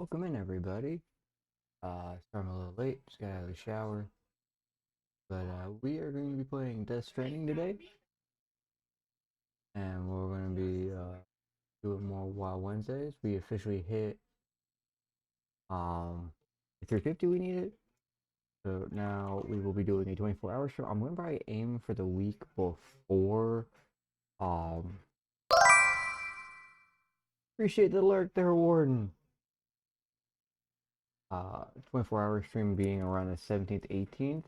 Welcome in, everybody. Sorry I'm a little late, just got out of the shower. But we are going to be playing Death Stranding today, and we're going to be doing more Wild Wednesdays. We officially hit the 350 we needed, so now we will be doing a 24-hour show. I'm going to probably aim for the week before. Um, Appreciate the alert there, Warden. 24-hour stream being around the 17th, 18th.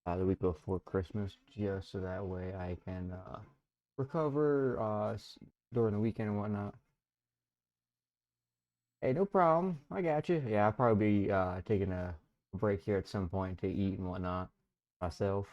The week before Christmas, just so that way I can recover during the weekend and whatnot. Hey, no problem. I got you. Yeah, I'll probably be taking a break here at some point to eat and whatnot myself.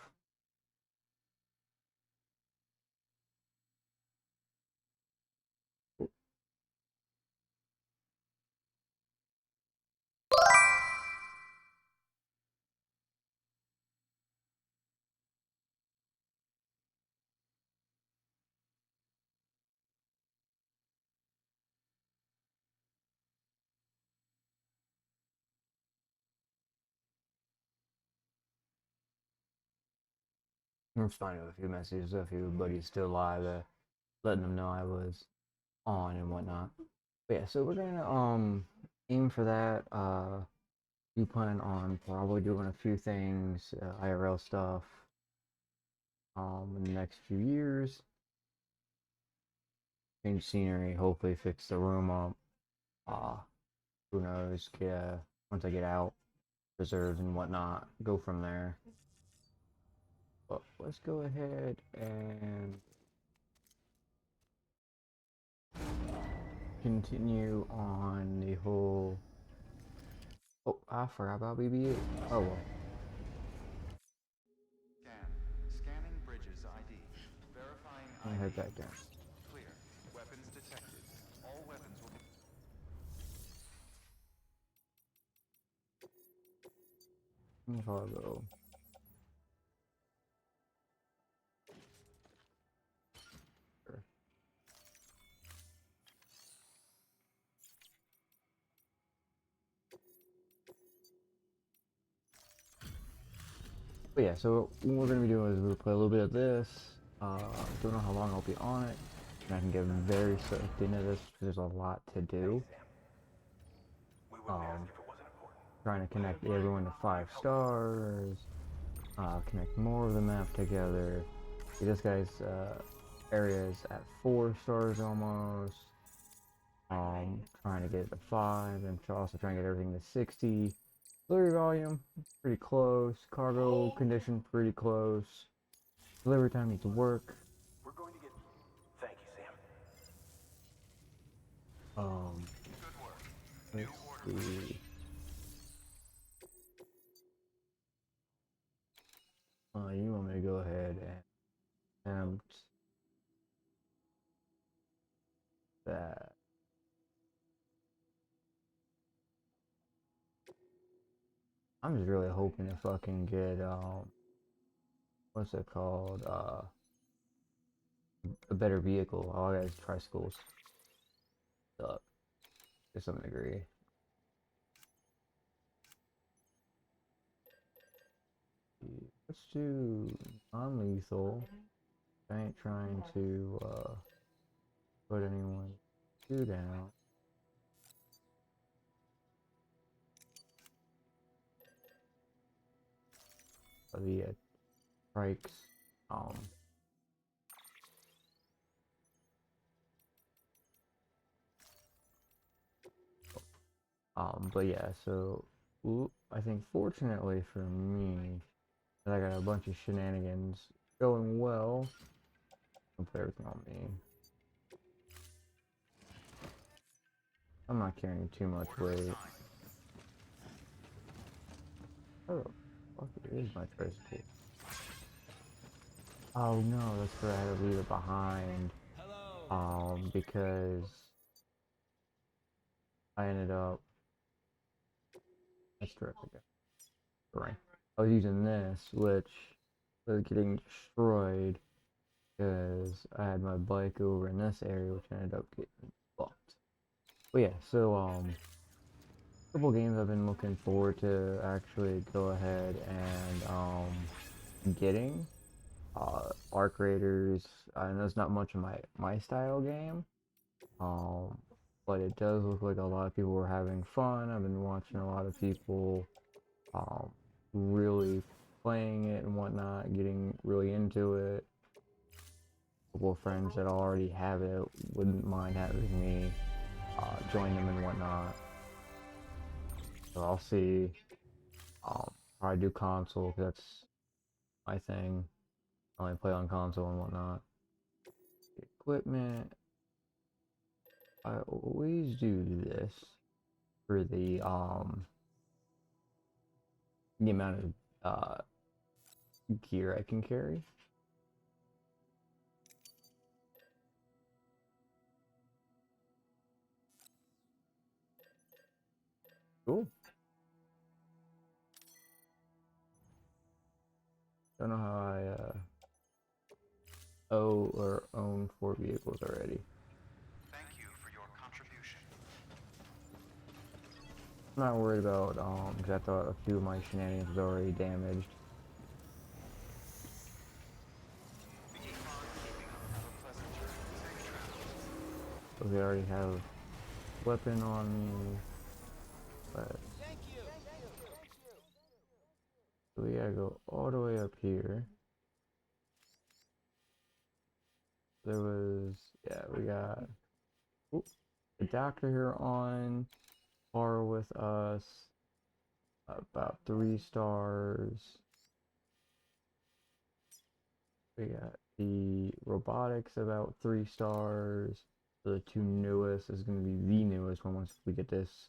I'm responding with a few messages if everybody's still alive, letting them know I was on and whatnot. But yeah, so we're gonna aim for that. We plan on probably doing a few things, IRL stuff, in the next few years. Change scenery, hopefully fix the room up. Uh, who knows? Once I get out, reserves and whatnot, go from there. But let's go ahead and continue on the whole. Oh, I forgot about BB-8. Oh well. Scanning bridges ID. Verifying Let me ID. head back down. Clear. Weapons detected. All weapons will be... Cargo. But yeah, so what we're gonna be doing is we'll play a little bit of this. Don't know how long I'll be on it, and I can get very sucked into this because there's a lot to do. Um, Trying to connect everyone to 5 stars, connect more of the map together. This guy's area is at 4 stars almost. Trying to get it to 5, and also trying to get everything to 60. Delivery volume, pretty close. Cargo condition, pretty close. Delivery time needs to work. We're going to get... Thank you, Um, Sam. Good work. New let's order position. see. You want me to go ahead and attempt that? I'm just really hoping if I can get what's it called? A better vehicle. All guys tricycles suck to some degree. Let's do non-lethal. I ain't trying to put anyone too down. The trikes. Um, but yeah, so I think fortunately for me, I got a bunch of shenanigans going well. I'll put everything on me. I'm not carrying too much weight. Oh, fuck, it is my tricycle. Oh no, that's where I had to leave it behind. Because I ended up. That's terrific. Right. I was using this, which was getting destroyed because I had my bike over in this area, which ended up getting fucked. But yeah, so couple games I've been looking forward to actually go ahead and getting. Arc Raiders. I know it's not much of my style game. Um, but it does look like a lot of people were having fun. I've been watching a lot of people um really playing it and whatnot, getting really into it. A couple of friends that already have it wouldn't mind having me join them and whatnot. So I'll see. Probably do console 'cause that's my thing. I only play on console and whatnot. Equipment. I always do this for the amount of gear I can carry. Cool. Don't know how I own 4 vehicles already. Thank you for your contribution. I'm not worried about because I thought a few of my shenanigans was already damaged. The Avon keeping up. Have a pleasant journey. Safe travels. So they already have weapon on me, but so we gotta go all the way up here. There was yeah, we got ooh, the doctor here on par with us, about 3 stars. We got the robotics about 3 stars. The 2 newest is going to be the newest one once we get this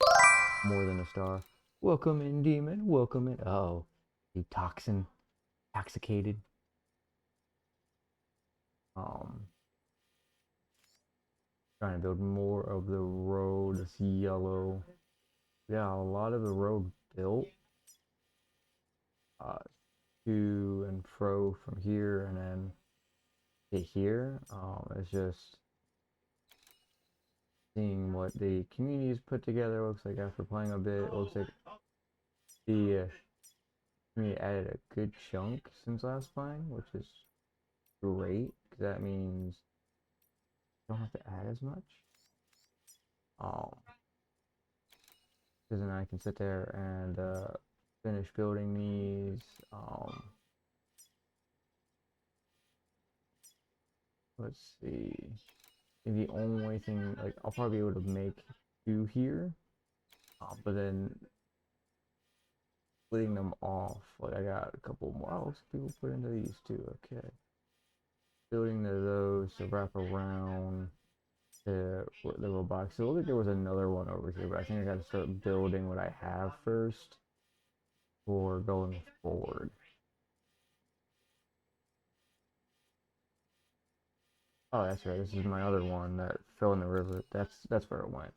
more than a star. Welcome in, demon. Welcome in. Oh, you intoxicated. Um, Trying to build more of the road. It's yellow. Yeah, a lot of the road built. Uh, to and fro from here and then to here. It's just seeing what the community's put together. Looks like after playing a bit, it looks like the community added a good chunk since last playing, which is great because that means you don't have to add as much. Because then I can sit there and finish building these. Let's see. The only thing, like, I'll probably be able to make 2 here, but then splitting them off. Like I got a couple more. Oh, people put into these too. Okay, building those to wrap around the robotics. So it looked like there was another one over here, but I think I got to start building what I have first for going forward. Oh, that's right. This is my other one that fell in the river. That's where it went.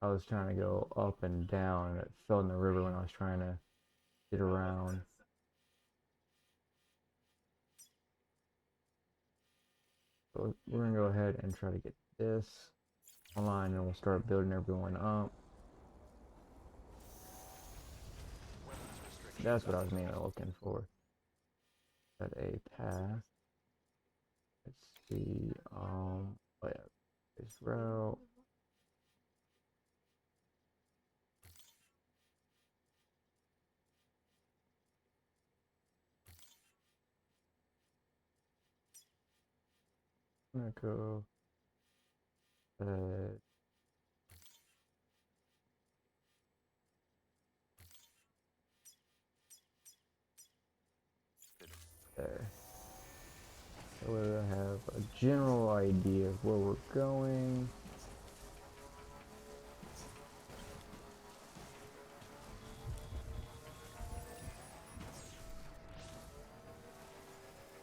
I was trying to go up and down, and it fell in the river when I was trying to get around. So we're gonna go ahead and try to get this online, and we'll start building everyone up. That's what I was mainly looking for. Set a path. Let's see. Oh yeah, this route. I'm gonna go. Uh, there. So I have a general idea of where we're going.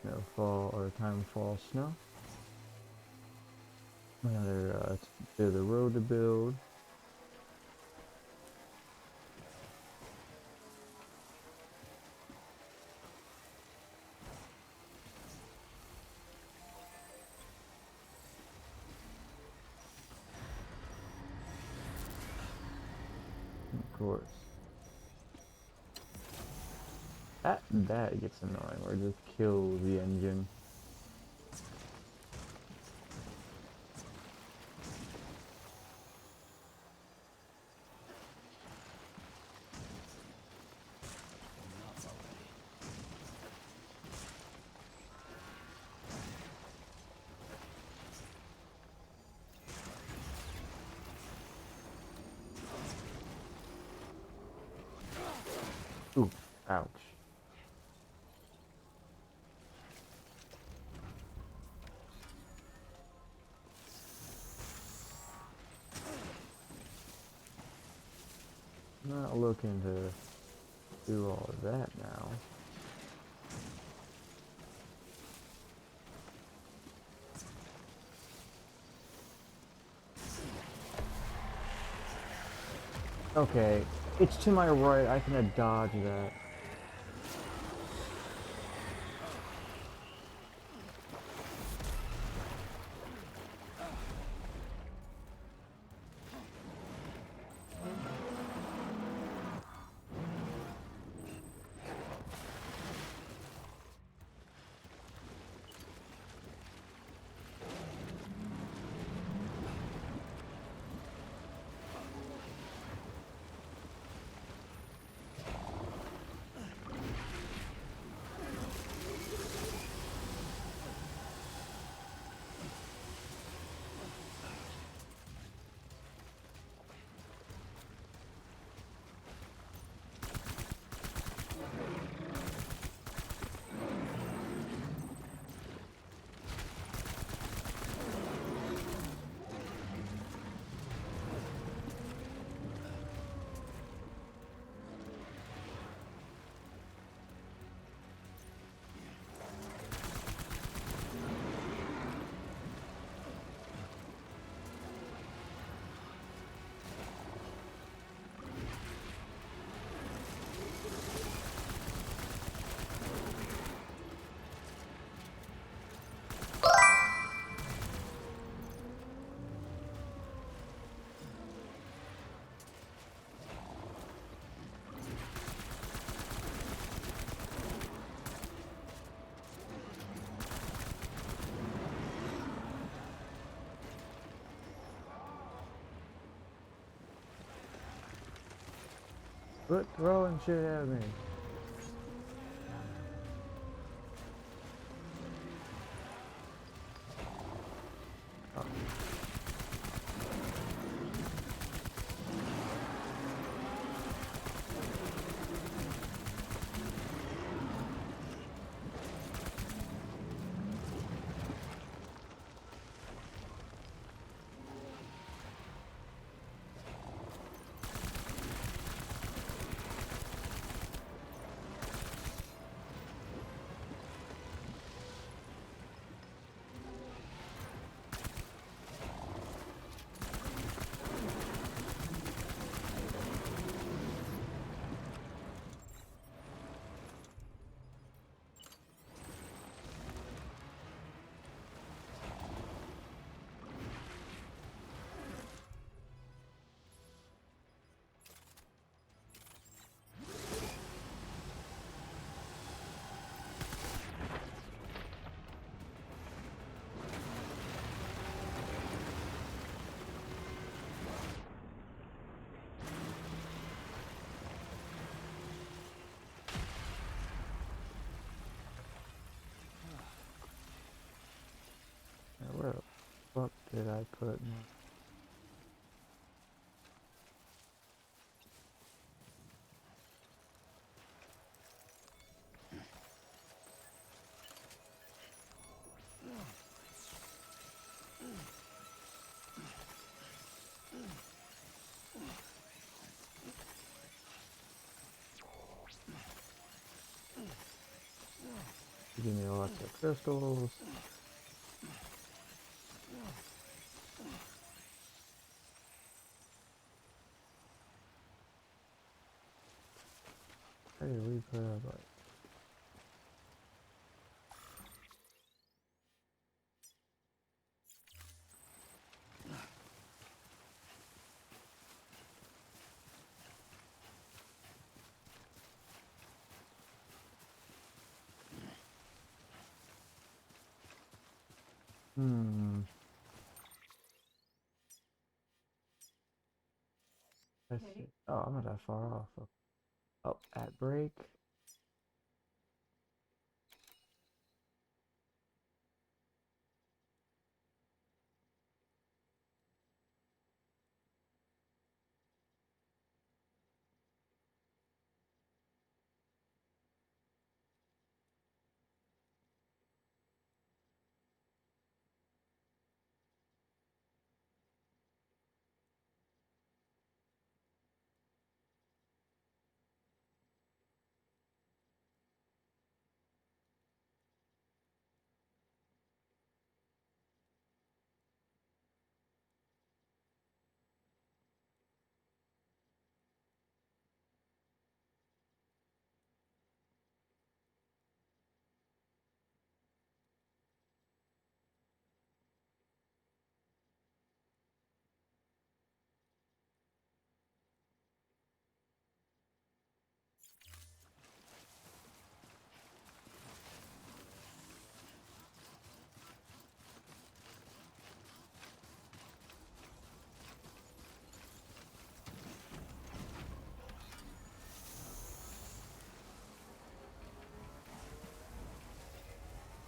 No fall or time to fall snow. Another bit of the road to build. course. That gets annoying, or just kill the engine. Nuts already. Ooh, ouch. Not looking to do all of that now. Okay, it's to my right. I can dodge that. Quit throwing shit at me. Oh. Now, where the fuck did I put my... Give me lots of crystals. Hey, we put up like... Hmm. Let's see. Oh, I'm not that far off. Oh, at break.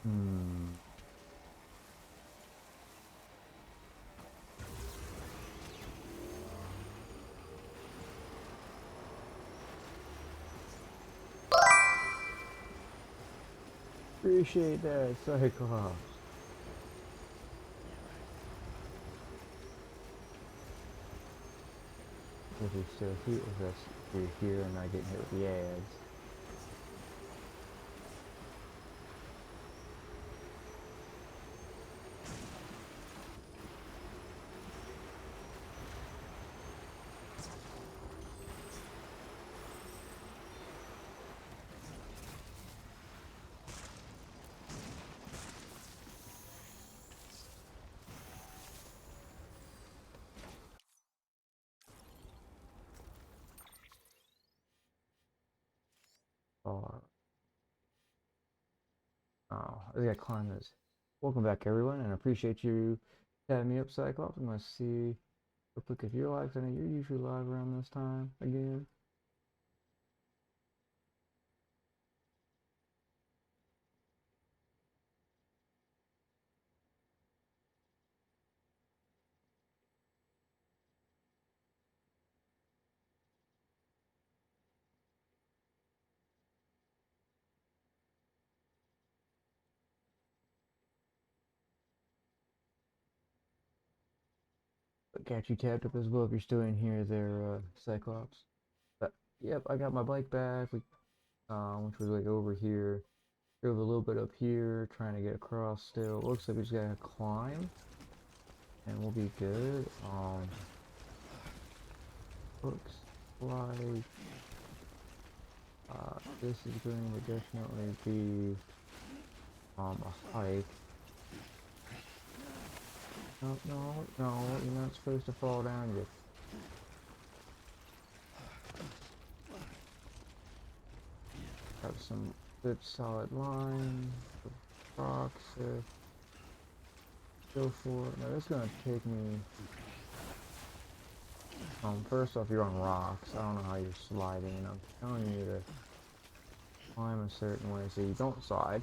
Hmm. Appreciate that, Cyclops. If you're still here, if you're here and not getting hit with the ads. Or oh, I gotta climb this. Welcome back, everyone, and I appreciate you having me up, Cyclops. I'm gonna see real quick if you're live. 'Cause I know you're usually live around this time again. But got you tapped up as well if you're still in here there, Cyclops. But yep, I got my bike back. Which was like over here. Drove a little bit up here, trying to get across still. Looks like we just gotta climb, and we'll be good. Looks like this is going to definitely be a hike. No, no, no, you're not supposed to fall down yet. Have some good solid lines, rocks, go for it. Now this is gonna take me, first off you're on rocks. I don't know how you're sliding, and I'm telling you to climb a certain way so you don't slide.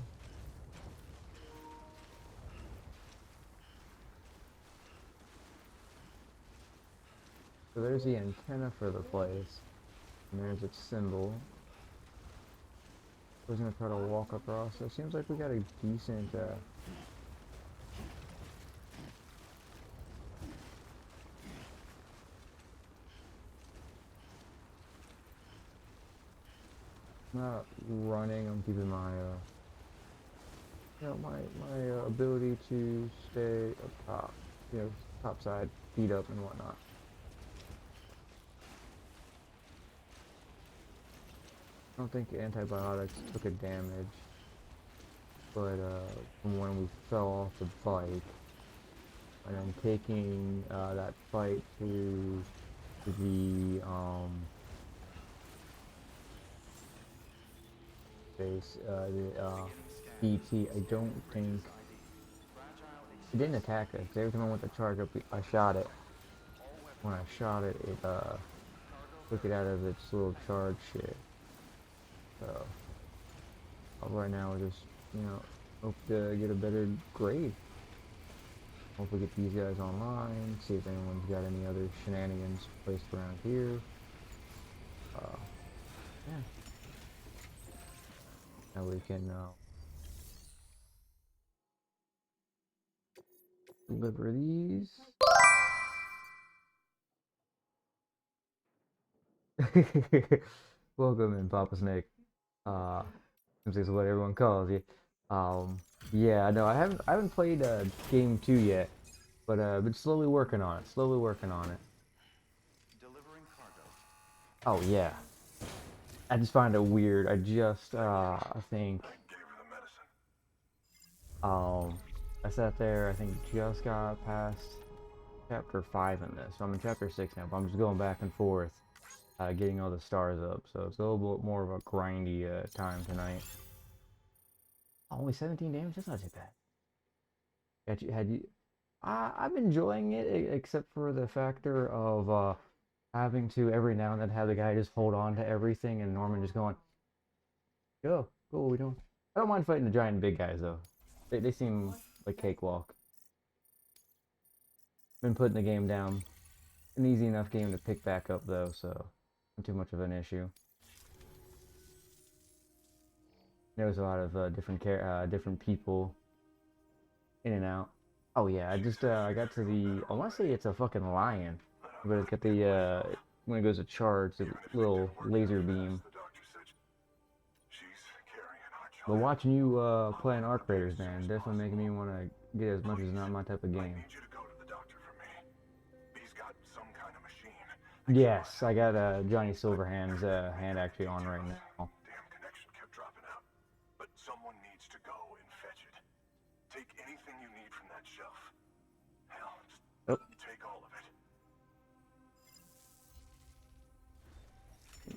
So there's the antenna for the place, and there's its symbol. I was gonna try to walk across. So it seems like we got a decent, not running. I'm keeping my, my ability to stay up top, top side, feet up and whatnot. I don't think antibiotics took a damage, but from when we fell off the bike, and then taking that fight to the base, the BT, I don't think It didn't attack it. 'Cause every time I went to charge up, I shot it. All When I weapons. shot it, it Cargo took it ready. out of its little charge shit. So right now we're just hope to get a better grade. Hopefully get these guys online. See if anyone's got any other shenanigans placed around here. Uh, yeah. Now we can deliver these. Welcome in, Papa Snake. Uh, this is what everyone calls you. Um, yeah, no, I haven't played game 2 yet, but been slowly working on it. Slowly working on it. Delivering cargo. Oh yeah, I just find it weird. I think um I sat there. I think just got past chapter 5 in this. So I'm in chapter 6 now, but I'm just going back and forth, getting all the stars up. So it's a little bit more of a grindy time tonight. Only 17 damage. That's not too bad. Had you I'm enjoying it, except for the factor of having to every now and then have the guy just hold on to everything, and Norman just going, "Go, go, what we doing?" I don't mind fighting the giant big guys though. They seem like cakewalk. Been putting the game down. An easy enough game to pick back up though, so not too much of an issue. There's a lot of different people in and out. Oh yeah, I got to the I want to say it's a fucking lion, but it's got the when it goes to charge the little laser beam. But watching you playing Arc Raiders, man, definitely making me want to get as much as not my type of game. Yes, I got Johnny Silverhand's hand actually on right now. Oh,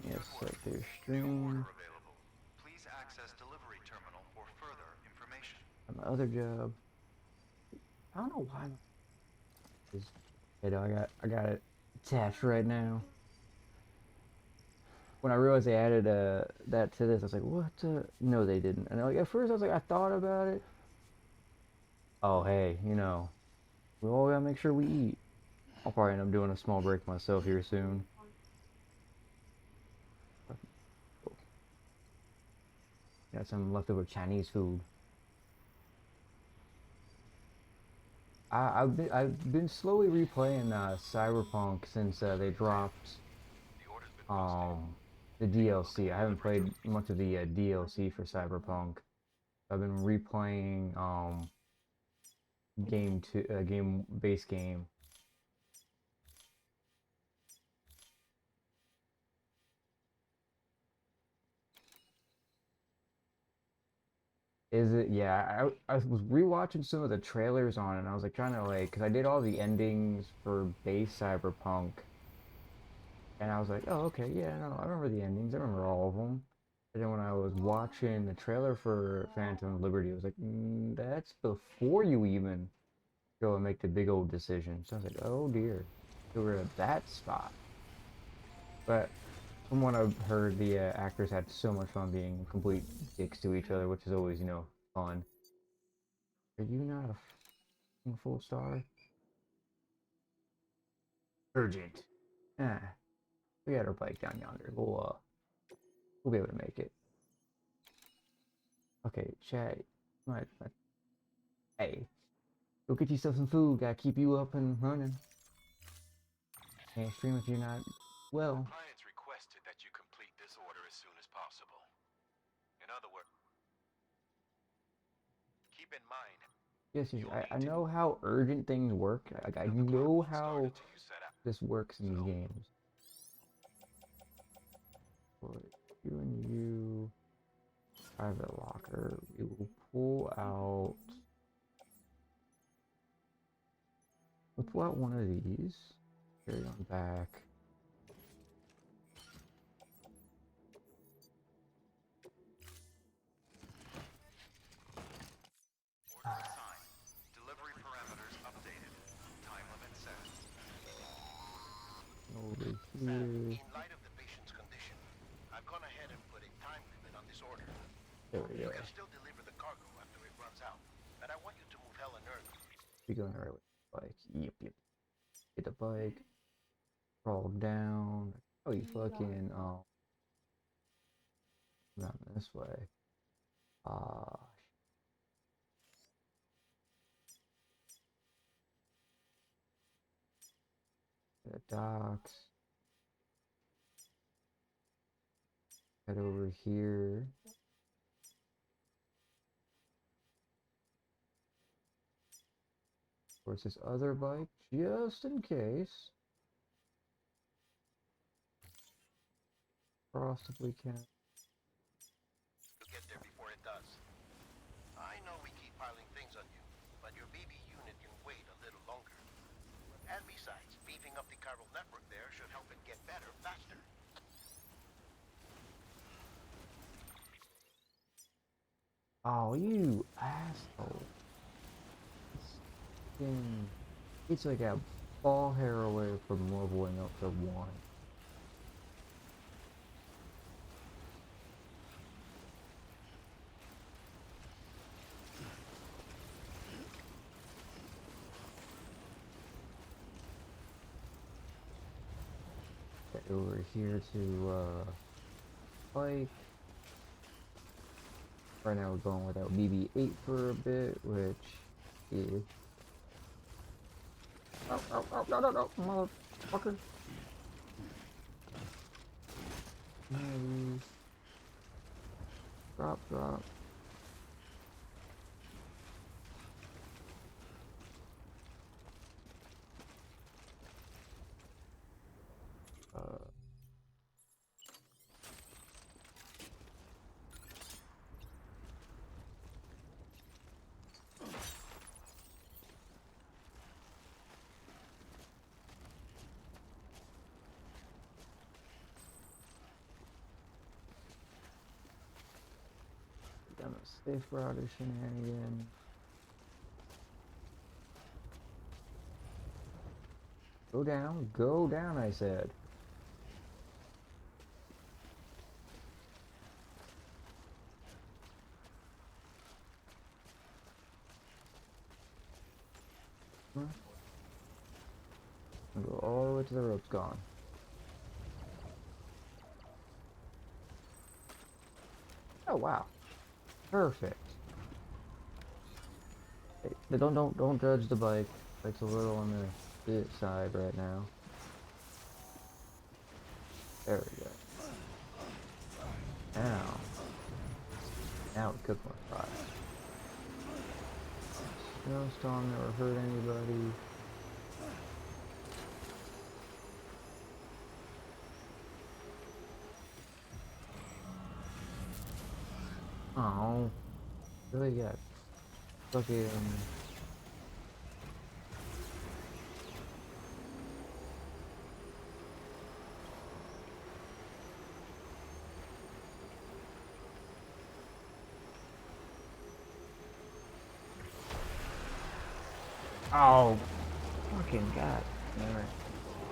yes, Good right work. there, New order stream. available. Please access delivery terminal for further information. And my other job. I don't know why. Is I got it attached right now. When I realized they added that to this, I was like, what? No, they didn't. And like at first, I was like, I thought about it. Oh, hey, we all gotta make sure we eat. I'll probably end up doing a small break myself here soon. Got some leftover Chinese food. I've been slowly replaying Cyberpunk since they dropped The order's been posted. um the Take a look at DLC. the I haven't delivery played terminal. much of the DLC for Cyberpunk. I've been replaying game base game. Is it? Yeah, I was rewatching some of the trailers on it, and I was like trying to like, cause I did all the endings for base Cyberpunk, and I was like, oh okay, yeah, no, I remember the endings, I remember all of them. And then when I was watching the trailer for Phantom Liberty, I was like, that's before you even go and make the big old decision. So I was like, oh dear, so we're at that spot. But from what I've heard, the actors had so much fun being complete dicks to each other, which is always, fun. Are you not a full star? Urgent. Ah, we got our bike down yonder. We'll be able to make it. Okay, chat. Hey, go get yourself some food. Gotta keep you up and running. Can't stream if you're not well. Clients requested that you complete this order as soon as possible. In other words, keep in mind, Yes, yes, you'll I need to know how urgent things work. I the clock know won't start how until you set up. this works in So, these games. But you and you, private locker. We will pull out. We'll pull out one of these. Carry on back. order assigned. Delivery parameters over Sam, here. in light of the patient's condition, I've gone ahead and put a time limit on this order. There we You go. can still deliver the cargo after it runs out, but I want you to move hella early. We going the right way. Bike. Yep, yep. Get the bike. Crawl down. Oh, you fucking run this way. Ah, the docks. Head over here. Towards this other bike, just in case. Cross if we can. To get there before it does. I know we keep piling things on you, but your BB unit can wait a little longer. And besides, beefing up the chiral network there should help it get better faster. Oh, you asshole. Fucking- It's like a ball hair away from leveling up to 1. Get over here to bike. Right now we're going without BB-8 for a bit, which is... Oh, oh, oh, no, no, no, motherfucker. Move. Drop, drop. Done a safe router shenanigan. Go down, I said. Huh? I'll go all the way to the rope's gone. Oh wow, perfect. Hey, don't judge the bike. Bike's a little on the bit side right now. There we go. Now we cook more fries. Snowstorm never hurt anybody. Oh, really got fucking. Oh, fucking god damn it.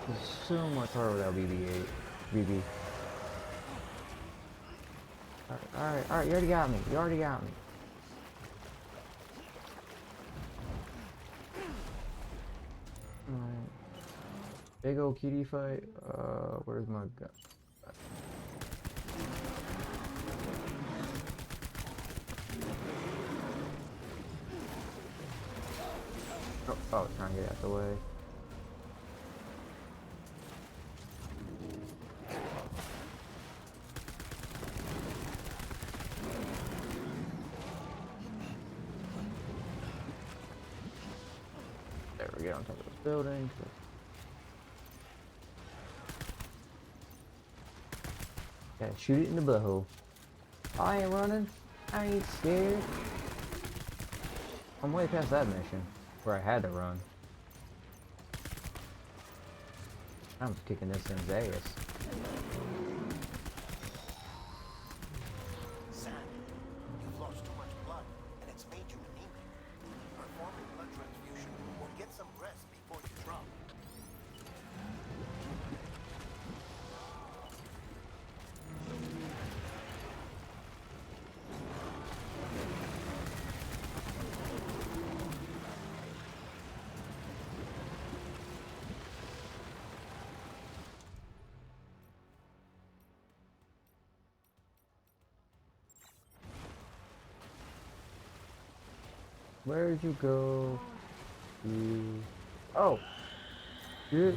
It's so much harder without BB-8. BB. Alright, you already got me. You already got me. Alright. Big old kitty fight. Where's my gun? Oh, trying to get out the way. There we go, on top of this building. Yeah, shoot it in the butthole. I ain't running. I ain't scared. I'm way past that mission, where I had to run. I'm just kicking this thing's ass. Sam, you've lost too much blood, and it's made you anemic. Perform a blood transfusion or get some rest before you drop. Where'd you go? You. Oh, shit.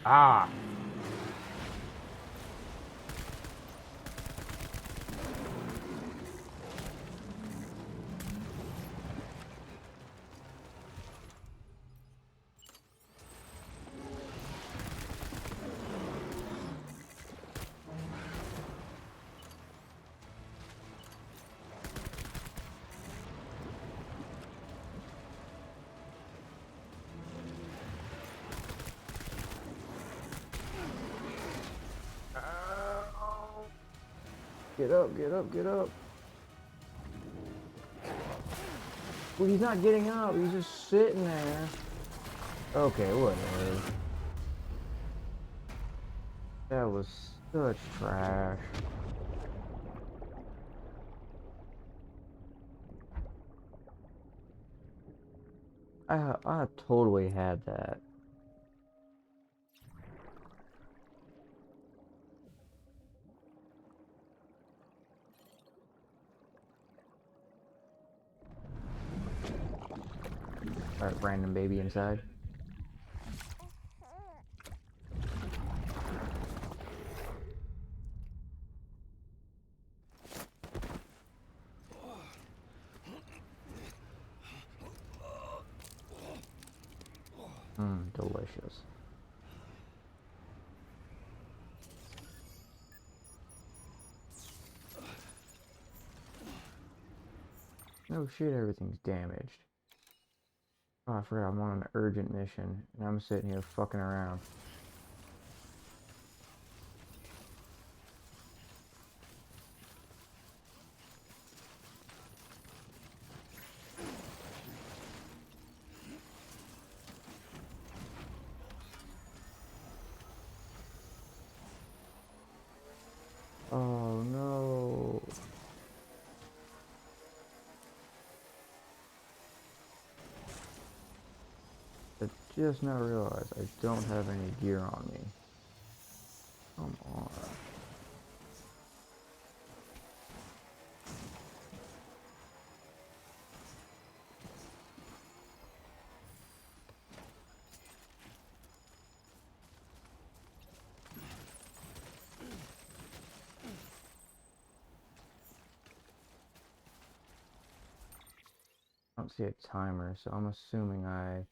Ah. Ow. Get up, get up, get up. Well, he's not getting up. He's just sitting there. Okay, whatever. That was such trash. I totally had that. Alright, random baby inside. Delicious. No shit, everything's damaged. Oh, I forgot I'm on an urgent mission, and I'm sitting here fucking around. Oh no. I just now realized I don't have any gear on me. Come on. I don't see a timer, so I'm assuming I...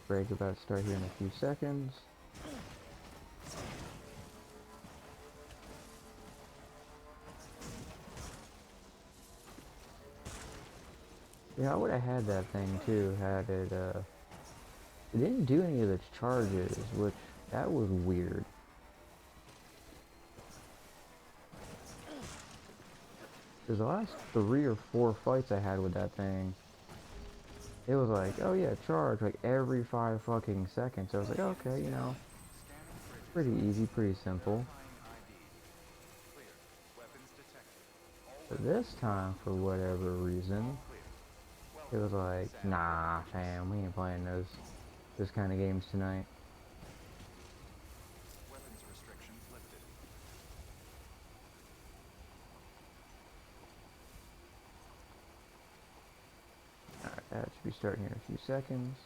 The raid's about to start here in a few seconds. Yeah, I would have had that thing too, had it, it didn't do any of its charges, which, that was weird. Because the last 3 or 4 fights I had with that thing, it was like, oh yeah, charge, like every 5 fucking seconds. I was like, okay, you know, pretty easy, pretty simple. But this time, for whatever reason, it was like, nah, fam, we ain't playing this kind of games tonight. Alright, that should be starting here in a few seconds.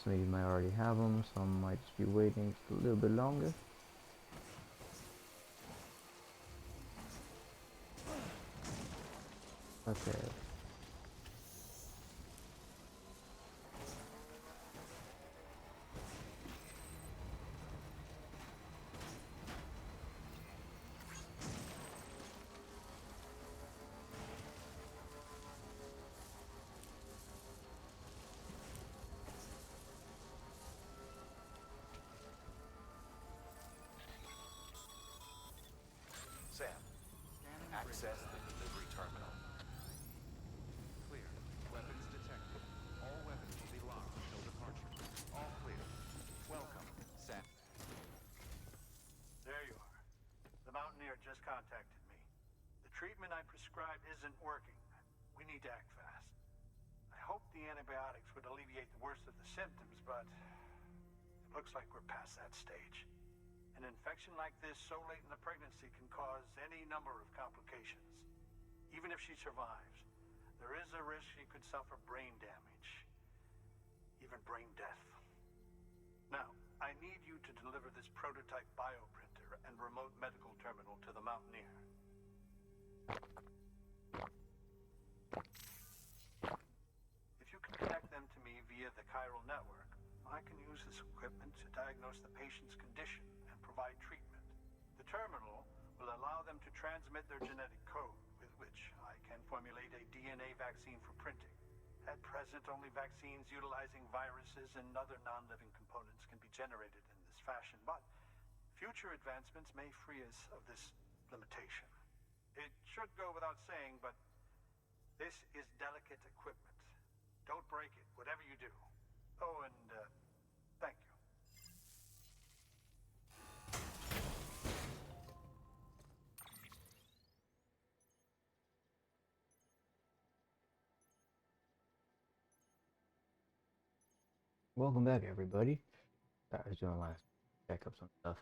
Some of you might already have them, some might just be waiting just a little bit longer. Okay. just contacted me. The treatment I prescribed isn't working. We need to act fast. I hope the antibiotics would alleviate the worst of the symptoms, but it looks like we're past that stage. An infection like this so late in the pregnancy can cause any number of complications. Even if she survives, there is a risk she could suffer brain damage, even brain death. Now, I need you to deliver this prototype bioprinter and remote medical terminal to the Mountaineer. If you can connect them to me via the chiral network, I can use this equipment to diagnose the patient's condition and provide treatment. The terminal will allow them to transmit their genetic code, with which I can formulate a DNA vaccine for printing. At present, only vaccines utilizing viruses and other non-living components can be generated in this fashion, but future advancements may free us of this limitation. It should go without saying, but this is delicate equipment. Don't break it, whatever you do. Oh, and thank you. Welcome back, everybody. Sorry, I was doing last checkups and stuff.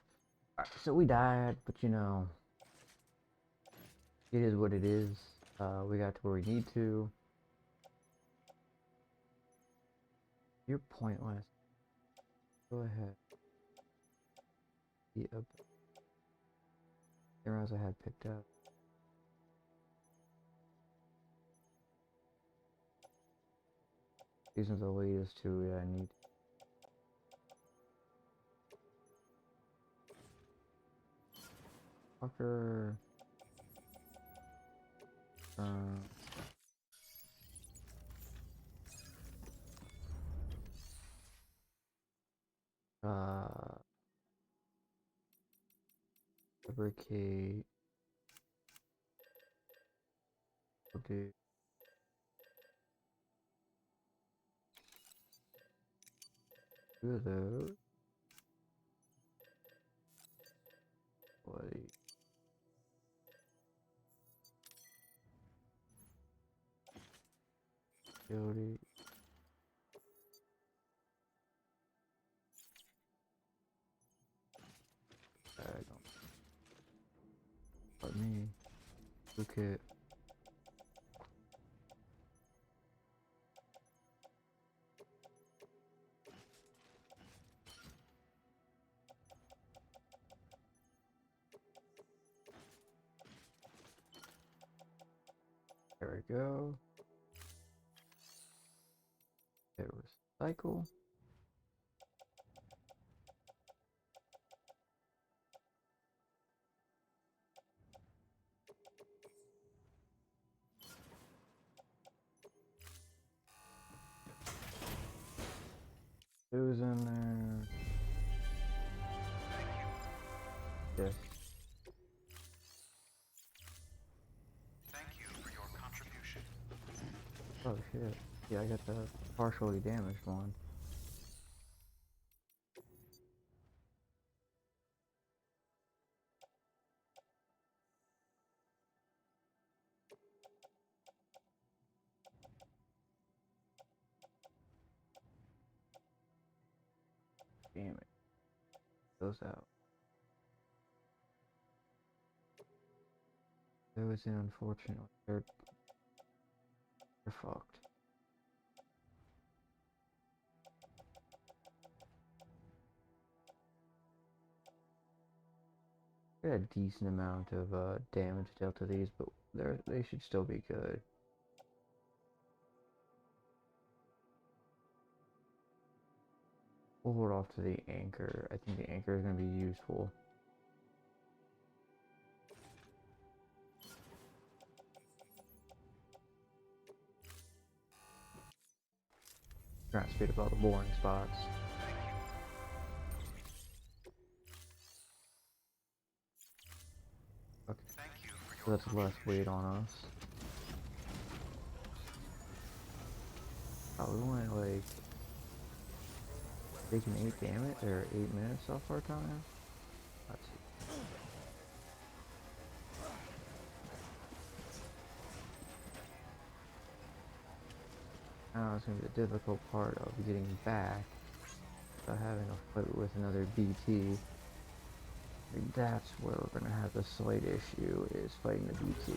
Alright, so we died, but you know, it is what it is. We got to where we need to. You're pointless. Go ahead. The arrows I had picked up. These ones will lead us to where I need. Fucker. Fabricate. Okay. Two of those. Bloody. Jody. Let me look at. There we go. Hit recycle. Who's in there? Yes. Thank you for your contribution. Oh shit. Yeah, I got the partially damaged one. Damn it. Goes out. That was unfortunate. They're fucked. Got a decent amount of damage dealt to these, but they should still be good. We'll hold off to the anchor. I think the anchor is going to be useful. Trying to speed up all the boring spots. Okay, so that's less weight on us. Oh, we went like taking 8 damage or 8 minutes off our time. Let's see. Now it's gonna be the difficult part of getting back without having to fight with another BT. That's where we're gonna have the slight issue, is fighting the BT.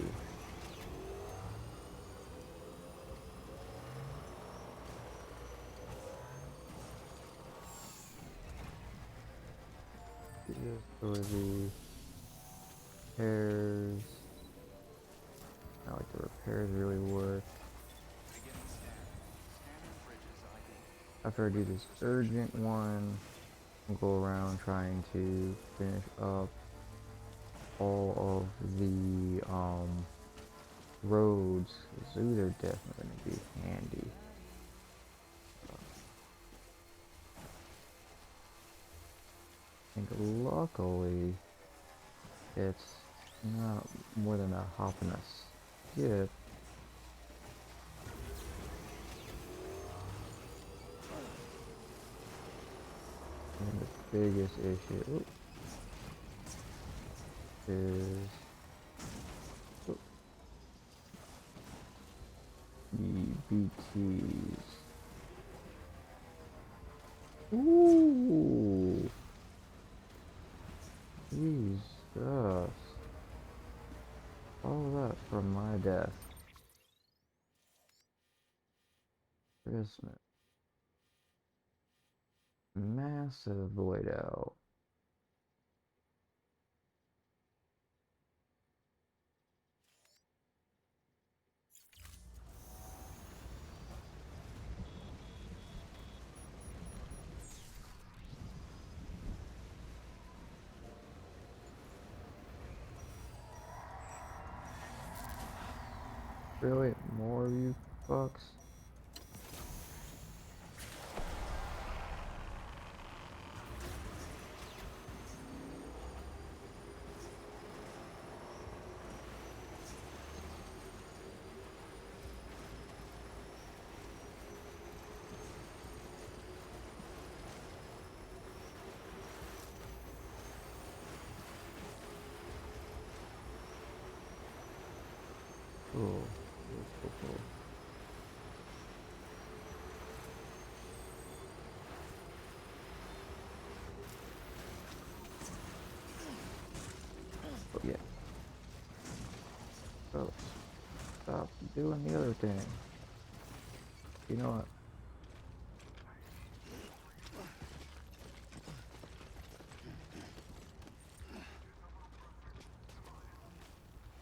Just for the repairs. Not like the repairs really work. After I do this urgent one, I'll go around trying to finish up all of the roads. So they're definitely going to be handy. I think luckily it's not more than a hop and a skip. And the biggest issue is the BTs. Ooh, Jesus! All that from my death. Christmas. Massive void out. Really? More of you fucks? Cool. Cool. But yeah. So, stop doing the other thing. You know what?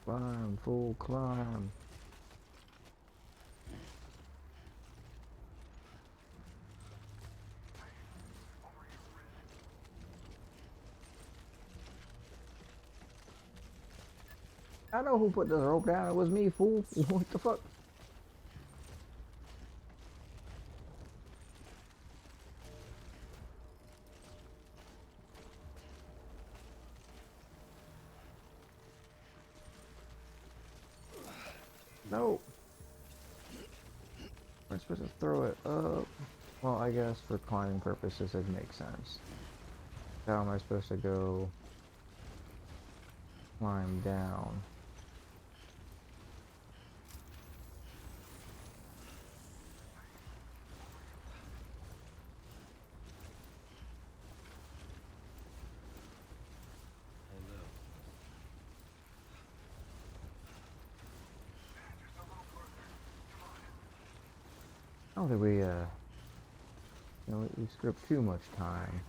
Climb, full climb. I know who put this rope down. It was me, fool. What the fuck? No. We're supposed to throw it up. Well, I guess for climbing purposes, it makes sense. How am I supposed to go climb down? I don't think we, we script too much time.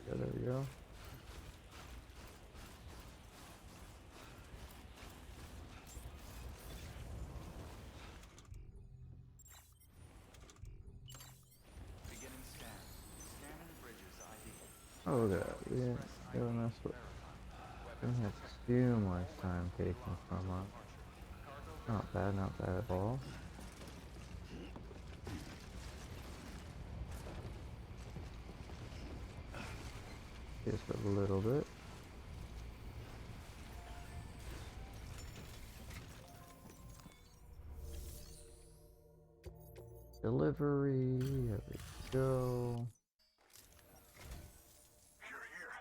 Yeah, there we go. Oh, look at that. We didn't really mess with. We didn't have too much time taken from us. Not bad at all. Just a little bit. delivery. There we go. You're here.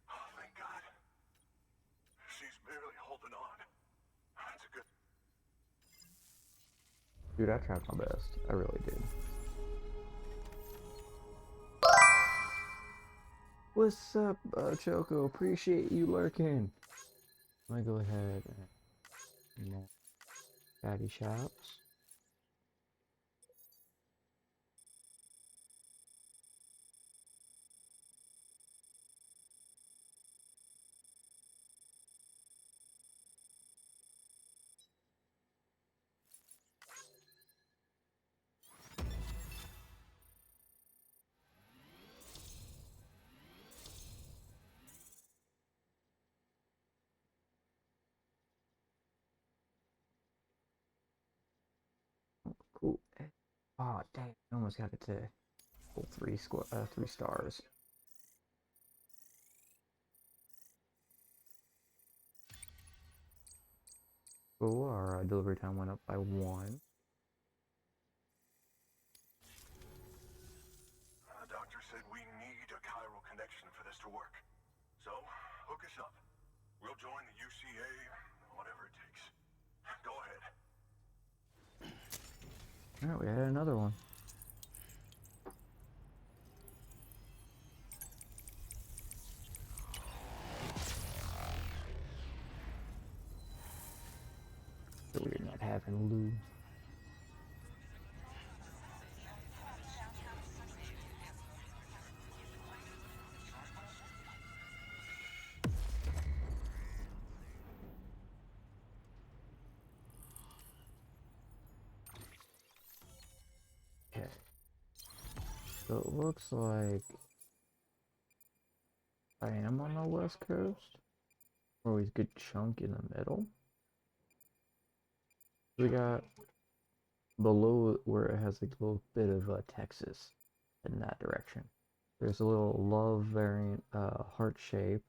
Oh, thank God. She's barely holding on. That's a good... Dude, I tried my best. I really did. What's up, Choco? Appreciate you lurking. Let me go ahead and more fatty shops. Cool. Oh, dang. I almost got it to full 3 stars. Cool. Our delivery time went up by 1. The doctor said we need a chiral connection for this to work. So, hook us up. We'll join the UCA, whatever it takes. Go ahead. Alright, we had another one. So we're not having loot. Okay. So it looks like I am on the west coast. Or a good chunk in the middle. We got below where it has like a little bit of Texas in that direction. There's a little love variant heart shape.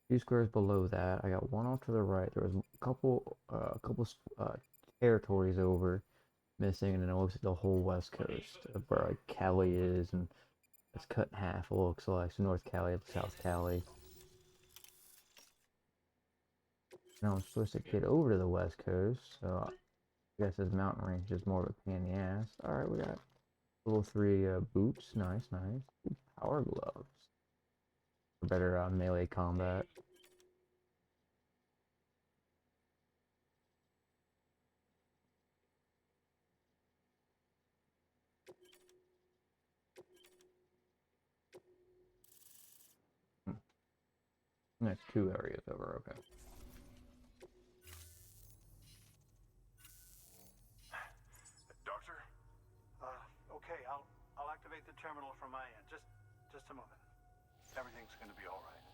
2 squares below that. I got one off to the right. There was a couple territories over missing, and then it looks like the whole west coast of where like Cali is, and it's cut in half. It looks like so North Cali and South Cali. Now I'm supposed to get over to the west coast, so I guess this mountain range is more of a pain in the ass. Alright, we got level 3 boots. Nice, nice. Ooh, power gloves. For better melee combat. Hmm. That's 2 areas over, okay. Doctor? Okay, I'll activate the terminal from my end. Just a moment. Everything's gonna be all right.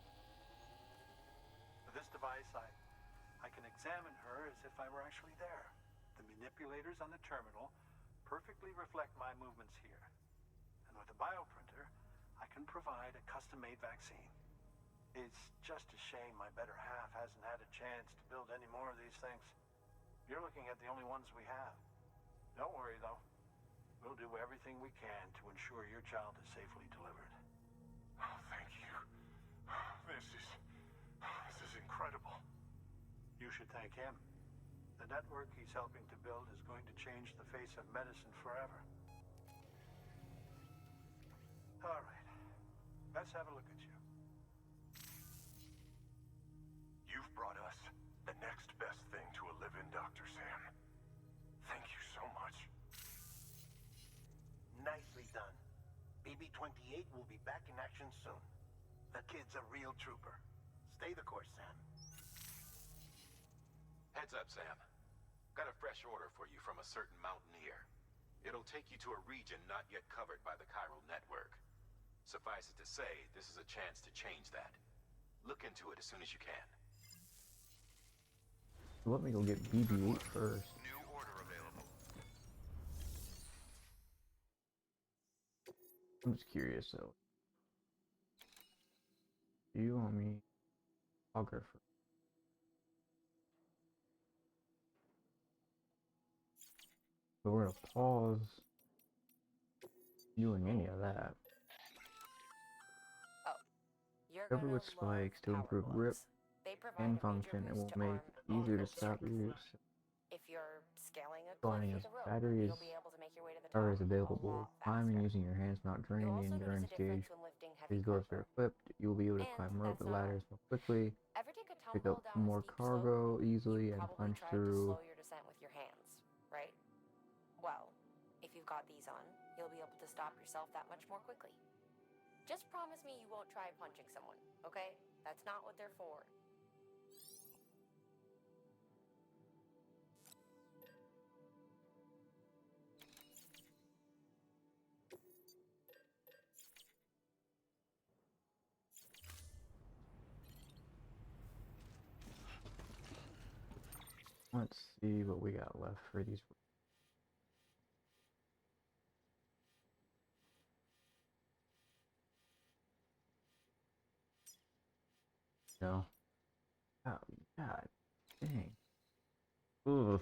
With this device, I can examine her as if I were actually there. The manipulators on the terminal perfectly reflect my movements here. And with the bioprinter, I can provide a custom-made vaccine. It's just a shame my better half hasn't had a chance to build any more of these things. You're looking at the only ones we have. Don't worry, though. We'll do everything we can to ensure your child is safely delivered. Oh, thank you. This is incredible. You should thank him. The network he's helping to build is going to change the face of medicine forever. All right. Let's have a look at you. You've brought us the next best thing to a live-in, Dr. Sam. Thank you so much. Nicely done. BB-28 will be back in action soon. The kid's a real trooper. Stay the course, Sam. Heads up, Sam. Got a fresh order for you from a certain mountaineer. It'll take you to a region not yet covered by the chiral network. Suffice it to say, this is a chance to change that. Look into it as soon as you can. Let me go get BB-8 first. New order available. I'm just curious though. Do you want me photographer? So we're gonna pause doing any of that. Oh, you're Cover gonna with love spikes to power improve grip gloves. They provide and a major function. It boost will to make arm it and easier to grip stop strength. use. If you're scaling a cliff Lining with as a rope, batteries you'll be able to make your way to the are top as a available. lot Climbing faster. using your hands not drain You'll the also notice a endurance gauge. difference when lifting heavy These doors are cargo. equipped. You will be able to And climb rope that's and not all. ladders more quickly, Ever take a pick up tumble down a more steep slope? cargo easily, You and probably punch tried to through. slow your descent with your hands, right? Well, if you've got these on, you'll be able to stop yourself that much more quickly. Just promise me you won't try punching someone, okay? That's not what they're for. Let's see what we got left for these. No. Oh, God dang. Ugh.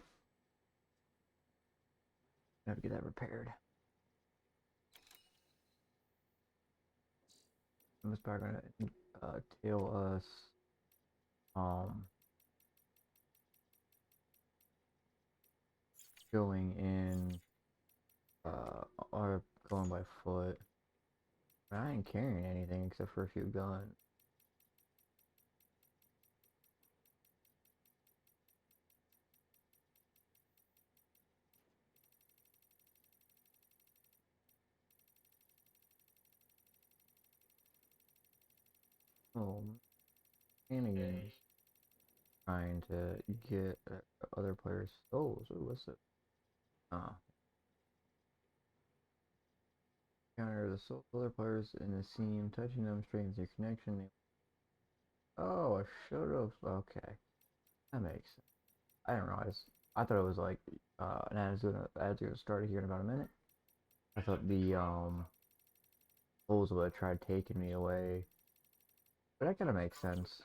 Have to get that repaired. I'm just probably gonna tail us um going in or going by foot. I ain't carrying anything except for a few guns. Oh, shenanigans. Trying to get other players' souls. Ooh, what's it? Oh. Counter the souls of other players in the scene. Touching them strains your connection. Oh, I should have. Okay. That makes sense. I didn't realize. I thought it was like an ad's gonna start here in about a minute. I thought the souls would have tried taking me away. But that kinda makes sense.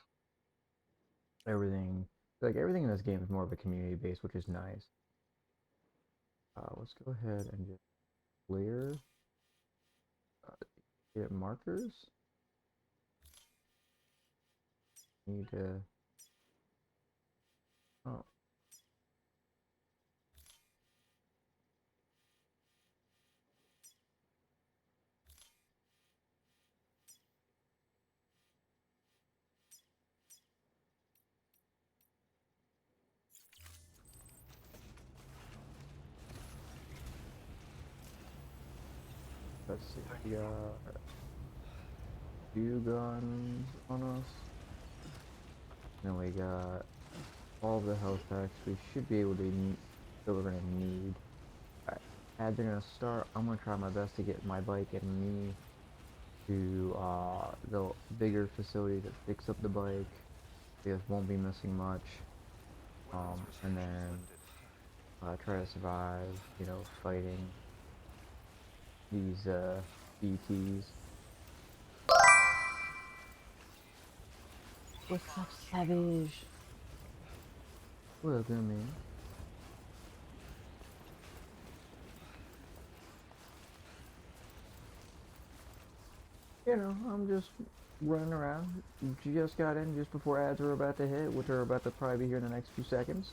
Everything everything in this game is more of a community base, which is nice. Let's go ahead and just clear get markers. Need to oh let's see. We got two guns on us. Then we got all the health packs we should be able to need that we're gonna need. Alright, as they're gonna start, I'm gonna try my best to get my bike and me to the bigger facility that picks up the bike. Because won't be missing much. And then try to survive, you know, fighting these BTs. What's up, Savage? Welcome in. You know, I'm just running around. Just got in just before ads are about to hit, which are about to probably be here in the next few seconds.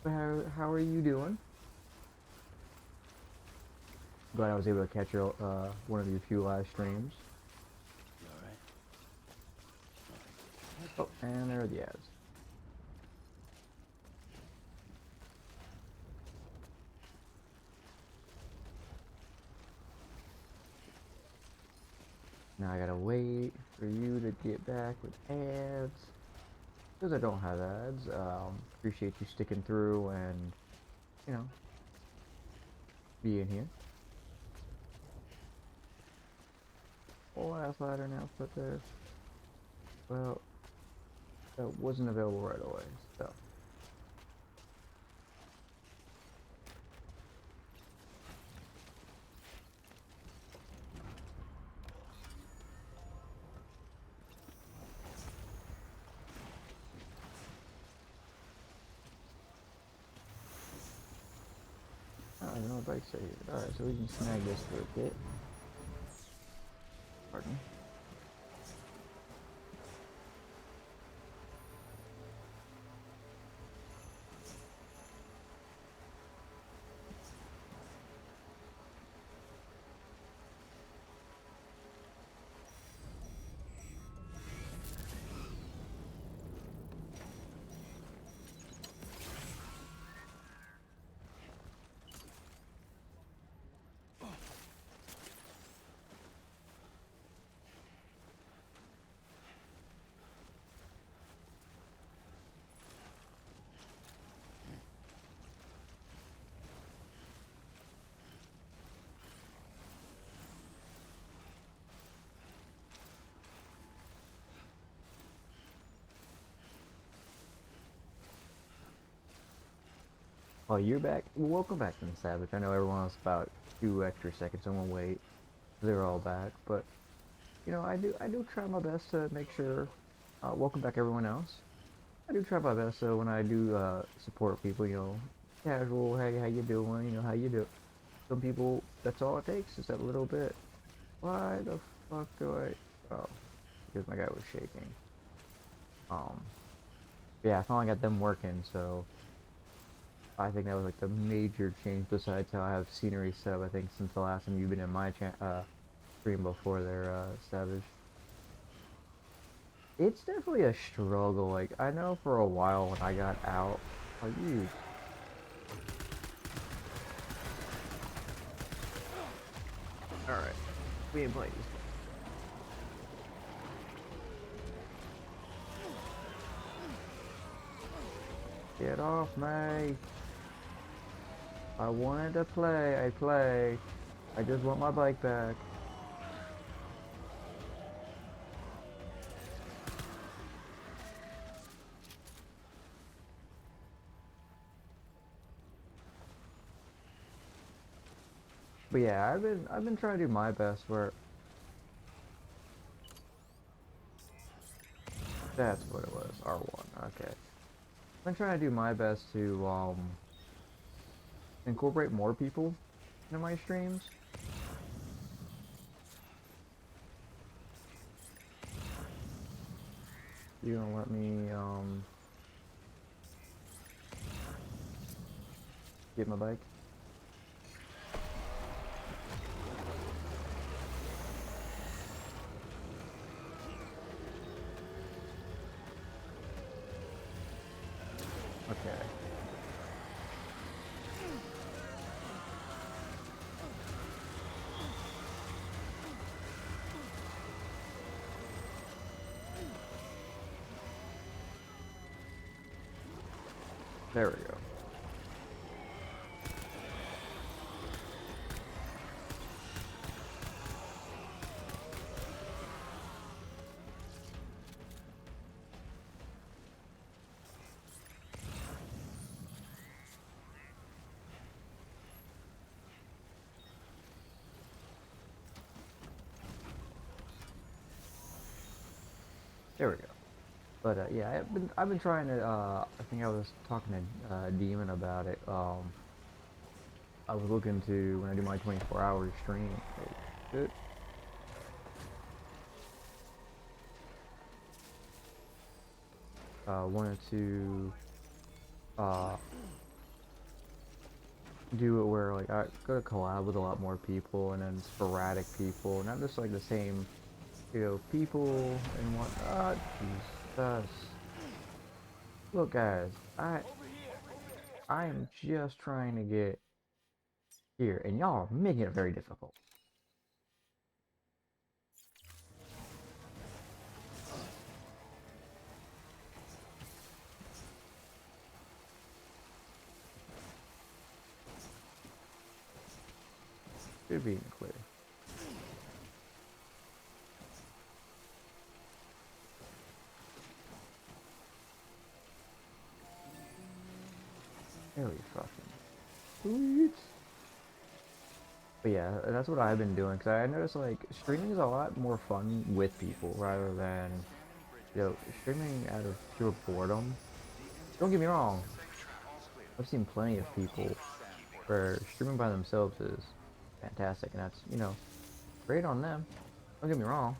But how are you doing? Glad I was able to catch your one of your few live streams. You alright? Oh, and there are the ads. Now I gotta wait for you to get back with ads. Because I don't have ads. Appreciate you sticking through and, you know, being here. Full ass ladder now put there. Well, that wasn't available right away, so. I don't know, bike stay here? Alright, so we can snag this for a bit. Pardon. Oh, you're back. Well, welcome back to the Savage. I know everyone else about 2 extra seconds. I'm gonna wait. They're all back, but you know, I do try my best to make sure. Welcome back, everyone else. I do try my best, so when I do support people, you know, casual, hey, how you doing? You know, how you do? Some people, that's all it takes is that little bit. Why the fuck do I? Oh, because my guy was shaking. Um, yeah, I finally got them working, so. I think that was like the major change besides how I have scenery set up, I think, since the last time you've been in my stream before there, Savage. It's definitely a struggle. Like, I know for a while when I got out, like, you. Alright, we ain't playing this. Get off me. I wanted to play, I play. I just want my bike back. But yeah, I've been trying to do my best where that's what it was. R1, okay. I've been trying to do my best to incorporate more people into my streams. You gonna let me get my bike? Okay. There we go. There we go. But yeah, I've been trying to. I think I was talking to Demon about it. I was looking to when I do my 24-hour stream. It, wanted to do it where like I go to collab with a lot more people and then sporadic people, not just like the same, you know, people and whatnot. Jesus. Look, guys, I am just trying to get here, and y'all are making it very difficult. Should be clear. There we fucking sweet. But yeah, that's what I've been doing, because I noticed like streaming is a lot more fun with people rather than, you know, streaming out of pure boredom. Don't get me wrong, I've seen plenty of people where streaming by themselves is fantastic, and that's, you know, great on them. Don't get me wrong.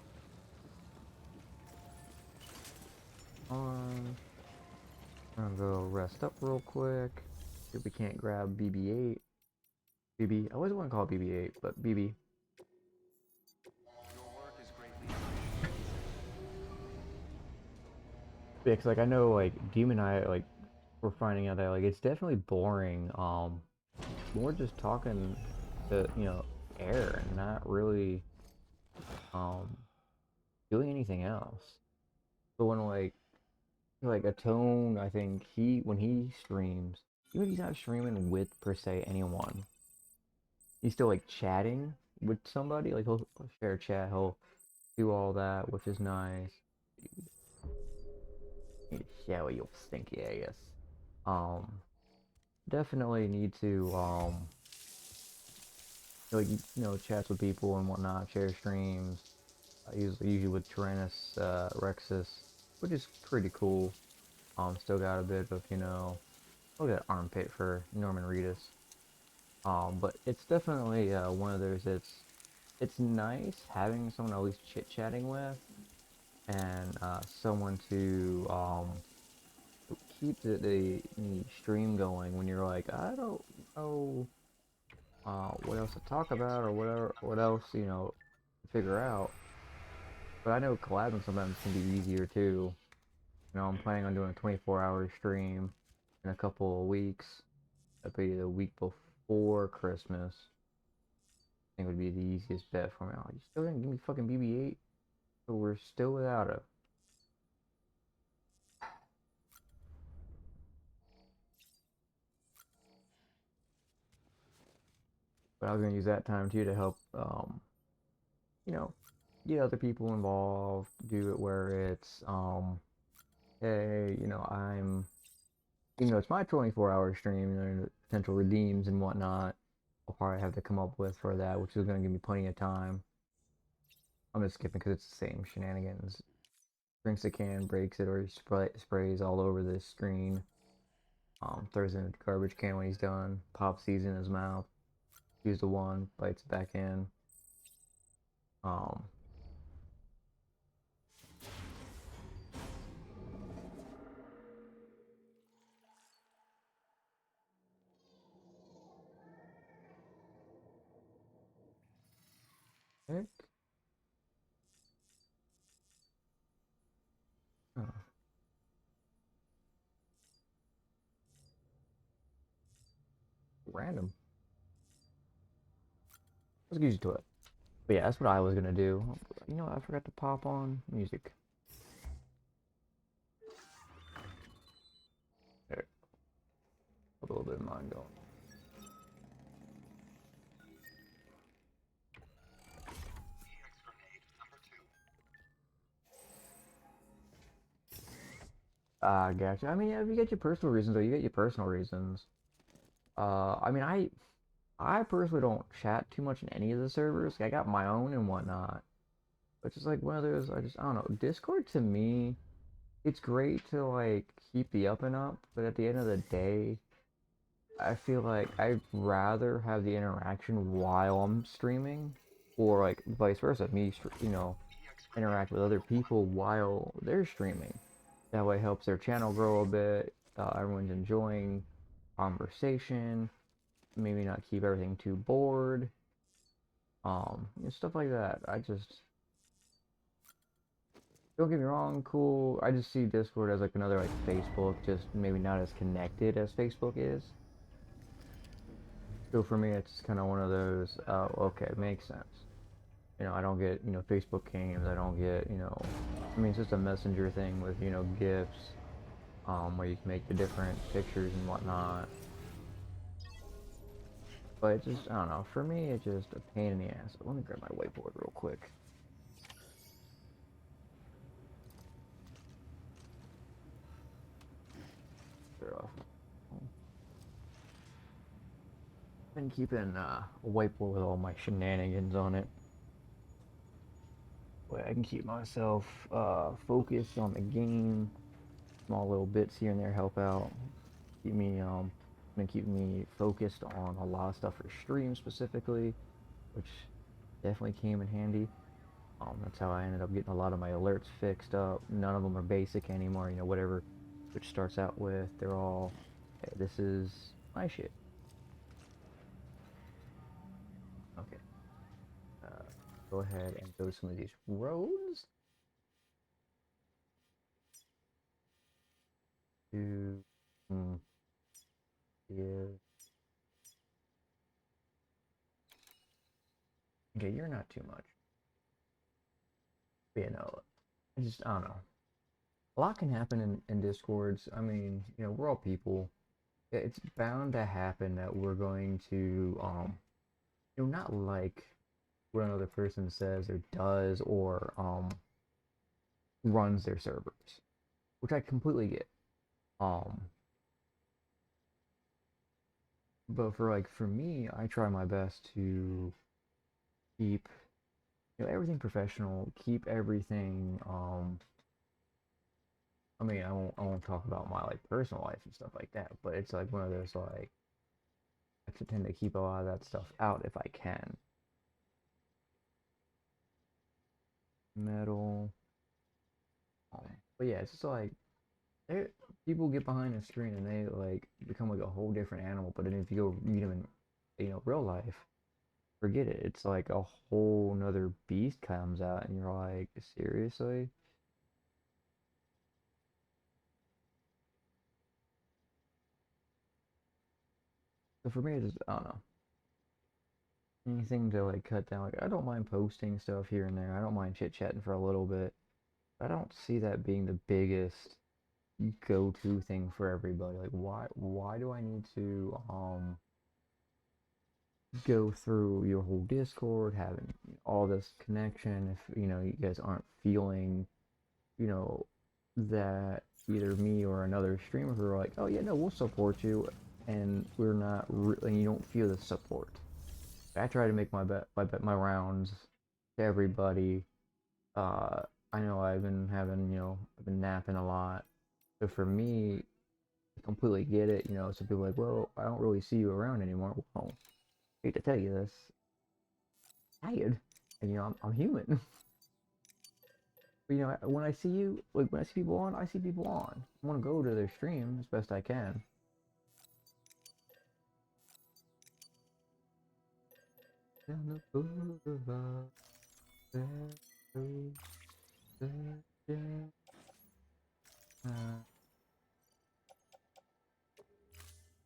I'm gonna go rest up real quick. If we can't grab BB-8. BB, I always want to call it BB-8, but BB. Your work is greatly appreciated. Yeah, 'cause, like, I know, like, Demon Eye, like, we're finding out that, like, it's definitely boring. More just talking to, you know, air and not really, um, doing anything else. But when, like a tone, I think when he streams, even if he's not streaming with per se anyone, he's still like chatting with somebody. Like he'll share chat, he'll do all that, which is nice. Yeah, well, you'll stinky, I guess. Um, definitely need to like, you know, chats with people and whatnot, share streams. Usually with Tyrannus Rexus, which is pretty cool. Still got a bit of, you know, look at that armpit for Norman Reedus. But it's definitely one of those. It's nice having someone always chit chatting with, and someone to keep the stream going when you're like, I don't know what else to talk about or whatever, what else, you know, to figure out. But I know collabing sometimes can be easier too. You know, I'm planning on doing a 24-hour stream in a couple of weeks. That'd be the week before Christmas. I think would be the easiest bet for me. Oh, you still didn't give me fucking BB-8? So we're still without it. But I was gonna use that time too to help, you know, get other people involved. Do it where it's, hey, you know, even though it's my 24-hour stream, and the potential redeems and whatnot, I'll probably have to come up with for that, which is gonna give me plenty of time. I'm just skipping because it's the same shenanigans. Drinks a can, breaks it, or sprays all over the screen. Throws it in a garbage can when he's done. Pops these in his mouth. Use the one, bites it back in. Um, heck? Oh, random. Let's get used to it. But yeah, that's what I was gonna do. You know, I forgot to pop on music. There, a little bit of mine going. Ah, gotcha. I mean, yeah, if you get your personal reasons, or you get your personal reasons. I mean, I personally don't chat too much in any of the servers. I got my own and whatnot. But just like one of those, I don't know. Discord to me, it's great to like keep the up and up, but at the end of the day, I feel like I'd rather have the interaction while I'm streaming, or like vice versa, you know, interact with other people while they're streaming. That way, it helps their channel grow a bit. Everyone's enjoying conversation. Maybe not keep everything too bored. You know, stuff like that. I just don't get me wrong, cool. I just see Discord as like another like Facebook, just maybe not as connected as Facebook is. So for me, it's kind of one of those, okay, makes sense. You know, I don't get, you know, Facebook games. I don't get, you know, I mean, it's just a messenger thing with, you know, GIFs, where you can make the different pictures and whatnot. But it just, I don't know, for me, it's just a pain in the ass. Let me grab my whiteboard real quick. Clear off. Been keeping a whiteboard with all my shenanigans on it. Way I can keep myself focused on the game. Small little bits here and there help out. Keep me been keeping me focused on a lot of stuff for stream specifically, which definitely came in handy. That's how I ended up getting a lot of my alerts fixed up. None of them are basic anymore. You know, whatever which starts out with, they're all, hey, this is my shit. Okay. Go ahead and go to some of these roads. To, yeah. Okay, you're not too much. But, you know, I don't know. A lot can happen in Discords. I mean, you know, we're all people. It's bound to happen that we're going to, you know, not like what another person says or does or, runs their servers, which I completely get. Um, but for me, I try my best to keep, you know, everything professional, keep everything, I mean, I won't talk about my like personal life and stuff like that, but it's like one of those like I tend to keep a lot of that stuff out if I can. Metal. But yeah, it's just like people get behind the screen and they like become like a whole different animal. But then if you go meet them in, you know, real life, forget it. It's like a whole nother beast comes out, and you're like, seriously? So for me, it's just, I don't know. Anything to like cut down. Like I don't mind posting stuff here and there. I don't mind chit chatting for a little bit. I don't see that being the biggest go-to thing for everybody. Like why do I need to go through your whole Discord having all this connection if you know you guys aren't feeling, you know, that either me or another streamer who are like, oh yeah, no, we'll support you, and we're not and you don't feel the support. I try to make my rounds to everybody. uh I know I've been having, you know, I've been napping a lot. So for me, I completely get it. You know, some people are like, well, I don't really see you around anymore. Well, I hate to tell you this, I'm tired, and you know, I'm human. But you know, when I see you, like when I see people on, I see people on. I want to go to their stream as best I can. Down the boulevard, there goes the jet.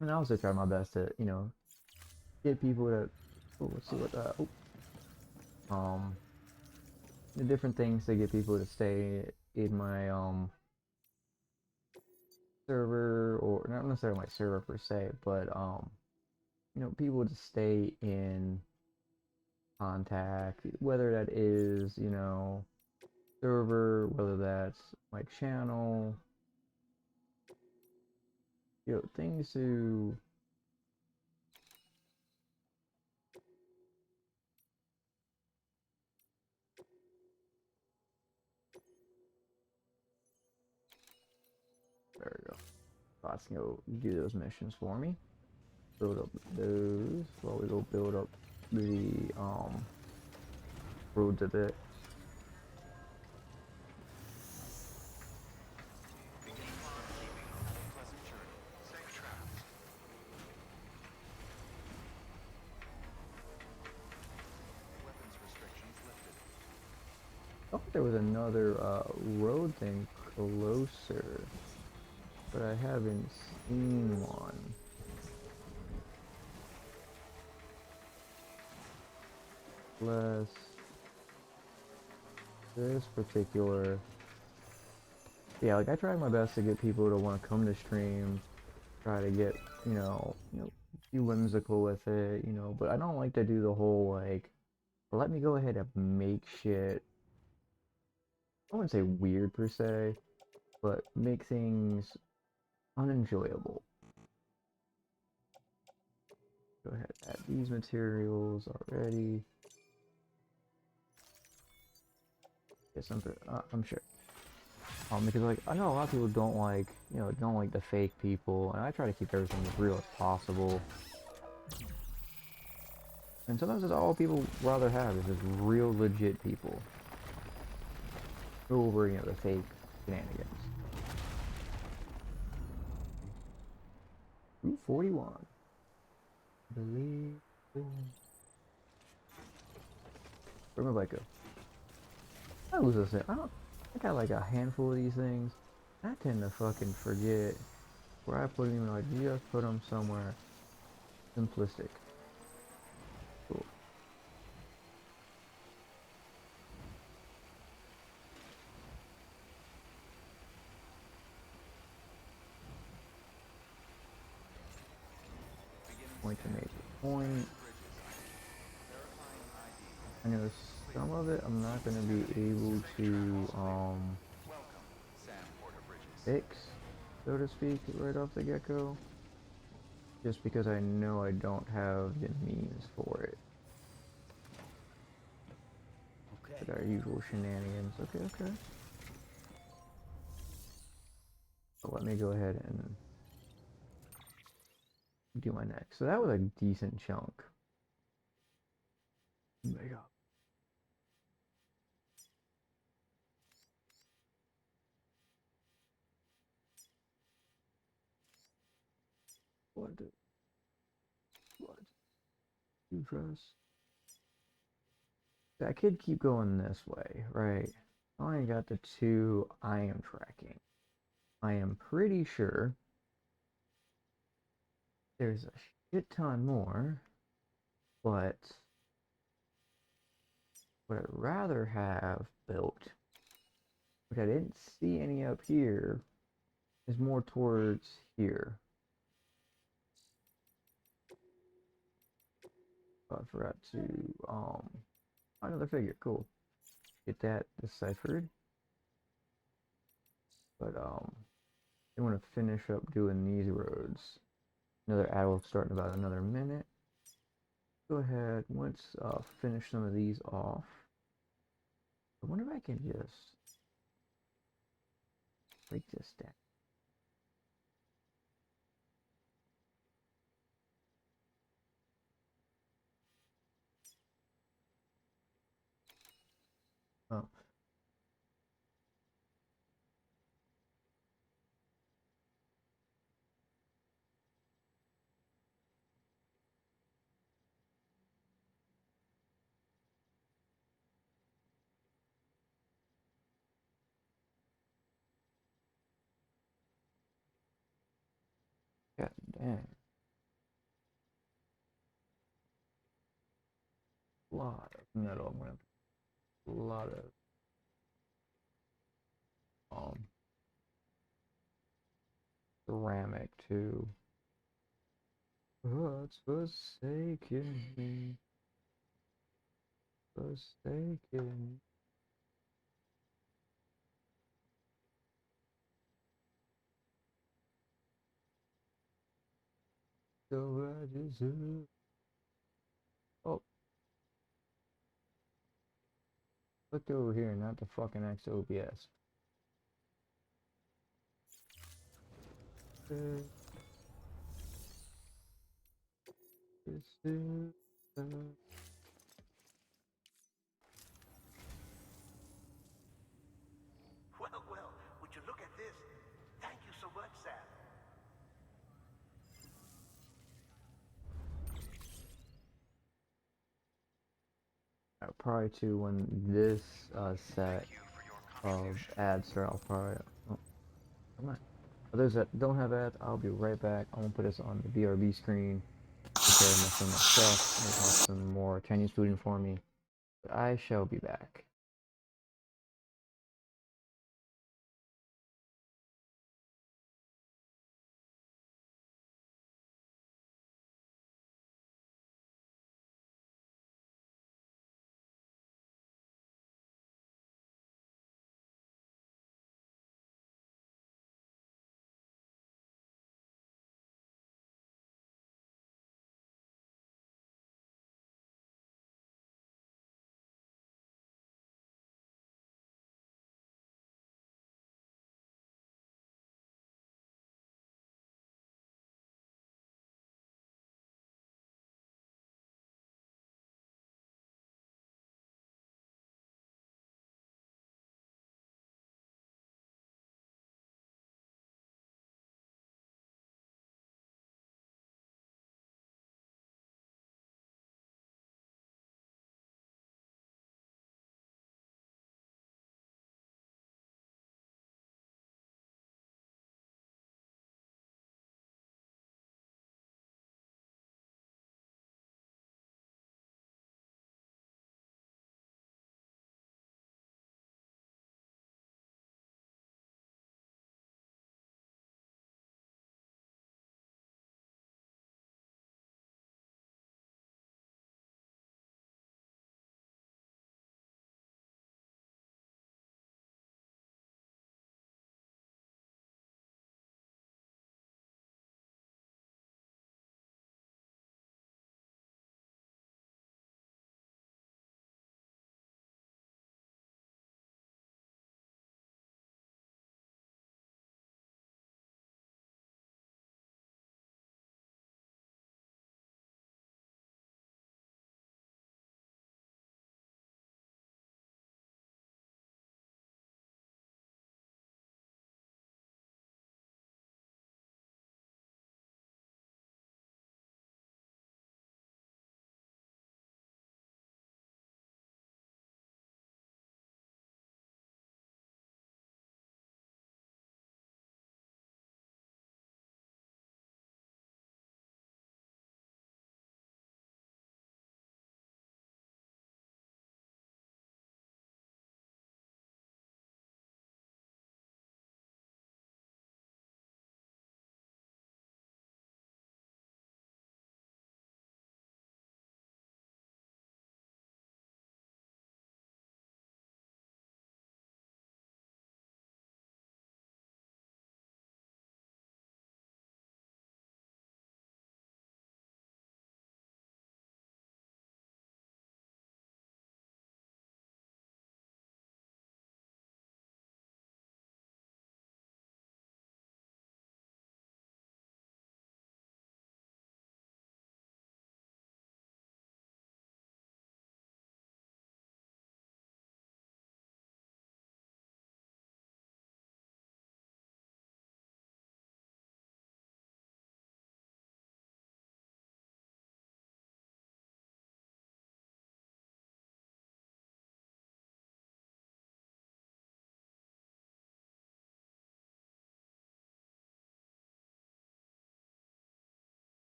And I also try my best to, you know, get people to, oh, let's see what, the different things to get people to stay in my, server, or not necessarily my server per se, but, you know, people to stay in contact, whether that is, you know, server, whether that's my channel, you know, things to, there we go. Let's go do those missions for me. Build up those while we go build up the roads a bit. I thought there was another road thing closer, but I haven't seen one. Less this particular, yeah, like I try my best to get people to want to come to stream, try to get, be whimsical with it, you know, but I don't like to do the whole like, let me go ahead and make shit, I wouldn't say weird per se, but make things unenjoyable. Go ahead, add these materials already. Yes, I'm sure. Because like I know a lot of people don't like, don't like the fake people, and I try to keep everything as real as possible. And sometimes it's all people rather have is just real, legit people over, the fake shenanigans. Route 41. Believe. Where my bike go? I lose this thing. I got like a handful of these things. I tend to fucking forget where I put them. I just put them somewhere simplistic. Cool. Point to major point. I know some of it I'm not going to be able to fix, so to speak, right off the get-go. Just because I know I don't have the means for it. Okay. But our usual shenanigans. Okay. So let me go ahead and do my next. So that was a decent chunk. Mega. What? What? You trust? I could keep going this way, right? I only got the two I am tracking. I am pretty sure there's a shit ton more, but what I'd rather have built, which I didn't see any up here, is more towards here. I forgot to another figure. Cool. Get that deciphered. But I want to finish up doing these roads. Another ad will start in about another minute. Go ahead. Once finish some of these off. I wonder if I can just break this down. Oh, god damn. A lot of metal. I'm gonna have a lot of ceramic too. What's forsaken me? Forsaken. So I deserve. Oh, look over here, not the fucking XOBS. Well, would you look at this? Thank you so much, Sam. Probably too when this set of ads start, I'll probably. Oh, come on. For those that don't have ads, I'll be right back. I'm gonna put this on the BRB screen. Take care of some of my stuff. Make some more Chinese food in for me. But I shall be back.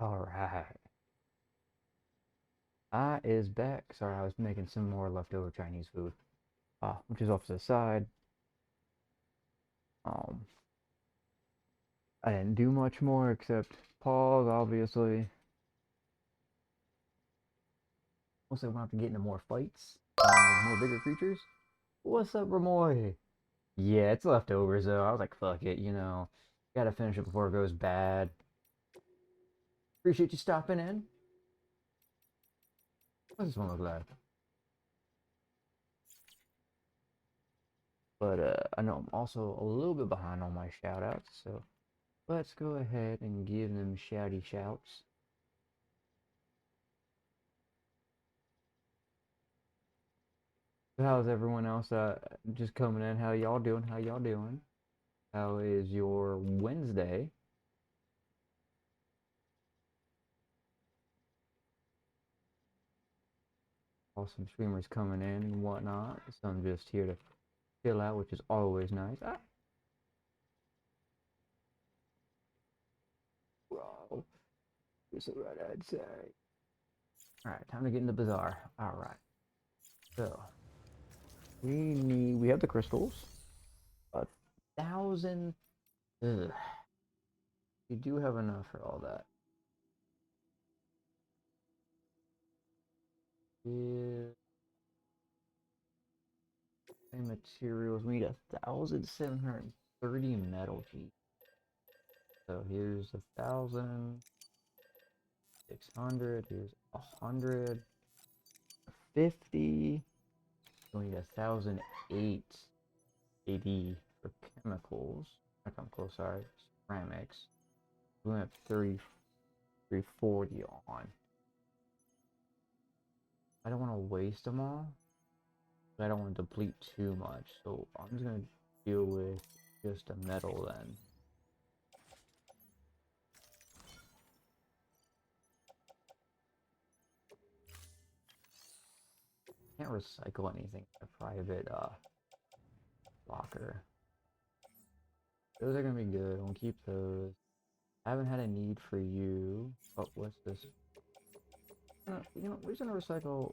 Alright. I is back. Sorry, I was making some more leftover Chinese food. Which is off to the side. Um, I didn't do much more except pause, obviously. Also, we're gonna have to get into more fights. More bigger creatures. What's up, Ramoy? Yeah, it's leftovers though. I was like, fuck it, you know. Gotta finish it before it goes bad. Appreciate you stopping in. What's this one look like? But I know I'm also a little bit behind on my shout outs, so let's go ahead and give them shouty shouts. How's everyone else just coming in? How y'all doing? How y'all doing? How is your Wednesday? Awesome streamers coming in and whatnot. So I'm just here to chill out, which is always nice. Bro, it's right outside. Alright, time to get in the bazaar. Alright. So we have the crystals. 1,000. Ugh. You do have enough for all that. Yeah. And materials. We need 1,730 metal sheet. So here's 1,600. Here's 150. We need 1,008 AD for chemicals. Not chemicals, sorry. Ceramics. We have 340 on. I don't want to waste them all. But I don't want to deplete too much. So I'm just going to deal with just a metal then. Can't recycle anything in a private locker. Those are gonna be good. I'll keep those. I haven't had a need for you. Oh, what's this? You know, we're just gonna recycle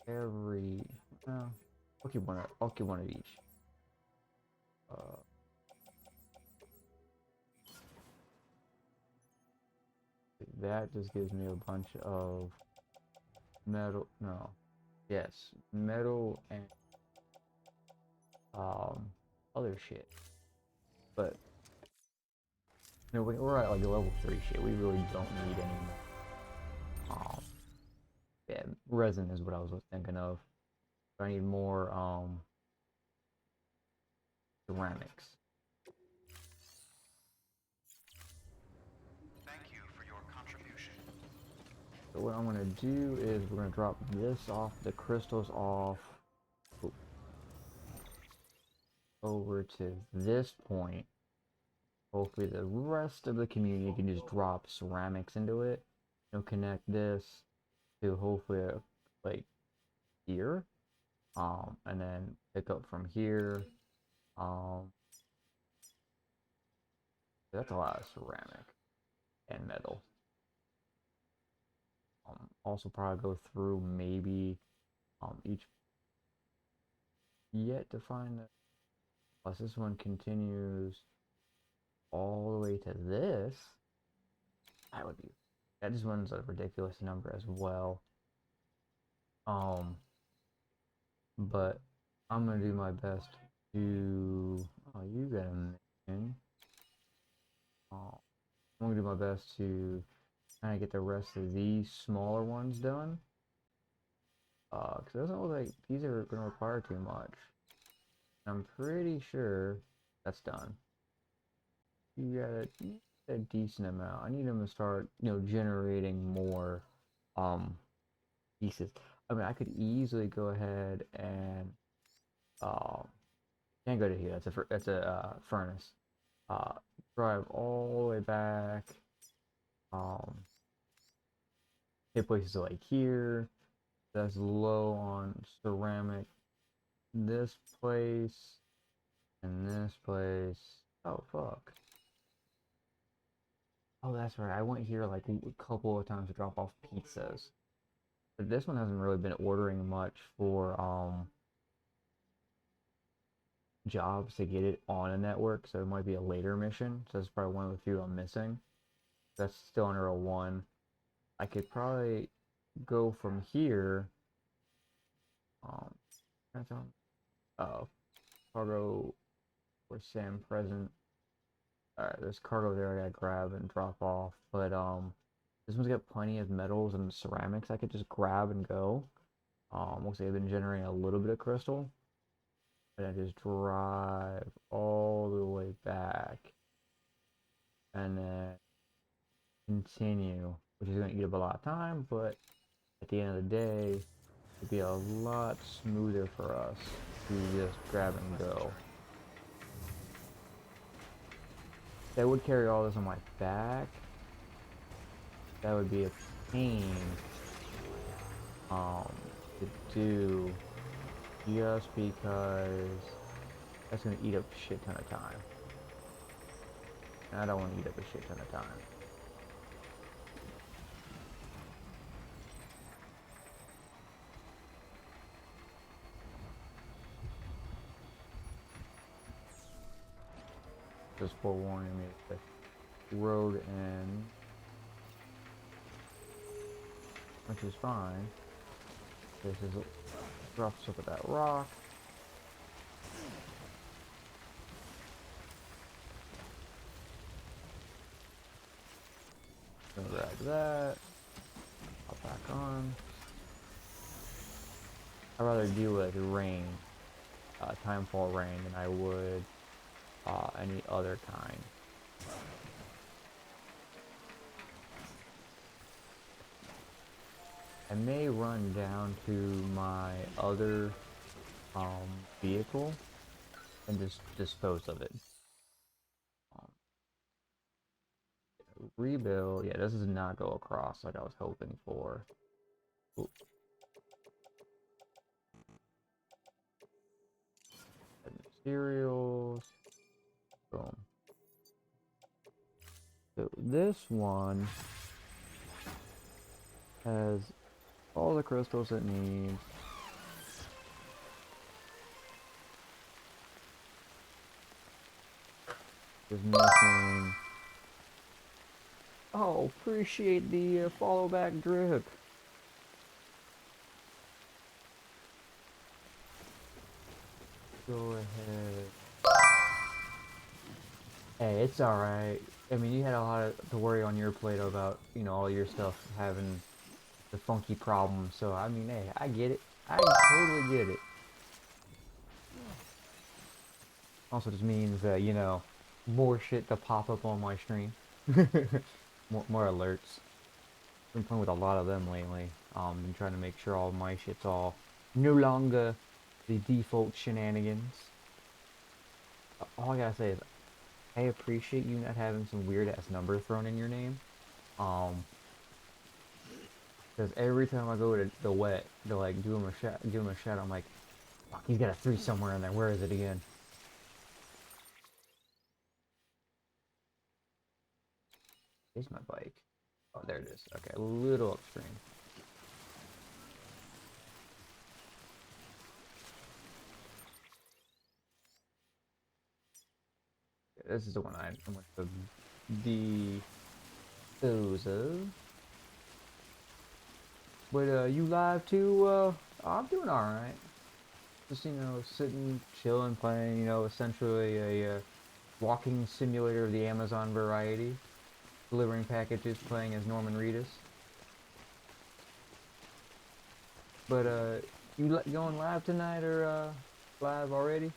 every. Uh, I'll keep one. I'll keep one of each. Uh, that just gives me a bunch of metal. No, yes, metal and other shit. But you know, we're at like a level 3 shit. We really don't need any yeah, resin is what I was thinking of. I need more ceramics. Thank you for your contribution. So what I'm gonna do is we're gonna drop this off, the crystals off over to this point. Hopefully the rest of the community can just drop ceramics into it. You know, connect this to hopefully like here. And then pick up from here. Um, that's a lot of ceramic and metal. Also probably go through maybe each yet to find that. Plus this one continues all the way to this. That would be that just one's a ridiculous number as well. But I'm gonna do my best to you got a mission. I'm gonna do my best to kind of get the rest of these smaller ones done. Because it doesn't look like these are gonna require too much. I'm pretty sure that's done. You got a decent amount. I need them to start, you know, generating more pieces. I mean, I could easily go ahead and can't go to here. That's a furnace. Drive all the way back. Hit places like here. That's low on ceramic. This place and this place. Oh fuck. Oh, that's right. I went here like a couple of times to drop off pizzas. But this one hasn't really been ordering much for jobs to get it on a network, so it might be a later mission. So that's probably one of the few I'm missing. That's still under a one. I could probably go from here. Um, that's on. Cargo or Sam present. Alright, there's cargo there I gotta grab and drop off. But this one's got plenty of metals and ceramics I could just grab and go. Looks like I've been generating a little bit of crystal. And I just drive all the way back and then continue, which is gonna eat up a lot of time, but at the end of the day, it'd be a lot smoother for us to just grab and go. If I would carry all this on my back, that would be a pain um to do, just because that's gonna eat up a shit ton of time. And I don't want to eat up a shit ton of time. Just forewarning me that the road end, which is fine. This is drops up at that rock. Gonna grab that. Hop back on. I'd rather deal with rain, timefall rain, than I would any other kind. I may run down to my other vehicle and just dispose of it. Um, Rebuild. Yeah, this does not go across like I was hoping for. Ooh. Materials. Boom. So this one has all the crystals it needs. There's nothing. Oh, appreciate the follow back drip. Go ahead. Hey, it's alright. I mean, you had a lot to worry on your plate about, you know, all your stuff having the funky problems. So, I mean, hey, I get it. I totally get it. Also just means that, you know, more shit to pop up on my stream. more alerts. Been playing with a lot of them lately. Been trying to make sure all my shit's all no longer the default shenanigans. All I gotta say is, I appreciate you not having some weird ass number thrown in your name. Because every time I go to the wet to like give him a shot, I'm like, fuck, he's got a 3 somewhere in there. Where is it again? Here's my bike. Oh, there it is. Okay, a little upstream. Yeah, this is the one I want to dispose of. But you live too? I'm doing alright. Just, you know, sitting, chilling, playing, you know, essentially a walking simulator of the Amazon variety. Delivering packages, playing as Norman Reedus. But, you going live tonight, or, live already?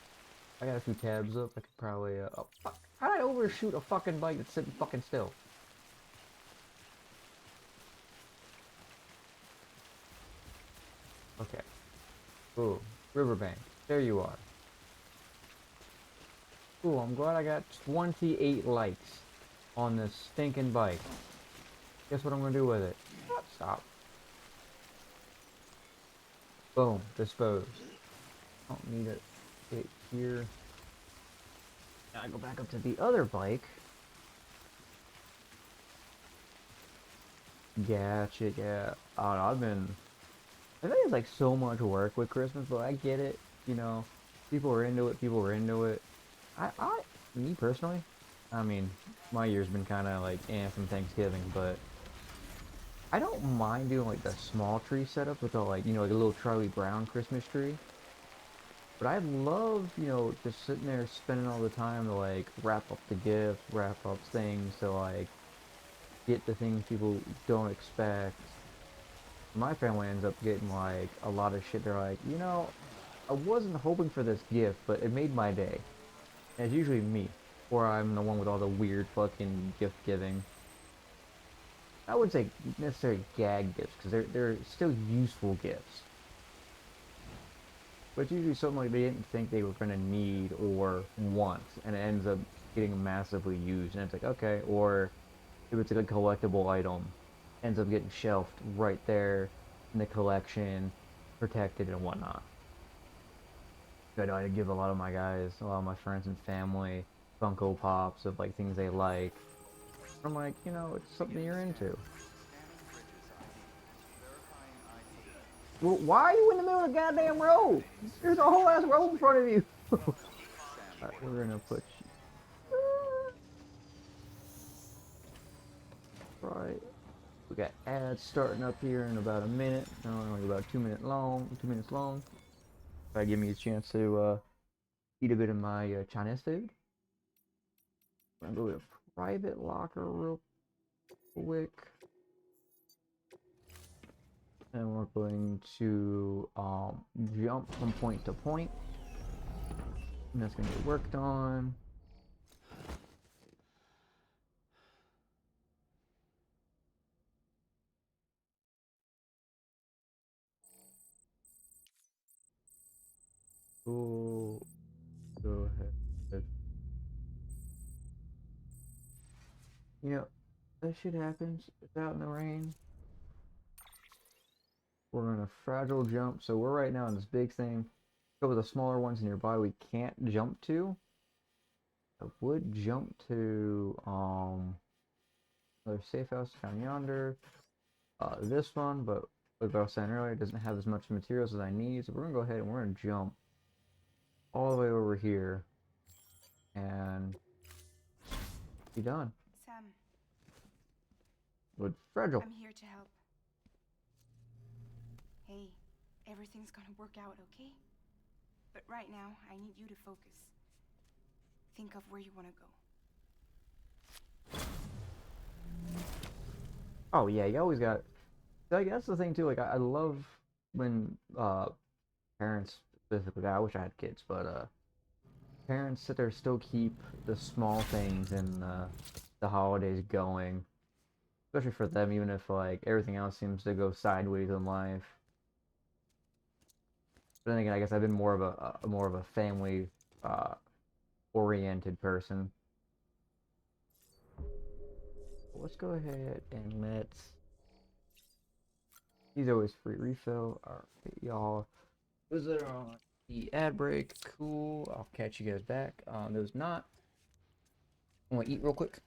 I got a few tabs up. I could probably, oh, fuck. How'd I overshoot a fucking bike that's sitting fucking still? Okay. Ooh, riverbank. There you are. Ooh, I'm glad I got 28 likes on this stinking bike. Guess what I'm gonna do with it? Stop. Boom, disposed. Don't need it here. Now I go back up to the other bike. Gotcha, yeah. I don't know, I think it's like so much work with Christmas, but I get it. You know, people are into it. People are into it. Me personally, I mean, my year's been kind of like from Thanksgiving, but I don't mind doing like the small tree setup with the like like a little Charlie Brown Christmas tree. But I love just sitting there spending all the time to like wrap up the gifts, wrap up things to like get the things people don't expect. My family ends up getting like a lot of shit. They're like, I wasn't hoping for this gift, but it made my day. And it's usually me, or I'm the one with all the weird fucking gift giving. I wouldn't say necessarily gag gifts because they're still useful gifts, but it's usually something like they didn't think they were gonna need or want, and it ends up getting massively used. And it's like okay, or if it's like a collectible item, ends up getting shelved right there in the collection, protected and whatnot. I know I give a lot of my guys, a lot of my friends and family, Funko Pops of like things they like. I'm like, it's something you're into. Well, why are you in the middle of the goddamn road? There's a whole ass road in front of you. Alright, we're gonna put you right. We got ads starting up here in about a minute. No, only about 2 minutes long. 2 minutes long. Try to give me a chance to eat a bit of my Chinese food. I'm gonna go to private locker real quick. And we're going to jump from point to point. And that's gonna get worked on. Cool. Go ahead. That shit happens. It's out in the rain. We're in a fragile jump, so we're right now in this big thing. Go with the smaller ones nearby we can't jump to. I would jump to another safe house down yonder. This one, but like I was saying earlier, it doesn't have as much materials as I need, so we're gonna go ahead and we're gonna jump all the way over here and be done. Sam, With fragile. I'm here to help. Hey, everything's gonna work out, okay? But right now, I need you to focus. Think of where you want to go. Oh yeah, you always got. Like that's the thing too. Like I love when parents specifically. I wish I had kids, but parents sit there still keep the small things and the holidays going, especially for them, even if like everything else seems to go sideways in life. But then again, I guess I've been more of a family uh, oriented person. Let's go ahead and let's. He's always free refill. Alright, y'all. Those that are on the ad break, cool. I'll catch you guys back. Those not. I want to eat real quick.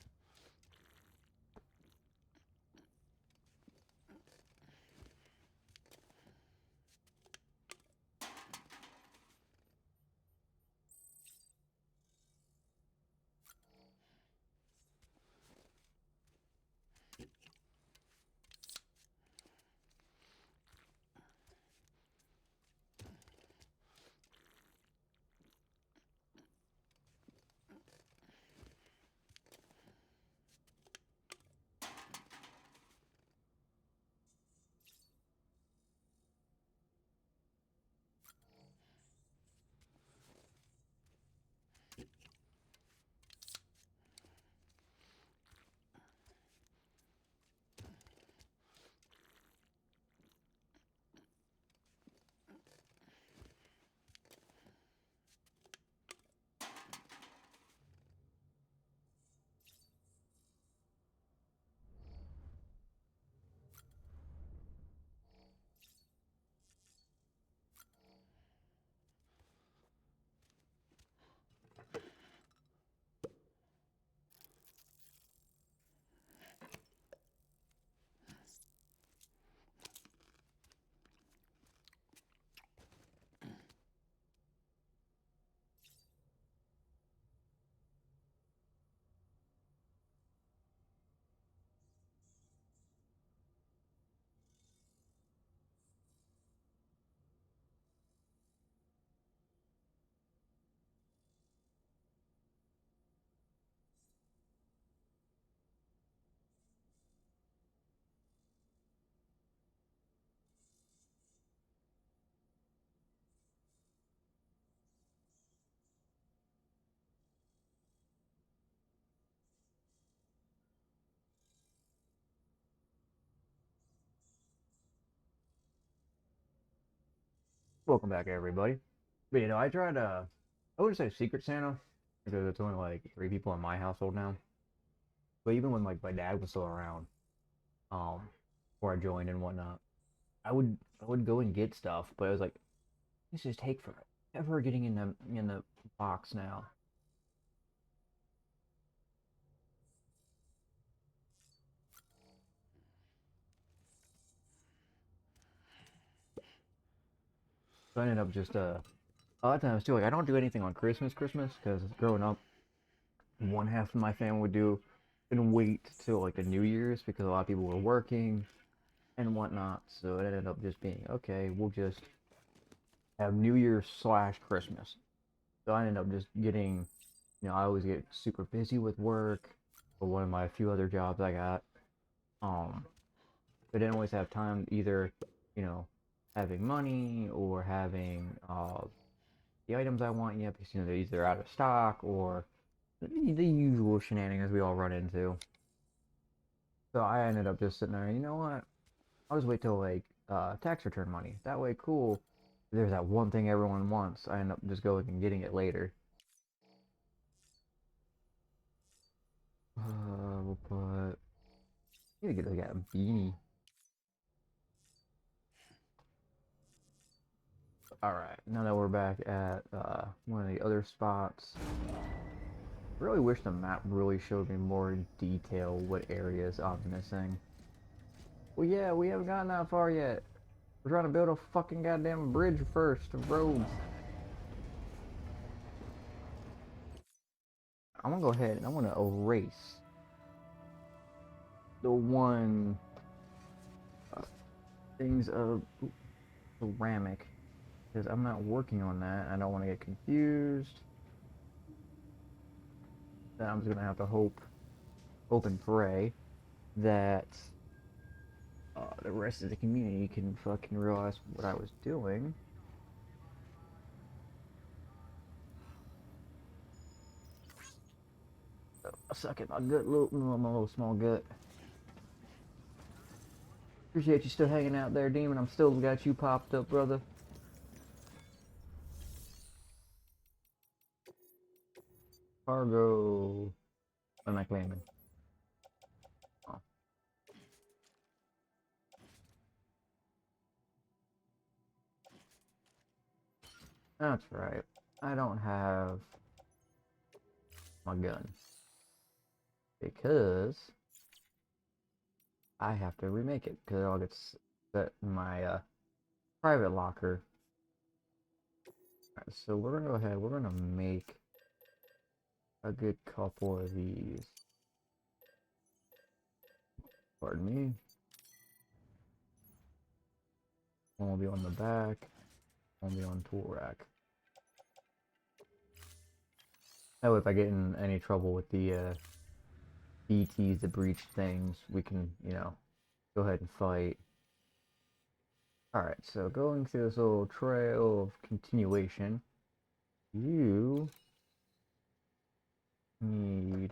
Welcome back, everybody. But I tried I wouldn't say Secret Santa because it's only like 3 people in my household now. But even when like my dad was still around, um, before I joined and whatnot, I would go and get stuff, but it was like this just take forever getting in the box now. So I ended up just a lot of times too. Like I don't do anything on Christmas because growing up, one half of my family would do and wait till like the New Year's because a lot of people were working and whatnot. So it ended up just being okay. We'll just have New Year's slash Christmas. So I ended up just getting, I always get super busy with work for one of my few other jobs I got. Um, but didn't always have time either, you know, having money or having the items I want yet because they're either out of stock or the usual shenanigans we all run into. So I ended up just sitting there. You know what? I'll just wait till like tax return money. That way, cool. There's that one thing everyone wants. I end up just going and getting it later. We'll put. I need to get like a beanie. All right, now that we're back at one of the other spots, really wish the map really showed me more in detail what areas I'm missing. Well, yeah, we haven't gotten that far yet. We're trying to build a fucking goddamn bridge first, a road. I'm gonna go ahead and I'm gonna erase the one uh, things of ceramic because I'm not working on that. I don't want to get confused. Then I'm just gonna have to hope and pray that the rest of the community can fucking realize what I was doing. So I suck at my gut, my little small gut. Appreciate you still hanging out there, Demon. I'm still got you popped up, brother. Cargo. What am I claiming? Oh, that's right. I don't have my gun because I have to remake it because it all gets set in my private locker. Right, so we're gonna go ahead. We're gonna make a good couple of these. Pardon me. One will be on the back. One will be on tool rack. That way, if I get in any trouble with the BTs, the breach things, we can, go ahead and fight. Alright, so going through this little trail of continuation, you need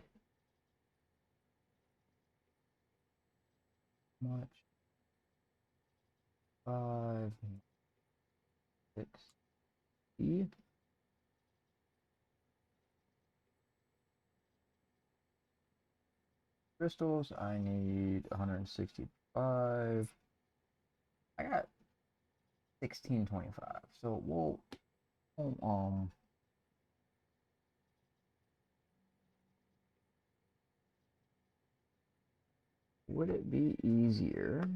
much? 5, 6, E. Crystals, I need 165. I got 1625. So we'll would it be easier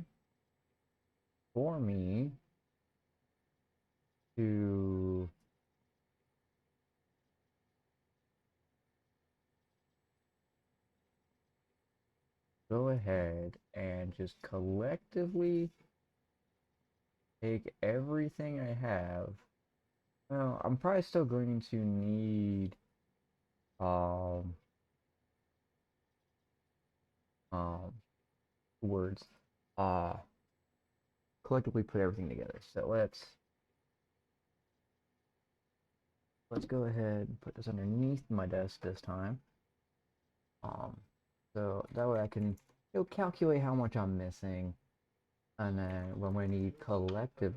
for me to go ahead and just collectively take everything I have? Well, I'm probably still going to need um um words. Uh collectively put everything together. So let's go ahead and put this underneath my desk this time. So that way I can calculate how much I'm missing, and then when we need collective.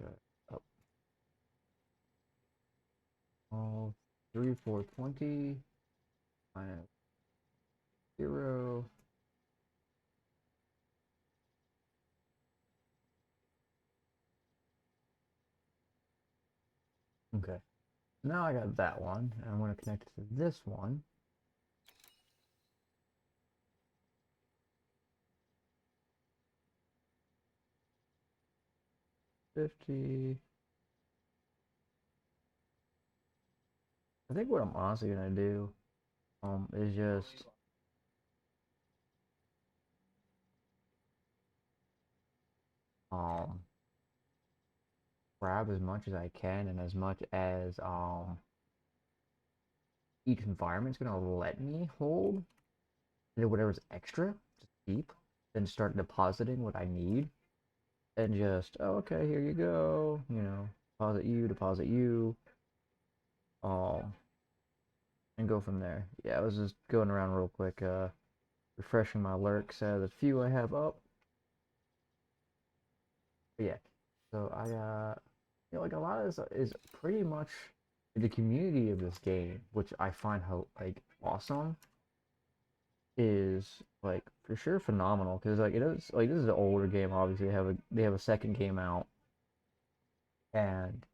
Okay. Up. All 3, 4, 20 minus 0. Okay. Now I got that one, and I'm going to connect it to this one. $50. I think what I'm honestly gonna do, is just um grab as much as I can, and as much as each environment's gonna let me hold, and then whatever's extra, just keep, then start depositing what I need, and just, oh, okay, here you go, deposit you, um, and go from there. Yeah, I was just going around real quick, refreshing my lurks out of the few I have up. But yeah, so I got, like a lot of this is pretty much the community of this game, which I find how like awesome, is like for sure phenomenal, because like it is like this is an older game. Obviously, they have a second game out, and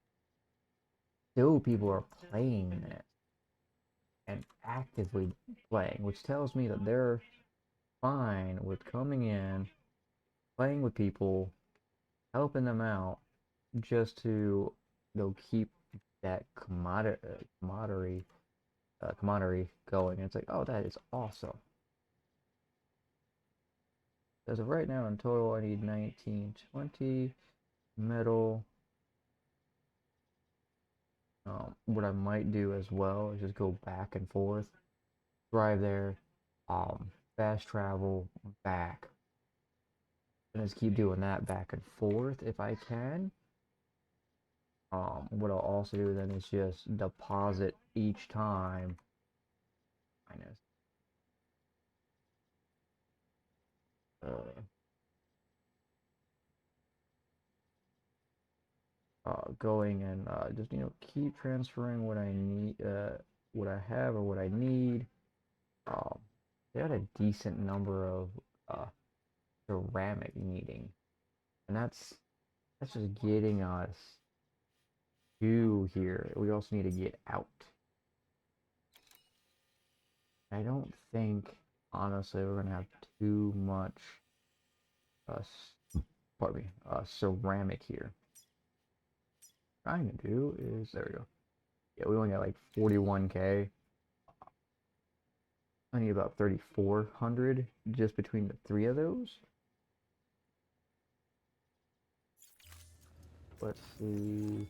still people are playing it and actively playing, which tells me that they're fine with coming in, playing with people, helping them out, just to keep that camaraderie going. And it's like, oh, that is awesome. As of right now, in total, I need 19, 20 metal. What I might do as well is just go back and forth, drive there, fast travel back, and just keep doing that back and forth if I can. What I'll also do then is just deposit each time minus uh, going and just keep transferring what I need, what I have or what I need. They had a decent number of ceramic needing, and that's just getting us to here. We also need to get out. I don't think, honestly, we're gonna have too much uh, pardon me, ceramic here. What I'm trying to do is, there we go. Yeah, we only got like 41k. I need about 3,400 just between the three of those. Let's see.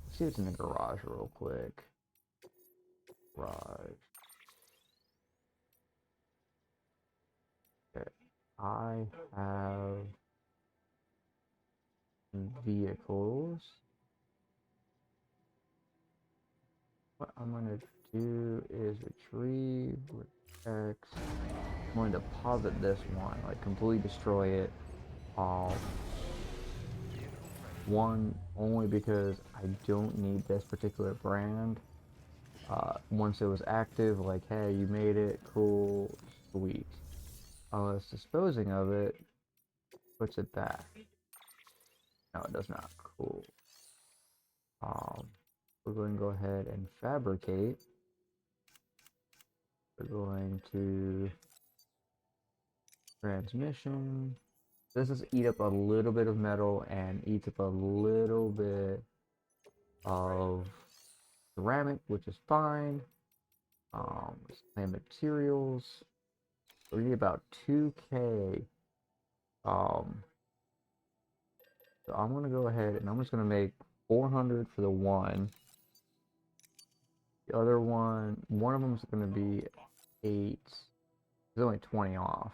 Let's see what's in the garage real quick. Garage. Okay. I have vehicles. What I'm gonna do is retrieve with X. I'm going to deposit this one, like completely destroy it. One, only because I don't need this particular brand. Once it was active, like, hey, you made it, cool, sweet. Unless disposing of it puts it back. No, it does not. Cool. We're going to go ahead and fabricate. We're going to transmission. This is eat up a little bit of metal and eats up a little bit of ceramic, which is fine. Plant materials. We need about 2k. So I'm gonna go ahead and I'm just gonna make 400 for the one. The other one of them is gonna be 8. It's only 20 off.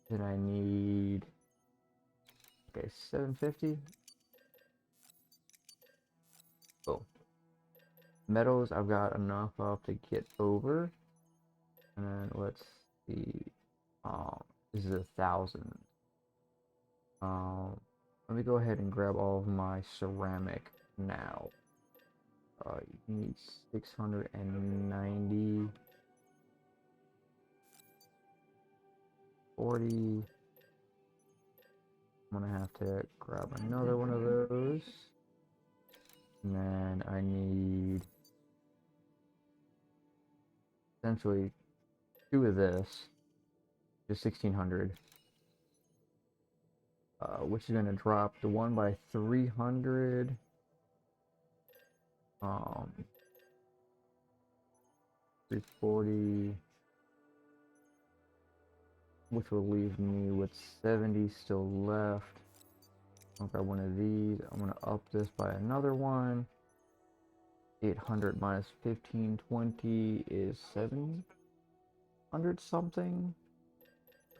Then I need, okay, 750. Oh, metals I've got enough of to get over. And then let's see. This is 1,000. Let me go ahead and grab all of my ceramic now. You need 690, 40. I'm gonna have to grab another one of those. And then I need essentially 2 of this, just 1600. Which is gonna drop the one by 300. 340, which will leave me with 70 still left. I'll grab one of these. I'm gonna up this by another one. 800 minus 1520 is 700 something.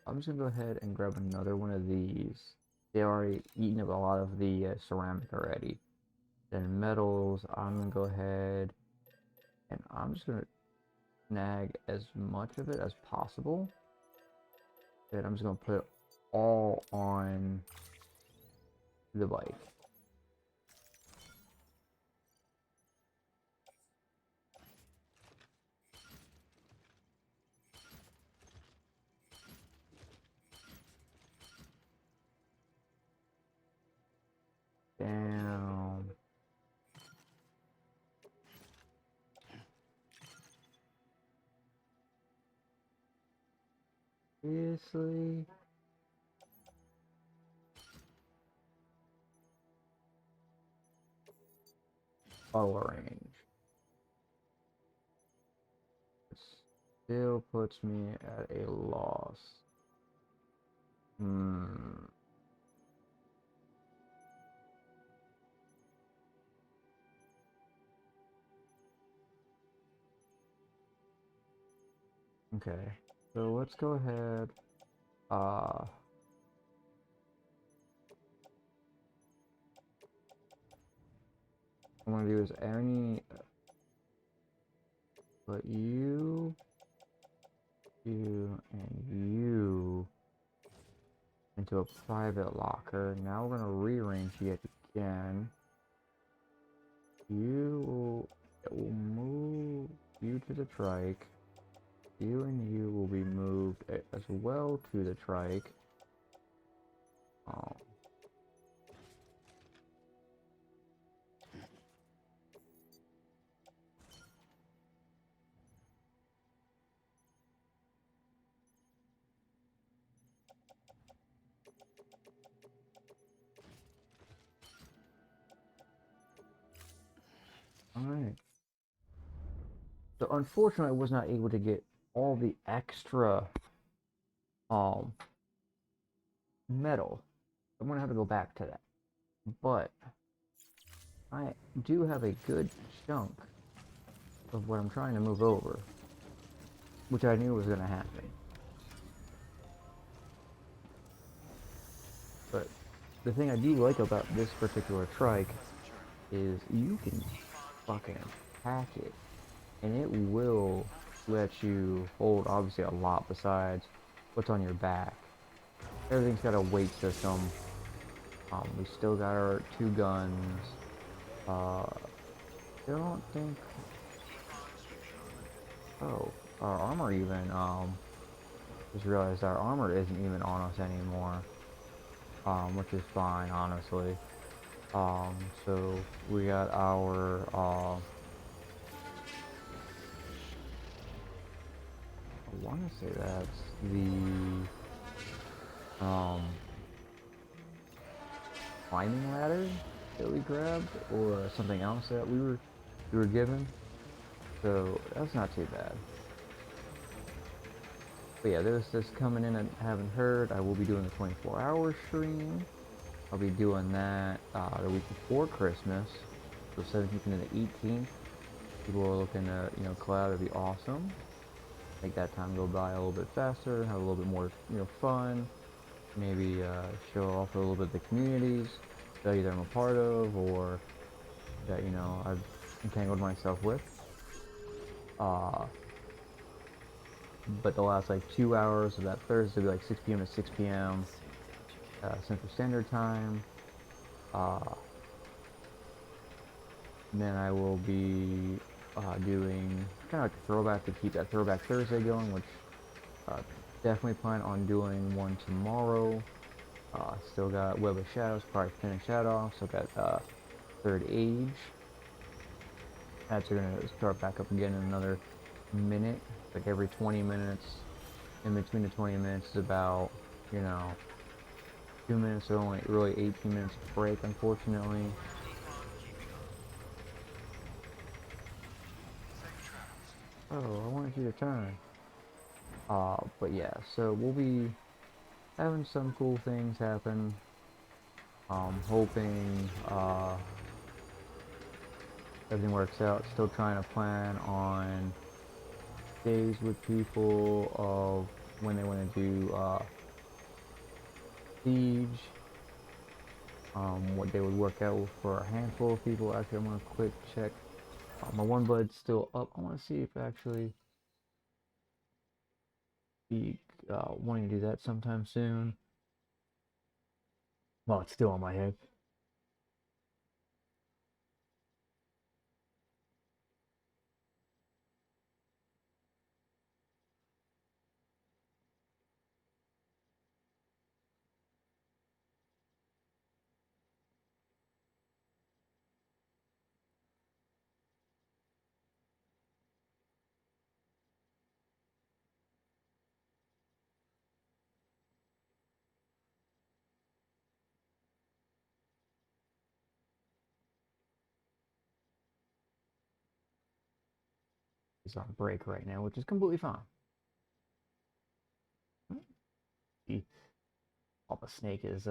I'm just gonna go ahead and grab another one of these. They already eaten up a lot of the ceramic already. Then metals, I'm gonna go ahead and I'm just gonna snag as much of it as possible. Then I'm just gonna put it all on the bike. Down. Seriously? Power range. It still puts me at a loss. Okay, so let's go ahead. What I'm gonna do is put you, and you into a private locker. Now we're gonna rearrange it again. It will move you to the trike. You and you will be moved as well to the trike. Alright. So unfortunately I was not able to get all the extra metal. I'm gonna have to go back to that. But I do have a good chunk of what I'm trying to move over, which I knew was gonna happen. But the thing I do like about this particular trike is you can fucking hack it, and it will let you hold obviously a lot besides what's on your back. Everything's got a weight system. We still got our 2 guns. Don't think. Oh, our armor even. Just realized our armor isn't even on us anymore. Which is fine, honestly. So we got our I want to say that's the climbing ladder that we grabbed, or something else that we were given. So that's not too bad. But yeah, there's this coming in and haven't heard. I will be doing the 24-hour stream. I'll be doing that the week before Christmas, so 17th and the 18th. People are looking to, collab. It'd be awesome. Make that time go by a little bit faster, have a little bit more, fun. Maybe show off a little bit of the communities that either I'm a part of or that, I've entangled myself with. But the last like 2 hours of that Thursday will be like 6 p.m. to 6 p.m. Central Standard Time. And then I will be doing kind of like a throwback to keep that Throwback Thursday going, which definitely plan on doing one tomorrow. Still got Web of Shadows, probably finish that off. Still got Third Age. That's gonna start back up again in another minute. Like every 20 minutes. In between the 20 minutes is about, you know, 2 minutes, so only really 18 minutes of break, unfortunately. Oh, I wanted you to turn. But yeah, so we'll be having some cool things happen. Hoping, everything works out. Still trying to plan on days with people of when they want to do, Siege. What they would work out for a handful of people. Actually, I'm gonna quick check. My one bud's still up. I want to see if actually be wanting to do that sometime soon. Well, it's still on my head. He's on break right now, which is completely fine. The Papa Snake is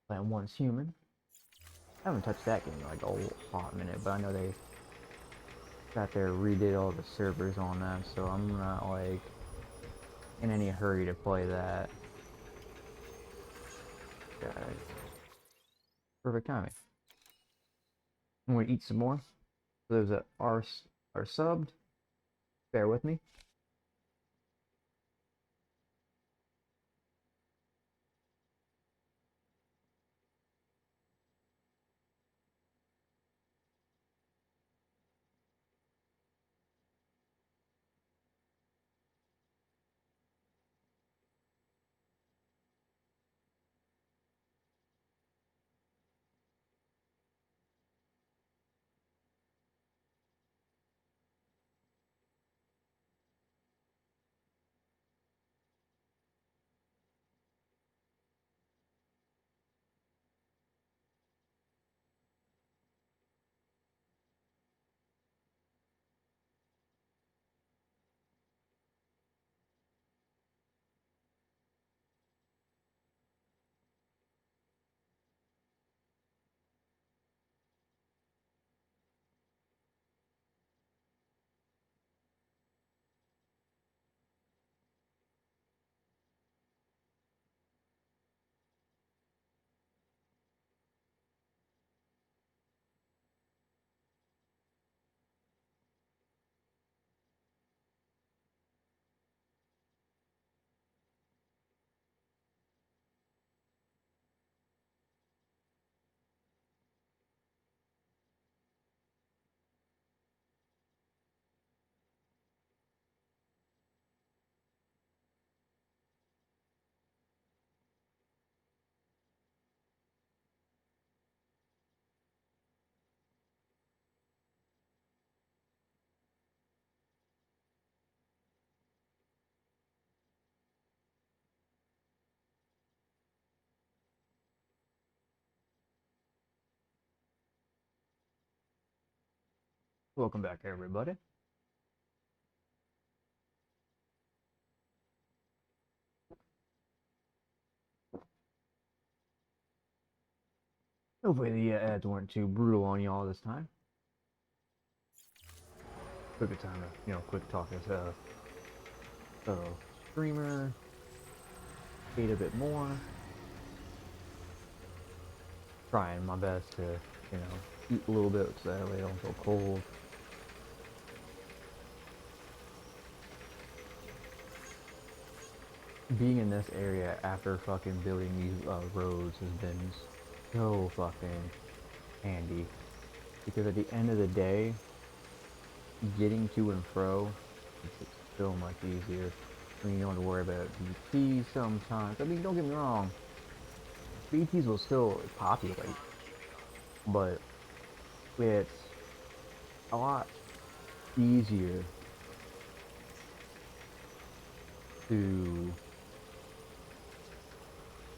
playing Once Human. I haven't touched that game in like a hot minute, but I know they got there, redid all the servers on that, so I'm not like in any hurry to play that. Perfect timing. I'm gonna eat some more. For those that are subbed, bear with me. Welcome back, everybody. Hopefully the ads weren't too brutal on y'all this time. Took a time to, quick talk as a streamer, eat a bit more. Trying my best to, eat a little bit so that way I don't feel cold. being in this area after fucking building these roads has been so fucking handy. Because at the end of the day, getting to and fro makes it so much easier. I mean, you don't have to worry about BT sometimes. I mean, don't get me wrong, BTs will still populate, but it's a lot easier to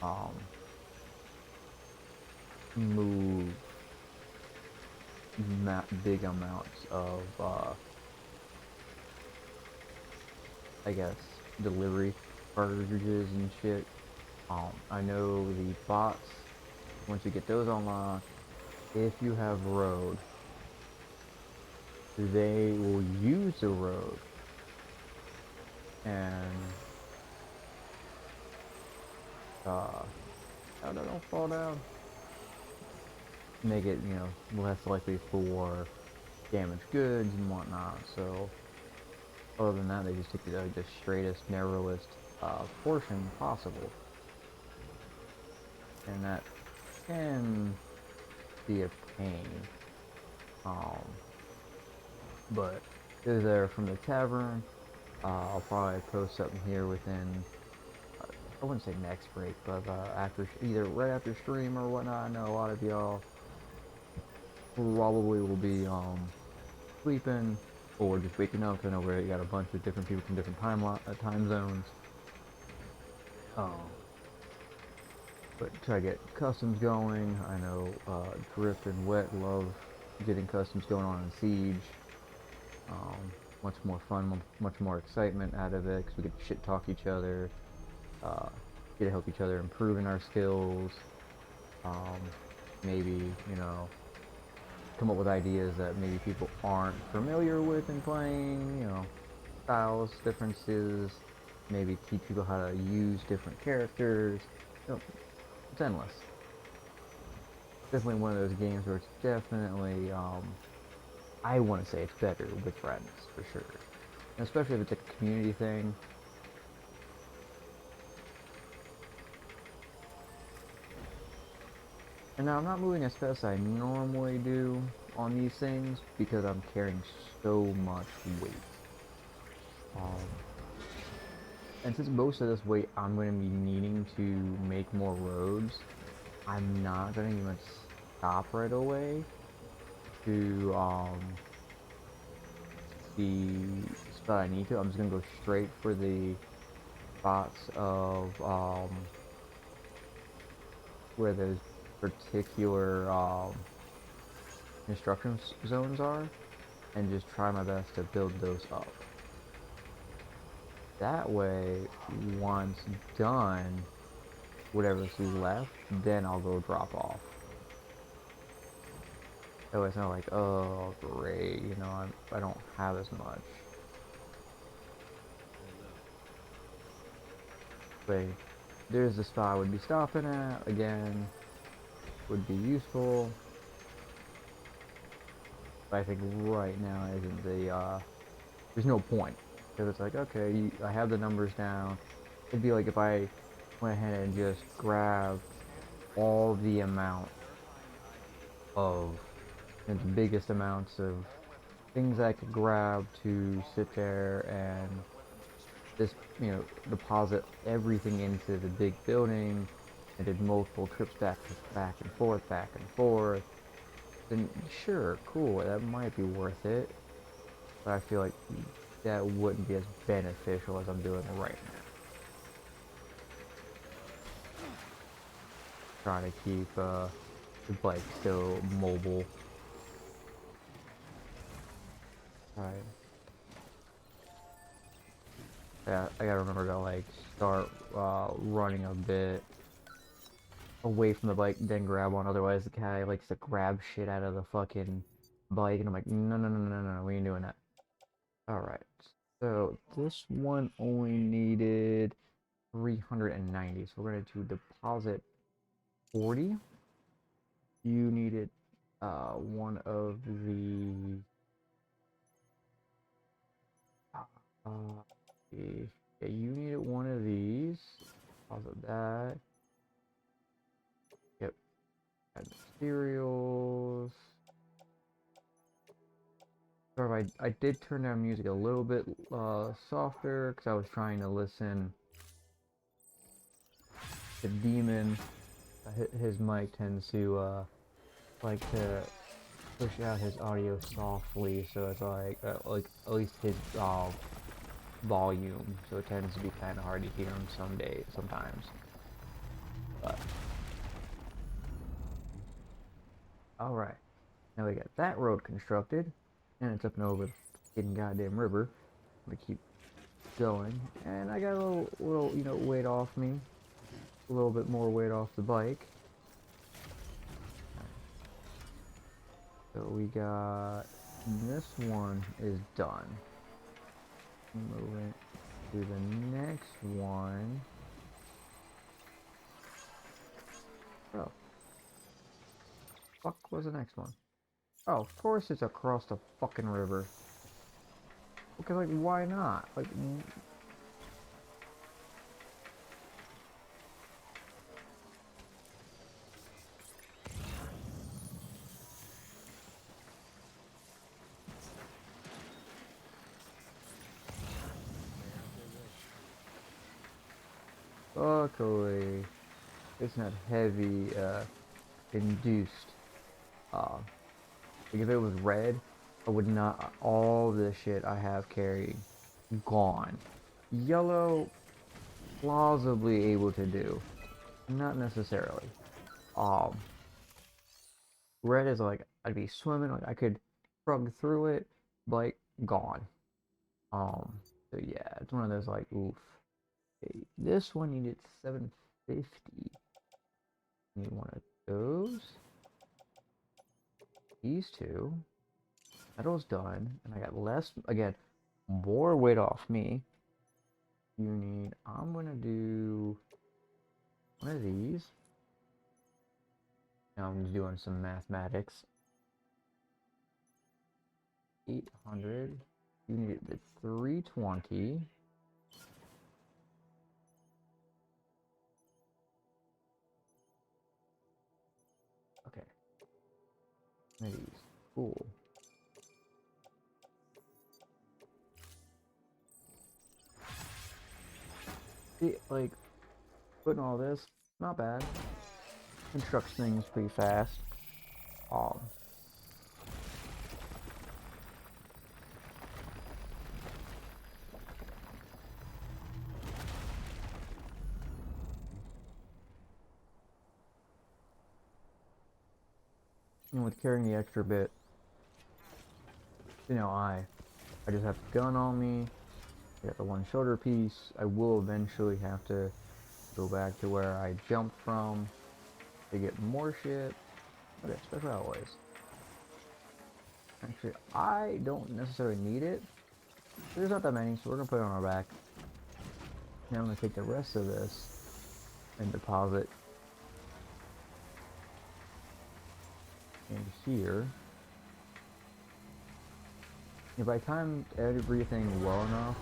um, move big amounts of, I guess, delivery cartridges and shit. I know the bots, once you get those unlocked, if you have road, they will use the road and uh oh, no, don't fall down. Make it, less likely for damaged goods and whatnot. So other than that, they just take the straightest, narrowest portion possible, and that can be a pain. Um, but they're there from the tavern. I'll probably post something here within, I wouldn't say next break, but after either right after stream or whatnot. I know a lot of y'all probably will be sleeping or just waking up. 'Cause I know we got a bunch of different people from different time zones. Um, but try to get customs going. I know Drip and Wet love getting customs going on in Siege. Much more fun, much more excitement out of it because we get to shit talk each other, uh, get to help each other improve in our skills. Um, maybe, come up with ideas that maybe people aren't familiar with in playing, styles, differences, maybe teach people how to use different characters. It's endless. Definitely one of those games where it's definitely, I want to say it's better with friends, for sure. And especially if it's a community thing. And now I'm not moving as fast as I normally do on these things because I'm carrying so much weight. Um, and since most of this weight I'm going to be needing to make more roads, I'm not going to even stop right away to the spot I need to. I'm just going to go straight for the spots of where those particular construction zones are and just try my best to build those up. That way, once done, whatever's left, then I'll go drop off. That way it's not like, oh, great, I don't have as much. But there's the spot I would be stopping at, again, would be useful. But I think right now isn't there's no point. Because it's like, okay, I have the numbers down. It'd be like if I went ahead and just grabbed all the amount of, the biggest amounts of things I could grab to sit there and just, deposit everything into the big building and did multiple trips back and forth, then sure, cool, that might be worth it. But I feel like that wouldn't be as beneficial as I'm doing it right now. Trying to keep the bike still mobile. Right. Yeah, I gotta remember to like start running a bit away from the bike, then grab one. Otherwise, the guy likes to grab shit out of the fucking bike, and I'm like, no, no, no, no, no, no, we ain't doing that. All right. So this one only needed 390. So we're gonna do deposit 40. You needed one of the uh, Yeah, you needed one of these. Also that. Yep. Add materials. Sorry, I did turn down music a little bit softer because I was trying to listen to Demon. His mic tends to like to push out his audio softly, so it's like at least his volume. So it tends to be kind of hard to hear him sometimes. But all right, now we got that road constructed, and it's up and over the fucking goddamn river. We keep going, and I got a little weight off me, a little bit more weight off the bike. So we got this one is done. Moving to the next one. Oh, fuck was the next one? Oh, of course it's across the fucking river. Because like, why not? Like. Luckily, it's not heavy induced. Like if it was red, I would not. All the shit I have carried, gone. Yellow, plausibly able to do, not necessarily. Um, Red is like I'd be swimming, like I could shrug through it, but gone. So yeah, it's one of those like oof. Okay, this one needed 750. Need one of those. These two. Metal's done, and I got less again, more weight off me. You need. I'm gonna do one of these. Now I'm just doing some mathematics. 800. You need the 320. Okay. One of these. Cool. See, like, putting all this, not bad. Constructs things pretty fast. Um, and with carrying the extra bit, I just have the gun on me. I got the one shoulder piece. I will eventually have to go back to where I jumped from to get more shit. Okay, special alloys. Actually, I don't necessarily need it. There's not that many, so we're gonna put it on our back. Now I'm gonna take the rest of this and deposit in here. If I timed everything well enough,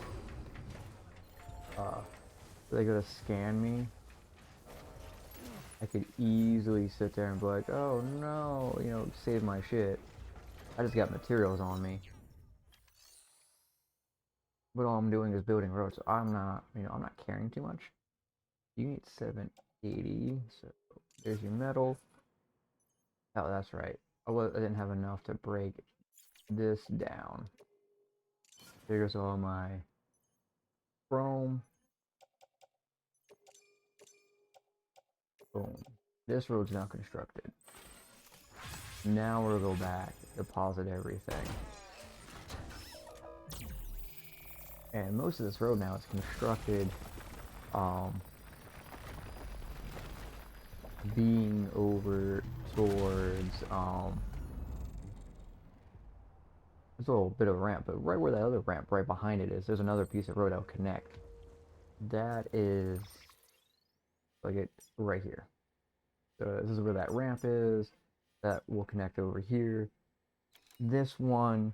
they're gonna scan me. I could easily sit there and be like, oh no, save my shit. I just got materials on me. But all I'm doing is building roads, so I'm not carrying too much. You need 780, so there's your metal. Oh, that's right. I didn't have enough to break this down. There's all my chrome. Boom. This road's now constructed. Now we'll go back, deposit everything. And most of this road now is constructed, being over towards, there's a little bit of a ramp, but right where that other ramp right behind it is, there's another piece of road that'll connect. That is, like it right here. So this is where that ramp is. That will connect over here. This one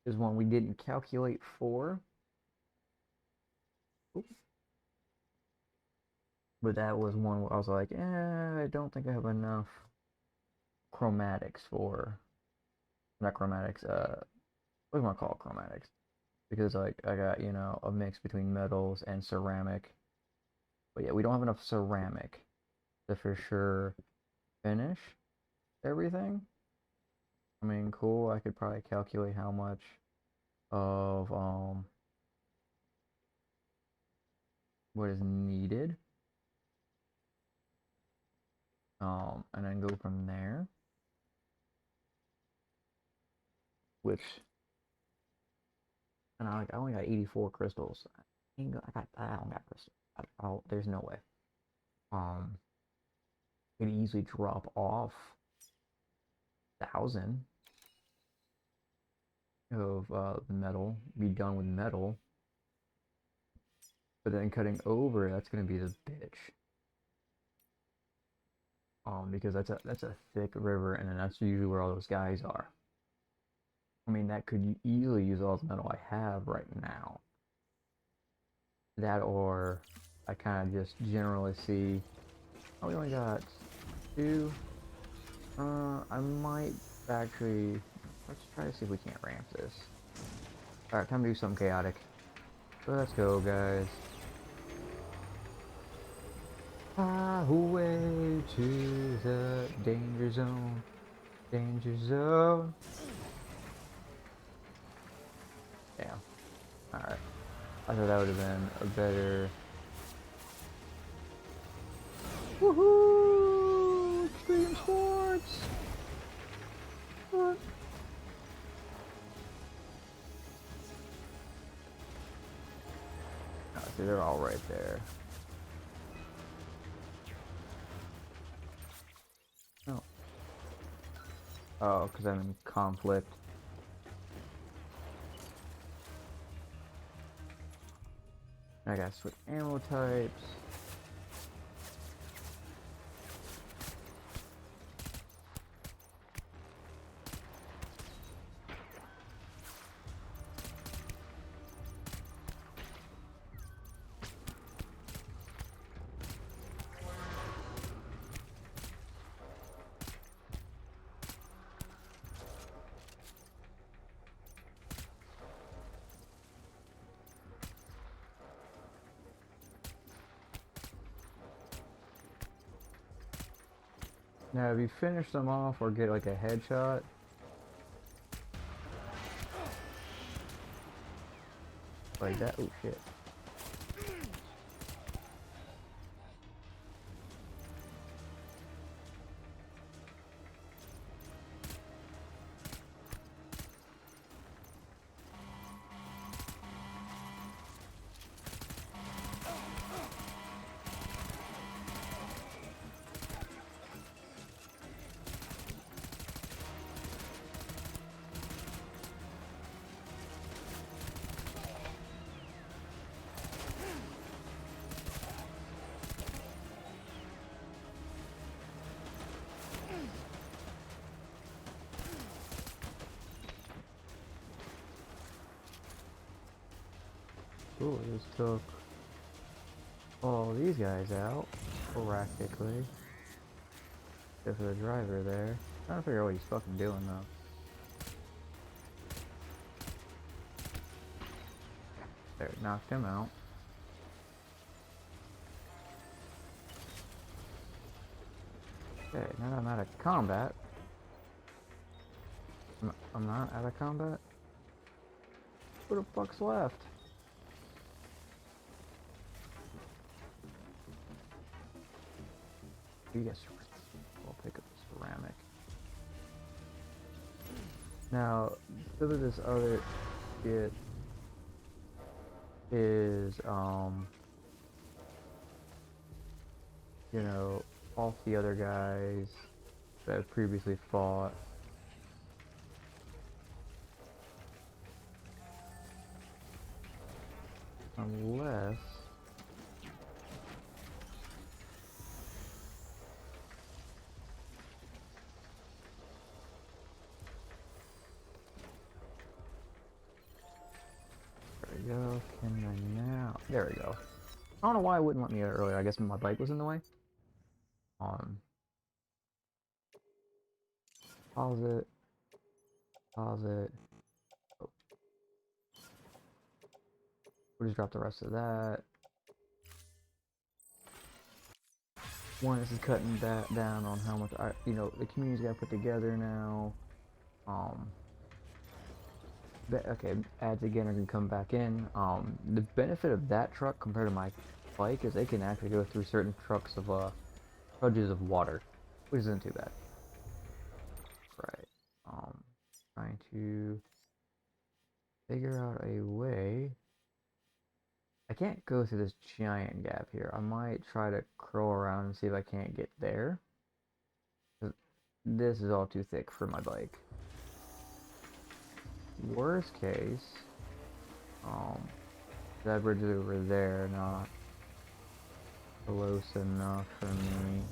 is one we didn't calculate for. But that was one where I was like, I don't think I have enough chromatics for, not chromatics, what do I call it, chromatics? Because like I got, a mix between metals and ceramic. But yeah, we don't have enough ceramic to for sure finish everything. I mean, cool, I could probably calculate how much of what is needed. And then go from there. Which, and I only got 84 crystals. I don't got crystals. There's no way. Um, could easily drop off 1,000 of metal. Be done with metal. But then cutting over, that's gonna be the bitch. Because that's a thick river, and then that's usually where all those guys are. I mean, that could easily use all the metal I have right now. That, or I kind of just generally see. Oh, we only got 2. I might actually. Let's try to see if we can't ramp this. All right, time to do something chaotic. So let's go, guys. Highway to the danger zone. Danger zone. Damn. Alright. I thought that would have been a better. Woohoo! Extreme sports! What? Oh, see, they're all right there. No. Oh, because I'm in conflict. I gotta switch ammo types. Now, if you finish them off or get like a headshot, like that, oh shit. Cool, just took all these guys out practically. Except for the driver there. Trying to figure out what he's fucking doing though. There, knocked him out. Okay, now that I'm out of combat. I'm not out of combat? What the fuck's left? You guys, we'll pick up the ceramic. Now, some of this other shit is, off the other guys that I've previously fought. Unless... There we go, can I now? There we go. I don't know why it wouldn't let me earlier. I guess my bike was in the way. Um, pause it. Pause it. Oh, we'll just drop the rest of that. One, this is cutting that down on how much the community's got to put together now. Um, okay, ads again are gonna come back in. The benefit of that truck compared to my bike is they can actually go through certain trucks of trudges of water, which isn't too bad. Right. Trying to figure out a way. I can't go through this giant gap here. I might try to curl around and see if I can't get there. This is all too thick for my bike. Worst case, that bridge is over there, not close enough for me.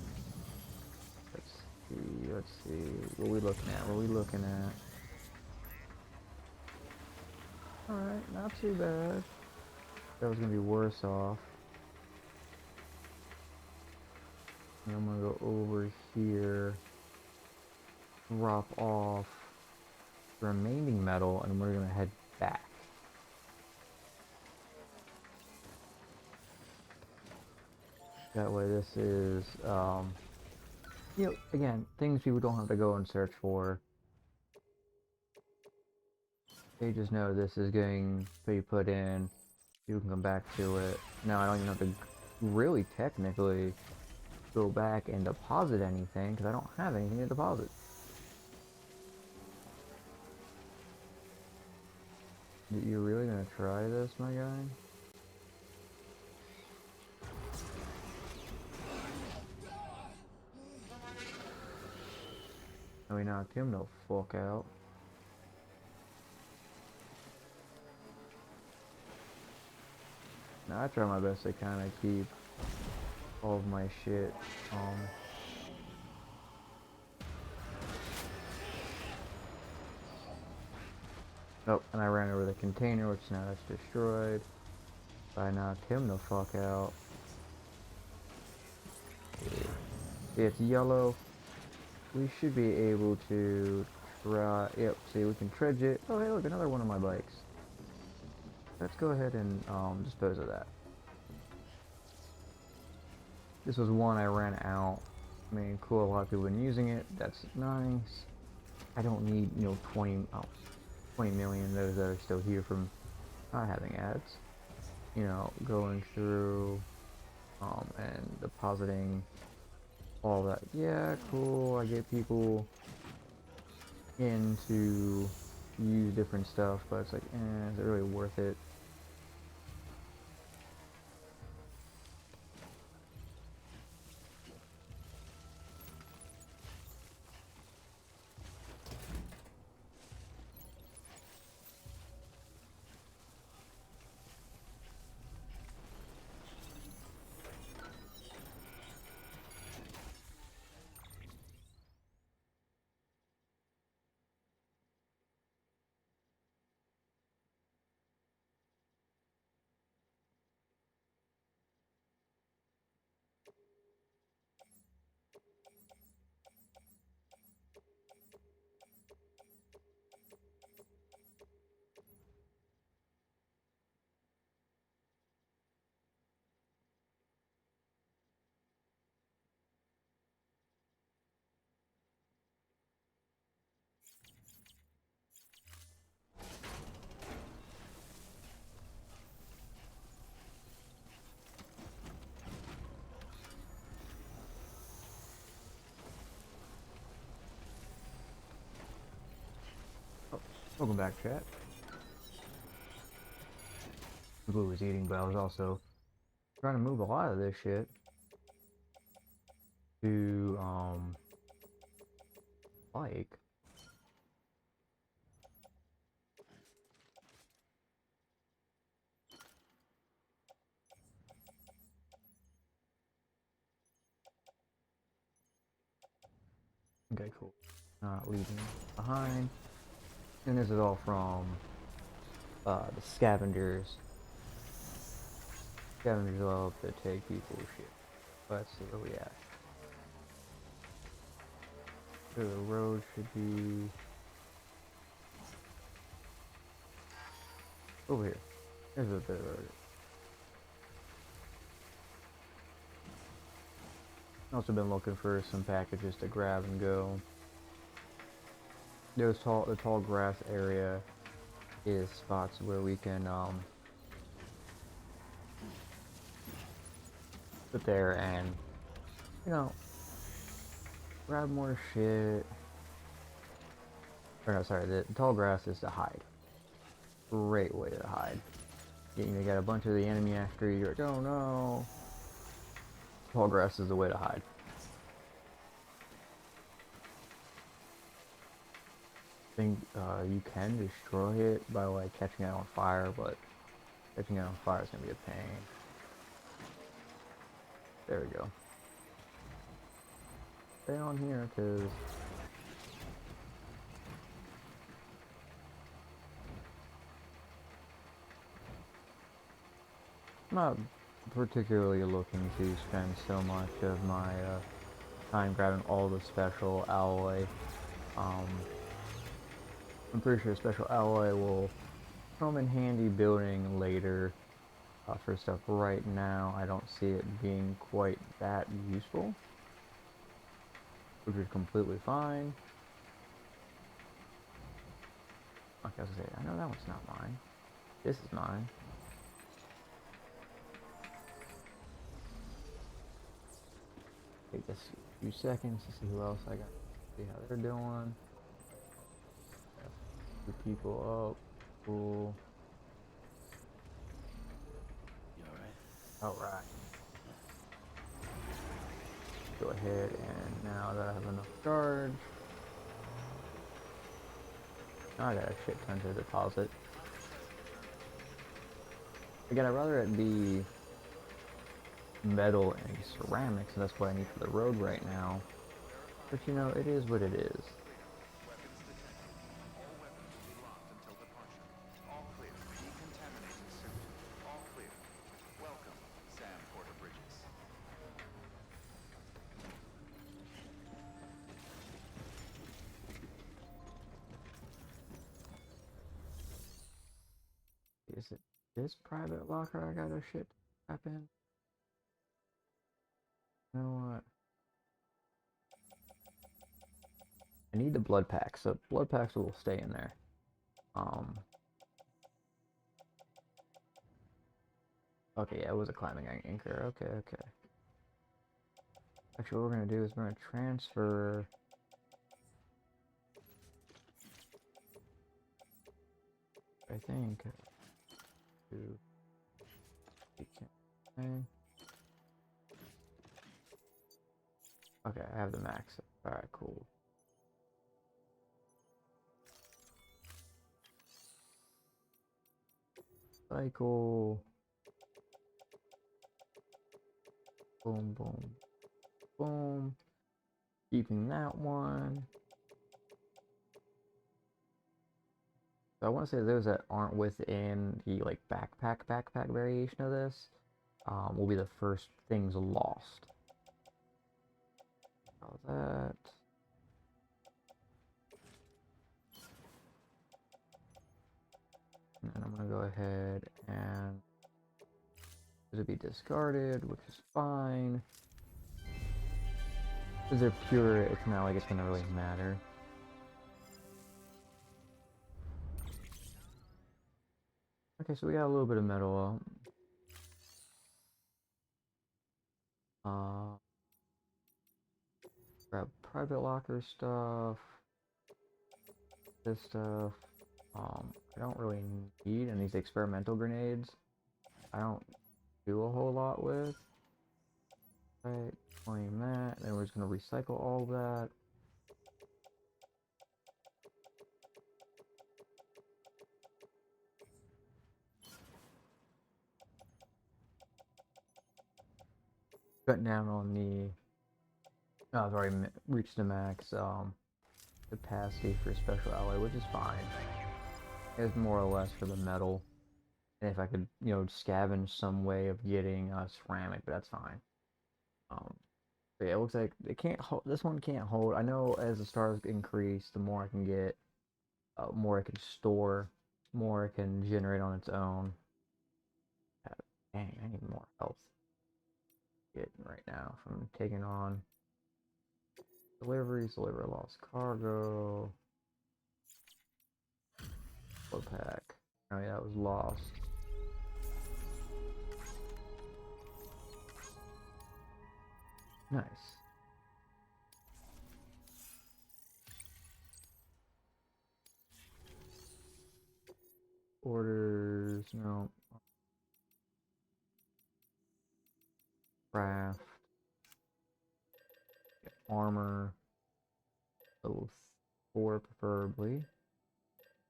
Let's see. What are we looking at? What are we looking at? Alright, not too bad. That was gonna be worse off. And I'm gonna go over here, drop off the remaining metal, and we're gonna head back. That way this is, again, things people don't have to go and search for. They just know this is going to be put in. You can come back to it. Now I don't even have to really technically go back and deposit anything because I don't have anything to deposit. You're really gonna try this, my guy? We knocked him the fuck out. Now I try my best to kind of keep all of my shit. Oh, and I ran over the container, which now that's destroyed. I knocked him the fuck out. See, it's yellow. We should be able to try. Yep, see, we can dredge it. Oh, hey, look, another one of my bikes. Let's go ahead and dispose of that. This was one I ran out. I mean, cool, a lot of people have been using it. That's nice. I don't need, 20 million, those that are still here from not having ads. Going through and depositing all that. Yeah, cool. I get people in to use different stuff, but it's like, is it really worth it? Welcome back, chat. Blue was eating, but I was also trying to move a lot of this shit to, like, okay, cool. Not leaving behind. And this is all from, the scavengers. Scavengers will help to take people's shit. Let's see where we at. So the road should be over here. There's a bit of road. Also been looking for some packages to grab and go. The tall grass area is spots where we can sit there and, you know, grab more shit. Or no, sorry, the tall grass is to hide. Great way to hide. You got a bunch of the enemy after you. You're like, oh no. Tall grass is the way to hide. I think you can destroy it by like catching it on fire, but catching it on fire is gonna be a pain. There we go. Stay on here, cause I'm not particularly looking to spend so much of my time grabbing all the special alloy. I'm pretty sure special alloy will come in handy building later for stuff. Right now, I don't see it being quite that useful, which is completely fine. Okay, I was gonna say, I know that one's not mine. This is mine. Take us a few seconds to see who else I got. See how they're doing. Two people up. Cool. You alright? Alright. Go ahead and now that I have enough charge. Now I got a shit ton to deposit. Again, I'd rather it be metal and ceramics, and that's what I need for the road right now. But you know, it is what it is. Weapons detected. All weapons will be locked until departure. All clear. Decontaminating suit. All clear. Welcome, Sam Porter Bridges. Is it this private locker I got a shit tap in? You know what? I need the blood packs, so blood packs will stay in there. Okay, yeah, it was a climbing anchor. Okay, okay. Actually, what we're gonna do is we're gonna transfer. I think to. Okay, I have the max. All right, cool. Cycle. Boom, boom, boom. Keeping that one. So I want to say those that aren't within the like backpack variation of this will be the first things lost. All that. And then I'm gonna go ahead and it'll be discarded, which is fine. Because they're pure, it's not like it's gonna really matter. Okay, so we got a little bit of metal. Grab private locker stuff. This stuff. I don't really need, and these experimental grenades, I don't do a whole lot with. Right, claim that. Then we're just gonna recycle all of that. Cut down on the. Oh, I've already reached the max capacity for special alloy, which is fine. It's more or less for the metal. And if I could, you know, scavenge some way of getting ceramic, but that's fine. Um, but yeah, it looks like it can't hold. This one can't hold. I know as the stars increase, the more I can get, more I can store, more I can generate on its own. Dang, I need more health. Getting right now from taking on deliveries, deliver lost cargo, flow pack. Oh yeah, that was lost. Nice. Orders, no. Craft, armor, level 4 preferably.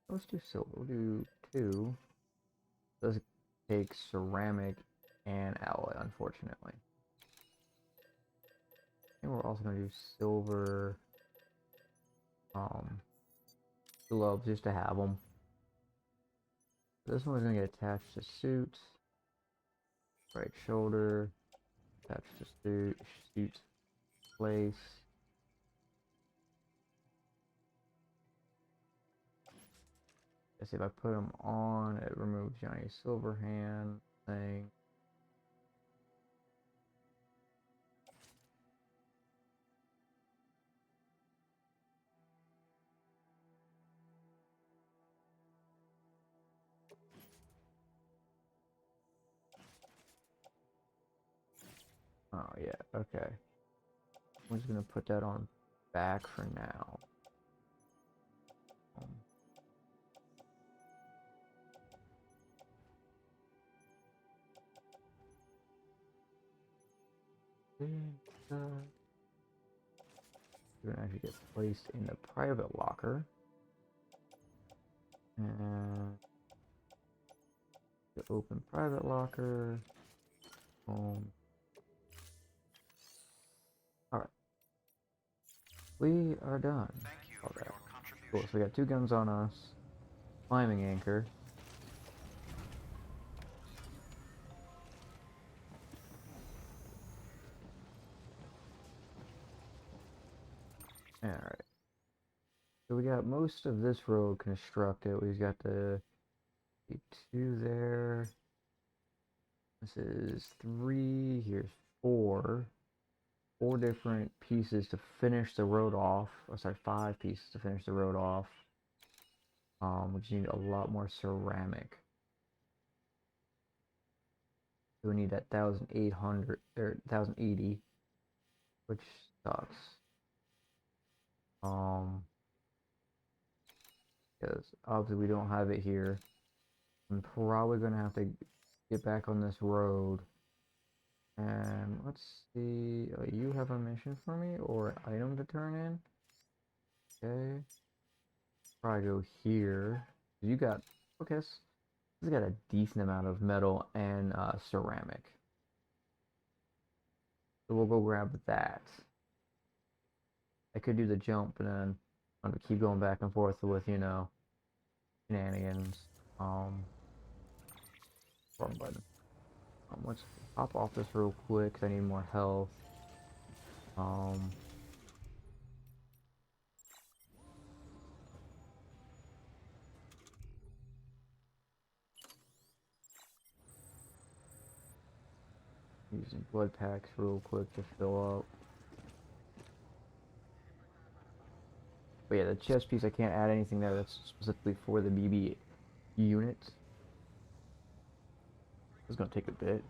Let's do silver. We'll do 2. Does take ceramic and alloy, unfortunately. And we're also going to do silver gloves just to have them. This one's going to get attached to suit. Right shoulder. Attached to suit. Suit place. Let's see if I put them on, it removes Johnny's silver hand thing. Oh yeah, okay. I'm just gonna put that on back for now. You're gonna actually get placed in the private locker. And the open private locker. Boom. Alright. We are done. Alright. Cool, so we got 2 guns on us. Climbing anchor. Alright. So we got most of this road constructed. We've got the 2 there. This is 3. Here's 4. 4 different pieces to finish the road off. Oh, sorry, 5 pieces to finish the road off. Which need a lot more ceramic. So we need that 1,800 or 1,080, which sucks. Because obviously we don't have it here. I'm probably gonna have to get back on this road. And let's see. You have a mission for me or an item to turn in? Okay. Probably go here. You got okay. This has got a decent amount of metal and ceramic. So we'll go grab that. I could do the jump and then I'm gonna keep going back and forth with, you know, shenanigans. Wrong button. Let's hop off this real quick 'cause I need more health. Using blood packs real quick to fill up. But yeah, the chest piece, I can't add anything there that's specifically for the BB unit. It's gonna take a bit.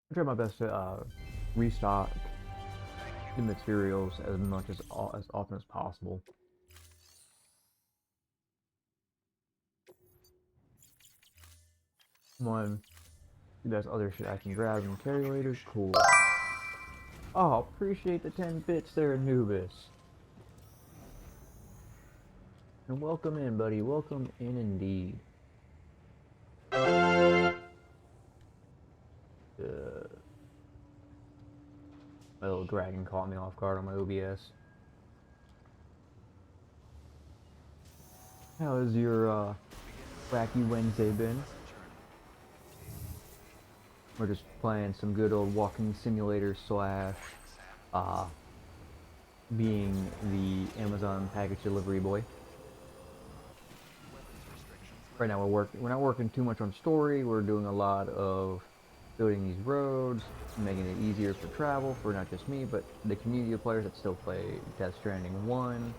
I'm trying my best to restock the materials as much as often as possible. Come on. That's other shit I can grab and carry later. Cool. Oh, appreciate the 10 bits there, Anubis. And welcome in, buddy. Welcome in indeed. My little dragon caught me off guard on my OBS. How has your wacky Wednesday been? We're just playing some good old walking simulator slash being the Amazon package delivery boy. Right now we're not working too much on story. We're doing a lot of building these roads, making it easier for travel for not just me, but the community of players that still play Death Stranding 1.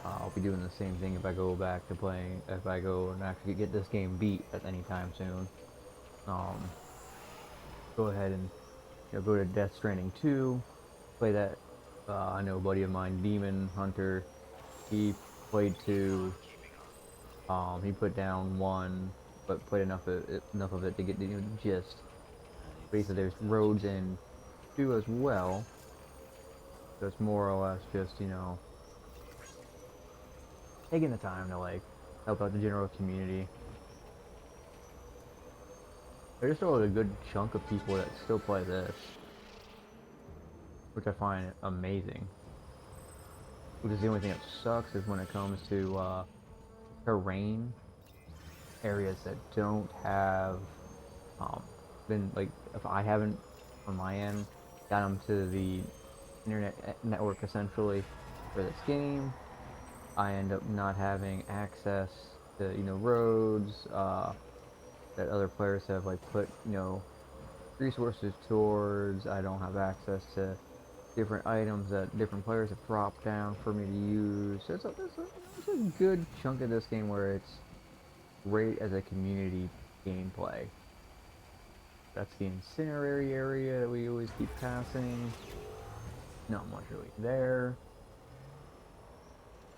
I'll be doing the same thing if I go back to playing, if I go and actually get this game beat at any time soon. Go ahead and go to Death Stranding 2, play that. I know a buddy of mine, Demon Hunter, he played 2. He put down 1, but played enough of it to get the gist. Basically, there's roads in 2 as well, so it's more or less just taking the time to like help out the general community. There's still a good chunk of people that still play this, which I find amazing. Which is the only thing that sucks is when it comes to terrain, areas that don't have been like, if I haven't on my end got them to the internet network essentially for this game, I end up not having access to roads that other players have like put resources towards. I don't have access to different items that different players have dropped down for me to use. There's a good chunk of this game where it's great as a community gameplay. That's the incinerary area that we always keep passing. Not much really there.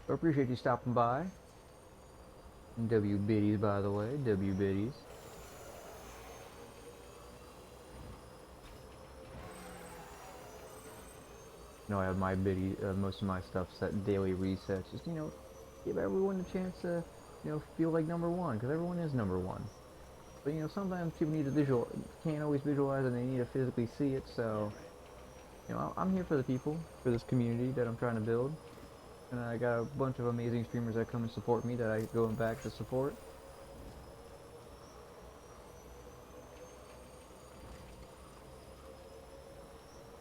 So I appreciate you stopping by. W Biddies, by the way. W Biddies. I have my biddy, most of my stuff set daily resets. Just give everyone a chance to feel like number one, because everyone is number one. But sometimes people need to can't always visualize, and they need to physically see it. So I'm here for the people, for this community that I'm trying to build, and I got a bunch of amazing streamers that come and support me that I go back to support.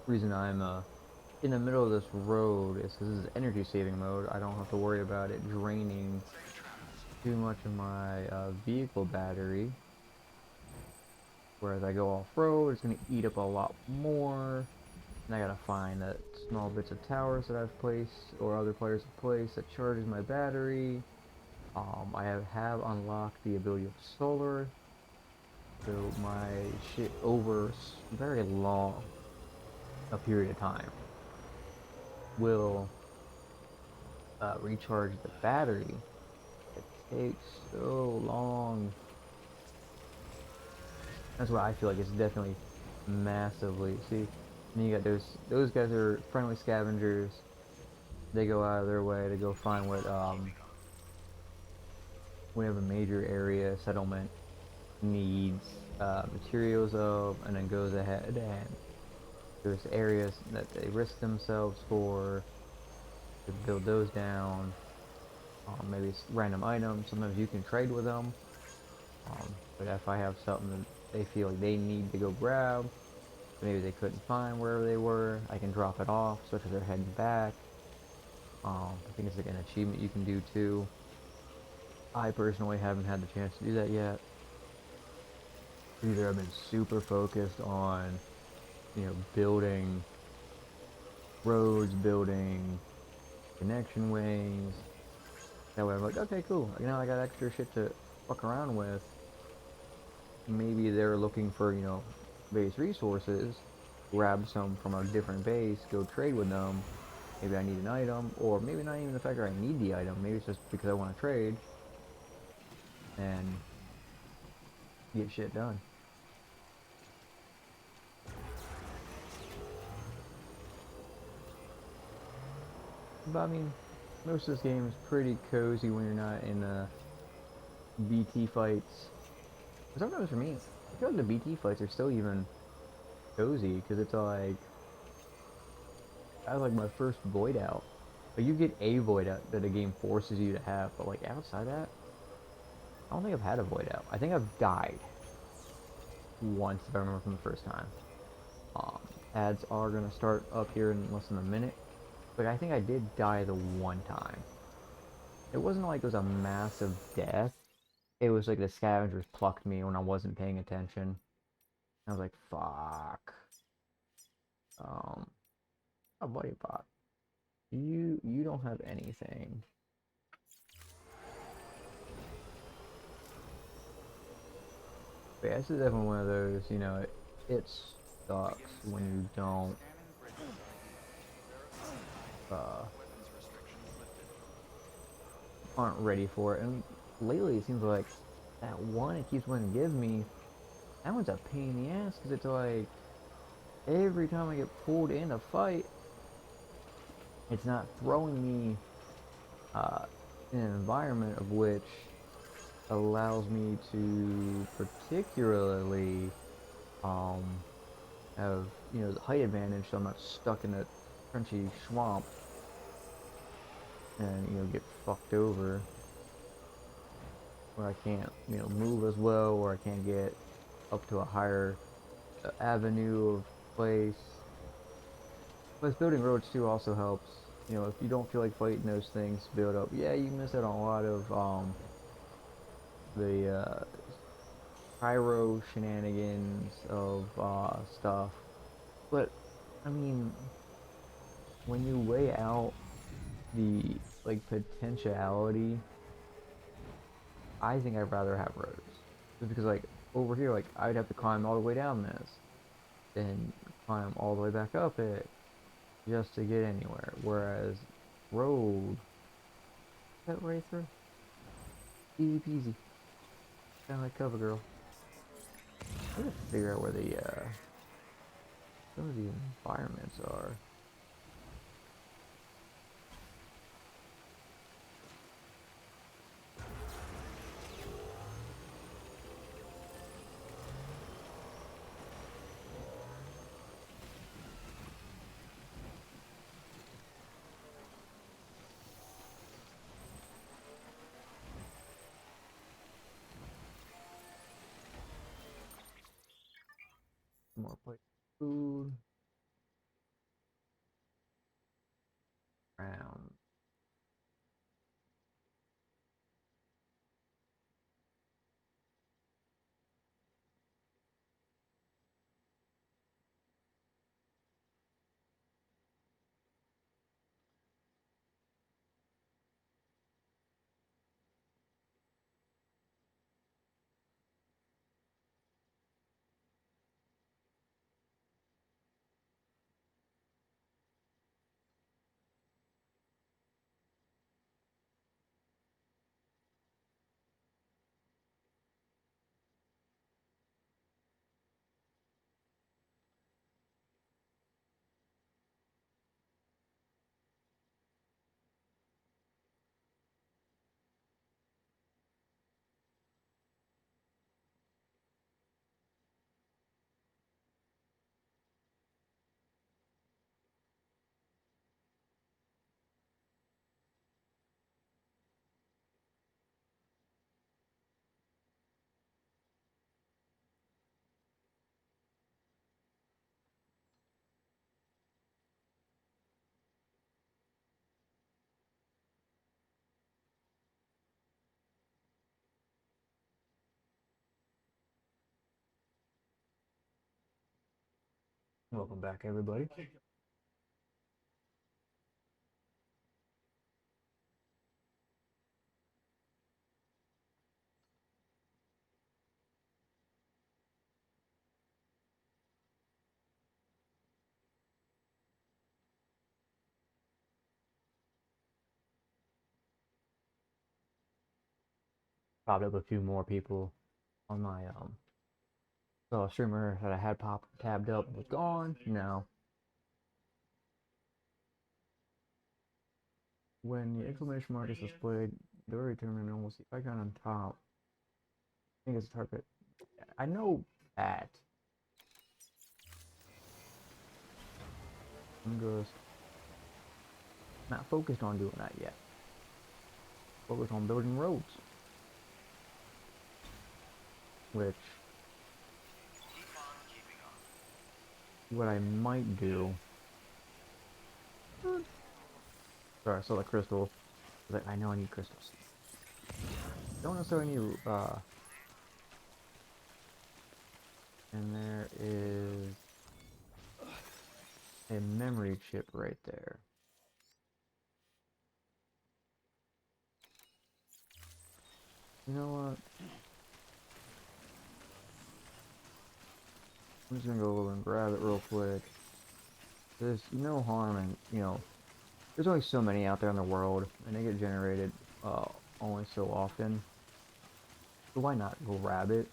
Reason I'm in the middle of this road is because this is energy saving mode. I don't have to worry about it draining too much of my vehicle battery. Whereas I go off-road, it's going to eat up a lot more. And I gotta find that small bits of towers that I've placed, or other players have placed, that charges my battery. I have unlocked the ability of solar, so my shit over very long a period of time will recharge the battery. It takes so long. That's why I feel like it's definitely massively. See, and you got those guys are friendly scavengers. They go out of their way to go find what whatever major area settlement needs materials of, and then goes ahead and there's areas that they risk themselves for to build those down. Maybe it's random items. Sometimes you can trade with them. But if I have something that they feel like they need to go grab, maybe they couldn't find wherever they were, I can drop it off, such as they're heading back. I think it's like an achievement you can do too. I personally haven't had the chance to do that yet. Either I've been super focused on, building roads, building connection ways. That way I'm like, okay, cool. Now I got extra shit to fuck around with. Maybe they're looking for, base resources. Grab some from a different base, go trade with them. Maybe I need an item, or maybe not even the fact that I need the item. Maybe it's just because I want to trade. And get shit done. But I mean, most of this game is pretty cozy when you're not in BT fights. Sometimes for me, I feel like the BT fights are still even cozy because it's like I was like my first void out. Like you get a void out that a game forces you to have, but like outside that, I don't think I've had a void out. I think I've died once if I remember from the first time. Um, Ads are gonna start up here in less than a minute, but I think I did die the one time. It wasn't like it was a massive death. It was like the scavengers plucked me when I wasn't paying attention. I was like, fuck. Um, a buddy bot. You don't have anything. But yeah, this is definitely one of those, it sucks when you don't uh aren't ready for it. And lately it seems like that one it keeps wanting to give me, that one's a pain in the ass because it's like every time I get pulled in a fight, it's not throwing me uh in an environment of which allows me to particularly um have the height advantage, so I'm not stuck in a crunchy swamp and get fucked over where I can't move as well, or I can't get up to a higher avenue of place. Plus building roads too also helps. If you don't feel like fighting those things build up, yeah, you miss out on a lot of the pyro shenanigans of stuff. But I mean, when you weigh out the like potentiality, I think I'd rather have roads. Just because like over here, like I'd have to climb all the way down this, then climb all the way back up it just to get anywhere. Whereas road, cut right through, easy peasy, kind of like CoverGirl. I gotta figure out where the some of the environments are. More place, food, around. Welcome back, everybody. Popped up a few more people on my So a streamer that I had tabbed up was gone. No. When the exclamation mark is displayed, the return and almost the icon on top. I think it's a target. I know that. I'm just not focused on doing that yet. Focused on building roads. Which, what I might do. Sorry, I saw the crystal. I know I need crystals. Don't necessarily need, and there is a memory chip right there. You know what? I'm just gonna go over and grab it real quick. There's no harm in, there's only so many out there in the world, and they get generated only so often. So why not grab it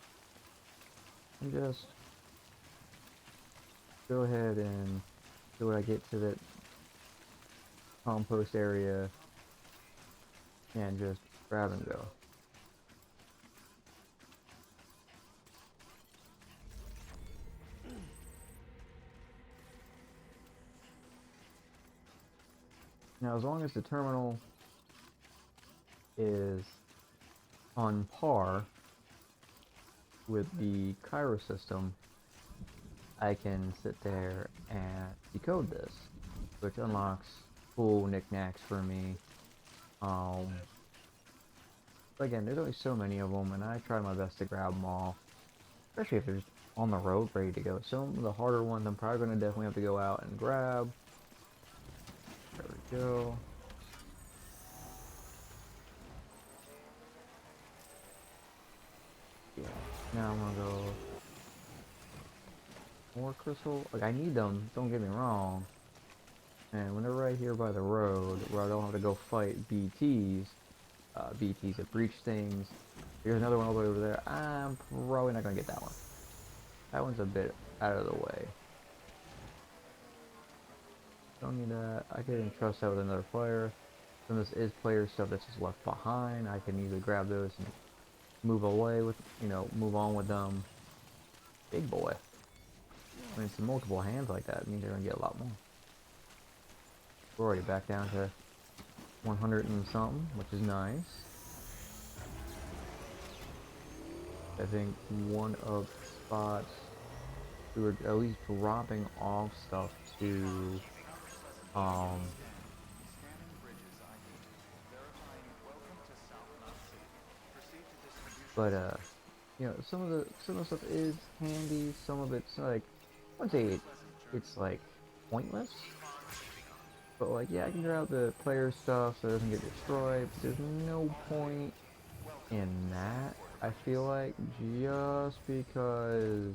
and just go ahead and do what I get to the compost area and just grab and go. Now, as long as the terminal is on par with the Cairo system, I can sit there and decode this, which unlocks cool knickknacks for me. But again, there's only so many of them, and I try my best to grab them all, especially if they're just on the road ready to go. Some of the harder ones I'm probably going to definitely have to go out and grab. There we go. Yeah, now I'm gonna go more crystal. Like, I need them, don't get me wrong. And when they're right here by the road, where I don't have to go fight BTs, BTs that breach things. Here's another one all the way over there. I'm probably not gonna get that one. That one's a bit out of the way. Don't need that. I can entrust that with another player. Some of this is player stuff that's just left behind. I can easily grab those and move away with, move on with them. Big boy. I mean, some multiple hands like that means they're gonna get a lot more. We're already back down to 100 and something, which is nice. I think one of the spots we were at least dropping off stuff to, but some of the stuff is handy. Some of it's like, I wouldn't say it's like pointless, but like, yeah, I can grab the player stuff so it doesn't get destroyed. But there's no point in that, I feel like, just because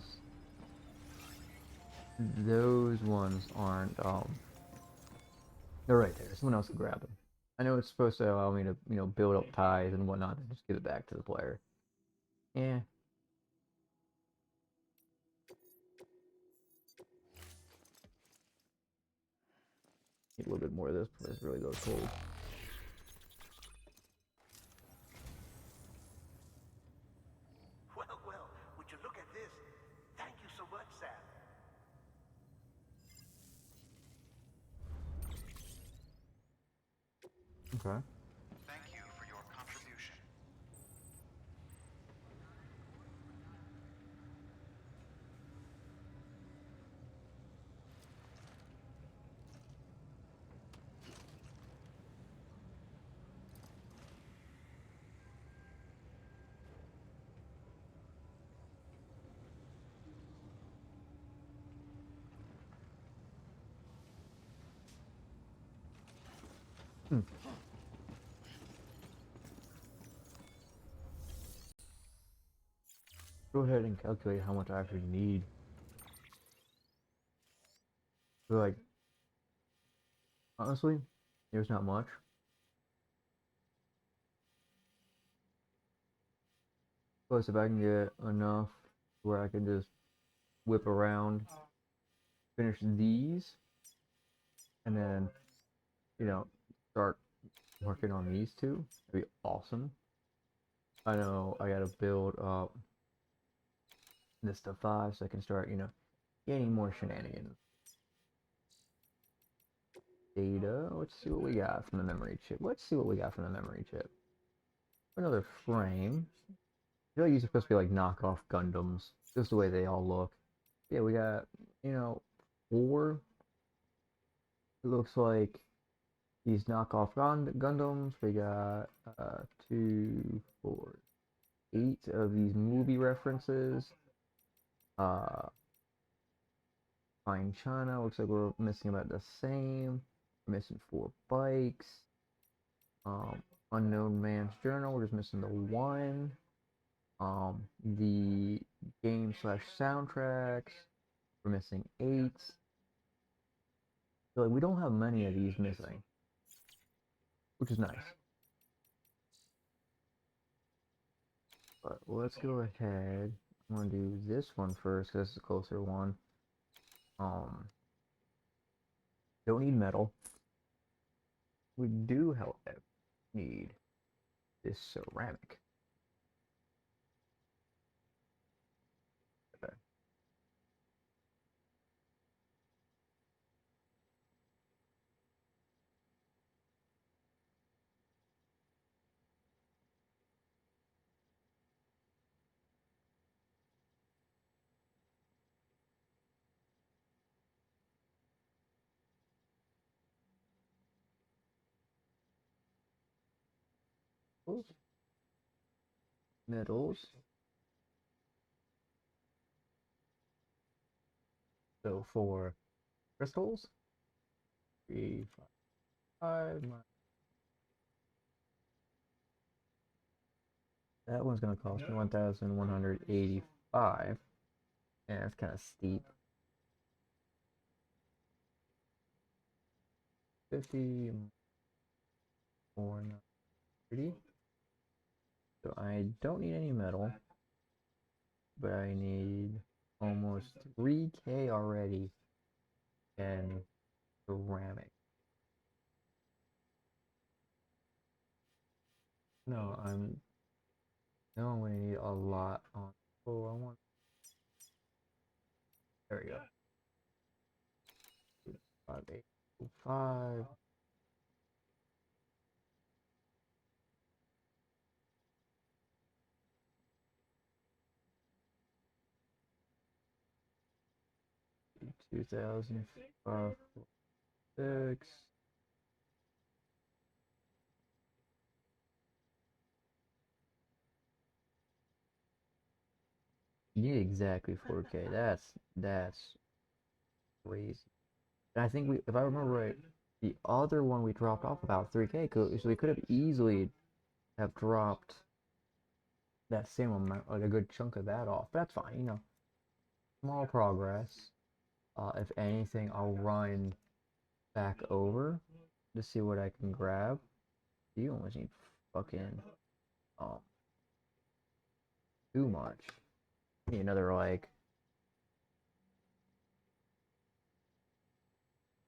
those ones aren't, they're right there. Someone else can grab them. I know it's supposed to allow me to, build up ties and whatnot and just give it back to the player. Yeah. Need a little bit more of this before this really goes cold. Well, would you look at this? Thank you so much, Sam. Okay. Thank you for your contribution. Hmm. Go ahead and calculate how much I actually need. So, like, honestly, there's not much. Plus, if I can get enough where I can just whip around, finish these, and then, you know, start working on these two. That'd be awesome. I know I gotta build up this to 5 so I can start, gaining more shenanigans. Data. Let's see what we got from the memory chip. Let's see what we got from the memory chip. Another frame. I feel like these are supposed to be like knockoff Gundams. Just the way they all look. Yeah, we got, 4. It looks like these knockoff Gundams. We got 2, 4, 8 of these movie references. Fine China. Looks like we're missing about the same. We're missing 4 bikes. Unknown Man's Journal. We're just missing the 1. The game slash soundtracks. We're missing 8. So like, we don't have many of these missing, which is nice. But let's go ahead. I'm gonna do this one first because it's a closer one. Don't need metal. We do, however, need this ceramic. Okay. Metals. So for crystals, 3, 5, 5. That one's gonna cost me 1,185, and it's kind of steep. 50 more 30. So I don't need any metal, but I need almost 3K already in ceramic. No, I'm gonna need a lot on. Oh, I want. There we go. 5, 8, 5. Two thousand 6. You need exactly 4K. That's crazy. And I think if I remember right, the other one we dropped off about 3K, so we could have easily have dropped that same amount, like a good chunk of that off. But that's fine, small progress. If anything, I'll run back over to see what I can grab. You almost need fucking um too much. Need another like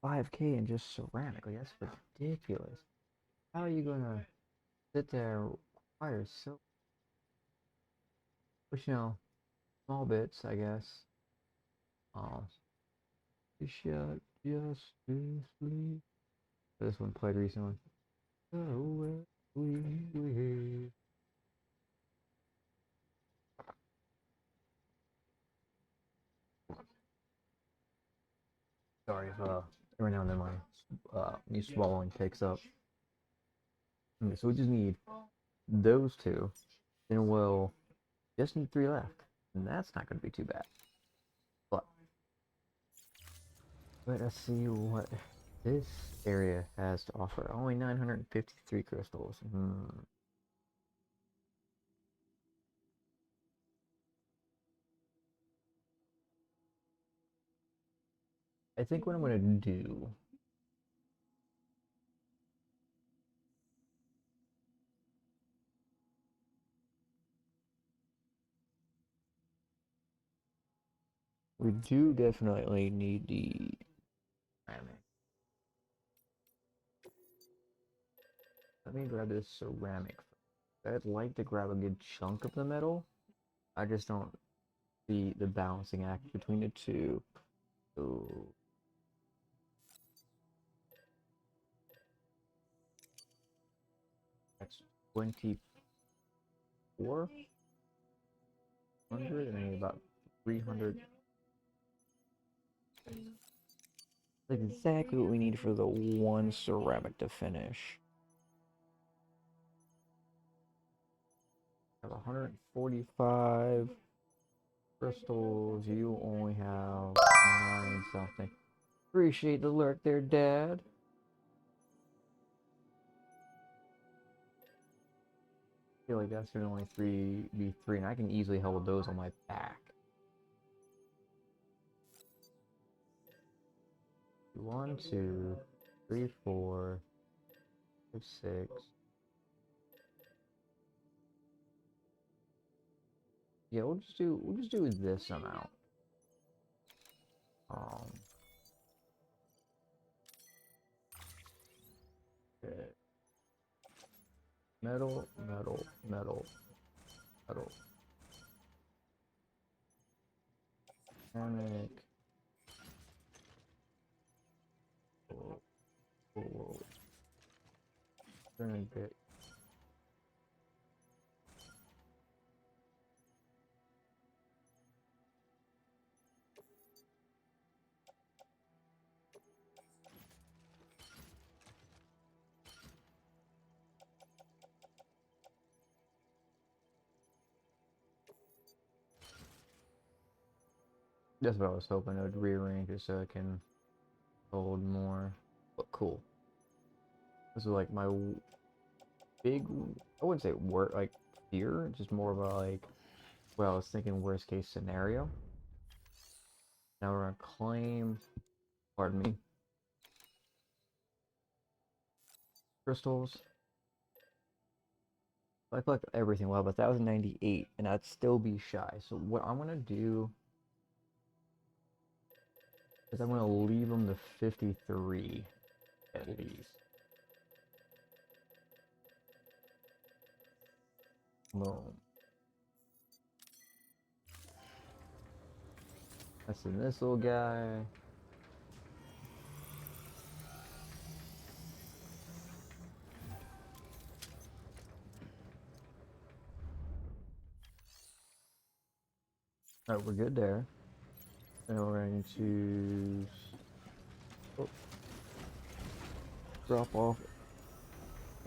5K in just ceramic. Like that's ridiculous. How are you gonna sit there and require so? But small bits, I guess. Um, shot justice. This one played recently. Oh, we. Sorry if every now and then my me swallowing takes up. Okay, so we just need those two, then we'll just need 3 left, and that's not going to be too bad. But let us see what this area has to offer. Only 953 crystals. I think what I'm going to do. We do definitely need the ceramic. Let me grab this ceramic. I'd like to grab a good chunk of the metal. I just don't see the balancing act between the two. So that's 2,400 and I need about 300. That's exactly what we need for the one ceramic to finish. I have 145 crystals. You only have 9 something. Appreciate the lurk there, Dad. I feel like that's gonna only be three, and I can easily hold those on my back. 1, 2, 3, 4, 5, 6. Yeah, we'll just do this amount. Um, okay. Metal, metal, metal, metal. Ceramic. Whoa, whoa, whoa. Turn a bit. That's what I was hoping. It would rearrange it so I can hold more. But cool. This is like my big, I wouldn't say work, like fear, just more of a like, well, I was thinking worst case scenario. Now we're gonna claim, pardon me, crystals. I collect everything well, but 1,098, and I'd still be shy. So what I'm gonna do is I'm gonna leave them to 53 at least. Boom. That's the missile guy. Alright, we're good there. And we're going to drop off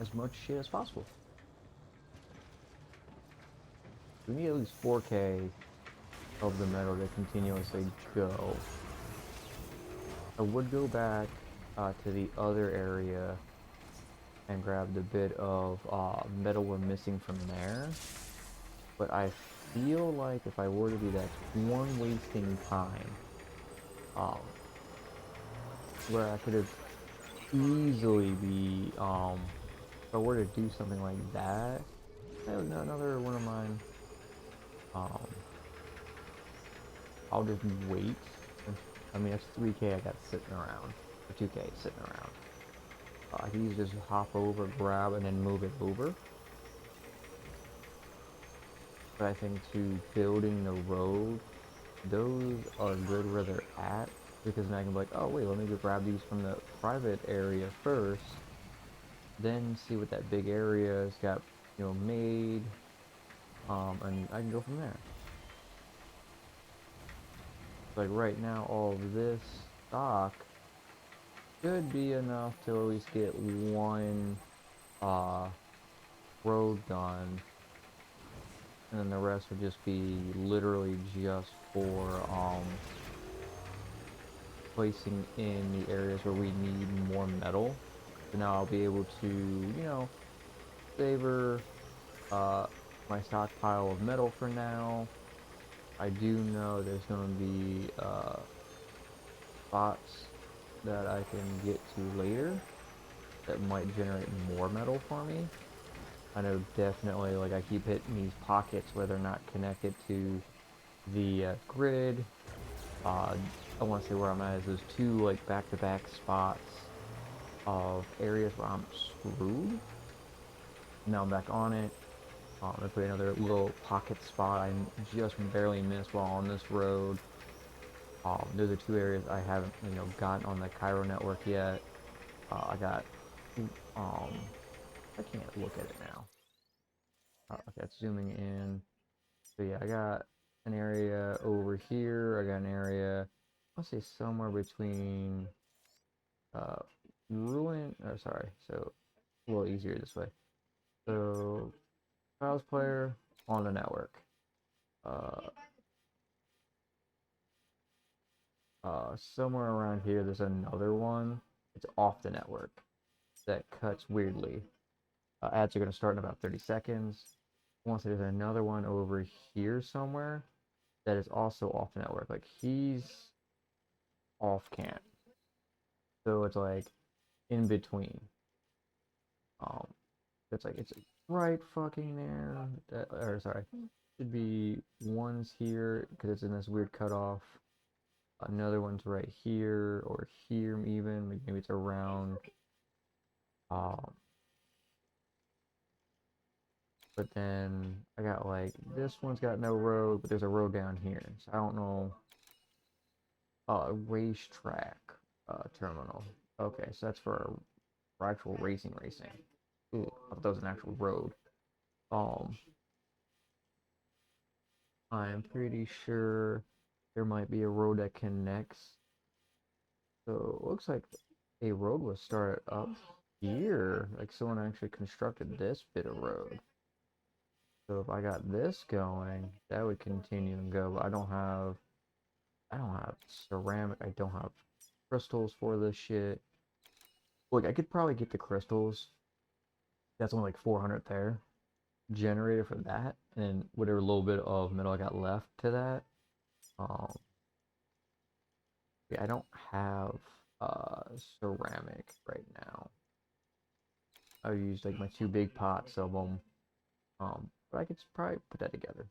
as much shit as possible. We need at least 4K of the metal to continuously go. I would go back to the other area and grab the bit of metal we're missing from there. But I feel like if I were to do that, one wasting time. Where I could have easily be, if I were to do something like that, another one of mine, I'll just wait. I mean, that's 3K I got sitting around, or 2K sitting around. I can easily just hop over, grab, and then move it over. But I think to building the road, those are good where they're at, because then I can be like, oh wait, let me go grab these from the private area first, then see what that big area has got, made, and I can go from there. Like right now, all of this stock should be enough to at least get one road done, and then the rest would just be literally just for placing in the areas where we need more metal. So now I'll be able to, savor my stockpile of metal for now. I do know there's going to be spots that I can get to later that might generate more metal for me. I know definitely, like, I keep hitting these pockets where they're not connected to the grid, I want to say where I'm at is those two like back-to-back spots of areas where I'm screwed. Now I'm back on it. I put another little pocket spot I just barely missed while on this road. Those are two areas I haven't, gotten on the Cairo network yet. I got, I can't look at it now. Okay, it's zooming in. So yeah, I got an area over here. I got an area, I'll say somewhere between, uh, ruin, or sorry, so a little easier this way. So, files player on the network. Uh, Somewhere around here, there's another one. It's off the network that cuts weirdly. Ads are going to start in about 30 seconds. Once there's another one over here somewhere that is also off the network. Like he's off cam. So it's like in between. Um, it's right fucking there. Or sorry, should be one's here because it's in this weird cutoff. Another one's right here or here even. Maybe it's around. Um, but then I got like this one's got no road, but there's a road down here. So I don't know. Racetrack terminal. Okay, so that's for actual racing. Ooh, I thought that was an actual road. Um, I'm pretty sure there might be a road that connects. So it looks like a road was started up here. Like someone actually constructed this bit of road. So if I got this going, that would continue and go. But I don't have ceramic. I don't have crystals for this shit. Look, I could probably get the crystals. That's only like 400 there. Generator for that, and whatever little bit of metal I got left to that. Um, yeah, I don't have ceramic right now. I used like my two big pots of them. But I could probably put that together.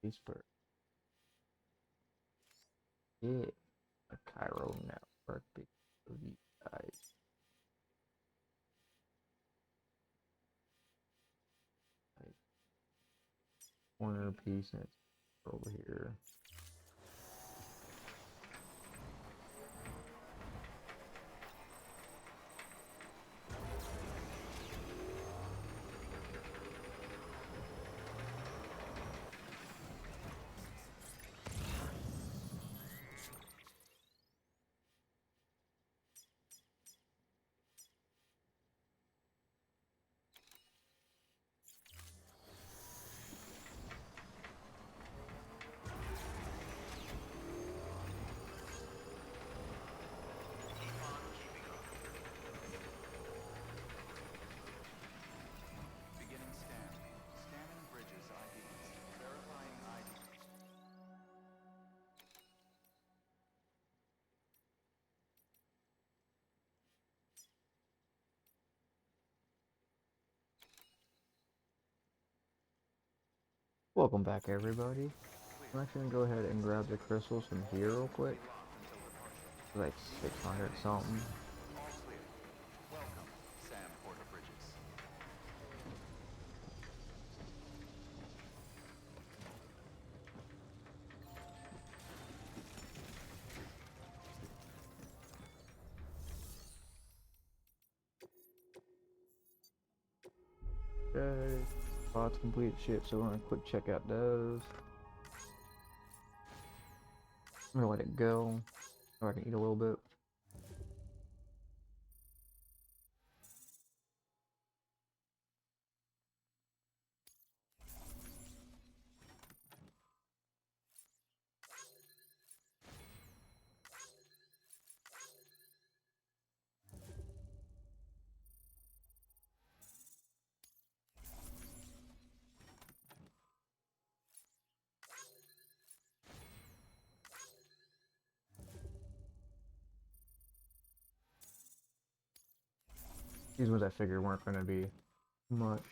Pittsburgh. Yeah, a Cairo network because of you guys. Like, corner piece and it's over here. Beginning scan. Scanning bridges IDs. Verifying ID. Welcome back, everybody. I'm actually gonna go ahead and grab the crystals from here real quick. Like 600 something. All clear. Welcome, Sam Porter Bridges. Okay. not to complete shit, so we're gonna quick check out those. I'm gonna let it go, or I can eat a little bit. These ones I figured weren't gonna be much.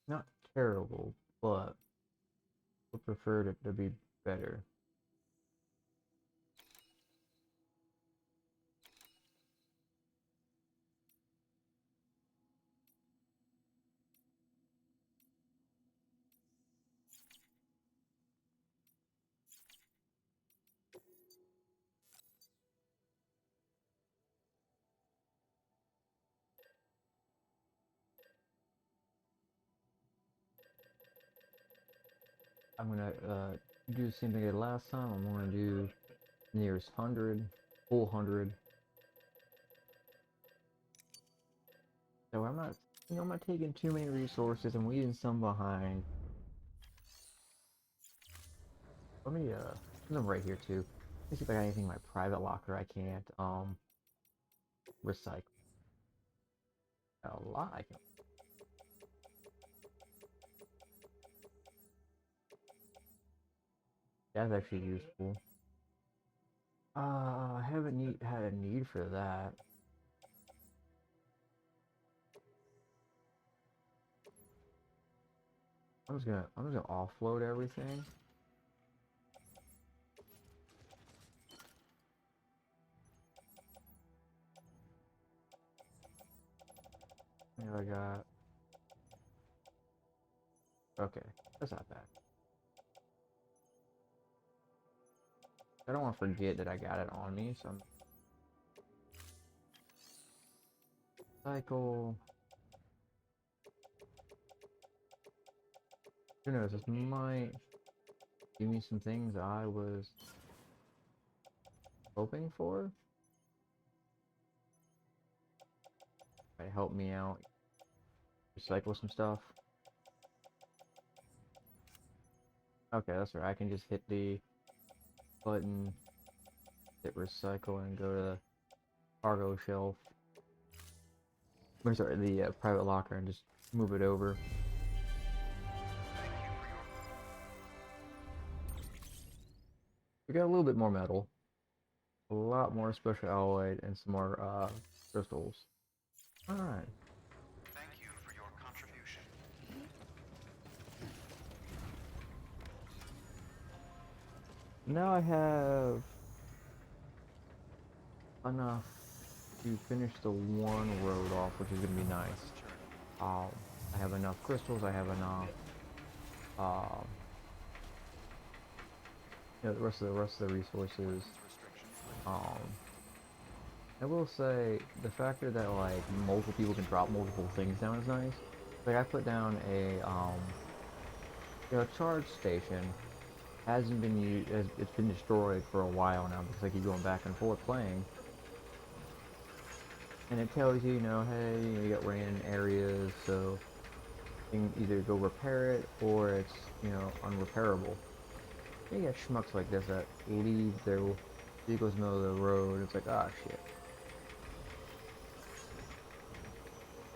Not terrible, but would prefer it to be better. I'm gonna do the same thing I did last time. I'm gonna do nearest 100, full 100. So I'm not, I'm not taking too many resources. I'm leaving some behind. Let me put them right here too. Let me see if I got anything in my private locker I can't recycle. A lot I can. That's actually useful. I haven't had a need for that. I'm just gonna offload everything. Here I got. Okay, that's not bad. I don't want to forget that I got it on me, so I'm cycle. Who knows? This might give me some things I was hoping for. Might help me out. Recycle some stuff. Okay, that's right. I can just hit the button, hit recycle, and go to the cargo shelf. Or sorry, the private locker, and just move it over. We got a little bit more metal, a lot more special alloy, and some more crystals. All right. Thank you for your contribution. Now I have enough to finish the one road off, which is gonna be nice. I have enough crystals. I have enough. You know, the rest of the resources. I will say the factor that like multiple people can drop multiple things down is nice. Like I put down a you know, charge station hasn't been used. It's been destroyed for a while now because I keep going back and forth playing. And it tells you, you know, hey, you got ran areas, so you can either go repair it or it's, you know, unrepairable. You got schmucks like this that leave their vehicles in the middle of the road. It's like, ah, shit.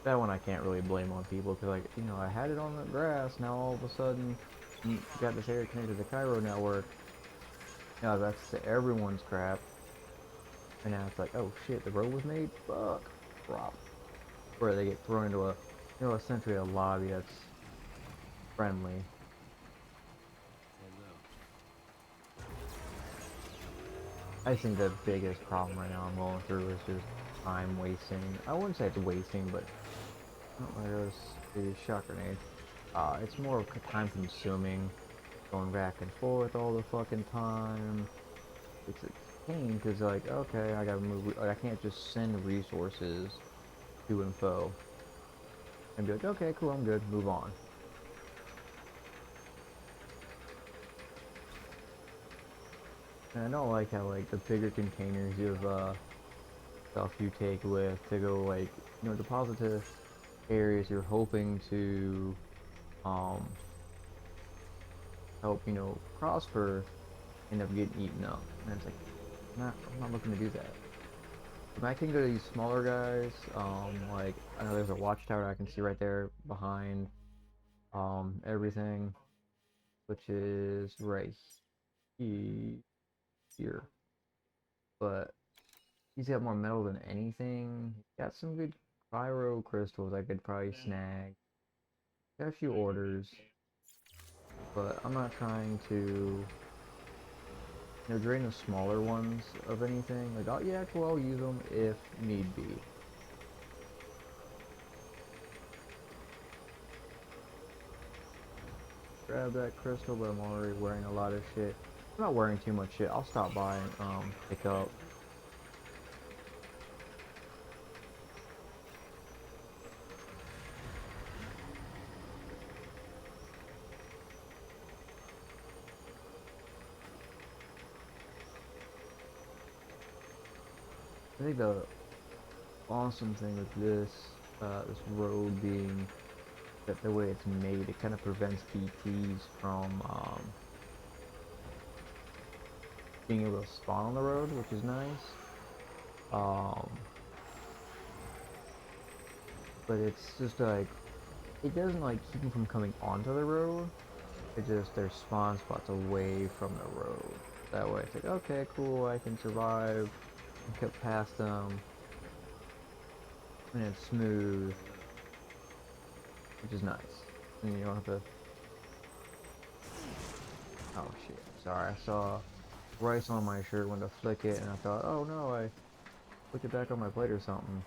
that one I can't really blame on people, because, like, you know, I had it on the grass, now all of a sudden, got this area connected to the Cairo network. Now that's to everyone's crap, and now it's like, oh shit, the road was made? Fuck. Drop. Where they get thrown into a, you know, essentially a lobby that's friendly. Hello. I think the biggest problem right now I'm going through is just time wasting. I wouldn't say it's wasting, but oh, there's the shot grenade. It's more time consuming, going back and forth all the fucking time. It's a pain because, like, okay, I gotta move. Like, I can't just send resources to and fro and be like, okay, cool, I'm good, move on. And I don't like how, like, the bigger containers of stuff you take with to go, like, you know, deposit to areas you're hoping to um help, you know, prosper, end up getting eaten up. And it's like, I'm not looking to do that. If I can go to these smaller guys, like, I know there's a watchtower I can see right there behind everything, which is right here. But he's got more metal than anything. He's got some good pyro crystals I could probably snag. Got a few orders, but I'm not trying to, you know, drain the smaller ones of anything. Like, oh yeah, cool, I'll use them if need be. Grab that crystal, but I'm already wearing a lot of shit. I'm not wearing too much shit. I'll stop by and pick up. I think the awesome thing with this road being that the way it's made, it kind of prevents BTs from being able to spawn on the road, which is nice. But it's just like, it doesn't like keep them from coming onto the road. It just, their spawn spots away from the road. That way it's like, okay, cool, I can survive and get past them. And it's smooth, which is nice. And you don't have to, oh shit, sorry, I saw rice on my shirt, went to flick it, and I thought, oh no, I put it back on my plate or something.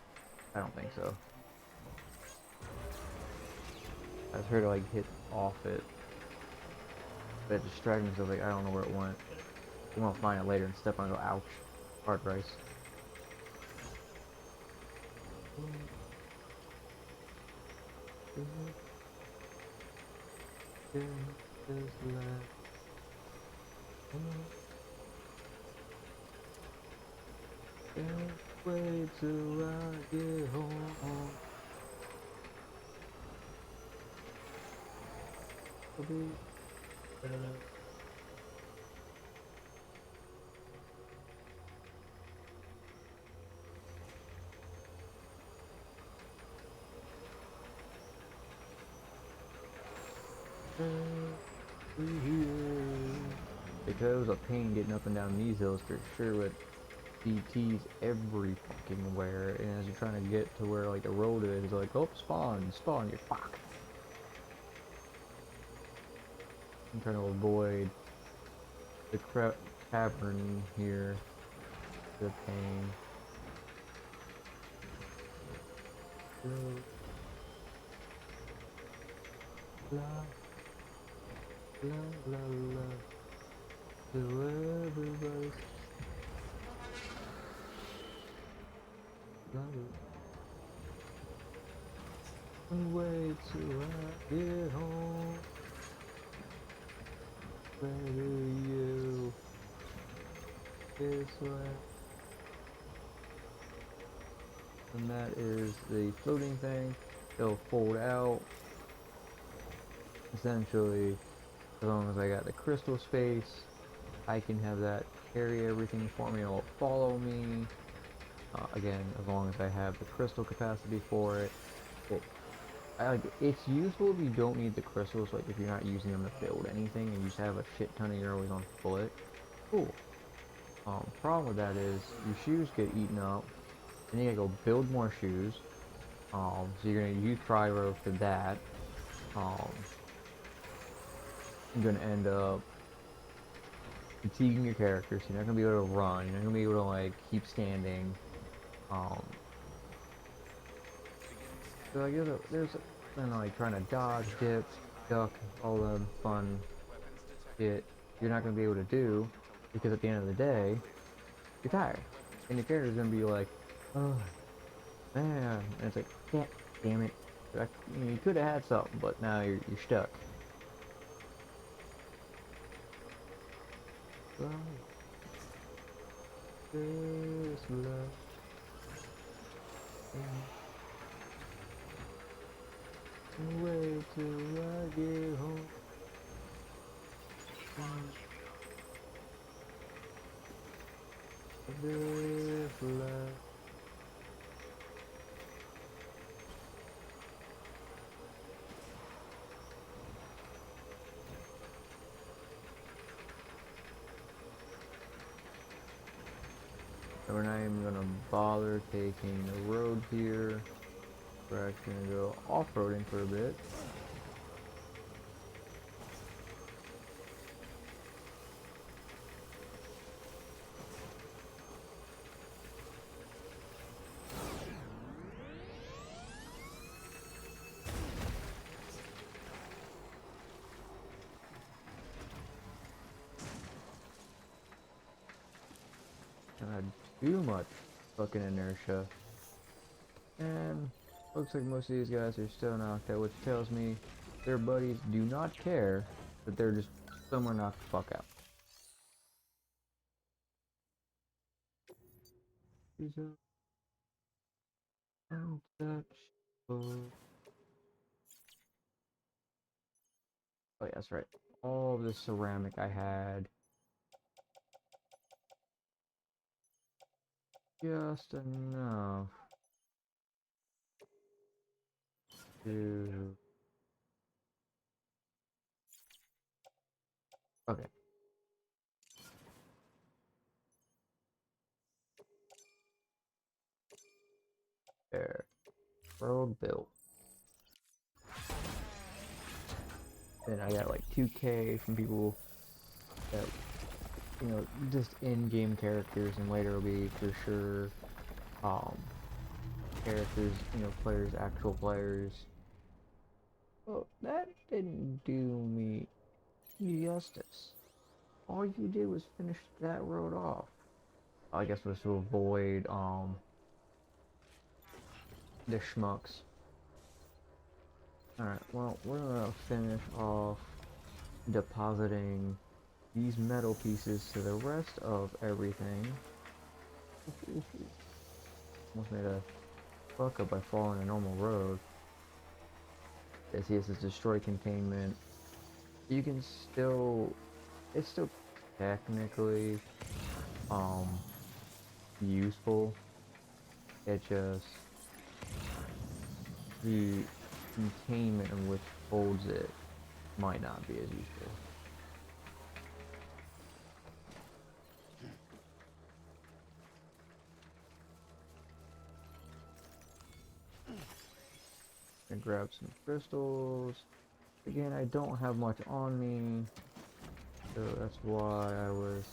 I don't think so. I was heard to like hit off it, but it distracted me, so I was like, I don't know where it went. I'm gonna find it later and step on it and go, ouch, hard rice. Can't wait till I get home. I'll be better. Because a pain getting up and down these hills for sure with BTs every fucking where, and as you're trying to get to where like the road is, it's like, oh, spawn, you fuck. I'm trying to avoid the cavern here, the pain. La la la la, to everybody. And wait till I get home. Where do you this way? And that is the floating thing. It'll fold out. Essentially, as long as I got the crystal space, I can have that carry everything for me. It'll follow me. Again, as long as I have the crystal capacity for it. it, it's useful if you don't need the crystals, like if you're not using them to build anything and you just have a shit ton of your always on foot. Cool. Problem with that is your shoes get eaten up, and you gotta go build more shoes. So you're gonna use Pyro for that. Um, you're gonna end up fatiguing your characters. You're not gonna be able to run. You're not gonna be able to like keep standing. Um, so like there's you know, like trying to dodge, dip, duck, all the fun shit you're not gonna be able to do because at the end of the day you're tired, and your character's gonna be like, oh man, and it's like, yeah, damn it. You could have had something, but now you're stuck. Oh, this love. Wait till I get home. This love. And we're not even gonna bother taking the road here. We're actually gonna go off-roading for a bit. Not too much fucking inertia. And looks like most of these guys are still knocked out, which tells me their buddies do not care that they're just somewhere knocked the fuck out. He's untouchable. Oh yeah, that's right. All of the ceramic I had. Just enough to... Okay. There. Road built. Then I got like 2K from people that, you know, just in-game characters, and later will be for sure, characters, you know, players, actual players. Well, that didn't do me justice. All you did was finish that road off. I guess it was to avoid, the schmucks. Alright, well, we're gonna finish off depositing these metal pieces to the rest of everything. Almost made a fuck up by following a normal road. Yes, yes, it's destroy containment. You can still, it's still technically, useful. It just, the containment in which holds it might not be as useful. And grab some crystals. Again, I don't have much on me, so that's why I was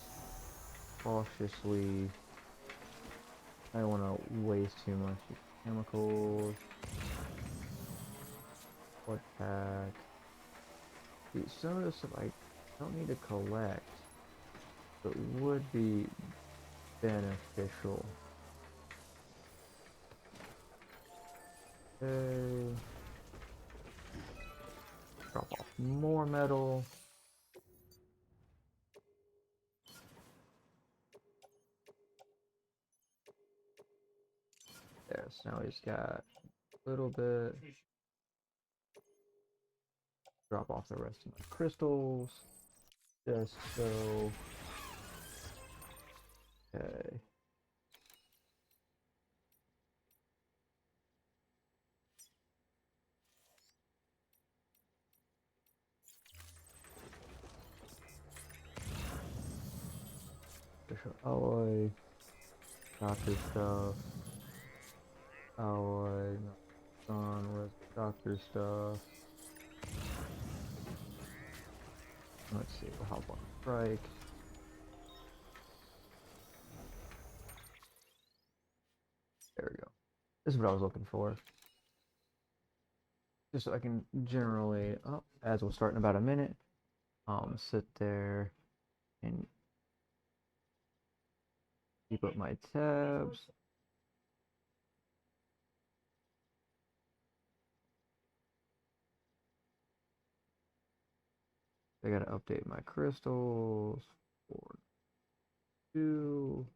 cautiously, I don't want to waste too much chemicals. What pack? See, some of this stuff I don't need to collect, but would be beneficial. Okay. Drop off more metal. There, so now he's got a little bit. Drop off the rest of my crystals. Just so. Okay. so alloy, doctor stuff, alloy, where's the doctor stuff? Let's see, we'll hop on strike. There we go. This is what I was looking for. Just so I can generally, oh, as we'll start in about a minute, sit there and keep up my tabs. I gotta update my crystals. 4, 2.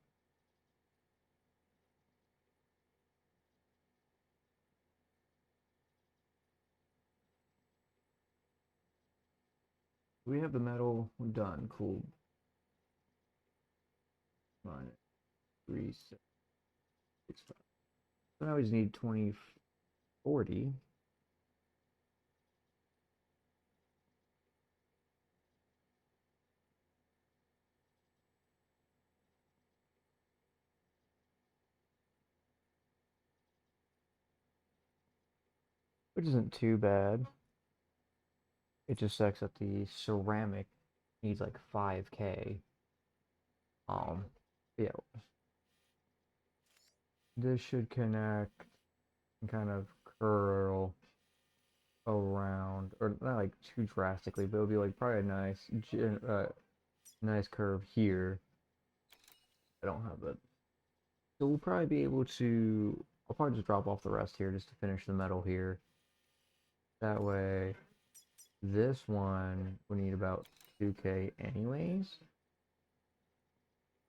We have the metal done. Cool. Minus 3, 6, 5. So now we just need 20, 40. Which isn't too bad. It just sucks that the ceramic needs like 5K. Yeah, this should connect and kind of curl around, or not like too drastically, but it'll be like probably a nice curve here. I don't have it, so we'll probably be able to. I'll probably just drop off the rest here just to finish the metal here. That way, this one will need about 2K anyways.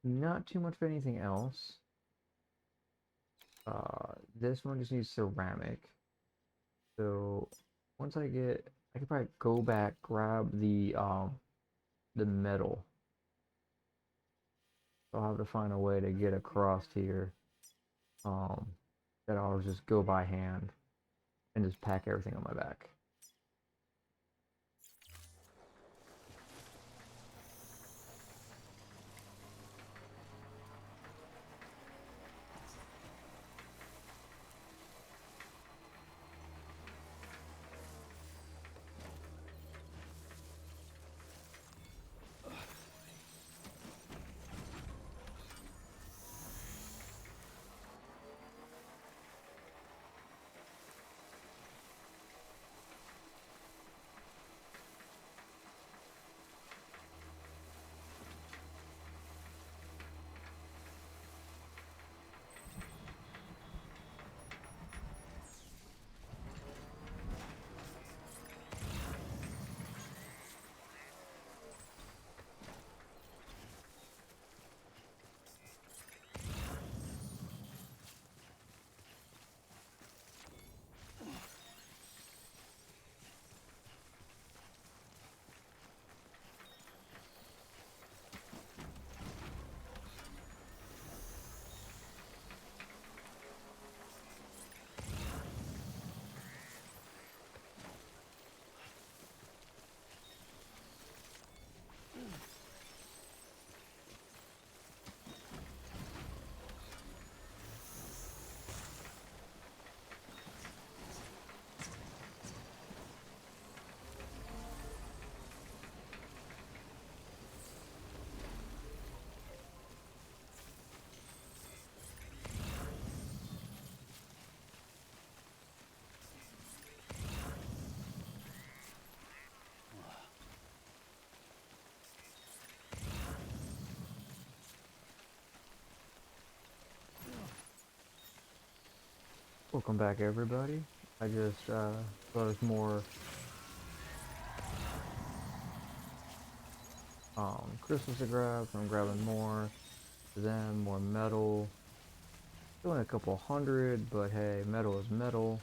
Not too much of anything else. This one just needs ceramic. So once I could probably go back, grab the metal. I'll have to find a way to get across here. That I'll just go by hand and just pack everything on my back. Welcome back, everybody. I just thought there's more crystals to grab, so I'm grabbing more. Then more metal. Doing a couple hundred, but hey, metal is metal.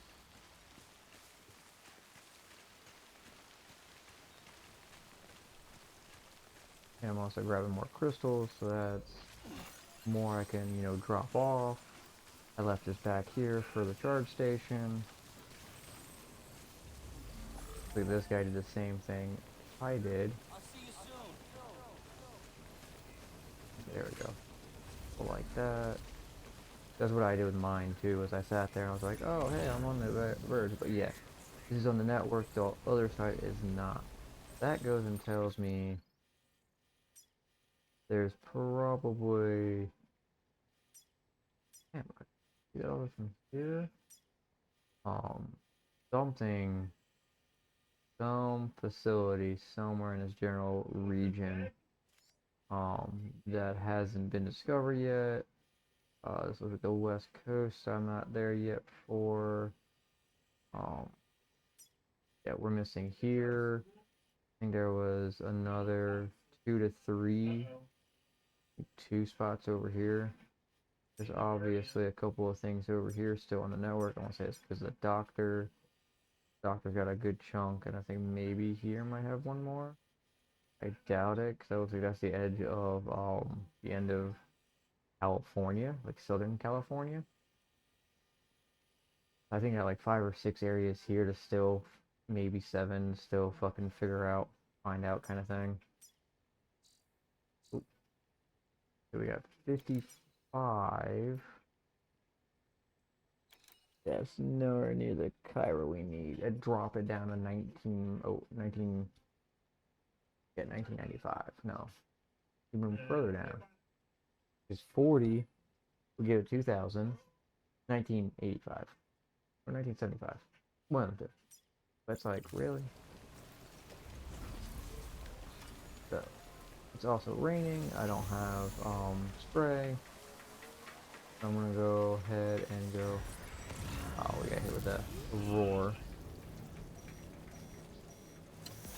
And I'm also grabbing more crystals, so that's more I can, drop off. I left this back here for the charge station. Look, this guy did the same thing I did. I'll see you soon. There we go. like that. That's what I did with mine too. Was I sat there and I was like, oh hey, I'm on the verge, but yeah, this is on the network. The other side is not. That goes and tells me there's probably. Damn, I get over from here. Um, something, some facility somewhere in this general region. That hasn't been discovered yet. This looks like the West Coast. I'm not there yet for. Um, yeah, we're missing here. I think there was another 2 to 3, 2 spots over here. There's obviously a couple of things over here still on the network. I want to say it's because the doctor's got a good chunk, and I think maybe here might have one more. I doubt it, because that looks like that's the edge of the end of California, like Southern California. I think I got like 5 or 6 areas here to still, maybe 7, still fucking figure out, find out kind of thing. Oop. So we got 55. That's nowhere near the Cairo we need. I'd drop it down to 19, yeah, 1995. No, even further down. Because 40 will get a 2000, 1985, or 1975. One of the two. That's like, really? So, it's also raining. I don't have spray. I'm gonna go ahead and go. Oh, we got hit with that roar.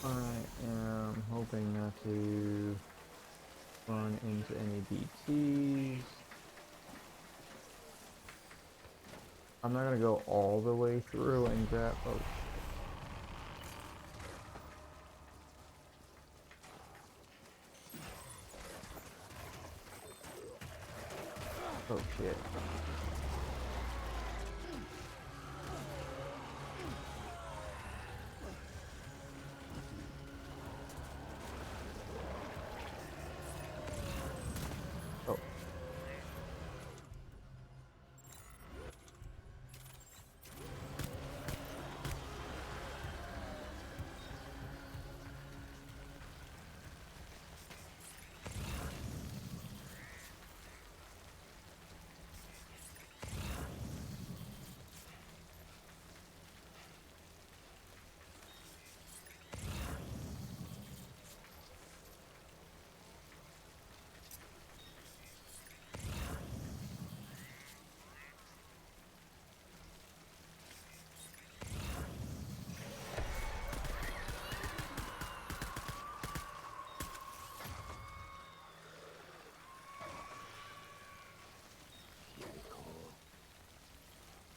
I am hoping not to run into any BTs. I'm not gonna go all the way through and grab. Oh, oh shit. Oh,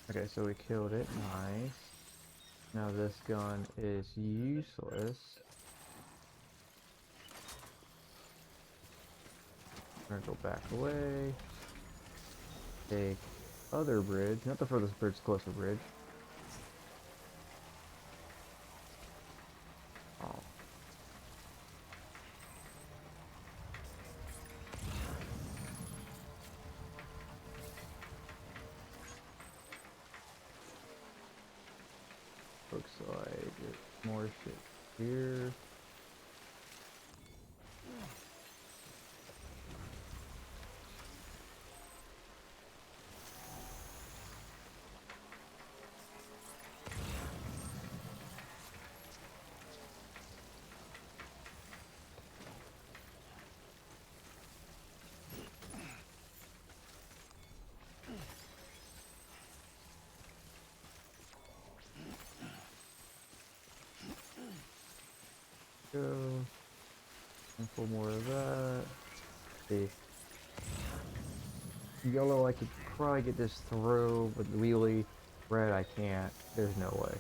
okay, so we killed it. Nice. Now this gun is useless. I'm gonna go back away. Take other bridge, not the furthest bridge, closer bridge. Oh. Looks like there's more shit here. Go. And pull more of that. See. Yellow, I could probably get this through, but wheelie. Red, I can't. There's no way.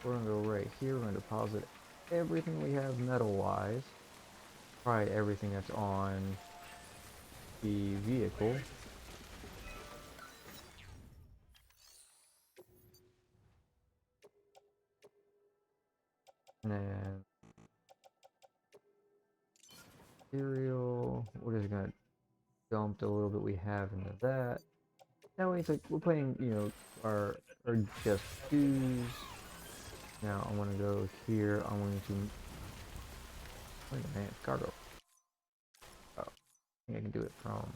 We're gonna go right here. We're gonna deposit everything we have metal-wise. Probably everything that's on the vehicle. And then cereal. We're just gonna dump the little bit we have into that. That way it's like we're playing, you know, our just dues. Now I want to go here. I want to. Wait a minute, cargo. Oh, I think I can do it from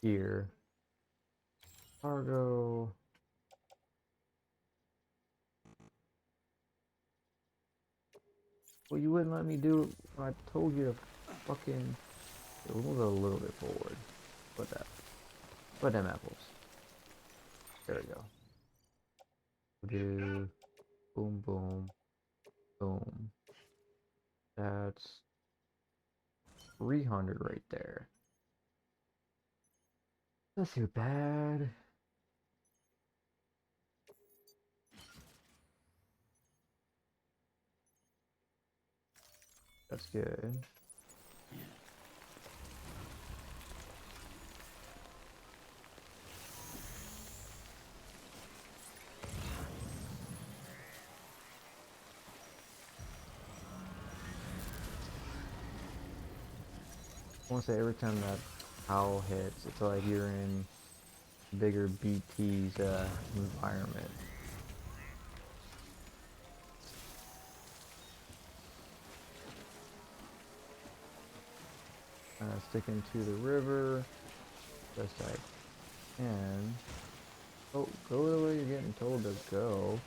here. Cargo. Well, you wouldn't let me do it when I told you to fucking. We'll move it a little bit forward. Put that. Put them apples. There we go. Do boom, boom, boom. That's 300 right there. That's too bad. That's good. I want to say every time that howl hits, it's like you're in bigger BT's environment. Sticking to the river, best I can. Oh, go the way you're getting told to go.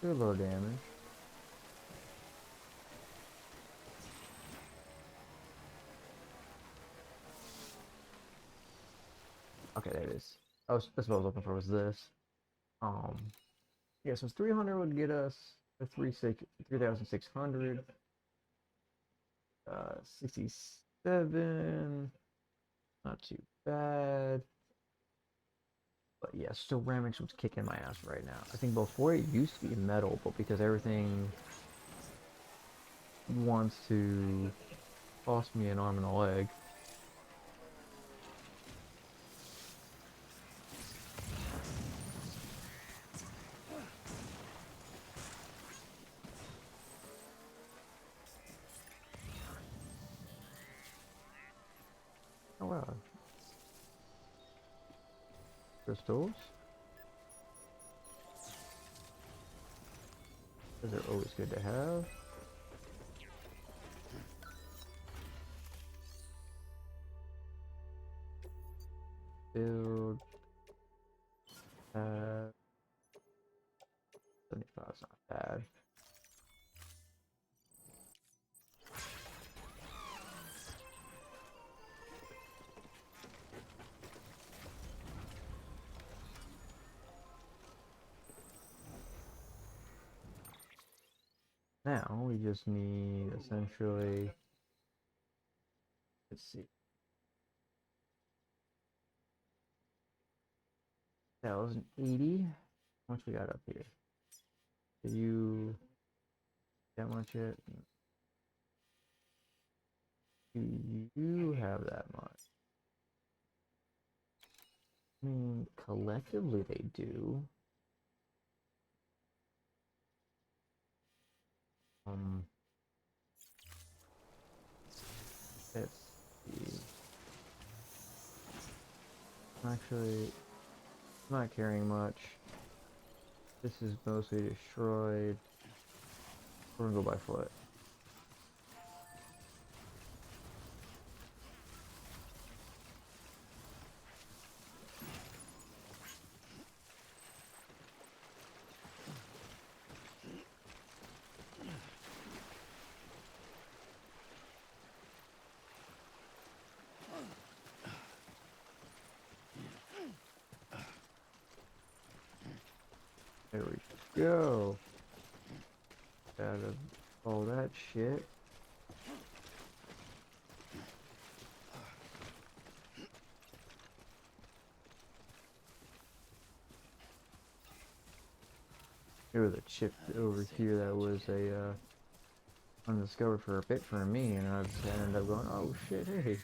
Do a little damage. Okay, there it is. That's what I was looking for, was this. Yeah, so 300 would get us a 3,600. 67. Not too bad. But yeah, still ceramics was kicking my ass right now. I think before it used to be metal, but because everything wants to cost me an arm and a leg. Oh wow. Crystals? Those are always good to have. Build. 75 is not bad. Now we just need essentially, let's see, 1,080. How much we got up here? Do you that much yet? Do you have that much? I mean, collectively they do. Let's see. Actually, not carrying much. This is mostly destroyed. We're gonna go by foot. There we go. Out of all that shit. There was a chip over here that was a undiscovered for a bit for me, and I just ended up going, oh shit, hey.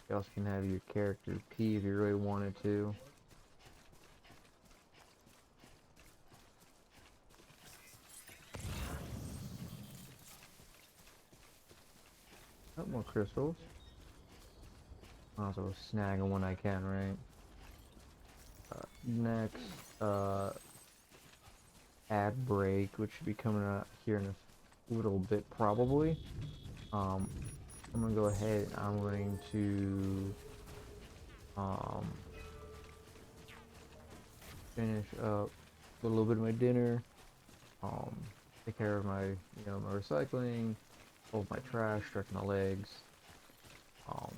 You also can have your character pee if you really wanted to. Oh, more crystals. Also snagging when I can, right? Next, ad break, which should be coming out here in a little bit probably. I'm gonna go ahead. I'm going to finish up a little bit of my dinner. Um, take care of my my recycling, hold my trash, stretch my legs. Um,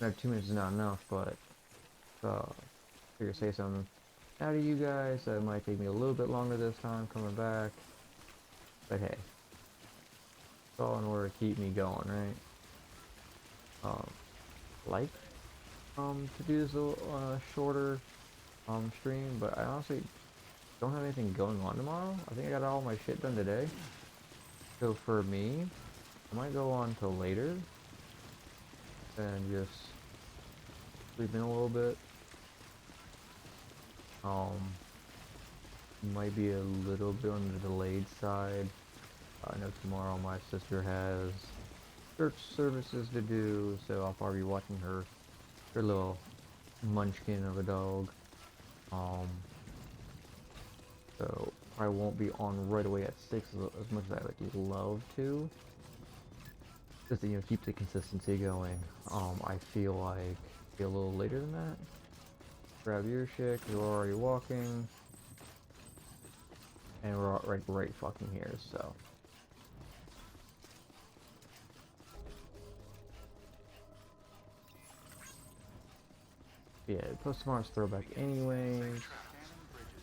Maybe 2 minutes is not enough, but figure say something out of you guys. It might take me a little bit longer this time coming back, but hey, it's all in order to keep me going, right? Like to do this a little shorter stream, but I honestly don't have anything going on tomorrow. I think I got all my shit done today. So for me, I might go on till later and just sleep in a little bit. Might be a little bit on the delayed side. I know tomorrow my sister has church services to do, so I'll probably be watching her little munchkin of a dog. So I won't be on right away at 6 as much as I would love to. Just to keep the consistency going. I feel like be a little later than that. Grab your shit, 'cause we're already walking. And we're right fucking here, so. Yeah, plus tomorrow's throwback anyways.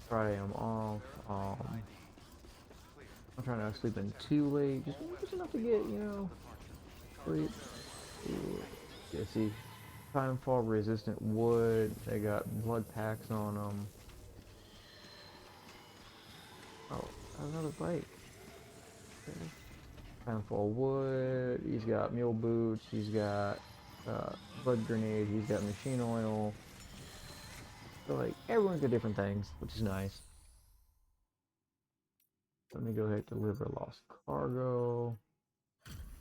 Friday I'm off. I'm trying not to sleep in too late, just enough to get, sleep. Yeah, see, timefall resistant wood. They got blood packs on them. Oh, another bike. Okay. Timefall wood. He's got mule boots. He's got blood grenade. He's got machine oil. So like everyone's got different things, which is nice. Let me go ahead and deliver lost cargo.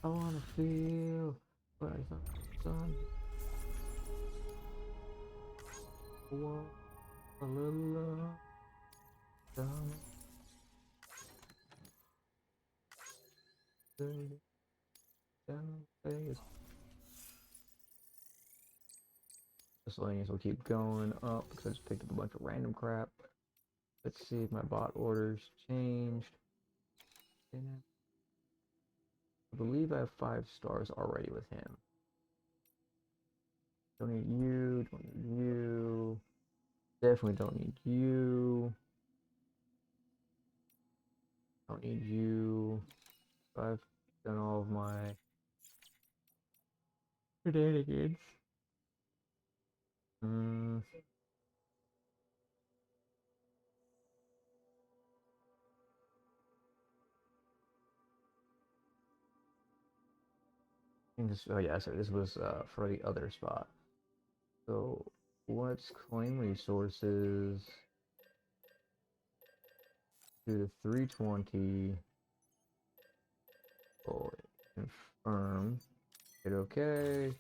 I wanna feel what I thought. Want a little love. Miscellaneous will keep going up because I just picked up a bunch of random crap. Let's see if my bot orders changed. I believe I have 5 stars already with him. Don't need you, don't need you. Definitely don't need you. Don't need you. I've done all of my shenanigans. Oh yeah, so this was for the other spot. So let's claim resources to the 320. Oh, confirm. Hit OK.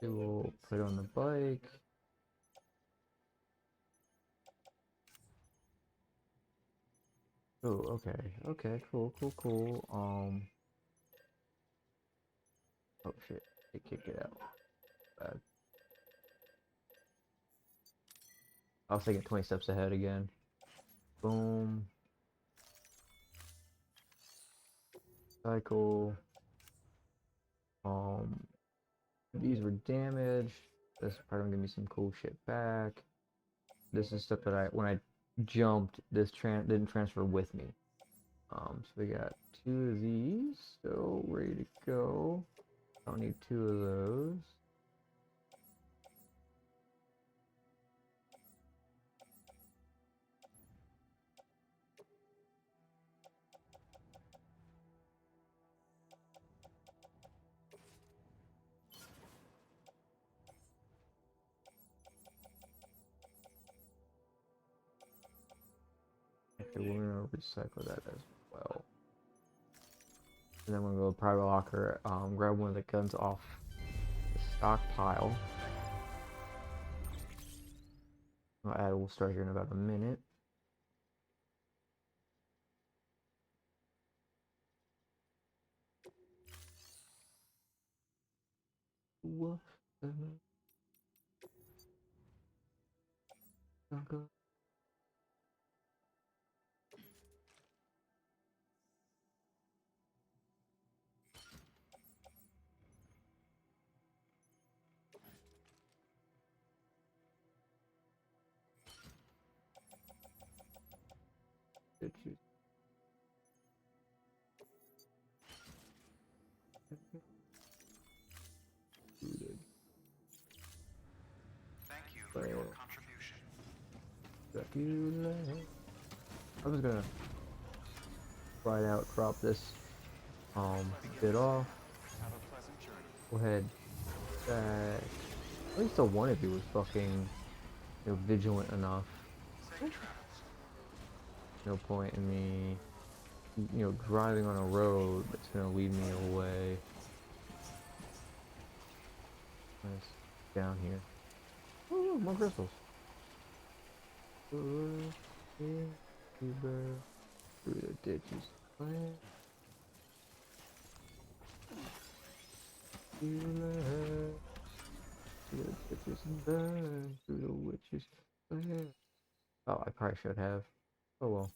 We will put on the bike. Oh, okay. Okay, cool. Oh shit. It kicked it out. Bad. I was thinking 20 steps ahead again. Boom. Cycle. These were damaged. This is probably gonna give me some cool shit back. This is stuff that when I jumped, this didn't transfer with me. So we got 2 of these, so ready to go. Don't need 2 of those. Okay, we're gonna recycle that as well. And then we're gonna go to private locker, grab one of the guns off the stockpile. We'll start here in about a minute. Woof. Thank you for your contribution. I'm just gonna right out crop this bit off. Have a pleasant journey. Go ahead. At least the one of you was fucking, vigilant enough. Safe travels. No point in me, driving on a road that's gonna lead me away. Nice. Down here. Ooh, more crystals. Through the ditches. Through the ditches and burn through the witches. Oh, I probably should have. Oh well.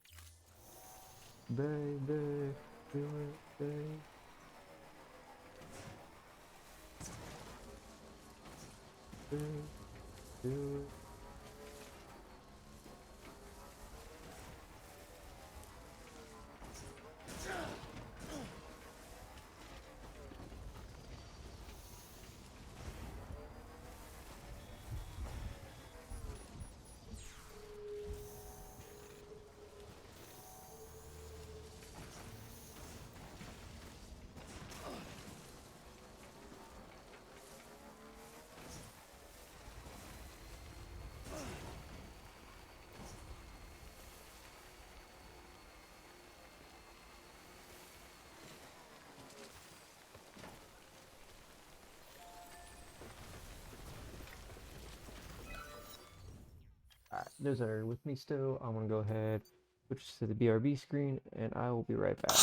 Baby, do it, baby. Baby, do it. Alright, those are with me still. I'm gonna go ahead, switch to the BRB screen, and I will be right back.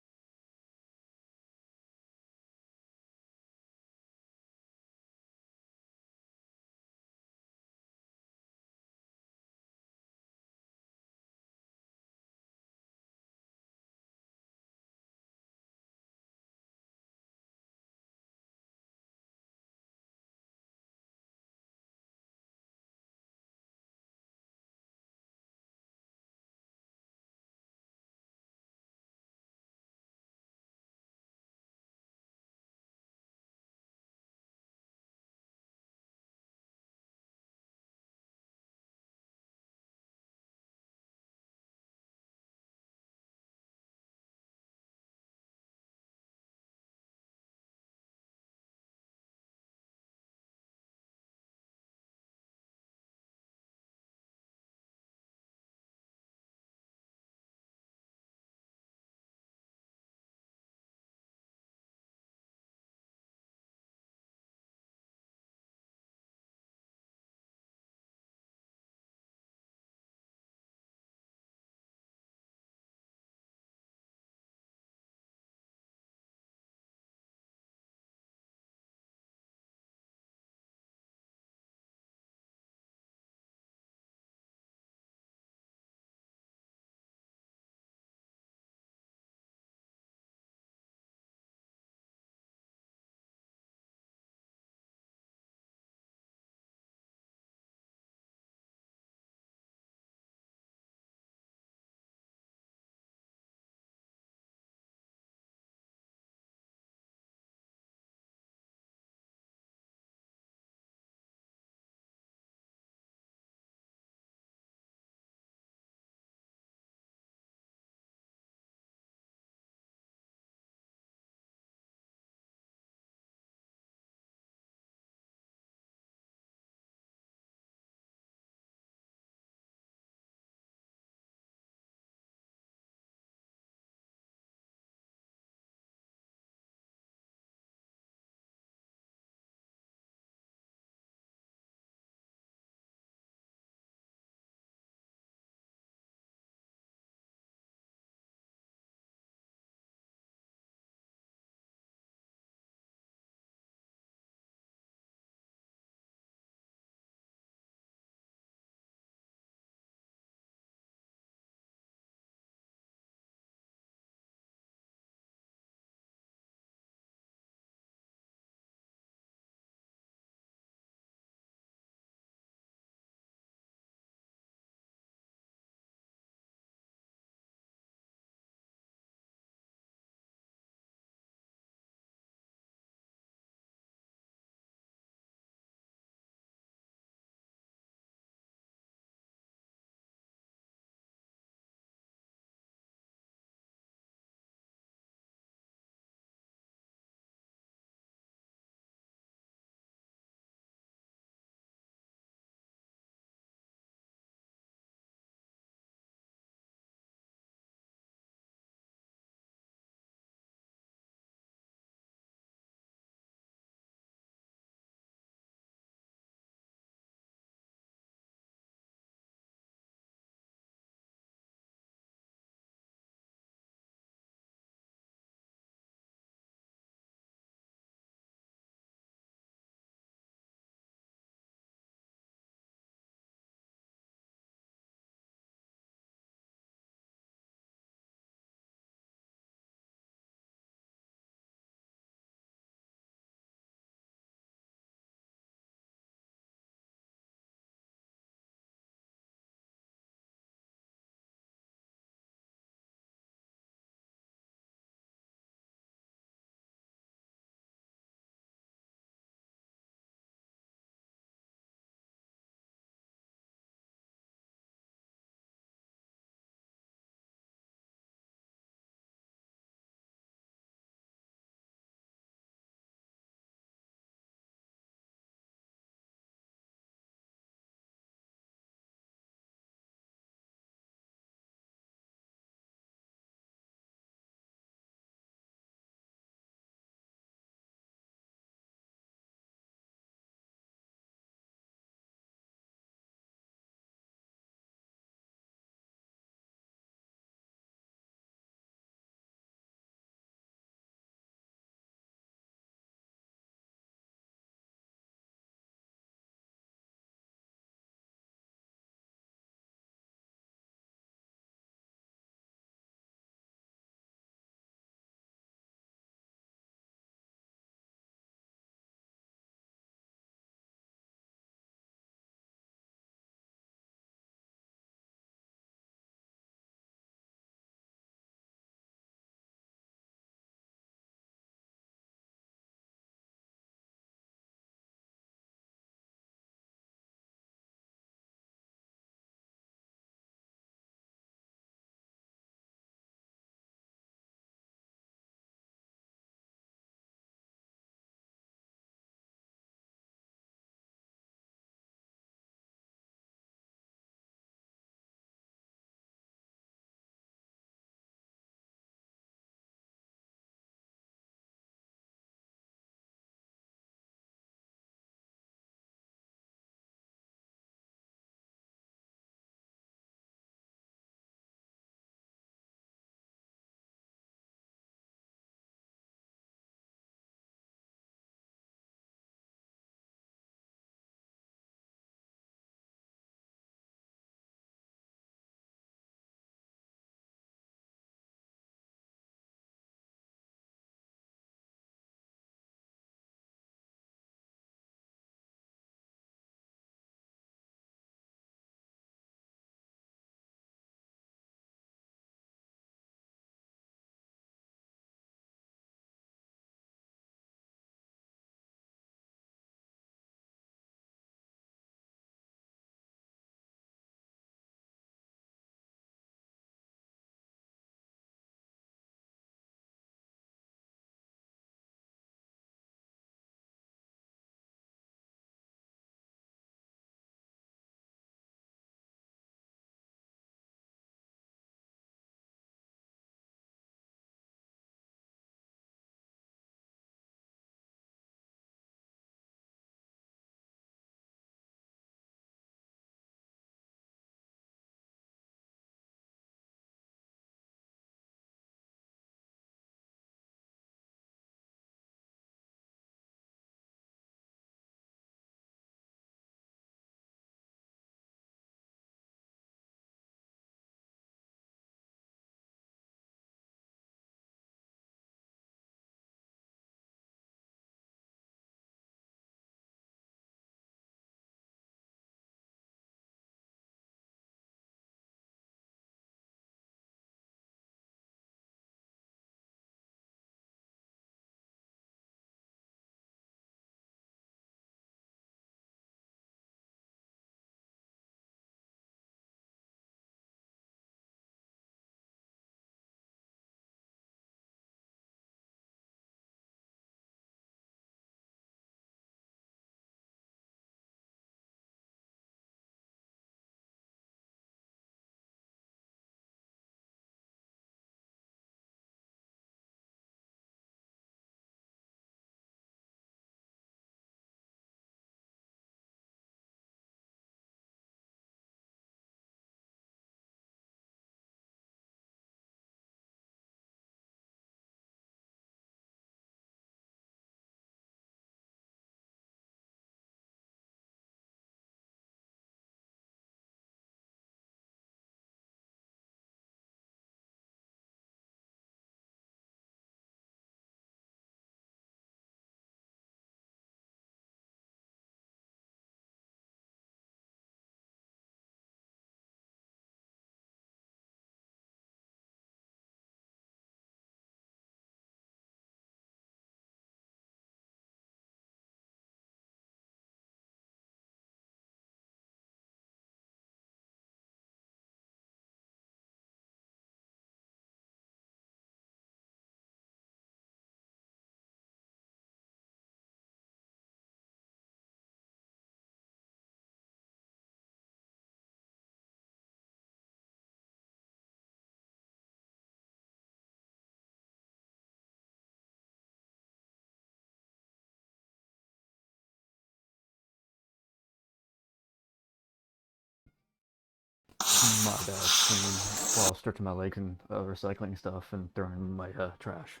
my stream while stretching my legs and recycling stuff and throwing in my trash.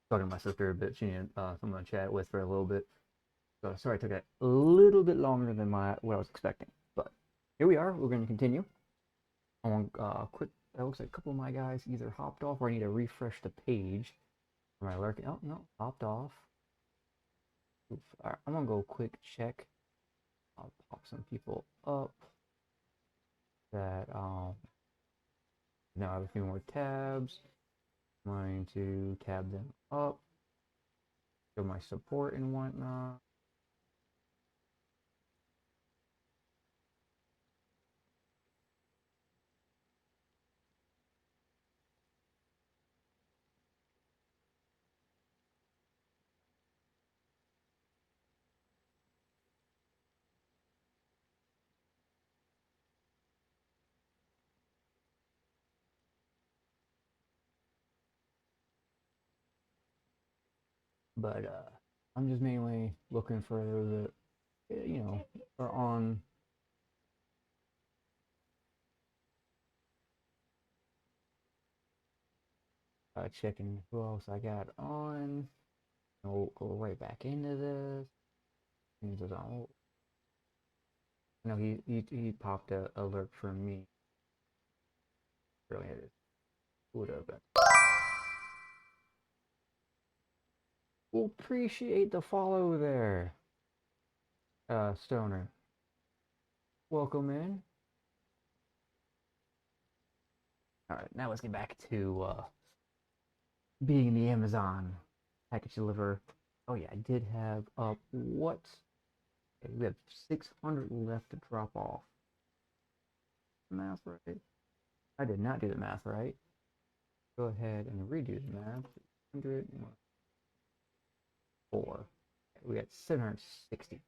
Talking to my sister a bit. She needed someone to chat with for a little bit. So sorry it took a little bit longer than what I was expecting. But here we are. We're going to continue. I want quick. That looks like a couple of my guys either hopped off or I need to refresh the page. Am I lurking? Oh no, hopped off. Oof. All right, I'm gonna go quick check. I'll pop some people up that now I have a few more tabs. I'm going to tab them up. Show my support and whatnot. But I'm just mainly looking for those that are on. Checking who else I got on. We'll go right back into this. I know he popped a alert for me. Really, it would have been. We'll appreciate the follow there, Stoner. Welcome in. All right, now let's get back to being the Amazon package deliverer. Oh yeah, I did have what? Okay, we have 600 left to drop off. Math right? I did not do the math right. Go ahead and redo the math. 104. We got 760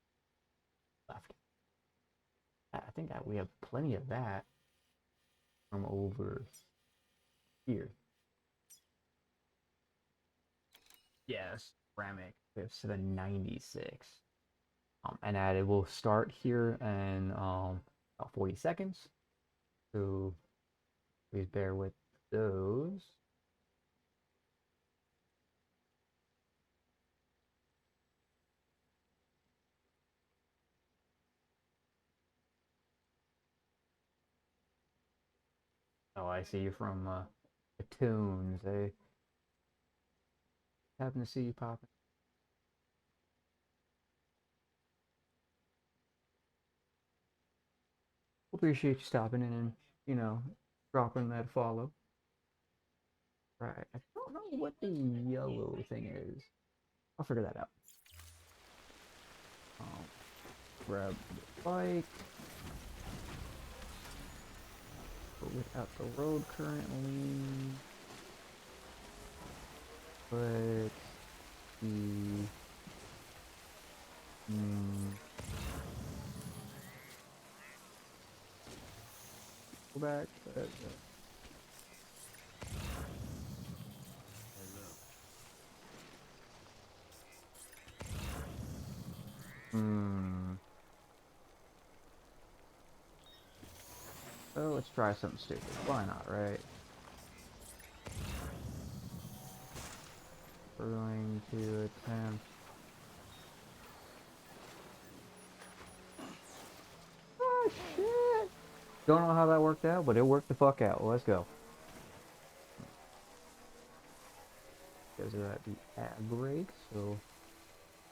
left. I think that we have plenty of that from over here. Yes, ceramic. We have 796. And that will start here in about 40 seconds. So please bear with those. Oh, I see you from the tunes. They happen to see you popping. Appreciate you stopping in and, dropping that follow. Right. I don't know what the yellow thing is. I'll figure that out. Grab the bike. Go without the road currently. But the go back. Oh, let's try something stupid. Why not, right? We're going to attempt. Oh shit! Don't know how that worked out, but it worked the fuck out. Well, let's go. Guys are at the ad break, so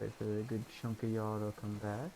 wait for the good chunk of y'all to come back.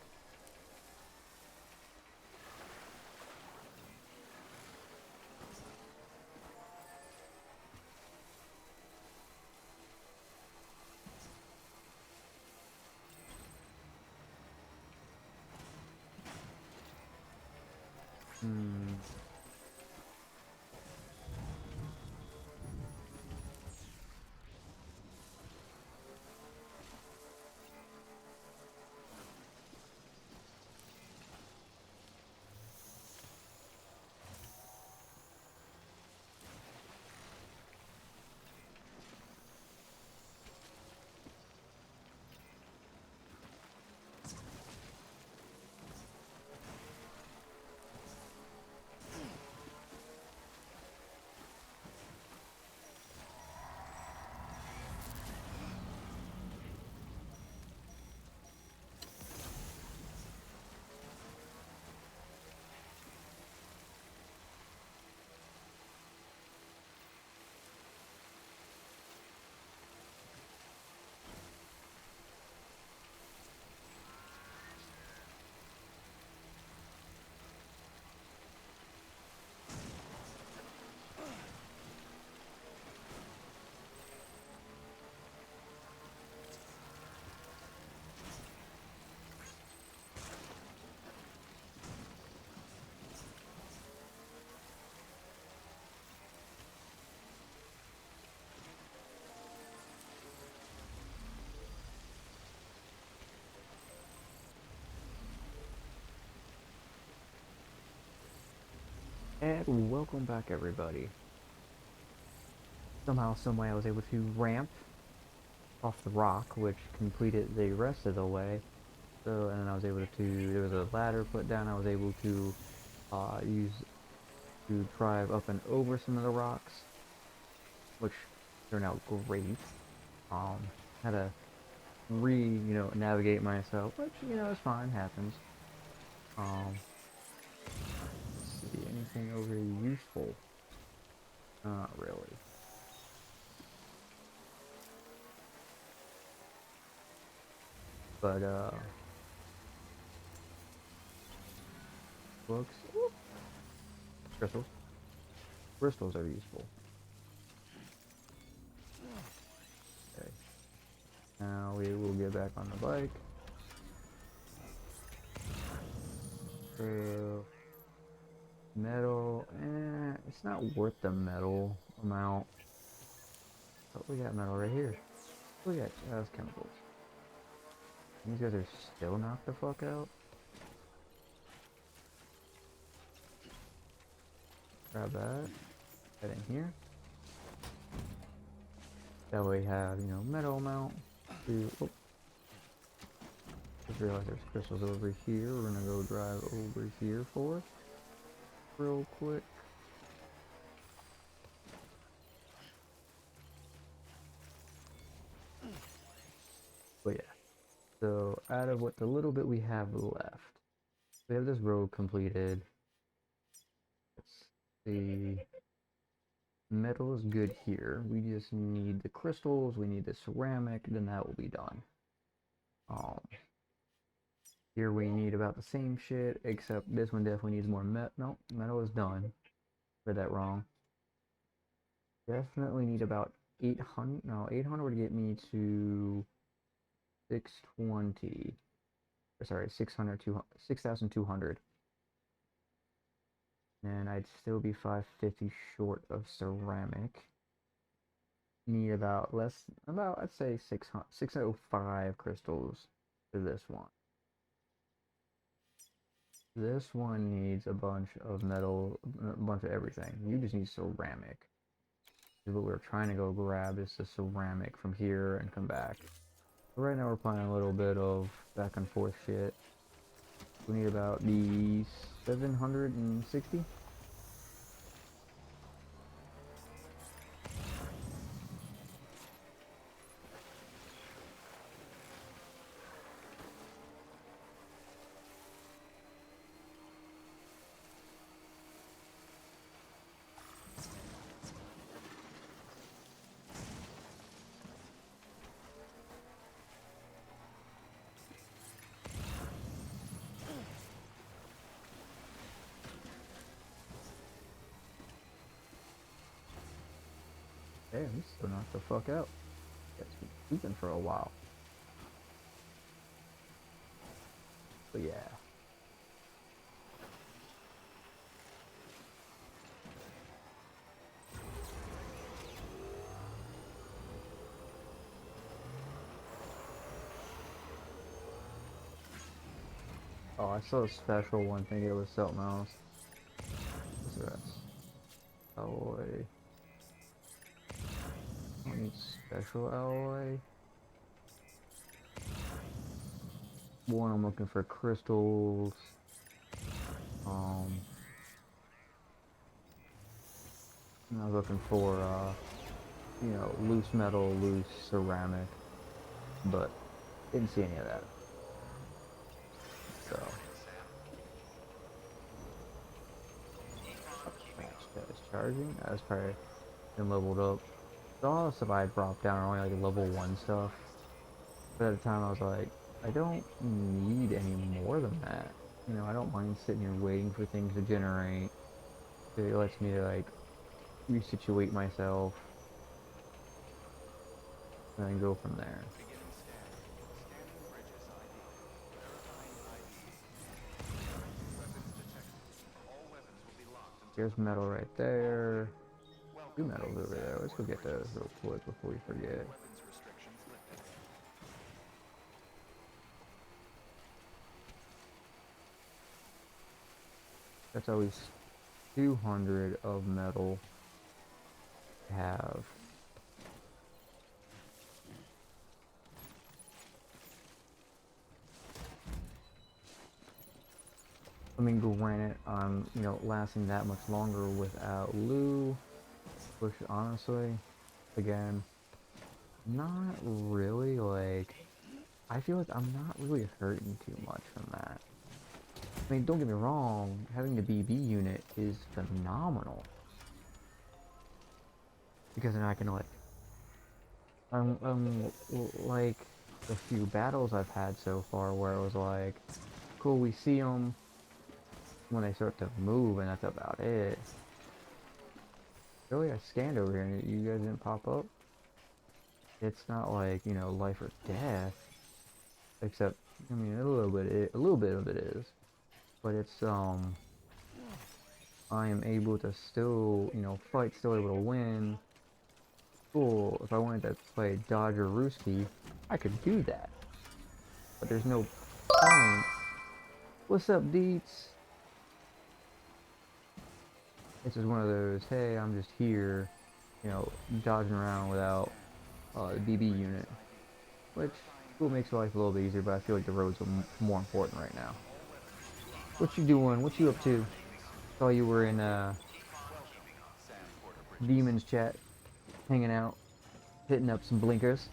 And welcome back, everybody. Somehow, someway, I was able to ramp off the rock, which completed the rest of the way. So, and then I was able to, there was a ladder put down, I was able to use to drive up and over some of the rocks, which turned out great. Had to navigate myself, which, is fine, happens. Let's see, anything over here useful? Not really. But, books, crystals. Crystals are useful. Okay. Now we will get back on the bike. Metal, it's not worth the metal amount. But we got metal right here. We got that's chemicals. These guys are still knocked the fuck out. Grab that. That in here. That way we have, metal amount to. Oh. Just realized there's crystals over here. We're gonna go drive over here for real quick. But yeah. So out of what the little bit we have left, we have this road completed. Let's see. Metal is good here. We just need the crystals, we need the ceramic, then that will be done. Here we need about the same shit, except this one definitely needs more metal. No, metal is done. Read that wrong. Definitely need about 800. No, 800 would get me to 620. Sorry, 6,200. And I'd still be 550 short of ceramic. Need about I'd say 605 crystals for this one. This one needs a bunch of metal, a bunch of everything. You just need ceramic. What we're trying to go grab is the ceramic from here and come back. But right now we're playing a little bit of back and forth shit. We need about the 760. Damn, he's still knocked the fuck out. It's been sleeping for a while. But yeah. Oh, I saw a special one thinking it was something else. What's that? Alloy. I need special alloy. One, I'm looking for crystals. I was looking for, loose metal, loose ceramic, but didn't see any of that. So, that's charging. That's probably been leveled up. So all the stuff I dropped down are only like level 1 stuff. But at the time I was like, I don't need any more than that. I don't mind sitting here waiting for things to generate. It lets me like resituate myself and then go from there. Beginning scan. Scanning bridges ID. Verifying ID. Weapons detected. All weapons will be locked until Here's metal right there. Two Welcome. metals over there. Let's go get those real quick before we forget. Weapons restrictions lifted. That's always 200 of metal. Have. I mean, granted, I'm, you know, lasting that much longer without Lou, which honestly, again, not really, like, I feel like I'm not really hurting too much from that. I mean, don't get me wrong, having the BB unit is phenomenal. Because then I can, like, like, the few battles I've had so far where it was like, cool, we see them when they start to move, and that's about it. Really, I scanned over here and you guys didn't pop up? It's not like, you know, life or death. Except, I mean, a little bit of it is. But it's, I am able to still, you know, fight, still able to win. Cool, if I wanted to play Dodge or Rooski, I could do that. But there's no point. What's up, Deets? It's just one of those, hey, I'm just here, you know, dodging around without the BB unit. Which, cool, makes life a little bit easier, but I feel like the roads are more important right now. What you doing? What you up to? Saw you were in Demon's chat, hanging out, hitting up some blinkers.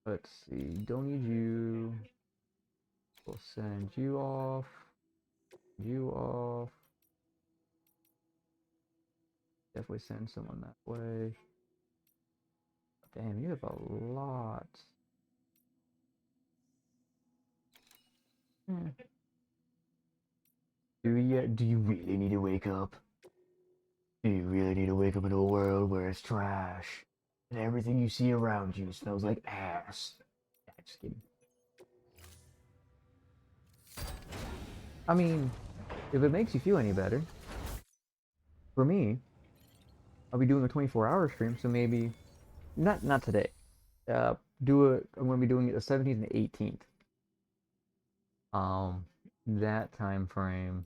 Let's see, don't need you. We'll send you off. You off. Definitely send someone that way. Damn, you have a lot. Do you really need to wake up? Do you really need to wake up in a world where it's trash and everything you see around you smells like ass? Nah, just kidding. I mean, if it makes you feel any better, for me, I'll be doing a 24-hour stream, so maybe not today. Do it. I'm gonna be doing it the 17th and 18th. Um, that time frame.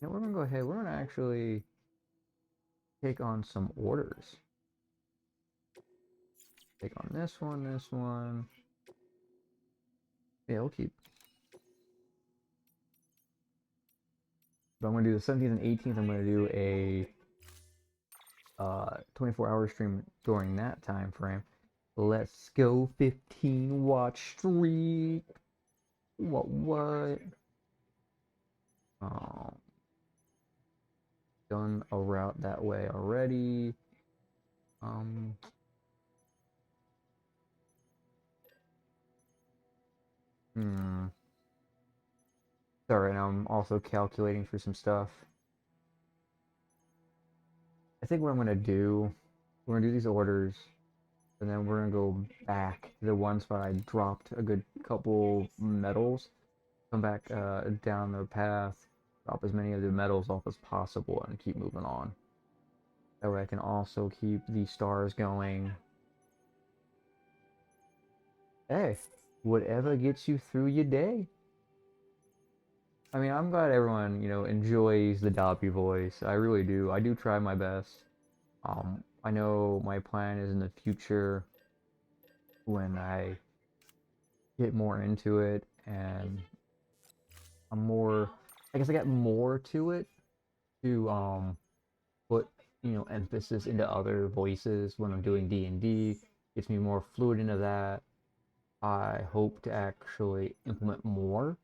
And we're gonna go ahead. We're gonna actually take on some orders. Take on this one, this one. Yeah, we'll keep. But I'm gonna do the 17th and 18th. I'm gonna do a 24-hour stream during that time frame. Let's go 15 watch streak. What? Um, done a route that way already. Um, hmm. Sorry, and I'm also calculating for some stuff. I think what I'm gonna do, we're gonna do these orders, and then we're gonna go back to the one spot I dropped a good couple metals. Come back down the path, drop as many of the metals off as possible, and keep moving on. That way I can also keep the stars going. Hey, whatever gets you through your day. I mean, I'm glad everyone, you know, enjoys the Dobby voice. I really do. I do try my best. I know my plan is in the future when I get more into it and I'm more, I guess I got more to it to put, you know, emphasis into other voices when I'm doing D&D. Gets me more fluid into that. I hope to actually implement more.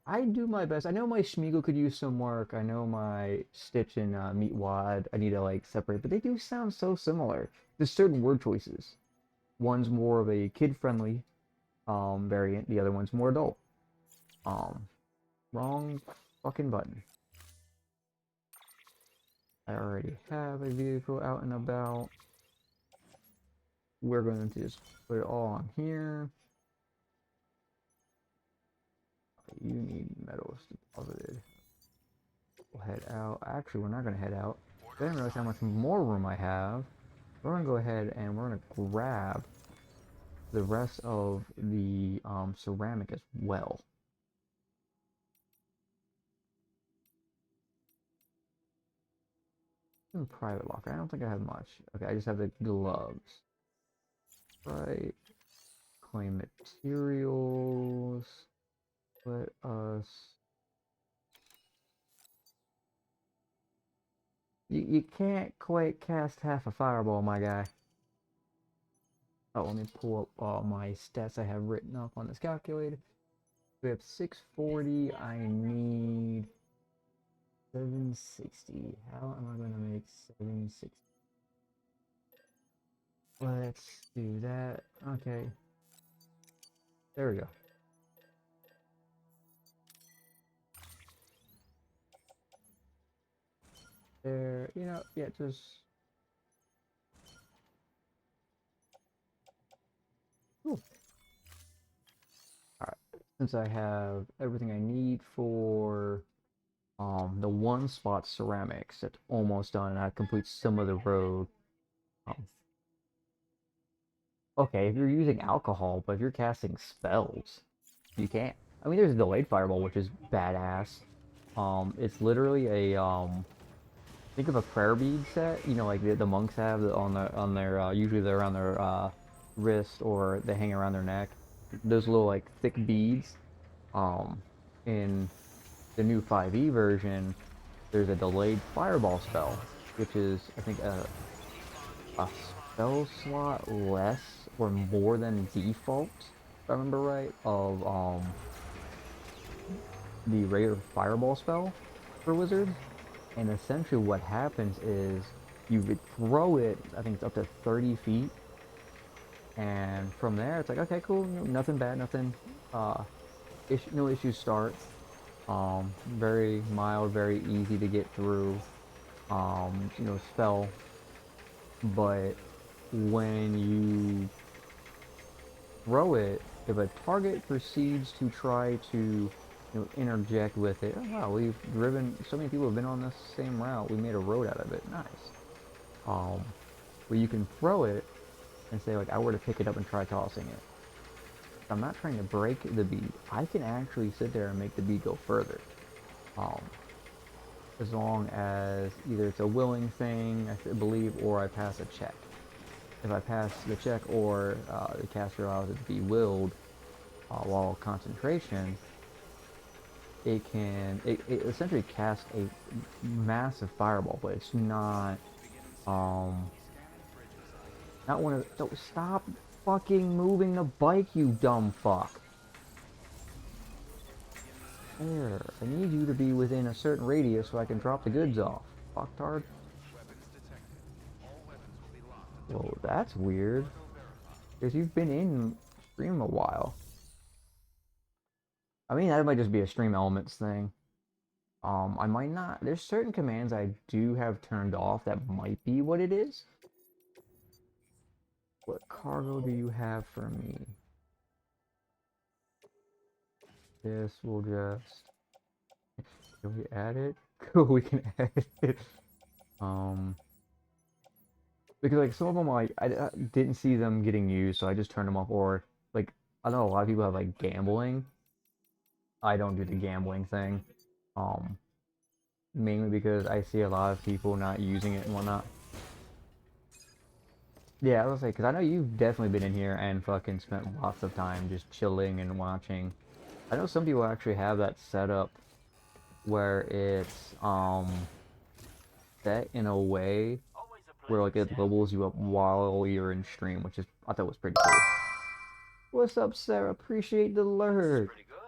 I do my best. I know my Schmeagle could use some work. I know my Stitch and Meatwad I need to like separate, but they do sound so similar. There's certain word choices. One's more of a kid-friendly variant. The other one's more adult. Um, Wrong fucking button. I already have a vehicle out and about. We're going to just put it all on here. You need metals deposited. We'll head out. Actually, we're not going to head out. I didn't realize how much more room I have. We're going to go ahead and we're going to grab the rest of the ceramic as well. In private locker, I don't think I have much. Okay, I just have the gloves. Right. Claim materials. Let us. You can't quite cast half a fireball, my guy. Oh, let me pull up all my stats I have written up on this calculator. We have 640. I need 760. How am I going to make 760? Let's do that. Okay. There we go. There, yeah, just. Ooh. Alright. Since I have everything I need for the one spot ceramics, that's almost done, and I complete some of the road. Um, okay, if you're using alcohol, but if you're casting spells, you can't. I mean, there's a delayed fireball, which is badass. It's literally a think of a prayer bead set. You know, like the monks have on their usually they're around their wrist or they hang around their neck. Those little like thick beads. Um, in the new 5e version, there's a delayed fireball spell, which is I think a spell slot less or more than default, if I remember right, of the regular fireball spell for wizards. And essentially what happens is you would throw it, I think it's up to 30 feet, and from there it's like, okay, cool, nothing bad, nothing, no issues start. Very mild, very easy to get through, spell. But when you throw it, if a target proceeds to try to interject with it, oh wow, we've driven, so many people have been on this same route, we made a road out of it, nice. Where you can throw it and say like, I were to pick it up and try tossing it. I'm not trying to break the bead. I can actually sit there and make the bead go further. As long as either it's a willing thing, I believe, or I pass a check. If I pass the check or the caster allows it to be willed while concentration, it essentially casts a massive fireball, but it's not not one of the, stop fucking moving the bike, you dumb fuck. There, I need you to be within a certain radius so I can drop the goods off. Fucktard. Whoa, that's weird. Because you've been in stream a while. I mean, that might just be a stream elements thing. I might not. There's certain commands I do have turned off that might be what it is. What cargo do you have for me? This will just... Can we add it? Cool, we can add it. Because like some of them like I didn't see them getting used, so I just turned them off. Or like I know a lot of people have like gambling. I don't do the gambling thing. Um, Mainly because I see a lot of people not using it and whatnot. Yeah, I was like, because I know you've definitely been in here and fucking spent lots of time just chilling and watching. I know some people actually have that set up where it's set in a way where like it levels you up while you're in stream, which is I thought was pretty cool. What's up, Sarah? Appreciate the alert. Pretty good.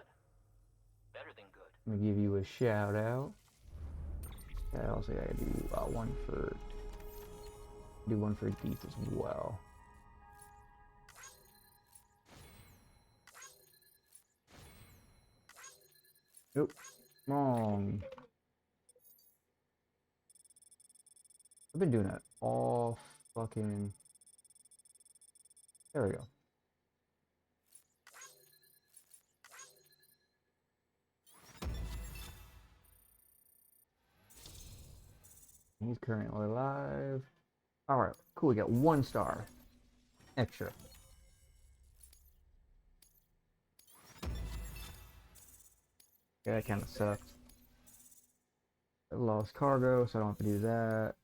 Better than good. Let me give you a shout out. I also gotta do one for Deep as well. Nope, wrong. I've been doing that all fucking. There we go. He's currently alive. Alright, cool, we got 1 star. Extra. Yeah, that kind of sucks. I lost cargo, so I don't have to do that.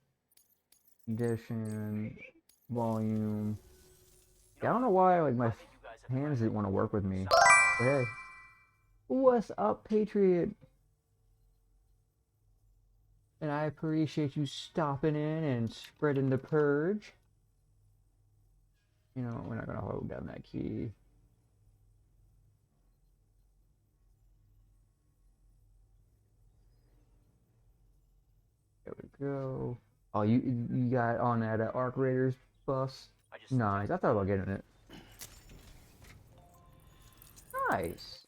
Condition, volume. Yeah, I don't know why like my hands didn't want to work with me. But hey, what's up, Patriot? And I appreciate you stopping in and spreading the purge. You know, we're not gonna hold down that key. There we go. Oh, you got on that Arc Raiders bus? Nice. I thought about getting it. Nice.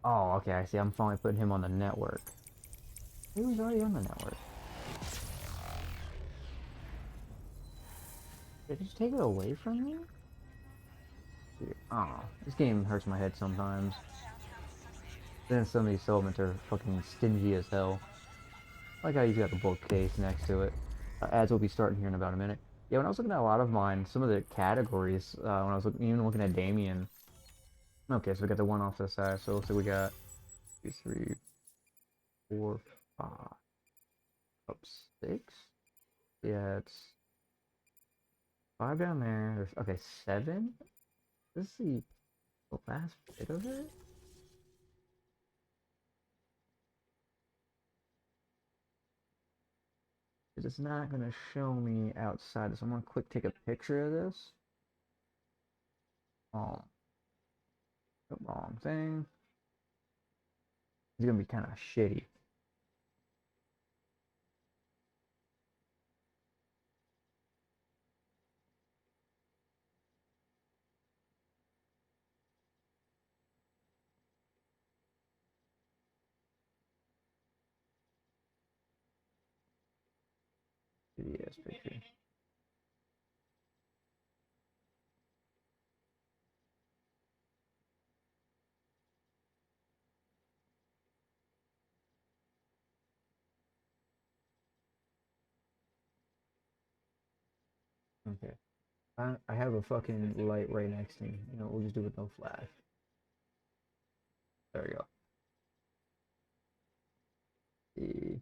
Oh, okay. I see. I'm finally putting him on the network. He was already on the network. Did it just take it away from me? Oh, this game hurts my head sometimes. Then some of these settlements are fucking stingy as hell. I like how you got the bookcase next to it. Ads will be starting here in about a minute. Yeah, when I was looking at a lot of mine, some of the categories, when I was even looking at Damien. Okay, so we got the one off the side. So looks like we got 2, 3, 4, 5, up 6. Yeah, it's 5 down there. There's okay, 7. This is the last bit of it. It's not gonna show me outside, so I'm gonna quick take a picture of this. Oh, the wrong thing. It's gonna be kind of shitty. Shitty ass picture. Okay. I have a fucking light right next to me. You know, we'll just do it with no flash. There we go. The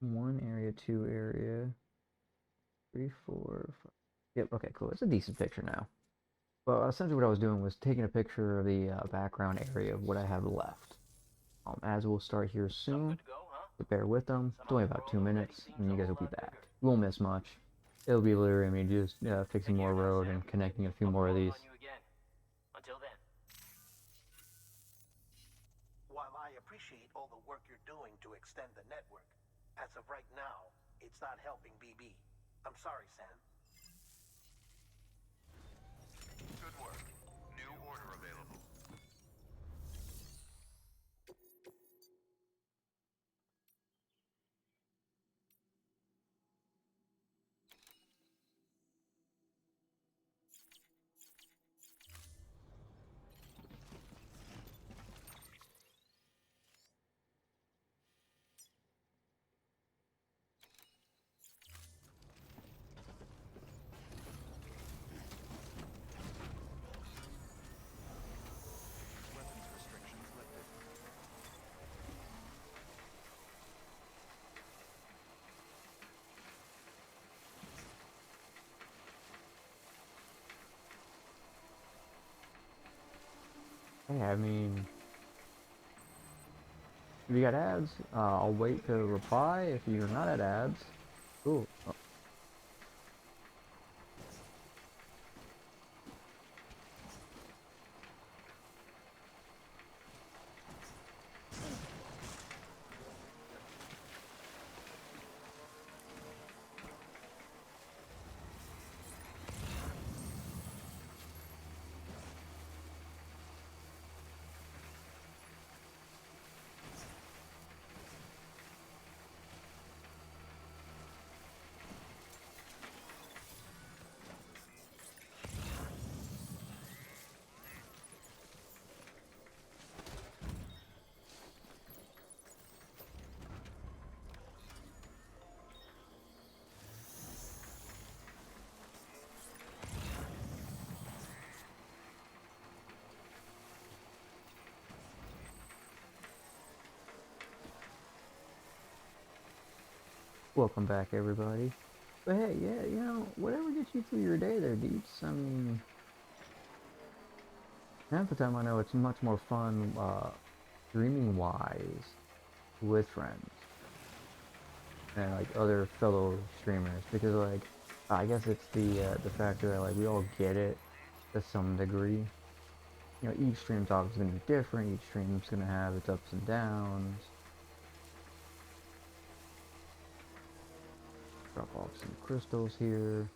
1 area, 2 area, 3, 4, 5. Yep. Okay. Cool. It's a decent picture now. Well, essentially what I was doing was taking a picture of the background area of what I have left. As we'll start here soon, but bear with them. It's only about 2 minutes, and you guys will be back. You won't miss much. It'll be literally, I mean, just fixing more road and connecting a few more of these. Until then. While I appreciate all the work you're doing to extend the network, as of right now, it's not helping BB. I'm sorry, Sam. Good work. New order available. Weapons restrictions lifted. Hey, I mean, if you got ads, I'll wait to reply. If you're not at ads, cool. Oh, Welcome back, everybody. But hey, yeah, you know, whatever gets you through your day there, Deets. I mean, half the time I know it's much more fun, streaming-wise, with friends and like other fellow streamers, because like, I guess it's the factor that like we all get it to some degree. You know, each stream talk is gonna be different. Each stream's gonna have its ups and downs. Drop off some crystals here.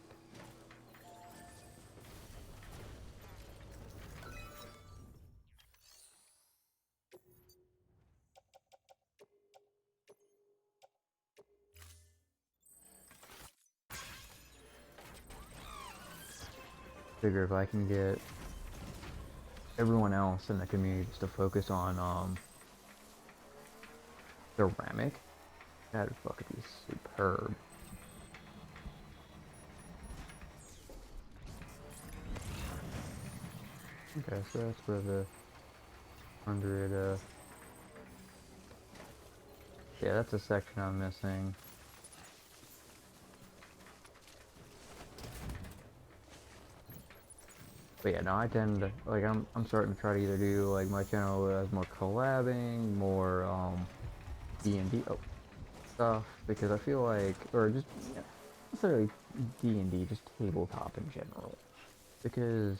Figure if I can get everyone else in the community just to focus on ceramic, that'd fucking be superb. Okay, so that's where the 100 yeah, that's a section I'm missing. But yeah, no, I tend to, like, I'm starting to try to either do, like, my channel has more collabing, more, D&D stuff, because I feel like, or just, yeah, not necessarily D&D, just tabletop in general. Because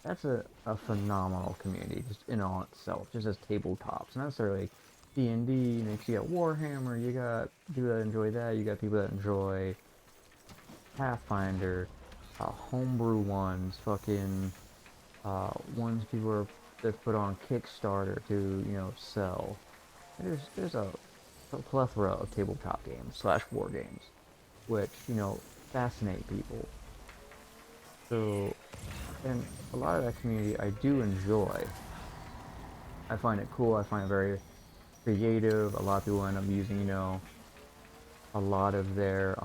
that's a phenomenal community, just in all itself, just as tabletops. Not necessarily D&D, next you got Warhammer, you got people that enjoy that, you got people that enjoy Pathfinder, homebrew ones, fucking ones people are that's put on Kickstarter to, you know, sell. There's a plethora of tabletop games slash war games, which, you know, fascinate people. So, and a lot of that community I do enjoy. I find it cool. I find it very creative. A lot of people end up using, you know, a lot of their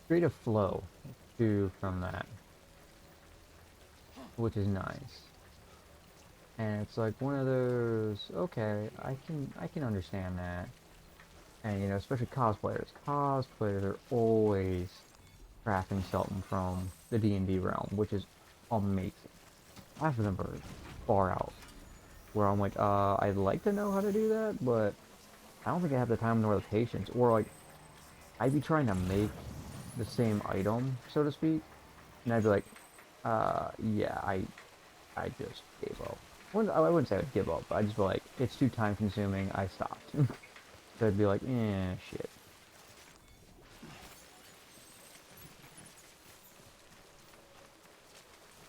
creative flow too from that, which is nice. And it's like one of those, okay, I can understand that. And you know, especially cosplayers. Cosplayers are always crafting something from the D&D realm, which is amazing. Half of them are far out. Where I'm like, I'd like to know how to do that, but I don't think I have the time nor the patience. Or like, I'd be trying to make the same item, so to speak, and I'd be like, yeah, I just gave up. I wouldn't say I'd give up, but I'd just be like, it's too time consuming, I stopped. So I'd be like, shit.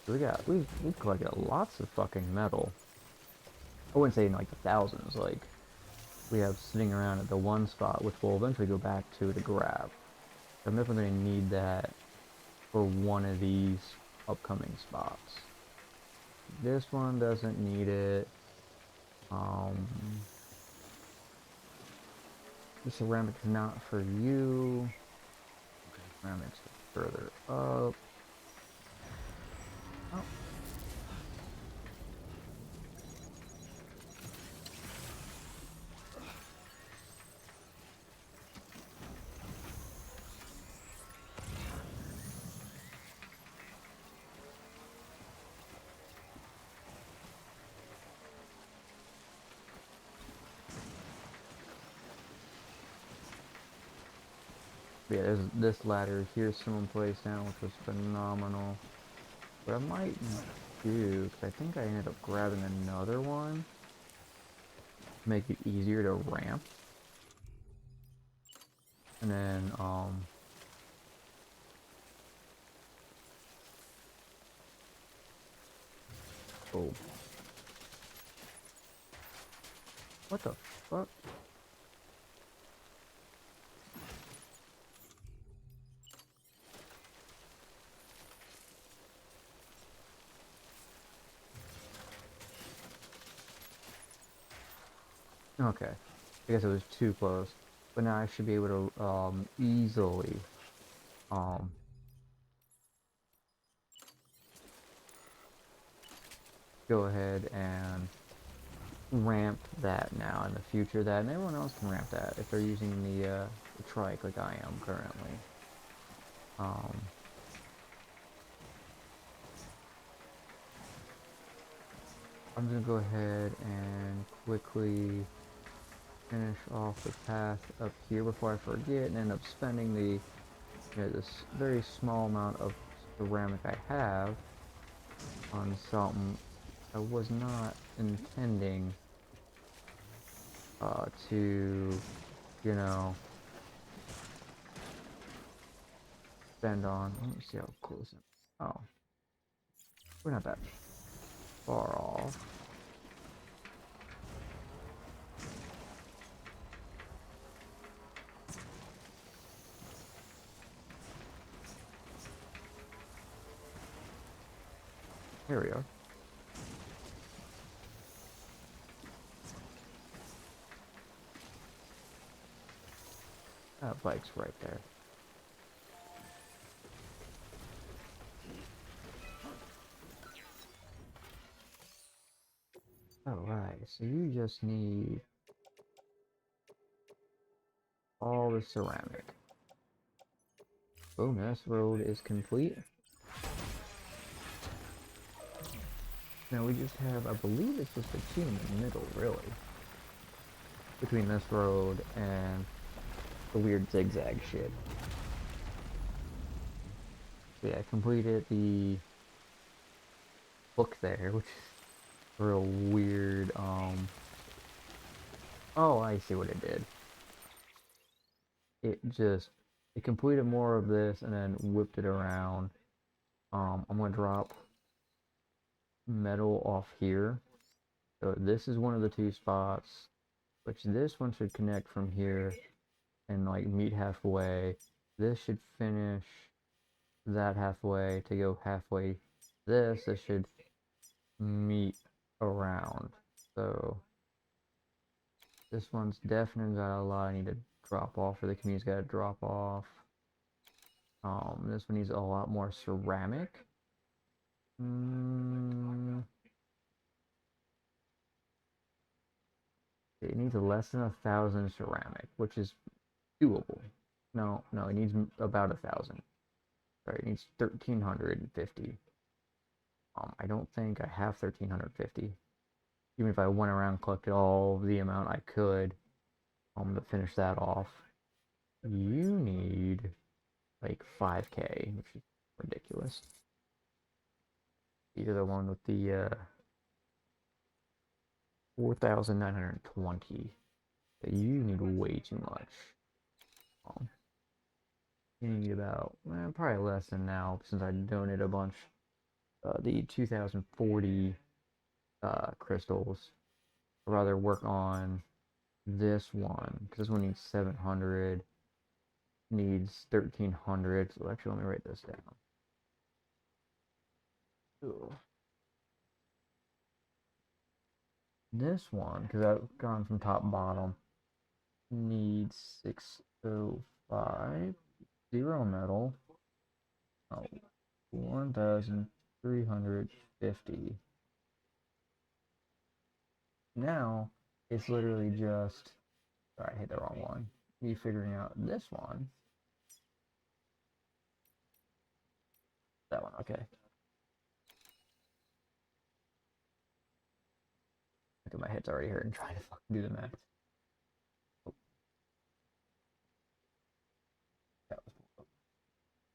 So we've collected lots of fucking metal. I wouldn't say in like the thousands, like, we have sitting around at the one spot, which we'll eventually go back to grab. I'm definitely going to need that for one of these upcoming spots. This one doesn't need it. The ceramic's not for you. Ceramic's further up. Oh. Yeah, there's this ladder here someone placed down, which was phenomenal. What I might do, because I think I ended up grabbing another one to make it easier to ramp. And then, oh. What the fuck? Okay. I guess it was too close. But now I should be able to, easily, um, go ahead and ramp that now in the future, that, and everyone else can ramp that if they're using the the trike like I am currently. Um, I'm gonna go ahead and quickly finish off the path up here before I forget and end up spending the this very small amount of ceramic I have on something I was not intending to, you know, spend on. Let me see how close. Oh, we're not that far off. Here we are. That bike's right there. Alright, so you just need all the ceramic. Boom, this road is complete. Now we just have, I believe it's just a two in the middle, really. Between this road and the weird zigzag shit. So yeah, I completed the book there, which is real weird. Oh, I see what it did. It completed more of this and then whipped it around. I'm gonna drop metal off here. So this is one of the two spots, which this one should connect from here and like meet halfway. This should finish that halfway to go halfway. This should meet around. So this one's definitely got a lot I need to drop off, or the community's got to drop off. This one needs a lot more ceramic. It needs less than 1,000 ceramic, which is doable. No, it needs about 1,000. Sorry, it needs 1,350. I don't think I have 1,350. Even if I went around and collected all the amount I could, to finish that off, you need like 5K, which is ridiculous. You're the one with the 4,920. You need way too much. You need about probably less than now since I donated a bunch. The 2,040 crystals. I'd rather work on this one because this one needs 700. Needs 1,300. So actually, let me write this down. Ugh. This one, because I've gone from top to bottom, needs 605. 0 metal. Oh, 1,350. Now, it's literally just... Sorry, I hit the wrong one. Me figuring out this one. That one, okay. Look at my head's already hurting trying to fucking do the math. Oh. That was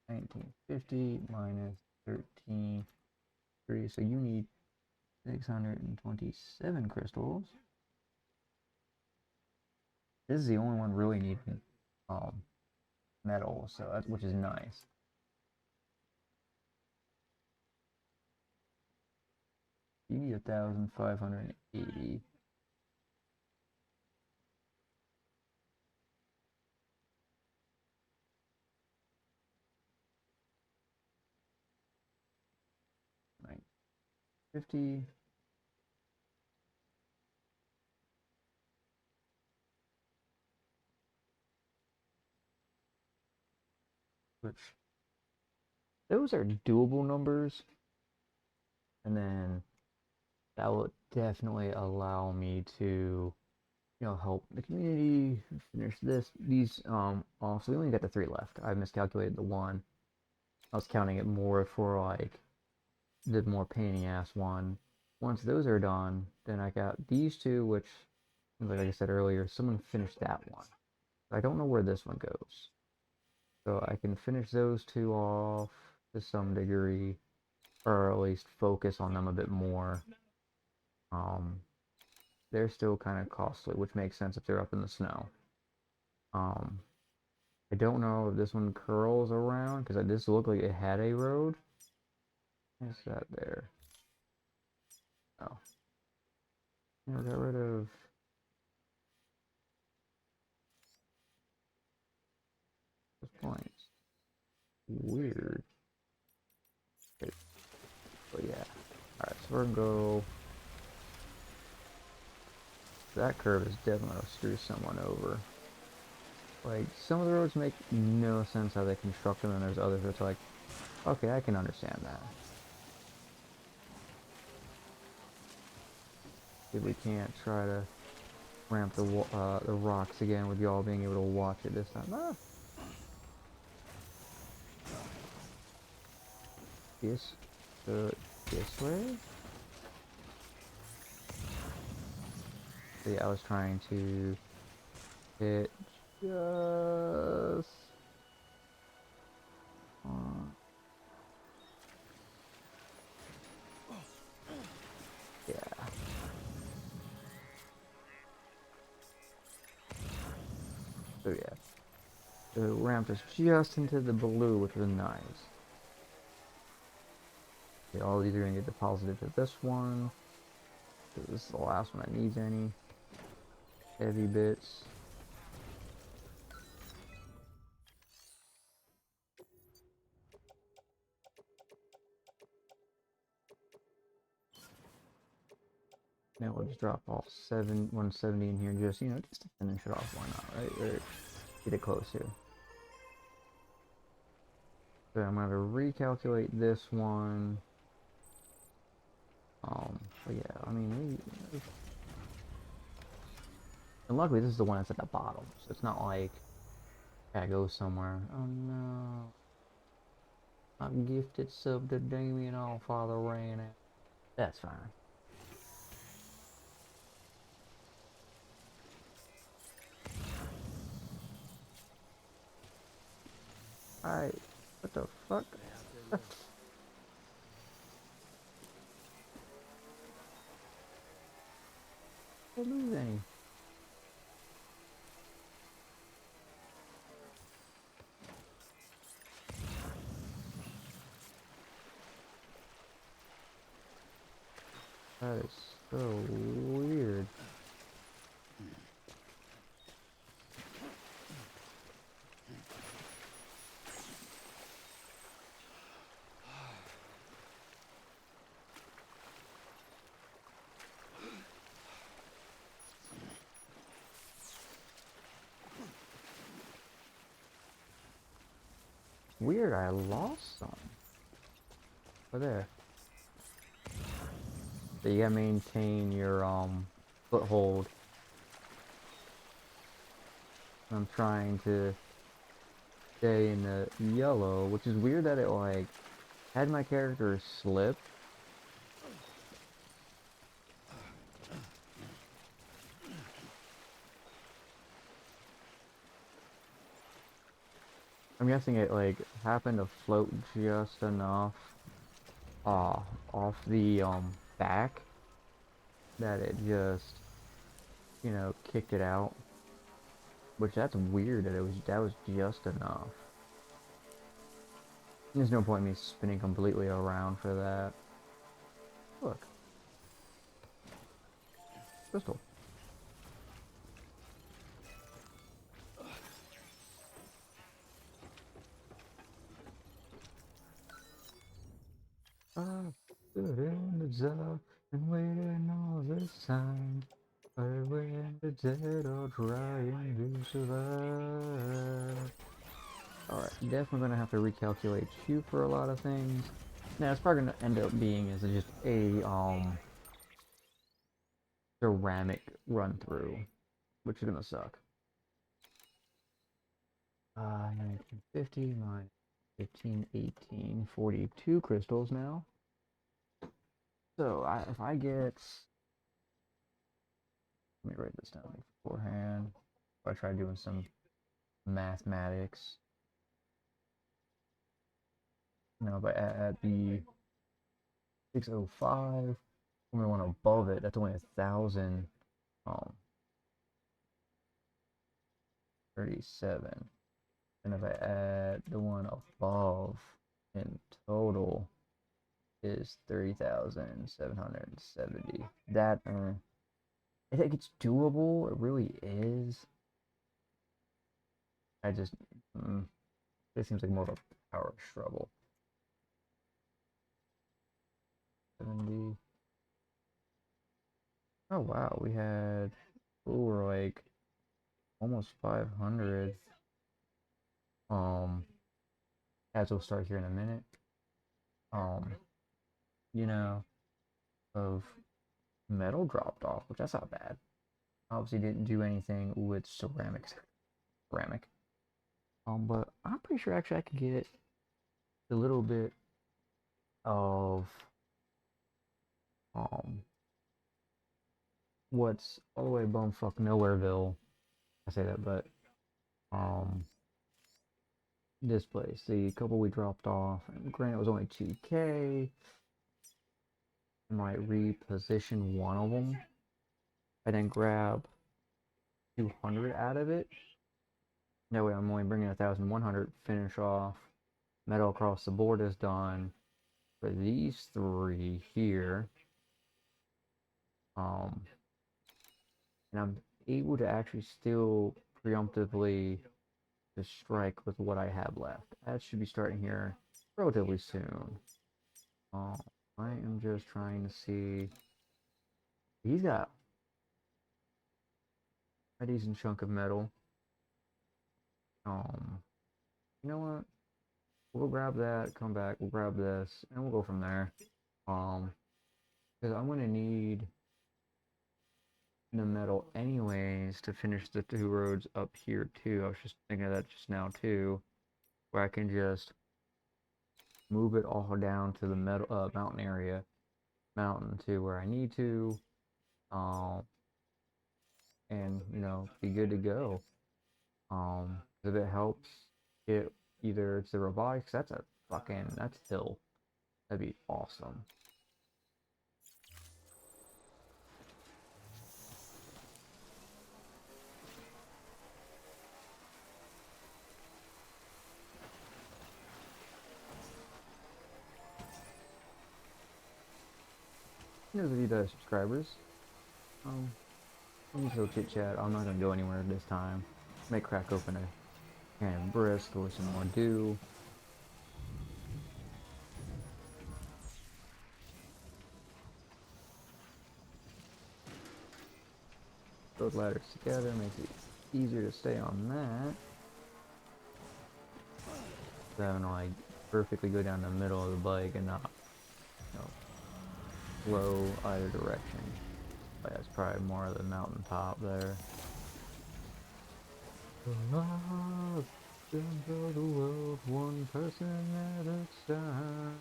1950 minus 13.3. So you need 627 crystals. This is the only one really needing metal, so that's, which is nice. You need 1,580. Like 50. Which those are doable numbers, and then that will definitely allow me to help the community finish these off. So we only got the 3 left. I miscalculated the one. I was counting it more for like the more pain in the ass one. Once those are done, then I got these two, which, like I said earlier, someone finished that one. I don't know where this one goes. So I can finish those two off to some degree, or at least focus on them a bit more. Um, they're still kind of costly, which makes sense if they're up in the snow. Um, I don't know if this one curls around, because this looked like it had a road. Is that there? Oh. Yeah, got rid of those points. Weird. Okay, but yeah. Alright, so we're gonna go. That curve is definitely gonna screw someone over. Like, some of the roads make no sense how they construct them, and there's others where it's like, okay, I can understand that. If we can't try to ramp the rocks again with y'all being able to watch it this time. Ah! This, this way? So yeah, I was trying to hit just... yeah. So yeah. The ramp is just into the blue, which was nice. Okay, all these are gonna get deposited to this one. This is the last one that needs any heavy bits. Now we'll just drop all 170 in here, just just to finish it off. Why not, right? Or get it close to. So I'm gonna recalculate this one. But yeah, I mean, and luckily this is the one that's at the bottom, so it's not like I go somewhere. Oh no, I gifted sub to Damien all Father ran it. That's fine. Alright, what the fuck? I lose any. That is so weird. Weird, I lost some. Oh, there. So you gotta maintain your foothold. I'm trying to stay in the yellow, which is weird that it like had my character slip. I'm guessing it like happened to float just enough off the back that it just kicked it out. Which that's weird that was just enough. There's no point in me spinning completely around for that. Look. Crystal. I stood in the dark and waiting all this time. I went the dead or trying to survive. Alright, definitely gonna have to recalculate you for a lot of things. Now it's probably gonna end up being as just a ceramic run through. which is gonna suck. 1950 minus 15, 18, 42 crystals now. So if I get, let me write this down beforehand. If I try doing some mathematics, if I add the 605, I'm gonna want above it. That's only 1,000. 37. And if I add the one above, in total is 30,770. That, I think it's doable. It really is. I just, it seems like more of a power struggle. 70. Oh wow, we were like almost 500. As we'll start here in a minute. You know, of metal dropped off, which that's not bad. Obviously didn't do anything with ceramic. But I'm pretty sure actually I could get a little bit of what's all the way bumfuck nowhereville. I say that, but this place, the couple we dropped off, and granted it was only 2K. I might reposition one of them and then grab 200 out of it. That way I'm only bringing 1,100. Finish off. Metal across the board is done for these three here. And I'm able to actually still preemptively just strike with what I have left. That should be starting here relatively soon. I am just trying to see. He's got a decent chunk of metal. You know what? We'll grab that, come back, we'll grab this, and we'll go from there. Because I'm gonna need the metal anyways to finish the two roads up here too. I was just thinking of that just now too, where I can just move it all down to the metal mountain to where I need to, and be good to go. If it helps get either to the robotics, that's hill. That'd be awesome. Those of you that are subscribers, we can still chit chat. I'm not gonna go anywhere this time. May crack open a can of brisk or some more dew. Those ladders together makes it easier to stay on that. So having to like perfectly go down the middle of the bike and not, flow either direction. But that's probably more of the mountaintop there. The world one person at a time.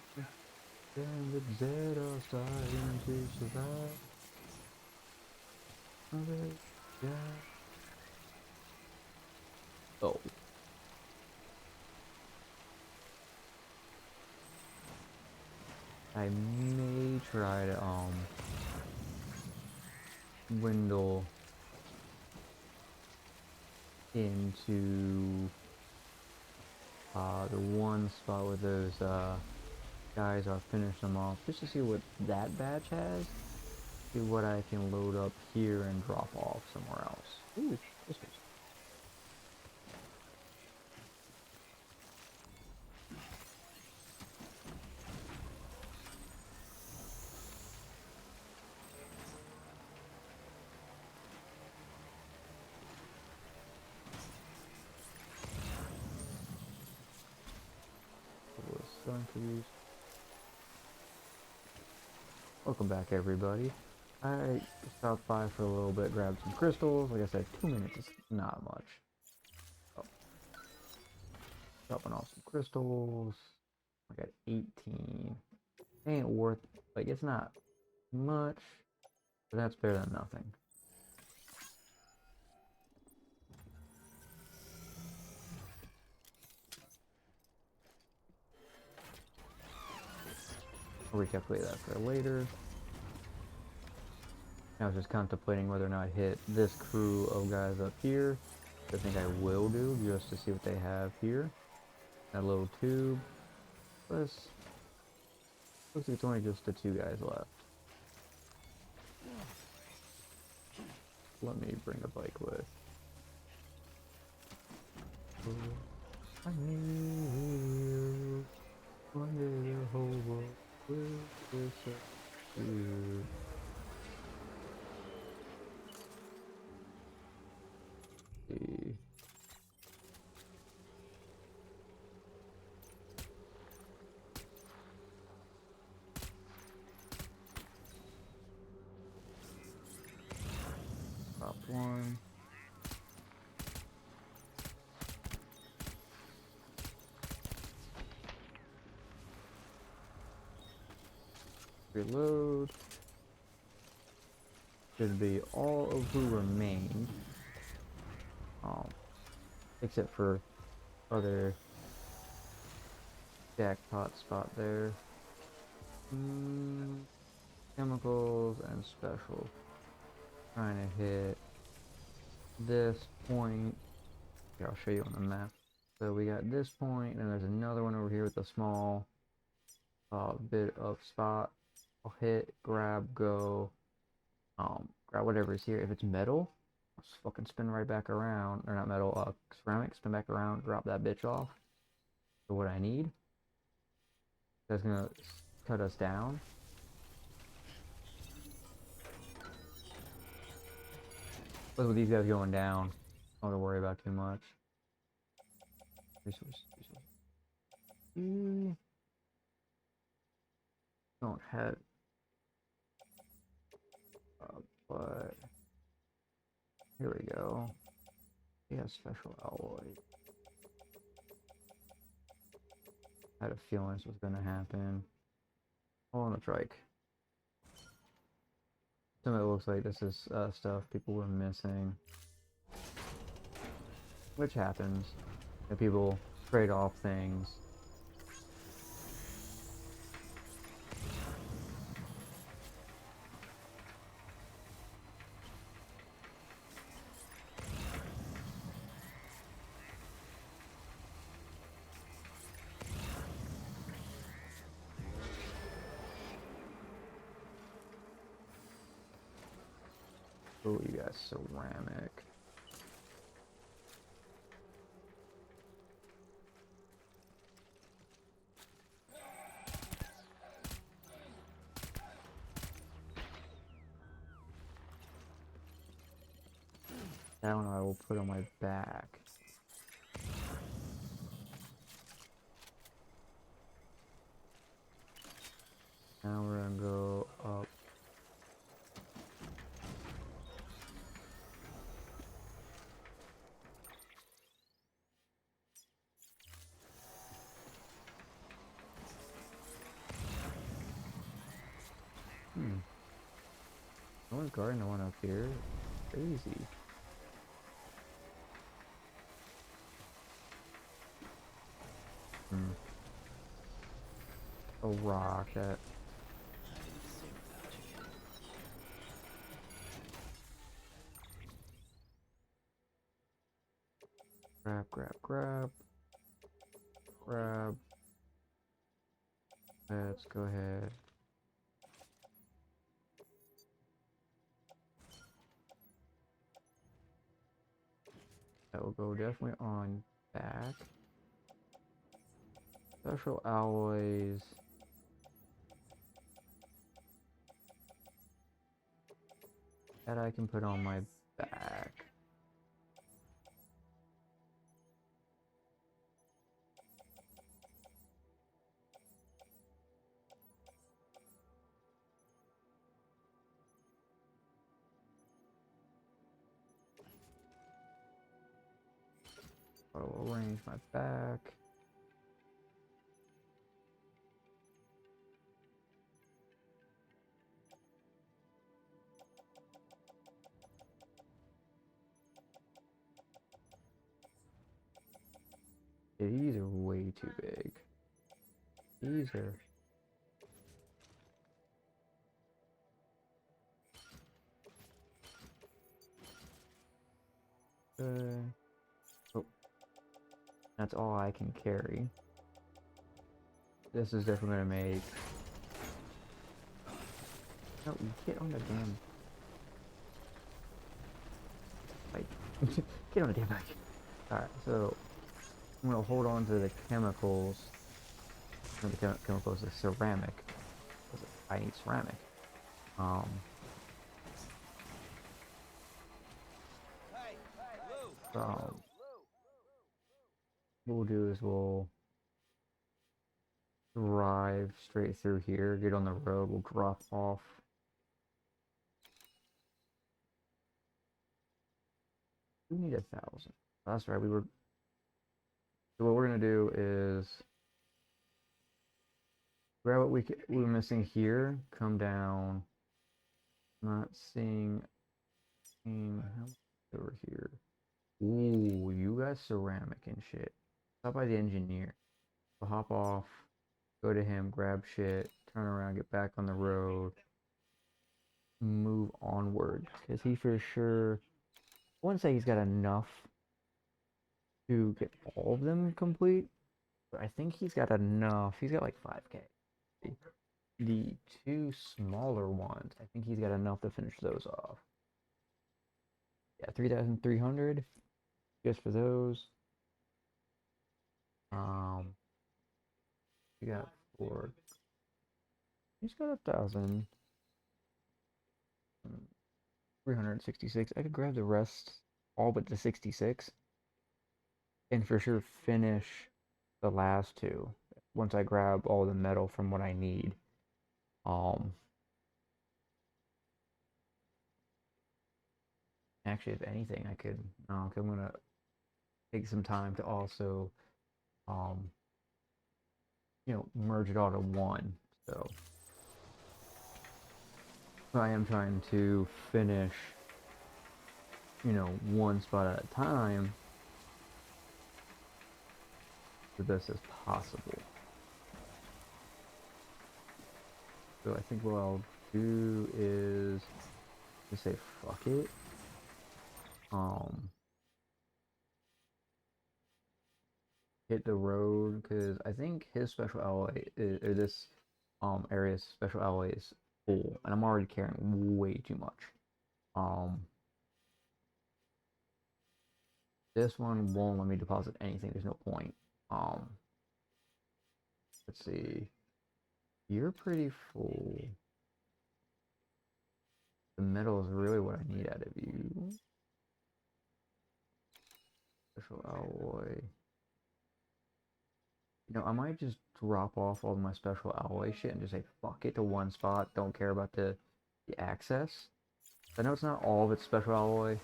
And the dead are starting to survive. Oh. I may try to dwindle into the one spot where those guys are, finish them off just to see what that batch has. See what I can load up here and drop off somewhere else. Ooh, this was. Going to use. Welcome back, everybody. I stopped by for a little bit, grabbed some crystals. Like I said, 2 minutes is not much. Oh, dropping off some crystals. I got 18. Ain't worth, like, it's not much, but that's better than nothing. I'll recalculate that for later. I was just contemplating whether or not hit this crew of guys up here. I think I will do, just to see what they have here. That little tube. Looks like it's only just the 2 guys left. Let me bring a bike with. I need you. One day the whole world will disappear. See. Top 1. Reload. Should be all of who remain. Except for other jackpot spot there. Chemicals and special. Trying to hit this point. Here, I'll show you on the map. So we got this point, and there's another one over here with a small bit of spot. I'll hit, grab, go, grab whatever's here. If it's metal, I'll just fucking spin right back around. Or not metal, ceramic, spin back around, drop that bitch off. For what I need. That's gonna cut us down. But with these guys going down, I don't have to worry about too much. Resource. Don't have, but here we go. Yeah, special alloy. I had a feeling this was gonna happen. Oh, on the trike. Some of it looks like this is stuff people were missing, which happens. And people trade off things. Oh, you got ceramic. That one I will put on my back. Now we're gonna go up. No one's guarding the one up here. Crazy. A rock that. Grab, grab, grab. Grab. Let's go ahead. That will go definitely on back. Special alloys. That I can put on my back. I'll arrange my back. Yeah, these are way too big. These are. Oh, that's all I can carry. This is definitely gonna make. No, get on the damn. Like, get on the damn bike. Alright, so I'm gonna hold on to the chemicals. Not the chemicals, the ceramic. I need ceramic. So what we'll do is we'll drive straight through here, get on the road, we'll drop off. We need 1,000. That's right, we were. So what we're gonna do is grab what we were missing here, come down. Not seeing how much over here. Ooh, you got ceramic and shit. Stop by the engineer. So hop off, go to him, grab shit, turn around, get back on the road, move onward. Because he for sure, I wouldn't say he's got enough to get all of them complete, but I think he's got enough. He's got like 5K. The two smaller ones, I think he's got enough to finish those off. Yeah, 3,300 just for those. We got 4. He's got 1,366. I could grab the rest, all but the 66, and for sure finish the last two once I grab all the metal from what I need. Actually, if anything, I could. I'm gonna take some time to also, merge it all to one. So I am trying to finish, one spot at a time, the best as possible. So I think what I'll do is just say fuck it. Hit the road because I think his special alloy or this area's special alloy is full, and I'm already carrying way too much. This one won't let me deposit anything. There's no point. Let's see. You're pretty full. The metal is really what I need out of you. Special alloy. I might just drop off all my special alloy shit and just say fuck it to one spot. Don't care about the access. I know it's not all of it's special alloy,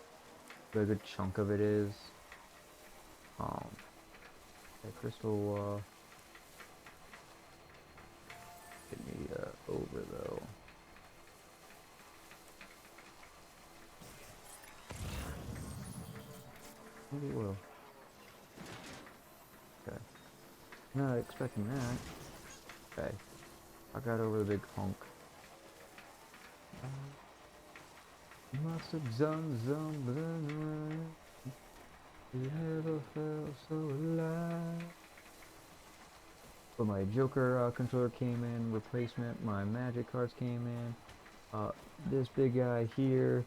but a good chunk of it is. Okay, crystal. Get me over though. Maybe oil. Okay. Not expecting that. Okay. I got over the big hunk. Must have done something right. You never felt so alive. But my Joker controller came in, replacement. My magic cards came in. This big guy here,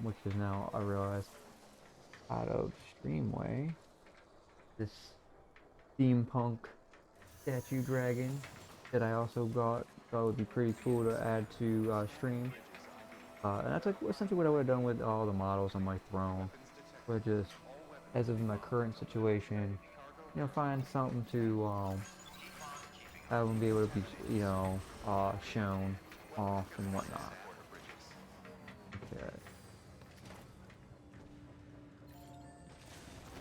which is now, I realize, out of Streamway. This steampunk statue dragon that I also got. Thought would be pretty cool to add to stream. And that's like essentially what I would have done with all the models on my throne. But just as of my current situation, find something to have them be able to be, shown off and whatnot. Okay.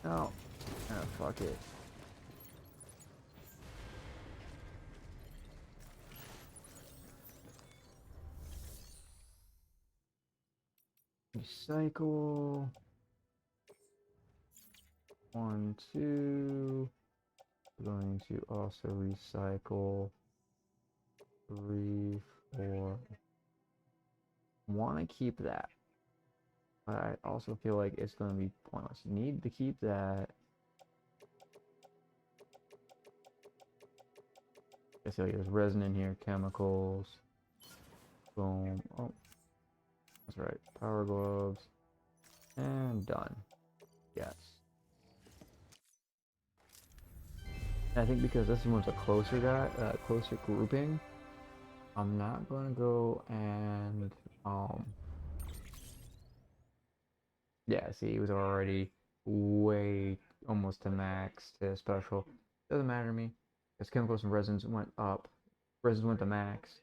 Now, fuck it. Recycle. 1, 2. We're going to also recycle 3, 4. Want to keep that, but I also feel like it's going to be pointless. Need to keep that. I feel like there's resin in here, chemicals. Boom. Oh, that's right. Power gloves. And done. Yes. I think because this one's a closer guy, closer grouping, I'm not gonna go and yeah, see, it was already way almost to max to special. Doesn't matter to me. Because chemicals and resins went up. Resins went to max.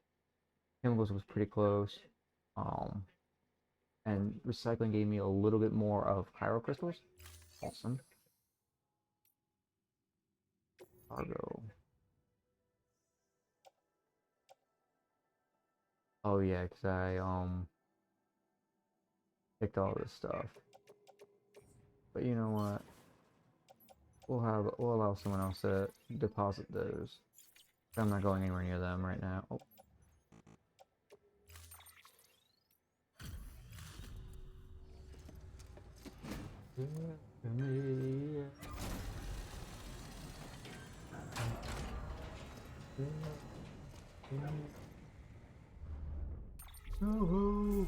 Chemicals was pretty close. Um and recycling gave me a little bit more of cryo crystals. Awesome. Cargo. Oh yeah, because I picked all this stuff. But you know what? We'll allow someone else to deposit those. I'm not going anywhere near them right now. Oh. Oh,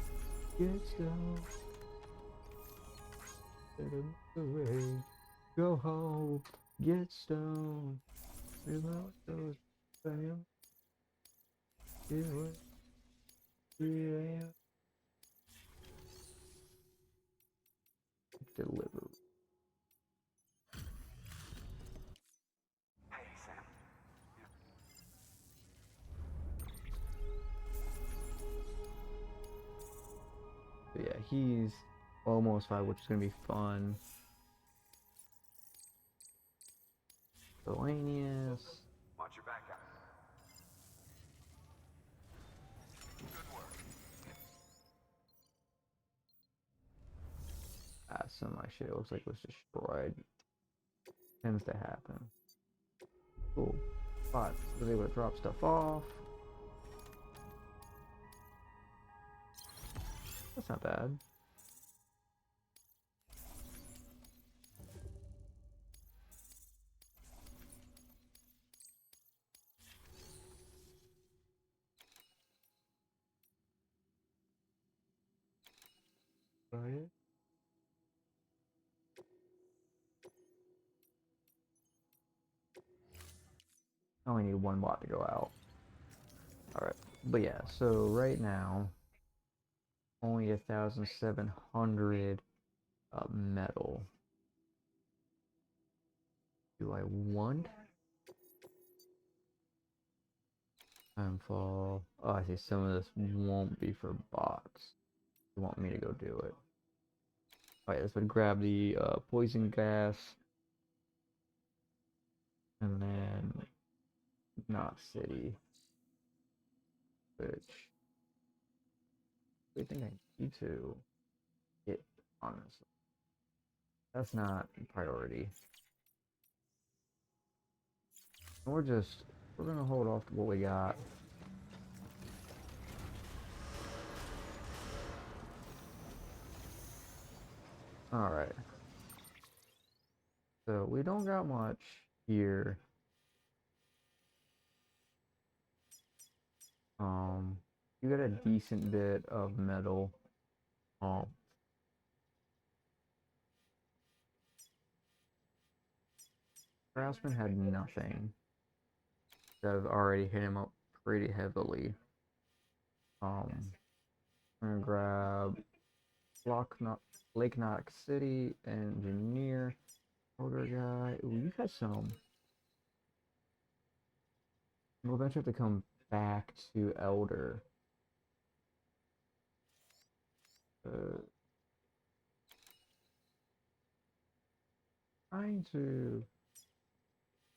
get down. Get him away. Go home. Get stoned. Without those fam. Yeah. Deliver. Hey, Sam. But yeah, he's almost 5, which is gonna be fun. Selenius. Watch your back out. Good work. Ah, some of my shit looks like it was destroyed. Tends to happen. Cool. But was able to drop stuff off. That's not bad. Right. I only need one bot to go out. Alright. But yeah, so right now, only 1,700 metal. Do I want? Timefall. Oh, I see some of this won't be for bots. You want me to go do it. Alright, this would grab the poison gas. And then not city. Which I think I need to get, honestly. That's not priority. We're gonna hold off to what we got. Alright. So we don't got much here. You got a decent bit of metal. Um, Craftsman had nothing. That have already hit him up pretty heavily. I'm gonna grab Lake Knox City, Engineer, Older guy. Ooh, you got some. We'll eventually have to come back to Elder. Trying to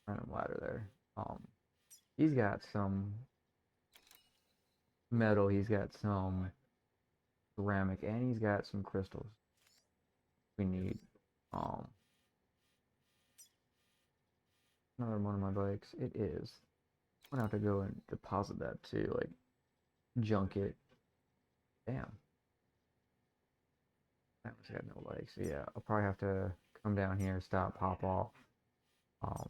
random ladder there. He's got some metal, he's got some ceramic, and he's got some crystals we need. Um, Another one of my bikes. It is. I'm gonna have to go and deposit that too, like junk it. Damn. That one's got no legs. So yeah, I'll probably have to come down here, stop, pop off. Um,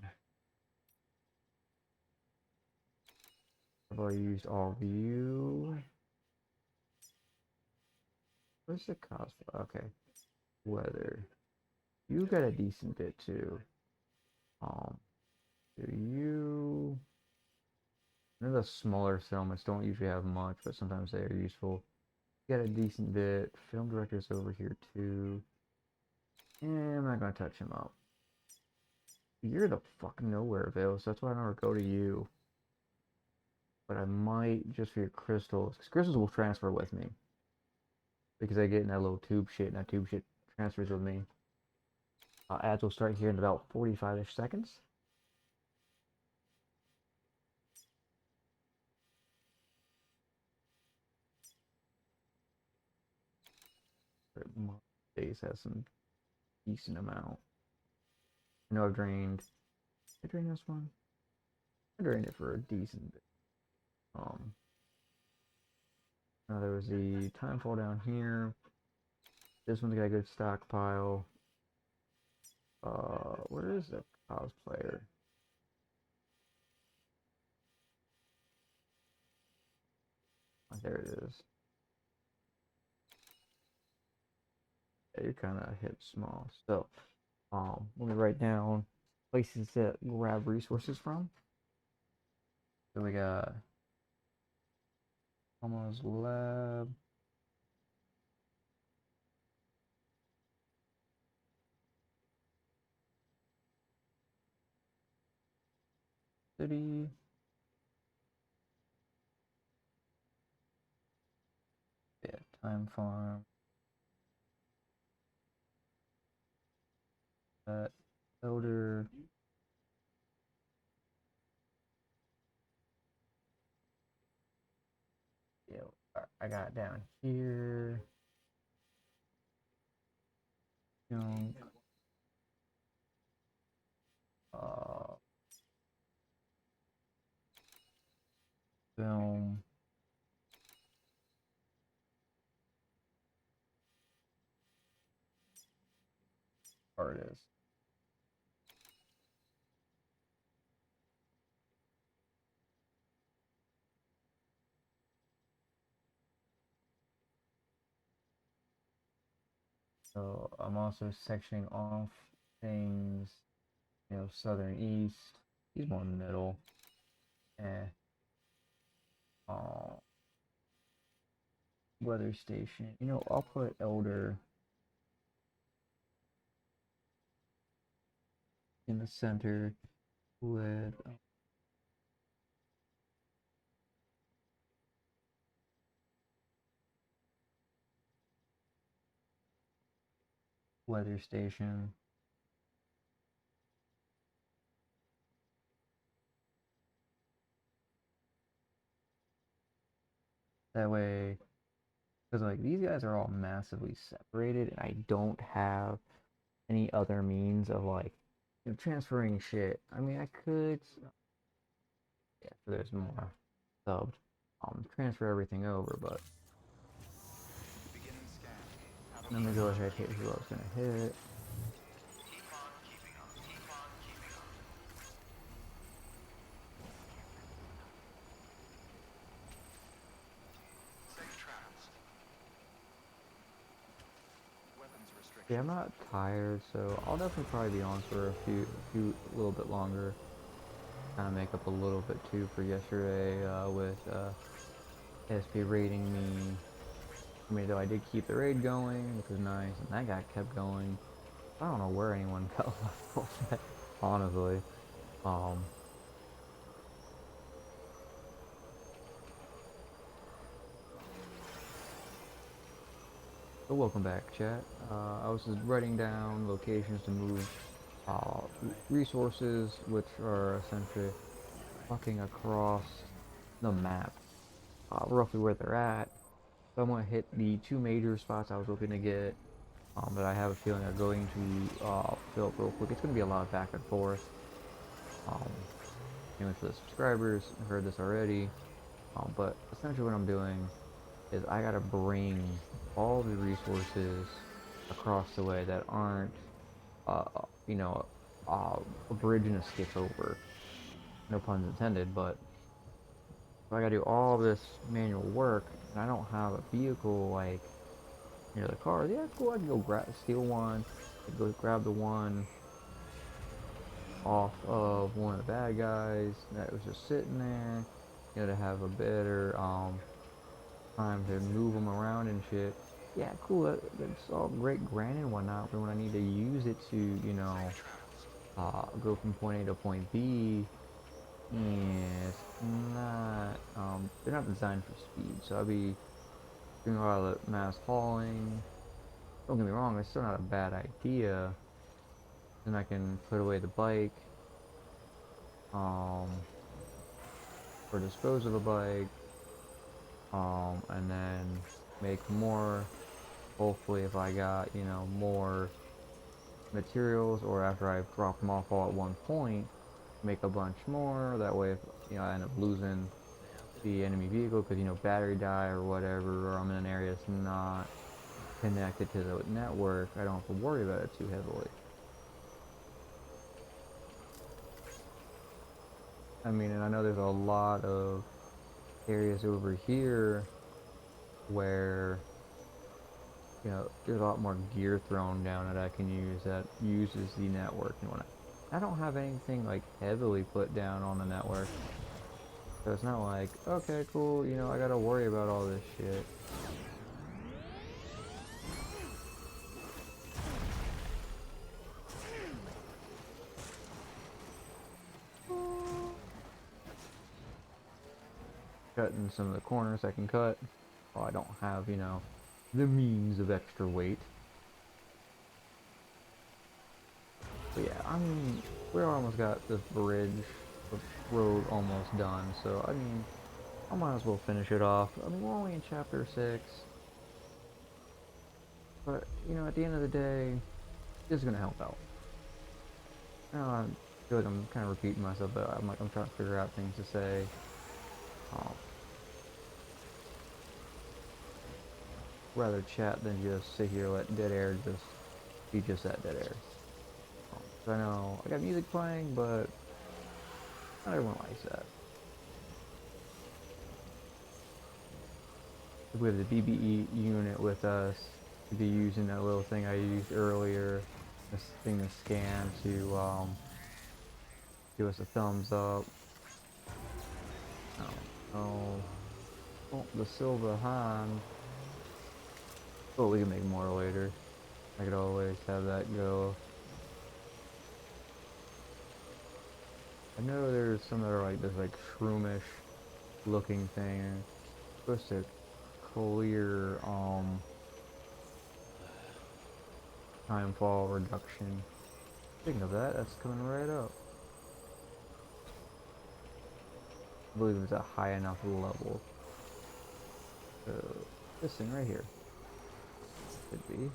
I've already used all of you. Where's the cosplay? Okay. Weather. You got a decent bit too. Um, do you? I know the smaller settlements don't usually have much, but sometimes they are useful. You got a decent bit. Film director's over here too. And I'm not gonna touch him up. You're the fucking nowhereville, so that's why I never go to you. But I might just for your crystals, because crystals will transfer with me. Because I get in that little tube shit, and that tube shit transfers with me. Ads will start here in about 45-ish seconds. Base has some decent amount. I know I've drained. Did I drain this one? I drained it for a decent bit. Now there was the timefall down here. This one's got a good stockpile. Where is the cosplayer? Oh, there it is. Yeah, you're kind of hit small. So, let me write down places that grab resources from. So we got almost lab. City. Yeah, time farm. Elder. Yeah, I got down here. Junk. Uh, Film. Artist. So I'm also sectioning off things, southern east. He's more middle. Eh. Uh, Weather station. I'll put elder in the center with weather station. That way, because like these guys are all massively separated, and I don't have any other means of like transferring shit. I mean, I could, yeah, so there's more subbed, transfer everything over, but Beginning scan. Have a let me go ahead and hit who I was gonna hit. Keep on keeping up. Keep on keeping up. Safe travels. Weapons Yeah, I'm restrictions not lifted. tired, so I'll definitely probably be on for a little bit longer. Kind of make up a little bit too for yesterday with SP raiding me. I mean, though I did keep the raid going, which was nice, and that guy kept going. I don't know where anyone got left, honestly. Um, but welcome back, chat. I was just writing down locations to move resources, which are essentially fucking across the map, roughly where they're at. So I'm gonna hit the two major spots I was looking to get, that I have a feeling are going to fill up real quick. It's gonna be a lot of back and forth. Um, Anyway, for the subscribers, I've heard this already, but essentially what I'm doing is I gotta bring all the resources across the way that aren't, uh, you know, a bridge and a skip over. No puns intended, but if I gotta do all this manual work and I don't have a vehicle like near the cars, yeah, cool, I can go steal one, I can go grab the one off of one of the bad guys that was just sitting there, to have a better time to move them around and shit. Yeah, cool, that's all great granted and whatnot, but when I need to use it to, go from point A to point B, yeah, it's not, they're not designed for speed, so I'll be doing a lot of the mass hauling. Don't get me wrong, it's still not a bad idea. Then I can put away the bike, um, or dispose of the bike, and then make more. Hopefully, if I got, more materials, or after I've dropped them off all at one point, make a bunch more. That way, if I end up losing the enemy vehicle because battery die or whatever, or I'm in an area that's not connected to the network, I don't have to worry about it too heavily. I mean, and I know there's a lot of areas over here where there's a lot more gear thrown down that I can use that uses the network and whatnot. I don't have anything like heavily put down on the network, so it's not like, okay, cool, I gotta worry about all this shit. Cutting some of the corners I can cut. Oh, I don't have, the means of extra weight. But yeah, I mean, we almost got this bridge, the road almost done, so I mean, I might as well finish it off. I mean, we're only in chapter 6, but, at the end of the day, this is gonna help out. I feel like I'm kind of repeating myself, but I'm trying to figure out things to say. Um, Rather chat than just sit here let dead air just be just that dead air. I know I got music playing, but not everyone likes that. If we have the BBE unit with us, we'd be using that little thing I used earlier, this thing to scan to give us a thumbs up. Oh, the silver hand. Oh, we can make more later. I could always have that go. I know there's some that are like this shroomish looking thing. It's supposed to clear time fall reduction. Speaking of that, that's coming right up. I believe it's a high enough level. So this thing right here could be.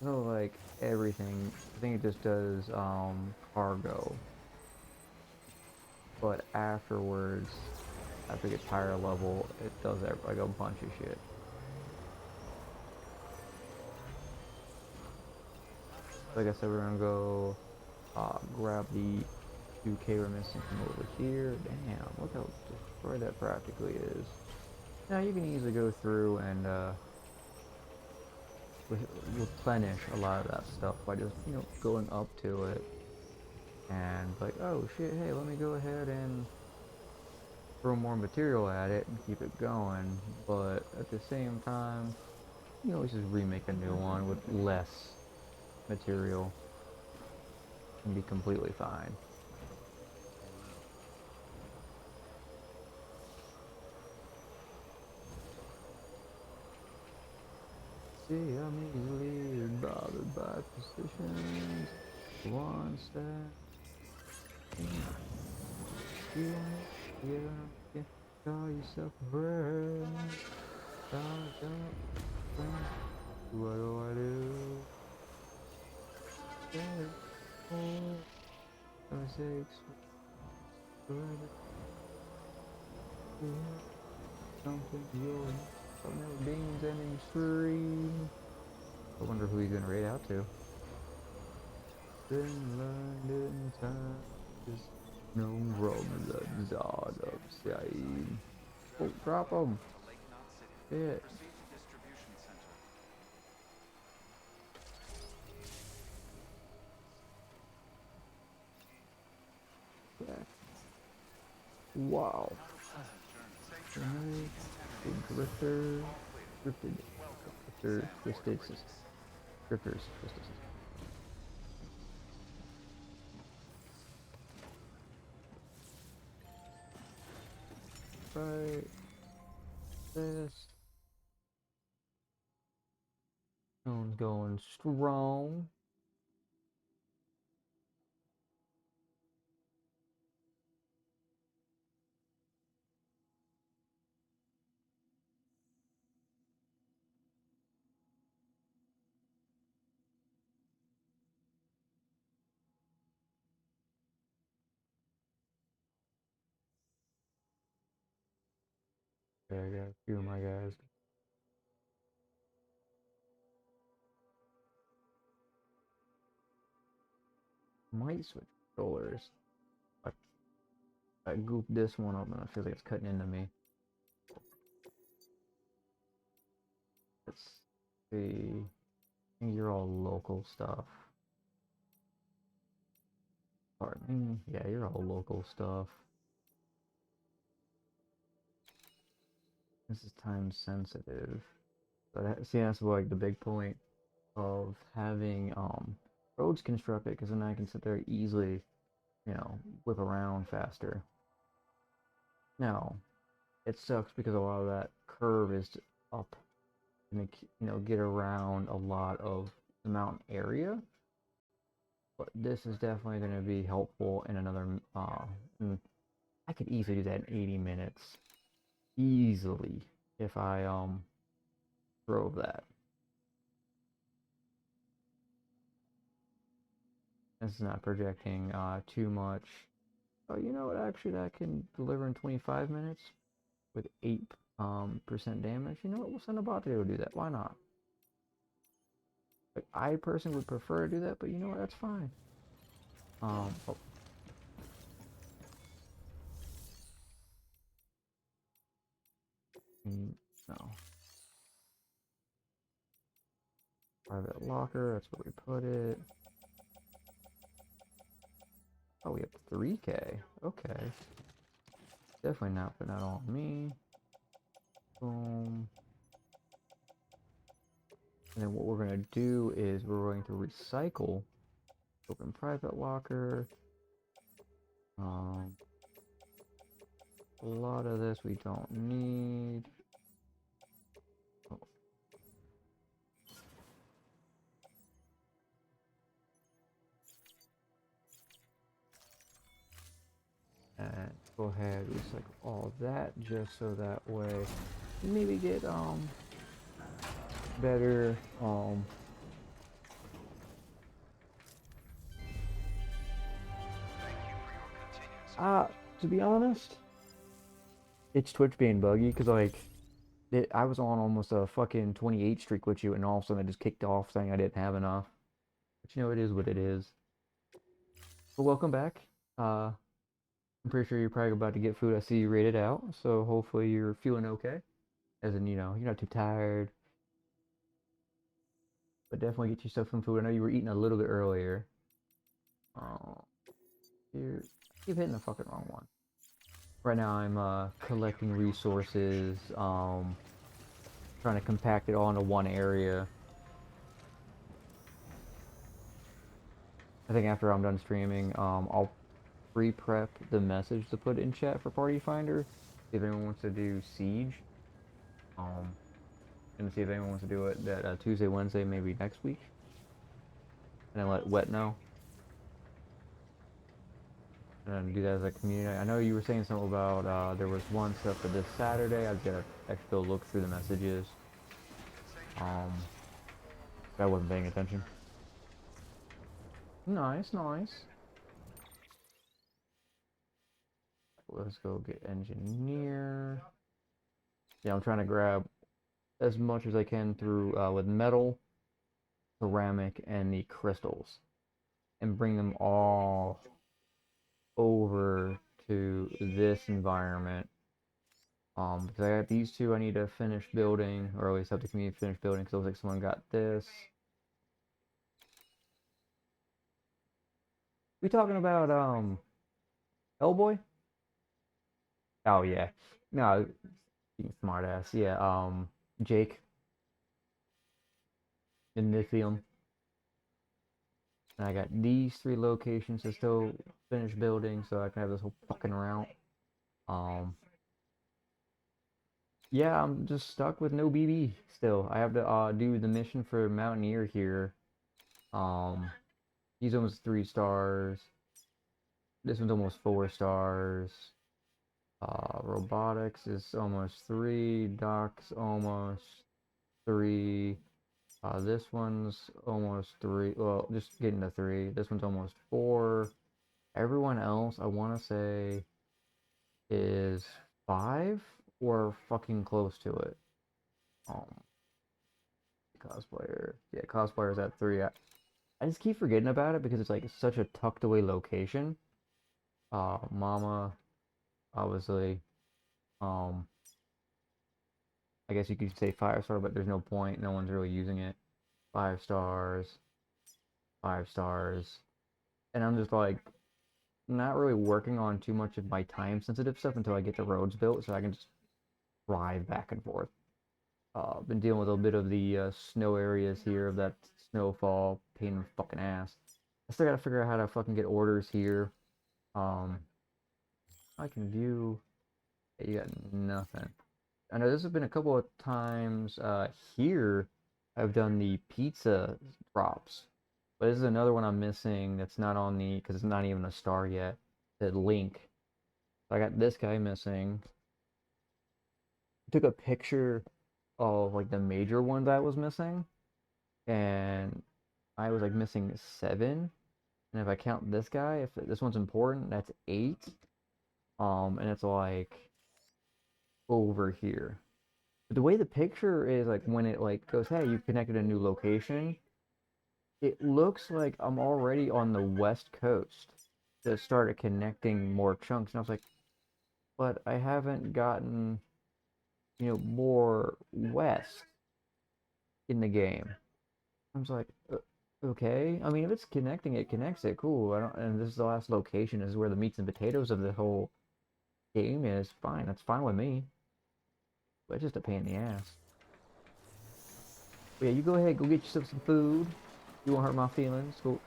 So like everything, I think it just does cargo. But afterwards, after it gets higher level, it does like a bunch of shit. Like I said, we're gonna go grab the 2K we're missing from over here. Damn, look how destroyed that practically is. Now you can easily go through and replenish a lot of that stuff by just going up to it and like, oh shit, hey, let me go ahead and throw more material at it and keep it going. But at the same time, you always just remake a new one with less material and be completely fine. See, I'm easily bothered by positions. One step. You wanna get up, call yourself a friend. What do I do? Yeah, oh, mistakes, forever. Yeah, something you're never beans and extreme. I wonder who he's gonna raid out to. Been learned in time. Just no from the Zod of Saeed. Oh, drop him. To Lake Knot City. Shit. Proceed to distribution center. Yeah. Wow. Not a pleasant journey. Safe Alright. travels. Big drifter. All clear. Drifted. Welcome to Drifter. San Juan Twisted. Bridges. Drifters. Twisted. Right. This. Stone's going strong. Yeah, I got a few of my guys. Might switch controllers. I goofed this one up and I feel like it's cutting into me. Let's see. I think you're all local stuff. Pardon me. Yeah, you're all local stuff. This is time sensitive. But see, that's like the big point of having roads constructed, because then I can sit there easily, whip around faster. Now, it sucks because a lot of that curve is up, and get around a lot of the mountain area. But this is definitely going to be helpful in another. And I could easily do that in 80 minutes, easily, if I drove that. This is not projecting too much. Oh, you know what? Actually, that can deliver in 25 minutes with 8% damage. You know what? We'll send a bot to go do that. Why not? Like, I personally would prefer to do that, but you know what? That's fine. Oh. No. Private locker, that's where we put it. Oh, we have 3K. Okay. Definitely not putting that on me. Boom. And then what we're going to do is we're going to recycle. Open private locker. A lot of this we don't need. Oh. And go ahead, recycle all that just so that way maybe get better to be honest, it's Twitch being buggy because like I was on almost a fucking 28 streak with you, and all of a sudden I just kicked off saying I didn't have enough. But it is what it is. But welcome back. I'm pretty sure you're probably about to get food. I see you rated out, so hopefully you're feeling okay. As in, you're not too tired. But definitely get yourself some food. I know you were eating a little bit earlier. Oh, you keep hitting the fucking wrong one. Right now I'm collecting resources, trying to compact it all into one area. I think after I'm done streaming, I'll pre-prep the message to put in chat for Party Finder if anyone wants to do Siege. and see if anyone wants to do it that Tuesday, Wednesday, maybe next week, and then let Wet know, and then do that as a community. I know you were saying something about there was one stuff for this Saturday. I've got to actually go look through the messages. I wasn't paying attention. Nice, nice. Let's go get engineer. Yeah, I'm trying to grab as much as I can through with metal, ceramic, and the crystals, and bring them all over to this environment. Because I got these two I need to finish building, or at least have the community finish building, because it looks like someone got this. We talking about Hellboy? Oh yeah. No, smart ass. Yeah, Jake in Lithium. And I got these three locations to still finish building so I can have this whole fucking route. Um, yeah, I'm just stuck with no BB still. I have to do the mission for Mountaineer here. Um, he's almost 3 stars. This one's almost 4 stars. Robotics is almost 3. Doc's almost 3. This one's almost 3. Well, just getting to 3. This one's almost 4. Everyone else, I want to say, is 5 or fucking close to it. Cosplayer. Yeah, cosplayer's at 3. I just keep forgetting about it because it's like such a tucked away location. Mama, obviously. Um, I guess you could say 5 star, but there's no point. No one's really using it. 5 stars, 5 stars, and I'm just like not really working on too much of my time sensitive stuff until I get the roads built, so I can just drive back and forth. Been dealing with a bit of the snow areas here of that snowfall, pain in the fucking ass. I still gotta figure out how to fucking get orders here. Um, I can view. Yeah, you got nothing. I know this has been a couple of times here. I've done the pizza drops, but this is another one I'm missing that's not on the because it's not even a star yet. The link. So I got this guy missing. I took a picture of like the major one that was missing, and I was like missing 7. And if I count this guy, if this one's important, that's 8. And it's like over here. But the way the picture is, like when it like goes, hey, you've connected a new location, it looks like I'm already on the west coast. That started connecting more chunks, and I was like, but I haven't gotten, more west in the game. I was like, okay. I mean, if it's connecting, it connects it. Cool. I don't, and this is the last location. This is where the meats and potatoes of the whole game is. Fine. That's fine with me. But it's just a pain in the ass. But yeah, you go ahead. Go get yourself some food. You won't hurt my feelings. Go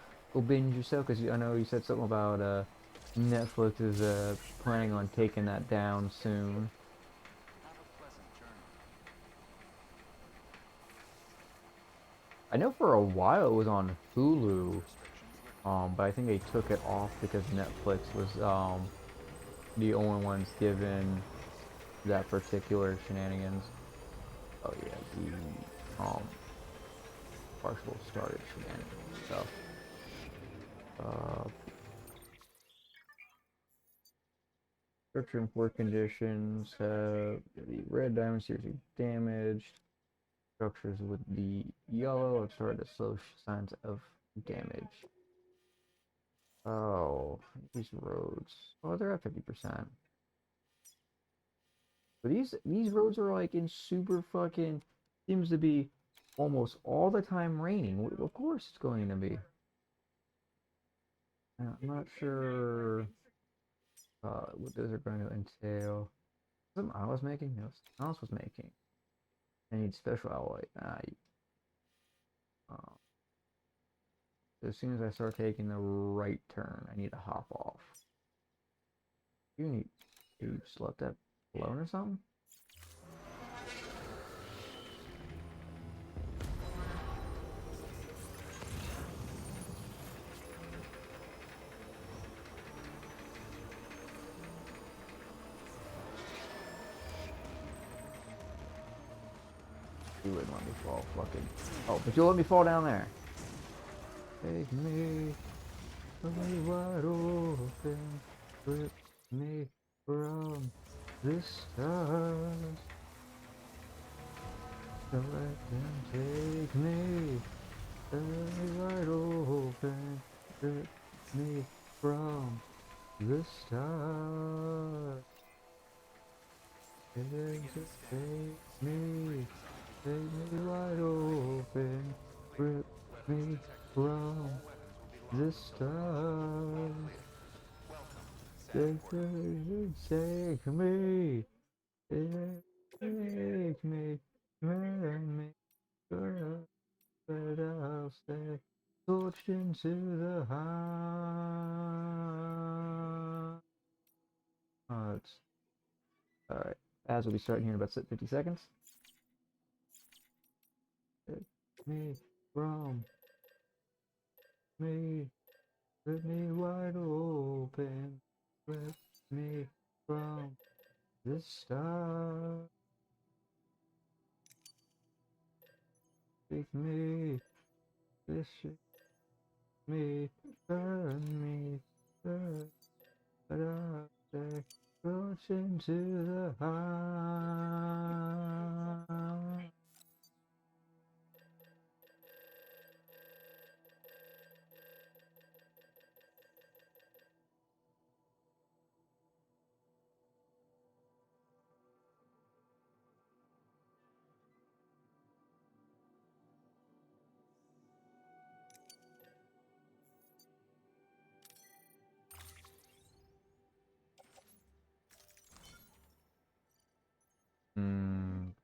binge yourself. Because I know you said something about Netflix is planning on taking that down soon. Have a pleasant journey. I know for a while it was on Hulu. But I think they took it off because Netflix was the only ones given that particular shenanigans. Oh yeah, the partial started shenanigans stuff. Structure and poor conditions have the red diamond seriously damaged. Structures with the yellow have started to show signs of damage. Oh, these roads. Oh, they're at 50%. But these roads are like in super fucking seems to be almost all the time raining. Of course it's going to be. I'm not sure what those are going to entail. Something I was making? No, something else was making. I need special alloy. As soon as I start taking the right turn, I need to hop off. You just let that alone or something? You wouldn't let me fall fucking. Oh, but you'll let me fall down there. Take me wide open. Rip me from the stars. Don't let them take me. Let me wide open. Rip me from the stars. Take me. Take me wide open, rip me from the stars. Take me, take me, take me, let me go, but I'll stay torched into the hearts. Alright, as will be starting here in about 50 seconds. Take me from me. Let me wide open, let me from the start. Take me, this me, burn me, burn, but I say, rush into the heart.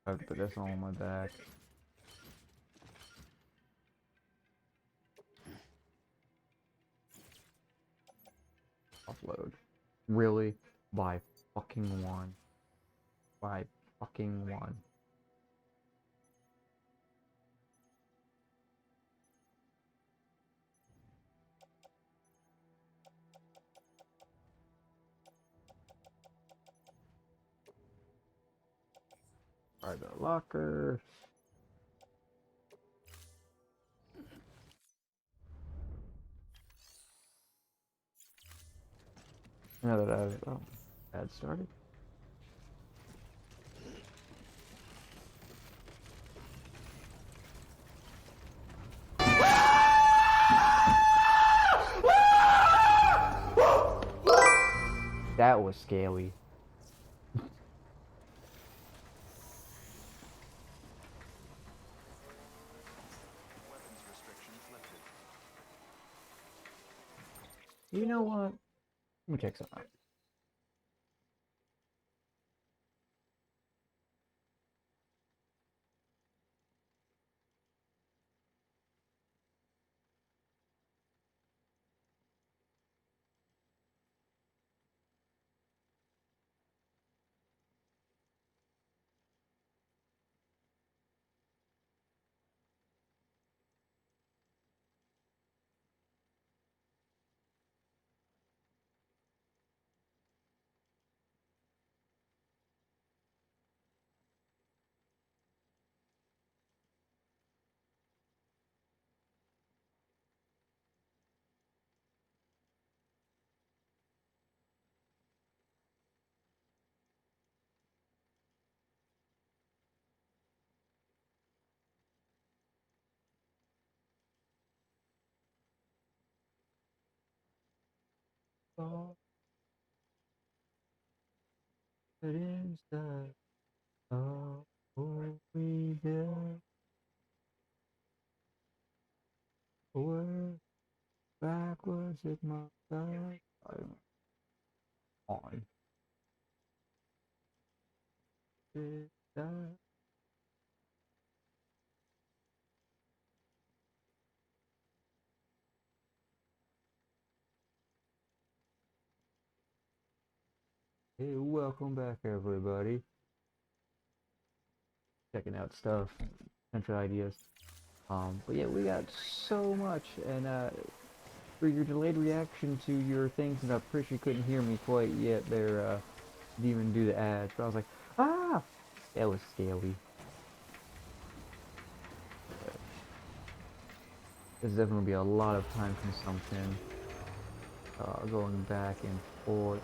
I have to put this on my back. Offload. Really? By fucking one. By fucking one. Alright, the locker. Now that I've ad started. That was scary. Weapons restrictions lifted. You know what? Let me check something out. All that inside, all we get, forward, backwards at my side. I'm on this side. Hey, welcome back, everybody. Checking out stuff, potential ideas. But yeah, we got so much, and for your delayed reaction to your things, and I'm pretty sure you couldn't hear me quite yet there, didn't even do the ads, but I was like, ah! That was scary. This is definitely gonna be a lot of time consumption. Going back and forth,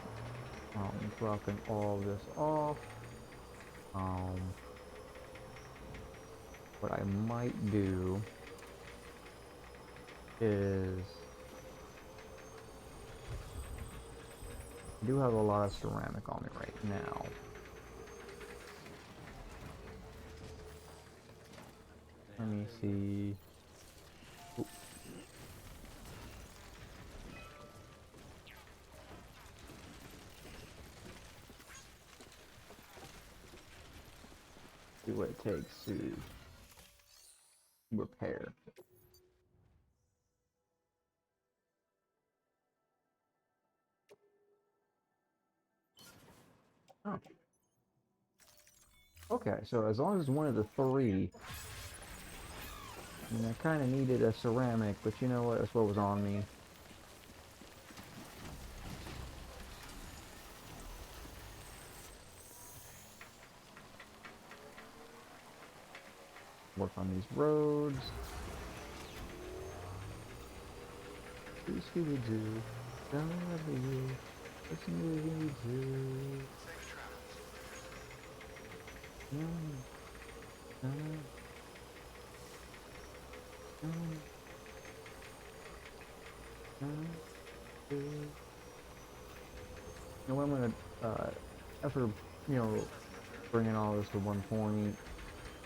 dropping all this off. What I might do is I do have a lot of ceramic on me right now. Let me see. Oop. See what it takes to repair. Oh. Okay, so as long as one of the three, and I kind of needed a ceramic, but you know what? That's what was on me. Work on these roads. Scooby-Doo, W, it's Scooby-Doo. Safe travels. No, no, no, no, no. You know what I'm gonna, after, bringing all this to one point,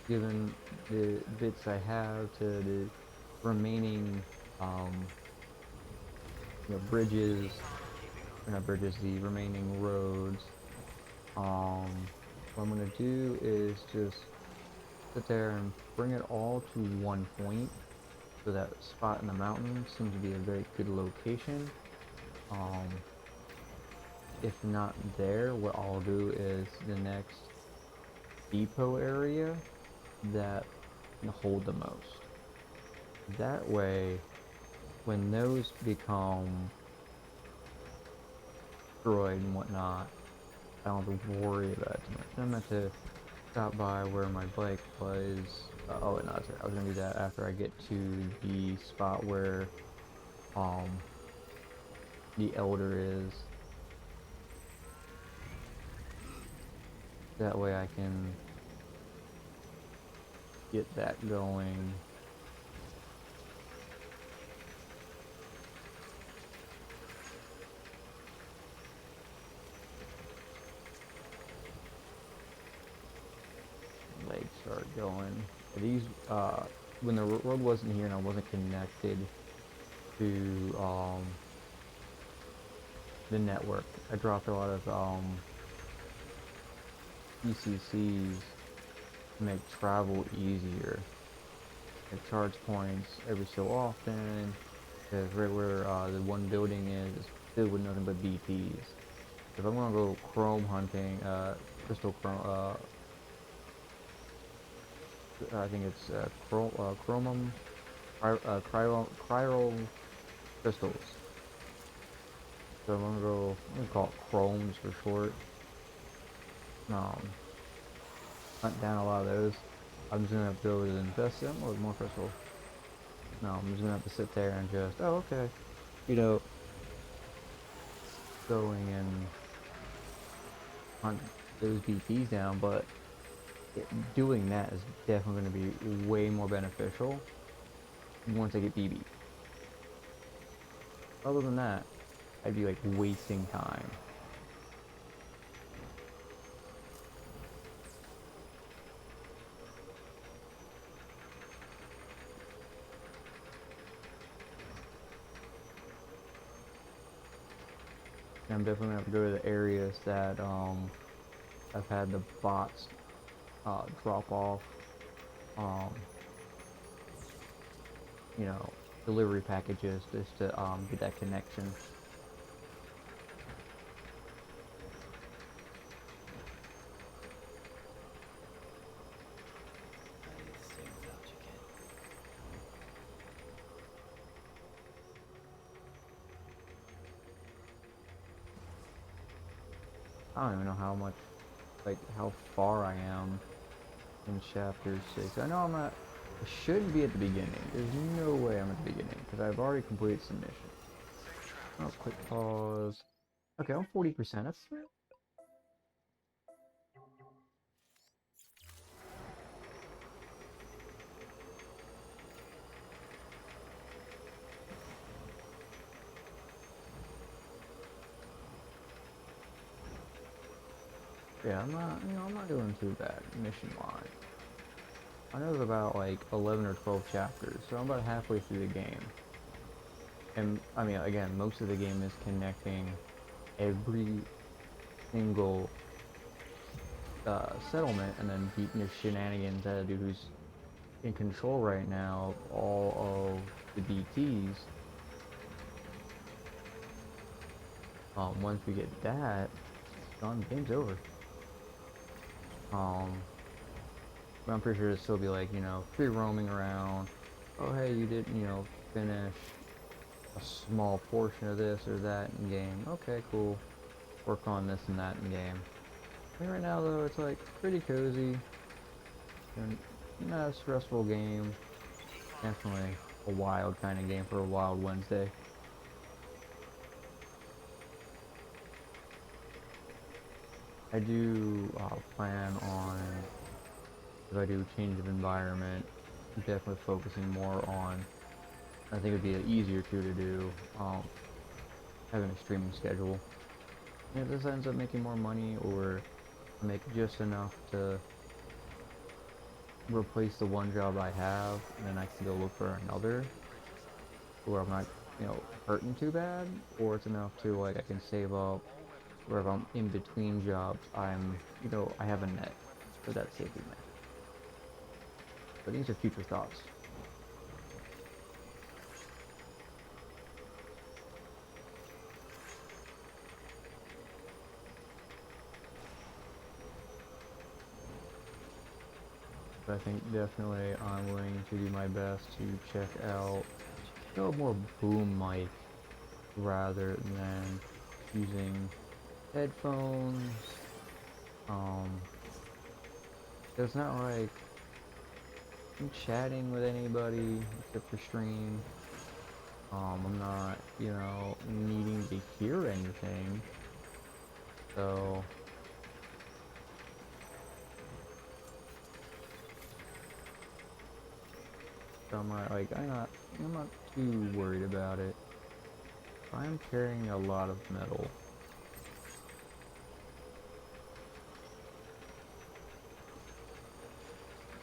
given the bits I have to the remaining, bridges, or not bridges, the remaining roads, what I'm gonna do is just sit there and bring it all to one point. So that spot in the mountain seems to be a very good location. If not there, what I'll do is the next depot area that can hold the most. That way, when those become destroyed and whatnot, I don't have to worry about it too much. I'm meant to stop by where my bike was. Oh, no, I was gonna do that after I get to the spot where the elder is. That way I can get that going. Legs start going. These, when the road wasn't here and I wasn't connected to the network, I dropped a lot of ECCs to make travel easier. Like charge points every so often, because right where the one building is filled with nothing but BPs. If I'm gonna go chrome hunting, crystal chrome, I think it's chromum, cryo crystals. So I'm gonna call it chromes for short. Hunt down a lot of those. I'm just gonna have to go and invest them or more crystal. No, I'm just gonna have to sit there and just, oh, okay. Going and hunt those BPs down, but doing that is definitely going to be way more beneficial once I get BB. Other than that, I'd be like wasting time. I'm definitely gonna have to go to the areas that I've had the bots drop off, um, delivery packages just to get that connection. I don't even know how much, like how far I am in chapter 6. I know I'm at It shouldn't be at the beginning. There's no way I'm at the beginning because I've already completed some missions. Oh, quick pause. Okay, I'm 40%. That's yeah. I'm not, I'm not doing too bad mission wise. I know there's about like 11 or 12 chapters, so I'm about halfway through the game. And I mean, again, most of the game is connecting every single settlement and then beating the shenanigans out of dude who's in control right now of all of the DTs. Once we get that done, game's over. But I'm pretty sure it'll still be like, free roaming around. Oh, hey, you didn't, finish a small portion of this or that in game. Okay, cool. Work on this and that in game. I mean, right now though, it's like pretty cozy and not a stressful game. Definitely a wild kind of game for a wild Wednesday. I do plan on, if I do change of environment, definitely focusing more on, I think it'd be easier to do, having a streaming schedule. And if this ends up making more money or make just enough to replace the one job I have, and then I can go look for another, where I'm not, hurting too bad, or it's enough to, like, I can save up, where if I'm in between jobs, I'm, I have a net for that safety net. But these are future thoughts. But I think definitely I'm going to do my best to check out, more boom mic rather than using headphones. It's not like I'm chatting with anybody except for stream. I'm not, needing to hear anything. So I'm not like I'm not too worried about it. I'm carrying a lot of metal.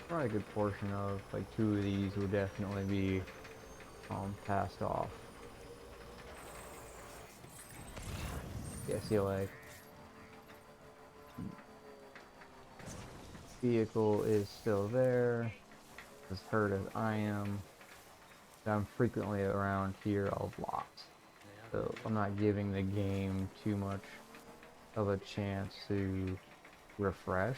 Probably a good portion of like 2 of these will definitely be passed off. Yeah, see, like, vehicle is still there, as hurt as I am. I'm frequently around here a lot, so I'm not giving the game too much of a chance to refresh.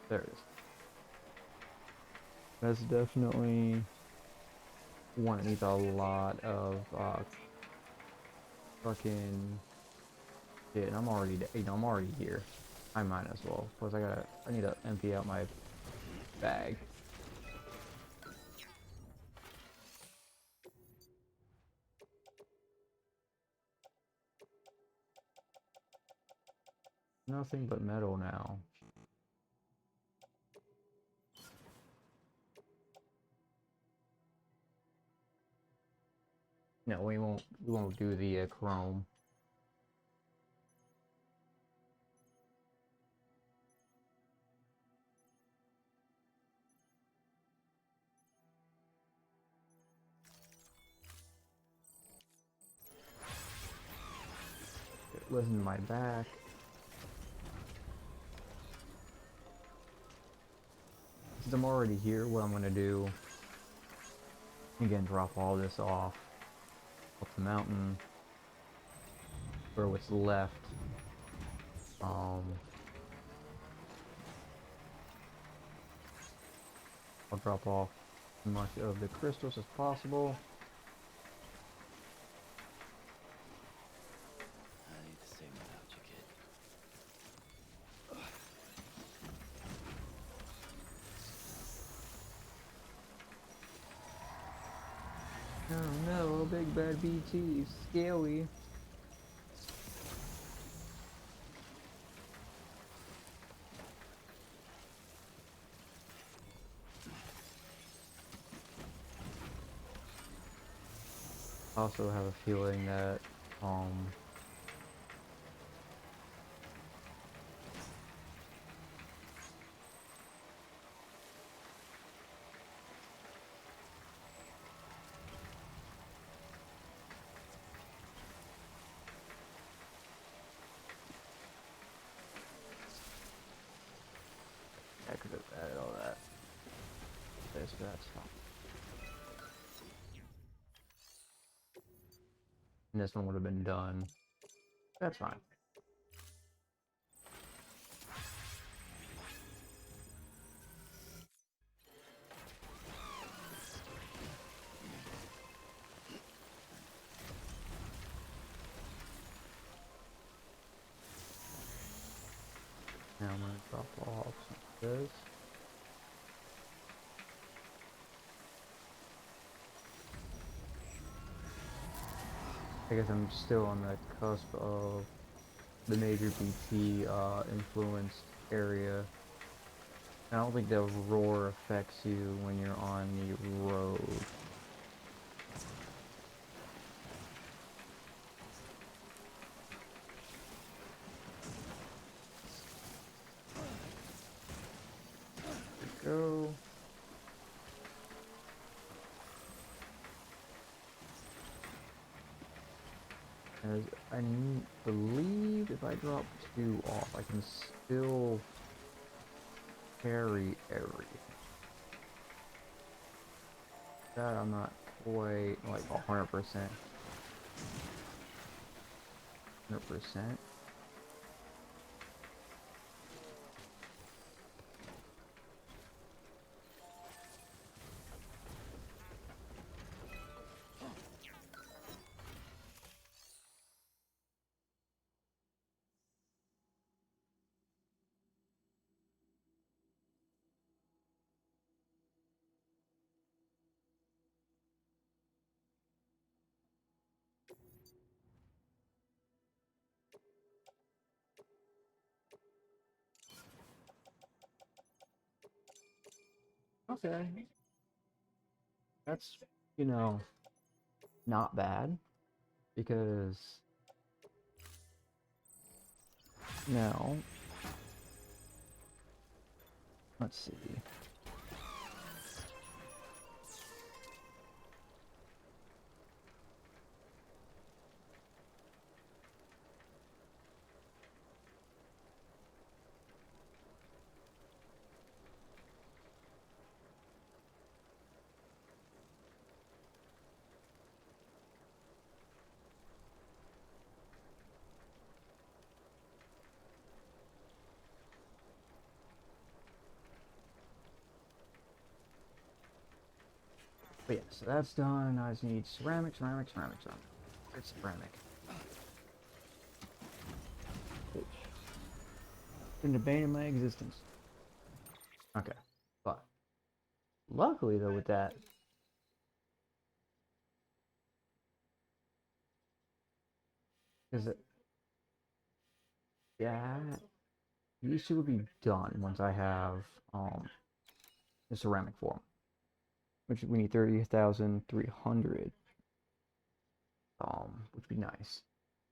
There it is. That's definitely one that needs a lot of fucking shit. And I'm already, I'm already here. I might as well. Plus, I need to empty out my bag. Nothing but metal now. No, we won't do the chrome. Listen to my back. Since I'm already here, what I'm gonna do, again, drop all this off up the mountain, or what's left. I'll drop off as much of the crystals as possible. Oh no, big bad BT, scary. I also have a feeling that, I could have added all that. This, that's fine. And this one would have been done. That's fine. Now I'm gonna drop off some of this. I guess I'm still on the cusp of the major BT influenced area. I don't think the roar affects you when you're on the road. There we go. As I believe if I drop 2 off, I can still carry everything. That I'm not quite like 100%. 100%. Okay. That's, you know, not bad because now let's see. But yeah, so that's done. I just need ceramic. It's ceramic. Been the bane of my existence. Okay, but luckily though with that, because yeah, these two will be done once I have the ceramic form, which we need 30,300, which would be nice.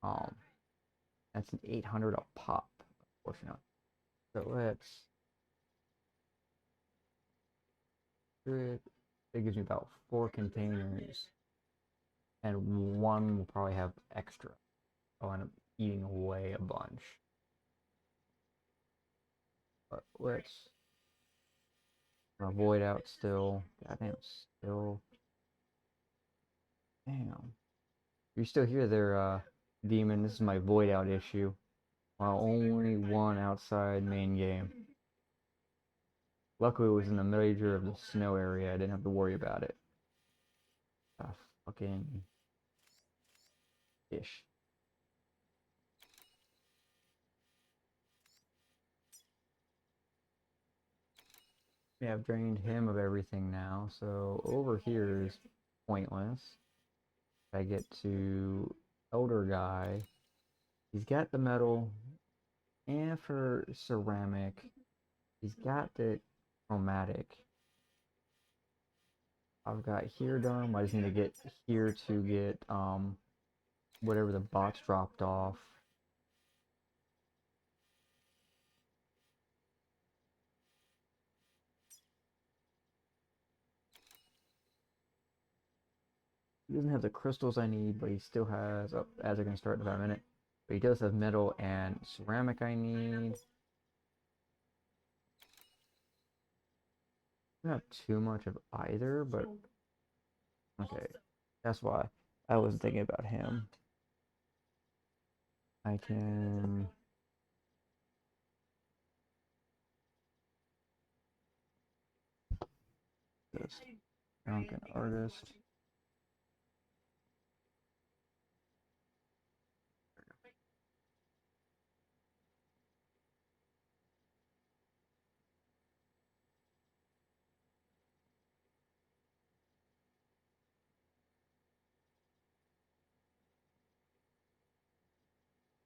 Um, that's an 800 a pop, unfortunately. So let's. It gives me about 4 containers, and one will probably have extra. I'll end up eating away a bunch. But let's avoid out still. Goddamn, still. Damn. You're still here there, Demon. This is my void out issue. Only one outside main game. Luckily, it was in the major of the snow area. I didn't have to worry about it. Ah, fucking fish. Yeah, I've drained him of everything now, so over here is pointless. I get to Elder Guy. He's got the metal, and for ceramic, he's got the chromatic. I've got here done. I just need to get here to get whatever the bots dropped off. He doesn't have the crystals I need, but he still has, oh, as I can start in about a minute. But he does have metal and ceramic I need. Not too much of either, but okay. That's why I was thinking about him. I can this drunken artist.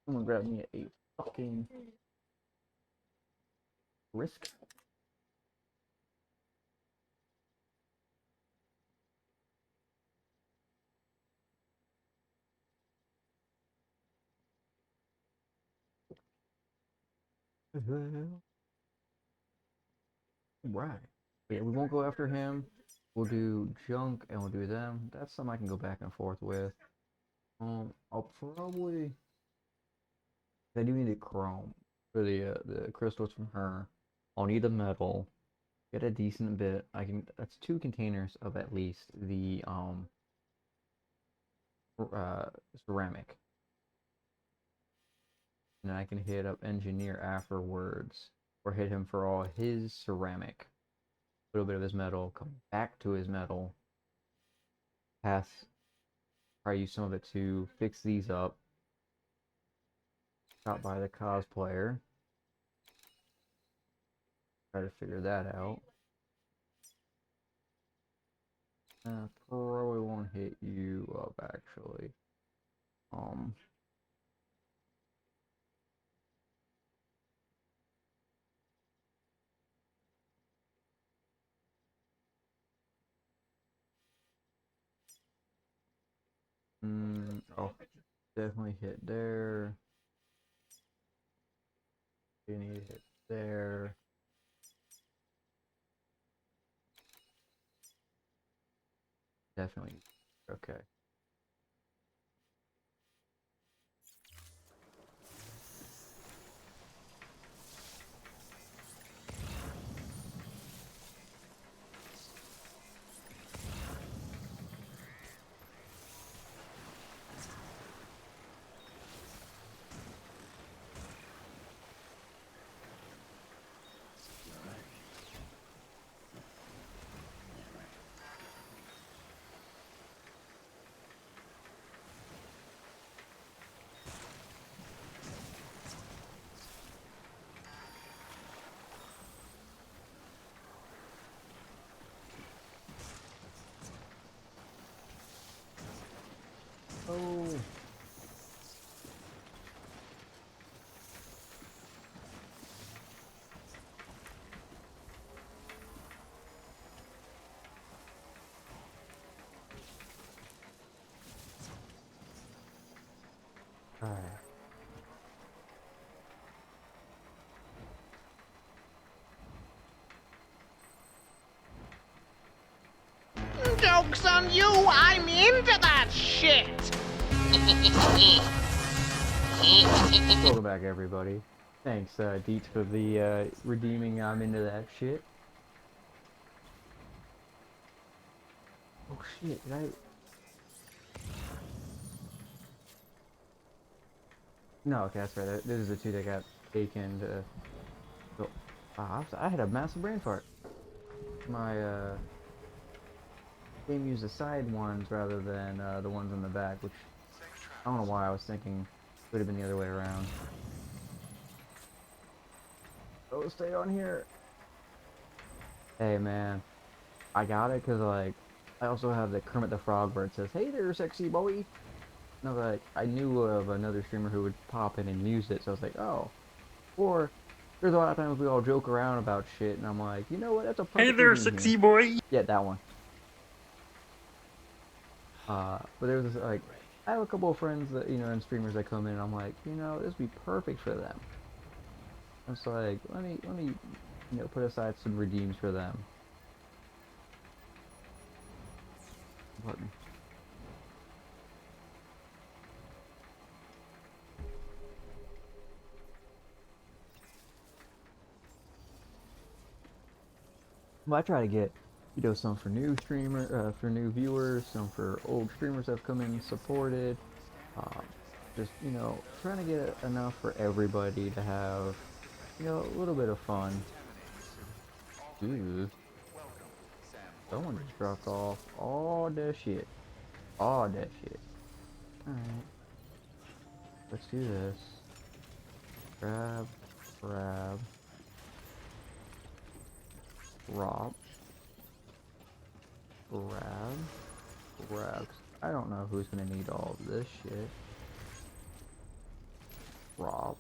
I'm gonna grab me a fucking risk. Right. Yeah, we won't go after him. We'll do junk and we'll do them. That's something I can go back and forth with. I'll probably. I do need a chrome for the crystals from her. I'll need the metal. Get a decent bit. I can. That's 2 containers of at least the uh ceramic. And I can hit up engineer afterwards, or hit him for all his ceramic. A little bit of his metal. Come back to his metal. Pass. Probably use some of it to fix these up. Stop by the cosplayer. Try to figure that out. Probably won't hit you up actually. Um. Oh, definitely hit there. You need to hit there. Definitely. Okay. Oh. Alright. Joke's on you! I'm into that shit! Welcome back, everybody. Thanks, Deets, for the redeeming. I'm into that shit. Oh shit! Did I? No, okay, that's right. This is the 2 that got taken. So, wow, I had a massive brain fart. My game used the side ones rather than the ones in the back, which I don't know why I was thinking would have been the other way around. Oh, stay on here. Hey man, I got it because like I also have the Kermit the Frog where it says, "Hey there, sexy boy." And I was like, I knew of another streamer who would pop in and use it, so I was like, oh. Or there's a lot of times we all joke around about shit, and I'm like, you know what? That's a Hey perfect there, redeem here. sexy boy. Yeah, that one. But there's this, like, I have a couple of friends that and streamers that come in, and I'm like, this would be perfect for them. It's like, let me put aside some redeems for them. Pardon. Well, I try to get, some for new for new viewers, some for old streamers that have come in and supported. Um, just, trying to get enough for everybody to have, a little bit of fun. Ooh, someone just dropped off all that shit. All that shit. Alright, let's do this. Grab, grab, drop, grab, grab. I don't know who's gonna need all of this shit. Drop.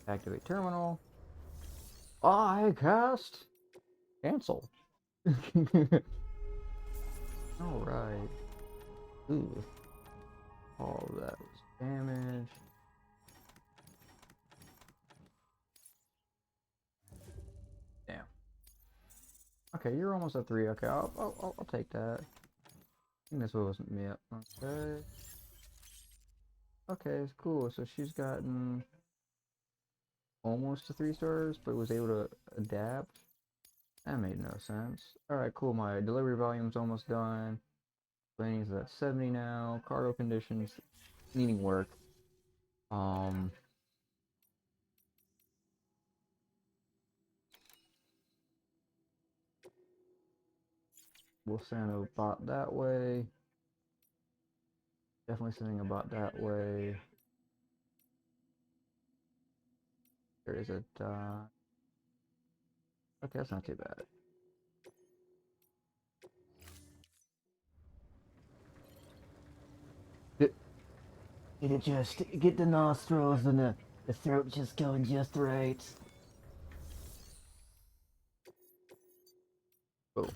Activate terminal. I cast. Cancel. Alright. Ooh. All of that was damage. Damn. Okay, you're almost at 3. Okay, I'll take that. I think this wasn't me up. Okay. Okay, it's cool. So she's gotten almost to 3 stars, but was able to adapt. That made no sense. Alright, cool. My delivery volume's almost done. Planning's at 70 now. Cargo conditions needing work. We'll send a bot that way. Definitely sending a bot that way. There is a dot. Okay, that's not too bad. Did it just get the nostrils and the throat just going just right? Oh.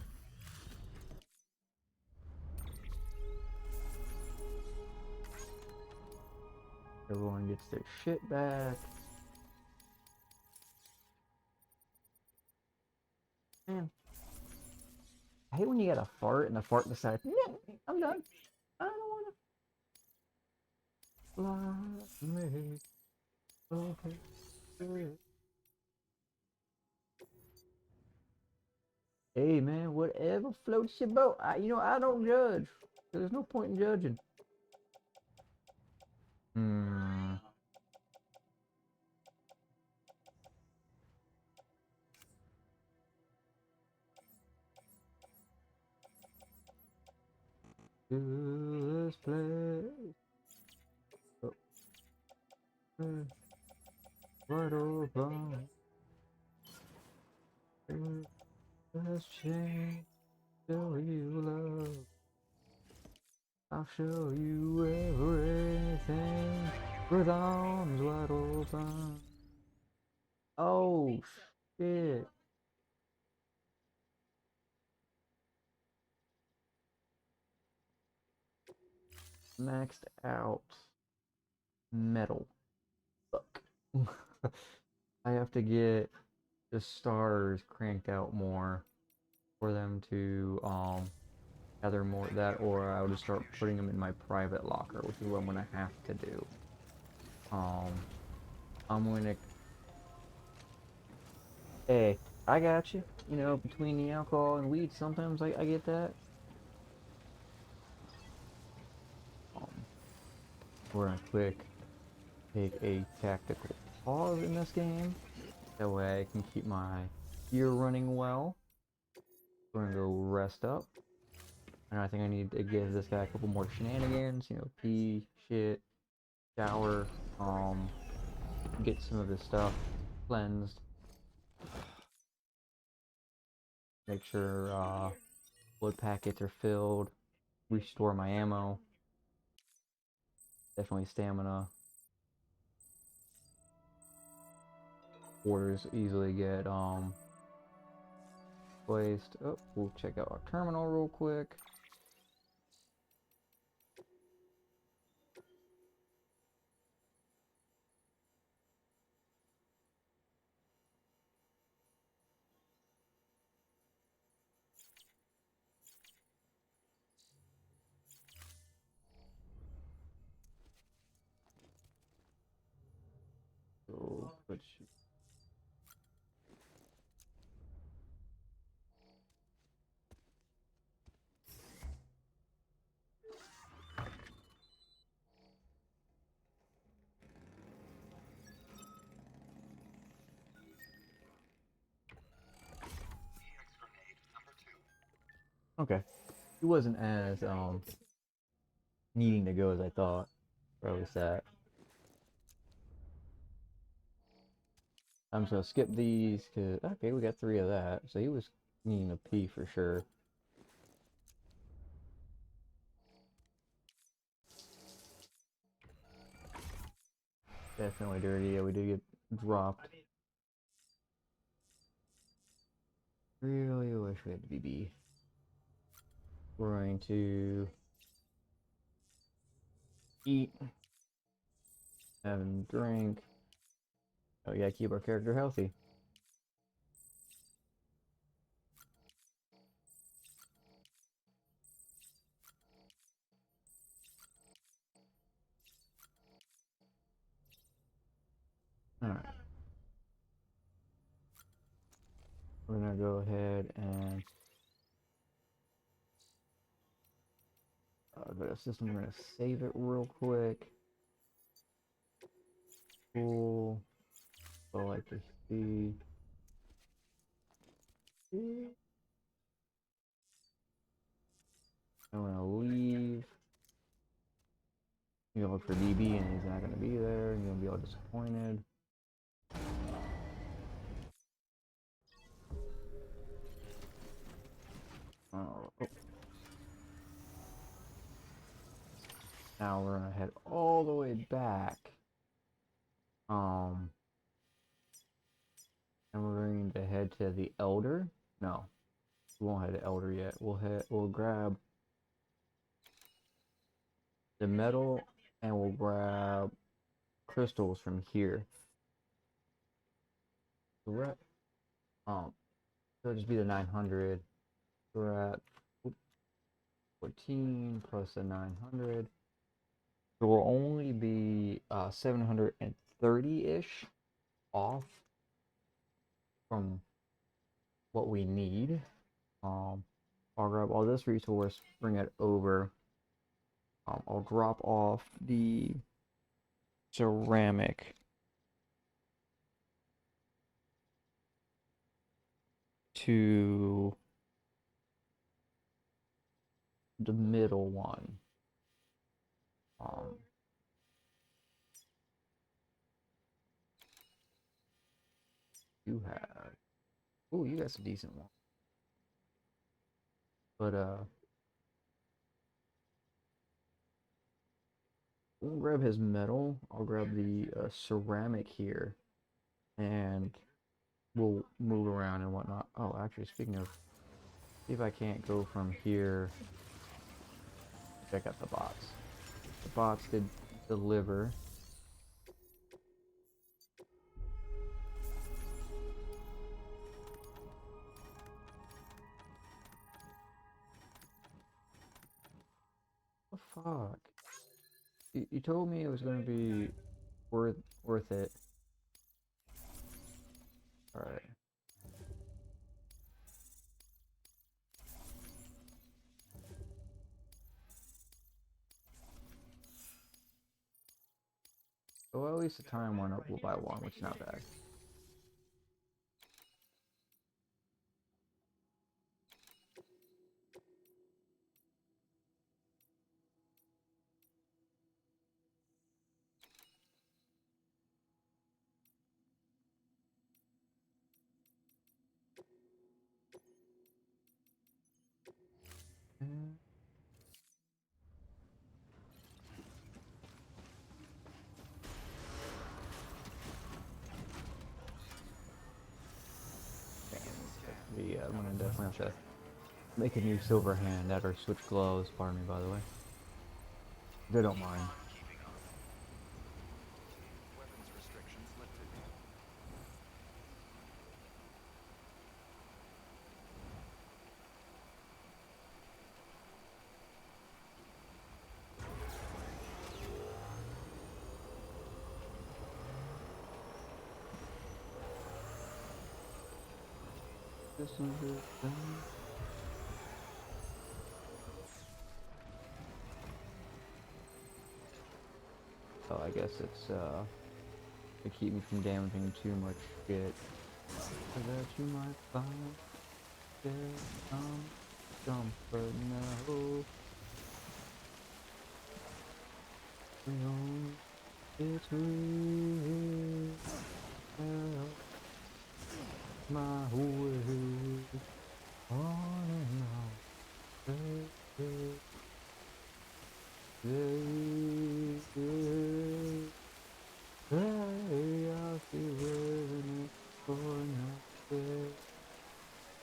Everyone gets their shit back. Man, I hate when you get a fart and the fart decides, no, I'm done. I don't wanna fly me. Okay. Hey man, whatever floats your boat. I don't judge. There's no point in judging. Hmm. To this place. Oh, right over. Let's change. Show you love. I'll show you everything with arms wide open. Oh shit. Maxed out. Metal. Fuck. I have to get the stars cranked out more for them to gather more of that, or I'll just start putting them in my private locker, which is what I'm gonna have to do. I'm gonna. Hey, I got you. Between the alcohol and weed, sometimes I get that. We're gonna take a tactical pause in this game. That way I can keep my gear running well. We're gonna go rest up. And I think I need to give this guy a couple more shenanigans, pee, shit, shower, get some of his stuff cleansed. Make sure, Blood packets are filled. Restore my ammo. Definitely stamina. Orders easily get placed. Oh, we'll check out our terminal real quick. So, which okay. He wasn't as needing to go as I thought. Where was that? I'm just gonna skip these cause okay, we got 3 of that. So he was needing a pee for sure. Definitely dirty. Yeah, we did get dropped. Really wish we had the BB. We're going to eat, have a drink. Oh yeah, keep our character healthy. Alright. We're gonna go ahead and go to system. We're gonna save it real quick. Cool. So I like to see. I'm gonna leave. You gonna look for DB and he's not gonna be there, and you're gonna be all disappointed. Oh. Now we're gonna head all the way back. And we're going to head to the Elder. No, we won't head to Elder yet. We'll grab the metal and we'll grab crystals from here. So we're at so it'll just be the 900. We're at 14 plus the 900. So we'll only be 730-ish off from what we need. I'll grab all this resource, bring it over. I'll drop off the ceramic to the middle one. You have, oh, you got some decent one. But we'll grab his metal. I'll grab the ceramic here, and we'll move around and whatnot. Oh, actually, speaking of, see if I can't go from here. Check out the bots. The bots did deliver. What the fuck? You told me it was going to be worth it. All right. Well, at least the time went up by 1, which is not bad. gonna have to make a new silver hand that or switch gloves. Pardon me, by the way. They don't mind. Weapons restrictions lifted. This is it, oh, I guess it's to keep me from damaging too much shit. So that you might find there some comfort now. It's real. My way on and on. I feel living it for nothing.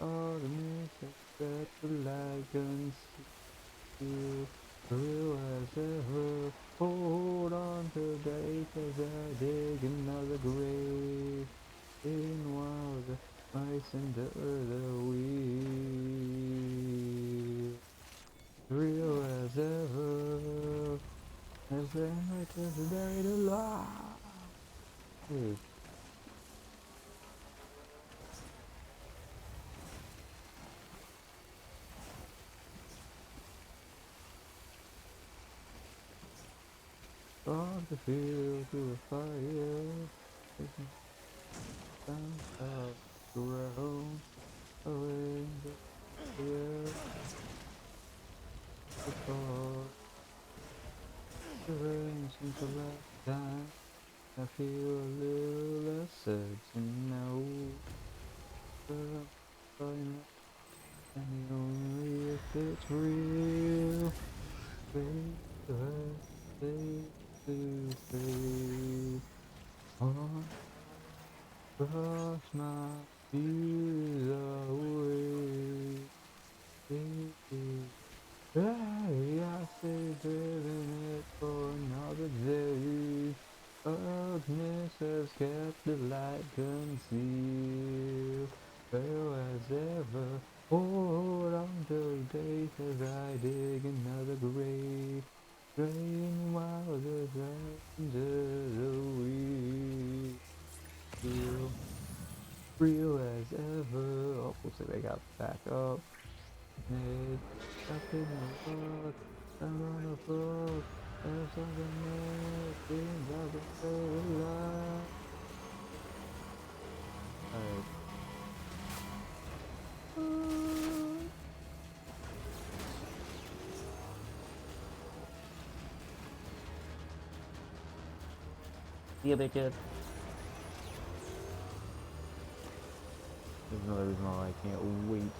All the mistakes that the light can see. Real as ever. Hold on today, 'cause I dig another grave. In wild mice under the wheel. Real as ever. As like as buried alive. Hey. On the field to a fire. Down of the road. Away the air. The fall. The rain since the last time. I feel a little less certain now. And only if it's real. Face to face. On brush my fears away. Hey, I say living it for another day. Darkness has kept the light concealed. Well as ever, hold on to the day, 'cause I dig another grave. Rain wilder under the wheel. Real as ever. Oh, looks like they got back up. Made up in the rock, I'm on the floor. There's something there, things I've been so alive. Alright. See ya, bitches. There's another reason why I can't wait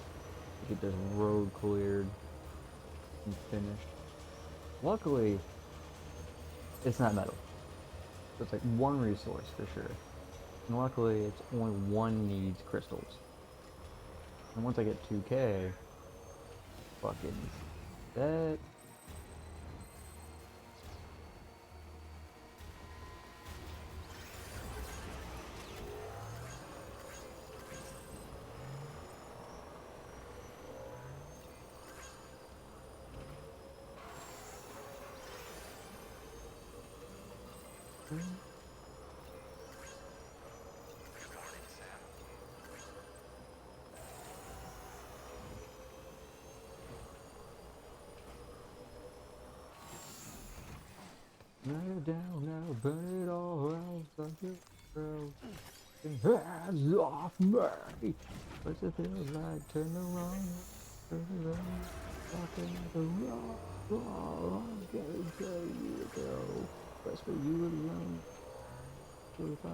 to get this road cleared and finished. Luckily, it's not metal. So it's like one resource for sure. And luckily, it's only one needs crystals. And once I get 2K, fucking that. Lay it down now, burn it all out, like it girl. Hands off me! What's it feel like? Turn around, walking like a rock. Oh, I'm gonna tell you, girl. That's for you alone. 45.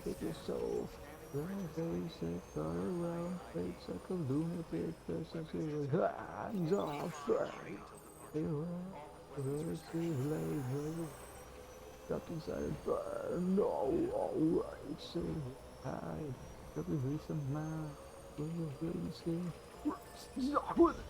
Take your soul. Run face it, got around. Face like a lunatic. That's hands off me! Trapped inside a burn. No, alright, say hi. Every release of mine. Stop with it.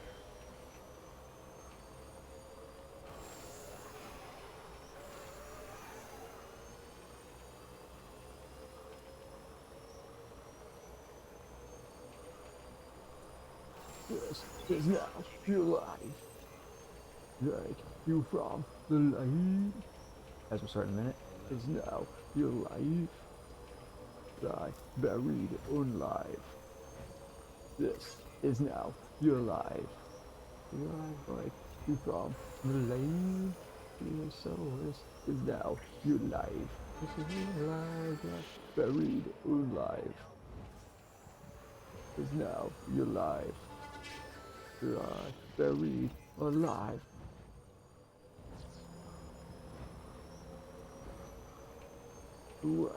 This is now your life. Like you from the light. As we're starting a minute, is now your life. Lie buried unlive. This is now your life. Your life like you from the light. Your soul is now your life. This is your life. Buried unlive. Is now your life. Lie buried alive. Ooh.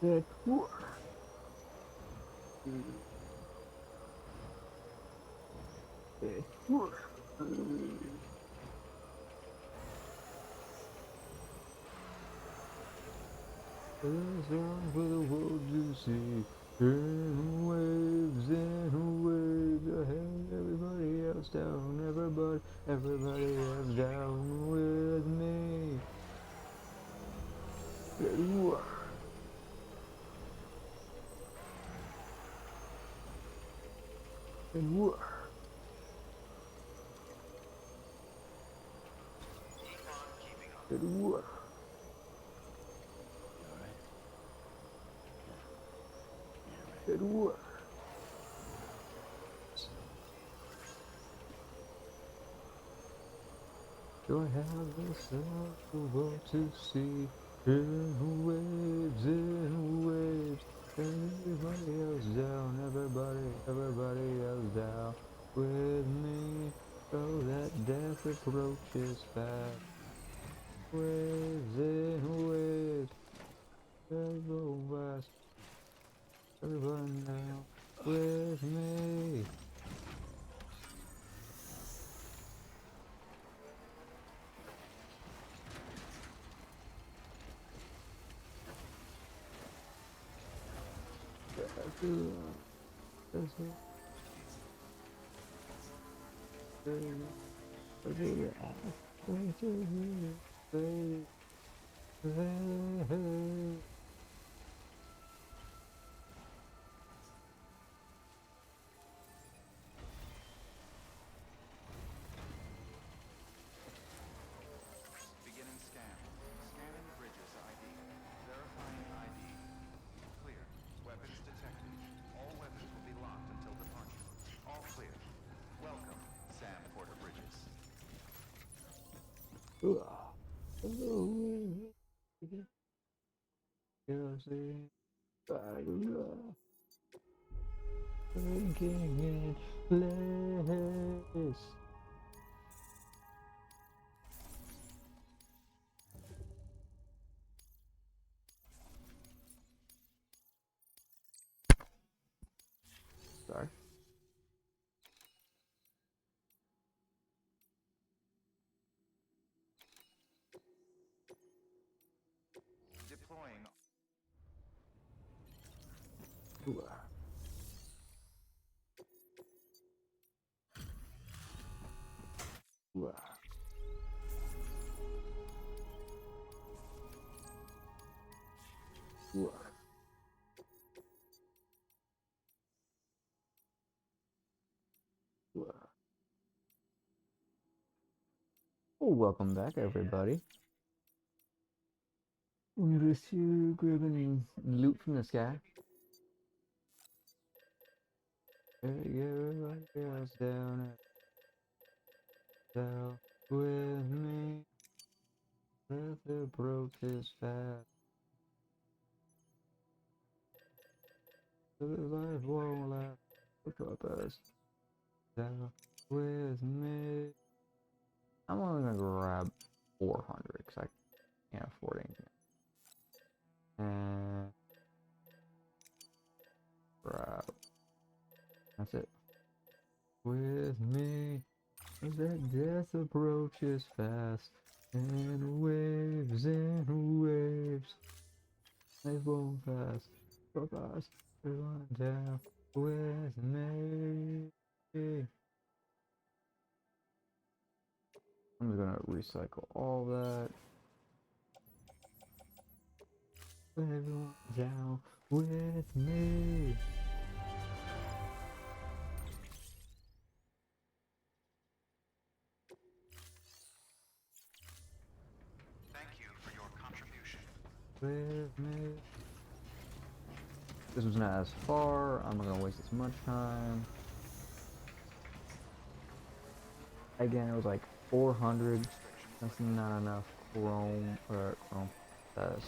That war. That war. There's one for the world to see. And waves ahead. Everybody else down. Everybody else down with me. That war. That war. That war. That war. Do I have myself the world to see? In waves, everybody else down, everybody else down with me. So that death approaches fast. Waves in waves, everyone west, everyone now with me. Beginning scan. Scanning bridges ID. Verifying ID. Clear. Weapons detected. All weapons will be locked until departure. All clear. Welcome, Sam Porter Bridges. Thinking in place. Sorry. Deploying. Oh, welcome back, everybody. We're just here grabbing loot from the sky. Everybody else down with me. Let the broke his fast. The life won't last. Look up us down with me. I'm only gonna grab 400 because I can't afford anything. And grab. That's it. With me. As that death approaches fast, and waves, they blow fast, so fast, run down with me. I'm just gonna recycle all that. Everyone down with me. Thank you for your contribution. With me. This was not as far. I'm not gonna waste as much time. Again, it was like 400. That's not enough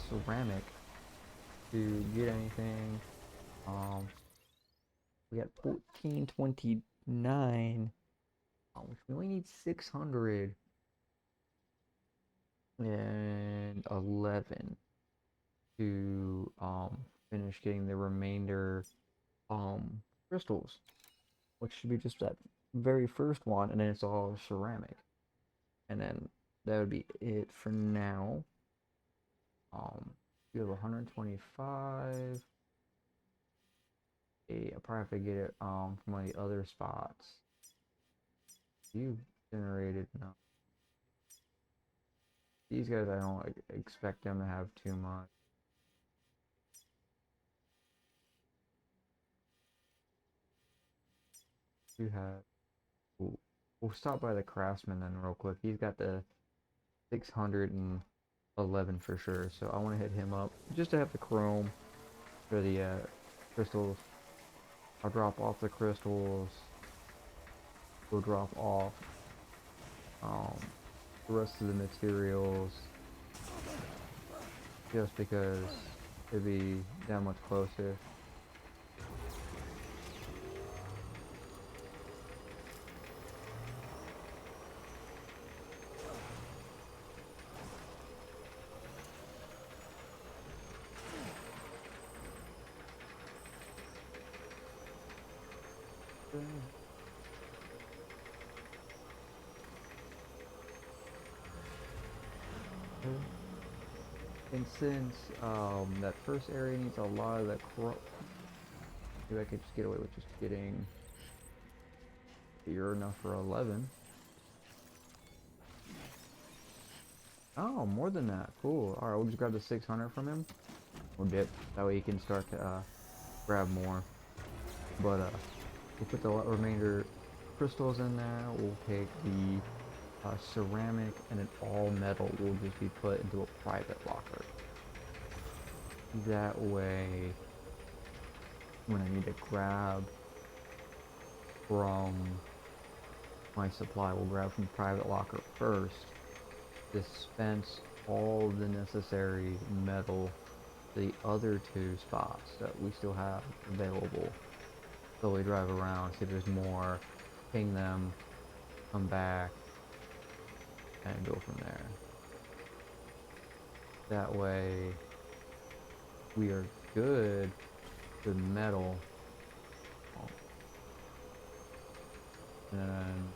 ceramic to get anything. We got 1429, which we only need 600 and 11 to finish getting the remainder crystals, which should be just that very first one, and then it's all ceramic, and then that would be it for now. You have 125. I'll probably have to get it from one of the other spots. You generated no. These guys, I don't expect them to have too much. You have. We'll stop by the craftsman then real quick. He's got the 611 for sure, so I want to hit him up just to have the chrome for the crystals. I'll drop off the crystals. We'll drop off the rest of the materials just because it'd be that much closer. And since that first area needs a lot of the maybe I could just get away with just getting you're enough for 11. Oh, more than that. Cool. Alright, we'll just grab the 600 from him. We'll dip. That way he can start to grab more. But we'll put the remainder crystals in there. We'll take the ceramic, and then all metal will just be put into a private locker. That way, when I need to grab from my supply, we'll grab from private locker first, dispense all the necessary metal to the other two spots that we still have available. So we drive around, see if there's more, ping them, come back, and go from there. That way, we are good with metal. And then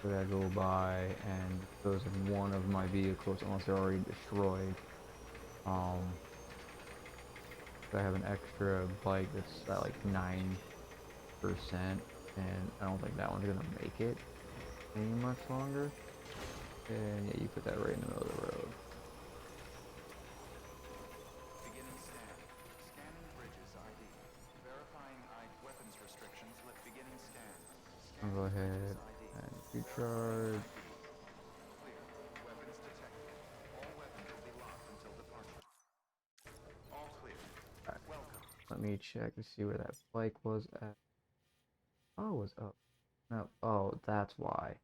we're gonna go by and dispose of one of my vehicles unless they're already destroyed. So I have an extra bike that's at like 9%, and I don't think that one's gonna make it any much longer. And yeah, you put that right in the middle of the road. Beginning scan. Scanning bridges ID. Verifying weapons restrictions. Let beginning scan. I'll go ahead and recharge. Clear. Weapons detected. All weapons will be locked until departure. All clear. Right. Welcome. Let me check to see where that bike was at. Oh, it was up. No, oh, that's why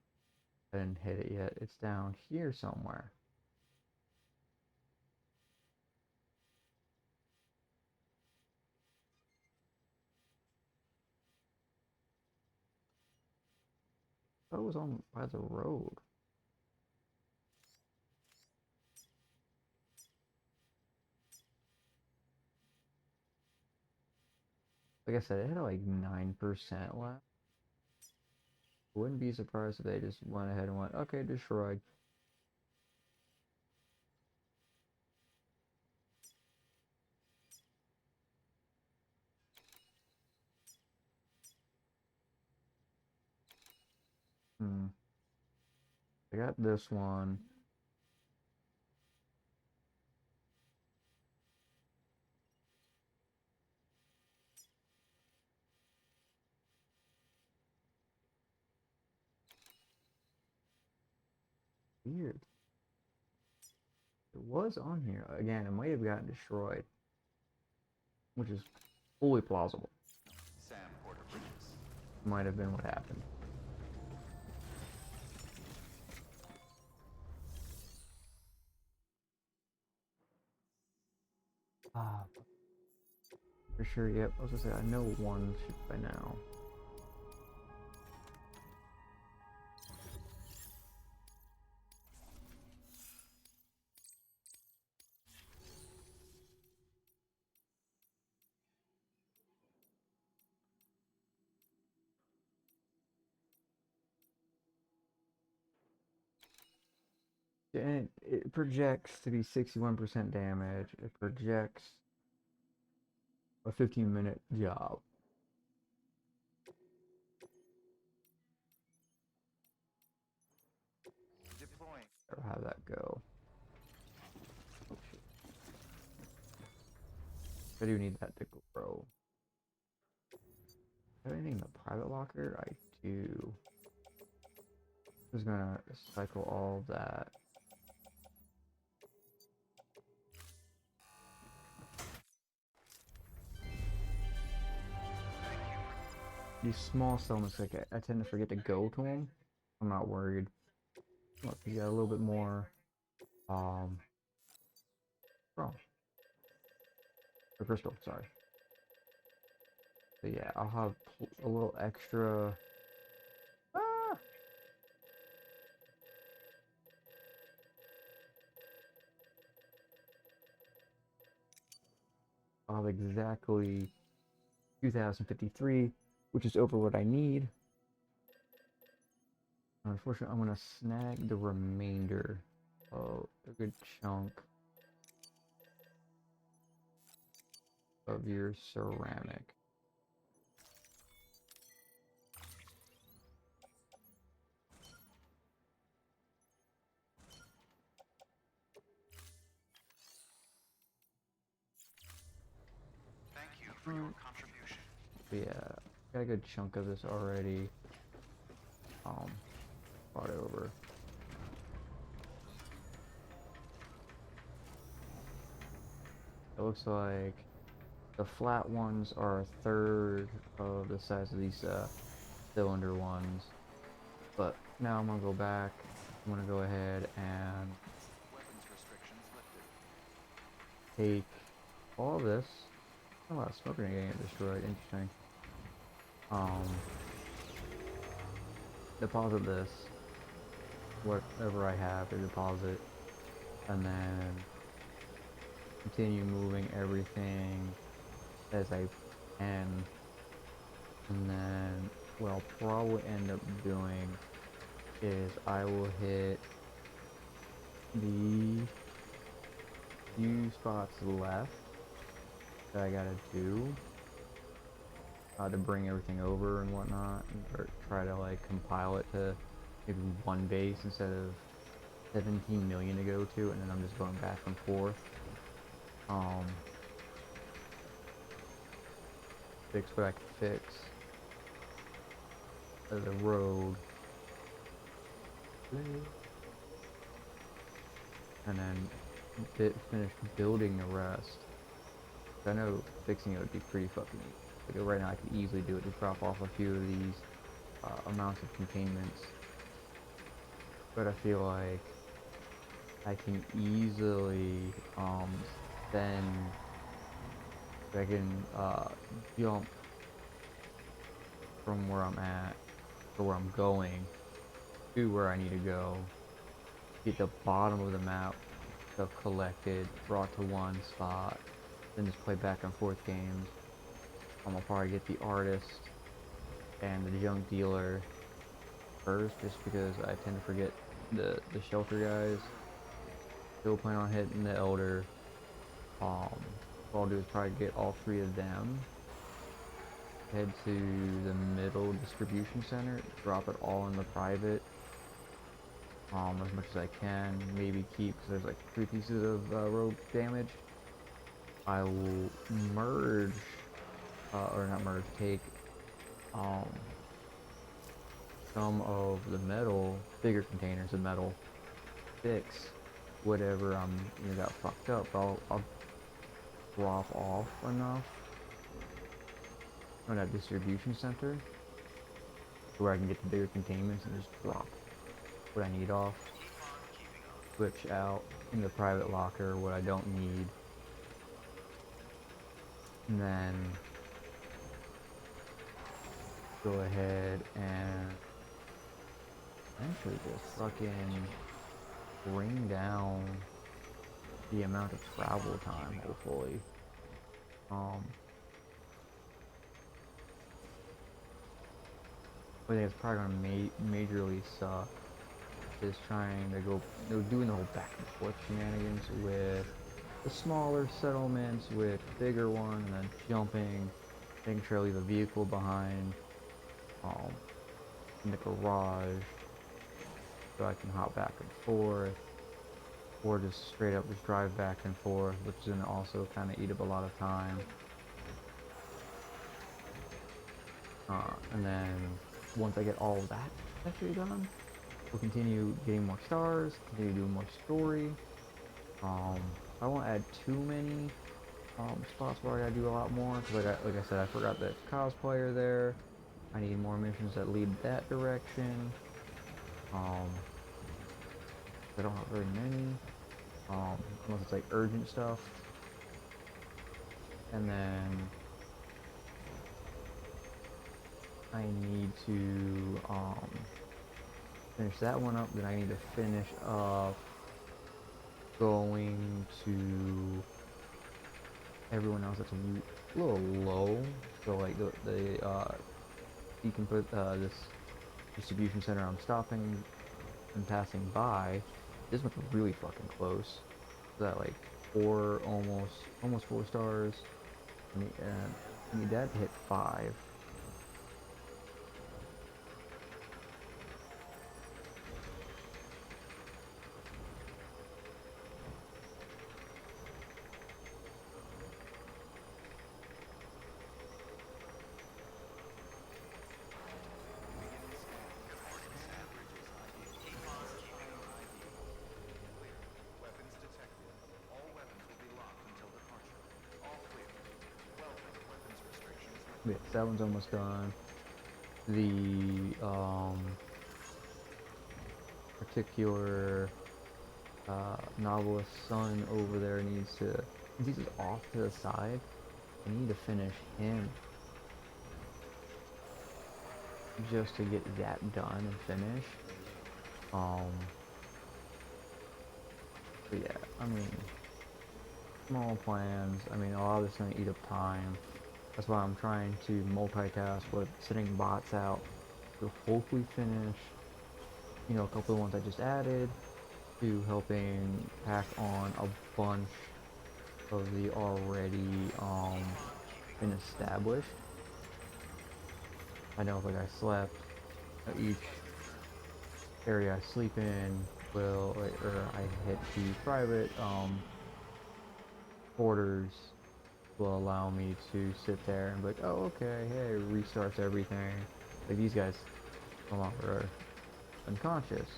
I didn't hit it yet. It's down here somewhere. I thought it was on by the road. Like I said, it had like 9% left. Wouldn't be surprised if they just went ahead and went, okay, destroyed. Hmm. I got this one. Weird. It was on here. Again, it might have gotten destroyed, which is fully plausible. Sam Porter Bridges. Might have been what happened. Ah, for sure, yep. I was gonna say, I know one ship by now. And it projects to be 61% damage. It projects a 15-minute job. Deploying. Or how that go? Oh, shit. I do need that to grow. Have anything in the private locker? I do. Just gonna cycle all of that. These small settlements, like I tend to forget to go to them. I'm not worried. Look, you got a little bit more. Oh, the crystal. Sorry. So yeah, I'll have a little extra. Ah! I'll have exactly 2053, which is over what I need. Unfortunately, I'm gonna snag the remainder of a good chunk of your ceramic. Thank you for your contribution. Yeah, got a good chunk of this already. Brought over. It looks like the flat ones are a third of the size of these cylinder ones. But now I'm gonna go back. I'm gonna go ahead and Weapons restrictions lifted. take all of this. Oh wow, smoker getting it destroyed. Interesting. Deposit this. Whatever I have to deposit. And then continue moving everything as I can. And then what I'll probably end up doing is I will hit the few spots left that I gotta do to bring everything over and whatnot, or try to like compile it to maybe one base instead of 17 million to go to, and then I'm just going back and forth. Fix what I can fix. The road. And then finish building the rest. I know fixing it would be pretty fucking easy. Like right now I could easily do it, just drop off a few of these amounts of containments. But I feel like I can easily then I can jump from where I'm at to where I'm going to where I need to go. Get the bottom of the map stuff collected, brought to one spot, then just play back and forth games. I'm gonna probably get the artist and the junk dealer first, just because I tend to forget the shelter guys. Still plan on hitting the elder. What I'll do is probably get all 3 of them. Head to the middle distribution center. Drop it all in the private. As much as I can. Maybe keep, because there's like 3 pieces of rogue damage. I will merge, or not merge, take some of the metal, bigger containers of metal, fix whatever got fucked up. I'll drop off enough on that distribution center where I can get the bigger containments and just drop what I need off. Switch out in the private locker what I don't need. And then go ahead and eventually just fucking bring down the amount of travel time, hopefully. I think it's probably gonna majorly suck is trying to go, doing the whole back and forth shenanigans with the smaller settlements, with bigger ones, and then jumping, making sure I leave a vehicle behind, in the garage, so I can hop back and forth, or just straight up just drive back and forth, which is gonna also kind of eat up a lot of time. And then once I get all of that actually done, we'll continue getting more stars, continue doing more story. I won't add too many spots where I gotta do a lot more, because like I said, I forgot the cosplayer there. I need more missions that lead that direction. I don't have very many, unless it's like urgent stuff. And then I need to finish that one up. Then I need to finish up going to everyone else that's a little low. So like you can put this distribution center I'm stopping and passing by. This one's really fucking close. So that like almost 4 stars. I need that to hit 5. Weapons detected. All weapons will be locked until departure. All clear. Welcome, weapons restrictions. Yeah, that one's almost done. The particular novelist son over there needs to, since he's off to the side, I need to finish him just to get that done and finished. But yeah, I mean, small plans. I mean, a lot of this is going to eat up time. That's why I'm trying to multitask with sending bots out to hopefully finish, a couple of ones I just added, to helping pack on a bunch of the already been established. I know if like I slept, each area I sleep in will, or I hit the private quarters, will allow me to sit there and be like, oh okay, hey, restarts everything. Like these guys no longer are unconscious.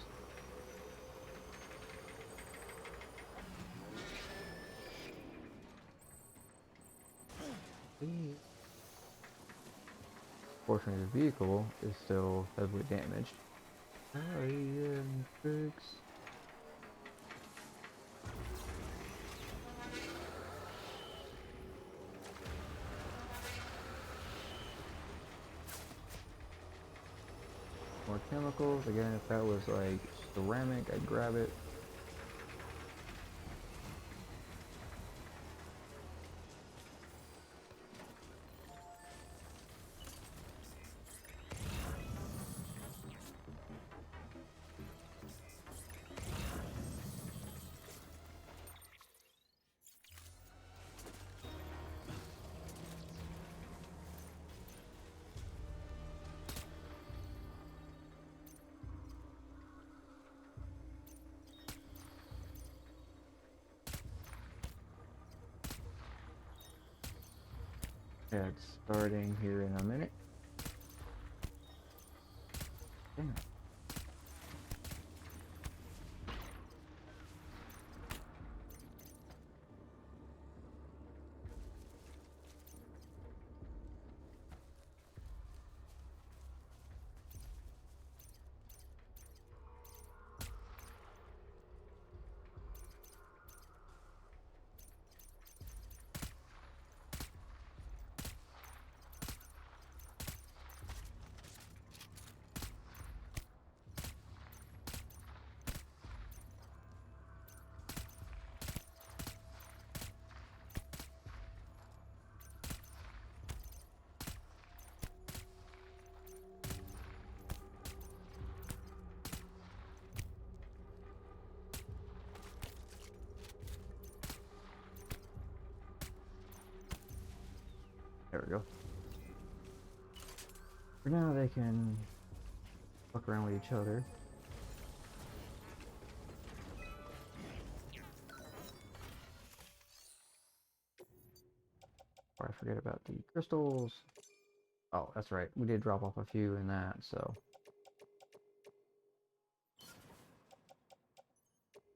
Fortunately, the vehicle is still heavily damaged. I am fix. More chemicals. Again, if that was like ceramic, I'd grab it. Yeah, it's starting here in a minute. Damn. There we go. For now, they can fuck around with each other. Or I forget about the crystals. Oh, that's right. We did drop off a few in that, so.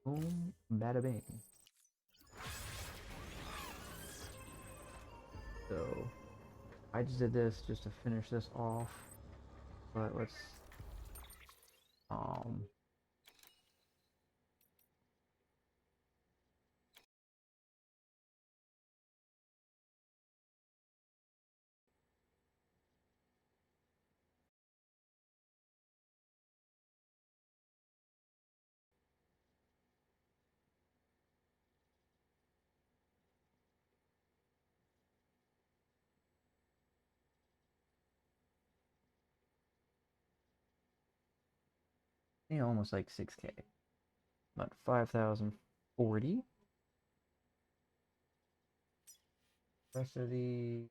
Boom, bada bing. So, I just did this just to finish this off. But let's, um, almost like 6K. About 5,040. Rest of the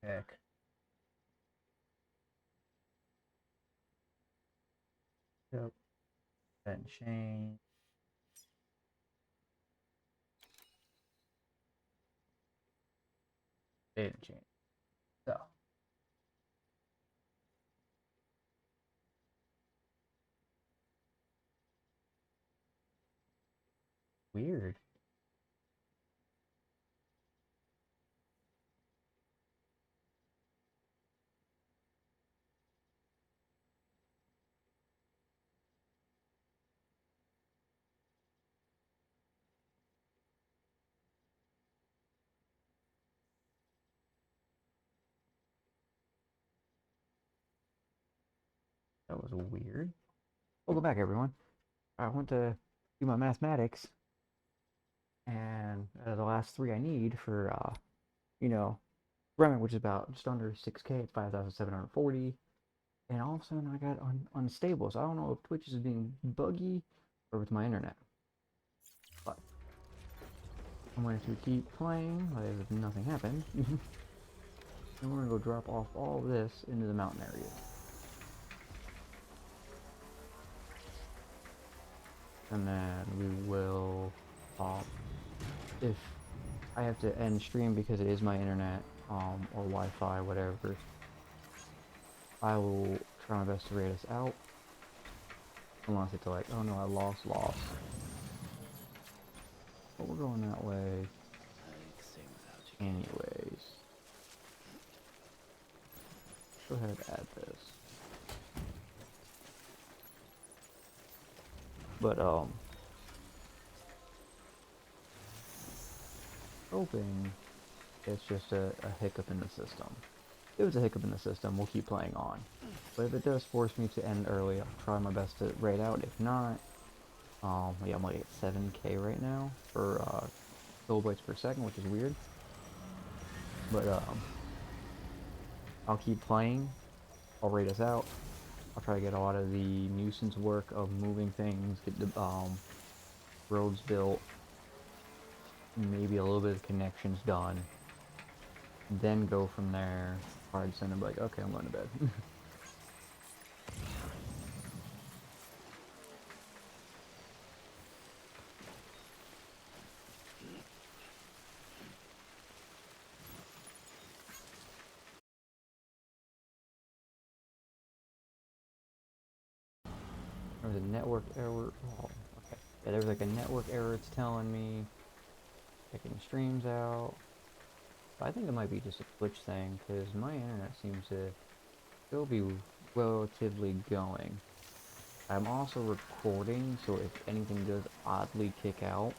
heck. Yep. Then change. They didn't change. So. Weird. That was weird. Welcome back, everyone. I went to do my mathematics, and the last three I need for, you know, Bremen, which is about just under 6K, it's 5,740. And all of a sudden I got unstable. So I don't know if Twitch is being buggy or with my internet. But I'm going to keep playing as if nothing happened. And we're going to go drop off all of this into the mountain area. And then we will, if I have to end stream because it is my internet, or Wi-Fi, whatever, I will try my best to raid us out. Unless it's like, oh no, I lost. But we're going that way anyways. Go ahead and add this. But, hoping it's just a hiccup in the system. If it's a hiccup in the system, we'll keep playing on. But if it does force me to end early, I'll try my best to raid out. If not, yeah, I'm like at 7K right now for kilobytes per second, which is weird. But I'll keep playing. I'll raid us out. I'll try to get a lot of the nuisance work of moving things, get the roads built, maybe a little bit of connections done, then go from there. Hard send them like, okay, I'm going to bed. There was a network error. Oh, okay. Yeah, there was like a network error. It's telling me checking streams out. But I think it might be just a Twitch thing because my internet seems to still be relatively going. I'm also recording, so if anything does oddly kick out,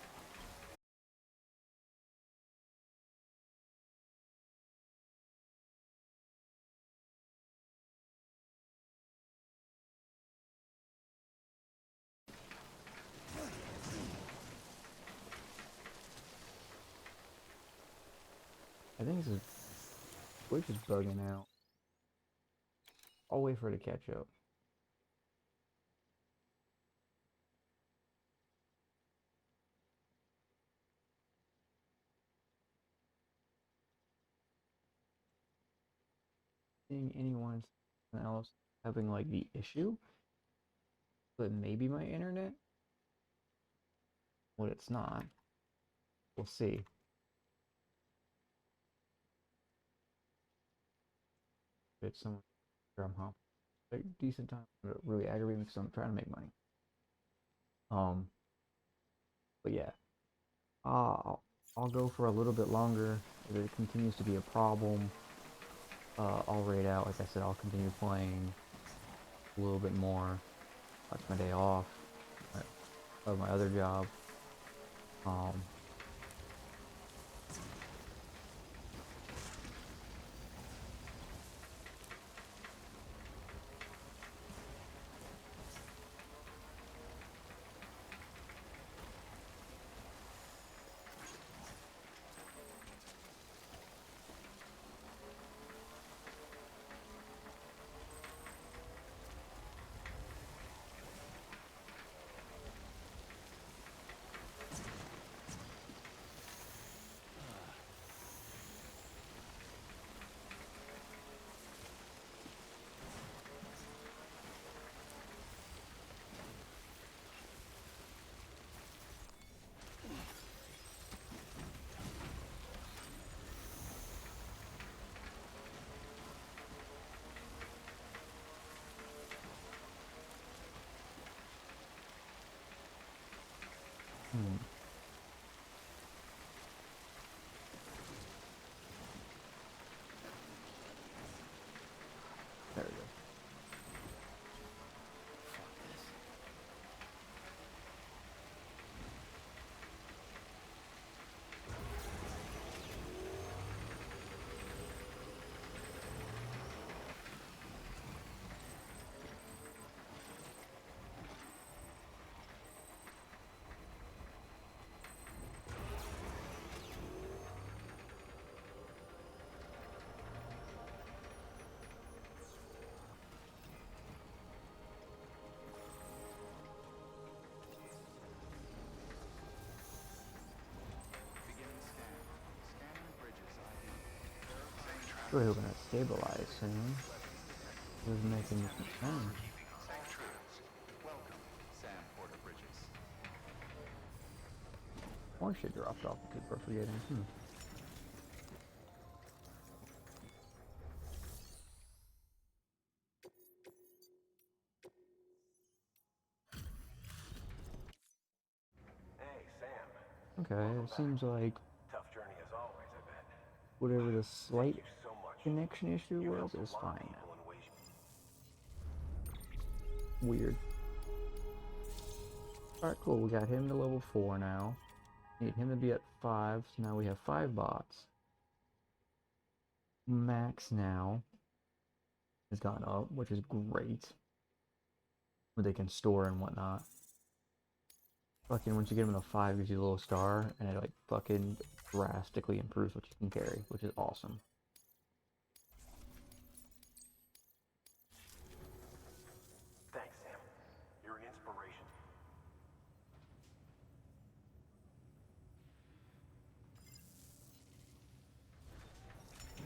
I think this is Twitch is bugging out. I'll wait for it to catch up. Seeing anyone else having like the issue, but maybe my internet. Well, it's not. We'll see. If it's someone I'm home. Like decent time. But really aggravating because I'm trying to make money. But yeah. I'll go for a little bit longer. If it continues to be a problem, I'll raid out. Like I said, I'll continue playing a little bit more. That's my day off of my other job. Um, hmm, there we go. Beginning scan. Scanning bridges ID. Verifying Really hoping that stabilize soon. It was making some sense. all truths. Welcome, Sam Porter Bridges. More shit dropped off. I keep forgetting. Hey, Sam. Okay, Welcome it back. seems like Tough journey as always, I bet. whatever the Thank slight you so much. connection issue You was helped a is lot of fine now. people in ways. Weird. Alright, cool. We got him to level 4 now. Need him to be at 5, so now we have 5 bots. Max now has gone up, which is great. Where they can store and whatnot. Fucking once you get him to 5, gives you a little star, and it like fucking drastically improves what you can carry, which is awesome. Thanks, Sam. You're an inspiration.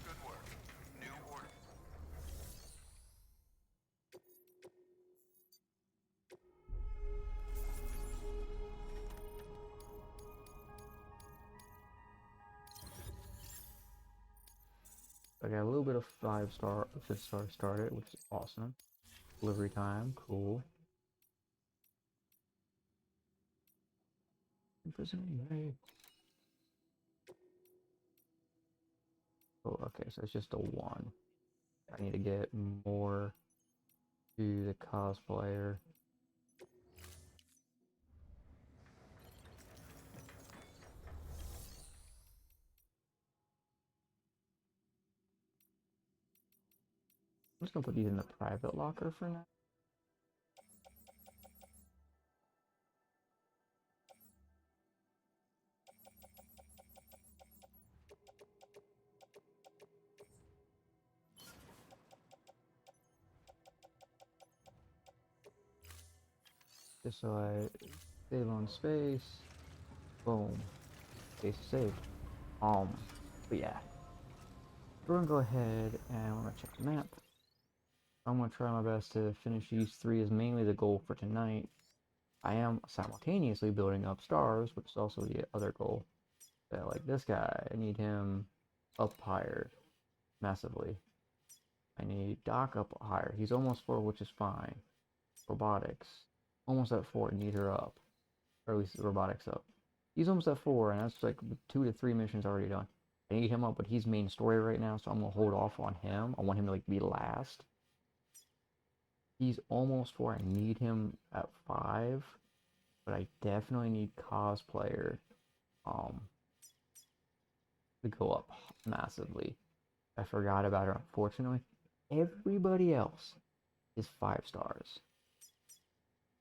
Good work. New order. I got a little bit of 5-star, 5th star started, which is awesome. Delivery time, cool. Imprisoning me. Oh, okay, so it's just a 1. I need to get more to the cosplayer. I'm just gonna put these in the private locker for now. Just so I save on space. Boom. Space is saved. But yeah. We're gonna go ahead and we're gonna check the map. I'm gonna try my best to finish these 3 is mainly the goal for tonight. I am simultaneously building up stars, which is also the other goal. But like this guy, I need him up higher massively. I need Doc up higher. He's almost 4, which is fine. Robotics. Almost at 4, need her up. Or at least robotics up. He's almost at 4, and that's like 2 to 3 missions already done. I need him up, but he's main story right now, so I'm gonna hold off on him. I want him to like be last. He's almost 4. I need him at 5, but I definitely need cosplayer to go up massively. I forgot about her, unfortunately. Everybody else is 5 stars.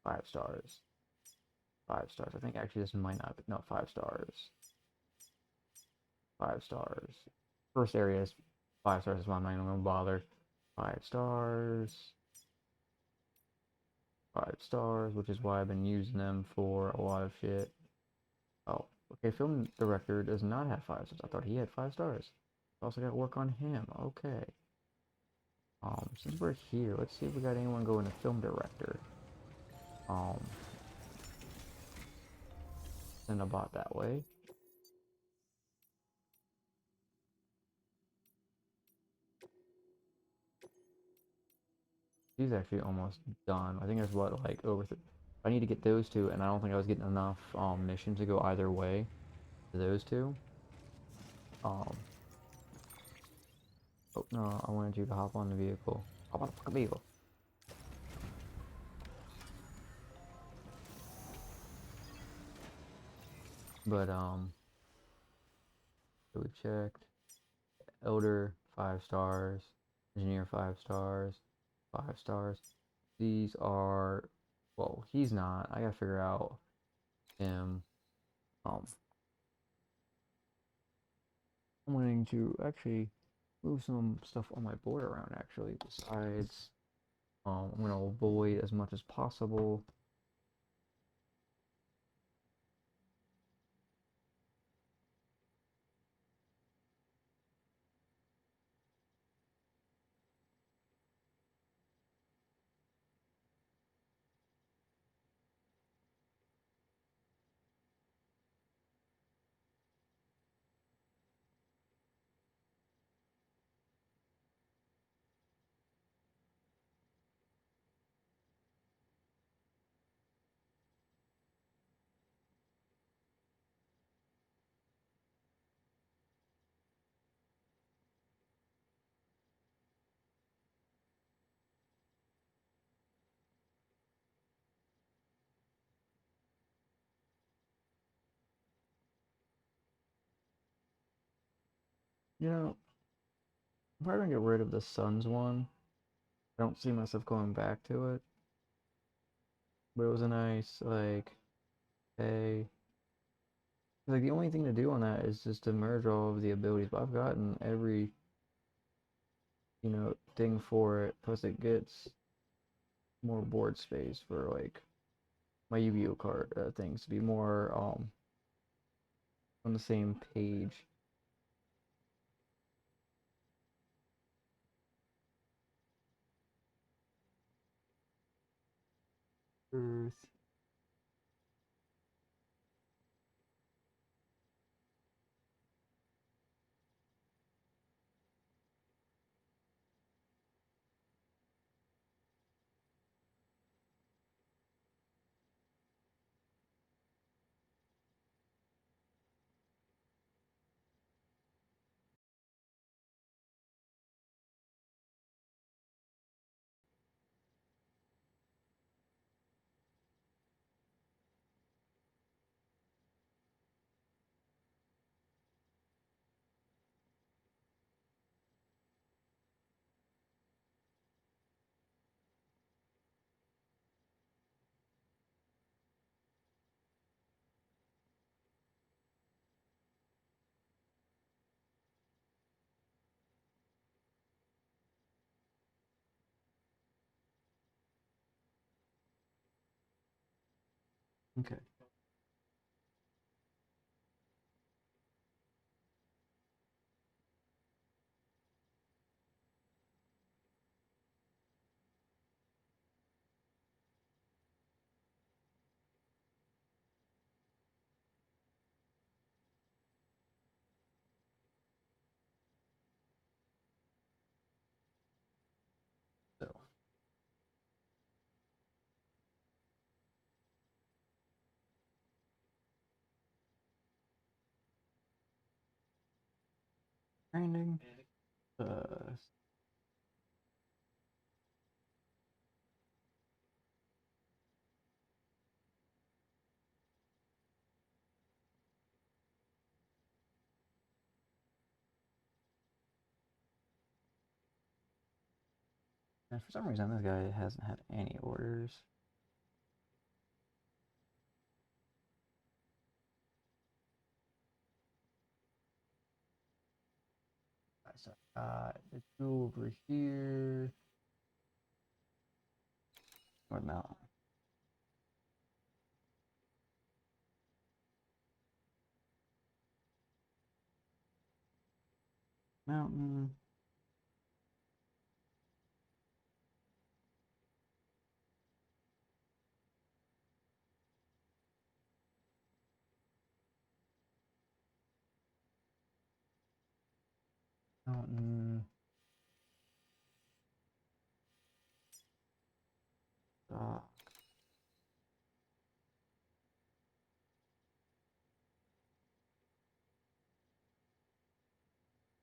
5 stars. 5 stars. I think actually this might not be. No, 5 stars. 5 stars. First area is 5 stars, is why I'm not even gonna bother. 5 stars. 5 stars, which is why I've been using them for a lot of shit. Oh, okay, film director does not have 5 stars. I thought he had 5 stars. Also got to work on him. Okay. Since we're here, let's see if we got anyone going to film director. Send a bot that way. He's actually almost done. I think there's what, like over. I need to get those 2, and I don't think I was getting enough missions to go either way. To those 2. Oh no, I wanted you to hop on the vehicle. Hop on the fucking vehicle. But so we checked. Elder 5 stars. Engineer 5 stars. 5 stars. These are, well, he's not. I gotta figure out him. I'm wanting to actually move some stuff on my board around actually. Besides, I'm gonna avoid as much as possible. You know, I'm probably gonna get rid of the Suns one. I don't see myself going back to it. But it was a nice, like, hey. Like, the only thing to do on that is just to merge all of the abilities. But I've gotten every, thing for it. Plus, it gets more board space for, like, my Yu-Gi-Oh card things to be more, on the same page. Earth. Okay. So, Stranding. And for some reason, this guy hasn't had any orders. So, the two over here. North Mountain. Mountain. Mountain. Uh,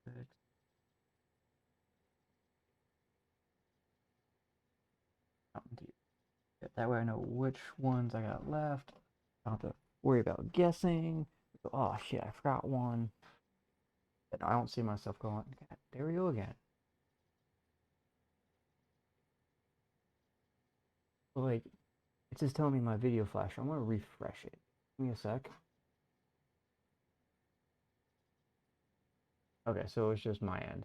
Six. Mountain Dew. Yeah, that way I know which ones I got left. I don't have to worry about guessing. Oh shit, I forgot one. And I don't see myself going. God, there we go again. But like, it's just telling me my video flasher. I'm gonna refresh it. Give me a sec. Okay, so it's just my end.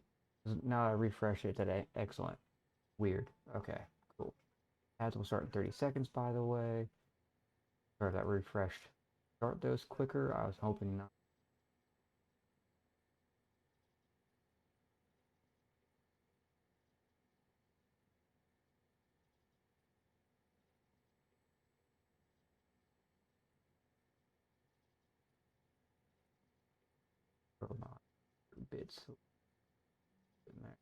Now I refresh it today. Excellent. Weird. Okay, cool. Ads will start in 30 seconds, by the way. Or that refreshed. Start those quicker. I was hoping not. Or not. Bits in there.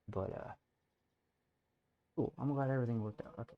But cool. I'm glad everything worked out. Okay.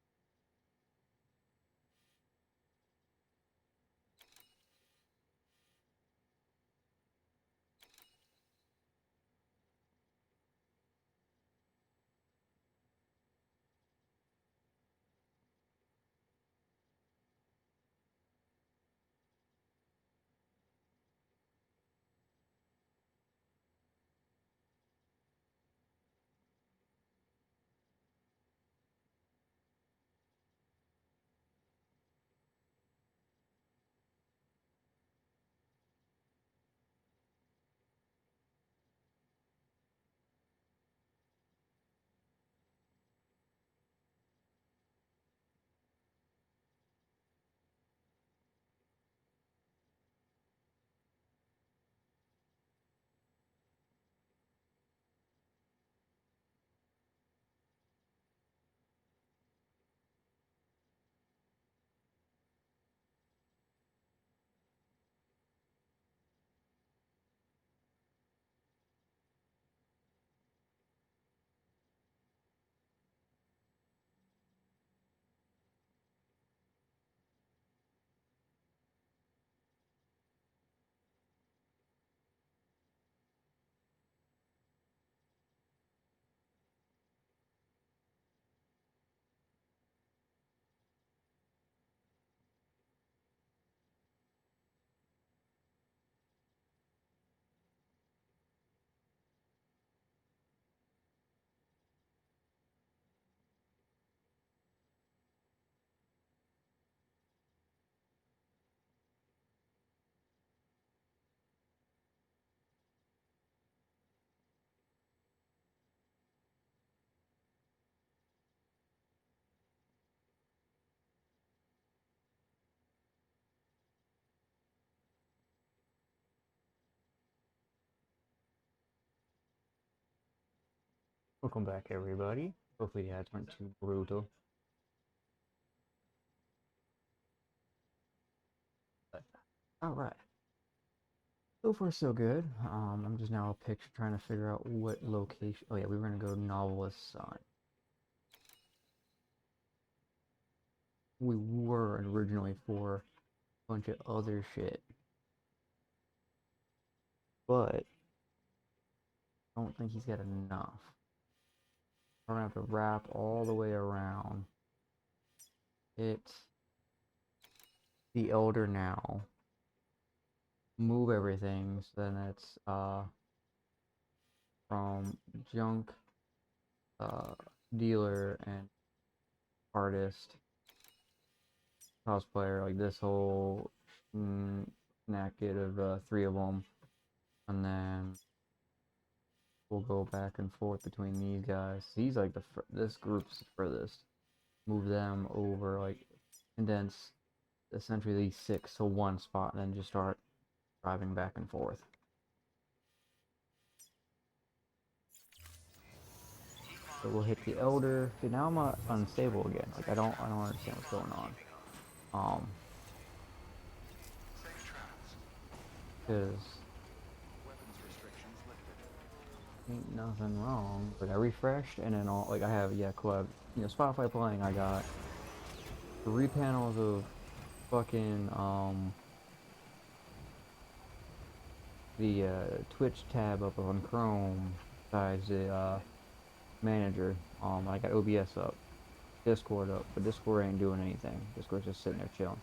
Welcome back, everybody. Hopefully, the ads weren't too brutal. But, all right. So far, so good. I'm just now a picture trying to figure out what location. Oh yeah, we were gonna go Novelist Sign. We were originally for a bunch of other shit, but I don't think he's got enough. We're gonna have to wrap all the way around. It's the Elder now. Move everything, so then it's from junk dealer and artist cosplayer, like this whole knacket of three of them, and then we'll go back and forth between these guys. He's like this group's the furthest. Move them over, like condense essentially these six to one spot, and then just start driving back and forth. So we'll hit the Elder. See, now I'm unstable again. Like I don't understand what's going on. Cause ain't nothing wrong. But I refreshed and then all like I have cool. I have, Spotify playing. I got 3 panels of fucking the Twitch tab up on Chrome besides the manager. I got OBS up, Discord up, but Discord ain't doing anything. Discord's just sitting there chilling.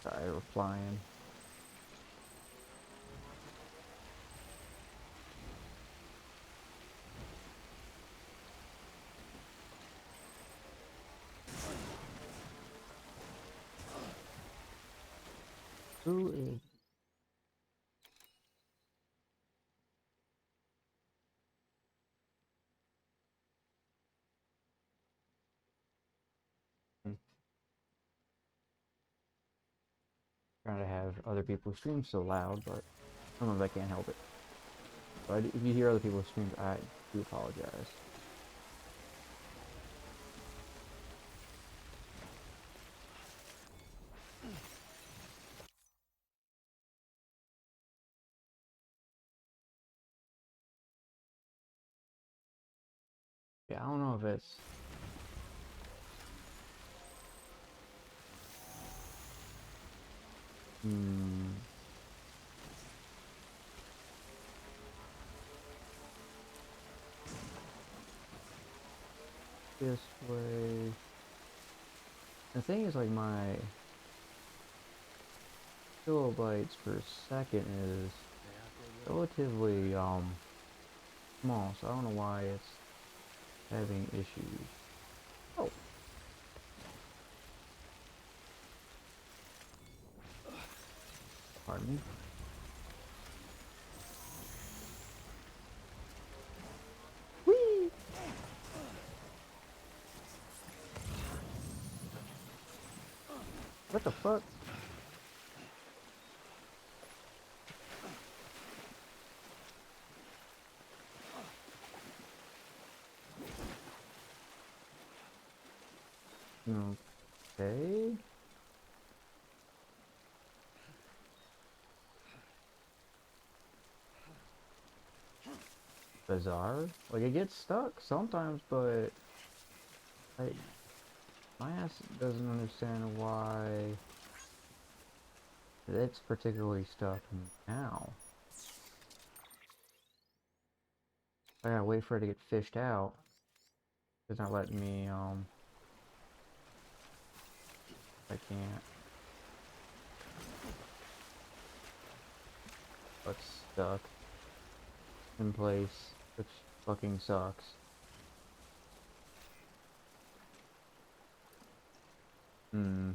Sorry, we're flying. Who is? Trying to have other people's streams so loud, but sometimes I can't help it. But if you hear other people's streams, I do apologize. Yeah, I don't know if it's this way. The thing is, like, my kilobytes per second is relatively small, so I don't know why it's having issues. Oh. Pardon me. Whee! What the fuck? Okay. Bizarre. Like, it gets stuck sometimes, but like my ass doesn't understand why it's particularly stuck now. I gotta wait for it to get fished out. It's not letting me, I can't. It's stuck in place, which fucking sucks. Hmm.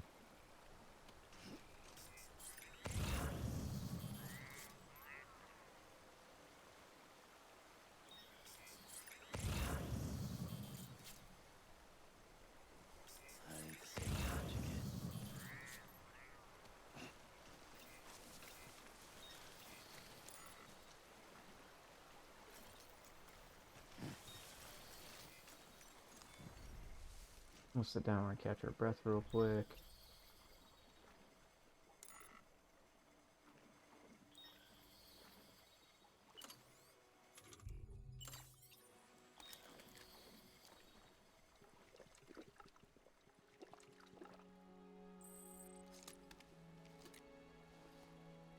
We'll sit down and catch our breath real quick.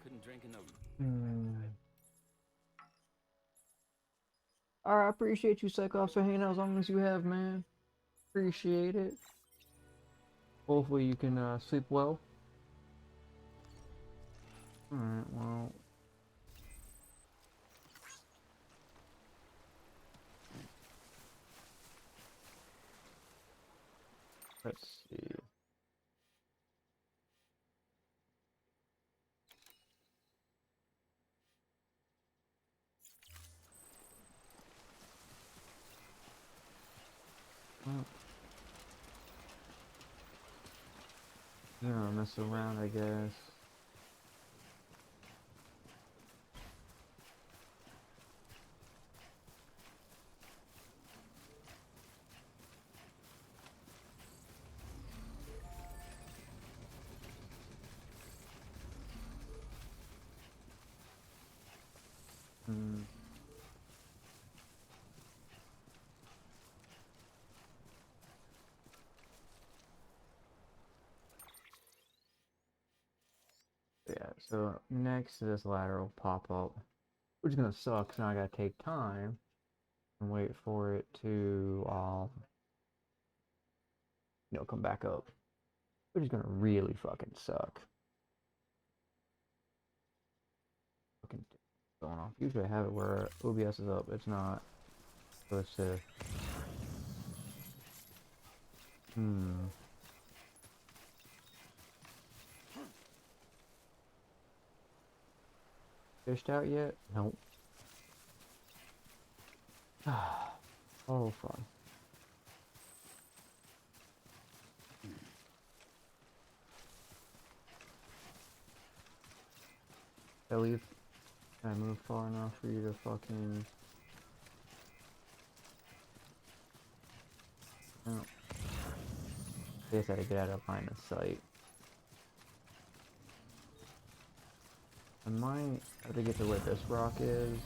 Couldn't drink enough. Alright, I appreciate you, Psychops, for hanging out as long as you have, man. Appreciate it. Hopefully you can sleep well. Alright, well. Let's see. Well, yeah, mess around, I guess. Hmm. Yeah, so next this ladder will pop up, which is gonna suck, so now I gotta take time and wait for it to, come back up, which is gonna really fucking suck. Fucking going off. Usually I have it where OBS is up, it's not. So it's fished out yet? Nope. Oh, fun. Did I leave? Can I move far enough for you to fucking... No. I guess I had to get out of line of sight. I might have to get to where this rock is,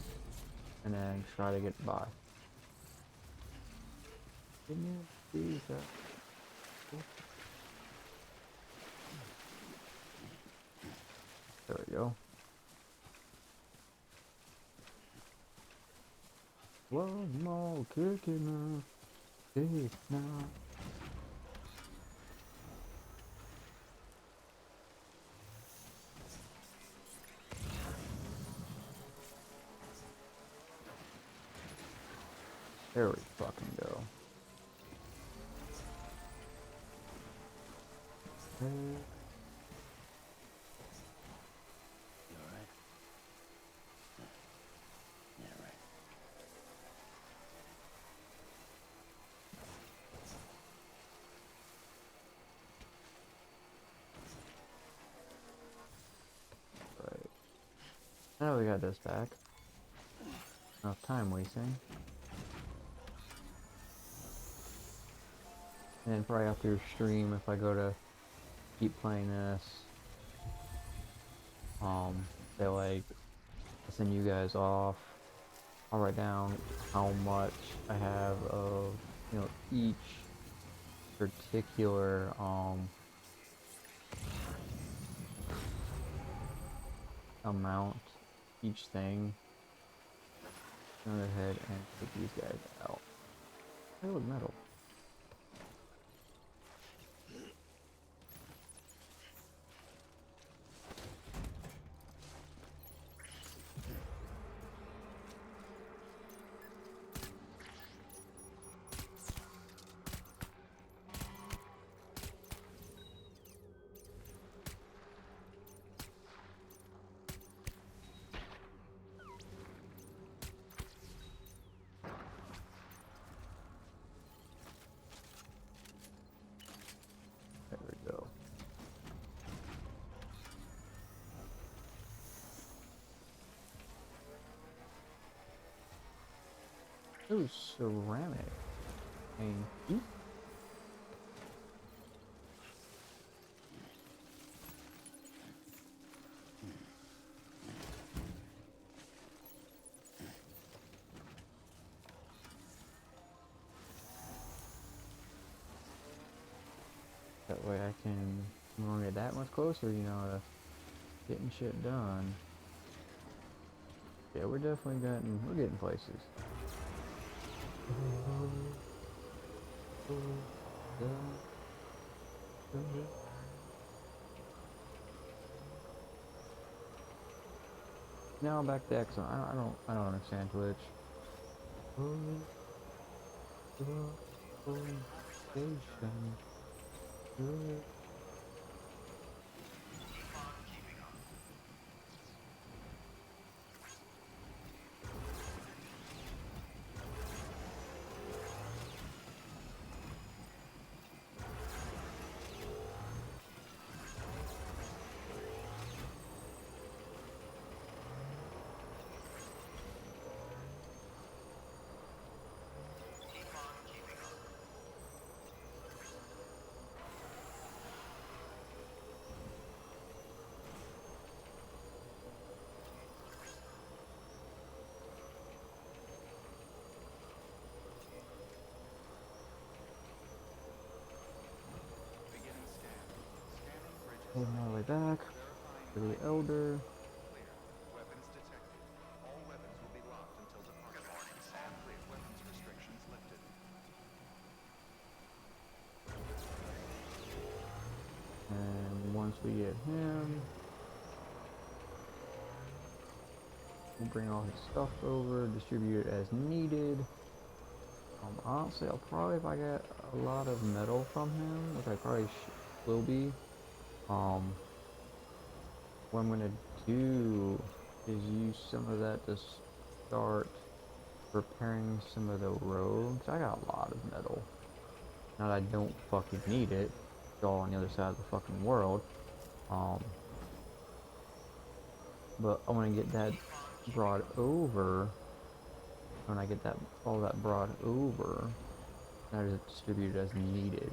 and then try to get by. Give me these, There we go. One more kick enough. Kick now. There we fucking go. You alright? Yeah, right. Right. Now we got this back. Enough time wasting. And then probably after stream, if I go to keep playing this, say like, send you guys off. I'll write down how much I have of, each particular, amount, each thing. Go ahead and take these guys out. Oh, metal. Ooh, ceramic. Thank you. That way I can, when we get that much closer, you know, to getting shit done. Yeah, we're getting places. Now I'm back to excellent. I don't understand Twitch. Beginning scan. Scanning bridges Holding all the way ID. back to Verifying the ID. elder. Clear. Weapons detected. All weapons will be locked until departure. Good morning, Sam. All clear. Weapons restrictions lifted. And once we get him, we'll bring all his stuff over, distribute it as needed. Honestly, I'll probably, if I get a lot of metal from him, which I probably will be, what I'm gonna do is use some of that to start repairing some of the roads. I got a lot of metal. Not that I don't fucking need it. It's all on the other side of the fucking world. But I want to get that brought over. When I get that all that brought over, I just distribute it as needed.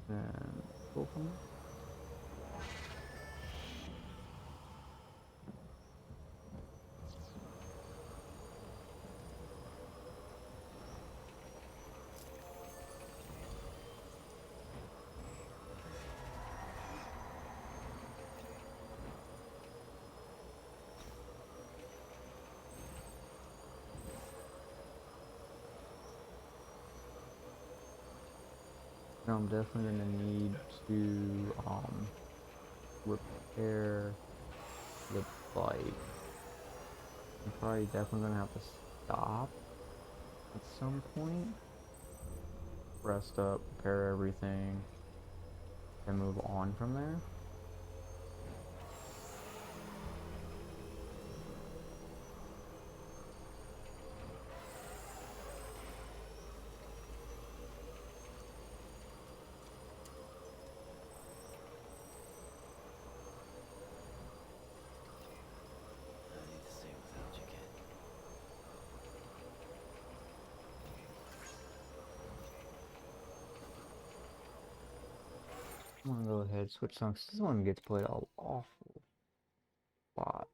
And go from there. Now I'm definitely gonna need to repair the bike. I'm probably definitely gonna have to stop at some point, rest up, repair everything, and move on from there. I need to stay without you, kid. I'm gonna go ahead and switch songs. This one gets played an awful lot.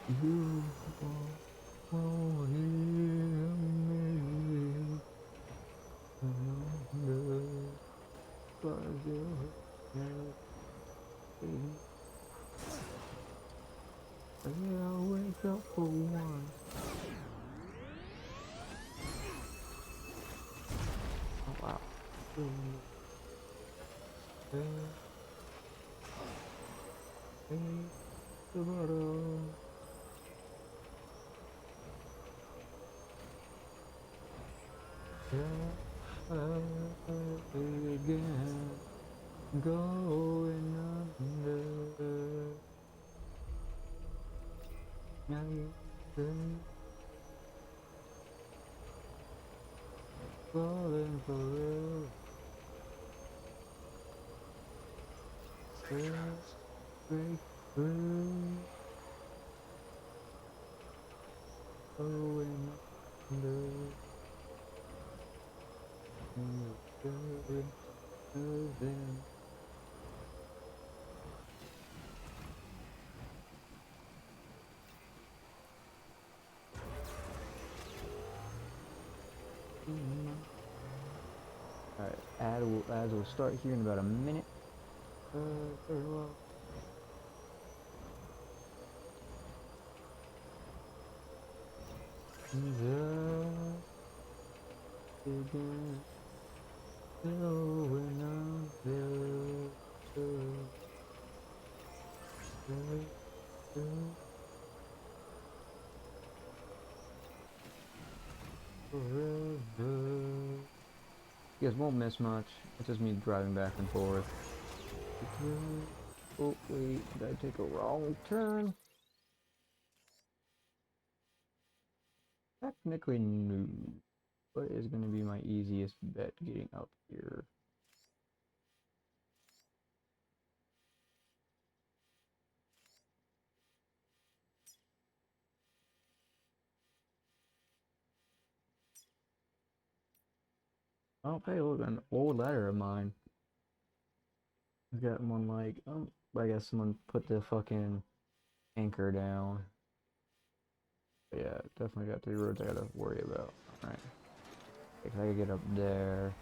You will hear me under your canopy. I'll wake up for one. Oh wow. Hey, the bottom. Yeah, again. Going under. Falling forever. Safe travels. Break through. Going under. Going under. Alright, ads will start here in about a minute. Very well. Again, going under. Forever. You guys won't miss much. It's just me driving back and forth. Oh wait, did I take a wrong turn? Technically no. What is going to be my easiest bet getting up here? Oh, hey, look, an old letter of mine. I got one like, I guess someone put the fucking anchor down. But yeah, definitely got 3 roads I gotta worry about. Alright. If I could get up there.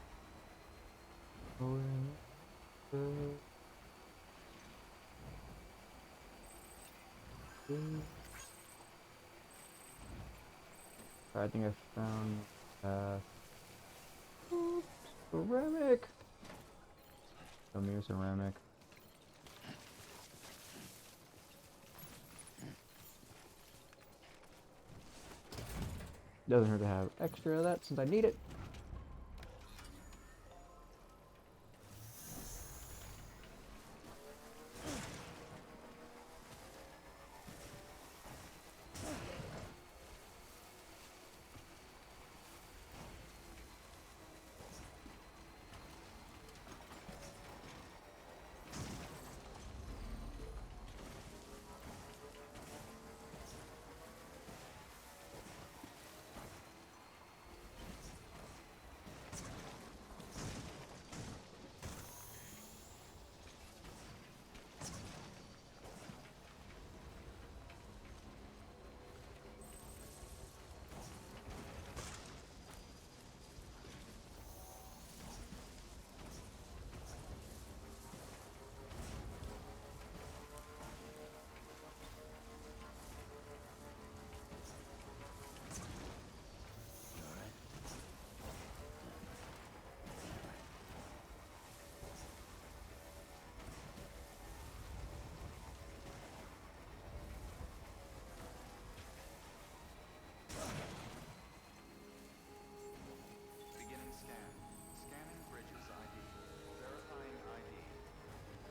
I think I found ceramic. Show me a ceramic. Doesn't hurt to have extra of that since I need it. Beginning scan. Scanning bridges ID. Verifying ID.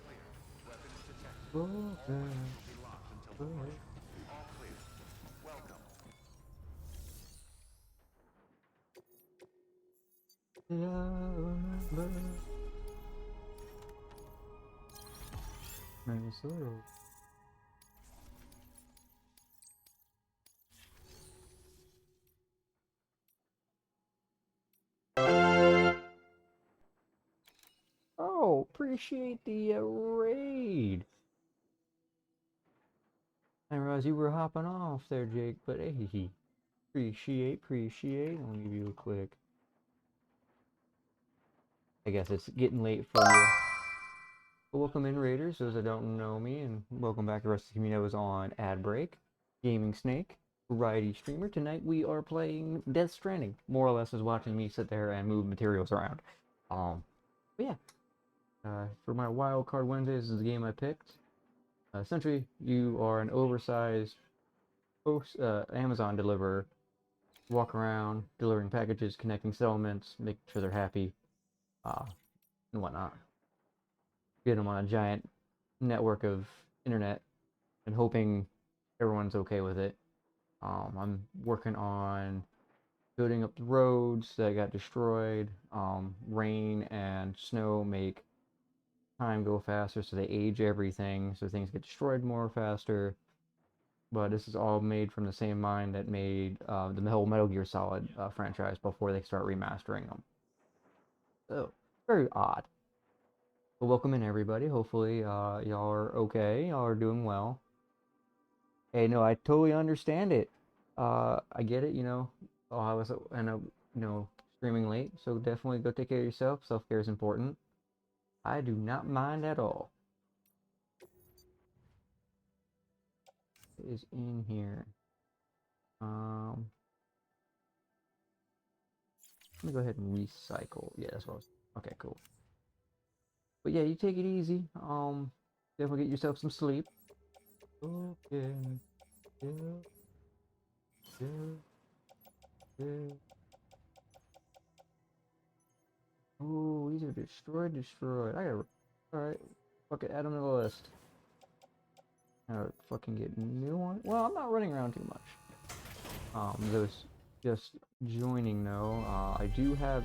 Clear. Weapons detected. All weapons will be locked until departure. All clear. Welcome. Minnesota. Oh, appreciate the raid. I didn't realize you were hopping off there, Jake, but hey, appreciate. I'll give you a quick. I guess it's getting late for you. But welcome in, Raiders, those that don't know me, and welcome back to the rest of the community that was on ad break. Gaming Snake, variety streamer. Tonight we are playing Death Stranding. More or less is watching me sit there and move materials around. But yeah. For my Wild Card Wednesday, this is the game I picked. Essentially, you are an oversized Amazon deliverer. Walk around, delivering packages, connecting settlements, making sure they're happy, and whatnot. get them on a giant network of internet and hoping everyone's okay with it. I'm working on building up the roads that got destroyed. Rain and snow make time go faster, so they age everything, so things get destroyed more faster. But this is all made from the same mind that made the whole Metal Gear Solid franchise before they start remastering them. So, very odd. But welcome in, everybody. Hopefully, y'all are okay. Y'all are doing well. Hey, no, I totally understand it. I get it, you know. Oh, I was end up, streaming late, so definitely go take care of yourself. Self-care is important. I do not mind at all. It is in here. Let me go ahead and recycle. Yeah, that's what I was. Okay, cool. But yeah, you take it easy. Definitely get yourself some sleep. Okay. Yeah. Yeah. Yeah. Oh, these are destroyed. I gotta. Alright. Fuck it, add them to the list. Gotta fucking get new one. Well, I'm not running around too much. Those just joining though. I do have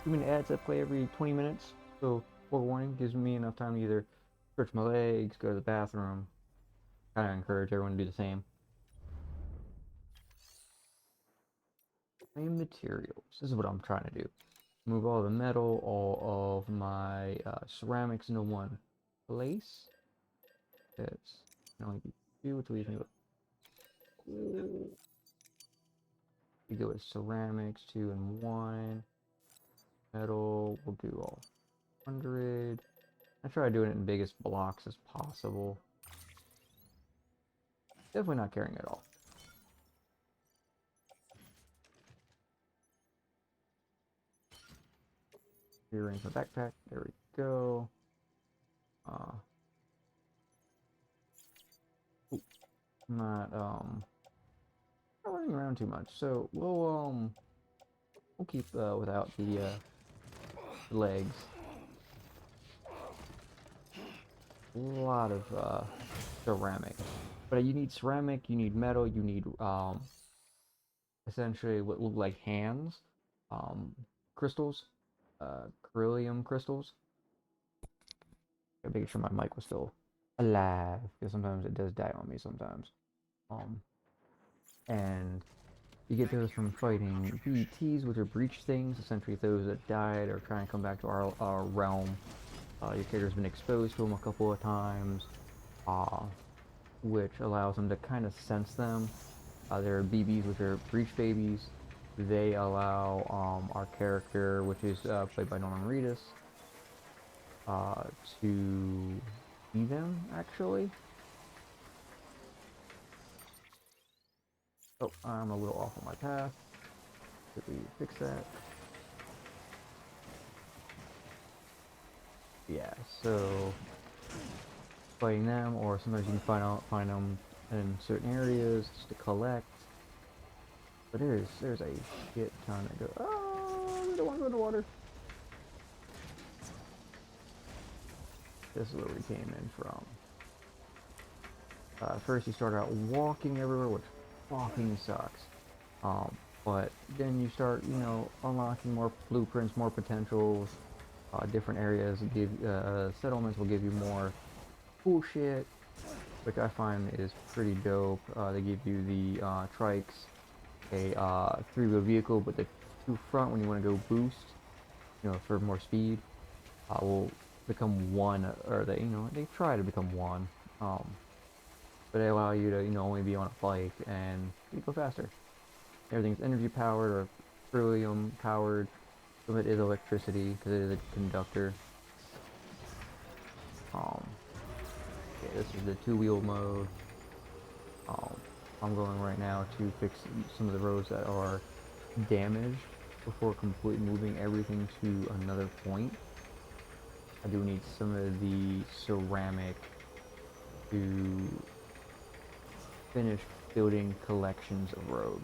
2-minute ads that play every 20 minutes. So, forewarning, gives me enough time to either stretch my legs, go to the bathroom. Kind of encourage everyone to do the same. Flame materials. This is what I'm trying to do. Move all the metal, all of my ceramics into one place. That's can only be 2, which leaves me with. We go with ceramics 2 and 1. Metal, we'll do all 100. I try doing it in biggest blocks as possible. Definitely not caring at all. Rearrange my backpack. There we go. Not not running around too much, so we'll keep without the legs. A lot of ceramic, but you need ceramic, you need metal, you need essentially what look like hands, crystals, beryllium crystals. Gotta make sure my mic was still alive, because sometimes it does die on me sometimes. And you get those from fighting BTs, which are breach things, essentially those that died or trying to come back to our realm. Your character's been exposed to them a couple of times, which allows them to kind of sense them. There are BBs, which are breach babies. They allow our character, which is played by Norman Reedus, to see them, actually. Oh, I'm a little off on my path. Did we fix that? Yeah, so fighting them, or sometimes you can find them in certain areas just to collect. But there's a shit ton that go. Oh, we don't want to go in the water. This is where we came in from. First, you start out walking everywhere, which fucking sucks. But then you start, unlocking more blueprints, more potentials. Different areas give settlements will give you more cool shit, which I find is pretty dope. They give you the trikes, a 3-wheel vehicle, but the 2 front when you want to go boost, for more speed, will become 1, or they try to become 1. But they allow you to only be on a bike and you go faster. Everything's energy powered or beryllium powered. Some of it is electricity because it is a conductor. Yeah, this is the 2-wheel mode. I'm going right now to fix some of the roads that are damaged before completely moving everything to another point. I do need some of the ceramic to finish building collections of road.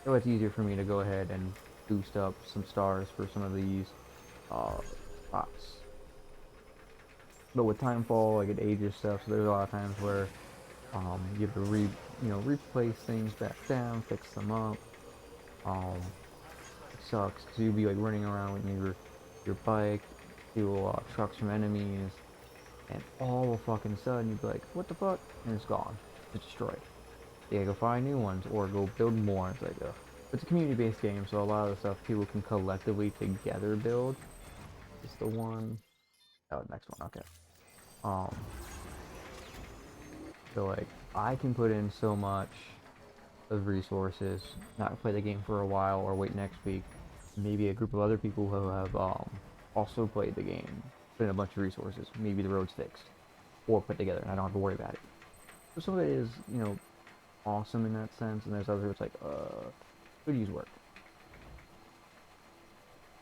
So it's easier for me to go ahead and boost up some stars for some of these spots. But with Timefall, like it ages stuff, so there's a lot of times where you have to replace things back down, fix them up. It sucks because you'll be like running around with your bike, steal trucks from enemies, and all of a fucking sudden you'd be like, what the fuck? And it's gone. It's destroyed. You gotta go find new ones or go build more. It's like it's a community-based game, so a lot of the stuff people can collectively together build. It's the one. Oh, next one. Okay. Um. So like I can put in so much of resources, not play the game for a while, or wait next week. Maybe a group of other people who have also played the game, put in a bunch of resources. Maybe the road's fixed or put together, and I don't have to worry about it. So some of it is, awesome in that sense, and there's others it's like, could use work.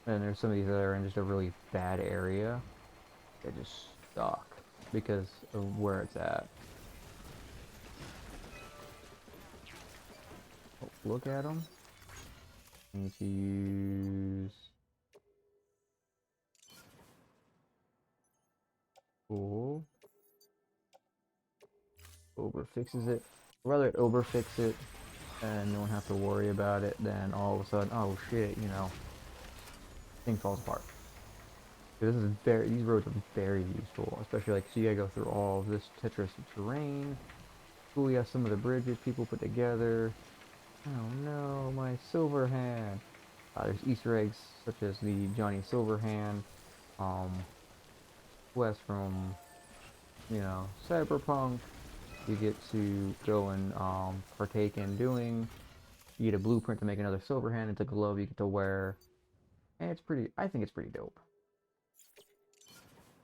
And there's some of these that are in just a really bad area that just suck because of where it's at. Oh, look at them. Need to use. Cool. Over fixes it. I'd rather it over fix it and no one have to worry about it than all of a sudden, oh shit, thing falls apart. This is these roads are very useful, especially like so you gotta go through all of this Tetris terrain. Cool, you have some of the bridges people put together. Oh no, my silver hand. There's Easter eggs such as the Johnny Silverhand quest from Cyberpunk. You get to go and partake in doing. You get a blueprint to make another Silverhand. It's a glove you get to wear, and it's pretty. I think it's pretty dope.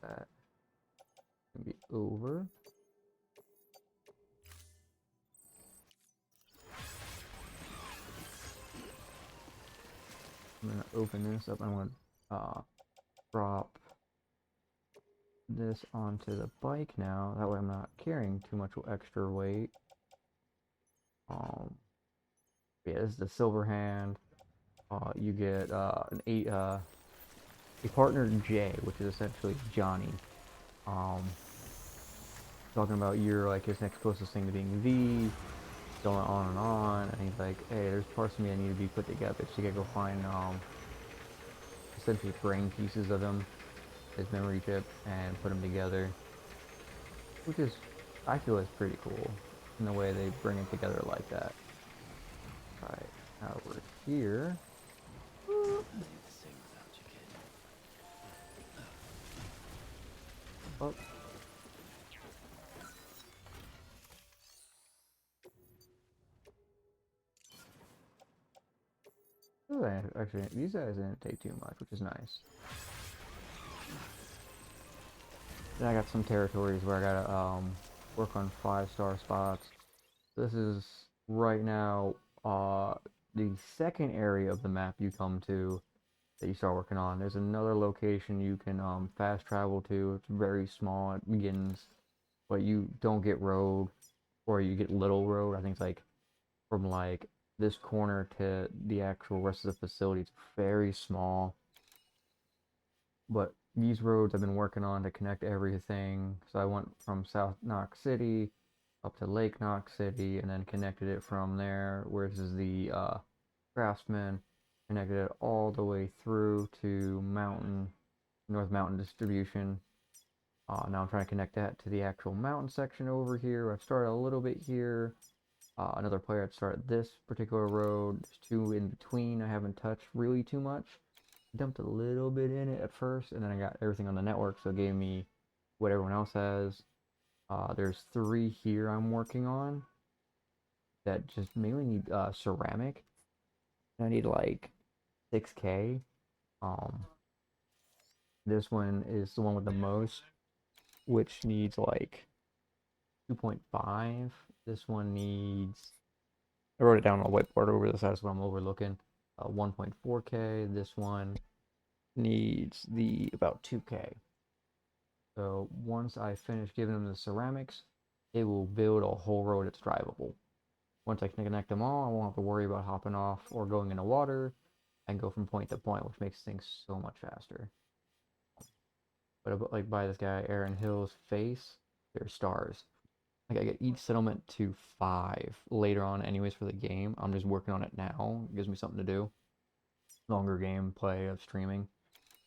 That can be over. I'm gonna open this up. I'm gonna drop this onto the bike now. That way I'm not carrying too much extra weight. Yeah, this is the Silverhand. You get a partner J, which is essentially Johnny. Talking about you're like his next closest thing to being V, going on, and he's like, hey, there's parts of me that need to be put together, so you gotta go find essentially brain pieces of him, his memory chip, and put them together, which is, I feel, is pretty cool in the way they bring it together like that. Alright, now we're here. Oh. Actually, these guys didn't take too much, which is nice. Then I got some territories where I gotta work on 5-star spots. This is right now the second area of the map you come to that you start working on. There's another location you can fast travel to. It's very small. It begins, but you don't get road, or you get little road. I think it's like from like this corner to the actual rest of the facility. It's very small. But these roads I've been working on to connect everything. So I went from South Knox City up to Lake Knox City and then connected it from there, where this is the Craftsman, connected it all the way through to North Mountain Distribution. Now I'm trying to connect that to the actual mountain section over here. I've started a little bit here. Another player had started this particular road. There's two in between I haven't touched really too much. Dumped a little bit in it at first, and then I got everything on the network, so it gave me what everyone else has. There's 3 here I'm working on that just mainly need ceramic. I need like 6K. This one is the one with the most, which needs like 2.5. This one needs, I wrote it down on a whiteboard over the side, that's what I'm overlooking. 1.4K. This one needs the about 2K. So once I finish giving them the ceramics, it will build a whole road that's drivable. Once I can connect them all, I won't have to worry about hopping off or going into water. I can go from point to point, which makes things so much faster. but like by this guy Aaron Hill's face, they're stars. Like I get each settlement to 5 later on, anyways, for the game. I'm just working on it now. It gives me something to do. Longer gameplay of streaming.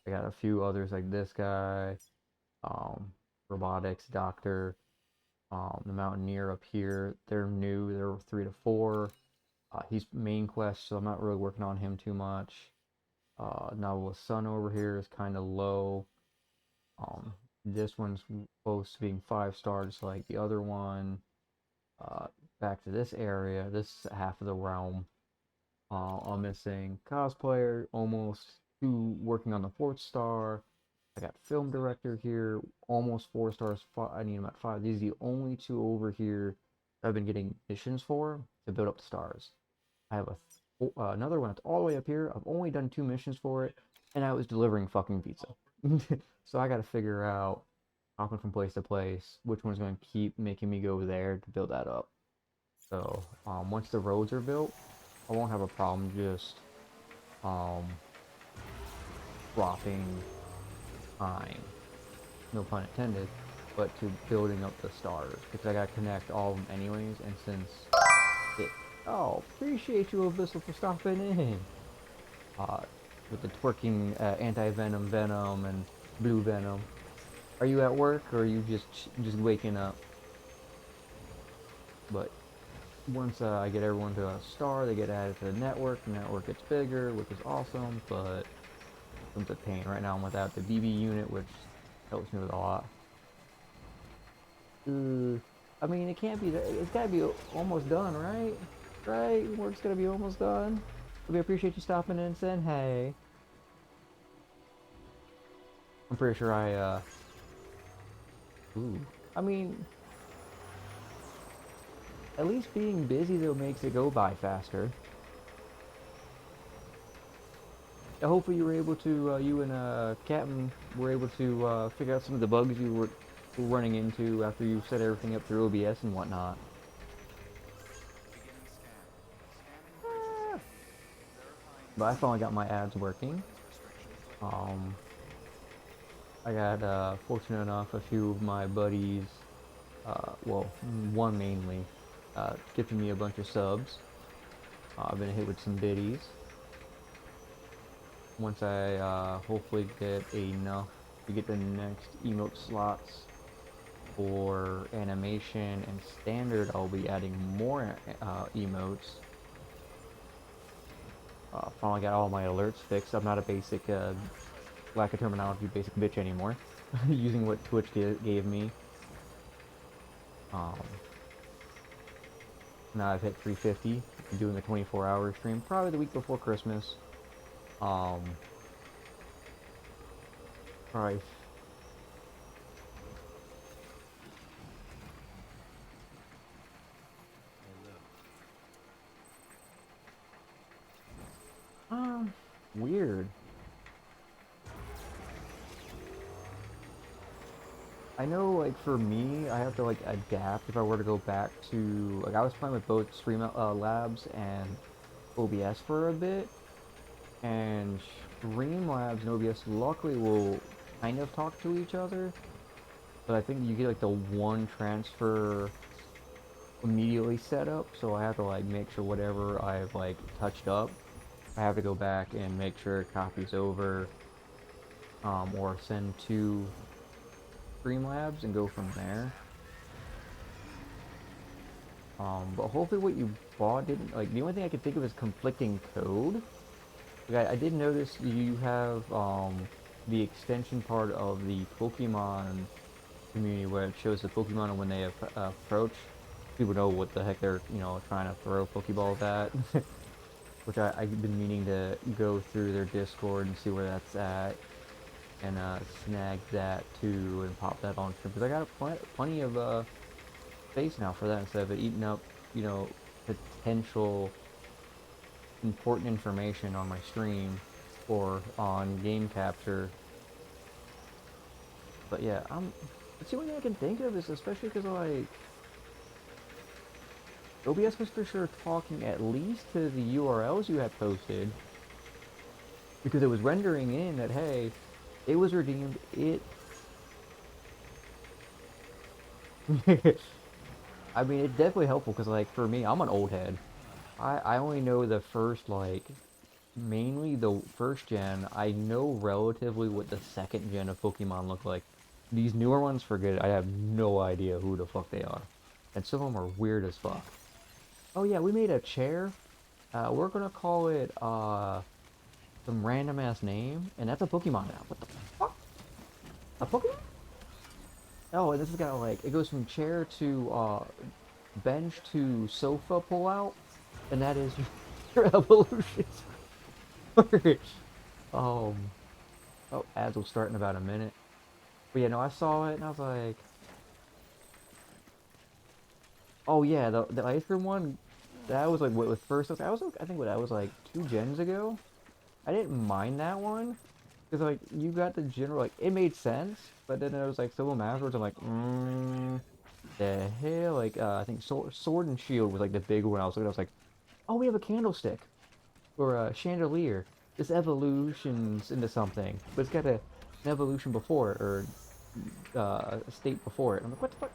I got a few others like this guy, um, robotics doctor, the mountaineer up here. They're new. They're 3 to 4. He's main quest, so I'm not really working on him too much. Now the sun over here is kind of low. This one's close to being 5 stars, like the other one. Uh, Back to this area. This is half of the realm. I'm missing cosplayer, almost 2 working on the 4th star. I got film director here, almost 4 stars. I need him at 5. These are the only 2 over here I've been getting missions for to build up the stars. I have another one that's all the way up here. I've only done 2 missions for it, and I was delivering fucking pizza. So I got to figure out, hopping from place to place, which one's going to keep making me go there to build that up. So once the roads are built, I won't have a problem just dropping time, no pun intended, but to building up the stars, because I gotta connect all of them anyways, and since it, oh, appreciate you, Abyssal, for stopping in, uh, with the twerking anti-venom Venom and blue Venom. Are you at work, or are you just waking up? But once I get everyone to a star, they get added to the network gets bigger, which is awesome, but it's a pain. Right now I'm without the BB unit, which helps me with a lot. I mean, it can't be, it's gotta be almost done, right? Right? Work's gotta be almost done. We appreciate you stopping in and saying hey. I'm pretty sure ooh. I mean, at least being busy though makes it go by faster. Hopefully you were able to, you and Captain were able to figure out some of the bugs you were running into after you set everything up through OBS and whatnot. But I finally got my ads working. I got fortunate enough, a few of my buddies, well, one mainly, gifted me a bunch of subs. I've been hit with some biddies. Once I hopefully get enough to get the next emote slots for animation and standard, I'll be adding more emotes. Finally got all my alerts fixed. I'm not a basic, lack of terminology, basic bitch anymore. Using what Twitch gave me. Now I've hit 350. I'm doing a 24-hour stream, probably the week before Christmas. Probably. Weird. I know, like, for me, I have to, like, adapt if I were to go back to, like, I was playing with both Streamlabs and OBS for a bit, and Streamlabs and OBS luckily will kind of talk to each other, but I think you get, like, the one transfer immediately set up, so I have to, like, make sure whatever I've, like, touched up, I have to go back and make sure it copies over, or send to Streamlabs and go from there. But hopefully what you bought didn't, like, the only thing I could think of is conflicting code. Like, I did notice you have, the extension part of the Pokemon community where it shows the Pokemon and when they approach, people know what the heck they're, trying to throw Pokeballs at. Which I've been meaning to go through their Discord and see where that's at. And snag that too and pop that on stream, because I got plenty of space now for that instead of it eating up, potential important information on my stream or on game capture. But yeah, that's the only thing I can think of, is especially because, like, OBS was for sure talking at least to the URLs you had posted, because it was rendering in that, hey, it was redeemed, it I mean, it's definitely helpful because, like, for me, I'm an old head. I only know the first, like, mainly the first gen. I know relatively what the second gen of Pokemon look like. These newer ones, forget it. I have no idea who the fuck they are. And some of them are weird as fuck. Oh yeah, we made a chair. We're gonna call it, some random ass name, and that's a Pokemon now. What the fuck? A Pokemon? Oh, and this has got like, it goes from chair to, bench to sofa pull out, and that is your evolution. um, oh, ads will start in about a minute. But yeah, no, I saw it and I was like, oh yeah, the ice cream one, that was like what was first. I was like, I think what that was like 2 gens ago. I didn't mind that one because like you got the general like it made sense, but then there was like some of them afterwards. I'm like, the hell, like I think Sword and Shield was like the big one. I was looking, I was like, oh, we have a candlestick or a chandelier. This evolutions into something, but it's got an evolution before it or a state before it. I'm like, what the fuck?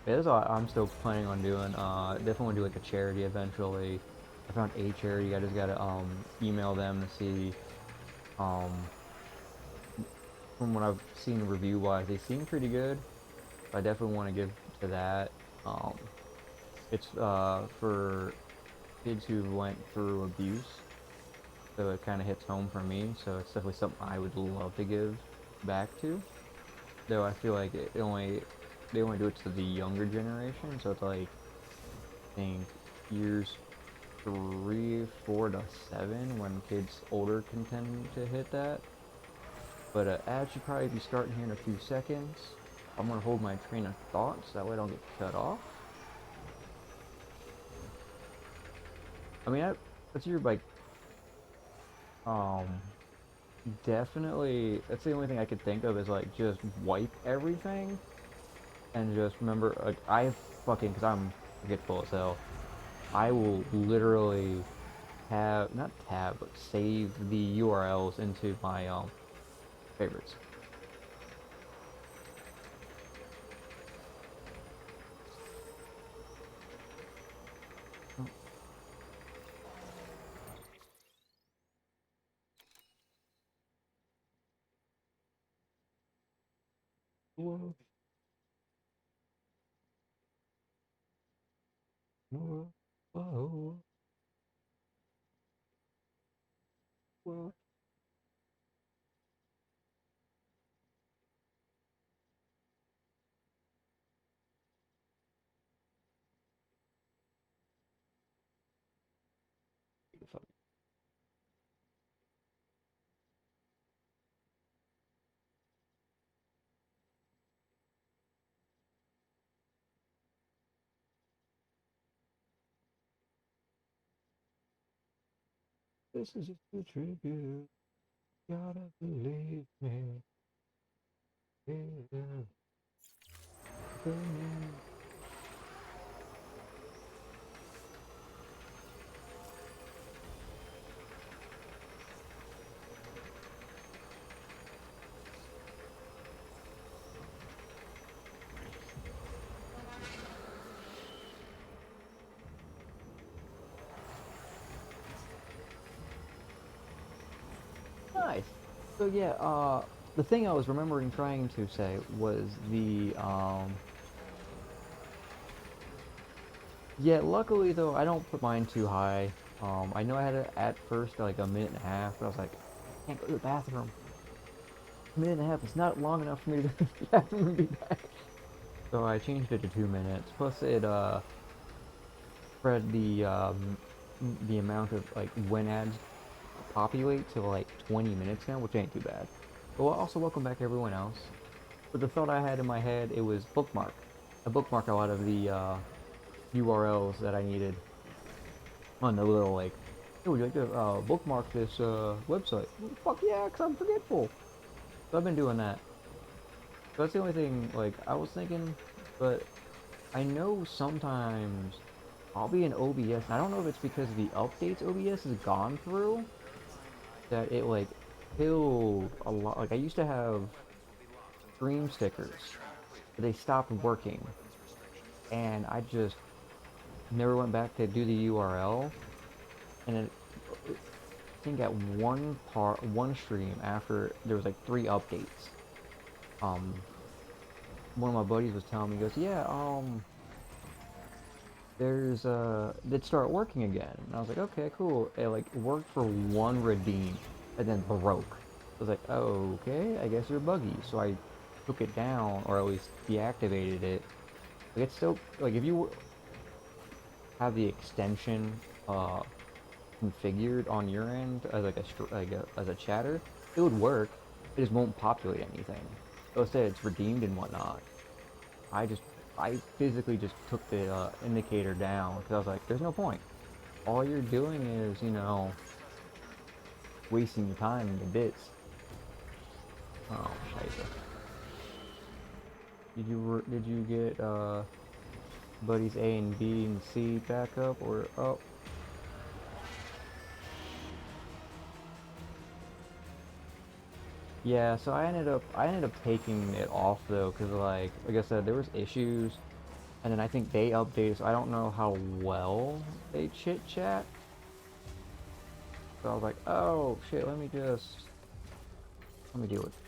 Yeah, that's all I'm still planning on doing. Definitely want to do like a charity eventually. I found a charity. I just gotta email them to see. Um, from what I've seen review wise, they seem pretty good. I definitely want to give to that. Um, it's for kids who went through abuse, so it kind of hits home for me. So it's definitely something I would love to give back to. Though I feel like they only do it to the younger generation, so it's like I think years 3, 4 to 7 when kids older can tend to hit that. But ads should probably be starting here in a few seconds. I'm gonna hold my train of thought so that way I don't get cut off. I mean, that's your like, um, definitely. That's the only thing I could think of is like just wipe everything and just remember. Like I fucking, because I'm forgetful as hell. I will literally have not tab but save the URLs into my favorites. Whoa, whoa, whoa, whoa. This is just a tribute. Gotta believe me. Yeah, nice. So yeah, the thing I was remembering trying to say was the yeah, luckily though I don't put mine too high. I know I had it at first like a minute and a half, but I was like, I can't go to the bathroom. A minute and a half is not long enough for me to go to the bathroom and be back. So I changed it to 2 minutes. Plus it spread the amount of like when ads populate to like 20 minutes now, which ain't too bad. But also welcome back everyone else. But the thought I had in my head, it was bookmark. I bookmark a lot of the URLs that I needed on the little like, hey, would you like to bookmark this website? Fuck yeah, because I'm forgetful. So I've been doing that. So that's the only thing like I was thinking, but I know sometimes I'll be in OBS, and I don't know if it's because the updates OBS has gone through, that it like killed a lot. Like I used to have stream stickers, They stopped working, and I just never went back to do the URL. And I think at one stream after there was like 3 updates. Um, one of my buddies was telling me, he goes, yeah, there's it start working again. And I was like, okay, cool. It like worked for one redeem and then broke. I was like, oh, okay, I guess they're buggy. So I took it down, or at least deactivated it. Like it's still like if you have the extension configured on your end as like as a chatter, it would work. It just won't populate anything. So say it's redeemed and whatnot. I just I physically just took the indicator down because I was like, there's no point. All you're doing is, you know, wasting your time in the bits. Oh, scheiße. Did you get buddies A and B and C back up, or oh? Yeah, so I ended up taking it off though, because like I said, there was issues, and then I think they updated, so I don't know how well they chit chat. So I was like, oh shit, let me deal with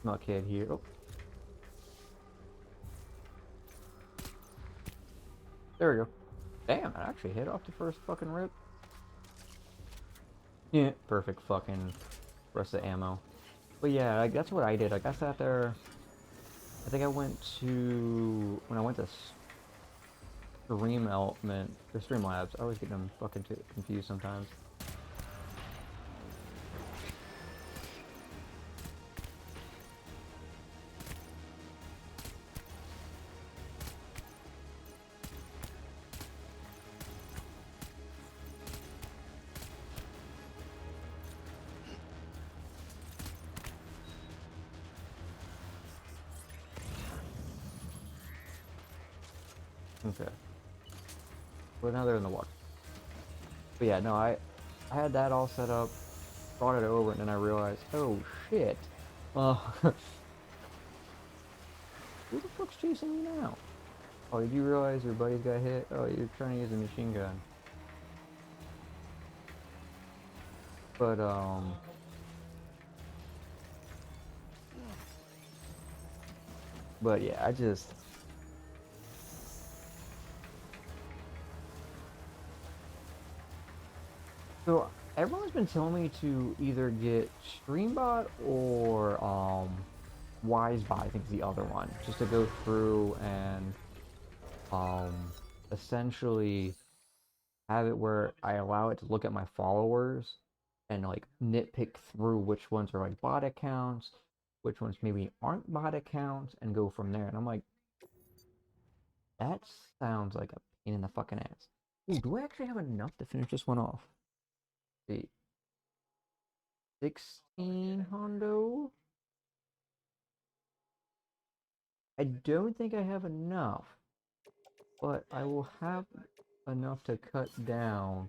my kid here. Oh, there we go. Damn, I actually hit off the first fucking rip. Yeah, perfect fucking rest of the ammo. But yeah, like, that's what I did. Like I sat there. I think I went to when I went to Stream Element or Stream Labs. I always get them fucking confused sometimes. Okay. Well, now they're in the water. But yeah, no, I had that all set up, brought it over, and then I realized, oh shit. Who the fuck's chasing me now? Oh, did you realize your buddies got hit? Oh, you're trying to use a machine gun. But yeah, I just so everyone's been telling me to either get Streambot or WiseBot, I think is the other one, just to go through and um essentially have it where I allow it to look at my followers and like nitpick through which ones are like bot accounts, which ones maybe aren't bot accounts, and go from there. And I'm like, that sounds like a pain in the fucking ass. Ooh, do I actually have enough to finish this one off? Let's see, 16 Hondo? I don't think I have enough, but I will have enough to cut down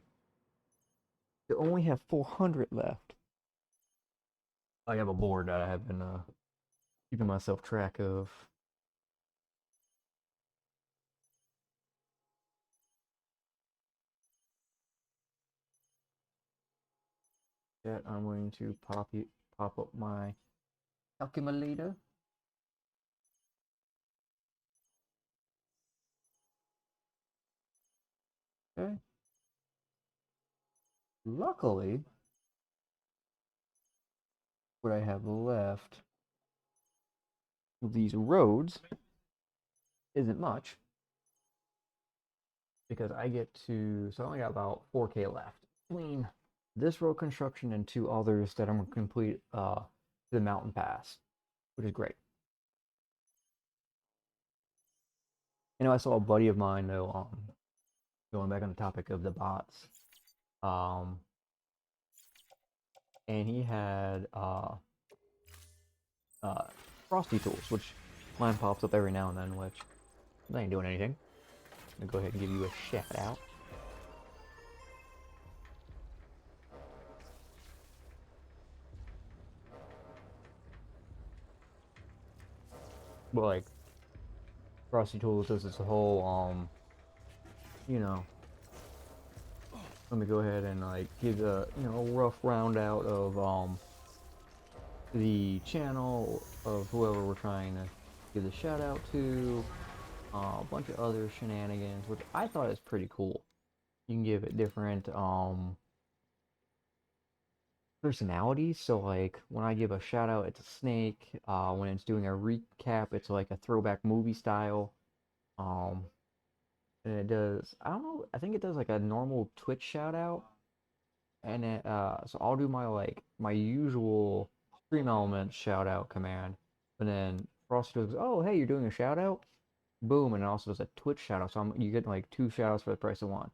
to only have 400 left. I have a board that I have been keeping myself track of. That I'm going to pop up my calculator. Okay. Luckily, what I have left of these roads isn't much because I get to, so I only got about 4K left between this road construction and 2 others that I'm going to complete the mountain pass, which is great. You know, I saw a buddy of mine though, going back on the topic of the bots, um, and he had uh, frosty tools, which mine pops up every now and then, which I ain't doing anything. I'm gonna go ahead and give you a shout out. But like, Frosty Tools does this whole you know, let me go ahead and like give a a rough round out of the channel of whoever we're trying to give the shout out to, a bunch of other shenanigans, which I thought is pretty cool. You can give it different personalities. So like when I give a shout out, it's a snake. When it's doing a recap, it's like a throwback movie style. Um, and it does, I don't know, I think it does like a normal Twitch shout out. And so I'll do my like my usual stream element shout out command, and then Frosty goes, "Oh, hey, you're doing a shout out." Boom, and it also does a Twitch shout out. So you get like two shout outs for the price of one.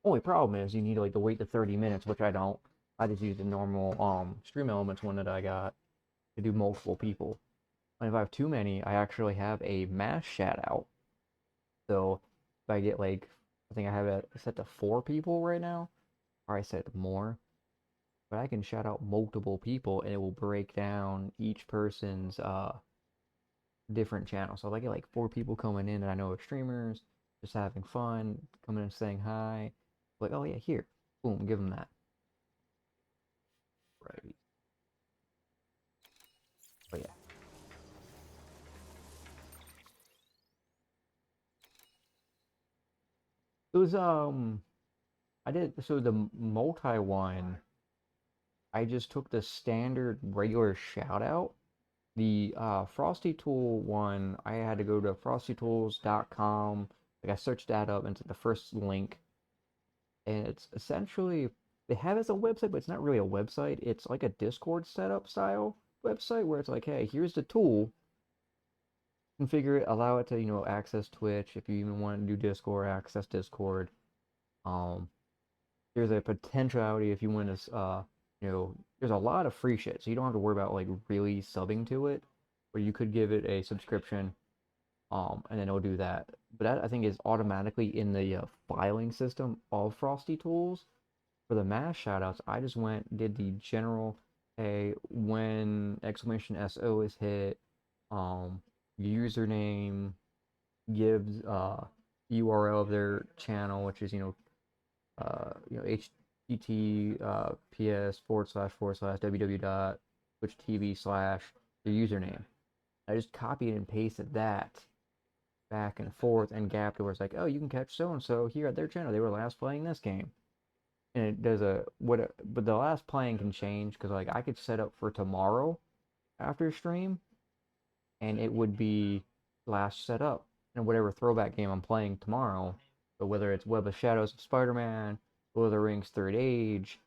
Only problem is you need like to wait the 30 minutes, which I don't. I just use the normal stream elements one that I got to do multiple people. And if I have too many, I actually have a mass shout out. So if I get like, I think I have it set to 4 people right now, or I set more, but I can shout out multiple people and it will break down each person's different channel. So if I get like 4 people coming in that I know are streamers, just having fun, coming in saying hi, like, oh yeah, here, boom, give them that. Right. But yeah. It was I did so the multi one, I just took the standard regular shout out. The Frosty Tool one, I had to go to frostytools.com. Like I searched that up into the first link, and it's essentially they have it as a website, but it's not really a website. It's like a Discord setup style website where it's like, hey, here's the tool, configure it, allow it to access Twitch if you even want to do Discord, access Discord. Um, there's a potentiality if you want to there's a lot of free shit, so you don't have to worry about like really subbing to it, or you could give it a subscription, and then it'll do that. But that I think is automatically in the filing system of Frosty Tools. For the mass shoutouts, I just did the general, hey, when exclamation SO is hit, um, username, gives URL of their channel, which is https www dot twitch TV slash their username. I just copied and pasted that back and forth and gapped where it's like, oh, you can catch so and so here at their channel. They were last playing this game, and it does but the last playing can change because like I could set up for tomorrow after stream, and it would be last set up in whatever throwback game I'm playing tomorrow. But whether it's Web of Shadows of Spider-Man, Lord of the Rings Third Age,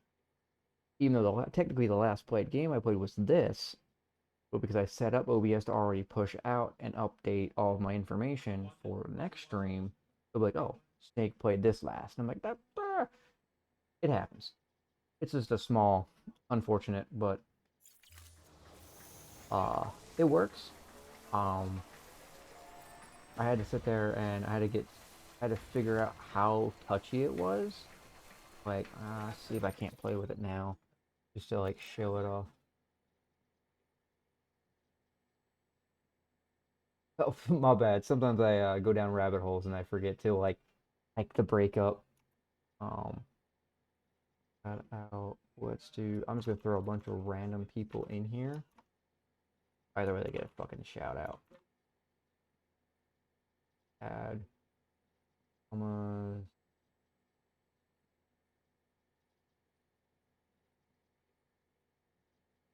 even though technically the last played game I played was this, but because I set up OBS to already push out and update all of my information for next stream, it'll be like, oh, Snake played this last. And I'm like, it happens. It's just a small, unfortunate, but it works. Um, I had to sit there and I had to figure out how touchy it was. Like, see if I can't play with it now, just to like show it off. Oh, my bad. Sometimes I go down rabbit holes and I forget to like the breakup. Um, shout out. Let's do. I'm just gonna throw a bunch of random people in here. Either way, they get a fucking shout out. Add. I'm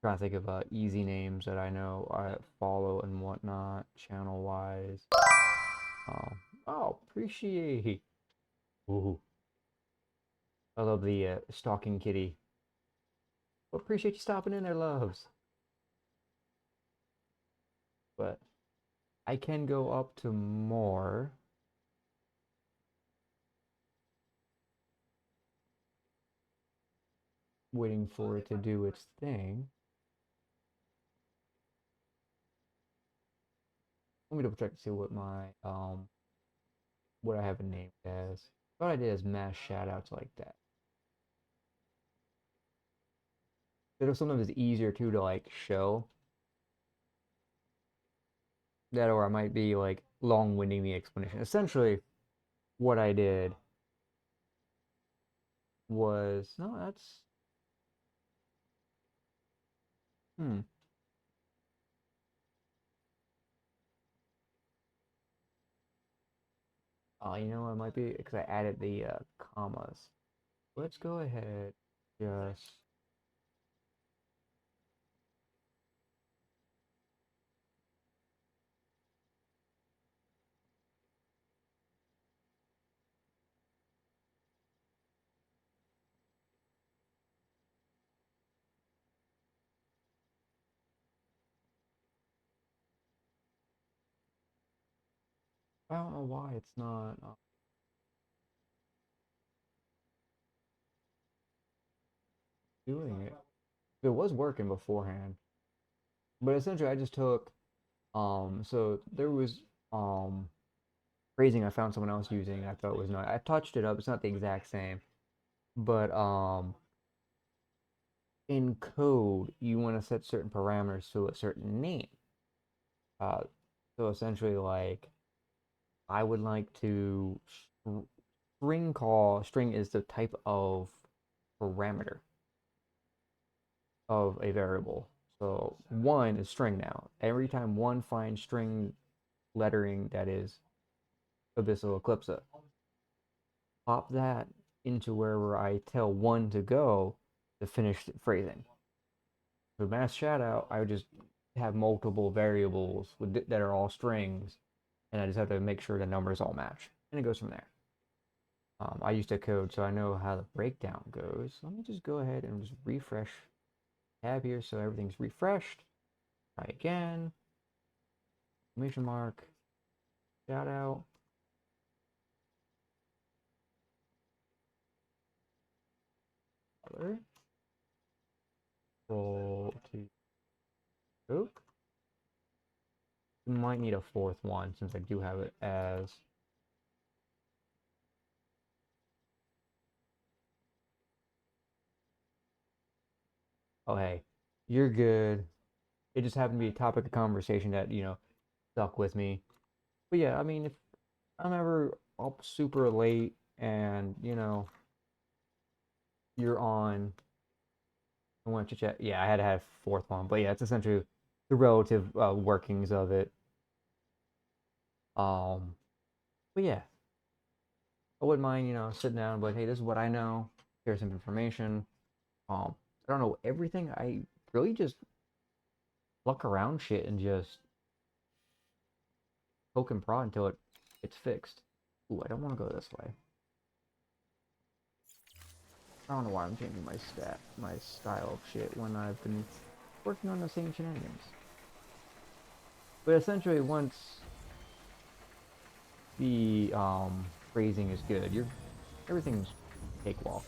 trying to think of easy names that I know I follow and whatnot, channel wise. Oh, appreciate. Ooh, I love the stalking kitty. Well, appreciate you stopping in there, loves. But I can go up to more. Waiting for it to do its thing. Let me double check to see what my what I have it named as. What I did is mass shoutouts like that. But sometimes it's easier too to like show that, or I might be like long-winding the explanation. Essentially, what I did was no, that's hmm. Oh, you know, it might be because I added the commas. Let's go ahead, just I don't know why it's not doing it. It was working beforehand, but essentially I just took so there was um phrasing I found someone else using and I thought was not. I touched it up. It's not the exact same, but in code you want to set certain parameters to a certain name. Uh, so essentially like I would like to string call. String is the type of parameter of a variable. So one is string now. Every time one finds string lettering that is Abyssal Eclipsa, pop that into wherever I tell one to go to finish the phrasing. So mass shout out, I would just have multiple variables that are all strings, and I just have to make sure the numbers all match, and it goes from there. I used to code, so I know how the breakdown goes. Let me just go ahead and just refresh tab here so everything's refreshed. Try again. Exclamation mark. Shout out. Color. Roll to stroke. We might need a fourth one since I do have it as. Oh, hey, you're good. It just happened to be a topic of conversation that, stuck with me. But yeah, I mean, if I'm ever up super late and, you're on, I want to chat. Yeah, I had to have fourth one. But yeah, it's essentially the relative workings of it. Um, but yeah, I wouldn't mind, sitting down and be like, hey, this is what I know. Here's some information. I don't know everything. I really just pluck around shit and just poke and prod until it's fixed. Ooh, I don't want to go this way. I don't know why I'm changing my style of shit when I've been working on the same shenanigans. But essentially, once the phrasing is good, everything's cakewalk.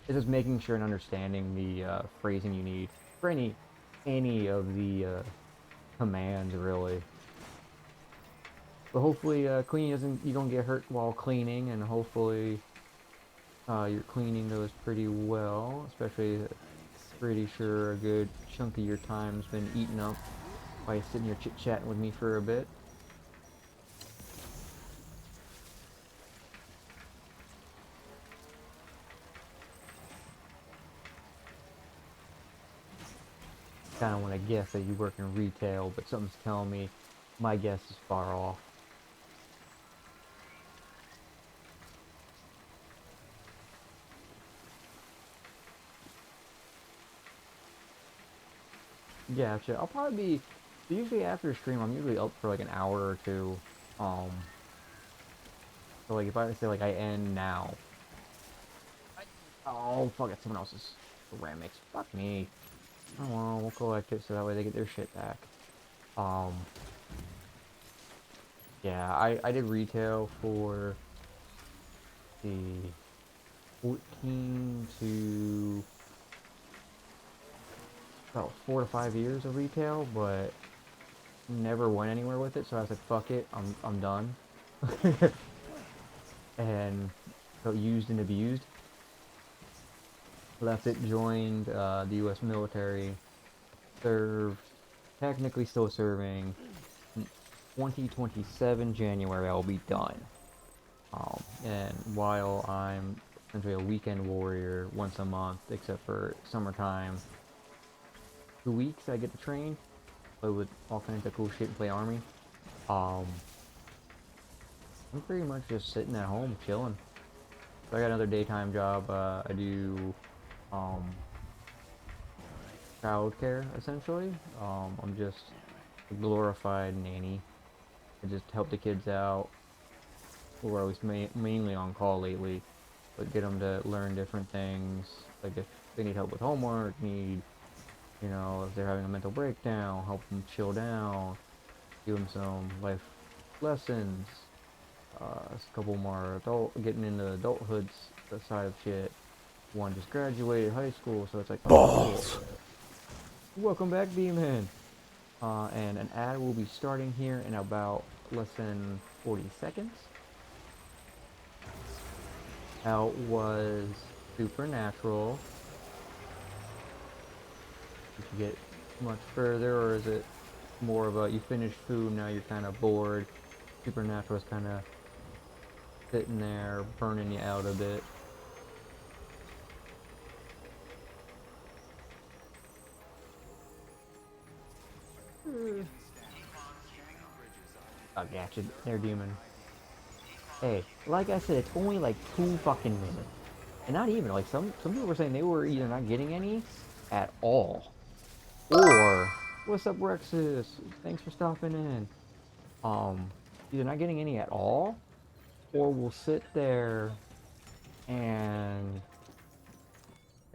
It's just making sure and understanding the phrasing you need for any of the commands, really. But hopefully, cleaning doesn't you don't get hurt while cleaning, and hopefully, your cleaning goes pretty well. Especially, pretty sure a good chunk of your time's been eaten up by sitting here chit chatting with me for a bit. Kind of want to guess that you work in retail, but something's telling me my guess is far off. Yeah, shit. I'll probably be usually after a stream. I'm usually up for like an hour or two. Um, so like if I say like I end now, oh fuck it, someone else's ceramics. Fuck me. Oh well, we'll collect it so that way they get their shit back. Um, yeah, I did retail for the 14 to about 4 to 5 years of retail, but never went anywhere with it. So I was like, fuck it, I'm done. And so used and abused. Left it, joined the U.S. military, served, technically still serving, 2027 January, I'll be done. And while I'm essentially a weekend warrior once a month, except for summertime, 2 weeks I get to train, play with all kinds of cool shit and play army. I'm pretty much just sitting at home chilling. So I got another daytime job. I do childcare essentially. I'm just a glorified nanny. I just help the kids out. Or I was mainly on call lately, but get them to learn different things. Like if they need help with homework, if they're having a mental breakdown, help them chill down, give them some life lessons. A couple more getting into adulthood side of shit. One just graduated high school, so it's like, balls. Oh, cool. Welcome back, B-Man. And an ad will be starting here in about less than 40 seconds. Out was Supernatural. Did you get much further, or is it more of a you finished food, now you're kind of bored? Supernatural is kind of sitting there, burning you out a bit. I gotcha, they're demon. Hey, like I said, it's only like 2 fucking minutes. And not even, like, some people were saying they were either not getting any at all. Or, what's up, Rexus? Thanks for stopping in. Either not getting any at all, or we'll sit there and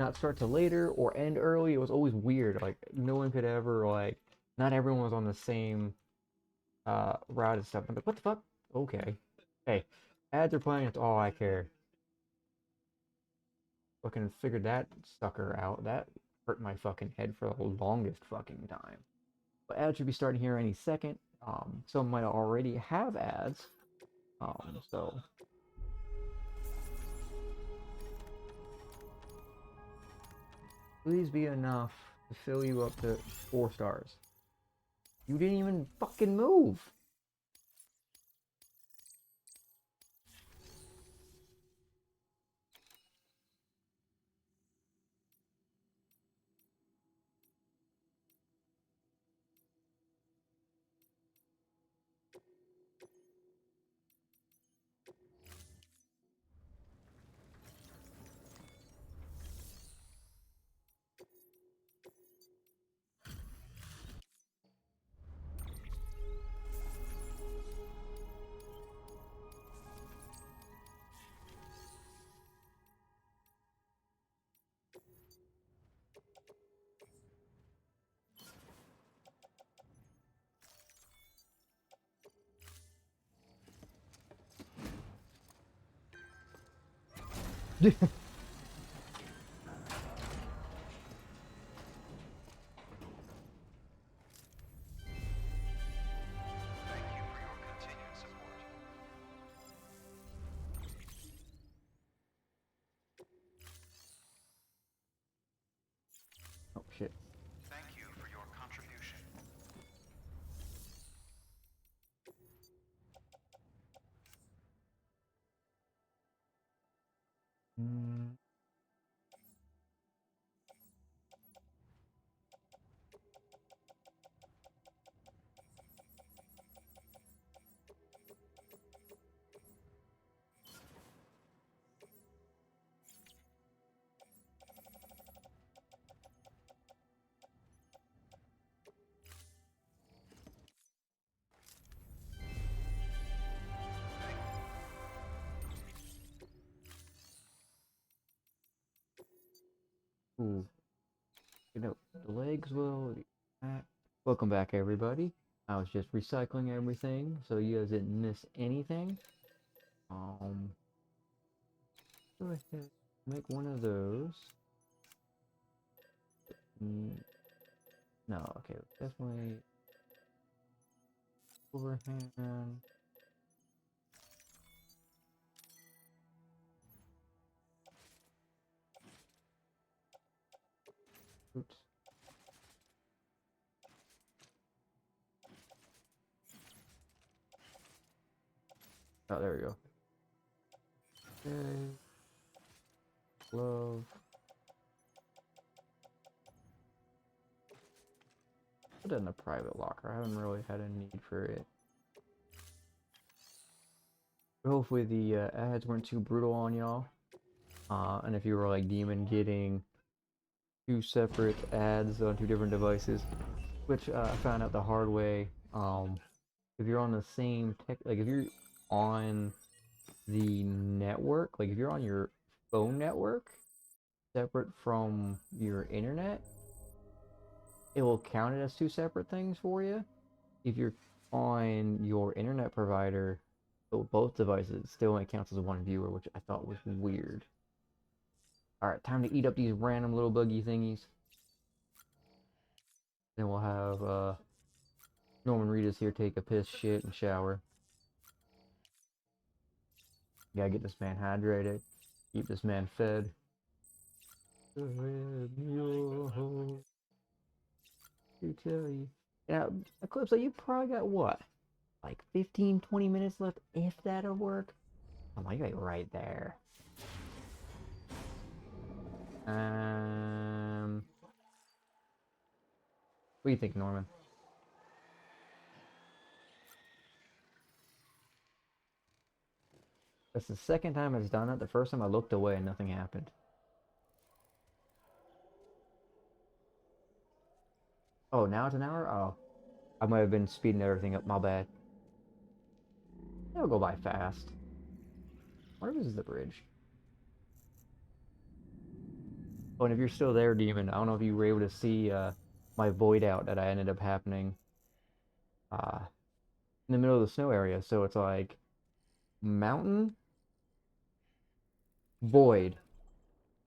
not start till later, or end early. It was always weird. Like, no one could ever, like, not everyone was on the same route and stuff. I'm like, what the fuck? Okay. Hey, ads are playing, it's all I care. Fucking figured that sucker out. That hurt my fucking head for the longest fucking time. But ads should be starting here any second. Some might already have ads. So please be enough to fill you up to 4 stars. You didn't even fucking move. Thank you for your continued support. Oh shit. Thank you for your contribution. Mm. Ooh. The legs will. Welcome back, everybody. I was just recycling everything so you guys didn't miss anything. Go ahead, make one of those. No, okay, definitely overhand. Oops. Oh, there we go. Okay. Glove. Put it in a private locker. I haven't really had a need for it. But hopefully the ads weren't too brutal on y'all. And if you were like Demon getting 2 separate ads on 2 different devices, which I found out the hard way. If you're on the same tech, like if you're on the network, like if you're on your phone network separate from your internet, it will count it as 2 separate things for you. If you're on your internet provider, so both devices, it still only counts as 1 viewer, which I thought was weird. Alright, time to eat up these random little buggy thingies. Then we'll have Norman Reedus here take a piss, shit, and shower. Gotta get this man hydrated. Keep this man fed. To tell you. Now, Eclipse, you probably got what? Like 15-20 minutes left, if that'll work? I'm like right there. What do you think, Norman? That's the second time it's done it. The first time I looked away and nothing happened. Oh, now it's an hour? Oh. I might have been speeding everything up, my bad. It'll go by fast. Where is the bridge? Oh, and if you're still there, Demon, I don't know if you were able to see my void out that I ended up happening in the middle of the snow area. So it's like mountain, void,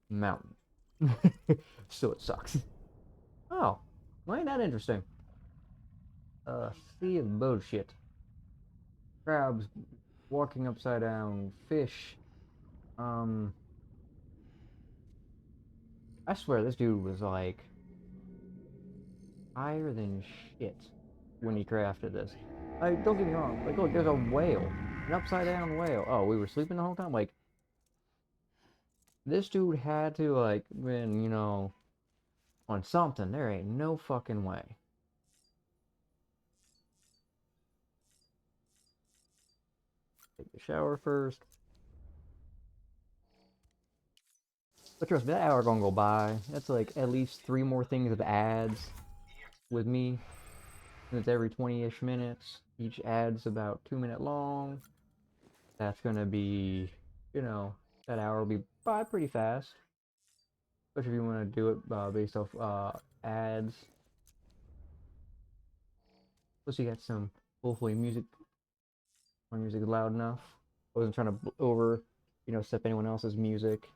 mountain. So it sucks. Oh, well, ain't that interesting? Sea of bullshit. Crabs walking upside down, fish. I swear this dude was like higher than shit when he crafted this. Like, don't get me wrong. Like, look, there's a whale, an upside down whale. Oh, we were sleeping the whole time. Like, this dude had to like been, on something. There ain't no fucking way. Take the shower first. But trust me, that hour gonna go by. That's like at least 3 more things of ads with me. And it's every 20-ish minutes. Each ad's about 2-minute long. That's gonna be, that hour will be by pretty fast. Especially if you want to do it based off ads. Plus you got some, hopefully, music. My music is loud enough. I wasn't trying to step anyone else's music.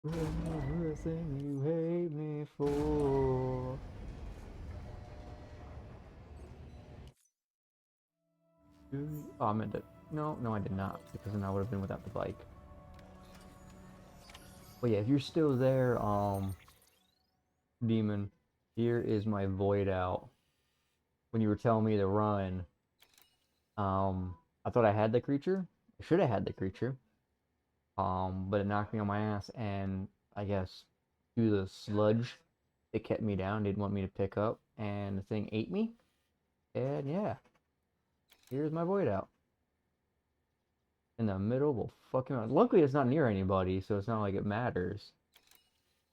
Everything you hate me for. Oh, I meant to. No, I did not, because then I would have been without the bike. But yeah, if you're still there, Demon, here is my void out. When you were telling me to run, I thought I had the creature. I should have had the creature. But it knocked me on my ass, and I guess through the sludge, it kept me down, didn't want me to pick up, and the thing ate me. And yeah, here's my void out. In the middle of a fucking mountain. Luckily, it's not near anybody, so it's not like it matters.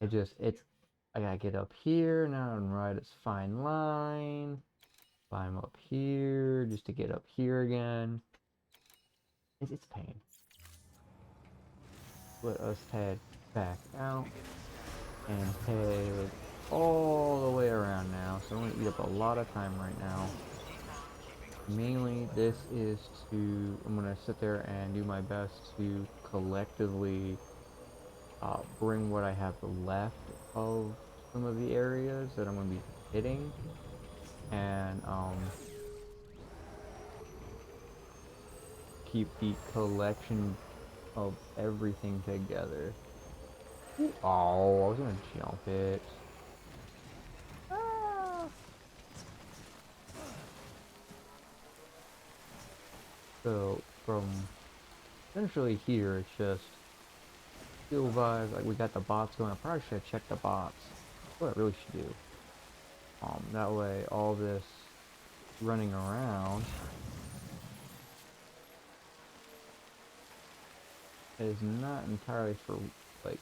I gotta get up here now and ride this fine line. Climb up here just to get up here again. It's pain. Let us head back out and head all the way around now. So I'm gonna eat up a lot of time right now. Mainly, this is I'm gonna sit there and do my best to collectively bring what I have left of some of the areas that I'm gonna be hitting, and keep the collection of everything together. Oh, I was gonna jump it. Ah. So from essentially here, it's just steel vibes. Like we got the bots going. I probably should have checked the bots. That's what I really should do. That way all this running around is not entirely for, like,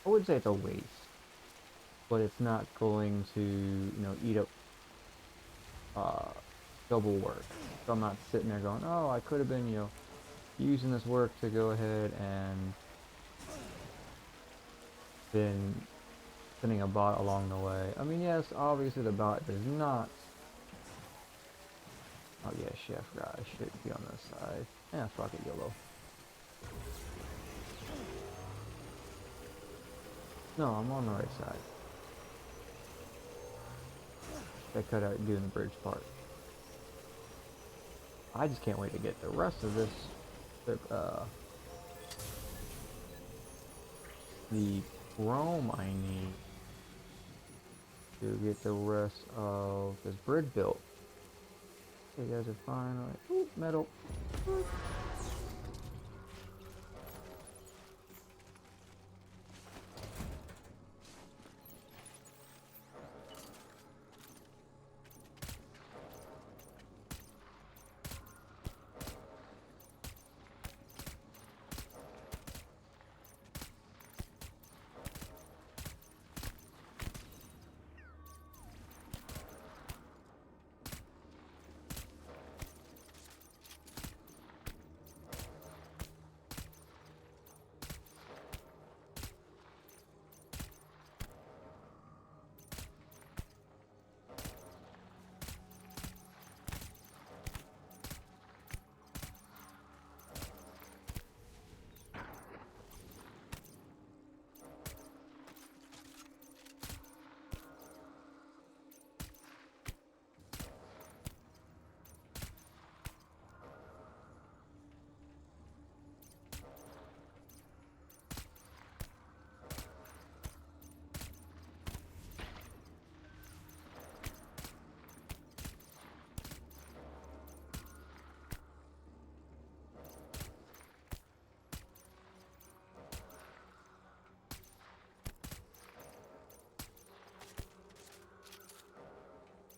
I would say it's a waste, but it's not going to, eat up double work. So I'm not sitting there going, oh, I could have been, using this work to go ahead and been sending a bot along the way. I mean, yes, obviously the bot does not. Oh yeah, shit, I forgot. I should be on this side. Yeah, fuck it, YOLO. No, I'm on the right side. I cut out doing the bridge part. I just can't wait to get the rest of this, the chrome I need to get the rest of this bridge built. You guys are finally, ooh, metal.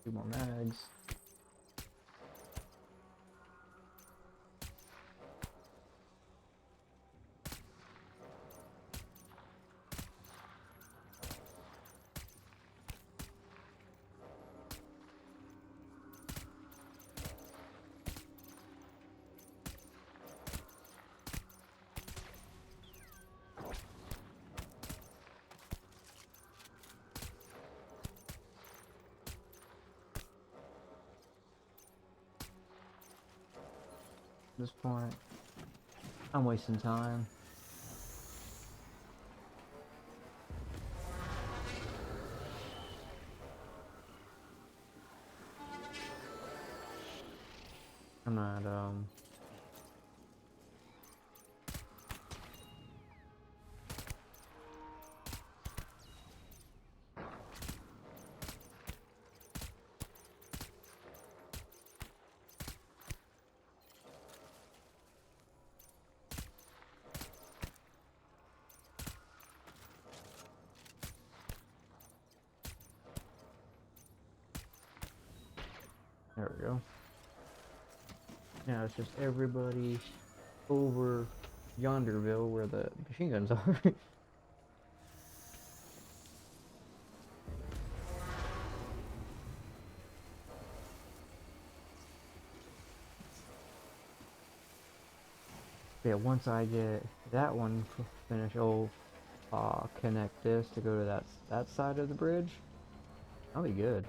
Two more mags. At this point, I'm wasting time. I'm not, there we go. Now it's just everybody over yonderville where the machine guns are. Yeah, once I get that one finished, I'll connect this to go to that side of the bridge. I'll be good.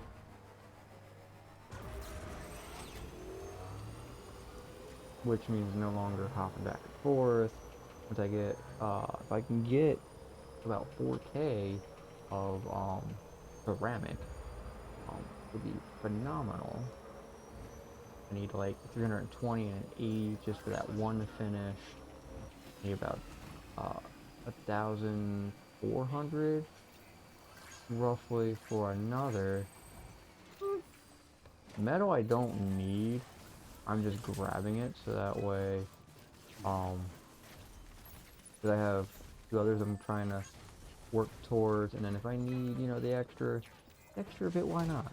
Which means no longer hopping back and forth. Once I get, if I can get about 4K of ceramic, would be phenomenal. I need like 320 and 80 just for that one finish. I need about 1,400 roughly for another. Metal I don't need, I'm just grabbing it so that way, um, 'cause I have two others I'm trying to work towards, and then if I need, you know, the extra bit, why not?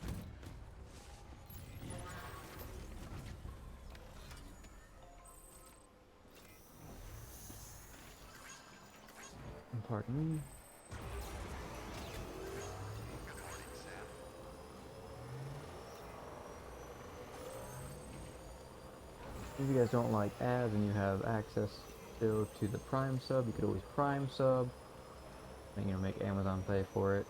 Pardon me. If you guys don't like ads and you have access still to the Prime sub, you could always Prime sub, and, you know, make Amazon pay for it.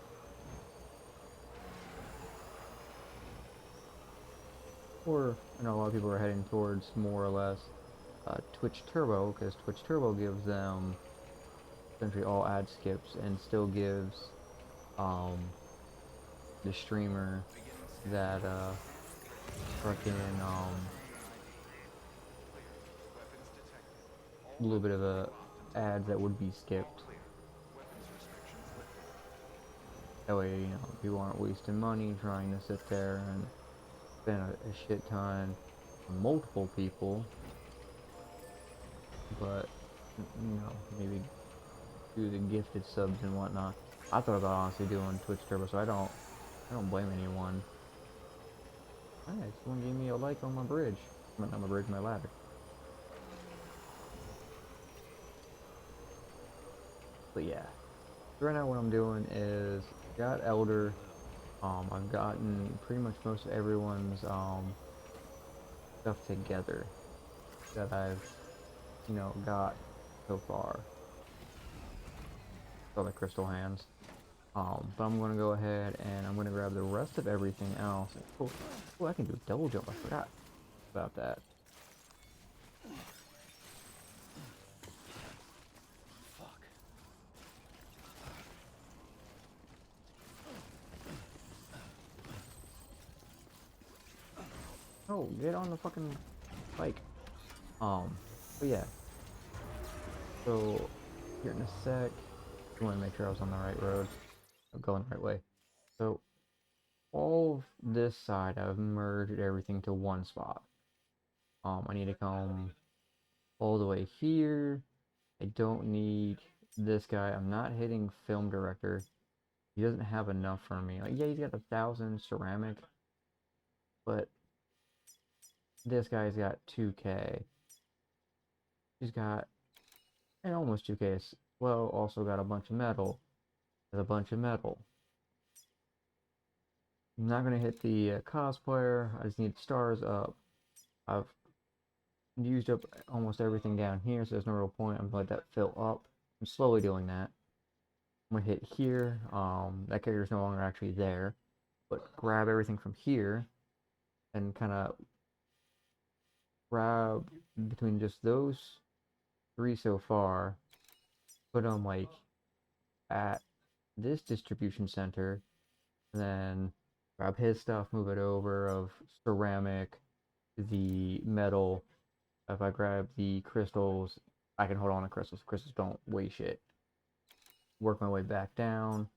Or, I know a lot of people are heading towards more or less Twitch Turbo, because Twitch Turbo gives them essentially all ad skips and still gives um, the streamer that fucking a little bit of a ads that would be skipped. That way, you know, people aren't wasting money trying to sit there and spend a shit ton on multiple people, but you know, maybe do the gifted subs and whatnot. I thought about honestly doing Twitch Turbo, so I don't blame anyone. Alright, someone gave me a like on my bridge. Not on my bridge, my ladder. But yeah. Right now what I'm doing is got Elder. I've gotten pretty much most of everyone's stuff together that I've, you know, got so far. All the crystal hands. But I'm gonna go ahead and I'm gonna grab the rest of everything else. Oh, oh, I can do a double jump. I forgot about that. Fuck. Oh, get on the fucking bike. But yeah. So here in a sec, I want to make sure I was on the right road. I'm going the right way. So all of this side, I've merged everything to one spot. I need to come all the way here. I don't need this guy. I'm not hitting film director. He doesn't have enough for me. Like, yeah, he's got 1,000 ceramic, but this guy's got 2K. He's got and almost 2K. Well, also got a bunch of metal. There's a bunch of metal. I'm not gonna hit the cosplayer. I just need stars up. I've used up almost everything down here, so there's no real point. I'm gonna let that fill up. I'm slowly doing that. I'm gonna hit here. That character's no longer actually there, but grab everything from here and kind of grab between just those three so far. Put them like at this distribution center, and then grab his stuff, move it over of ceramic, the metal. If I grab the crystals, I can hold on to crystals. Crystals don't weigh shit. Work my way back down,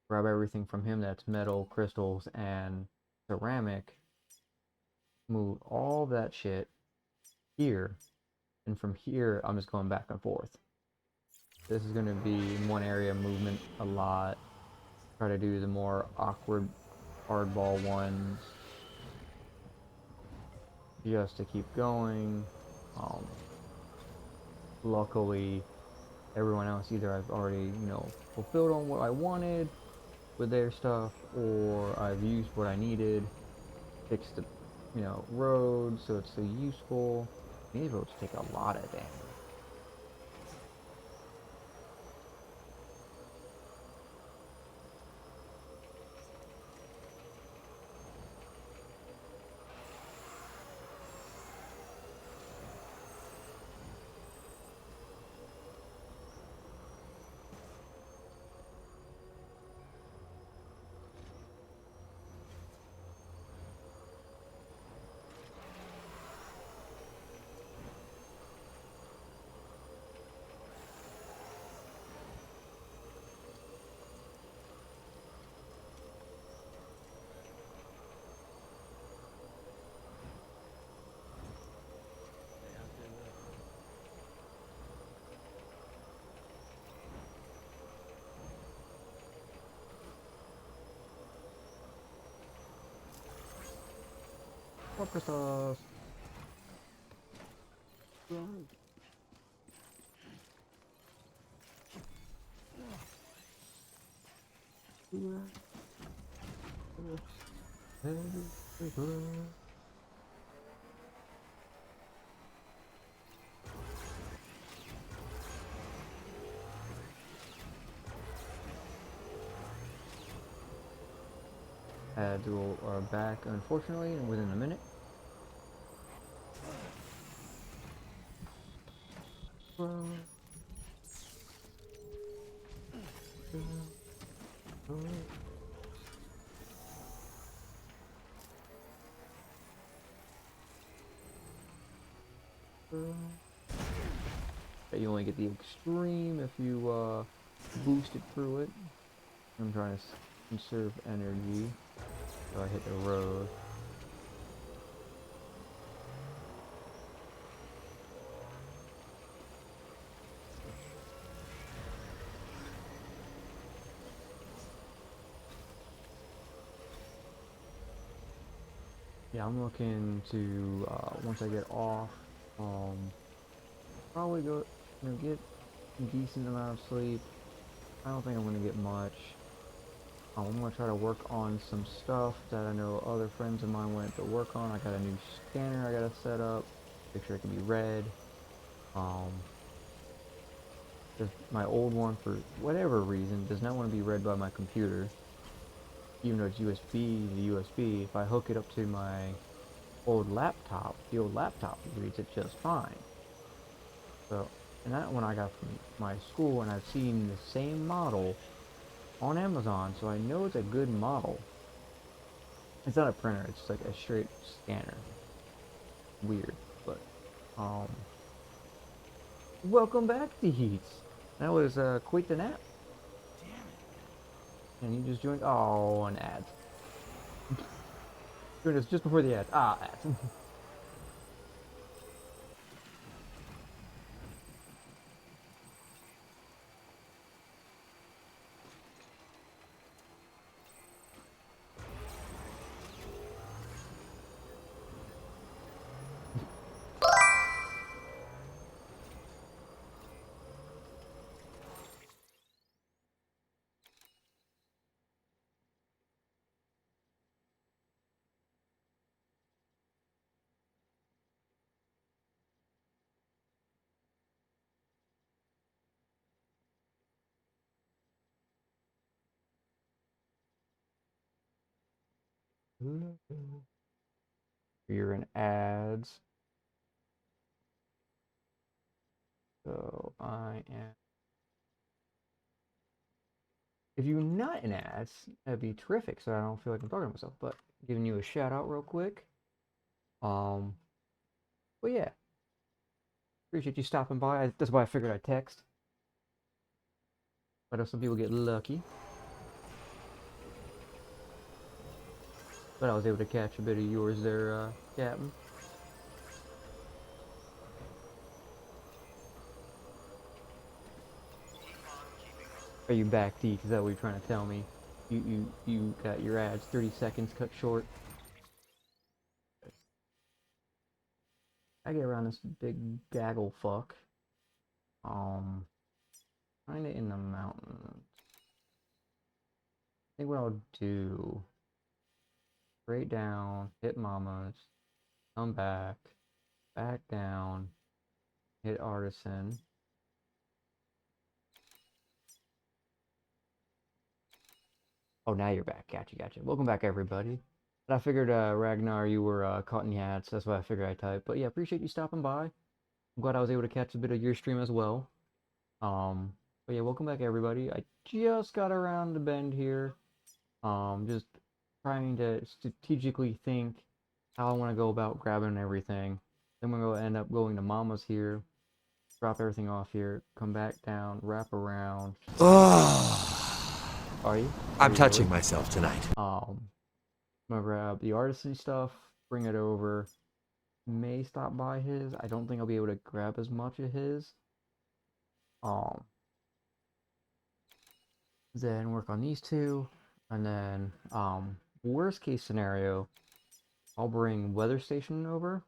grab everything from him that's metal, crystals, and ceramic. Move all that shit here, and from here, I'm just going back and forth. This is going to be in one area movement a lot. Try to do the more awkward hardball ones just to keep going. Luckily, everyone else either I've already, you know, fulfilled on what I wanted with their stuff, or I've used what I needed, fixed the, you know, roads so it's still useful. These roads take a lot of damage. up, crystals. Ads are back, unfortunately, within a minute. You only get the extreme if you boost it through it. I'm trying to conserve energy, so I hit the road. Yeah, I'm looking to once I get off, probably go, get a decent amount of sleep. I don't think I'm gonna get much. I'm gonna try to work on some stuff that I know other friends of mine went to work on. I got a new scanner I gotta set up, make sure it can be read. Just my old one, for whatever reason, does not want to be read by my computer. Even though it's USB to USB, if I hook it up to my old laptop, the old laptop reads it just fine. So, and that one I got from my school, and I've seen the same model on Amazon, so I know it's a good model. It's not a printer, it's like a straight scanner. Weird, but, welcome back, Deeds. That was, quite the nap. Damn it. And you just joined, oh, an ad. Joined us just before the ad. Ah, ads. You're in ads. So I am. If you're not in ads, that'd be terrific. So I don't feel like I'm talking to myself, but giving you a shout out real quick. Um, but yeah, appreciate you stopping by. That's why I figured I'd text. I know some people get lucky, but I was able to catch a bit of yours there, Captain. Are you back, D? Is that what you're trying to tell me? You got your ads 30 seconds cut short. I get around this big gaggle fuck. Kinda in the mountains. I think what I'll do, straight down, hit mamas, come back, back down, hit artisan. Oh, now you're back. Gotcha, gotcha. Welcome back, everybody. I figured, Ragnar, you were caught in the ads. That's why I figured I'd type. But yeah, appreciate you stopping by. I'm glad I was able to catch a bit of your stream as well. But yeah, welcome back, everybody. I just got around the bend here. Just trying to strategically think how I want to go about grabbing everything. Then we're going to end up going to Mama's here, drop everything off here, come back down, wrap around. Are you? I'm touching Really? myself tonight. I'm gonna grab the artisan stuff, bring it over. May stop by his. I don't think I'll be able to grab as much of his. Um, then work on these two, and then worst case scenario, I'll bring weather station over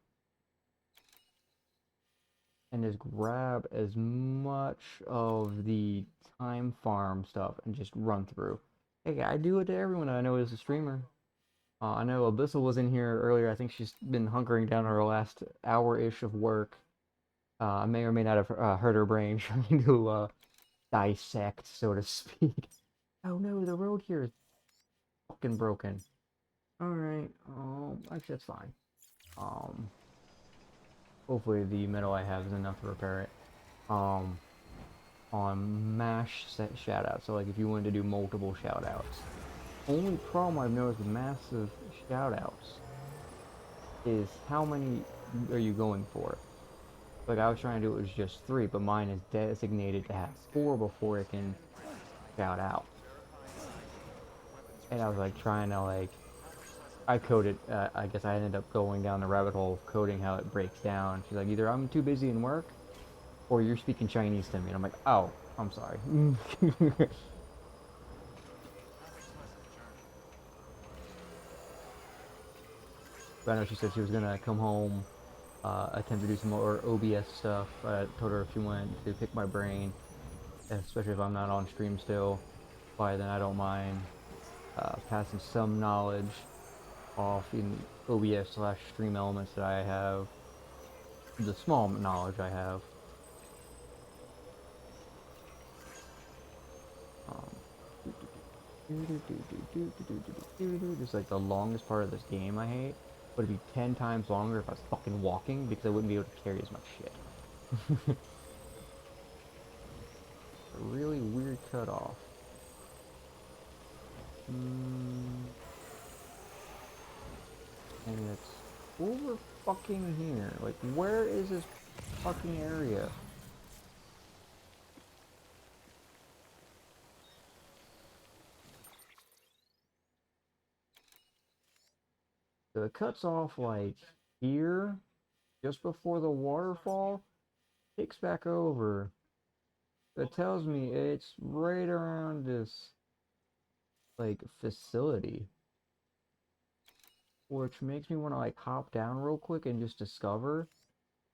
and just grab as much of the time farm stuff and just run through. Hey, I do it to everyone I know is a streamer. I know Abyssal was in here earlier. I think she's been hunkering down her last hour-ish of work. I may or may not have hurt her brain trying to dissect, so to speak. Oh no, the road here is fucking broken. Alright, actually that's fine. Um, Hopefully the metal I have is enough to repair it. On mash set shoutouts, so like if you wanted to do multiple shoutouts. Only problem I've noticed with massive shoutouts is how many are you going for? Like I was trying to do it was just 3, but mine is designated to have 4 before it can shout out. And I was like trying to like I coded. I guess I ended up going down the rabbit hole of coding how it breaks down. She's like, either I'm too busy in work, or you're speaking Chinese to me. And I'm like, oh, I'm sorry. But I know she said she was gonna come home, attempt to do some more OBS stuff. I told her if she wanted to pick my brain, especially if I'm not on stream still, why then I don't mind passing some knowledge off in OBS slash stream elements that I have, the small knowledge I have. Just like the longest part of this game I hate. But it'd be 10 times longer if I was fucking walking because I wouldn't be able to carry as much shit. A really weird cutoff. And it's over fucking here. Like, where is this fucking area? So it cuts off like here, just before the waterfall, kicks back over. It tells me it's right around this like facility, which makes me want to like hop down real quick and just discover,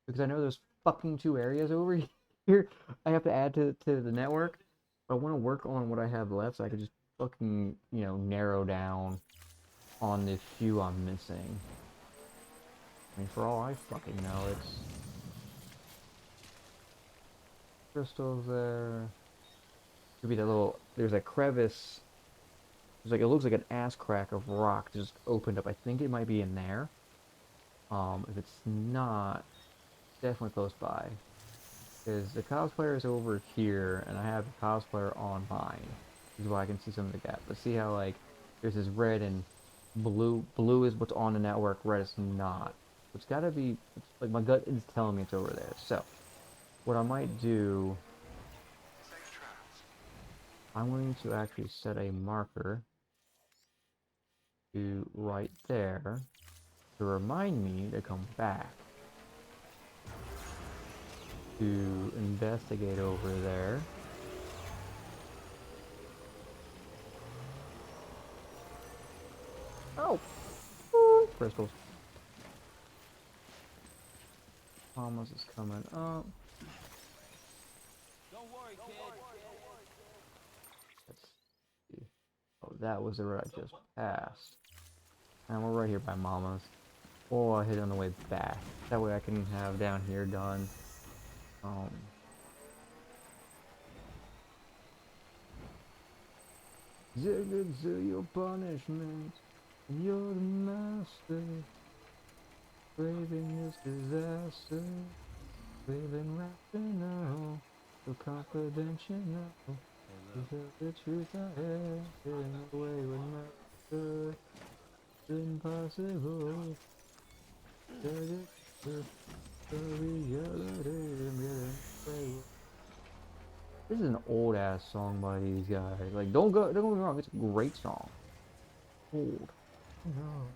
because I know there's fucking 2 areas over here I have to add to the network. I want to work on what I have left so I could just fucking, you know, narrow down on the few I'm missing. I mean, for all I fucking know, it's crystals there. Could be that little, there's a crevice. There's like, it looks like an ass crack of rock just opened up. I think it might be in there. If it's not, definitely close by. Because the cosplayer is over here, and I have a cosplayer on mine. This is why I can see some of the gap. But see how, like, there's this red and blue. Blue is what's on the network, red is not. It's gotta be, it's, like, my gut is telling me it's over there. So, what I might do, I'm going to actually set a marker to right there to remind me to come back to investigate over there. Oh! Crystals. Thomas is coming up. Don't worry, kid. Let's see. Oh, that was the road I just passed. And we're right here by Mama's. Or I'll hit it on the way back. That way I can have down here done. Zigzag your punishment. You're the master. Braving this disaster. Living rational. So confidential. Because the truth I have. Getting away with my good. Impossible. This is an old ass song by these guys. Like, don't get me wrong, it's a great song. Old. No.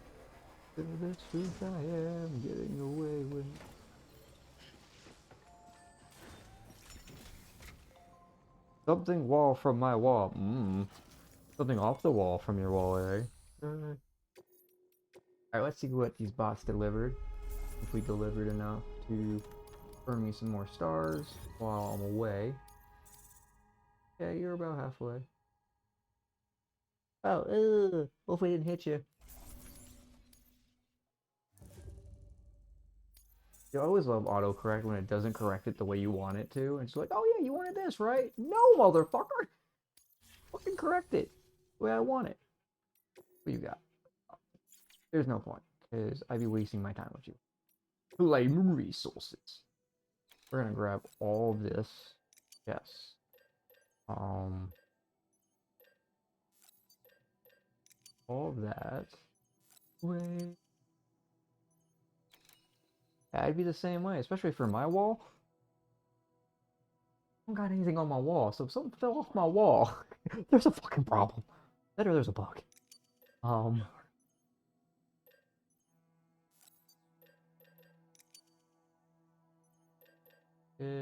The truth I am getting away with. Something wall from my wall. Something off the wall from your wall, eh? Alright, let's see what these bots delivered. If we delivered enough to earn me some more stars while I'm away. Yeah, you're about halfway. Oh, hopefully it didn't hit you. You always love autocorrect when it doesn't correct it the way you want it to. And it's like, oh yeah, you wanted this, right? No, motherfucker! Fucking correct it the way I want it. What you got? There's no point, because I'd be wasting my time with you. Flame resources. We're gonna grab all this. Yes. All of that. Wait. I'd be the same way, especially for my wall. I don't got anything on my wall, so if something fell off my wall, there's a fucking problem. That or there's a bug. This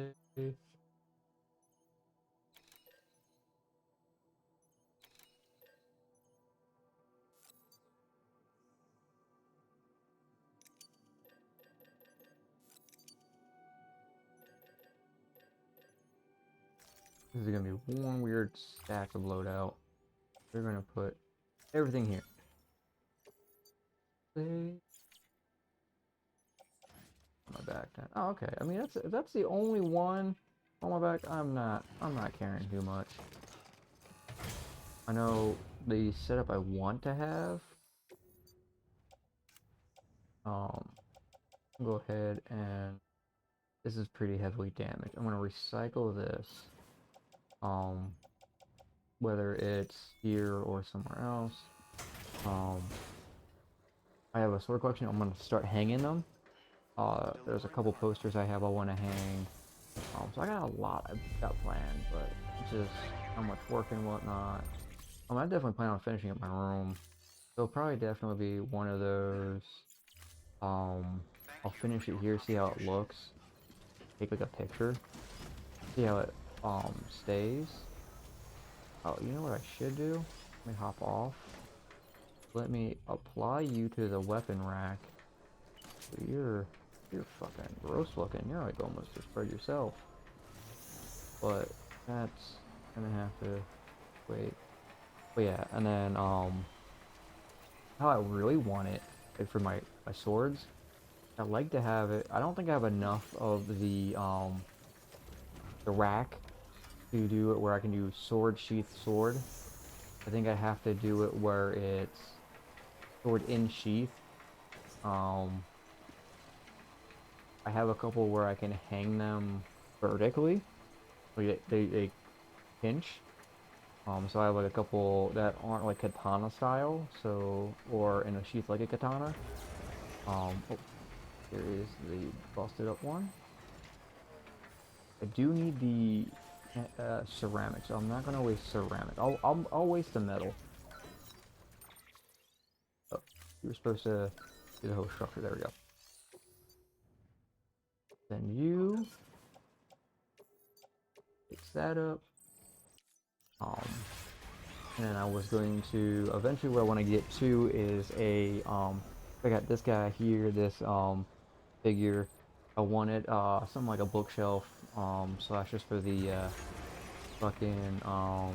is gonna be one weird stack of loadout. We're gonna put everything here. On my back then. Oh, okay. I mean, that's the only one on my back. I'm not caring too much. I know the setup I want to have. Go ahead and this is pretty heavily damaged. I'm gonna recycle this. Whether it's here or somewhere else. I have a sword collection. I'm gonna start hanging them. There's a couple posters I have I want to hang. So I got a lot I've got planned, but just how much work and whatnot. I definitely plan on finishing up my room. So probably definitely be one of those. I'll finish it here, see how it looks. Take like a picture. See how it stays. Oh, you know what I should do? Let me hop off. Let me apply you to the weapon rack. So you're fucking gross looking. You're like almost a spread yourself. But that's gonna have to wait. But yeah, and then how I really want it, like for my swords, I'd like to have it. I don't think I have enough of the rack to do it where I can do sword sheath sword. I think I have to do it where it's sword in sheath. I have a couple where I can hang them vertically. Like they pinch. So I have like a couple that aren't like katana style, so or in a sheath like a katana. Oh, here is the busted up one. I do need the ceramic, so I'm not gonna waste ceramic. I'll waste the metal. Oh, you were supposed to do the whole structure. There we go. Then you fix that up. And then I was going to eventually where I want to get to is a I got this guy here, this figure. I wanted something like a bookshelf. So that's just for the fucking go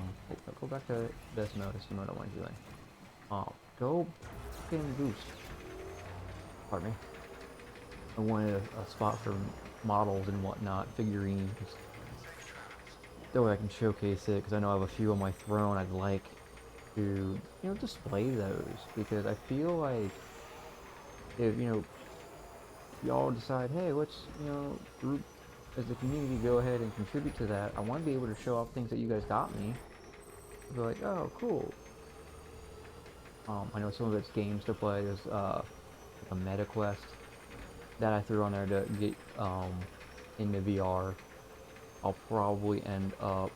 back to this mode. This is the mode I want to do in. Go fucking boost. Pardon me. I wanted a spot for models and whatnot, figurines. That way I can showcase it, because I know I have a few on my throne I'd like to, you know, display those, because I feel like if, you know, y'all decide, hey, let's, you know, group as a community go ahead and contribute to that, I want to be able to show off things that you guys got me. I'll be like, oh, cool. I know some of it's games to play. There's like a meta quest that I threw on there to get into VR. I'll probably end up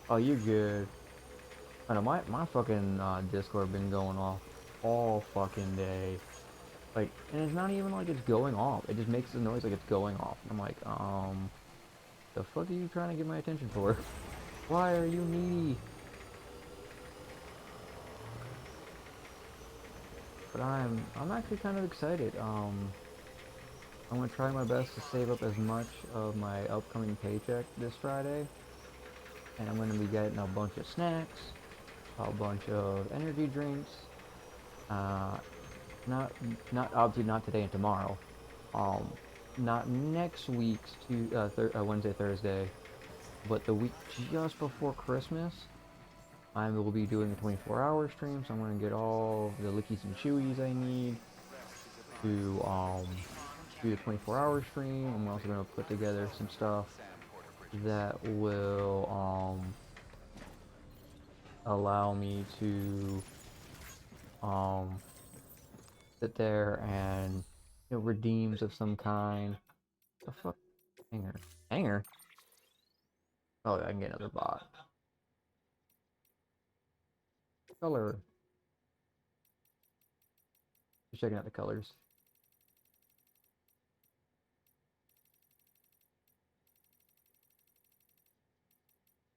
oh, you're good. I know my fucking Discord been going off all fucking day. Like, and it's not even like it's going off. It just makes the noise like it's going off. I'm like, the fuck are you trying to get my attention for? Why are you needy? But I'm actually kind of excited. I'm gonna try my best to save up as much of my upcoming paycheck this Friday, and I'm gonna be getting a bunch of snacks, a bunch of energy drinks. Uh, not not obviously not today and tomorrow. Um, not next week's Wednesday, Thursday, but the week just before Christmas. I will be doing a 24-hour stream, so I'm gonna get all the lickies and chewies I need to do the 24-hour stream. I'm also gonna put together some stuff that will allow me to um sit there and redeems of some kind. The fuck, hanger, hanger. Oh, I can get another bot. Color. Just checking out the colors.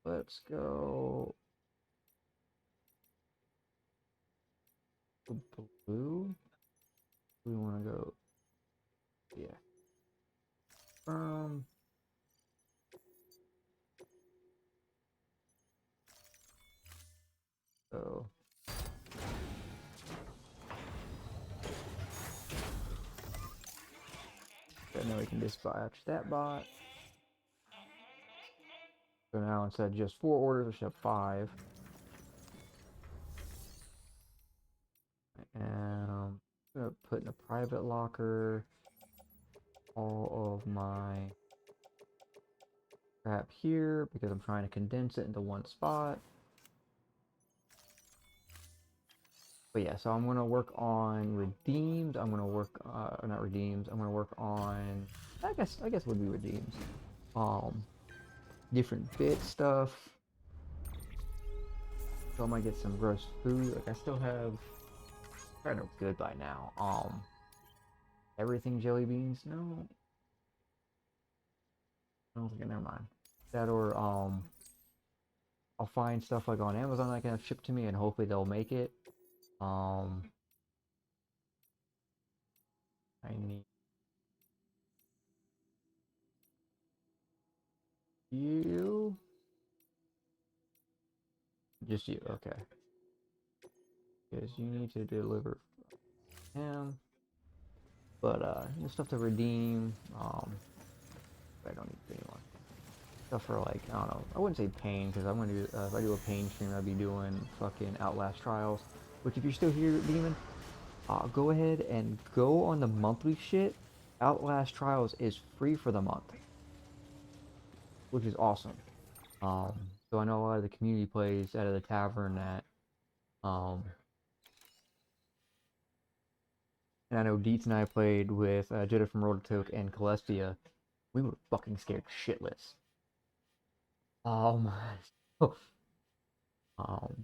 Let's go blue. We want to go, yeah. So now we can dispatch that bot. So now instead of just 4 orders, I should have 5. And I'm gonna put in a private locker all of my crap here because I'm trying to condense it into one spot. But yeah, so I'm gonna work on redeemed. I'm gonna work not redeems. I'm gonna work on I guess it would be redeems. Different bit stuff. So I might get some gross food. Like I still have kind of good by now. Everything jelly beans? No. I don't think never mind. That or I'll find stuff like on Amazon that can have shipped to me and hopefully they'll make it. I need you. Just you, okay. Because you need to deliver him. But stuff to redeem. I don't need anyone. Stuff for like I don't know. I wouldn't say pain because I'm gonna do if I do a pain stream, I'd be doing fucking Outlast Trials. Which if you're still here, Demon, go ahead and go on the monthly shit. Outlast Trials is free for the month, which is awesome. So I know a lot of the community plays out of the tavern that, and I know Deets and I played with Jetta from Rototoke and Celestia. We were fucking scared shitless.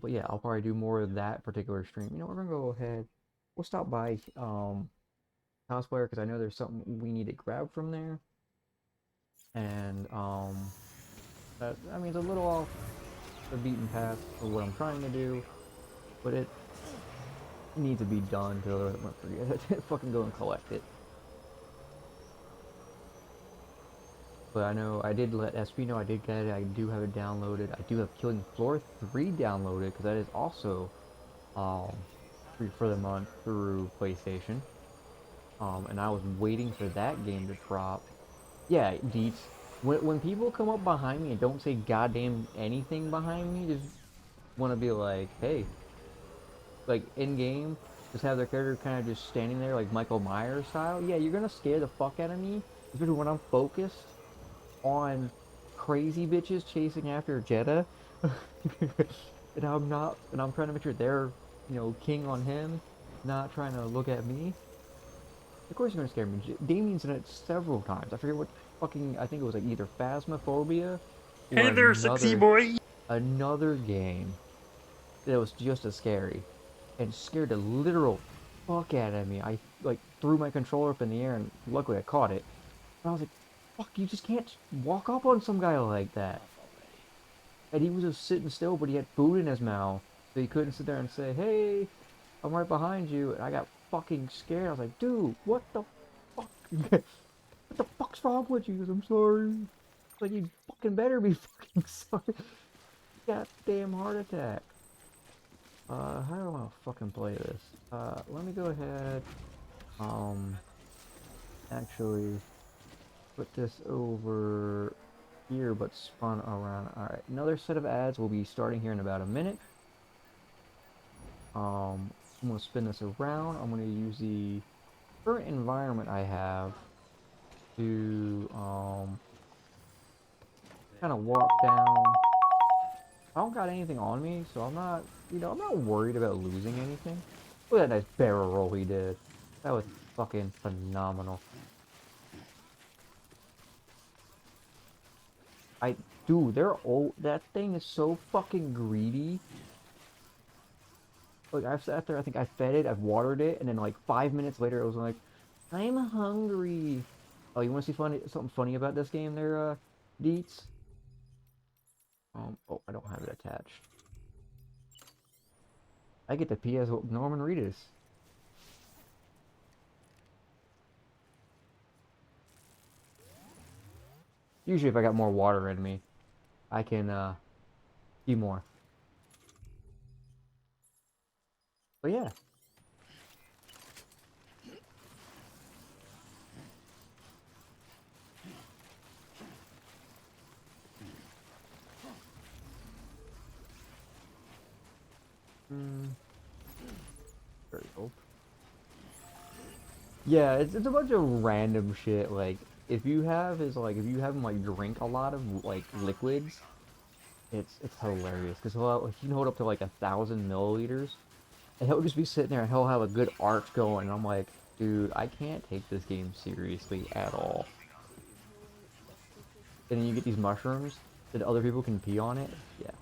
But yeah, I'll probably do more of that particular stream. You know, we're gonna go ahead. We'll stop by Cosplayer because I know there's something we need to grab from there. And I mean, it's a little off the beaten path of what I'm trying to do, but it needs to be done to I'm gonna forget fucking go and collect it. But I know I did let SP know I did get it. I do have it downloaded. I do have Killing Floor 3 downloaded because that is also free for the month through PlayStation. And I was waiting for that game to drop. Yeah, Deets. When people come up behind me and don't say goddamn anything behind me, just want to be like, hey, like in game, just have their character kind of just standing there like Michael Myers style. Yeah, you're gonna scare the fuck out of me, especially when I'm focused on crazy bitches chasing after Jetta, and I'm trying to make sure they're, king on him, not trying to look at me. Of course you're gonna scare me. Damien's in it several times. I forget what fucking, I think it was like either Phasmophobia or Hey there, sexy boy. another game that was just as scary and scared the literal fuck out of me. I like threw my controller up in the air and luckily I caught it. And I was like, fuck, you just can't walk up on some guy like that. and he was just sitting still, but he had food in his mouth, so he couldn't sit there and say, "Hey, I'm right behind you." And I got fucking scared. I was like, "Dude, what the fuck? What the fuck's wrong with you?" He goes, "I'm sorry." Like, you fucking better be fucking sorry. Goddamn heart attack. How do I want to fucking play this? Let me go ahead. Actually, put this over here, but spun around. All right, another set of ads will be starting here in about a minute. I'm gonna spin this around. I'm gonna use the current environment I have to kind of walk down. I don't got anything on me, so I'm not, I'm not worried about losing anything. Look at that nice barrel roll he did. That was fucking phenomenal. Dude, they're old. That thing is so fucking greedy. Like, I've sat there, I think I fed it, I've watered it, and then like 5 minutes later, it was like, I'm hungry. Oh, you want to see something funny about this game there, Deets? Oh, I don't have it attached. I get to pee as Norman Reedus. Usually if I got more water in me, I can, pee more. But yeah. Hmm. There we go. Yeah, it's a bunch of random shit. Like, if you have him like drink a lot of like liquids, it's hilarious because he can hold up to like 1,000 milliliters, and he'll just be sitting there and he'll have a good arc going, and I'm like, dude, I can't take this game seriously at all. And then you get these mushrooms that other people can pee on it. Yeah.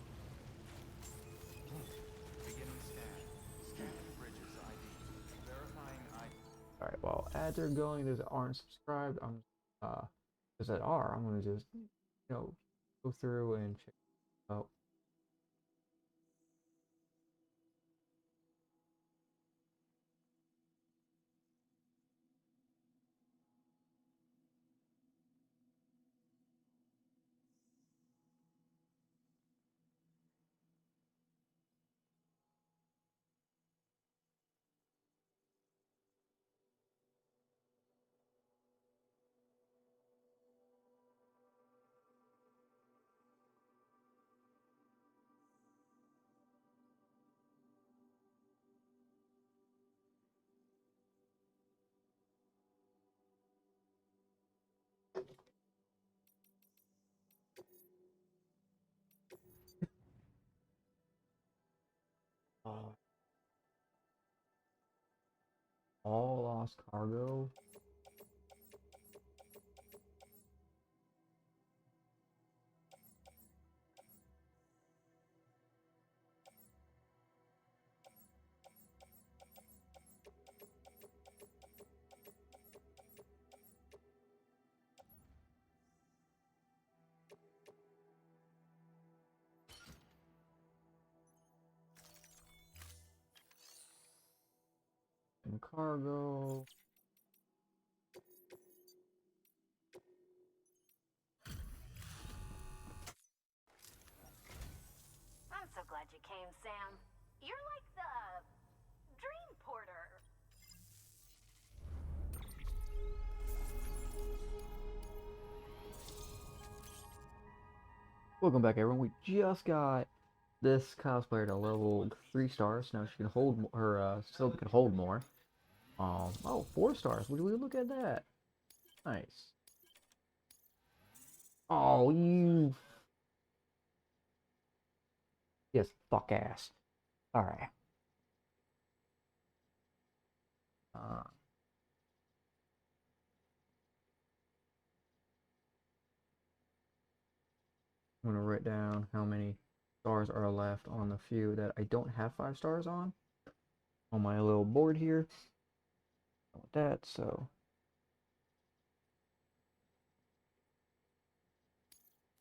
Beginning scan. Stranding bridges ID. Verifying ID. All right. Well, ads are going. Those that aren't subscribed, those that are, I'm gonna just go through and check out. Uh, all lost cargo. And cargo. I'm so glad you came, Sam. You're like the dream porter. Welcome back, everyone. We just got this cosplayer to level 3 stars. Now she can hold her, still can hold more. Oh, 4 stars. Would we look at that? Nice. Oh, you. Yes, fuck ass. Alright. I'm gonna write down how many stars are left on the few that I don't have 5 stars on my little board here. With that, so.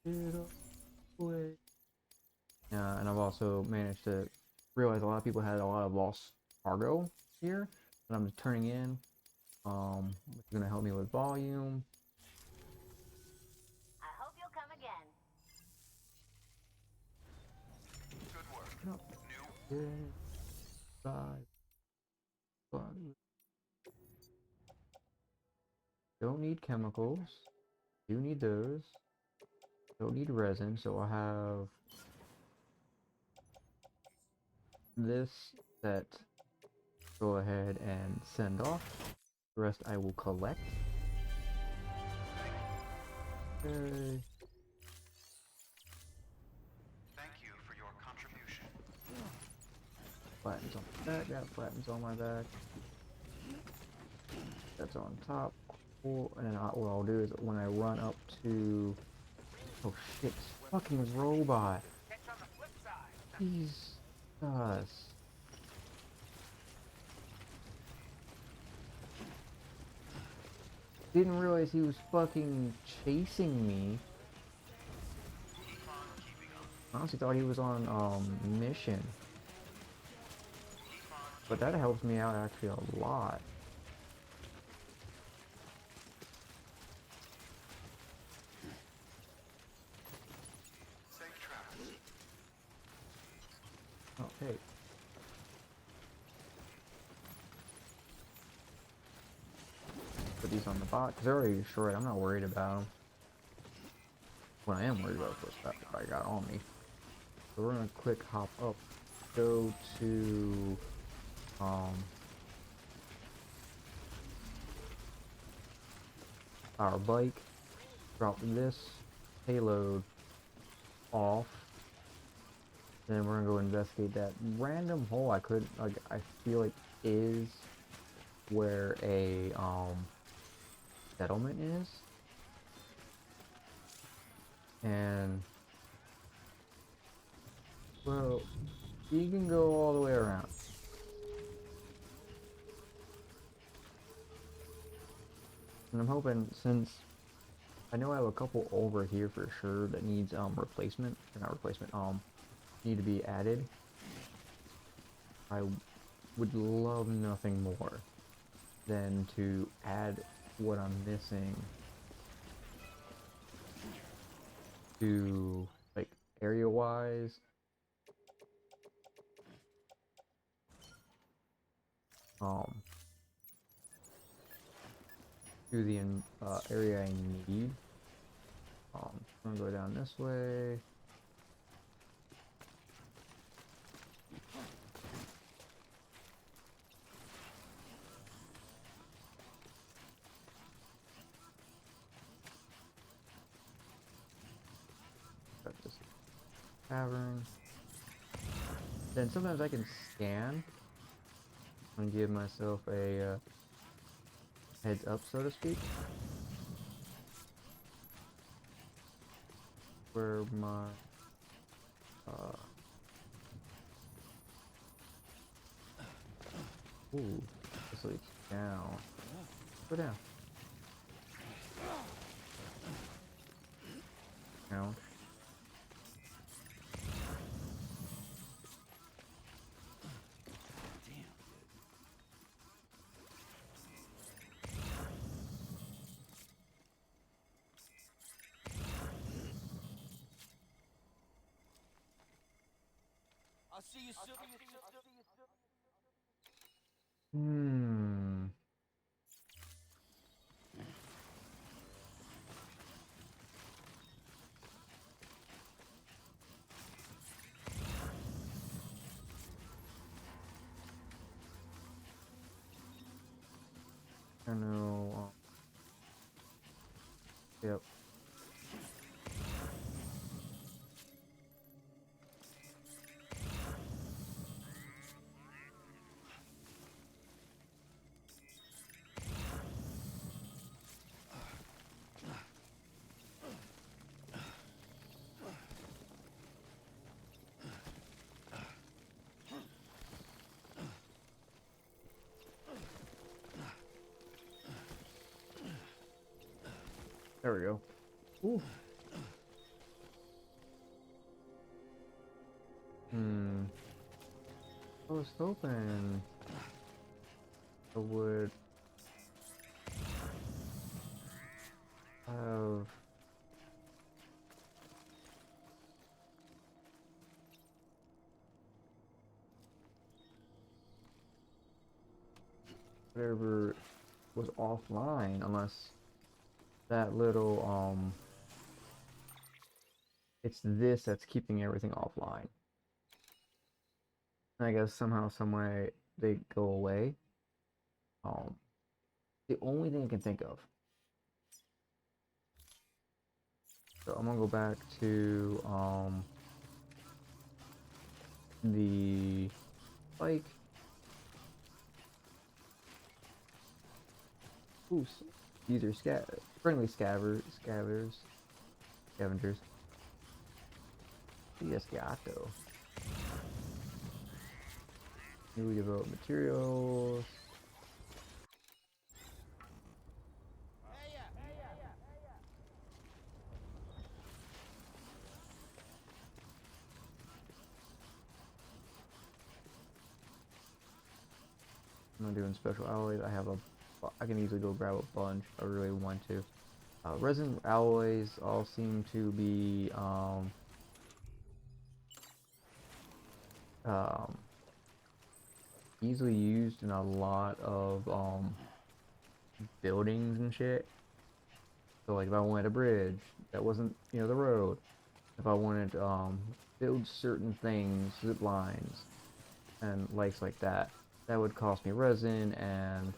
Get away. And I've also managed to realize a lot of people had a lot of lost cargo here that I'm just turning in. Which is gonna help me with volume. I hope you'll come again. Good work. No. New. Yeah, five, five. Don't need chemicals. Do need those. Don't need resin, so I'll have this set. Go ahead and send off. The rest I will collect. Okay. Thank you for your contribution. Flattens on my back. That flattens on my back. That's on top. Cool. And then what I'll do is when I run up to... Oh shit, fucking robot. Jesus. Didn't realize he was fucking chasing me. Honestly thought he was on mission. But that helps me out actually a lot. Safe travels. Okay. Put these on the bot, because they're already destroyed. I'm not worried about them. What I am worried about is what stuff I got on me. So we're gonna quick hop up, go to our bike, drop this payload off, then we're gonna go investigate that random hole I feel like is where a settlement is. And well, you can go all the way around. And I'm hoping, since I know I have a couple over here for sure that needs replacement, or not replacement, need to be added. I would love nothing more than to add what I'm missing to, like, area wise. To the area I need. I'm gonna go down this way. Got this cavern. Then sometimes I can scan and give myself a heads up, so to speak, where my ooh, this leads down. Go down. Down. I'll see you soon. Hmm. I know. Yep. There we go. Ooh. was hoping I would have whatever was offline, unless that little it's this that's keeping everything offline. And I guess somehow, some way they go away. The only thing I can think of. So I'm gonna go back to the bike. Ooh, these are friendly scavengers. Yes, gato. Newly developed materials. I'm doing special alloys. I can easily go grab a bunch if I really want to. Resin alloys all seem to be um, easily used in a lot of buildings and shit. So like if I wanted a bridge that wasn't, you know, the road, if I wanted to build certain things, zip lines and likes like that, that would cost me resin and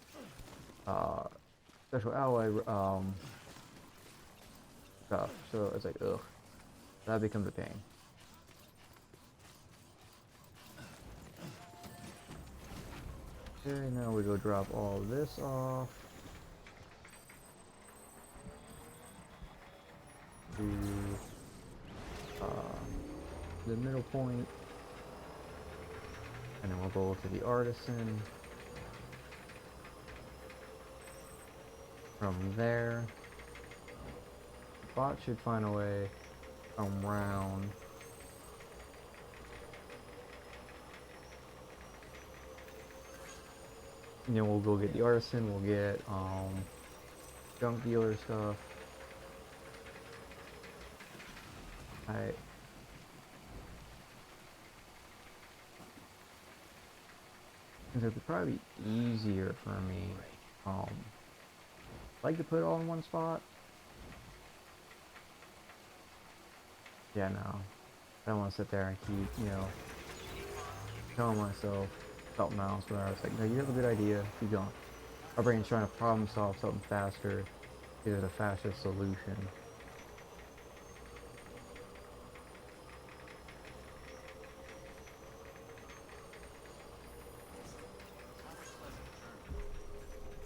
special alloy stuff. So it's like, ugh, that becomes a pain. Okay, now we go drop all this off to the middle point, and then we'll go to the artisan. From there, the bot should find a way around. And then we'll go get the artisan, we'll get junk dealer stuff. Alright. It would probably be easier for me. Like to put it all in one spot. Yeah, no. I don't want to sit there and keep, you know, telling myself something else where I was like, no, you have a good idea, keep going. Our brain's trying to problem solve something faster. There's a faster solution.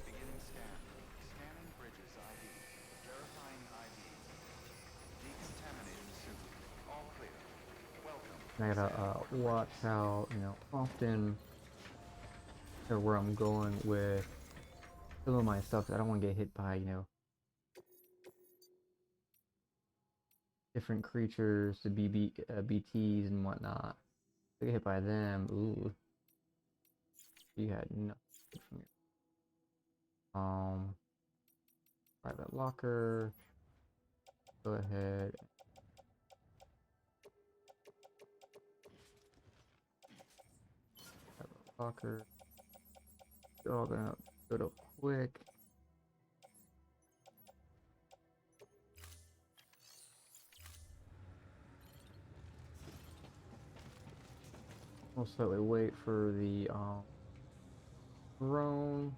Beginning scan. Scanning bridges ID. Verifying ID. Decontaminating suit. All clear. Welcome. And I gotta watch how, you know, often or where I'm going with some of my stuff. I don't want to get hit by, you know, different creatures, the BTs and whatnot. If I get hit by them, ooh, you had nothing good from your private locker. Go ahead. Private locker. They're all gonna go to quick. We'll slightly wait for the drone.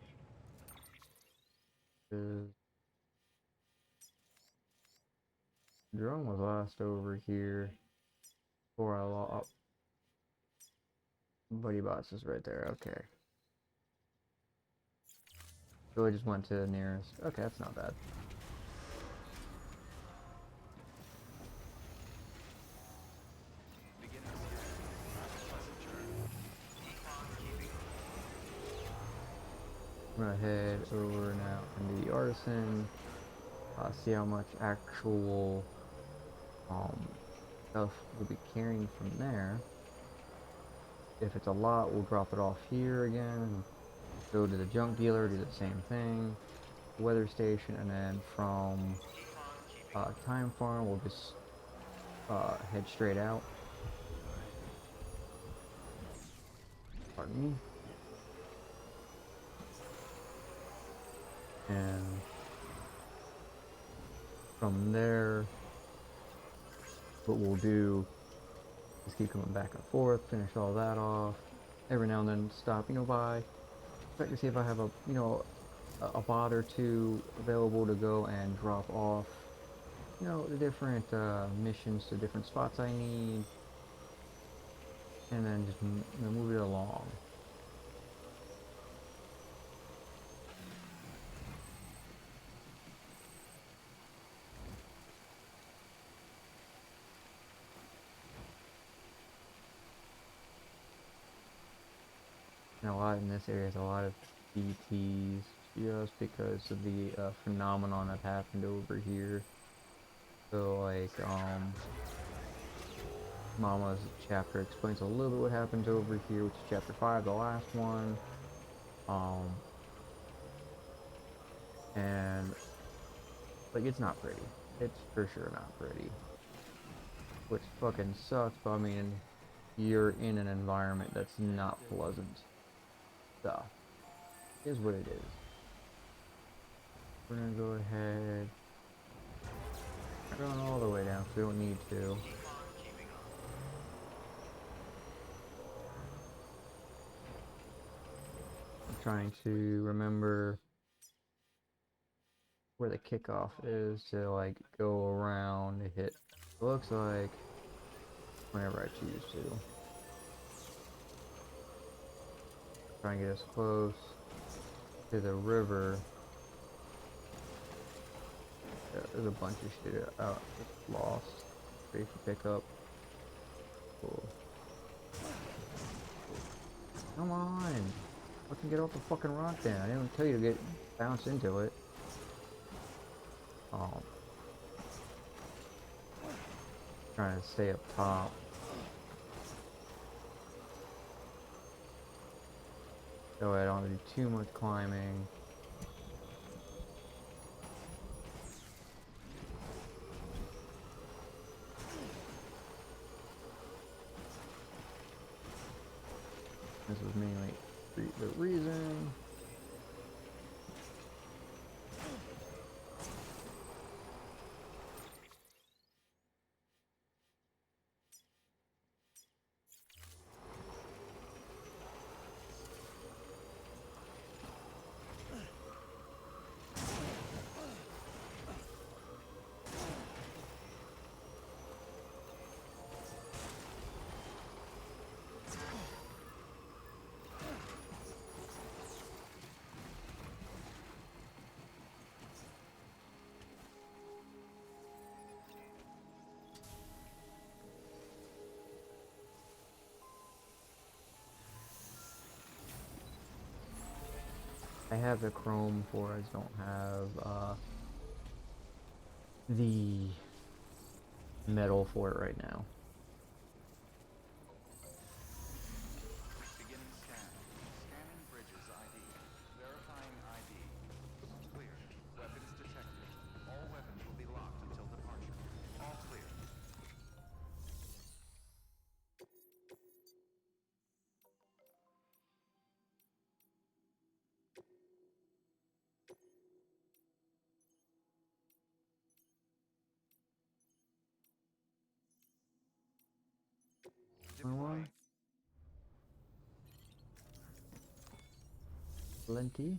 The drone was last over here before I lost. Buddy Bots is right there. Okay. So I just went to the nearest. Okay, that's not bad. Beginning scan. Pleasant journey. I'm gonna head over now into the artisan. See how much actual stuff we'll be carrying from there. if it's a lot, we'll drop it off here again. Go to the junk dealer, do the same thing. Weather station, and then from Time Farm, we'll just head straight out. Pardon me. And from there, what we'll do is keep coming back and forth, finish all that off. Every now and then stop, by. Check to see if I have a bot or two available to go and drop off, the different missions to different spots I need, and then just move it along. And a lot in this area is a lot of DTs, just because of the phenomenon that happened over here. So like Mama's chapter explains a little bit what happens over here, which is chapter 5, the last one. And like, it's not pretty. It's for sure not pretty. Which fucking sucks, but I mean, you're in an environment that's not pleasant. So, here's what it is. We're gonna go ahead. We're going all the way down, so we don't need to. I'm trying to remember where the kickoff is to like go around and hit. It looks like whenever I choose to. Try and get as close to the river. Yeah, there's a bunch of shit out lost. Ready for pickup. Cool. Come on! Fucking get off the fucking rock then. I didn't tell you to get bounce into it. Oh. Trying to stay up top. So I don't do too much climbing. This was mainly the reason. I have the chrome for it, I just don't have the metal for it right now. Beginning scan. Scanning bridges ID. Verifying ID. Clear. Weapons detected. All weapons will be locked until departure. All clear. Deploying. Plenty.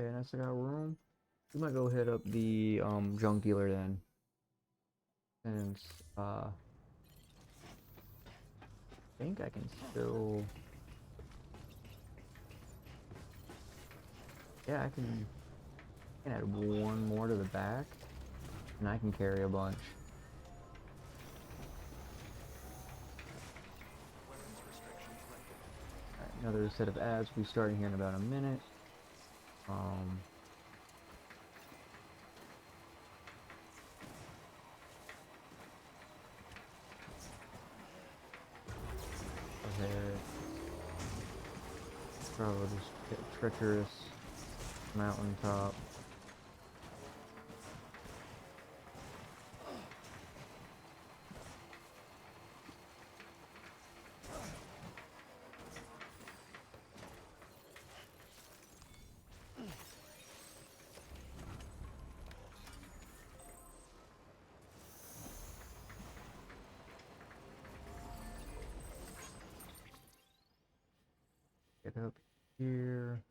Okay, and I still got room. We might go hit up the junk dealer then. Since I think I can still, yeah, I can add one more to the back, and I can carry a bunch. Alright, another set of ads will be starting here in about a minute. Ahead. Probably just get treacherous mountaintop. Get up here.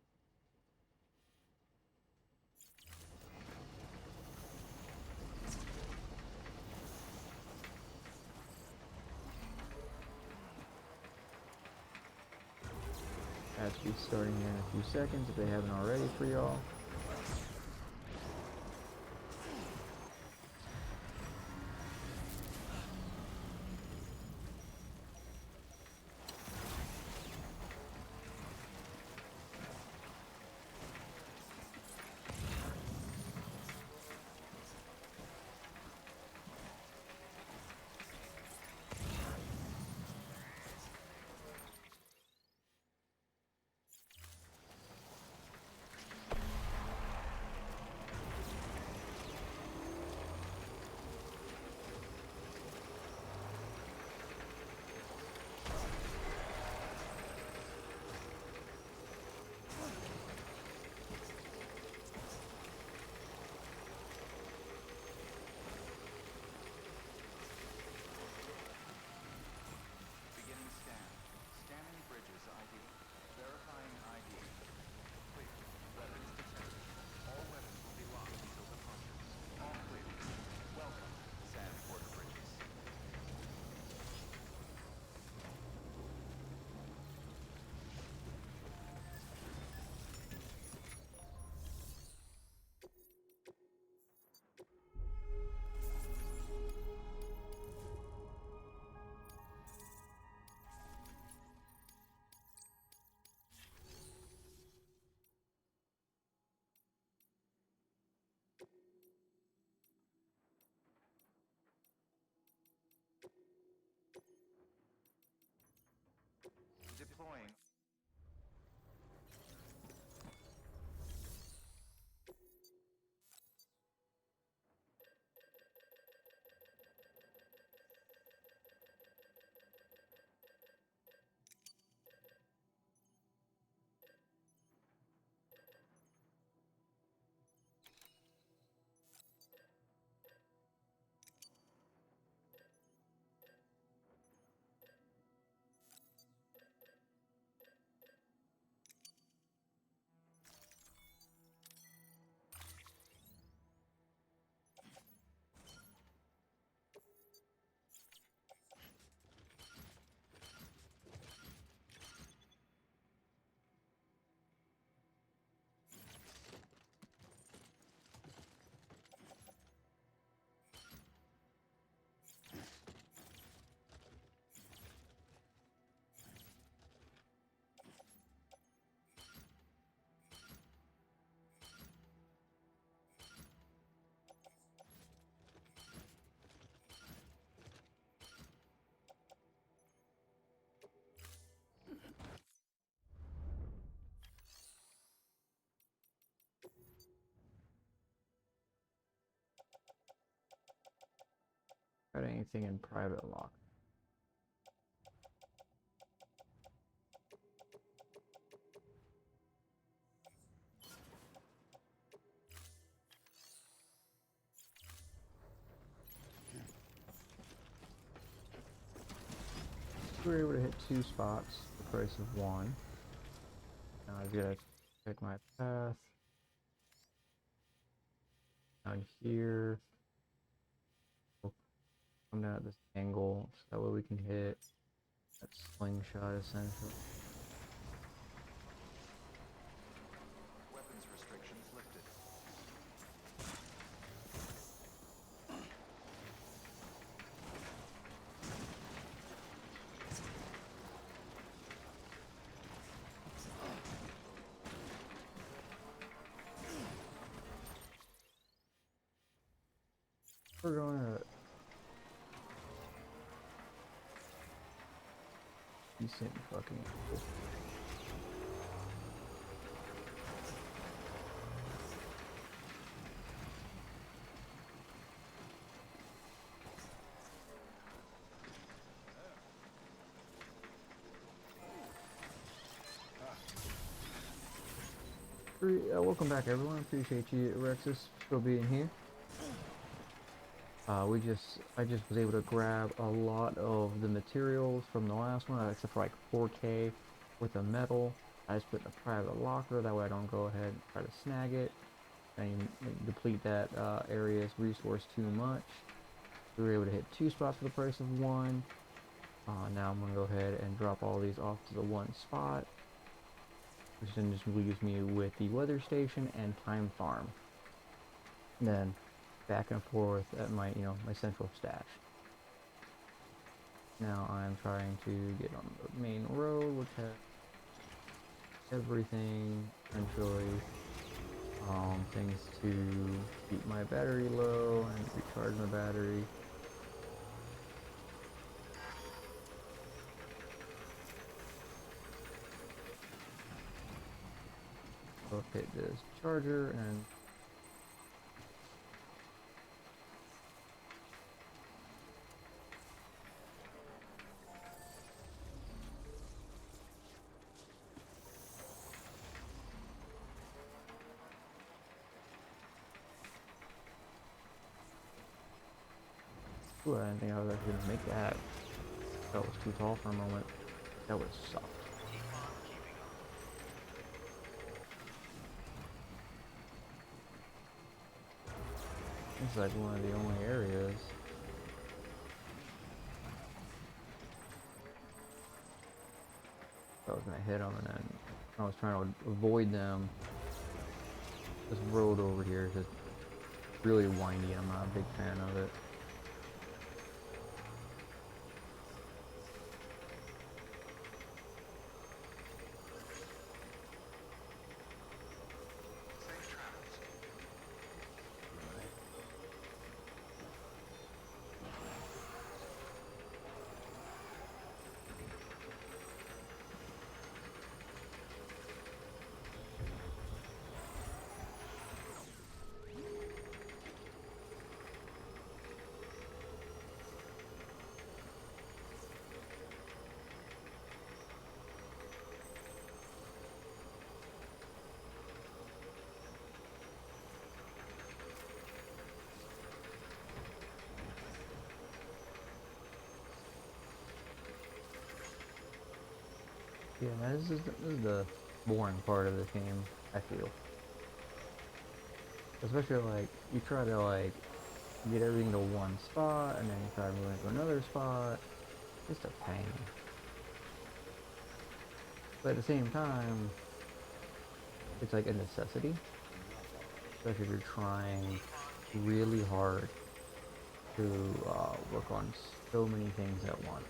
That should be starting here in a few seconds if they haven't already for y'all. Beginning scan. Scanning bridges ID. Verifying ID. Clear. Weapons detected. All weapons will be locked until departures. All clear. Welcome, Sand Porter Bridges. Deploying. Got anything in private lock? We were able to hit 2 spots, the price of 1. Now I've got to check my path. down here. We'll come down at this angle so that way we can hit that slingshot essentially. Weapons restrictions lifted. We're gonna decent fucking. Welcome back, everyone. Appreciate you, Rexus, still being here. I just was able to grab a lot of the materials from the last one, except for like 4K with the metal. I just put in a private locker, that way I don't go ahead and try to snag it and deplete that area's resource too much. We were able to hit 2 spots for the price of 1. Now I'm gonna go ahead and drop all these off to the 1 spot, which then just leaves me with the weather station and time farm. And then back and forth at my, my central stash. Now I'm trying to get on the main road, which has everything essentially, things to keep my battery low and recharge my battery. I'll hit this charger and ooh, I didn't think I was actually gonna make that. That was too tall for a moment. That would suck. It's like one of the only areas. I was gonna hit them, and then I was trying to avoid them. This road over here is just really windy. I'm not a big fan of it. Yeah, this is the boring part of this game, I feel. Especially like you try to like get everything to one spot and then you try to move it to another spot. It's a pain. But at the same time, it's like a necessity. Especially if you're trying really hard to work on so many things at once.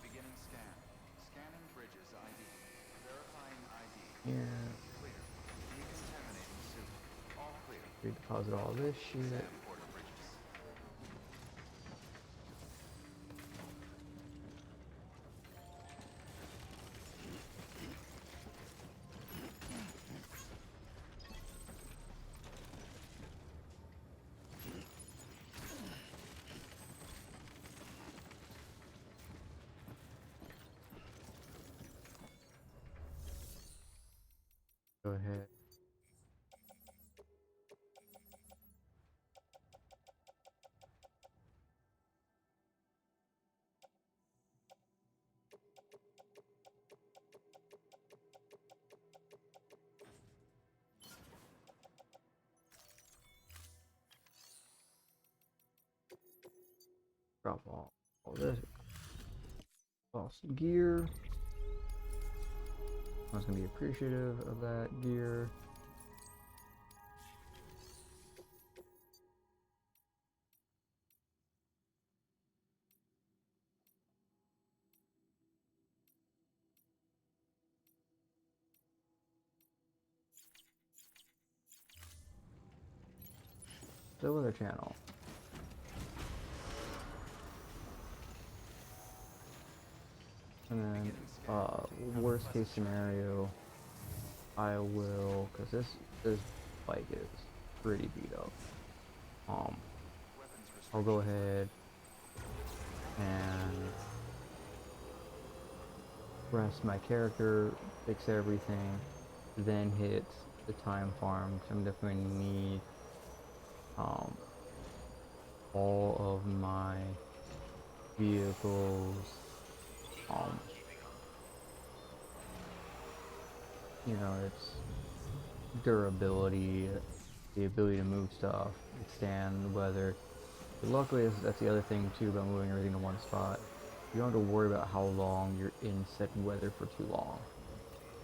Beginning scan. Scanning bridges ID. Verifying ID. Yeah. Clear. Decontaminating suit. All clear. Redeposit all this shit. Porter bridges. Go ahead. drop all this. Awesome gear. I was gonna be appreciative of that gear. The weather channel. And then, worst case scenario, I will, cause this bike is pretty beat up. I'll go ahead and rest my character, fix everything, then hit the time farm. Cause I'm definitely gonna need all of my vehicles, you know, it's durability, the ability to move stuff, withstand the weather. But luckily, that's the other thing too about moving everything to one spot. You don't have to worry about how long you're in said weather for too long.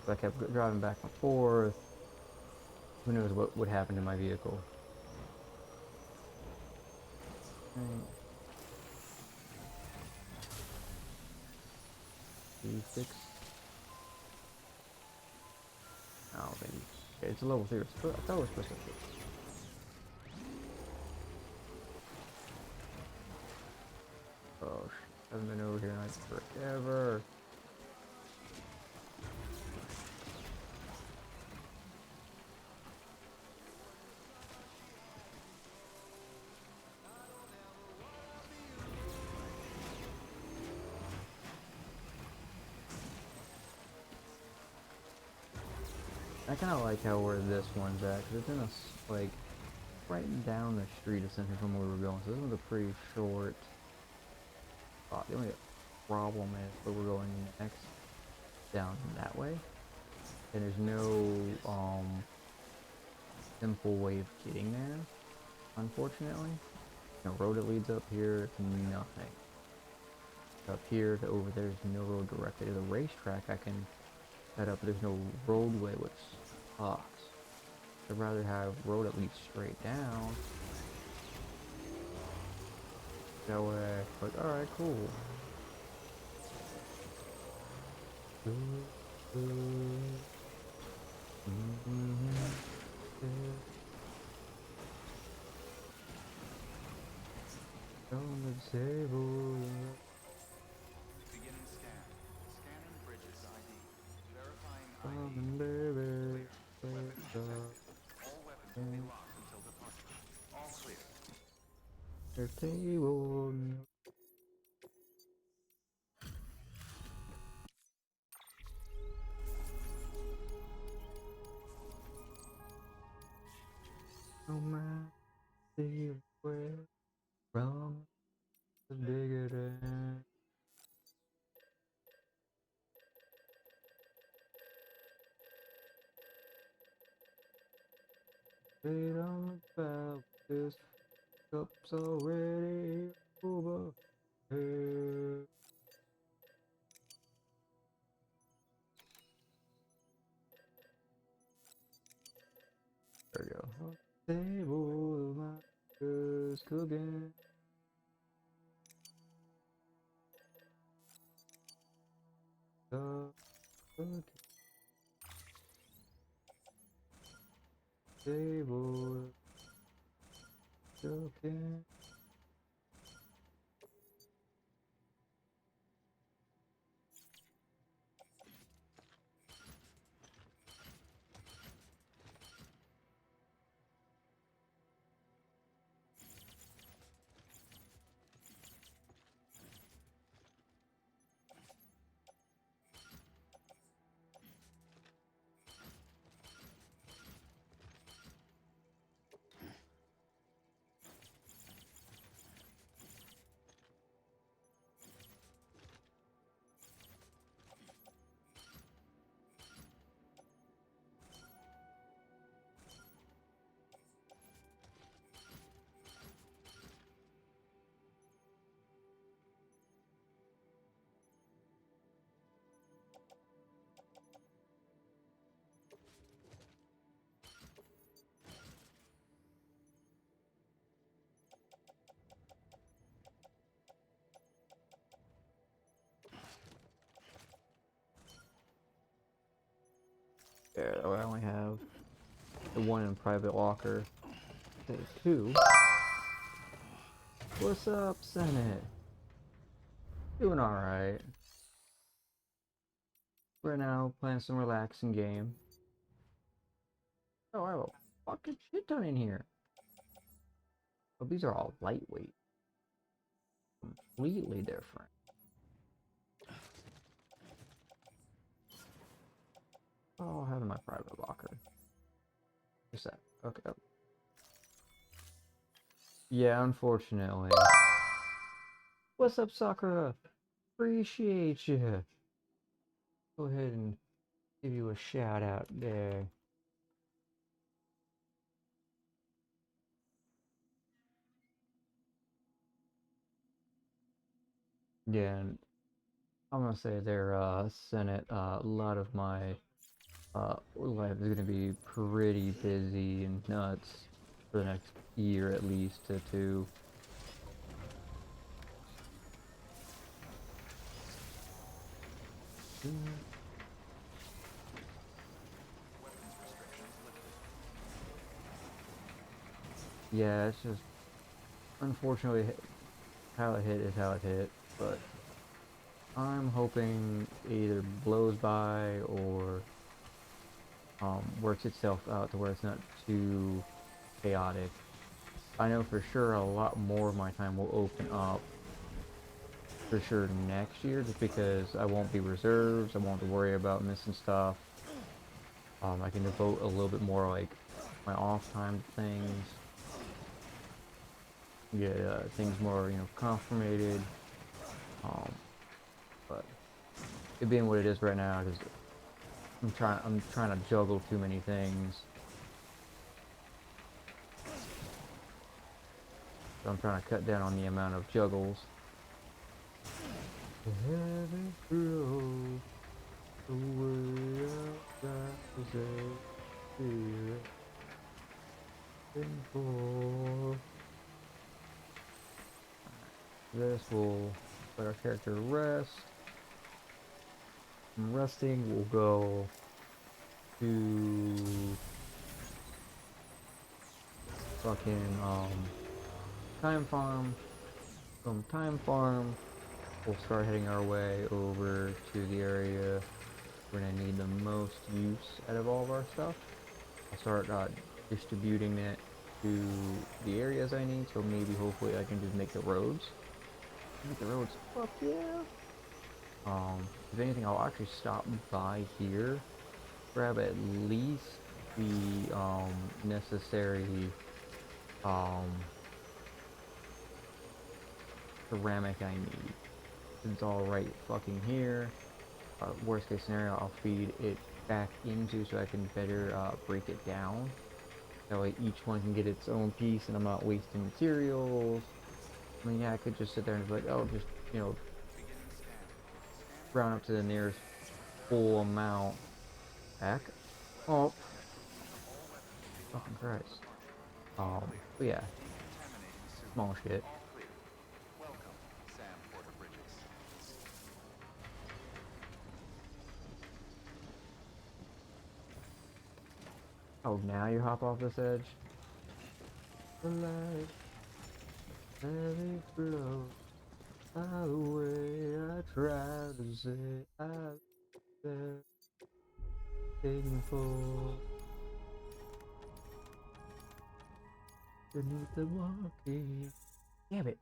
If I kept driving back and forth, who knows what would happen to my vehicle. E6. I don't think it's a level 3. I thought it was supposed to be. Oh, haven't been over here in like forever. I kind of like how where this one's at, because it's in a, like, right down the street essentially from where we were going, so this one's a pretty short spot. The only problem is where we're going next, down that way, and there's no, simple way of getting there, unfortunately. No road that leads up here, it's nothing. Up here to over there's no road directly to the racetrack I can set up, but there's no roadway, which sucks. I'd rather have road at least straight down. That way, like, alright, cool. On the table. Beginning scan. Scanning bridges ID. Verifying Come, ID. baby. Weapons detected. All weapons will be locked until departure. All clear. The table. No man, see where from the bigger than. They don't about this cup's already over. Here. There we go. Table, my is cooking. Cooking. Table, cooking. There, I only have the one in private locker. Okay, 2. What's up, Senate? Doing alright. Right now, playing some relaxing game. Oh, I have a fucking shit ton in here. Oh, these are all lightweight. Completely different. Oh, I'll have in my private locker. What's that? Okay. Oh. Yeah, unfortunately. What's up, Sakura? Appreciate you. Go ahead and give you a shout out there. Yeah, and I'm gonna say there, Senate, a lot of my life is gonna be pretty busy and nuts for the next year at least to 2. Yeah, it's just unfortunately how it hit is how it hit, but I'm hoping it either blows by or works itself out to where it's not too chaotic. I know for sure a lot more of my time will open up for sure next year, just because I won't be reserves, I won't have to worry about missing stuff. I can devote a little bit more like my off time to things, get things more, you know, confirmated. But it being what it is right now, because I'm trying to juggle too many things. So I'm trying to cut down on the amount of juggles. The heavy flow, the way of for. This will let our character rest. From resting, we'll go to fucking time farm. From time farm, we'll start heading our way over to the area we're gonna need the most use out of all of our stuff. I'll start distributing it to the areas I need, so maybe hopefully I can just make the roads. Make the roads, fuck yeah! If anything, I'll actually stop by here, grab at least the necessary ceramic I need. It's all right fucking here. Worst case scenario, I'll feed it back into so I can better break it down. That way each one can get its own piece and I'm not wasting materials. I mean, yeah, I could just sit there and be like, oh, just, you know, round up to the nearest full amount. Back. Oh. Fucking Christ. But yeah. Small shit. Oh, now you hop off this edge? The light, let it flow away. I try to say I'm waiting for beneath the walking. Damn it.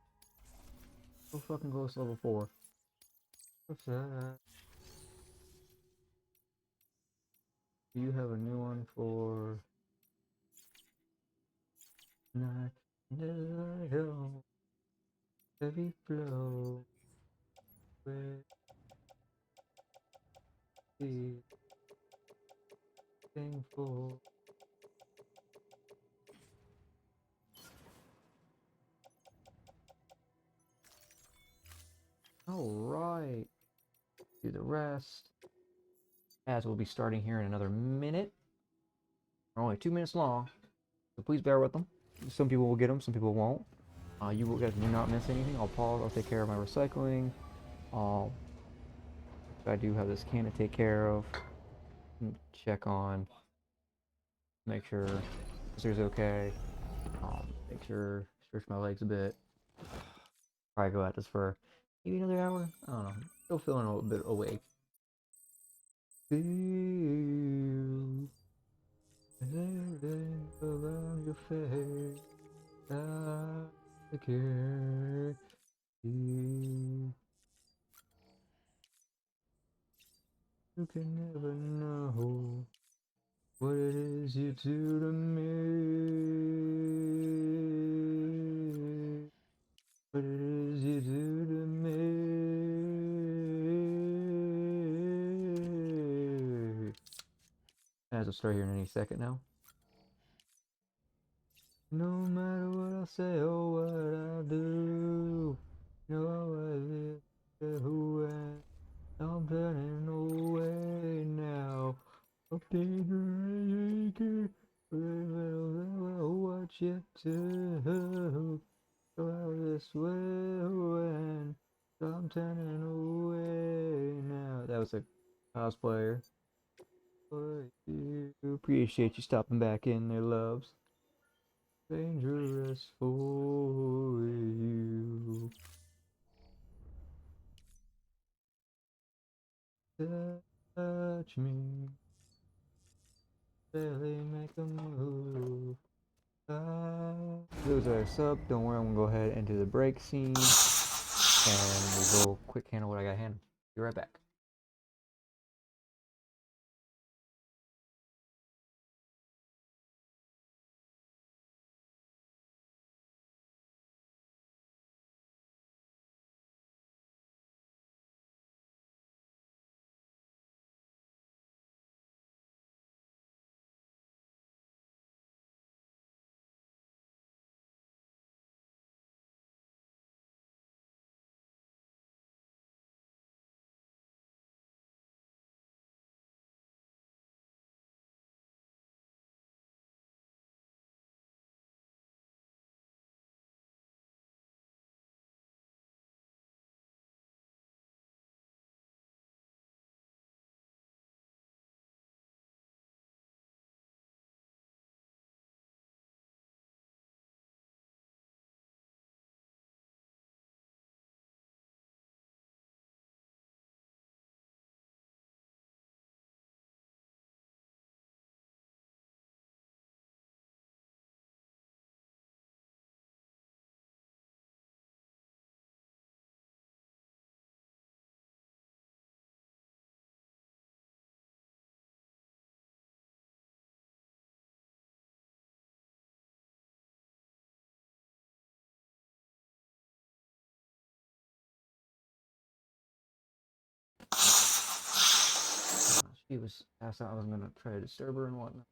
So fucking close to level 4. What's that? Do you have a new one for night? Heavy flow. Where is for? Alright. Do the rest. As we'll be starting here in another minute. We're only 2 minutes long. So please bear with them. Some people will get them, some people won't. You guys do not miss anything. I'll pause. I'll take care of my recycling. I do have this can to take care of. check on, make sure sister's okay. Make sure stretch my legs a bit. Probably go at this for maybe another hour. I don't know. Still feeling a little bit awake. Feel everything around your face. I care. You can never know what it is you do to me. What it is you do to me. As will start here in any second now. No matter what I say or what I do, you know I live who am. I'm turning away now. A bigger acre, what you do. Go out this way when I'm turning away now. That was a cosplayer. You appreciate you stopping back in there, loves. Dangerous for you. Touch me, barely make a move. Those are sub. Don't worry, I'm gonna go ahead into the break scene and we'll go quick handle what I got handled. Be right back. She was asked out. I was gonna try to disturb her and whatnot.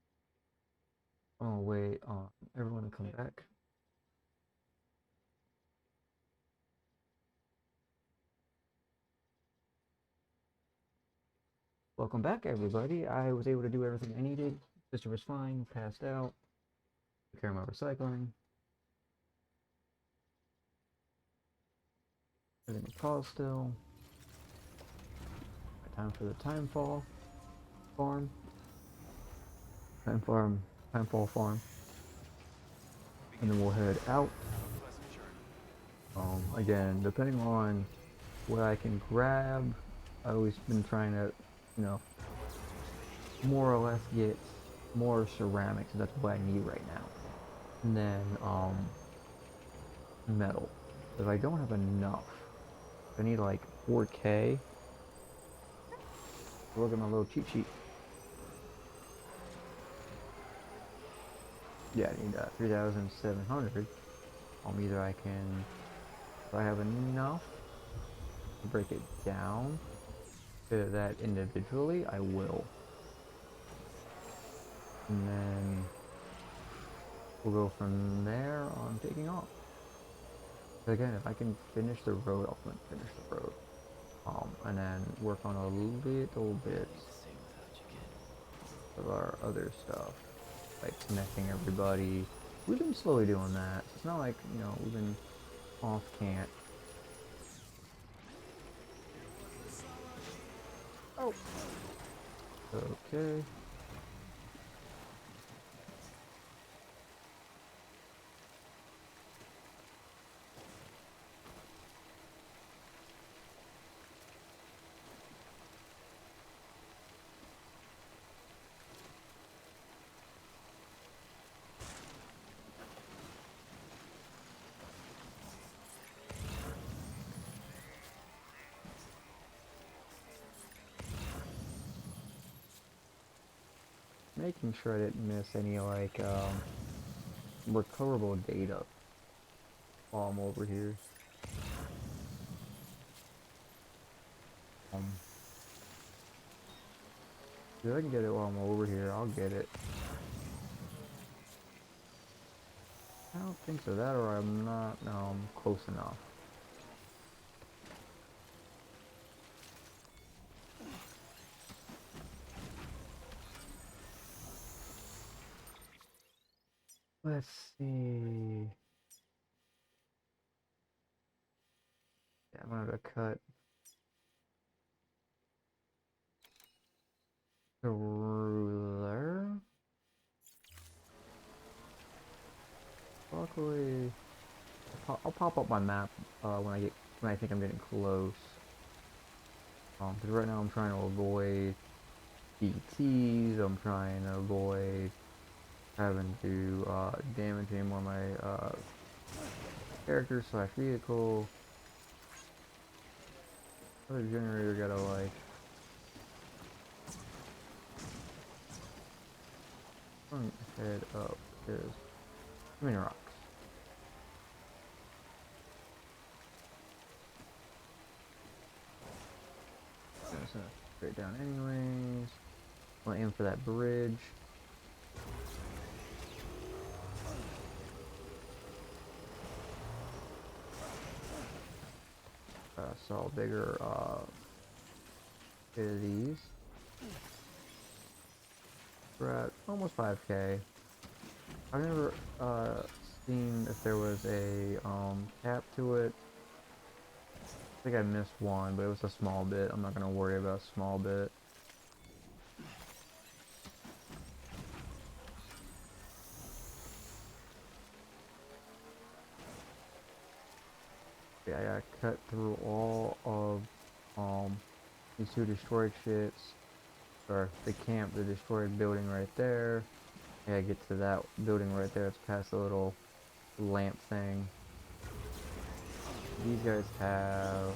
I'm gonna wait on everyone to come back. Welcome back, everybody. I was able to do everything I needed. Sister was fine, passed out. Took care of my recycling. Everything was paused still. Time for the timefall farm. Timefall farm. And then we'll head out. Again, depending on what I can grab, I've always been trying to, you know, more or less get more ceramics. That's what I need right now. And then, metal. If I don't have enough, I need like 4K. Look at my little cheat sheet. Yeah, I need 3,700. Either I can, if I have enough to break it down to that individually, I will. And then we'll go from there on taking off. But again, if I can finish the road, I'll finish the road. And then work on a little bit of our other stuff, like connecting everybody. We've been slowly doing that. It's not like, you know, we've been off camp. Oh. Okay. Making sure I didn't miss any like recoverable data while I'm over here. If I can get it while I'm over here, I'll get it. I don't think so. That or I'm not. No, I'm close enough. Let's see. Yeah, I'm gonna have to cut through there. Luckily, I'll pop up my map when I think I'm getting close. Because right now I'm trying to avoid DTs. I'm trying to avoid having to damage any more of my character slash vehicle. Other generator got a life. I'm gonna head up. There's too many rocks. That's not straight down anyways. I'll aim for that bridge. Saw a bigger bit of these. We're at almost 5k. I've never seen if there was a cap to it. I think I missed one, but it was a small bit. I'm not gonna worry about a small bit. Yeah, I gotta cut through all of these two destroyed shits. Or the camp, the destroyed building right there. I gotta get to that building right there. It's past the little lamp thing. These guys have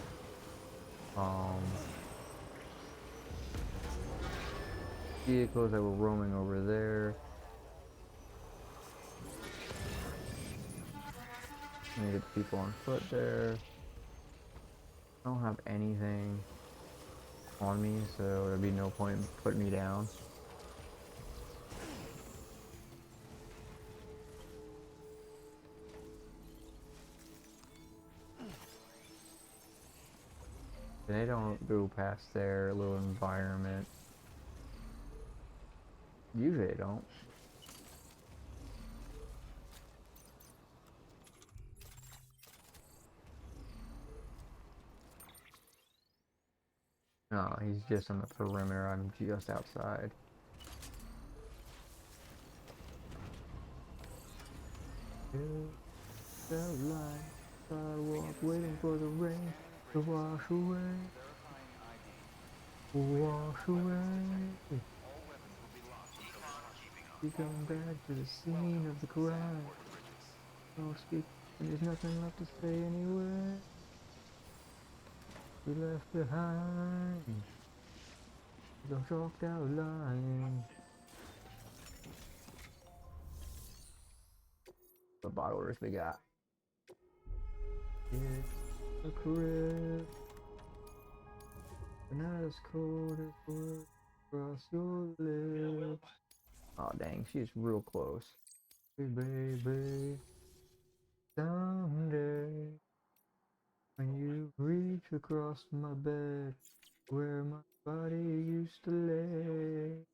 vehicles that were roaming over there. I need to get the people on foot there. I don't have anything on me, so there'd be no point in putting me down. They don't go past their little environment. Usually they don't. No, he's just on the perimeter. I'm just outside. Felt like sidewalk waiting for the rain to wash away. Wash away. Be coming back to the scene of the crime. No speak, and there's nothing left to say anyway. We left behind the chalked out line. What bottle orders we got? Yeah, a crib. But not as cold as wood across your lips. Oh dang, she's real close. Hey baby, someday when you reach across my bed where my body used to lay,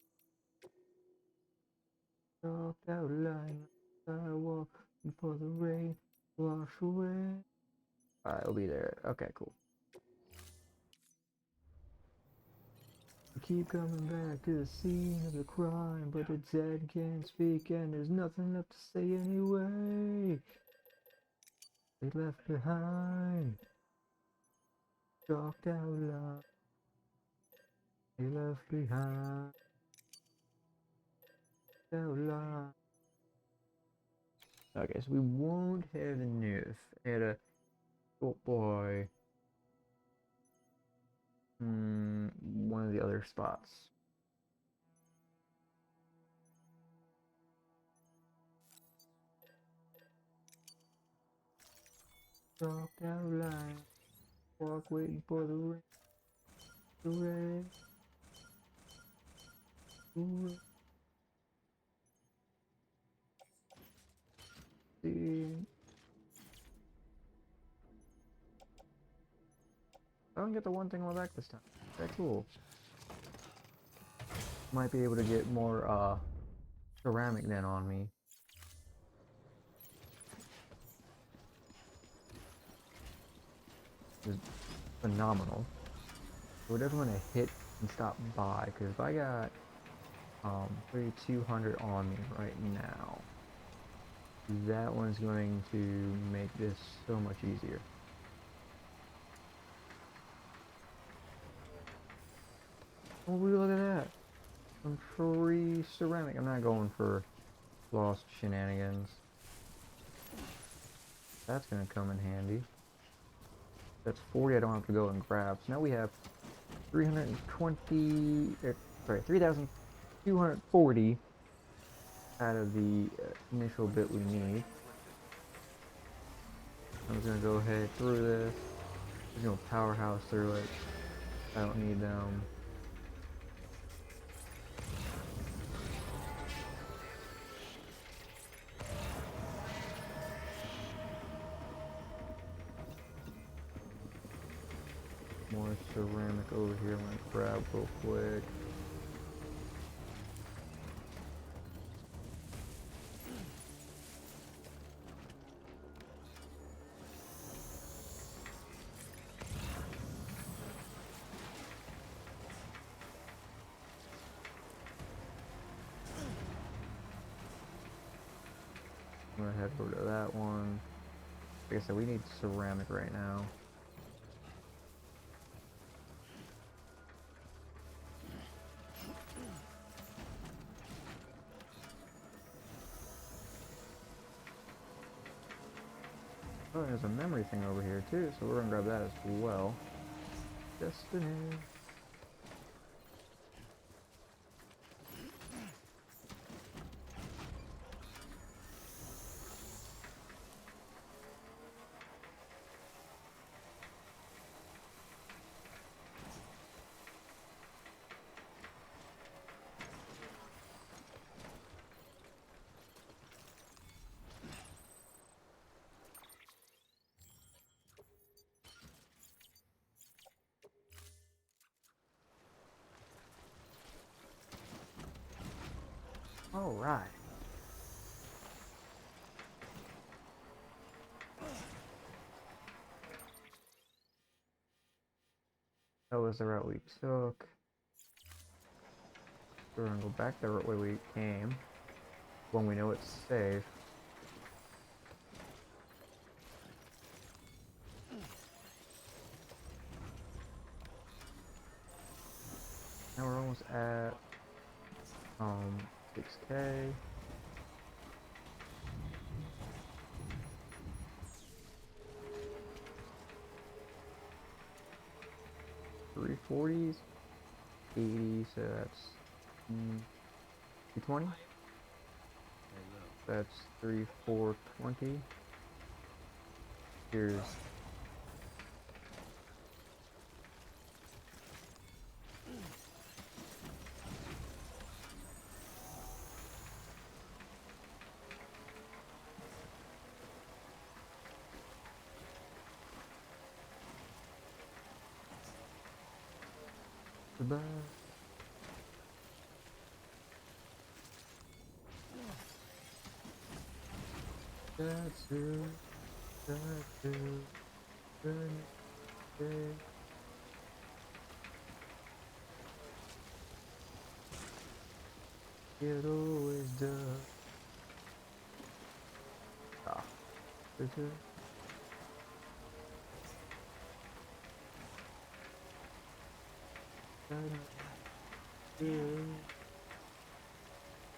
soft outline sidewalk before the rain wash away. Alright, we'll be there. Okay, cool. keep coming back to the scene of the crime, but the dead can't speak and there's nothing left to say anyway. They left behind, chalked out lines. They left behind, out lines. Okay, so we won't have enough at a oh boy. One of the other spots. Chalked out lines. Walk waiting for the rain. The rain. The rain. See. I don't get the one thing on my back this time. Okay, cool. Might be able to get more ceramic then on me. Is phenomenal. We're definitely gonna hit and stop by because if I got 3200 on me right now, that one's going to make this so much easier. Oh, look at that! Some free ceramic. I'm not going for lost shenanigans. That's gonna come in handy. That's 40 I don't have to go and grab. So now we have 3,240 out of the initial bit we need. I'm just gonna go ahead through this. There's no powerhouse through it. I don't need them. More ceramic over here. I'm gonna grab real quick. I'm gonna head over to that one. Like I said, we need ceramic right now. Oh, there's a memory thing over here too, so we're gonna grab that as well. Destiny. All right. That was the route we took. We're gonna go back the way we came when we know it's safe. Now we're almost at 6K. $340s, 80, so that's 220. That's 3,420. Here's the back. That's it. That's it. Good day. it always does. Ah, is it?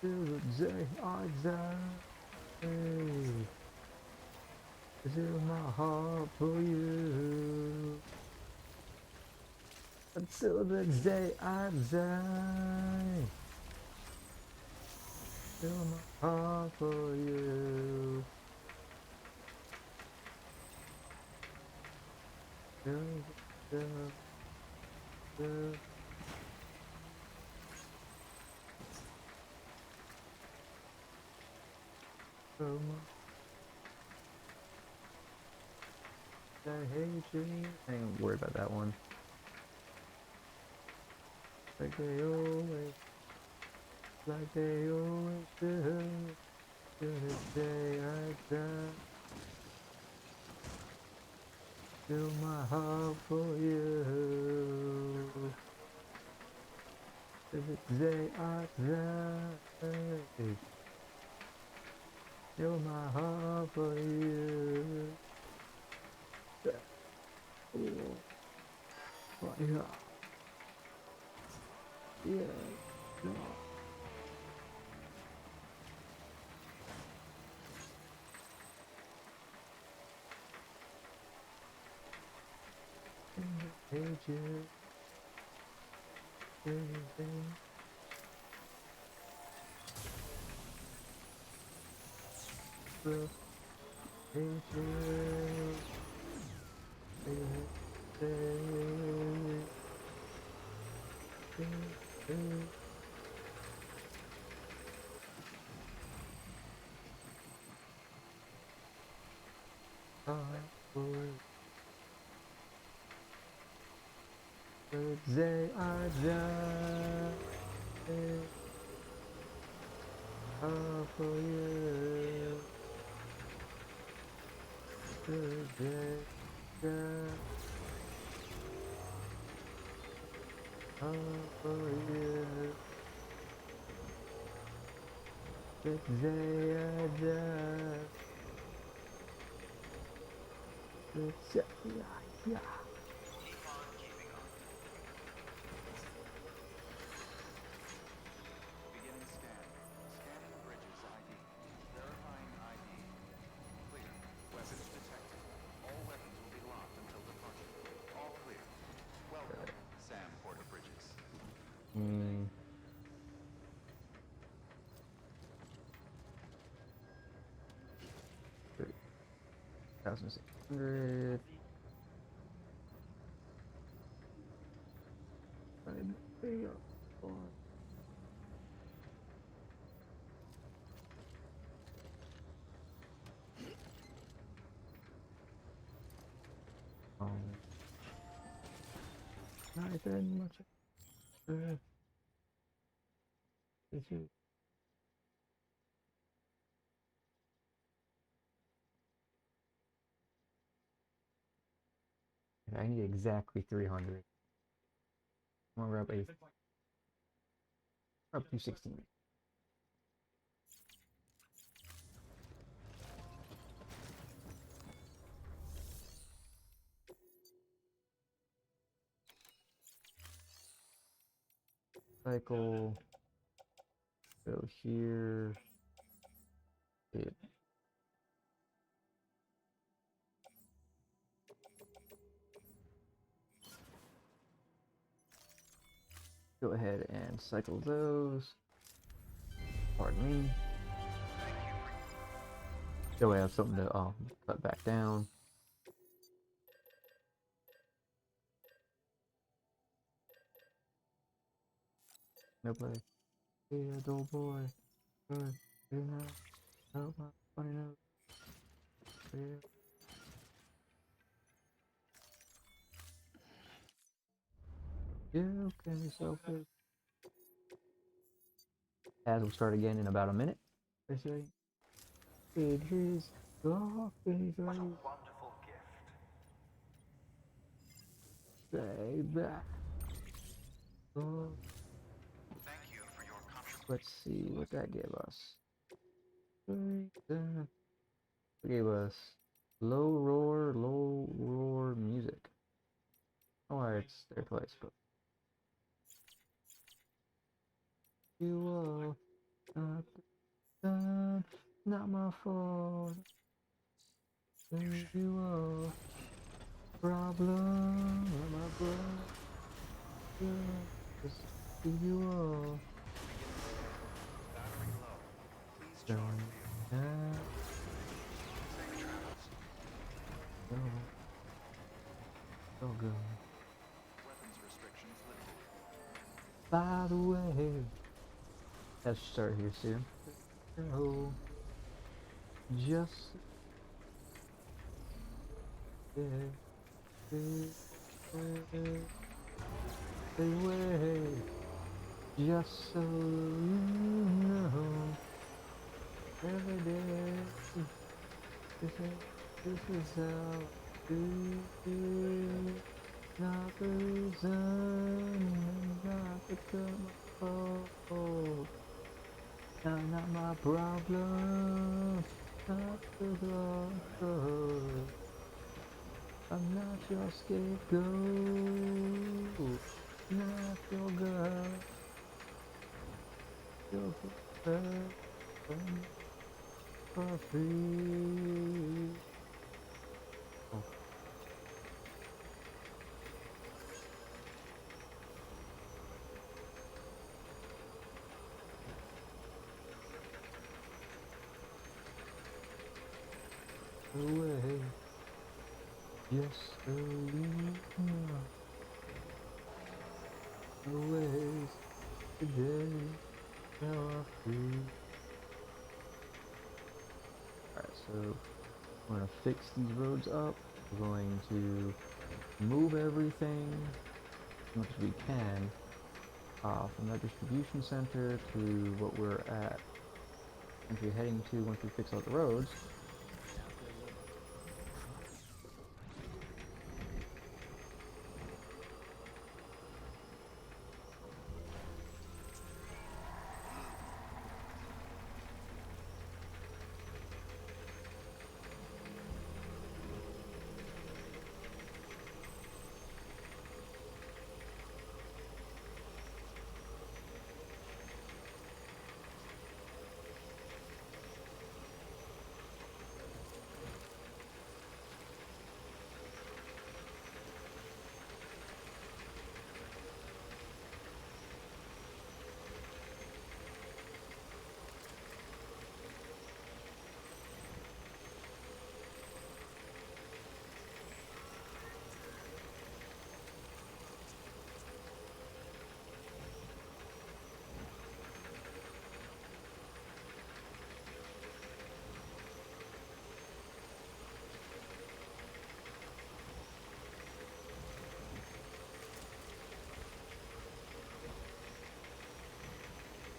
To the day I die, till my heart for you. Until the day I die, till my heart for you. Till the day, till I hate you. I ain't gonna worry about that one. Like they always do. Till the day I die, till my heart for you. Till the day I die, till my heart for you. Oh, yeah, yeah, yeah. Hate you, everything. Will hate you, everything. I would say I die for you. Today, for you. Today I die. Yeah. Beginning scan. Scanning bridges ID. Verifying ID. Clear. Weapons detected. All weapons will be locked until departure. All clear. Welcome, Sam Porter Bridges. Mm. 1,600. Not that much. I need exactly 300. We're up 8. We're up to 16. Cycle. Go here. Hit. Go ahead and cycle those. Pardon me. So we have something to cut back down. No play. Yeah, old boy. Good. You know. Oh my funny note. Yeah. You can be selfish. As we'll start again in about a minute. They say. It is your favorite. What a wonderful gift. Say that. Oh. Thank you for your contribution. Let's see what that gave us. It gave us low roar music. Oh, it's their place, but you are not done, not my fault. You are problem, not my brother. Just you are Battery low. Please charge done. vehicle. Safe travels. So, so good. Weapons restrictions lifted. By the way, let's start here soon. Oh, just yeah, away. Just so you know, every day, this is how I do it. Not the reason, not because my fault. Not my problem, not the fault. I'm not your scapegoat, not your girl, your girl, for free. Oh, away, just so you know, always today, now I'm free. Alright, so we're gonna fix these roads up. We're going to move everything as much as we can from that distribution center to what we're at, once we're heading to once we fix all the roads.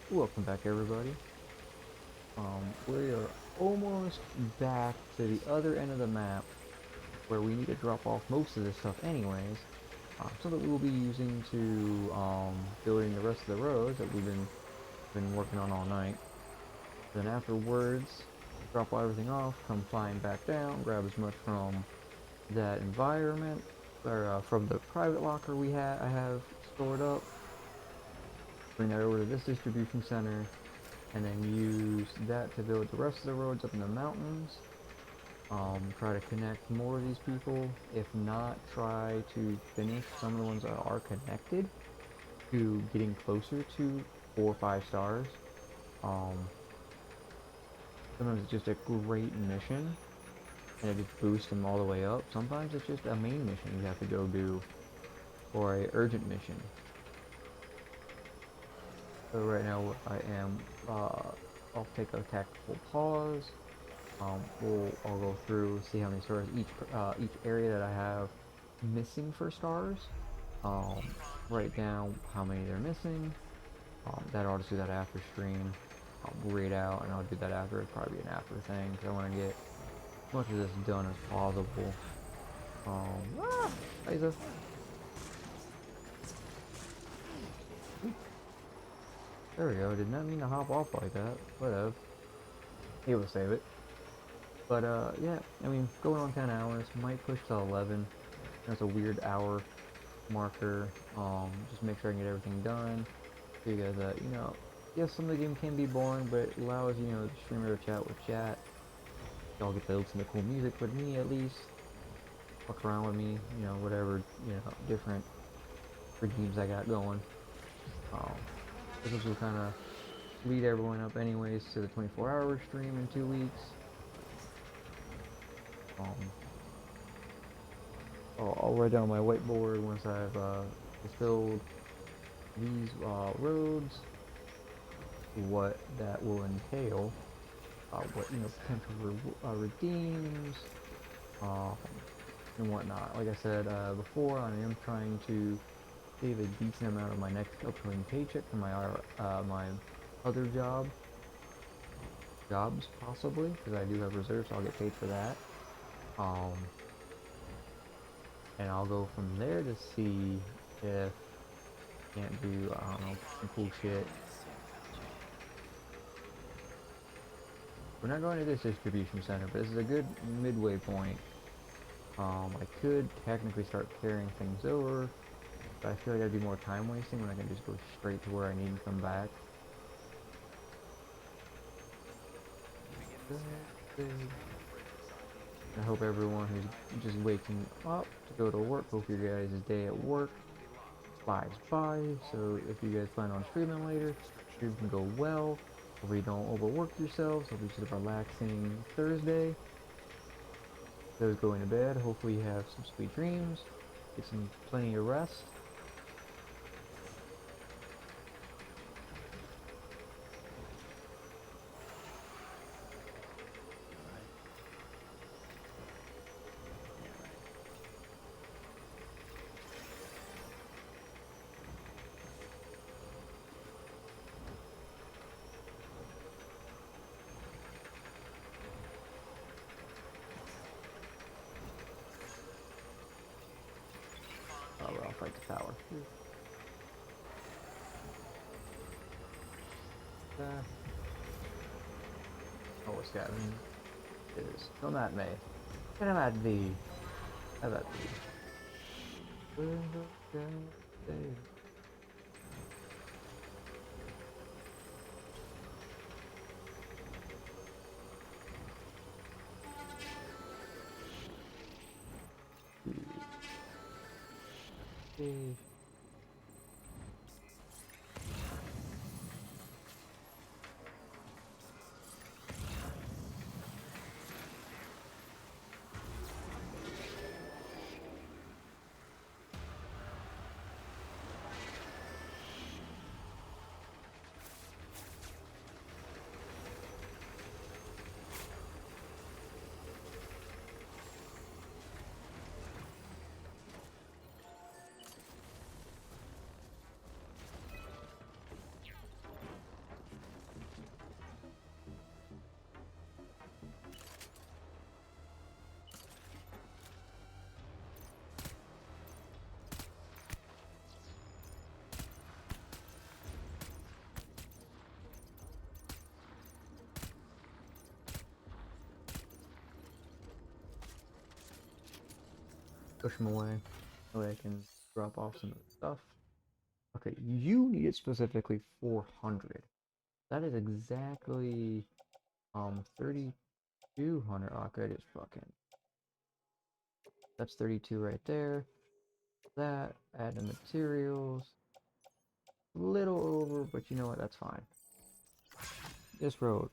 Welcome back, everybody. We are almost back to the other end of the map where we need to drop off most of this stuff anyways, so that we will be using to building the rest of the roads that we've been working on all night. Then afterwards, drop everything off, come flying back down, grab as much from that environment, or from the private locker I have stored up, bring that over to this distribution center, and then use that to build the rest of the roads up in the mountains. Try to connect more of these people. If not, try to finish some of the ones that are connected to getting closer to 4 or 5 stars. Sometimes it's just a great mission, and it just boosts them all the way up. Sometimes it's just a main mission you have to go do, or a urgent mission. So right now I'll take a tactical pause. I'll go through, see how many stars each area that I have missing for stars. Write down how many they're missing. I'll just do that after stream. I'll read out, and I'll do that after. It'll probably be an after thing, because I want to get as much of this done as possible. There we go. Did not mean to hop off like that. Whatever. Able to save it. But yeah. I mean, going on 10 hours. Might push to 11. That's a weird hour marker. Just make sure I can get everything done. So you guys, you know, yes, some of the game can be boring, but it allows, you know, the streamer to chat with chat. Y'all get to listen to cool music with me at least. Fuck around with me, you know, whatever, you know, different games I got going. This will kind of lead everyone up anyways to the 24-hour stream in 2 weeks. I'll write down my whiteboard once I've fulfilled these roads, what that will entail, what, you know, potential redeems, and whatnot. Like I said before, I am trying to save a decent amount of my next upcoming paycheck from my my other jobs possibly, because I do have reserves, so I'll get paid for that. And I'll go from there to see if I can't do, I don't know, some cool shit. We're not going to this distribution center, but this is a good midway point. I could technically start carrying things over, but I feel like that'd be more time wasting when I can just go straight to where I need to come back. I hope everyone who's just waking up to go to work, hope your guys' day at work flies by. So if you guys plan on streaming later, stream can go well. Hope you don't overwork yourselves. Hope you just have a relaxing Thursday. Those going to bed, hopefully you have some sweet dreams, get some plenty of rest. Oh, well, I'll fight the tower. Oh, what's happening? It is. Come at me. Come at thee. Have at thee. Push him away. That way I can drop off some of the stuff. Okay, you needed specifically 400. That is exactly 3200. Okay, just fucking. That's 32 right there. That, add the materials. A little over, but you know what, that's fine. This road,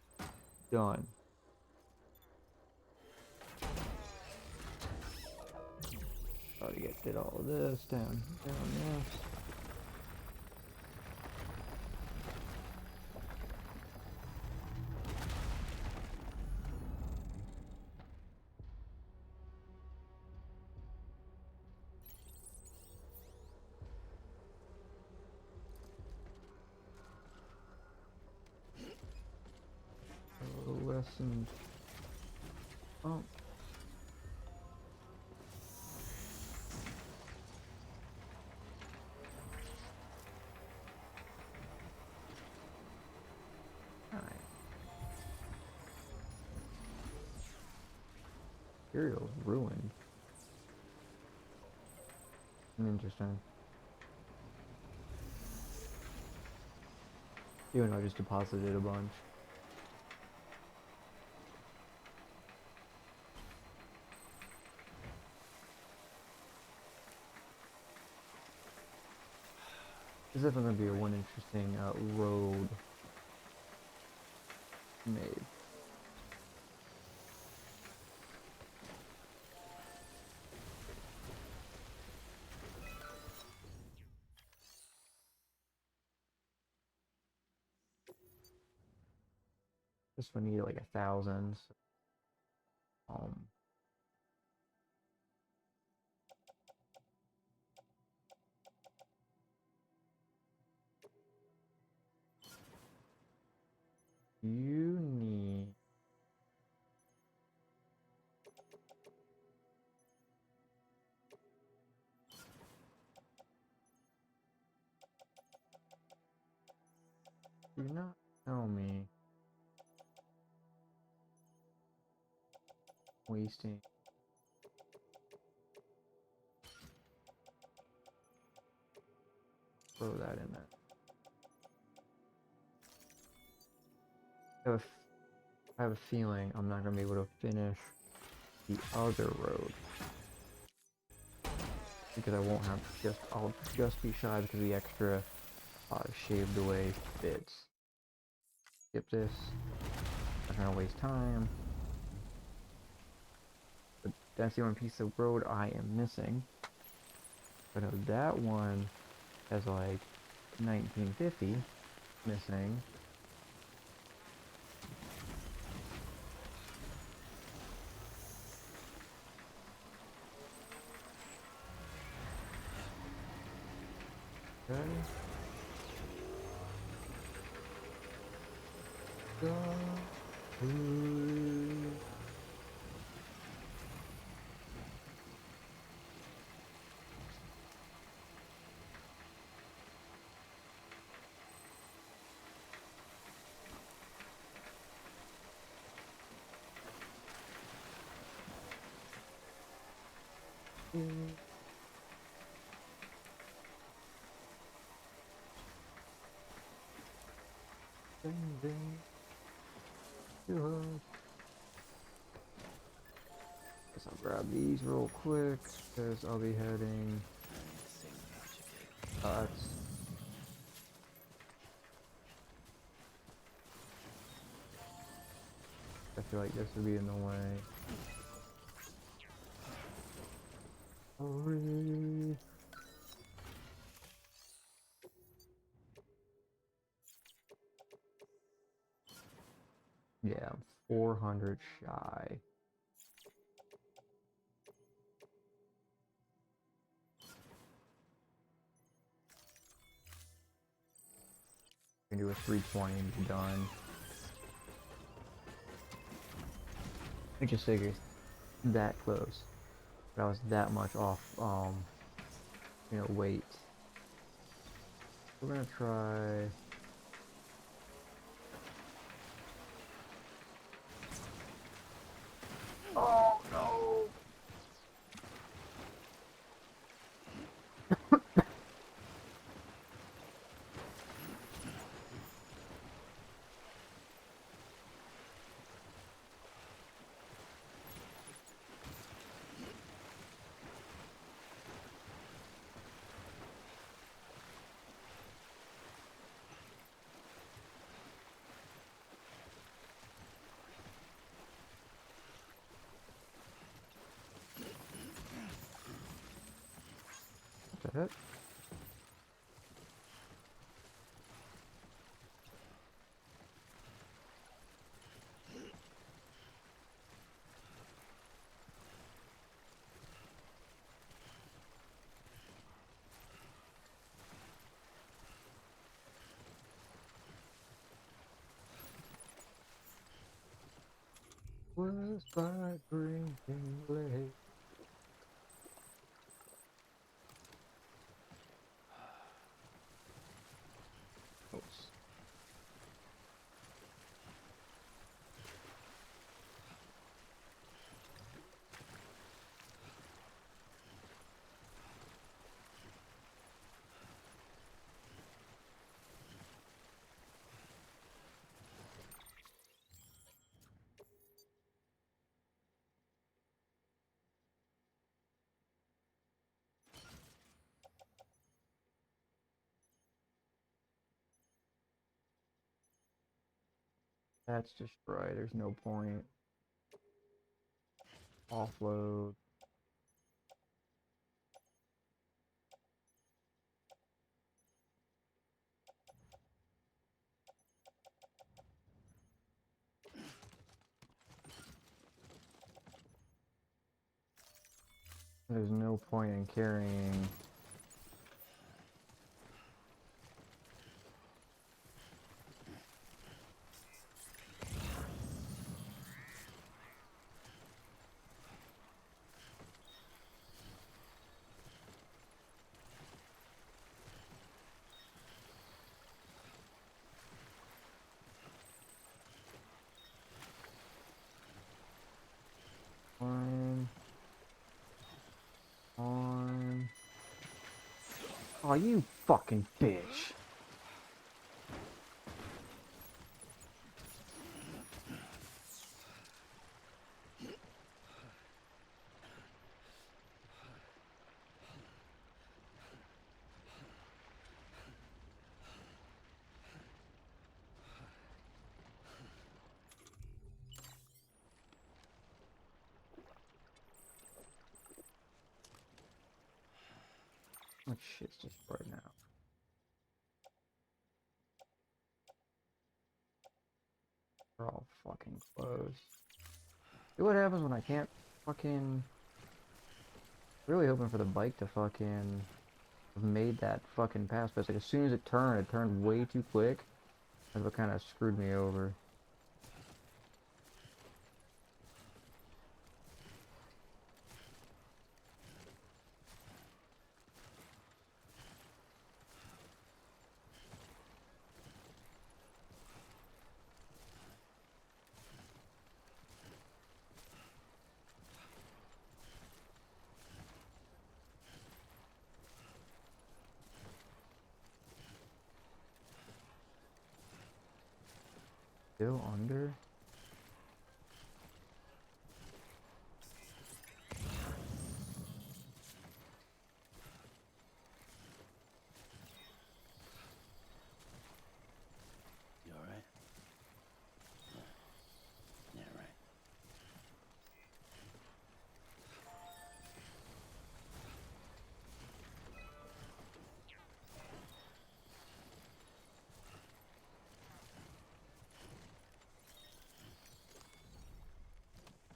done. Already did all of this, down this. A little less than, oh. Materials ruined. Interesting. Even though I just deposited a bunch. There's definitely gonna be a one interesting road made. Just gonna need like 1,000. Um, you need. Do not tell me. Wasting. Throw that in there. I have a feeling I'm not gonna be able to finish the other road because I won't have I'll just be shy because of the extra shaved away bits. Skip this. Not gonna waste time. But that's the only piece of road I am missing. But that one has like 1950 missing. Okay. Go. Guess I'll grab these real quick because I'll be heading. I feel like this would be in the way. Hurry. Yeah, I'm 400 shy. I can do a 320 and be done. I just figured that close. But I was that much off, weight. We're gonna try. Oh no! What the heck? Was by drinking late. Oops. That's destroyed. There's no point. Offload. There's no point in carrying. On. Oh, you fucking bitch. What shit's just right now? They're all fucking close. See what happens when I can't fucking... Really hoping for the bike to fucking have made that fucking pass, but it's like as soon as it turned way too quick. That's what kind of screwed me over. Still under? You alright? Yeah, right.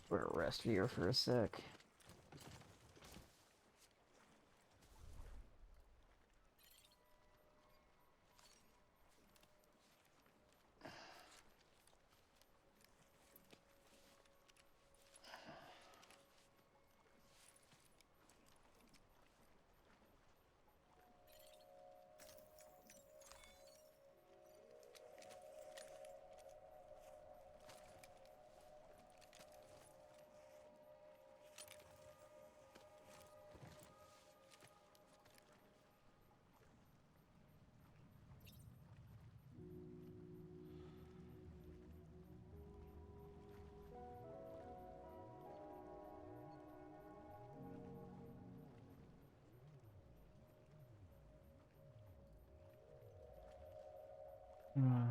We're gonna rest here for a sec. Hmm.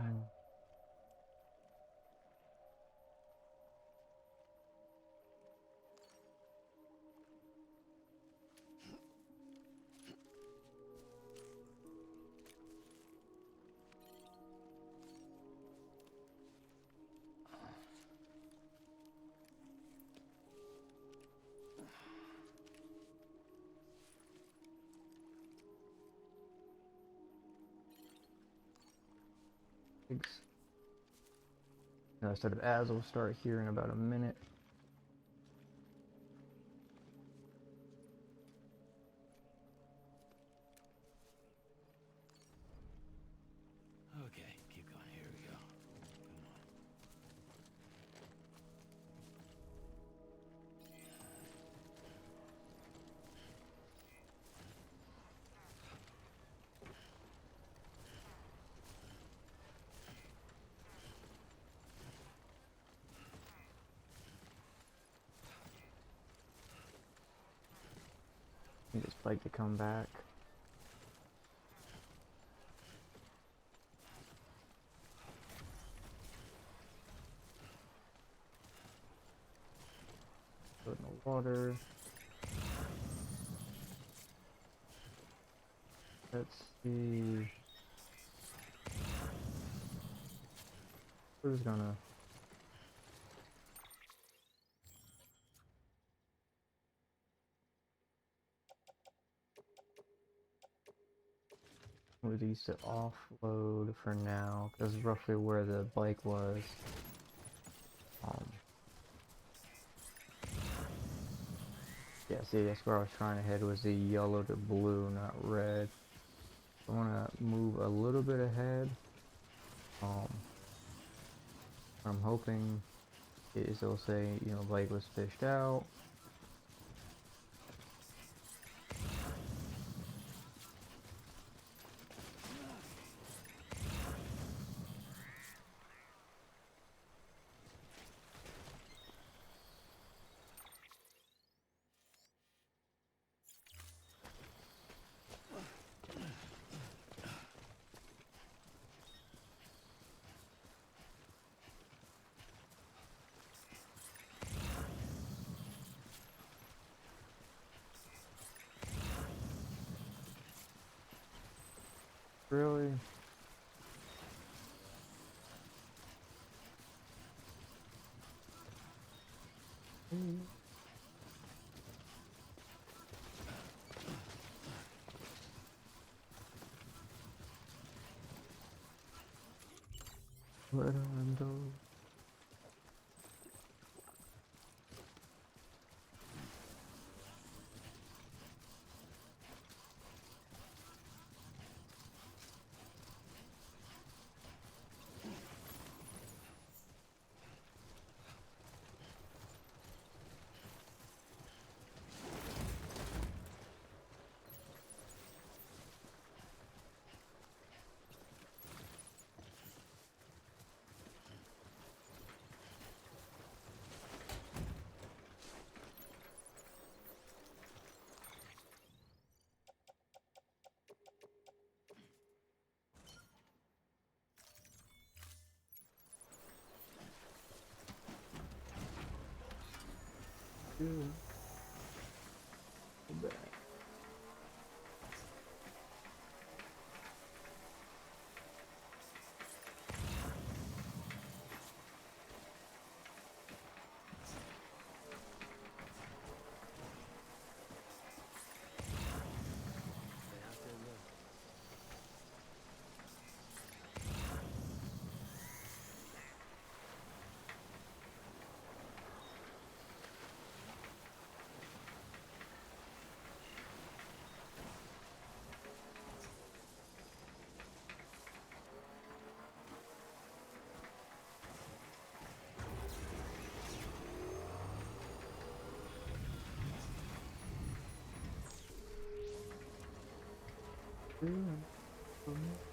Thanks. No, I started as we'll start here in about a minute. Okay, keep going. Here we go. Come on. Need this bike to come back. Let's see. We're just gonna. Move these to offload for now, because it's roughly where the bike was. Yeah, see, that's where I was trying to head, was the yellow to blue, not red. I want to move a little bit ahead. What I'm hoping is they'll say, you know, bike was fished out. Really? Let him go. Good. Back.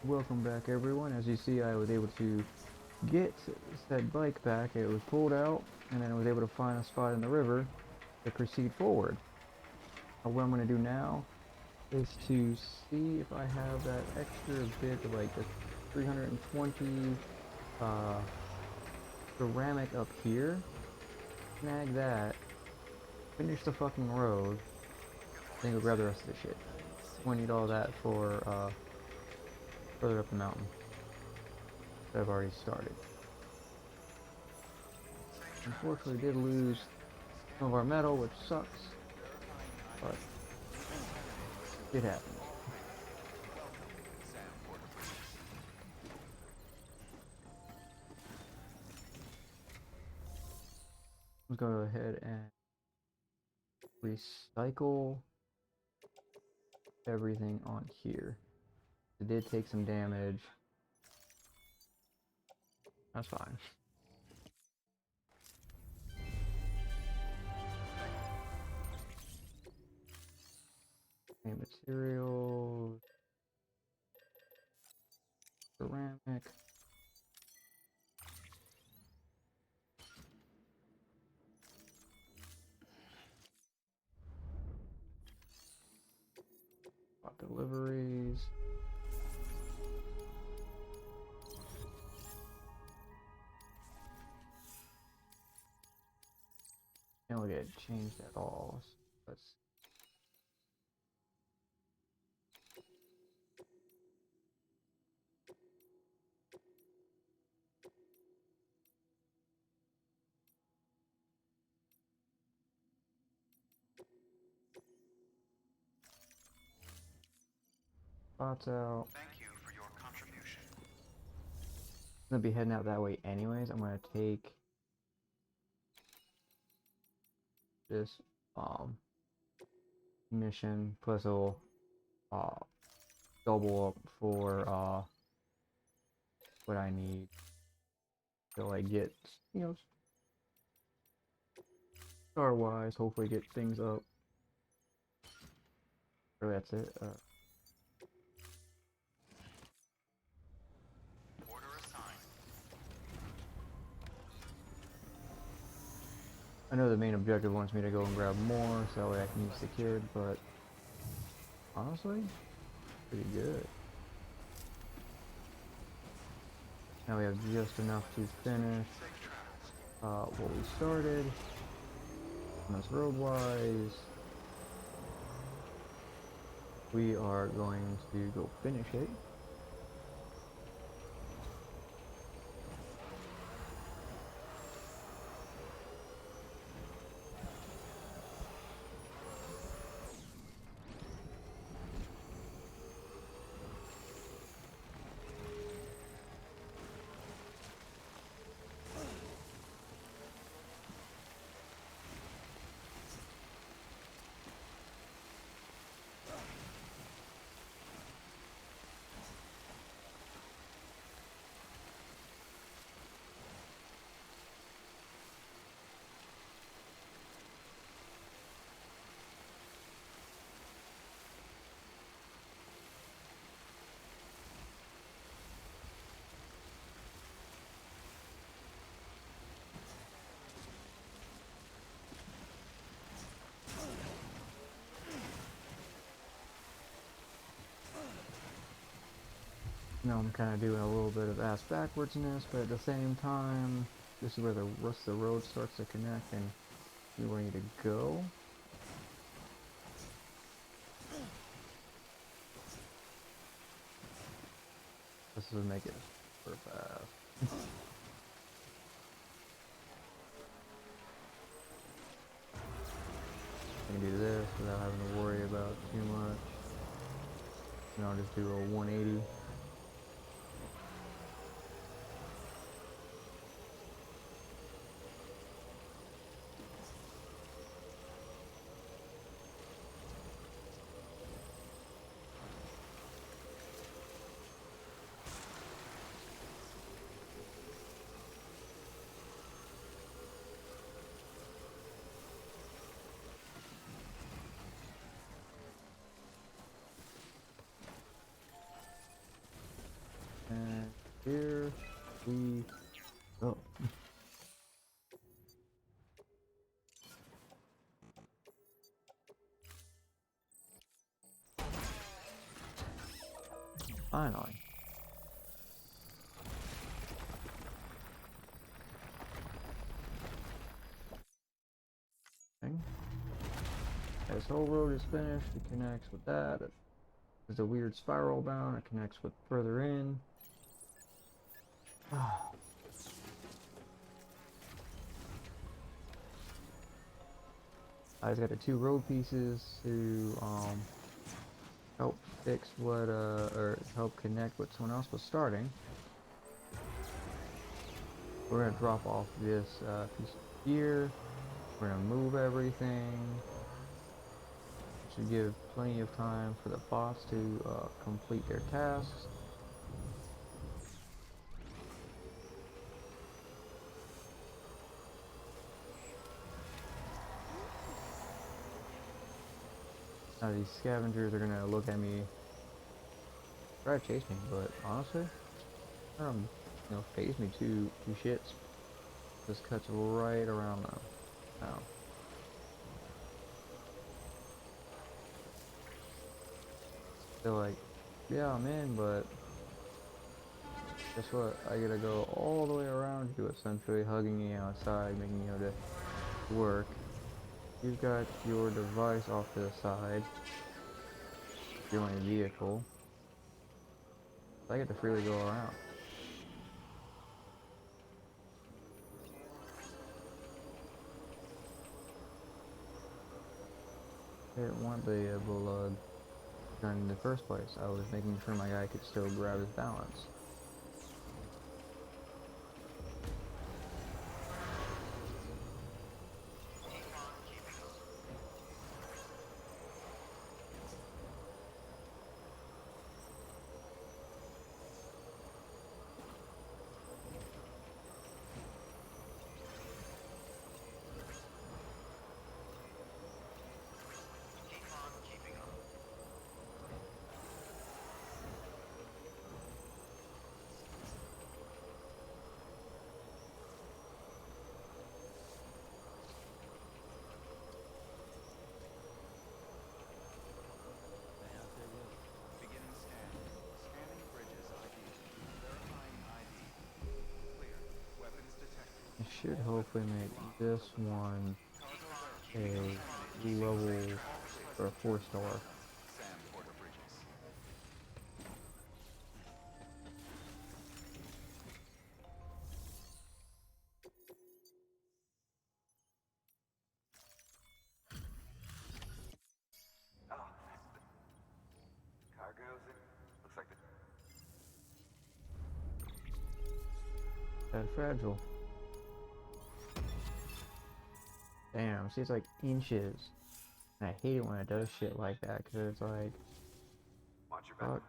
Welcome back, everyone. As you see, I was able to get said bike back. It was pulled out, and then I was able to find a spot in the river to proceed forward. What I'm going to do now is to see if I have that extra bit of like the 320 ceramic up here. Snag that, finish the fucking road, then go grab the rest of the shit. We need all that for further up the mountain that I've already started. Unfortunately, did lose some of our metal, which sucks, but it happens. Let's go ahead and recycle everything on here. It did take some damage. That's fine. Okay, materials, ceramic. Deliveries. And we'll get changed at all. So let's spots out. Thank you for your contribution. I'm gonna be heading out that way anyways. I'm gonna take this mission plus it'll double up for what I need to like get, you know, star wise, hopefully get things up. So that's it. Order assigned. I know the main objective wants me to go and grab more so that way I can use the kid, but honestly, pretty good. Now we have just enough to finish what we started. On this road-wise, we are going to go finish it. Now I'm kind of doing a little bit of ass backwardsness, but at the same time, this is where the rest of the road starts to connect and see where I need to go. This will make it super fast. I can do this without having to worry about too much. And I'll just do a 180. And here we go. Finally. This whole road is finished. It connects with that. There's a weird spiral bound. It connects with further in. I just got the 2 road pieces to help fix what or help connect what someone else was starting. We're gonna drop off this piece of gear. We're gonna move everything. Should give plenty of time for the bots to complete their tasks. Now these scavengers are gonna look at me, try to chase me, but honestly, you know, phase me two shits. This cuts right around them. Now, they're like, yeah, I'm in, but guess what? I gotta go all the way around you, essentially hugging me outside, making you able to work. You've got your device off to the side. You're my vehicle. I get to freely go around. I didn't want the blood. in the first place. I was making sure my guy could still grab his balance. Stay out there, yo. Beginning scan. Scanning bridges ID. Verifying ID. Clear. Weapons detected. I should All hopefully weapons will be make locked this until the punch. one Cargo a verification. level All clear. or 4-star. Sam Porter Bridges. Oh, cargo's in. Looks like the That fragile. Damn, see, it's like inches. And I hate it when it does shit like that, because it's like, watch your back. fuck.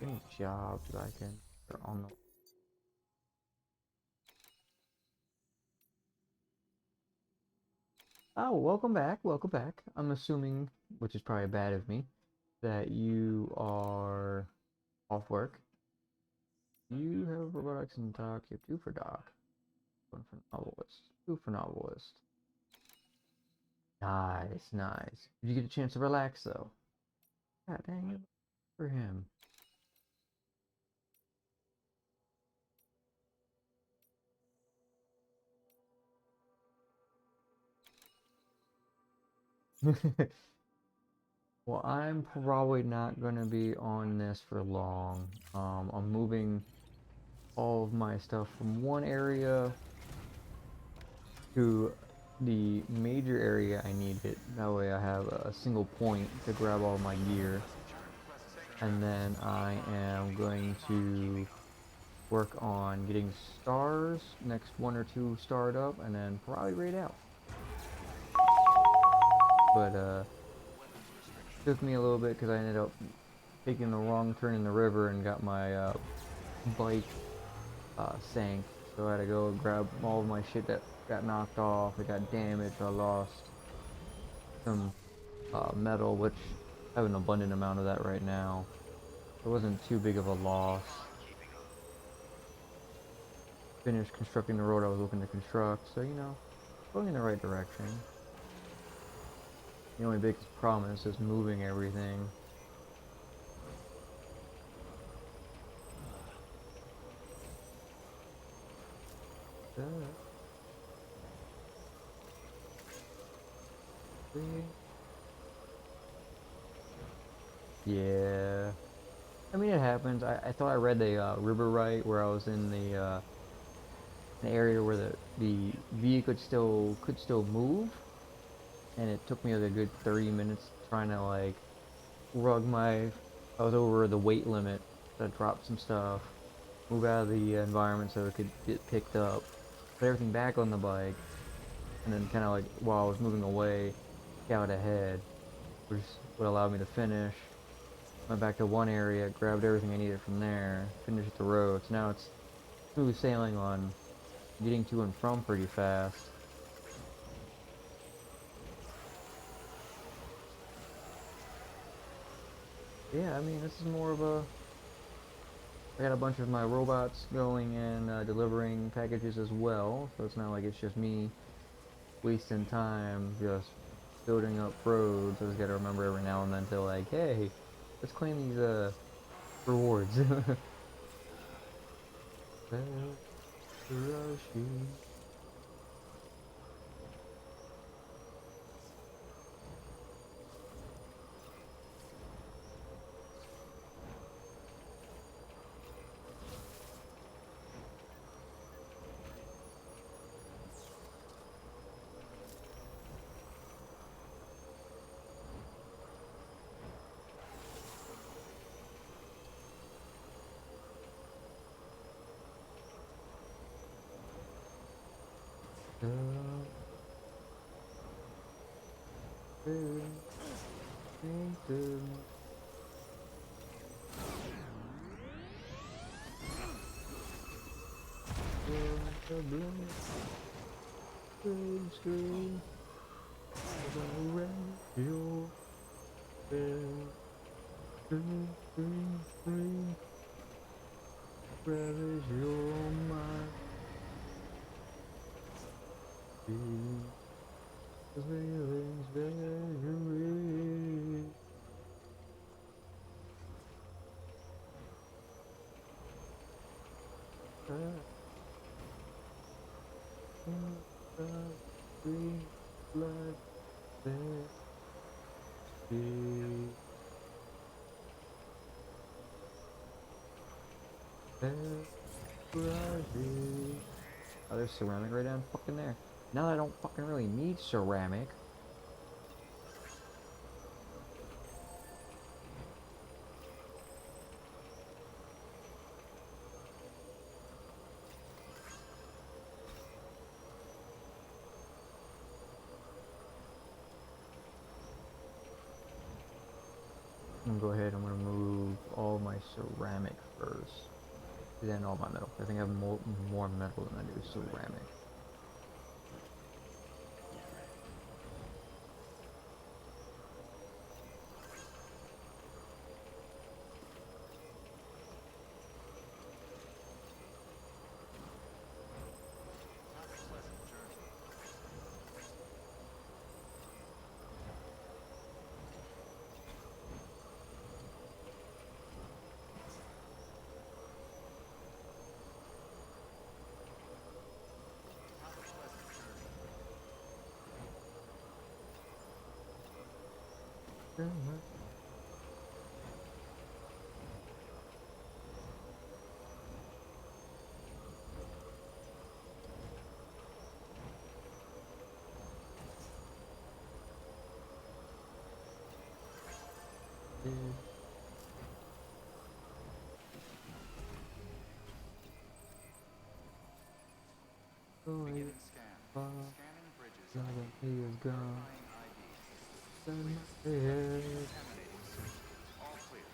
Any jobs that I can are on the. Oh, welcome back, welcome back. I'm assuming, which is probably bad of me, that you are off work. You have robotics and doc. You have 2 for doc. 1 for novelist. 2 for novelist. Nice, nice. Did you get a chance to relax though? God dang it, for him. Well, I'm probably not gonna be on this for long. I'm moving all of my stuff from one area to the major area I need it. That way I have a single point to grab all my gear. And then I am going to work on getting stars, next 1 or 2 starred up, and then probably raid out. But took me a little bit because I ended up taking the wrong turn in the river and got my bike sank. So I had to go grab all of my shit that got knocked off. It got damaged. I lost some metal, which I have an abundant amount of that right now. It wasn't too big of a loss. Finished constructing the road I was looking to construct, so you know, going in the right direction. The only big problem is just moving everything. Yeah. I mean, it happens. I thought I read the river right where I was in the an area where the vehicle could still move, and it took me like a good 30 minutes trying to like rug my. I was over the weight limit, so I dropped some stuff, move out of the environment so it could get picked up, put everything back on the bike, and then kind of like while I was moving away, scout ahead, which would allow me to finish. Went back to one area, grabbed everything I needed from there, finished the road. So now it's smooth sailing on getting to and from pretty fast. Yeah, I mean, this is more of a. I got a bunch of my robots going and delivering packages as well, so it's not like it's just me wasting time just building up roads. I just gotta remember every now and then to like, hey, let's claim these rewards. Screen, your ravish your mind. The feelings very green blood there be oh, there's ceramic right down fucking there. Now I don't fucking really need ceramic. I'm gonna go ahead, I'm gonna move all my ceramic first. Then all my metal. I think I have more metal than I do ceramic. Beginning scan. Scanning bridges ID. Is gone. Verifying ID. Clear. Contaminating suit. All clear.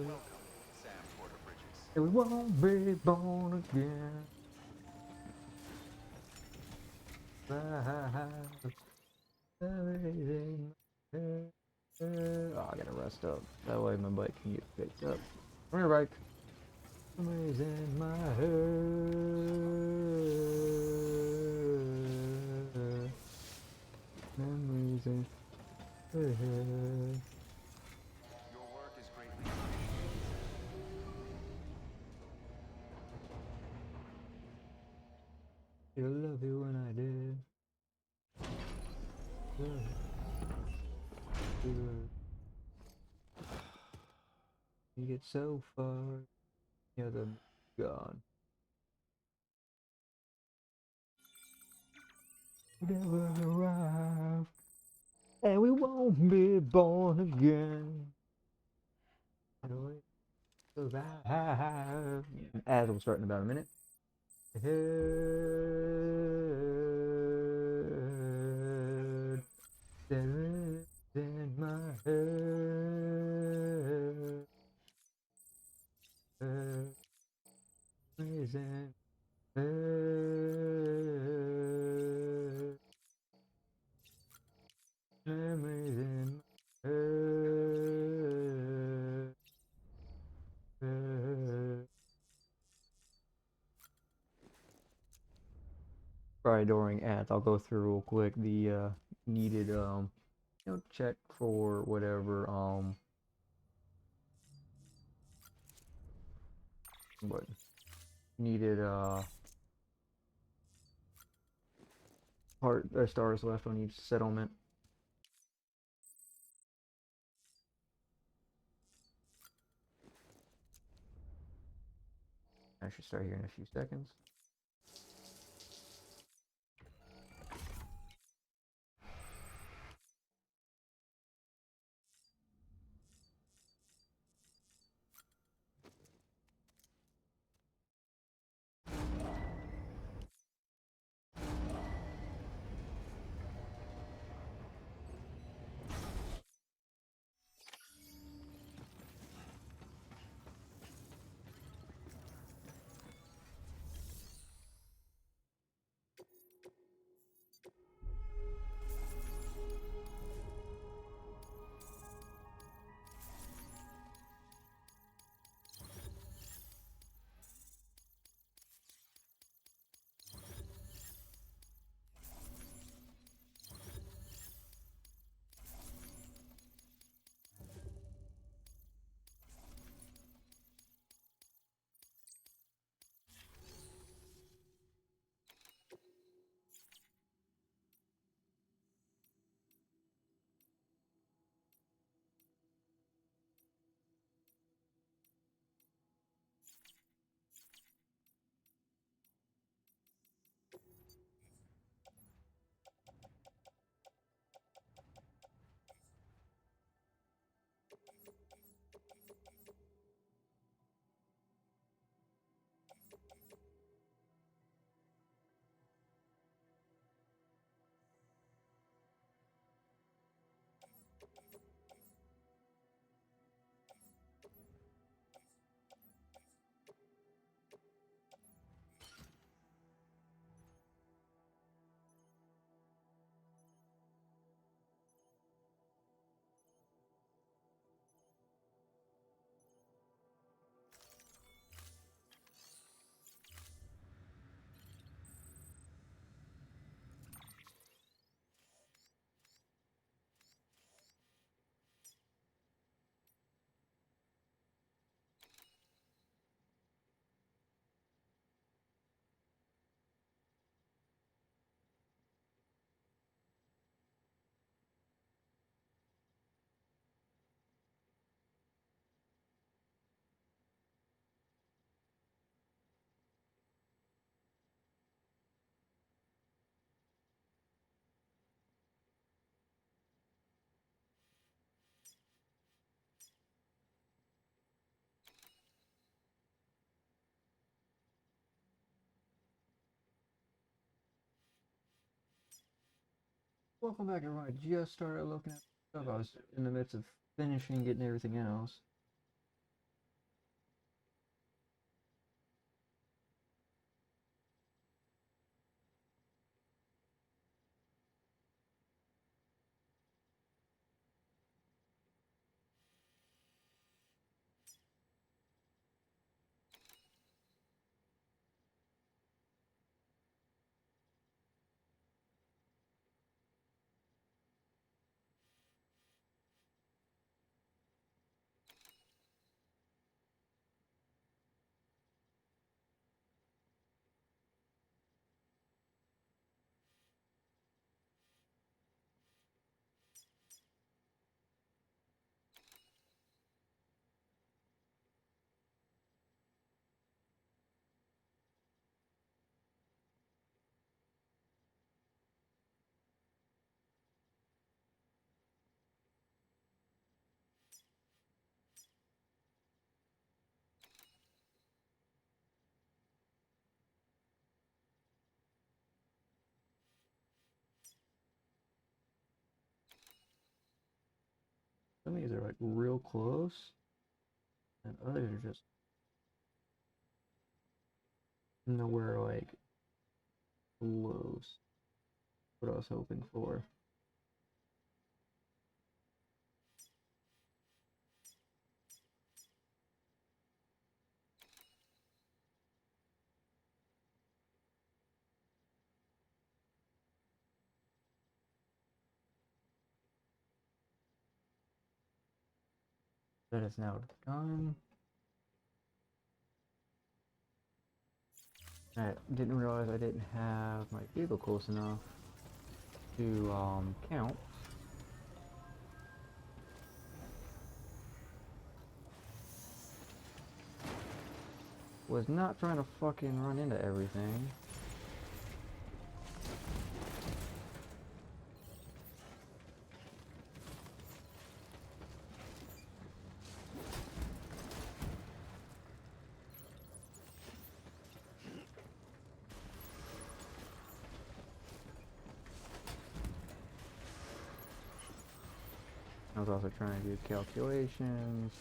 Welcome, Sam Porter Bridges. And we won't be born again. Oh, I gotta rest up. That way my bike can get picked up. Come here, bike. Memories in my head. Memories in my head. Your work is greatly appreciated. I love you when I did. You get so far, you're the gone. Never arrive, and we won't be born again. Survive. As we'll start in about a minute. Head, there is in my head. Is in head. Memories in my head. Probably during ads, I'll go through real quick the needed check for whatever what needed part stars left on each settlement. I should start here in a few seconds. Welcome back, everyone. I just started looking at stuff. I was in the midst of finishing getting everything else. Some of these are like real close, and others are just nowhere like close. What I was hoping for. That is now done. I didn't realize I didn't have my vehicle close enough to count. Was not trying to fucking run into everything. I was also trying to do calculations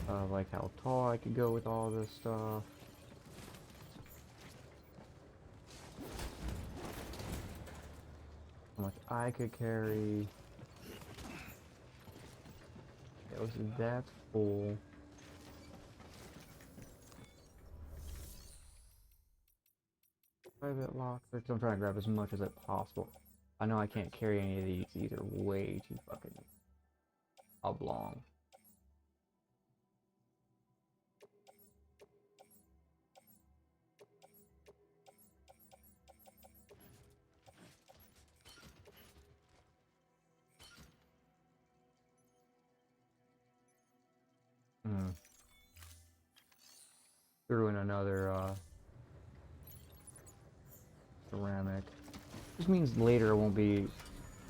of like how tall I could go with all this stuff. How much I could carry. That's full. Private lockers. I'm trying to grab as much as possible. I know I can't carry any of these. These are way too fucking oblong. Threw in another ceramic. This means later I won't be,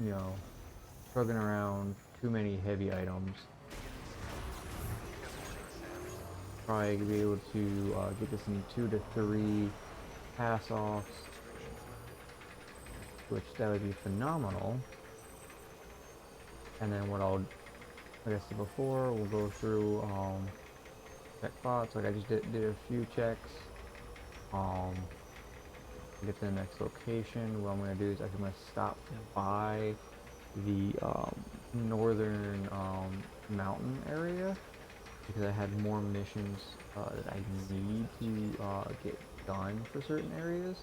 you know, trugging around too many heavy items. Probably be able to get this in 2 to 3 pass-offs, which that would be phenomenal. And then what I'll, like I said before, we'll go through check spots. Like I just did a few checks. Get to the next location. What I'm gonna do is actually gonna stop by the northern mountain area because I had more missions that I need to get done for certain areas,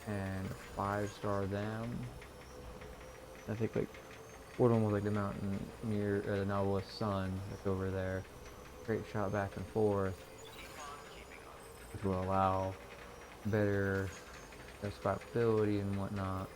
and 5-star them. I think like one of them was like the mountain near the Nautilus Sun that's over there. Great shot back and forth, which will allow better spotability and whatnot.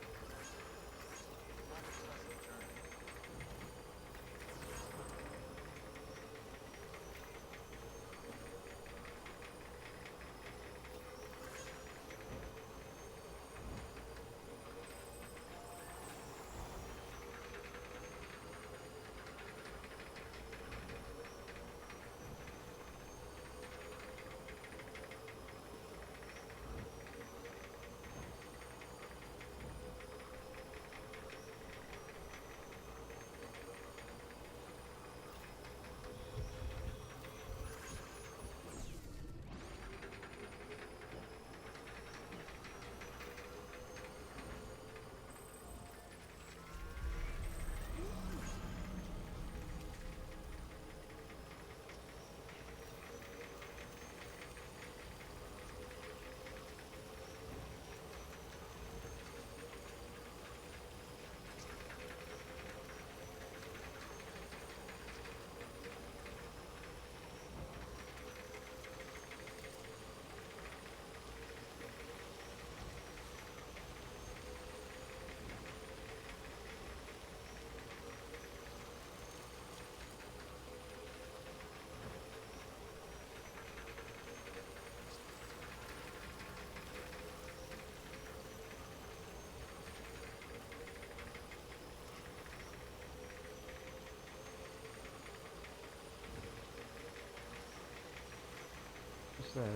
say.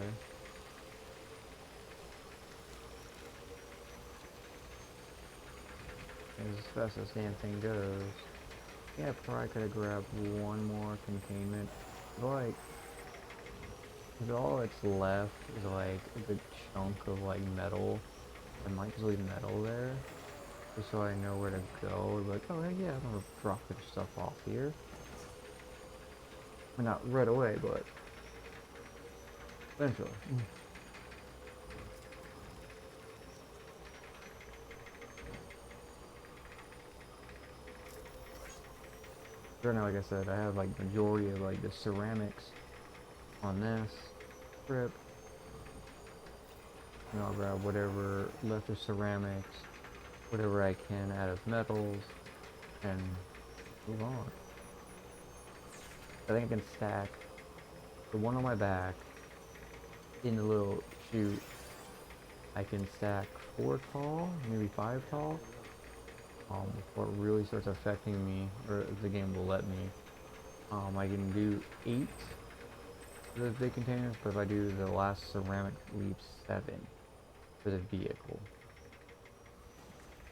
As fast as damn thing goes. Yeah, probably could have grabbed one more containment. But like, 'cause all that's left is like a good chunk of like metal. I might just leave metal there, just so I know where to go. Like, oh heck yeah, I'm gonna drop this stuff off here. Well, not right away, but eventually. Right now, like I said, I have like majority of like the ceramics on this trip. And I'll grab whatever left of ceramics, whatever I can out of metals, and move on. I think I can stack the one on my back in the little chute. I can stack 4 tall, maybe 5 tall, before it really starts affecting me, or if the game will let me. I can do 8 for those big containers, but if I do the last ceramic, leave 7 for the vehicle.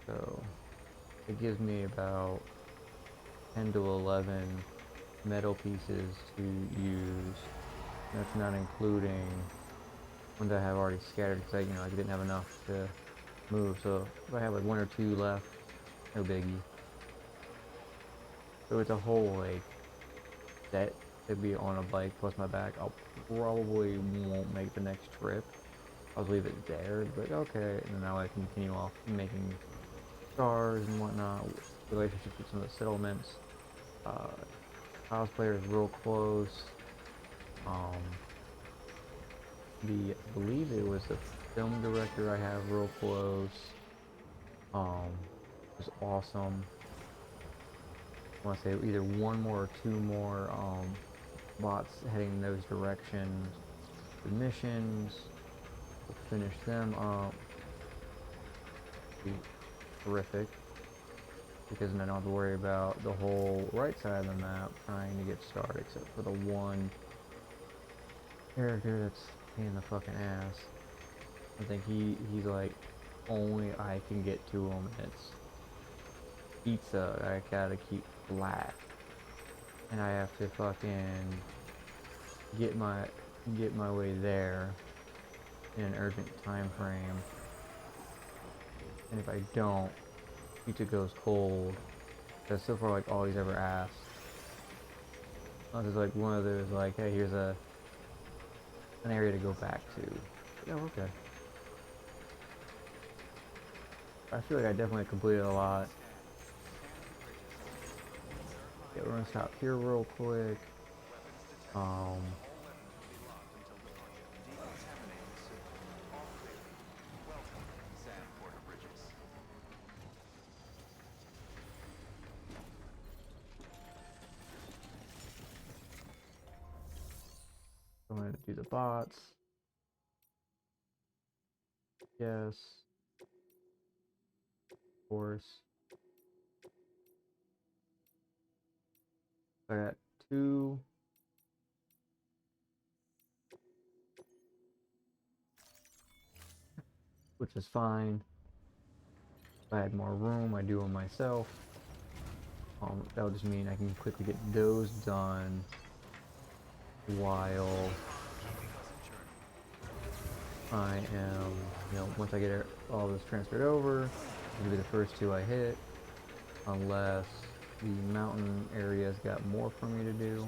So it gives me about 10 to 11 metal pieces to use. That's not including ones I have already scattered because I didn't have enough to move. So if I have like 1 or 2 left, no biggie. So it's a whole like set to be on a bike plus my back. I'll probably won't make the next trip. I'll leave it there, but okay, and then now I continue off making stars and whatnot, relationships with some of the settlements. Cosplayer is real close. I believe it was the film director I have real close. It was awesome. I want to say either 1 more or 2 more bots heading in those directions. The missions, we'll finish them up. Be terrific. Because then I don't have to worry about the whole right side of the map trying to get started, except for the one character that's in the fucking ass. I think he's like only I can get to him, and it's pizza I gotta keep flat, and I have to fucking get my way there in an urgent time frame. And if I don't, pizza goes cold. That's so far like all he's ever asked. Unless it's like one of those like, hey, here's an area to go back to. Oh, okay. I feel like I definitely completed a lot. Yeah, we're gonna stop here real quick. Going to do the bots. Yes. Of course. I got 2. Which is fine. If I had more room, I do them myself. That would just mean I can quickly get those done while I am, once I get all this transferred over, it'll be the first 2 I hit, unless the mountain area's got more for me to do.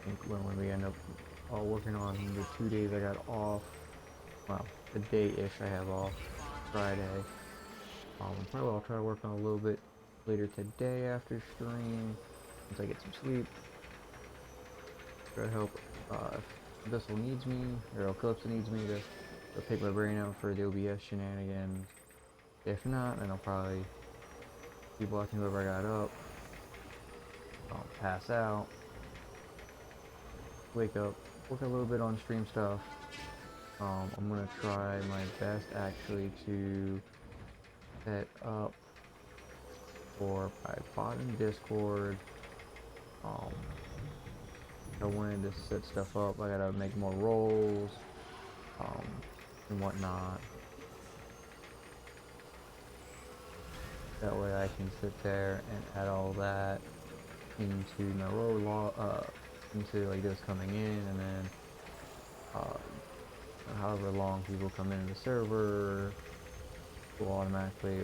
I think when we end up working on the 2 days I got off. Well, the day-ish I have off, Friday. Probably I'll try to work on a little bit later today after stream, once I get some sleep. Try to help if Bissell needs me, or Eclipse needs me to pick my brain out for the OBS shenanigans. If not, then I'll probably keep watching whoever I got up. I'll pass out, wake up, work a little bit on stream stuff. I'm gonna try my best actually to set up for my bot in Discord. I wanted to set stuff up. I gotta make more roles, and whatnot. That way I can sit there and add all that into my role into like this coming in, and then however long people come into the server, will automatically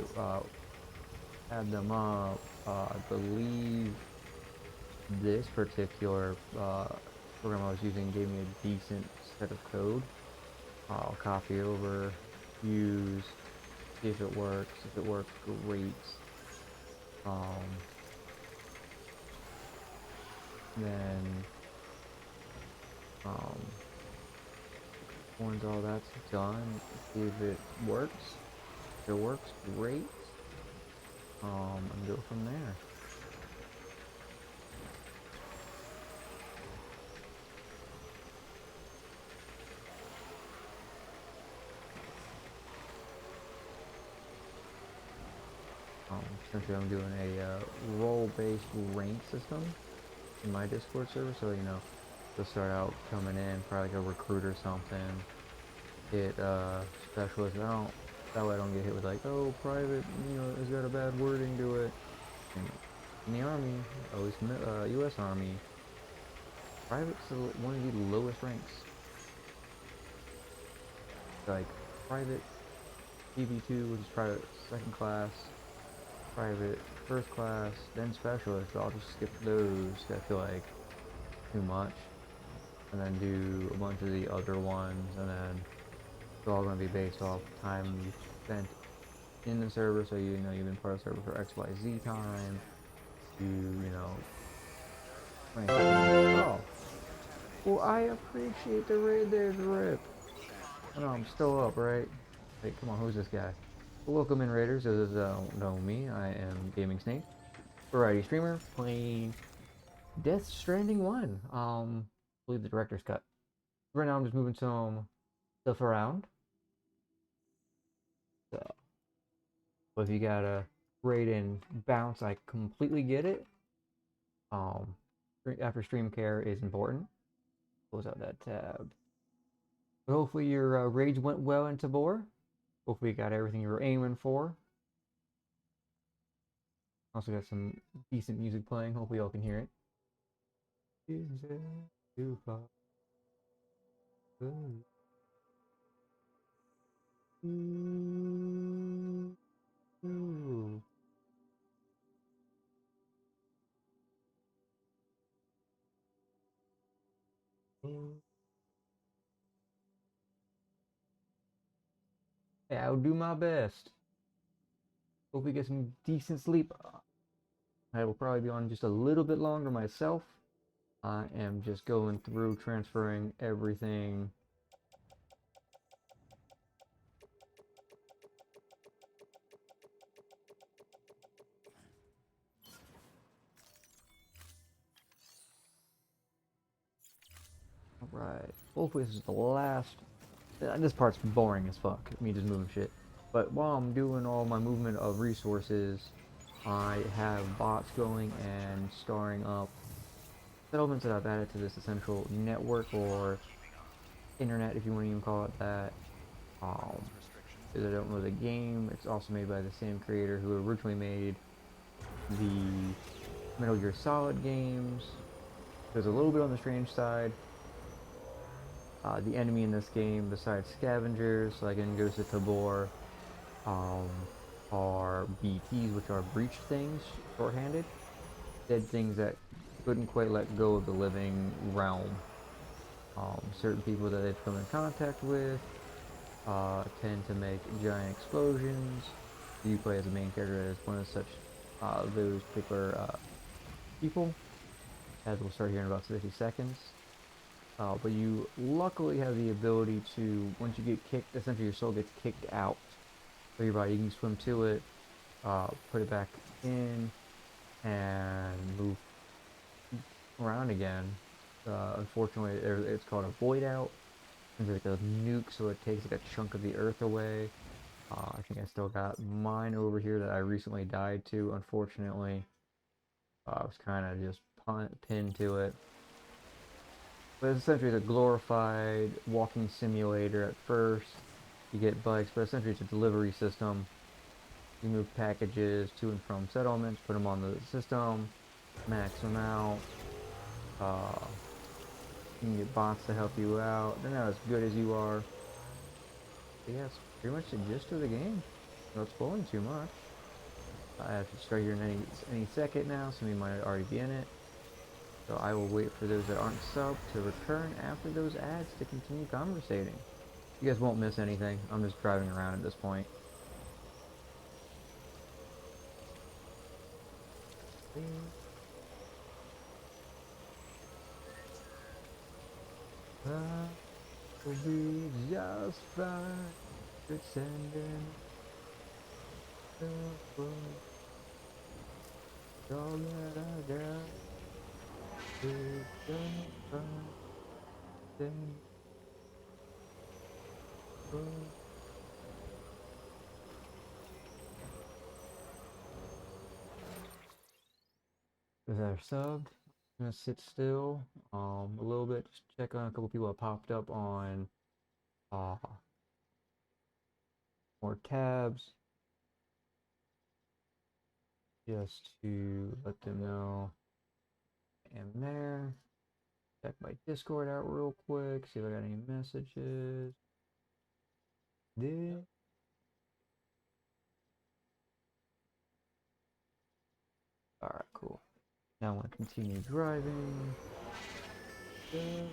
add them up. I believe this particular program I was using gave me a decent set of code. I'll copy over, use, see if it works. If it works, great. Then once all that's done, see if it works. If it works, great. And go from there. Essentially I'm doing a role-based rank system in my Discord server, so you know, they'll start out coming in, probably like a recruit or something, hit specialist. That way I don't get hit with like, oh, private, you know, it's got a bad wording to it. And in the army, at least U.S. Army, private's one of the lowest ranks. Like private, PV2, which is private second class, private first class, then specialist. I'll just skip those. I feel like too much, and then do a bunch of the other ones, and then it's all going to be based off time you spent in the server. So you know you've been part of the server for XYZ time. You know. Oh, well, I appreciate the raid there, Drip. I know I'm still up, right? Hey, come on, who's this guy? Welcome in, Raiders. This is know me. I am Gaming Snake, variety streamer, playing Death Stranding 1. I believe the director's cut. Right now I'm just moving some stuff around. So, but if you gotta raid and bounce, I completely get it. After stream care is important. Close out that tab. But hopefully your raids went well in Tabor. Hopefully you got everything you were aiming for. Also got some decent music playing. Hopefully y'all can hear it. Is it too far? Ooh. Ooh. Ooh. Ooh. Yeah, I'll do my best. Hope we get some decent sleep. I will probably be on just a little bit longer myself. I am just going through transferring everything. Alright. Hopefully this is the last. This part's boring as fuck, me just moving shit. But while I'm doing all my movement of resources, I have bots going and starring up settlements that I've added to this essential network, or internet if you want to even call it that. Because I don't know the game, it's also made by the same creator who originally made the Metal Gear Solid games. There's a little bit on the strange side. The enemy in this game, besides scavengers, like in Ghost of Tabor, are BTs, which are breach things, shorthanded. Dead things that couldn't quite let go of the living realm. Certain people that they've come in contact with tend to make giant explosions. You play as a main character as one of such those particular people, as we'll start here in about 50 seconds. But you luckily have the ability to, once you get kicked, essentially your soul gets kicked out of your body. You can swim to it, put it back in, and move around again. Unfortunately, it's called a void out. It's like a nuke, so it takes like a chunk of the earth away. I think I still got mine over here that I recently died to, unfortunately. I was kind of just pinned to it. But it's essentially a glorified walking simulator at first. You get bikes, but essentially it's a delivery system. You move packages to and from settlements, put them on the system, max them out. You can get bots to help you out. They're not as good as you are. But yeah, it's pretty much the gist of the game. Not spoiling too much. I have to start here in any second now. Some of you might already be in it. So I will wait for those that aren't subbed to return after those ads to continue conversating. You guys won't miss anything. I'm just driving around at this point. We'll be just fine pretending the world all that I got is just fine pretending the world. If they're subbed, I'm gonna sit still a little bit, just check on a couple people that popped up on more tabs, just to let them know I am there. Check my Discord out real quick, see if I got any messages. Did Alright, cool. Now I want to continue driving. Good.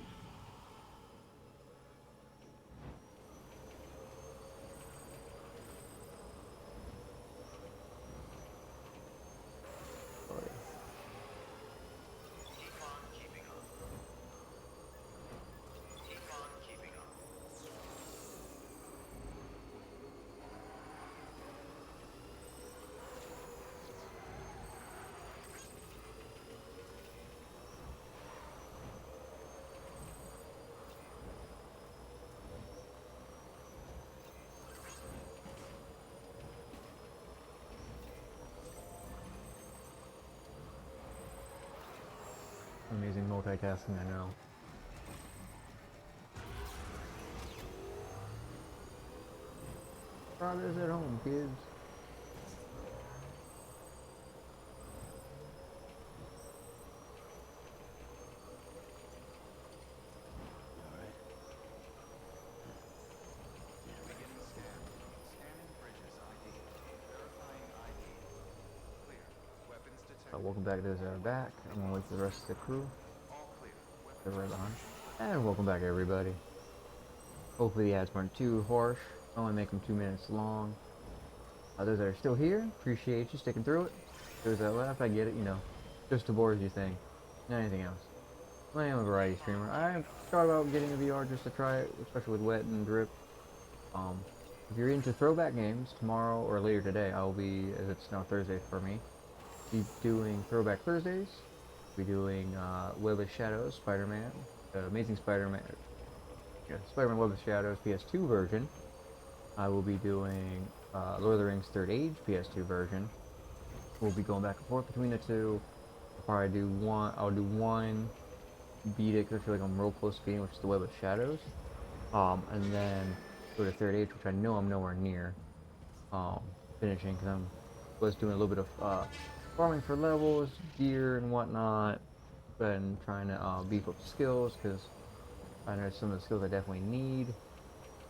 Amazing multitasking, I know. Progress at home, kids. Beginning scan. Scanning bridges ID. Verifying ID. Clear. Weapons detected. Welcome back to those that are back. I'm gonna wait for the rest of the crew. All clear. They're right behind. And welcome back, everybody. Hopefully the ads weren't too harsh. I only make them 2 minutes long. Those that are still here, appreciate you sticking through it. Those that left, I get it, you know, just a Borzy thing, not anything else. I am a variety streamer. I thought about getting a VR just to try it, especially with wet and drip. If you're into throwback games, tomorrow or later today, I'll be, as it's now Thursday for me, be doing Throwback Thursdays. Be doing Web of Shadows, Spider-Man, Amazing Spider-Man, Spider-Man Web of Shadows PS2 version. I will be doing Lord of the Rings Third Age PS2 version. We'll be going back and forth between the two. I'll do one, beat it because I feel like I'm real close to beating, which is the Web of Shadows. And then go to Third Age, which I know I'm nowhere near finishing because was doing a little bit of farming for levels, gear, and whatnot, and trying to beef up skills because I know some of the skills I definitely need.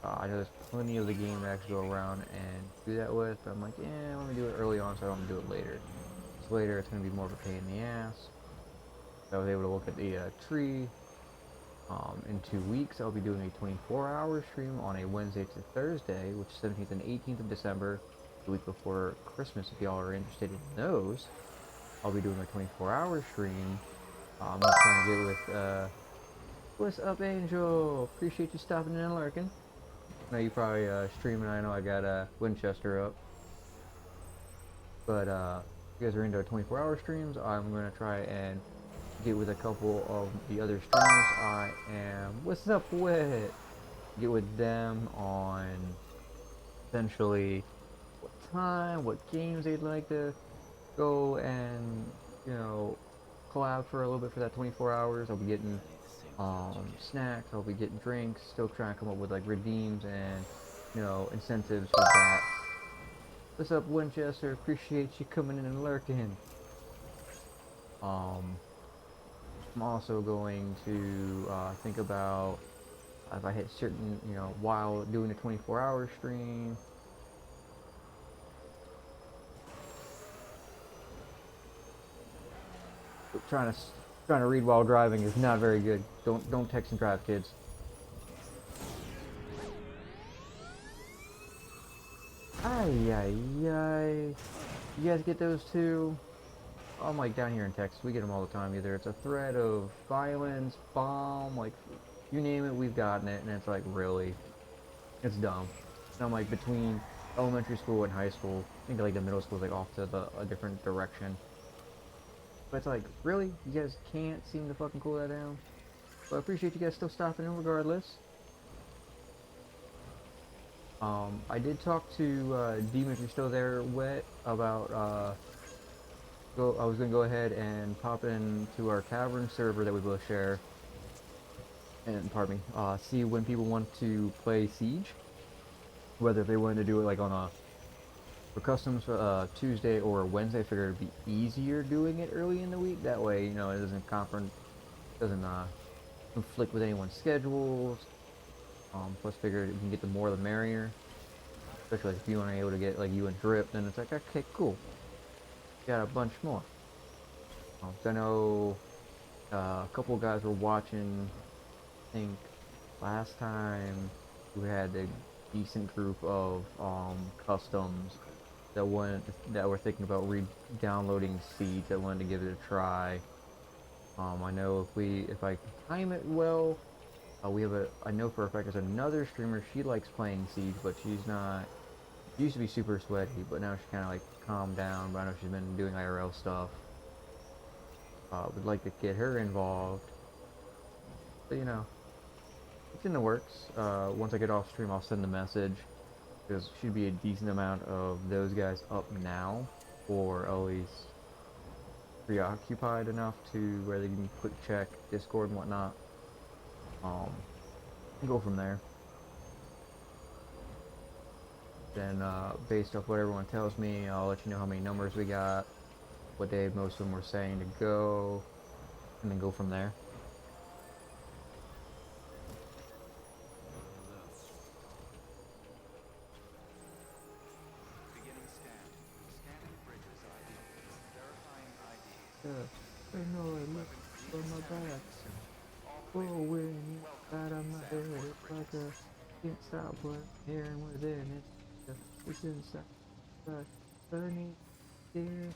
I know there's plenty of the game to actually go around and do that with, but I'm like, yeah, let me do it early on so I don't do it later. So later it's going to be more of a pain in the ass. So I was able to look at the tree In 2 weeks, I'll be doing a 24-hour stream on a Wednesday to Thursday, which is 17th and 18th of December, the week before Christmas. If y'all are interested in those, I'll be doing a 24-hour stream. I'm just trying to get with, what's up, Angel? Appreciate you stopping in and lurking. I know you probably streaming. I know I got Winchester up, but if you guys are into 24-hour streams, I'm gonna try and get with a couple of the other streamers. I am. What's up, Wit? Get with them on essentially what time, what games they'd like to go and collab for a little bit for that 24 hours. I'll be getting snacks. I'll be getting drinks. Still trying to come up with like redeems and incentives for that. What's up, Winchester? Appreciate you coming in and lurking. I'm also going to think about if I hit certain, while doing a 24-hour stream. Trying to read while driving is not very good. Don't text and drive, kids. Ay ay ay. You guys get those too? I'm like down here in Texas, we get them all the time. Either it's a threat of violence, bomb, like you name it, we've gotten it, and it's like really, it's dumb. And I'm like between elementary school and high school. I think like the middle school is like off to a different direction. But it's like, really? You guys can't seem to fucking cool that down? But I appreciate you guys still stopping in regardless. I did talk to Demon, if you're still there, Wet, about I was gonna go ahead and pop into our cavern server that we both share, and pardon me, see when people want to play Siege, whether they wanted to do it like on a for customs Tuesday or Wednesday. I figured it'd be easier doing it early in the week. That way, it doesn't conflict with anyone's schedules. Plus, figured if we can get the more the merrier. Especially like, if you aren't able to get like you and Drip, then it's like, okay, cool. Got a bunch more. I know a couple of guys were watching. I think last time we had a decent group of customs that were thinking about re-downloading Siege, that wanted to give it a try. I know if I time it well, I know for a fact there's another streamer, she likes playing Siege, but she's not. She used to be super sweaty, but now she's kind of like calmed down. But I know she's been doing IRL stuff. Would like to get her involved. But it's in the works. Once I get off stream, I'll send a message. Because should be a decent amount of those guys up now, or at least preoccupied enough to where they can quick check Discord and whatnot. Go from there. Then based off what everyone tells me, I'll let you know how many numbers we got, what day most of them were saying to go, and then go from there. Beginning scan. Scanning bridges ID. Verifying ID. I know it looks on my back. Whirlwind out of my head, it's like a can't stop what hearing within it. It's inside, but burning here.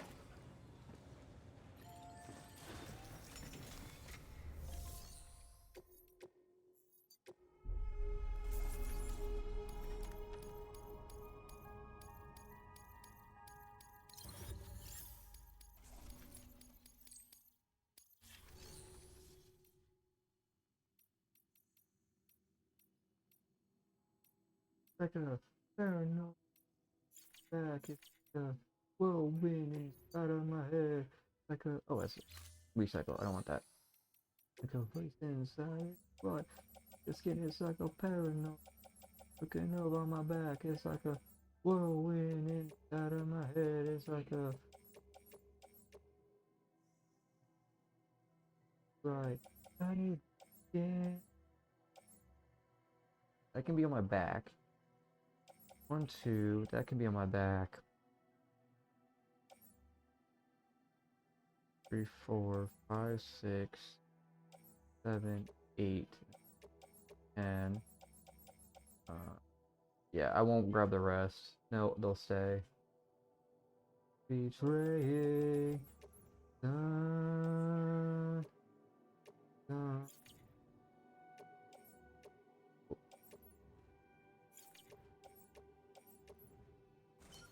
Like a paranoid back, it's a whirlwind inside of my head. Like a that's recycle. I don't want that. Like a voice inside, but the skin is like a paranoid. Looking over my back, it's like a whirlwind inside of my head. It's like a right. I need skin. That can be on my back. 1, 2. That can be on my back. 3, 4, 5, 6, 7, 8, and yeah, I won't grab the rest. No, they'll stay. Betraying. Dun, dun.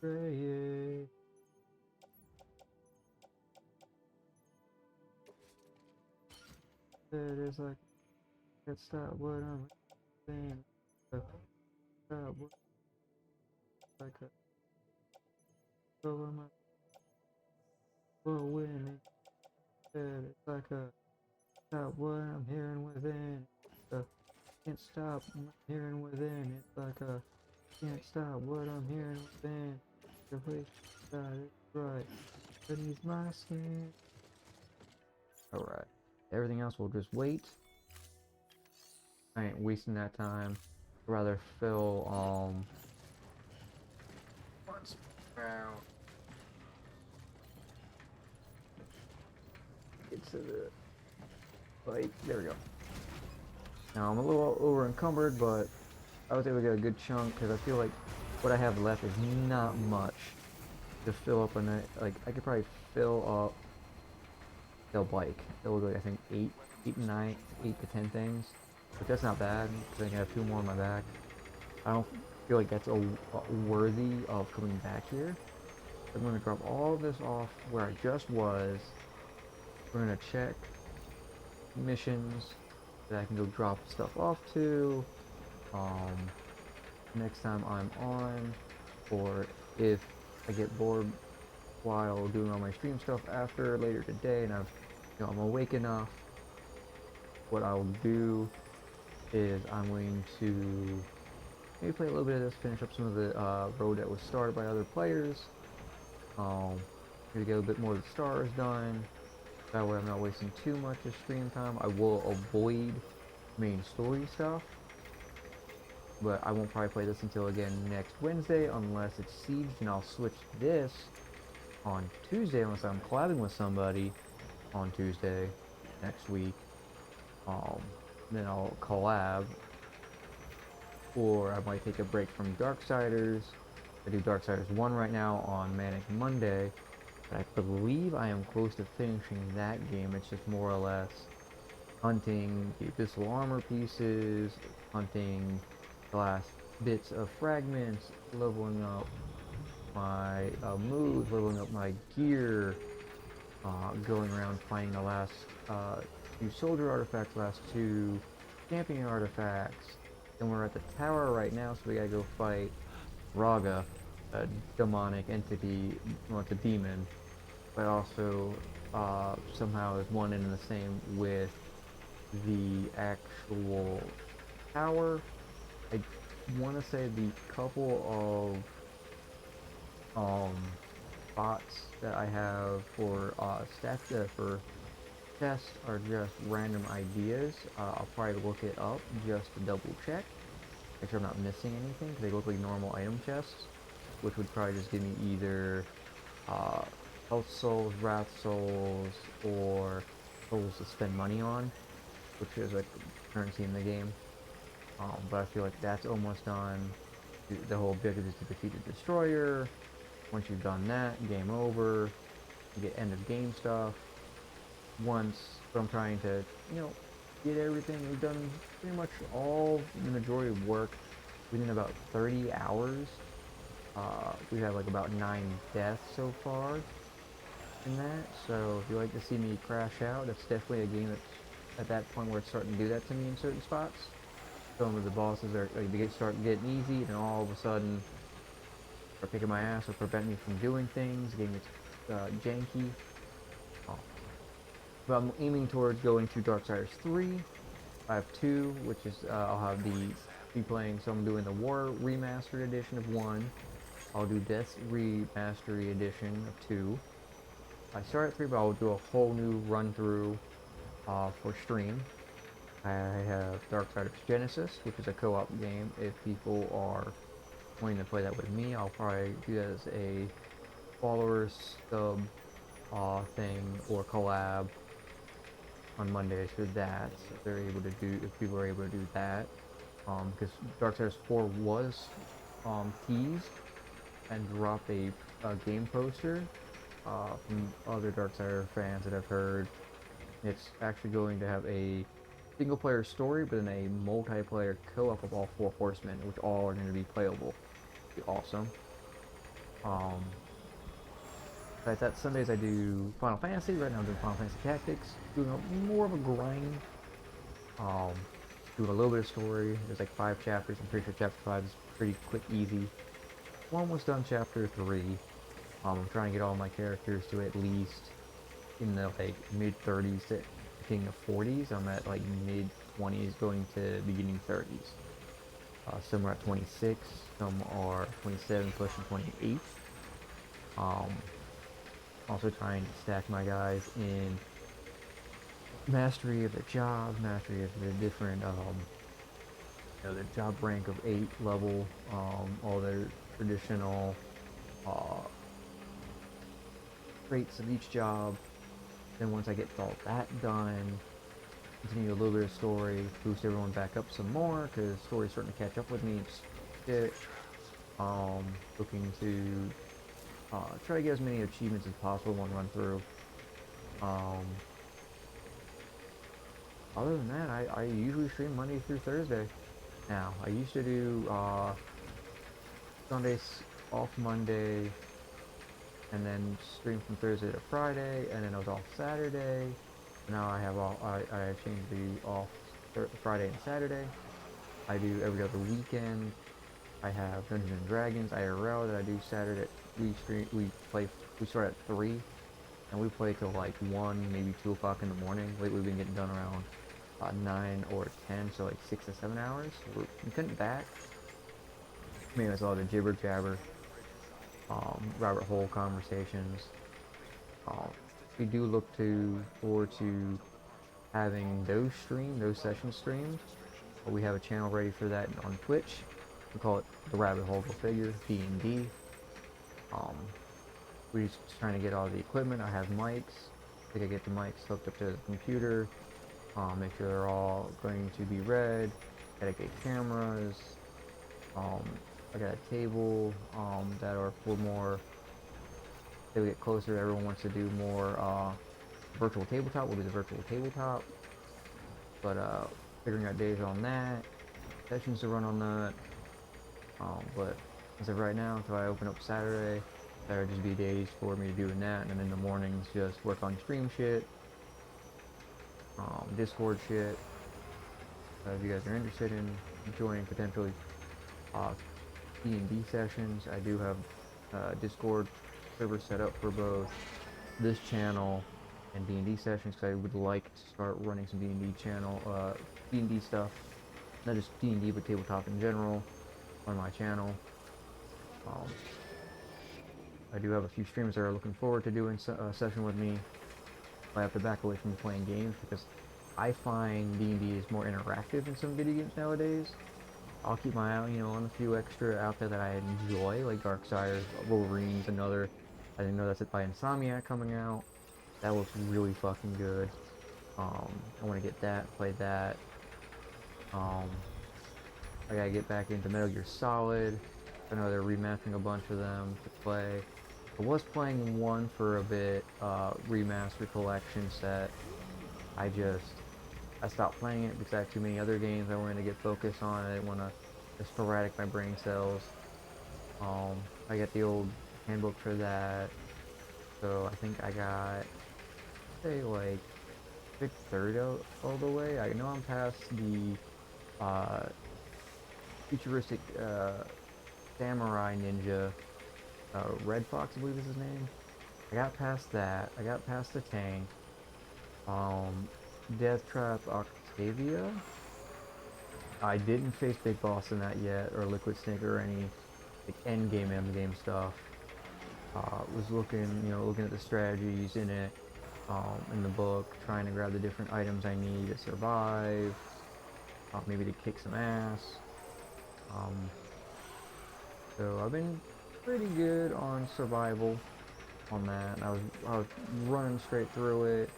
Betraying. That is like, can't stop what I'm saying. Stop what like a over my for winning. That it's like a stop what I'm hearing within. Can't stop what I'm hearing within. It's like a can't stop what I'm hearing within. The way God is right. Beneath my skin. Alright. Everything else will just wait. I ain't wasting that time. I'd rather fill once round. Get to the fight. There we go. Now I'm a little over encumbered, but I was able to get a good chunk because I feel like what I have left is not much to fill up a night. Like I could probably fill up the bike. It will go, I think 8 to 10 things, but that's not bad because I can have 2 more on my back. I don't feel like that's worthy of coming back here. I'm going to drop all this off where I just was. We're going to check missions that I can go drop stuff off to next time I'm on, or if I get bored while doing all my stream stuff after later today and I'm awake enough. What I'll do is I'm going to maybe play a little bit of this, finish up some of the road that was started by other players. Maybe get a bit more of the stars done. That way I'm not wasting too much of stream time. I will avoid main story stuff, but I won't probably play this until again next Wednesday unless it's sieged, and I'll switch this on Tuesday unless I'm collabing with somebody on Tuesday next week. Then I'll collab, or I might take a break from Darksiders. I do Darksiders 1 right now on Manic Monday, but I believe I am close to finishing that game. It's just more or less hunting the abyssal armor pieces, hunting the last bits of fragments, leveling up my moves, leveling up my gear, going around finding the last 2 soldier artifacts, last 2 champion artifacts. And we're at the tower right now, so we gotta go fight Raga, a demonic entity, well, it's a demon, but also somehow is one and the same with the actual tower. I want to say the couple of spots that I have for for tests are just random ideas. I'll probably look it up just to double check, make sure I'm not missing anything, because they look like normal item chests, which would probably just give me either health souls, wrath souls, or souls to spend money on, which is like currency in the game. But I feel like that's almost done. The whole objective is to defeat the destroyer. Once you've done that, game over. You get end of game stuff. Once, but I'm trying to, get everything. We've done pretty much all the majority of work within about 30 hours. We've had like about 9 deaths so far in that. So if you like to see me crash out, that's definitely a game that's at that point where it's starting to do that to me in certain spots. Some of the bosses are like, they start getting easy, and all of a sudden start kicking my ass or prevent me from doing things. The game gets janky. But I'm aiming towards going to Darksiders 3. I have 2, which is I'll be playing. So I'm doing the War Remastered Edition of 1. I'll do Death Remastered Edition of 2. I start at 3, but I'll do a whole new run through for stream. I have Darksiders Genesis, which is a co-op game. If people are wanting to play that with me, I'll probably do that as a followers sub thing or collab. on Mondays for that. So if they're able to do, if people are able to do that, because Darksiders 4 was teased and dropped a game poster from other Darksider fans that I've heard. It's actually going to have a single player story, but then a multiplayer co-op of all four horsemen, which all are going to be playable. Be awesome. Besides that, Sundays I do Final Fantasy. Right now I'm doing Final Fantasy Tactics, doing more of a grind. Um, doing a little bit of story. There's like 5 chapters. I'm pretty sure chapter 5 is pretty quick, easy. I'm almost done chapter 3. I'm trying to get all my characters to at least in the like mid 30s to beginning of 40s. I'm at like mid 20s going to beginning 30s. Some are at 26, some are 27 pushing 28. Also trying to stack my guys in mastery of their jobs, mastery of their different, their job rank of 8 level, all their traditional uh, traits of each job. Then once I get all that done, continue a little bit of story, boost everyone back up some more, because story's starting to catch up with me. Shit. Looking to try to get as many achievements as possible in one run through. Other than that, I usually stream Monday through Thursday. Now, I used to do Sundays off Monday, and then stream from Thursday to Friday, and then I was off Saturday. Now I have I changed to off Friday and Saturday. I do every other weekend. I have Dungeons and Dragons IRL that I do Saturday. We start at 3, and we play till like 1, maybe 2 o'clock in the morning. Lately we've been getting done around 9 or 10, so like 6 to 7 hours. We're cutting back. Maybe it's all the jibber jabber, rabbit hole conversations. We do look forward to having those sessions streamed. We have a channel ready for that on Twitch. We call it the Rabbit Hole Go Figure, D&D. We're just trying to get all the equipment. I have mics. I think I get the mics hooked up to the computer. Make sure they're all going to be read. Gotta get cameras. I got a table that are for more. As we get closer, everyone wants to do more virtual tabletop. Will be the virtual tabletop. But figuring out days on that, sessions to run on that. But as of right now, until I open up Saturday, there would just be days for me doing that, and then in the mornings just work on stream shit, Discord shit. If you guys are interested in joining potentially D&D sessions, I do have Discord server set up for both this channel and D&D sessions, because I would like to start running some D&D stuff, not just D&D but tabletop in general on my channel. I do have a few streamers that are looking forward to doing a session with me. I have to back away from playing games because I find D&D is more interactive in some video games nowadays. I'll keep my eye, on a few extra out there that I enjoy, like Darksiders, Wolverine's another. I didn't know that's it by Insomniac coming out. That looks really fucking good. I want to get that, play that. I gotta get back into Metal Gear Solid. I know they're remastering a bunch of them to play. I was playing one for a bit, remastered collection set. I stopped playing it because I had too many other games I wanted to get focused on. I didn't want to sporadic my brain cells. I got the old handbook for that. So I think I got, say, like, 6/3 all the way. I know I'm past the futuristic samurai ninja, Red Fox, I believe is his name. I got past that. I got past the tank. Death Trap Octavia. I didn't face Big Boss in that yet, or Liquid Snake, or any like end game stuff. Was looking at the strategies in it, in the book, trying to grab the different items I need to survive, maybe to kick some ass. So I've been pretty good on survival on that. I was running straight through it.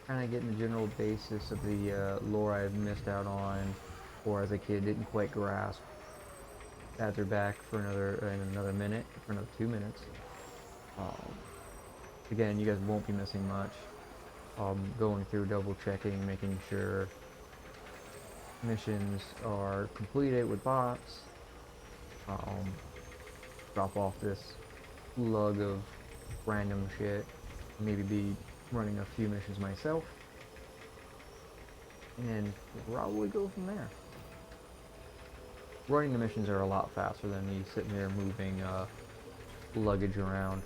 kind of getting the general basis of the lore I've missed out on, or as a kid didn't quite grasp. Ads are back for another minute, for another 2 minutes. Um, Again, you guys won't be missing much. Going through, double checking, making sure missions are completed with bots. Um, Drop off this lug of random shit. Maybe be running a few missions myself, and probably go from there. Running the missions are a lot faster than me sitting there moving luggage around.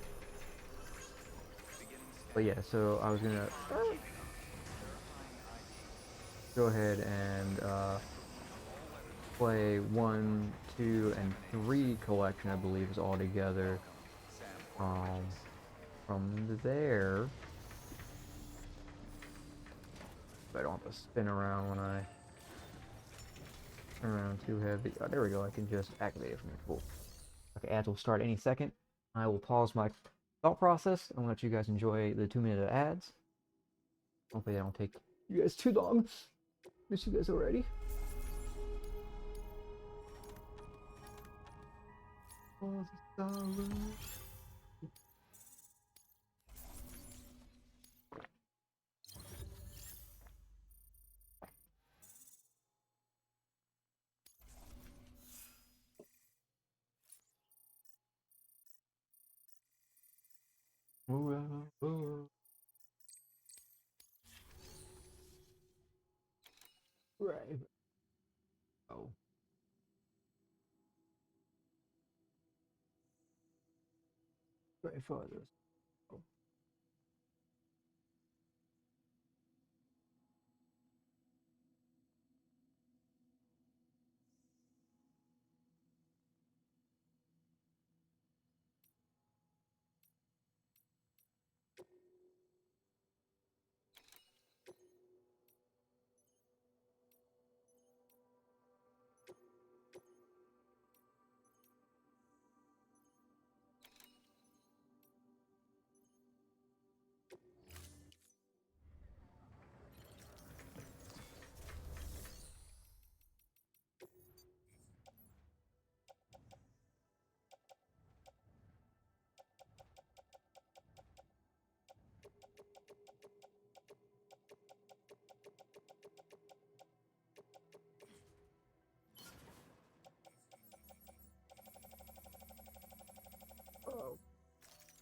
But yeah, so I was gonna go ahead and play 1, 2, and 3 collection, I believe, is all together. From there, I don't have to spin around when I turn around too heavy. Oh, there we go. I can just activate it from here. Cool. Okay, ads will start any second. I will pause my thought process and let you guys enjoy the 2-minute ads. Hopefully, they don't take you guys too long. Miss you guys already. Oh, the sorrow. Right. Oh. Right further.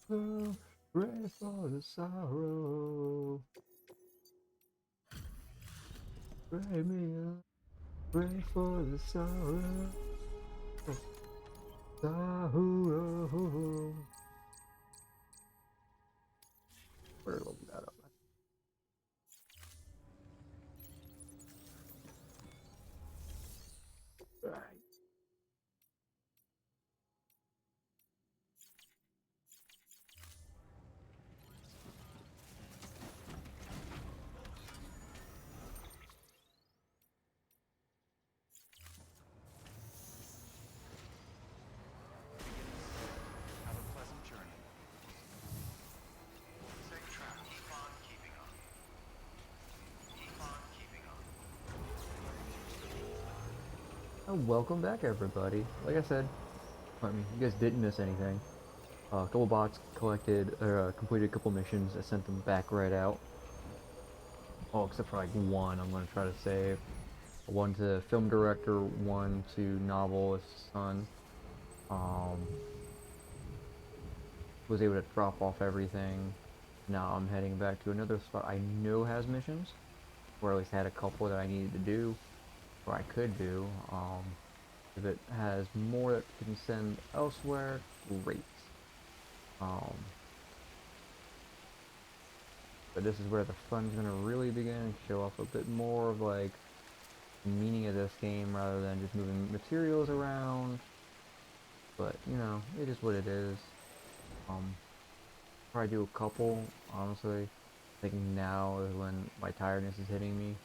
Oh, pray for the sorrow. Pray me up. Pray for the sorrow. Sorrow. Where will that up? Right. Have a pleasant journey. Safe travel. Keep on keeping on. Keep on keeping on. Welcome back, everybody. Like I said, I mean, you guys didn't miss anything. A couple bots collected, completed a couple missions. I sent them back right out. Oh, except for like one I'm going to try to save. One to film director, one to novelist's son. Was able to drop off everything. Now I'm heading back to another spot I know has missions, or at least had a couple that I needed to do, or I could do. If it has more that we can send elsewhere, great. But this is where the fun's gonna really begin and show off a bit more of like the meaning of this game rather than just moving materials around. But you know, it is what it is. Probably do a couple, honestly. I think now is when my tiredness is hitting me.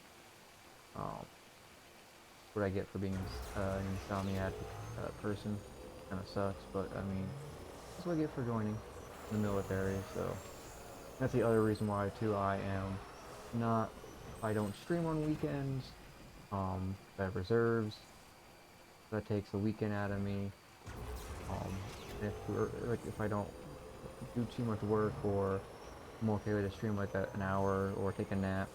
What I get for being an insomniac person kind of sucks, but I mean, that's what I get for joining the military. So that's the other reason why too I am not, I don't stream on weekends. I have reserves. That takes a weekend out of me. If I don't do too much work, or I'm okay with a stream like that an hour or take a nap,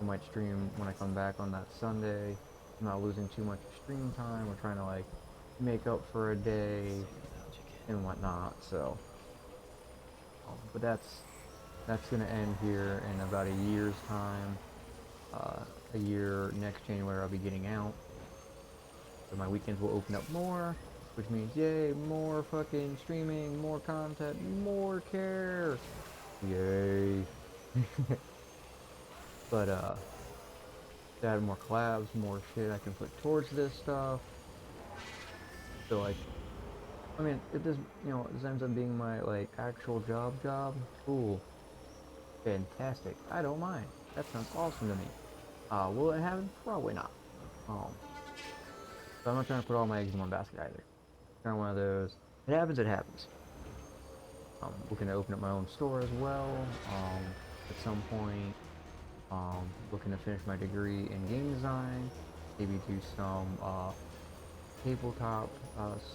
I might stream when I come back on that Sunday. I'm not losing too much stream time. We're trying to like make up for a day and whatnot. So, but that's gonna end here in about a year's time. A year next January, I'll be getting out. So my weekends will open up more, which means yay, more fucking streaming, more content, more care. Yay. But to add more collabs, more shit I can put towards this stuff. So like, I mean, if this, this ends up being my like actual job, cool, fantastic. I don't mind. That sounds awesome to me. Will it happen? Probably not. So I'm not trying to put all my eggs in one basket either. Kind of one of those. It happens. It happens. Looking to open up my own store as well. At some point. Looking to finish my degree in game design. Maybe do some tabletop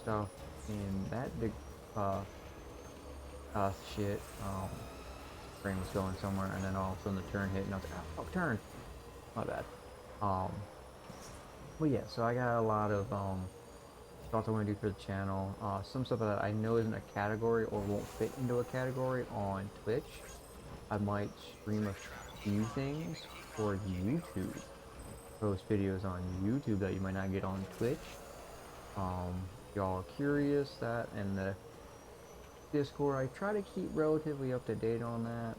stuff in that shit. Brain was going somewhere, and then all of a sudden the turn hit, and I was like, oh, fuck, turn. My bad. But yeah, so I got a lot of stuff I want to do for the channel. Some stuff that I know isn't a category or won't fit into a category on Twitch. I might stream a few things for YouTube. Post videos on YouTube that you might not get on Twitch. Y'all are curious that, and the Discord, I try to keep relatively up to date on that.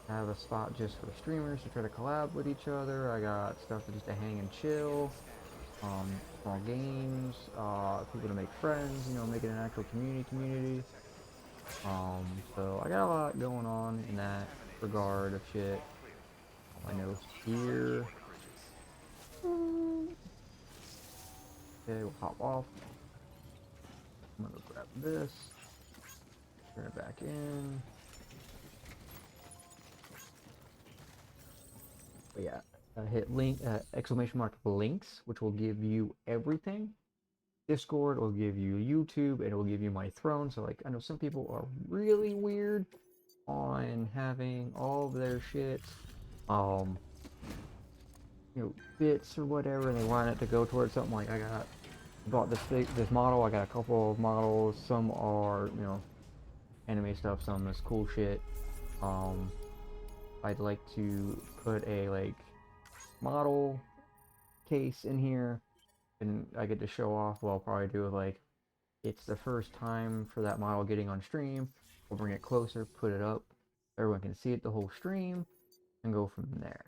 I have a spot just for streamers to try to collab with each other. I got stuff just to hang and chill. Small games, people to make friends, make it an actual community. So I got a lot going on in that regard of shit. I know here. Okay, we'll hop off. I'm gonna grab this. Turn it back in. But yeah, hit link, exclamation mark links, which will give you everything. Discord will give you YouTube, and it will give you my throne. So like, I know some people are really weird on having all of their shit, bits or whatever, and they want it to go towards something. Like I bought this model. I got a couple of models. Some are anime stuff. Some is cool shit. I'd like to put a like model case in here, and I get to show off. Well, I'll probably do it like it's the first time for that model getting on stream. We'll bring it closer, put it up, everyone can see it the whole stream, and go from there.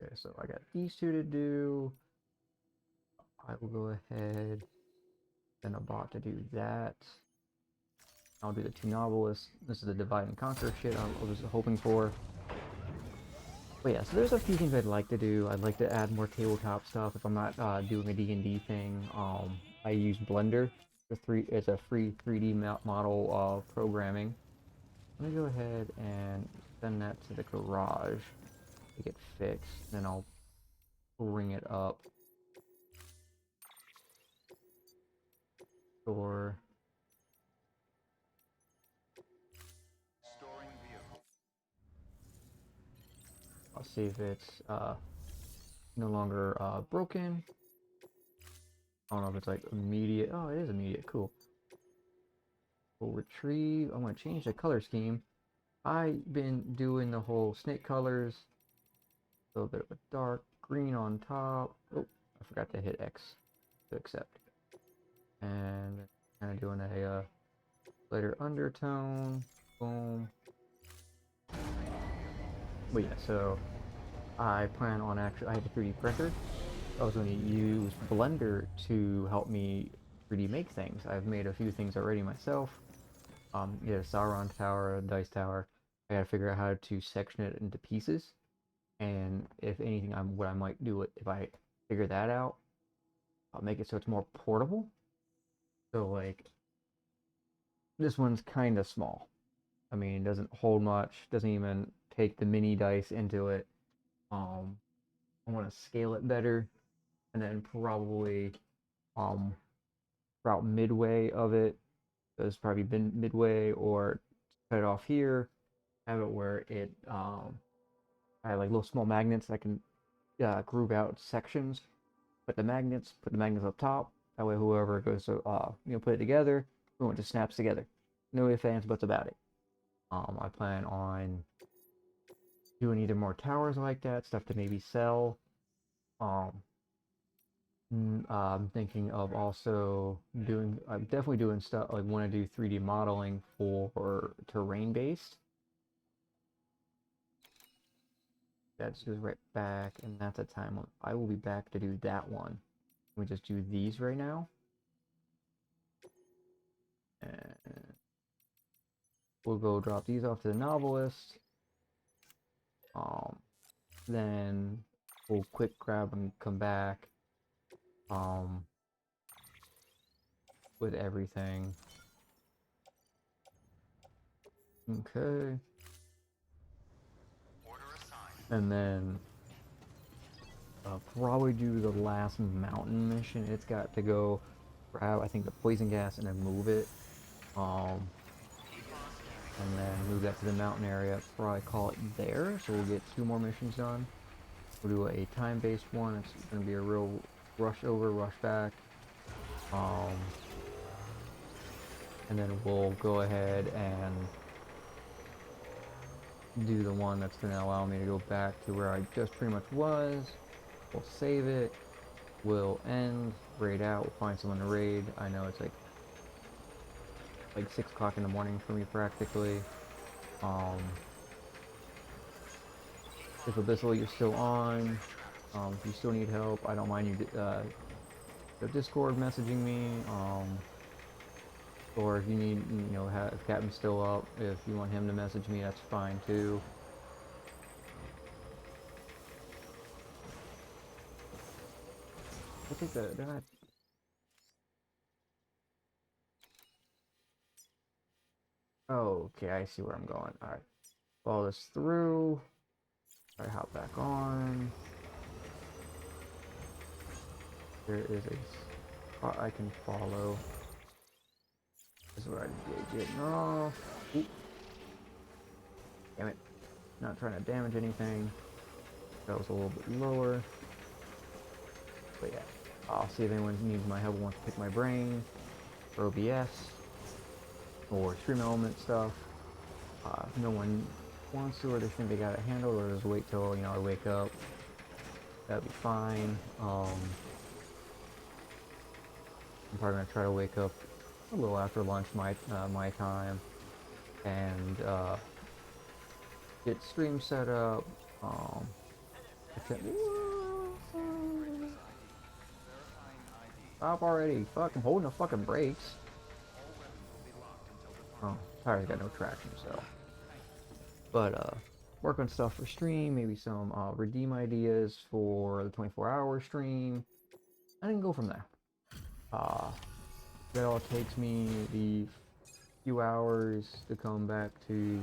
Okay, so I got these two to do. I will go ahead and a bot to do that. I'll do the two novelists. This is the divide and conquer shit I was hoping for. But yeah, so there's a few things I'd like to do. I'd like to add more tabletop stuff if I'm not doing a D&D thing. I use Blender. It's a free 3D model programming. Let me go ahead and send that to the garage to get fixed. Then I'll bring it up. Store. Storing vehicle. I'll see if it's no longer broken. I don't know if it's like immediate. Oh, it is immediate. Cool. We'll retrieve. I'm going to change the color scheme. I've been doing the whole snake colors. A little bit of a dark green on top. Oh, I forgot to hit X to accept. And kind of doing a lighter undertone. Boom. But yeah, so I plan on actually, I have a 3D printer. I was going to use Blender to help me 3D make things. I've made a few things already myself. Yeah, a Sauron tower, a dice tower. I gotta figure out how to section it into pieces. And if anything, what I might do if I figure that out, I'll make it so it's more portable. So like, this one's kind of small. I mean, it doesn't hold much. Doesn't even take the mini dice into it. Um, I want to scale it better, and then probably um about midway of it. It's probably been midway, or cut it off here. Have it where it I have like little small magnets that can groove out sections. Put the magnets up top. That way, whoever goes to put it together, boom, it just snaps together. No ifs, ands, buts about it. I plan on doing either more towers like that, stuff to maybe sell. Um, I'm thinking of also doing. I'm definitely doing stuff like want to do 3D modeling for terrain based. That's just right back, and that's a time when I will be back to do that one. We just do these right now, and we'll go drop these off to the novelist. Um, then we'll quick grab and come back. Um, with everything. Okay. And then probably do the last mountain mission. It's got to go grab, I think, the poison gas and then move it. And then move that to the mountain area. Probably call it there. So we'll get 2 more missions done. We'll do a time-based one. It's going to be a real rush over, rush back. And then we'll go ahead and do the one that's going to allow me to go back to where I just pretty much was. We'll save it. We'll end, raid out, we'll find someone to raid. I know it's like 6 o'clock in the morning for me practically. If Abyssal you're still on, if you still need help, I don't mind you the Discord messaging me. Or if you need, if Captain's still up, if you want him to message me, that's fine too. I think that okay, I see where I'm going. Alright. Follow this through. Alright, hop back on. There is a spot I can follow. This is where I'm getting off. Oop. Damn it. Not trying to damage anything. That was a little bit lower. But yeah. I'll see if anyone needs my help, wants to pick my brain for OBS or stream element stuff. If no one wants to, or they think they got it handled, or just wait till I wake up, that'd be fine. I'm probably gonna try to wake up a little after lunch my time and get stream set up. Stop already! Fuck! I'm holding the fucking brakes. Oh, tire's got no traction, so. But work on stuff for stream, maybe some redeem ideas for the 24-hour stream, and then go from there. That all takes me the few hours to come back to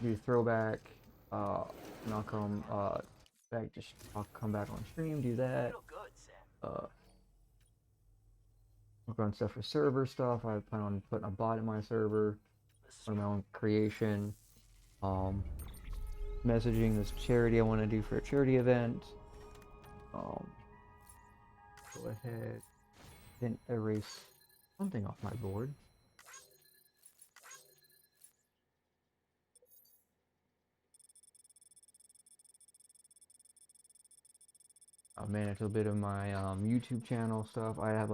do throwback. And I'll come back. I'll come back on stream, do that. Work on stuff for server stuff. I plan on putting a bot in my server, on my own creation. Messaging this charity I want to do for a charity event. Go ahead and erase something off my board. I'll manage a bit of my YouTube channel stuff. I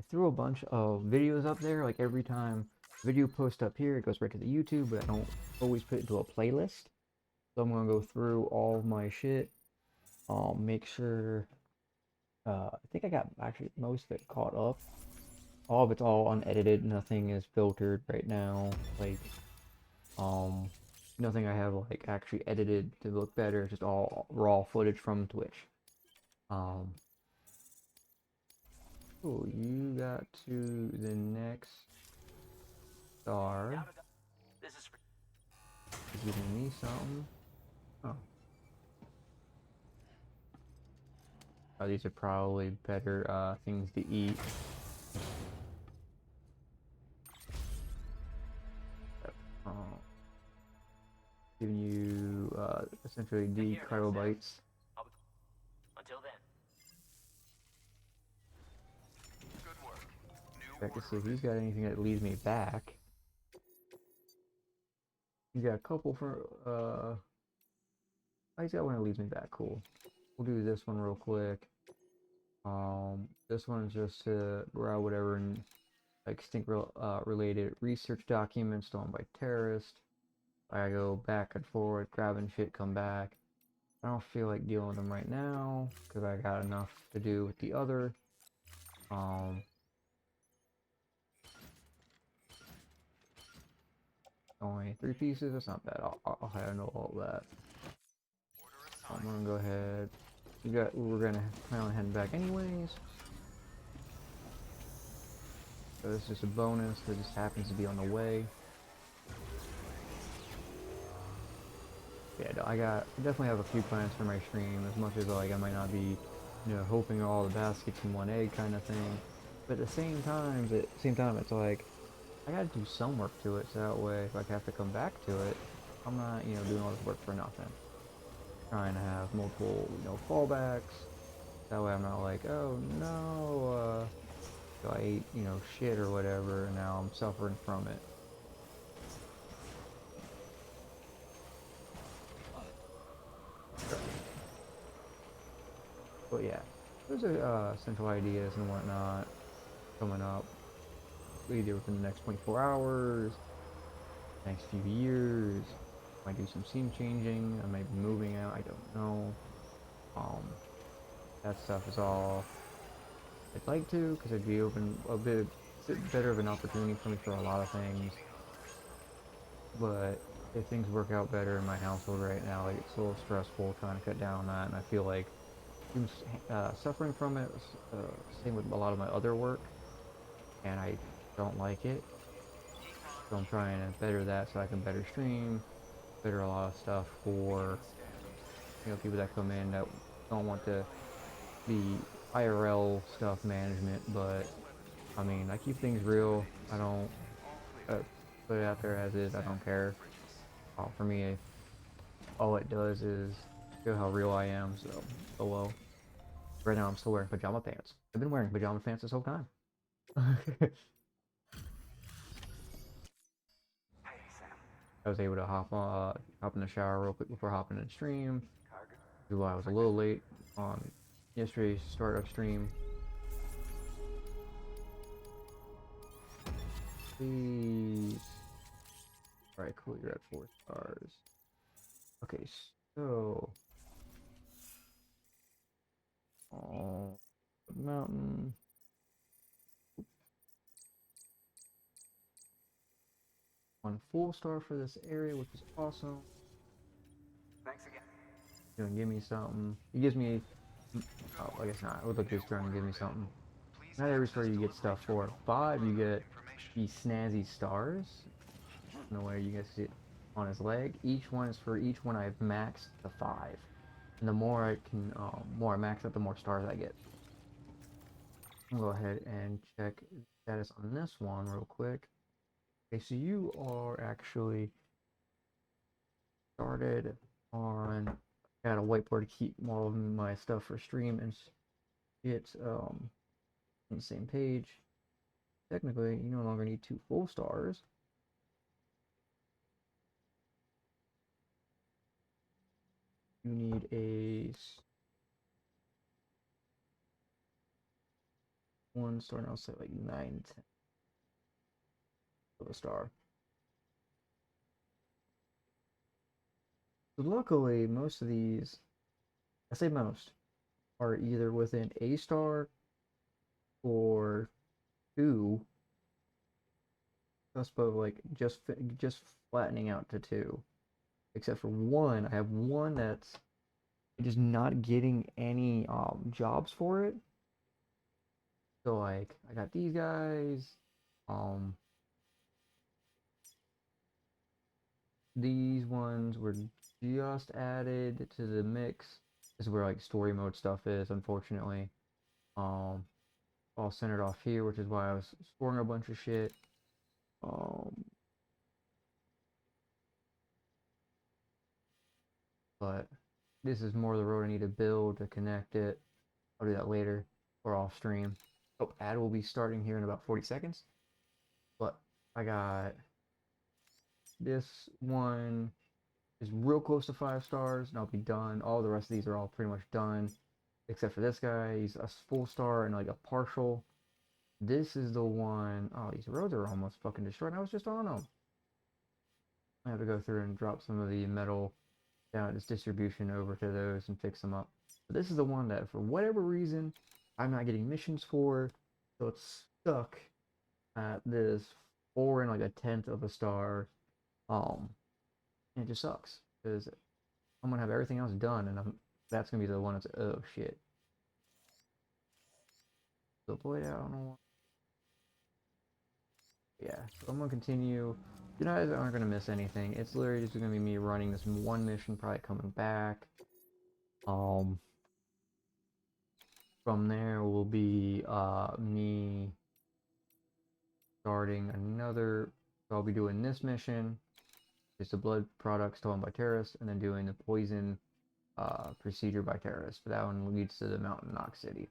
threw a bunch of videos up there. Like every time video post up here, it goes right to the YouTube, but I don't always put it into a playlist. So I'm gonna go through all of my shit. Make sure. I think I got actually most of it caught up. All of it's all unedited. Nothing is filtered right now. Like, nothing I have like actually edited to look better. It's just all raw footage from Twitch. Oh, you got to the next star. This is for He's giving me something. Oh. Oh, these are probably better things to eat. Uh, Giving you essentially the cryobites. until then. Good work. New Check to order see if of he's got anything that leads me back. He's got a couple for oh, he's got one that leads me back. Cool. We'll do this one real quick. This one's just to grab whatever and extinct related research documents stolen by terrorists. I go back and forth, grabbing shit, come back. I don't feel like dealing with them right now because I got enough to do with the other. Only 3 pieces. That's not bad. I'll handle all that. I'm gonna go ahead. We're gonna plan on heading back anyways. So this is just a bonus that just happens to be on the way. Yeah, I definitely have a few plans for my stream. As much as like I might not be, hoping all the baskets in one egg kind of thing. But at the same time, it's like I gotta do some work to it. So that way, if I have to come back to it, I'm not, doing all this work for nothing. Trying to have multiple, fallbacks. That way I'm not like, oh no, so I ate, shit or whatever, and now I'm suffering from it. But yeah, those are central ideas and whatnot coming up either within the next 24 hours, next few years. Might do some scene changing. I might be moving out. I don't know. That stuff is all I'd like to, because it'd be open a bit better of an opportunity for me for a lot of things. But if things work out better in my household right now, like it's a little stressful trying to cut down on that, and I feel like I'm suffering from it. Same with a lot of my other work, and I don't like it. So I'm trying to better that so I can better stream, better a lot of stuff for people that come in that don't want the IRL stuff management, but I mean I keep things real. I don't put it out there as is. I don't care. For me, all it does is show how real I am. So, oh well. Right now I'm still wearing pajama pants. I've been wearing pajama pants this whole time. I was able to hop in the shower real quick before hopping in stream. Why I was a little late on yesterday's startup stream. Please. Alright, cool, you're at 4 stars. Okay, so mountain. 1 full star for this area, which is awesome. Thanks again. He's gonna give me something. He gives me. Oh, I guess not. We'll look this trying to give me something. Not every star you get stuff for. 5, you get these snazzy stars. No way you guys see it on his leg. Each one is for each one I've maxed to 5. And the more I can, more I max out, the more stars I get. I'm gonna go ahead and check status on this one real quick. Okay, so you are actually started on. I got a whiteboard to keep more of my stuff for stream and it's on the same page. Technically, you no longer need 2 full stars. You need a 1 star, and I'll say like 9, 10 of a star. So luckily, most of these, I say most, are either within a star or 2, just above like just flattening out to 2. Except for 1, I have 1 that's just not getting any jobs for it. So like I got these guys, these ones were just added to the mix. This is where like story mode stuff is, unfortunately. Um, all centered off here, which is why I was storing a bunch of shit. Um, but this is more the road I need to build to connect it. I'll do that later or off stream. Oh, ad will be starting here in about 40 seconds. But I got this one is real close to 5 stars, and I'll be done. All the rest of these are all pretty much done, except for this guy. He's a full star and like a partial. This is the one. Oh, these roads are almost fucking destroyed. I was just on them. I have to go through and drop some of the metal down its distribution over to those and fix them up. But this is the one that, for whatever reason, I'm not getting missions for, so it's stuck at this 4 and like a tenth of a star. And it just sucks because I'm gonna have everything else done, and that's gonna be the one that's oh shit. So avoid out on one. Yeah, so I'm gonna continue. You guys aren't gonna miss anything. It's literally just gonna be me running this one mission, probably coming back. Um, from there will be me starting another. So I'll be doing this mission, just the blood product stolen by terrorists, and then doing the poison procedure by terrorists. But that one leads to the Mountain Knox City.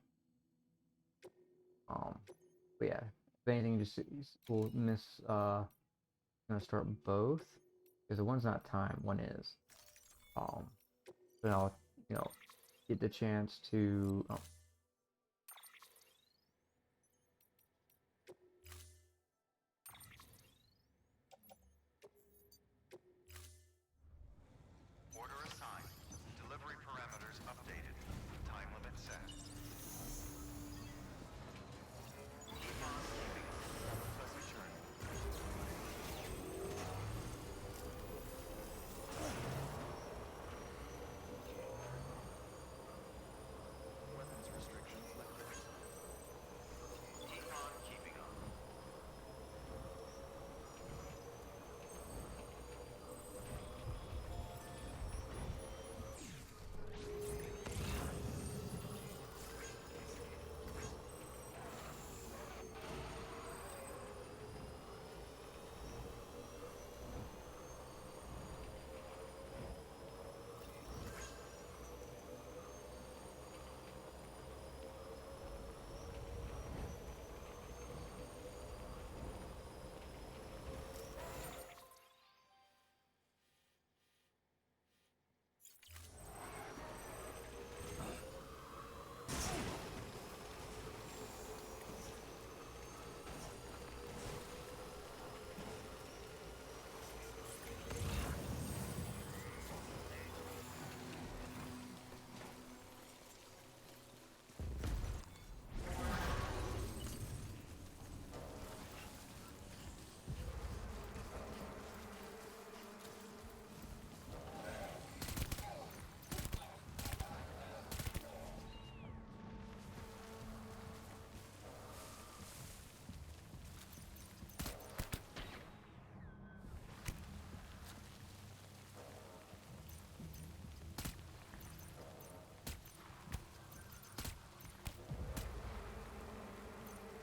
But yeah, if anything, just we'll miss. Gonna start both because the one's not time, one is. Then I'll get the chance to. Oh, Order assigned. Delivery parameters updated. Time limit set. Keep on keeping up. Have a pleasant journey. Weapons restrictions lifted. Keep on keeping up.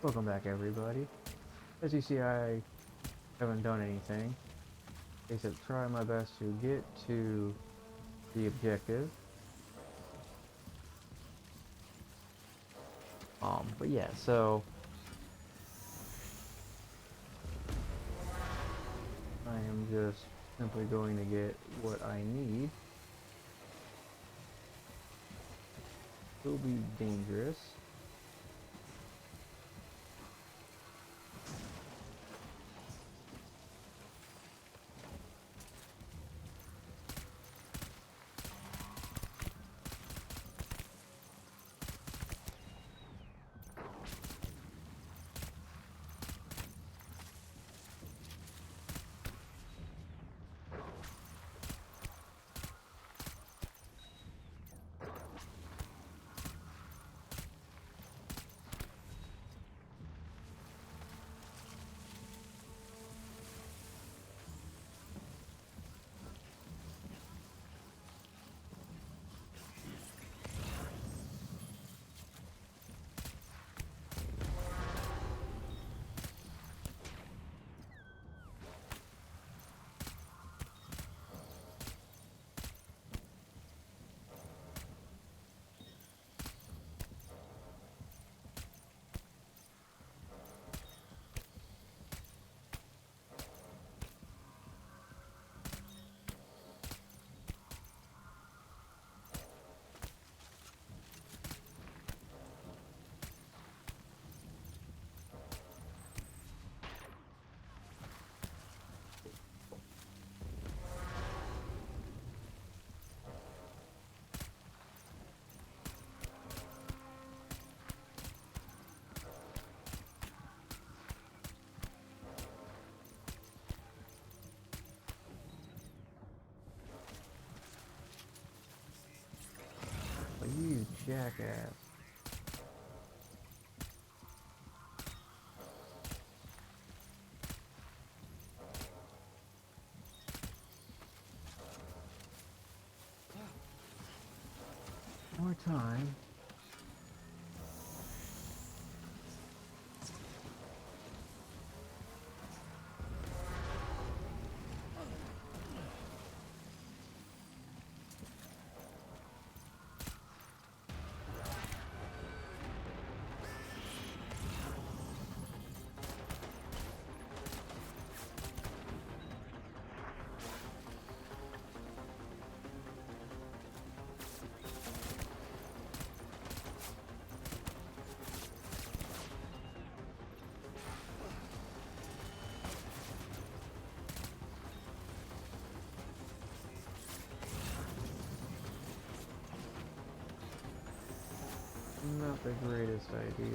welcome back, everybody. As you see, I haven't done anything except try my best to get to the objective. But yeah, so I am just simply going to get what I need. It'll be dangerous. jackass. More time. Not the greatest idea.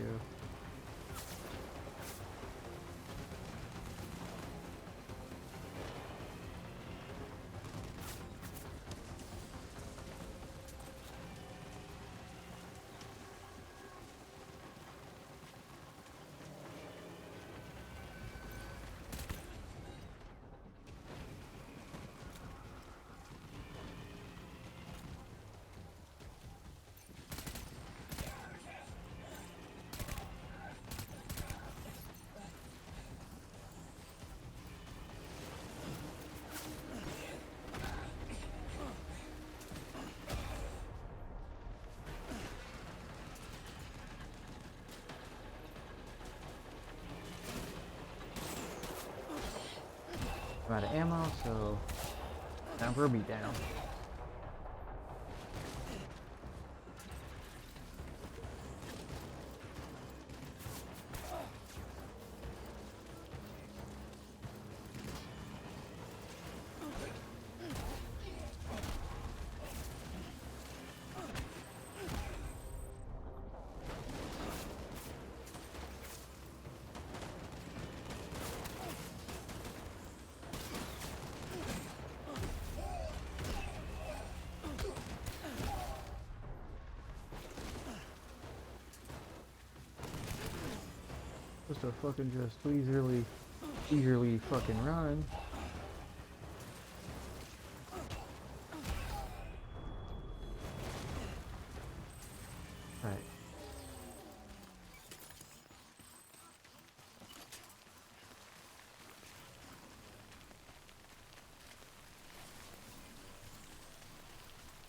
I'm out of ammo, so time for a beatdown. Supposed to fucking just leisurely fucking run. Right.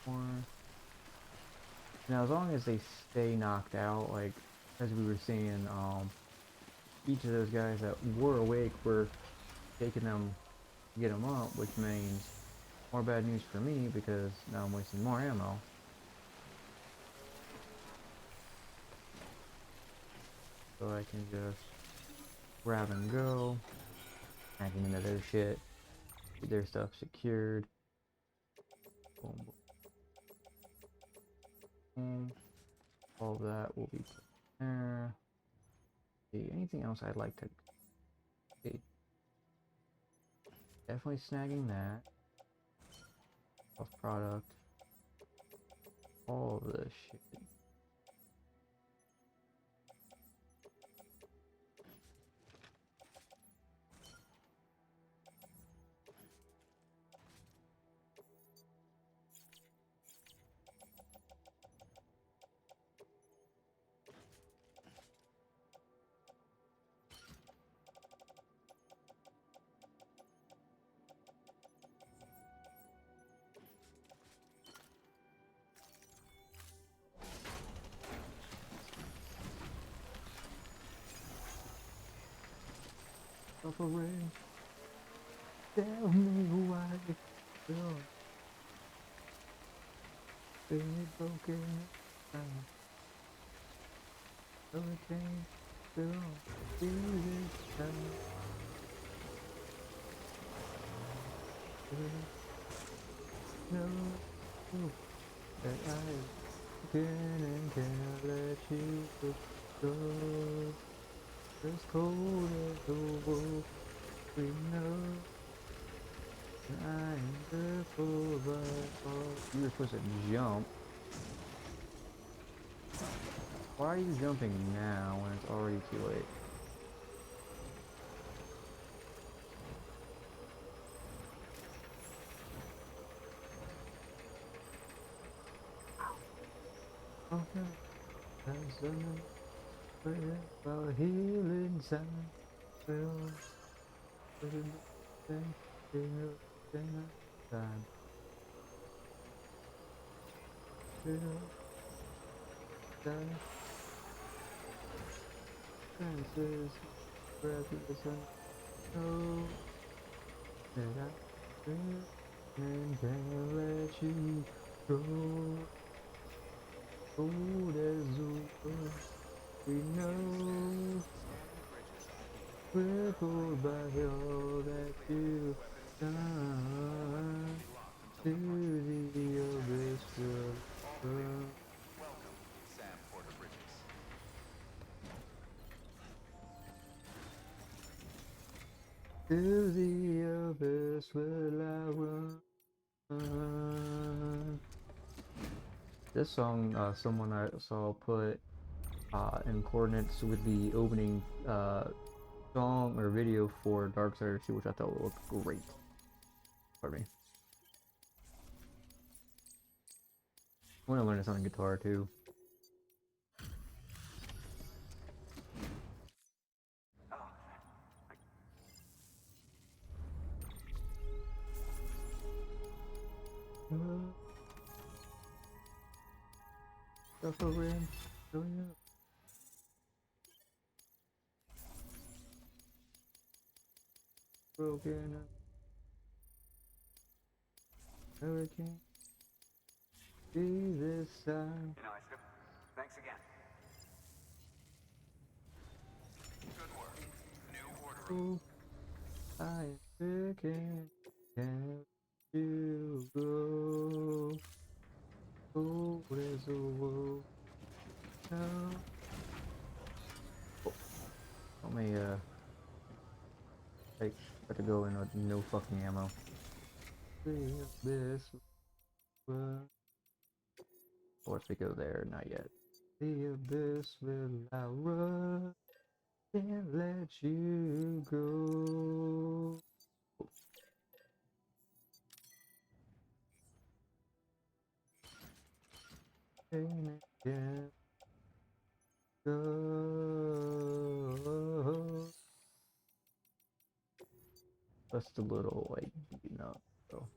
More. Now, as long as they stay knocked out, like as we were seeing, each of those guys that were awake were taking them to get them up, which means more bad news for me because now I'm wasting more ammo. So I can just grab and go, hack them into their shit, get their stuff secured. Boom, boom. All of that will be there. See, anything else I'd like to see? Definitely snagging that. Off product. All of this shit. Suffering. Tell me why you're being broken down. Hurricane still feels down. No, that I can and can't let you go. As cold as the wolf, we know. I'm the full of you were supposed to jump. Why are you jumping now when it's already too late? Okay, that's enough. About healing time. Well, time. Francis, breathless, I know that I will and can't let you go. Cold as the world, we know we're cold by all that you've done. To the abyss will run. Welcome, Sam Porter Bridges. To the abyss will I run. This song, someone I saw put in coordinates with the opening song or video for Darksiders 2, which I thought would look great. Pardon me. I want to learn this on guitar too. Suffering, oh yeah. Broken hurricane. Be this time. You know, I thanks again. Good work. New order. Oh, I am picking. Can't you go? Oh, there's a world now. Oh, let me like got to go in with no fucking ammo. The abyss. Of course we go there, not yet. The abyss will outrun. Can't let you go. And again, go. Just a little, like, you know. So.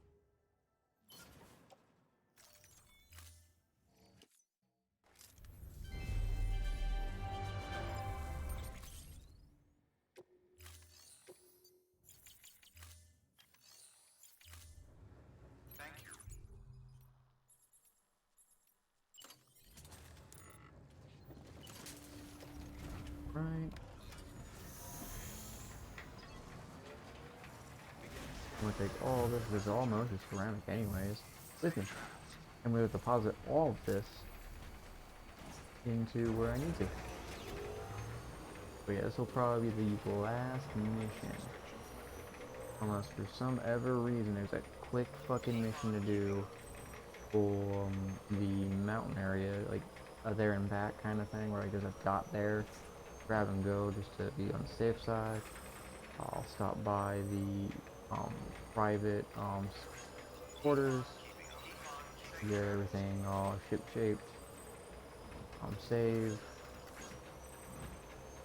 Thank you. Right. I'm gonna take all this. This is all mostly ceramic, anyways. With me, and we'll deposit all of this into where I need to. But yeah, this will probably be the last mission. Unless for some ever reason there's a quick fucking mission to do for the mountain area, like a there and back kind of thing, where like there's a dot there, grab and go just to be on the safe side. I'll stop by the private quarters, get everything all ship shaped, save.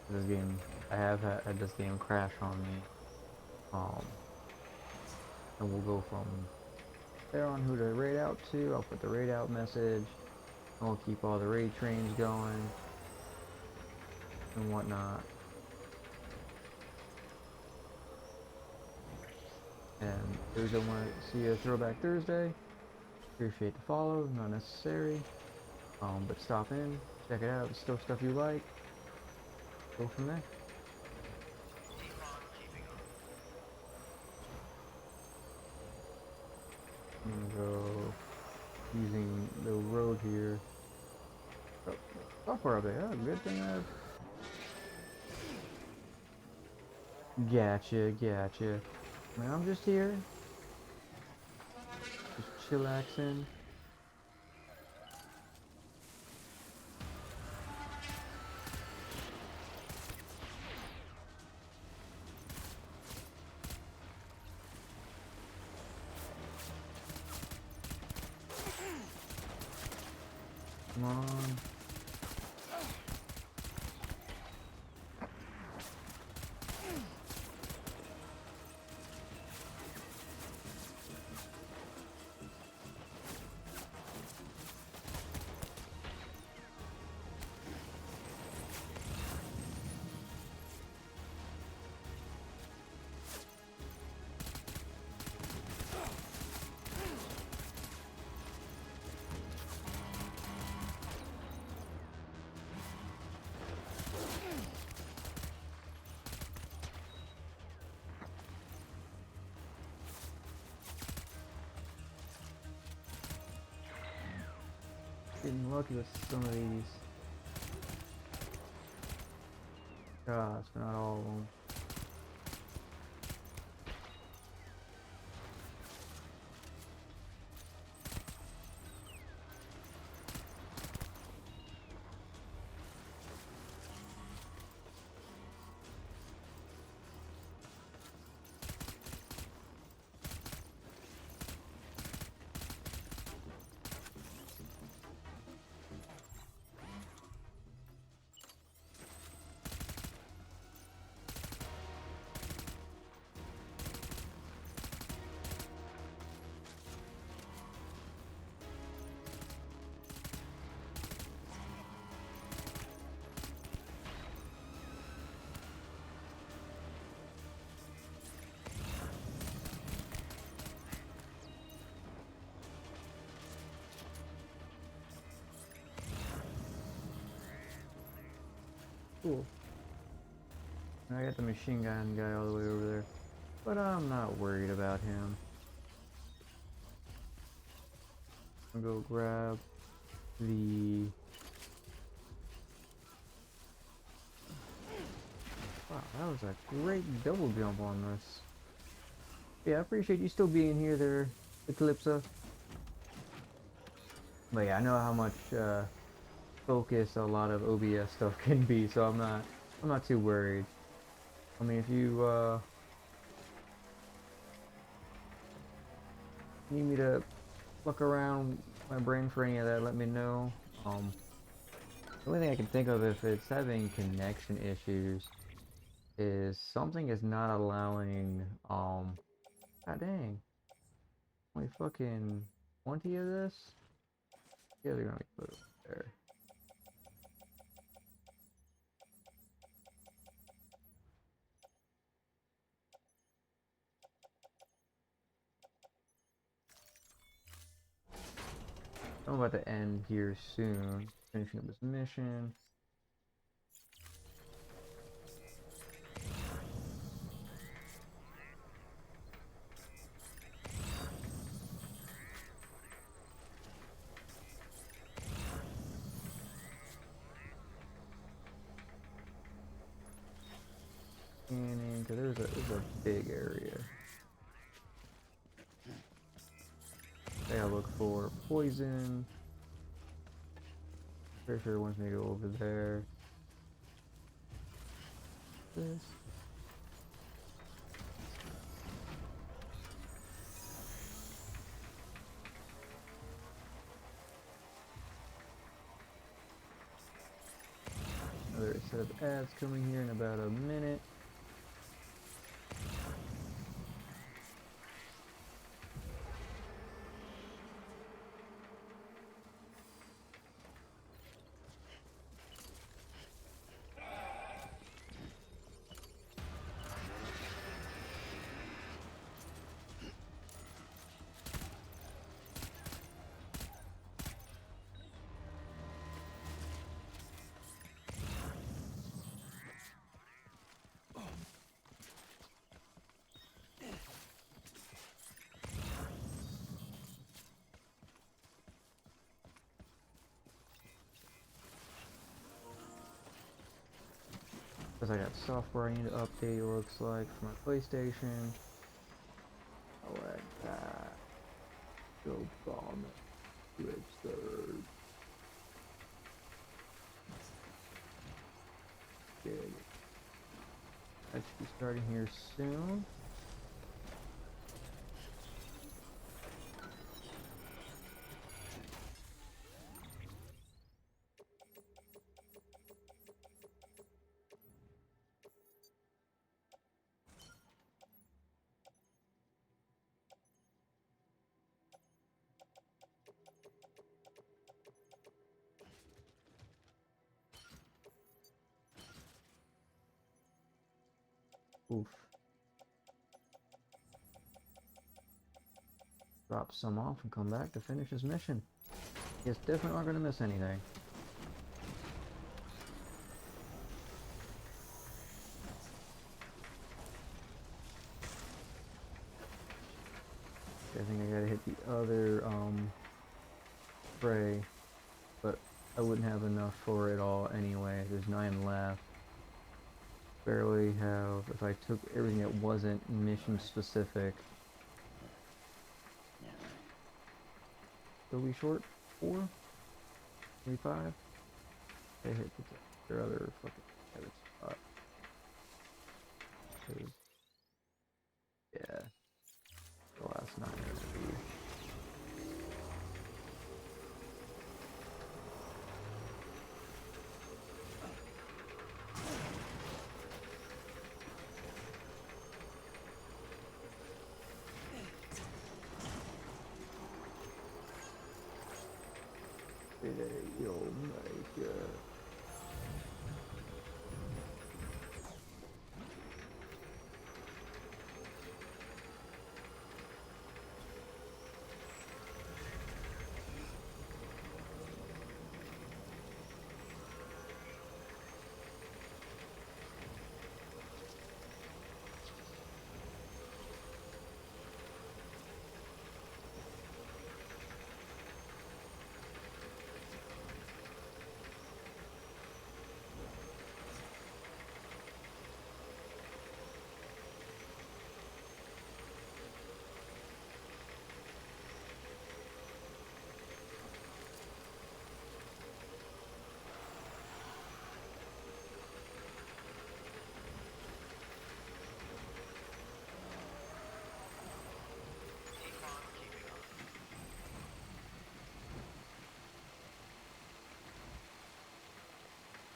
This game, I have had this game crash on me, and we'll go from there on who to raid out to. I'll put the raid out message, and we'll keep all the raid trains going, and whatnot. And those that want to see a Throwback Thursday, appreciate the follow, not necessary. But stop in, check it out, it's still stuff you like. Go from there. I'm gonna go using the road here. Oh, software update. Oh, good thing I've. Gotcha, gotcha. I mean, I'm just here, just chillaxing. Come on. Getting lucky with some of these. Gosh, not all of them. Cool. I got the machine gun guy all the way over there, but I'm not worried about him. I'm gonna go grab the... Wow, that was a great double jump on this. Yeah, I appreciate you still being here there, Eclipsa. But yeah, I know how much focus a lot of OBS stuff can be, so I'm not too worried. I mean, if you need me to look around my brain for any of that, let me know. The only thing I can think of if it's having connection issues is something is not allowing, god dang, only fucking 20 of this? Yeah, they're gonna put it there. I'm about to end here soon, finishing up this mission. Scanning, cause there's a big area. I gotta look for poison. Pretty sure it wants me to go over there. This. Another set of ads coming here in about a minute. Because I got software I need to update, it looks like, for my PlayStation. Oh, like that. Go bomb it. Registered. Okay. That should be starting here soon. Oof. Drop some off and come back to finish his mission. He's definitely not going to miss anything. I think I gotta hit the other prey, but I wouldn't have enough for it all anyway. There's 9 left. Barely have, if I took everything that wasn't mission specific. Still be short 4? Maybe 5? I hit their other fucking other spot. 'Cause, yeah, the last 9 are gonna be. Oh my god.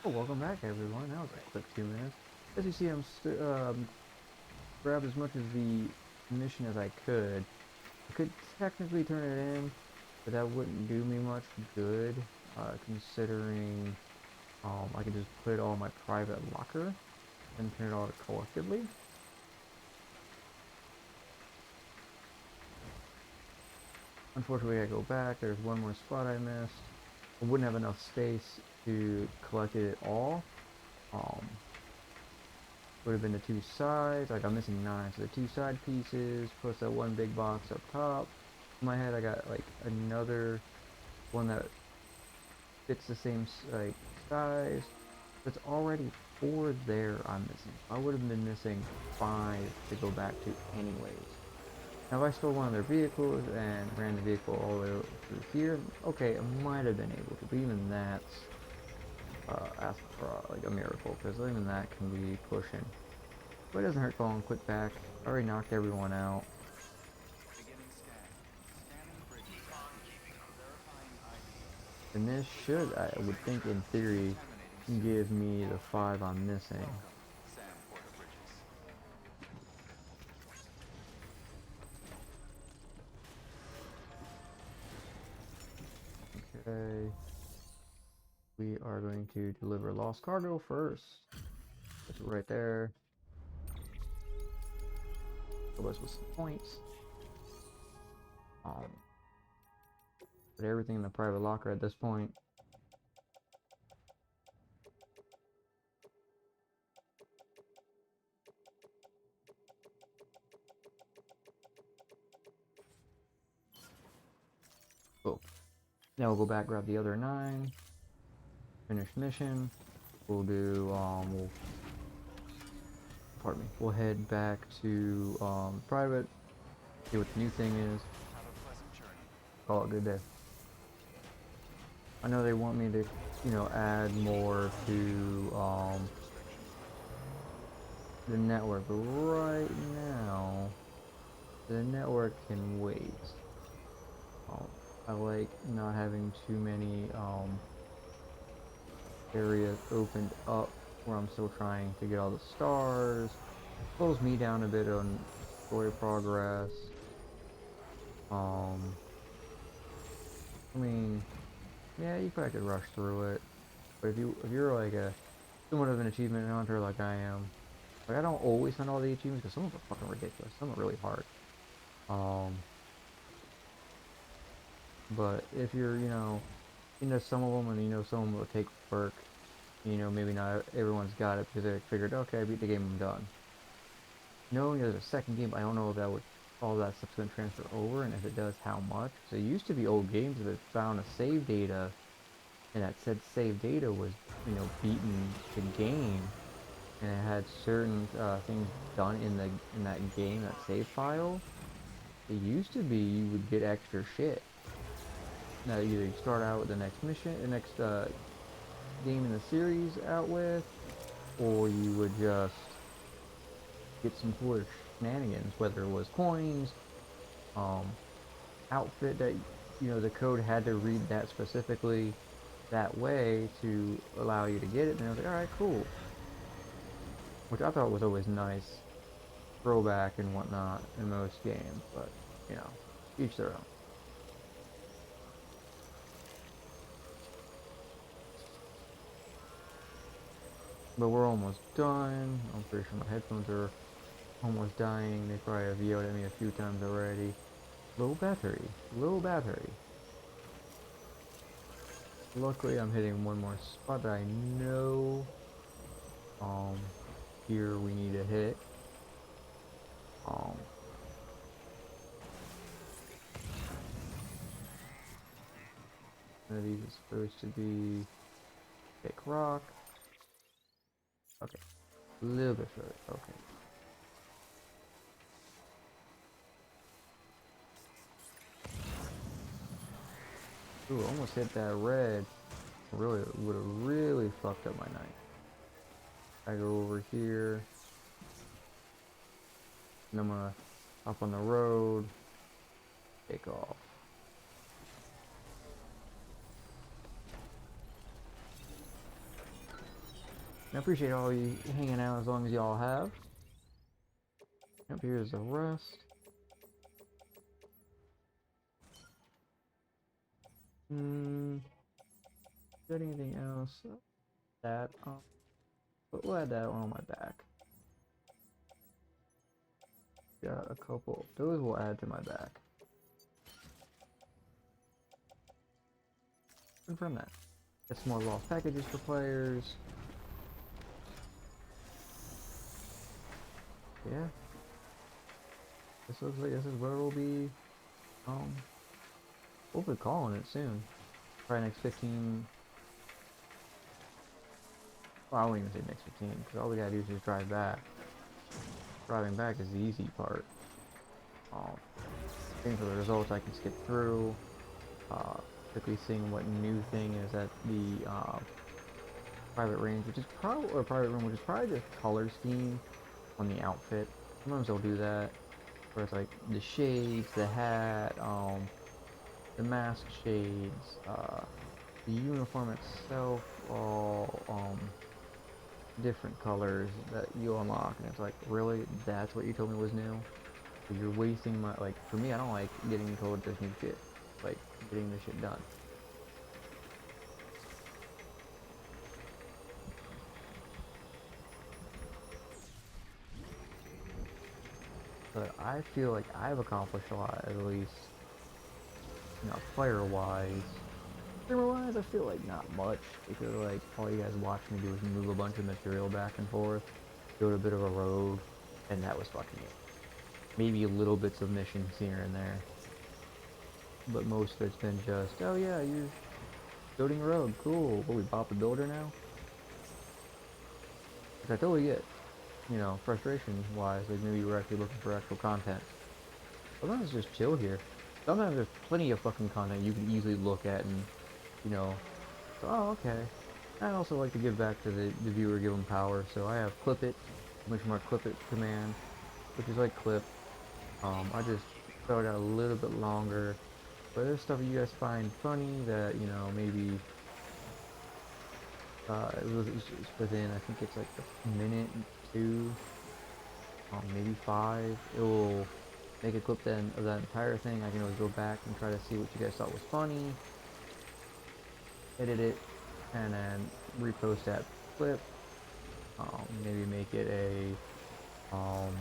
Oh, welcome back everyone. That was a quick 2 minutes. As you see, I'm grabbed as much of the mission as I could. I could technically turn it in, but that wouldn't do me much good, considering I could just put it all in my private locker and turn it all collectively. Unfortunately, I go back. There's one more spot I missed. I wouldn't have enough space to collect it all. Would have been the 2 sides. Like, I'm missing 9, so the 2 side pieces plus that 1 big box up top. In my head, I got like another one that fits the same like size. It's already 4 there I'm missing. I would have been missing 5 to go back to anyways. Now, if I stole one of their vehicles and ran the vehicle all the way through here, okay, I might have been able to, but even that's asking for like a miracle, because even that can be pushing. But it doesn't hurt going quick back. I already knocked everyone out. And this should, I would think in theory, give me the 5 I'm missing. Okay. We are going to deliver lost cargo first. That's right there. Fill us with some points. Put everything in the private locker at this point. Cool. Now we'll go back, grab the other 9. Finish mission. We'll do, pardon me. We'll head back to, private. See what the new thing is. Call it a good day. I know they want me to, you know, add more to, the network, but right now, the network can wait. I like not having too many, areas opened up where I'm still trying to get all the stars. Slows me down a bit on story progress. I mean, yeah, you probably could rush through it, but if you're like a somewhat of an achievement hunter like I am, Like I don't always find all the achievements because some of them are fucking ridiculous. Some are really hard. Um, but if you're, some of them, and some of them will take work. Maybe not everyone's got it because they figured, okay, I beat the game, I'm done. Knowing there's a second game, I don't know if that would all that stuff's gonna transfer over, and if it does, how much. So it used to be old games that found a save data, and that said save data was, beaten the game, and it had certain things done in that game, that save file. It used to be you would get extra shit. Now either you start out with the next mission, the next game in the series out with, or you would just get some cooler shenanigans, whether it was coins, um, outfit that the code had to read that specifically that way to allow you to get it. And I was like, all right, cool, which I thought was always nice, throwback and whatnot in most games, but each their own. But we're almost done. I'm pretty sure my headphones are almost dying. They probably have yelled at me a few times already. Low battery, low battery. Luckily, I'm hitting one more spot that I know here we need to hit. One of these is supposed to be thick rock. Okay, a little bit further. Okay. Ooh, almost hit that red. Really, would have really fucked up my night. I go over here, and I'm gonna hop on the road, take off. I appreciate all you hanging out as long as y'all have. Up here's the rest. Is there anything else? That but we'll add that one on my back. Got a couple. Those will add to my back. Confirm that. Get some more lost packages for players. Yeah. This looks like this is where we'll be. Hopefully calling it soon. Probably next 15. Well, I won't even say next 15 because all we gotta do is just drive back. Driving back is the easy part. Waiting for the results I can skip through. Quickly seeing what new thing is at the private range, which is probably, or private room, which is probably the color scheme on the outfit. Sometimes they'll do that, where it's like the shades, the hat, the mask shades, the uniform itself, all different colors that you unlock, and it's like, really, that's what you told me was new? You're wasting my, like, for me, I don't like getting told there's new shit, like getting the shit done. But I feel like I've accomplished a lot, at least, player-wise. Streamer-wise, I feel like not much, because, like, all you guys watch me do is move a bunch of material back and forth, go to a bit of a road, and that was fucking it. Maybe little bits of missions here and there. But most of it's been just, oh yeah, you're building a road, cool. What, we bought the builder now? Which I totally get. Frustration-wise, like maybe you were actually looking for actual content. Sometimes just chill here. Sometimes there's plenty of fucking content you can easily look at and, oh, okay. I also like to give back to the viewer, give them power, so I have clip it, much more clip it command, which is like clip. I just throw it out a little bit longer, but there's stuff you guys find funny that, maybe, it's within, I think it's like a minute, 2, maybe 5, it will make a clip then of that entire thing. I can always go back and try to see what you guys thought was funny, edit it, and then repost that clip. Maybe make it a um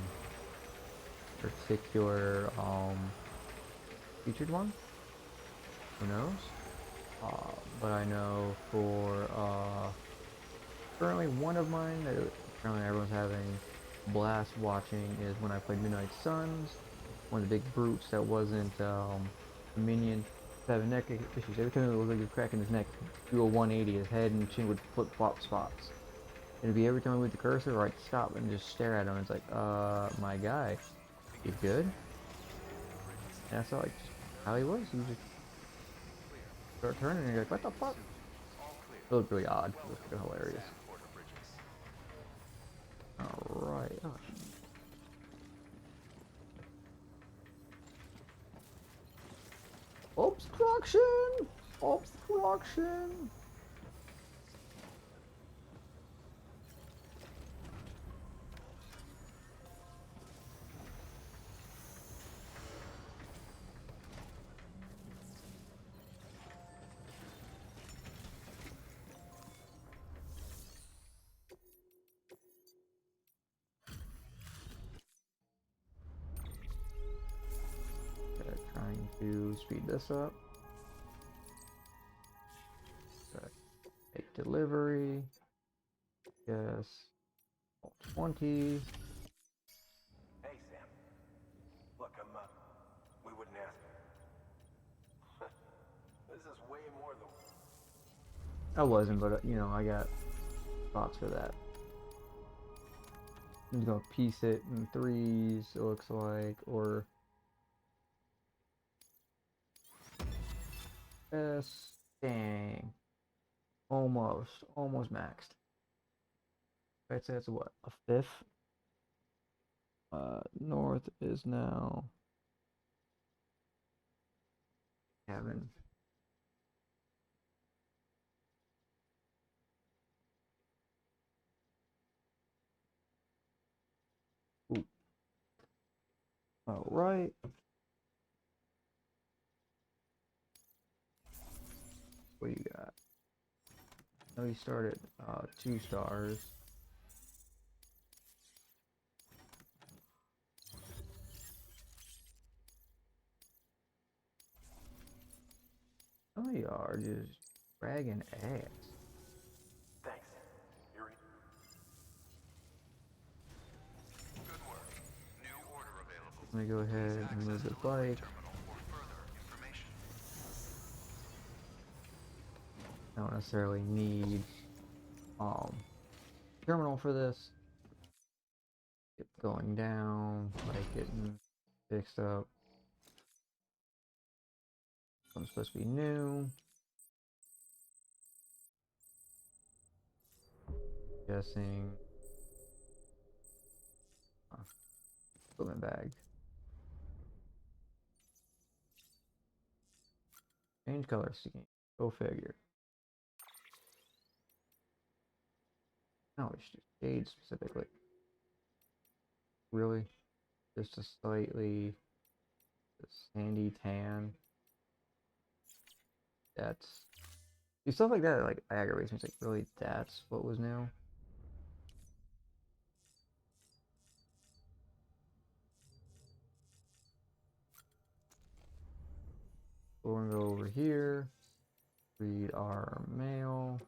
particular featured one. Who knows? But I know for currently one of mine that currently everyone's having a blast watching is when I played Midnight Suns. One of the big brutes that wasn't a minion. Having neck issues. Every time it looked like he was cracking his neck, do a 180, his head and chin would flip flop spots. It'd be every time I move the cursor, or I'd stop and just stare at him. It's like, my guy, you good? And that's all, like, just how he was. He would just start turning, and you're like, what the fuck? It looked really odd. It looked hilarious. Alright. Oh. Obstruction! Obstruction! Okay, trying to speed this up. Okay. Take delivery. Yes. 20. Hey, Sam. Look, we wouldn't ask. This is way more than... I wasn't, but you know, I got thoughts for that. I'm just gonna piece it in threes, it looks like, or yes, dang, almost maxed. I'd say it's what, a fifth. North is now having. Ooh. All right. What do you got? Oh, you started 2 stars. Oh, you are just dragging ass. Thanks. You're... Good work. New order available. Let me go ahead and move the bike. Terminal for further information. I don't necessarily need terminal for this. Get going down, like getting fixed up. I'm supposed to be new. Guessing. Equipment bag. Change color scheme. Go figure. No, it's just shade specifically. Really? Just a slightly sandy tan. That's stuff like that like aggravates me. It's like, really, that's what was new? We're gonna go over here, read our mail.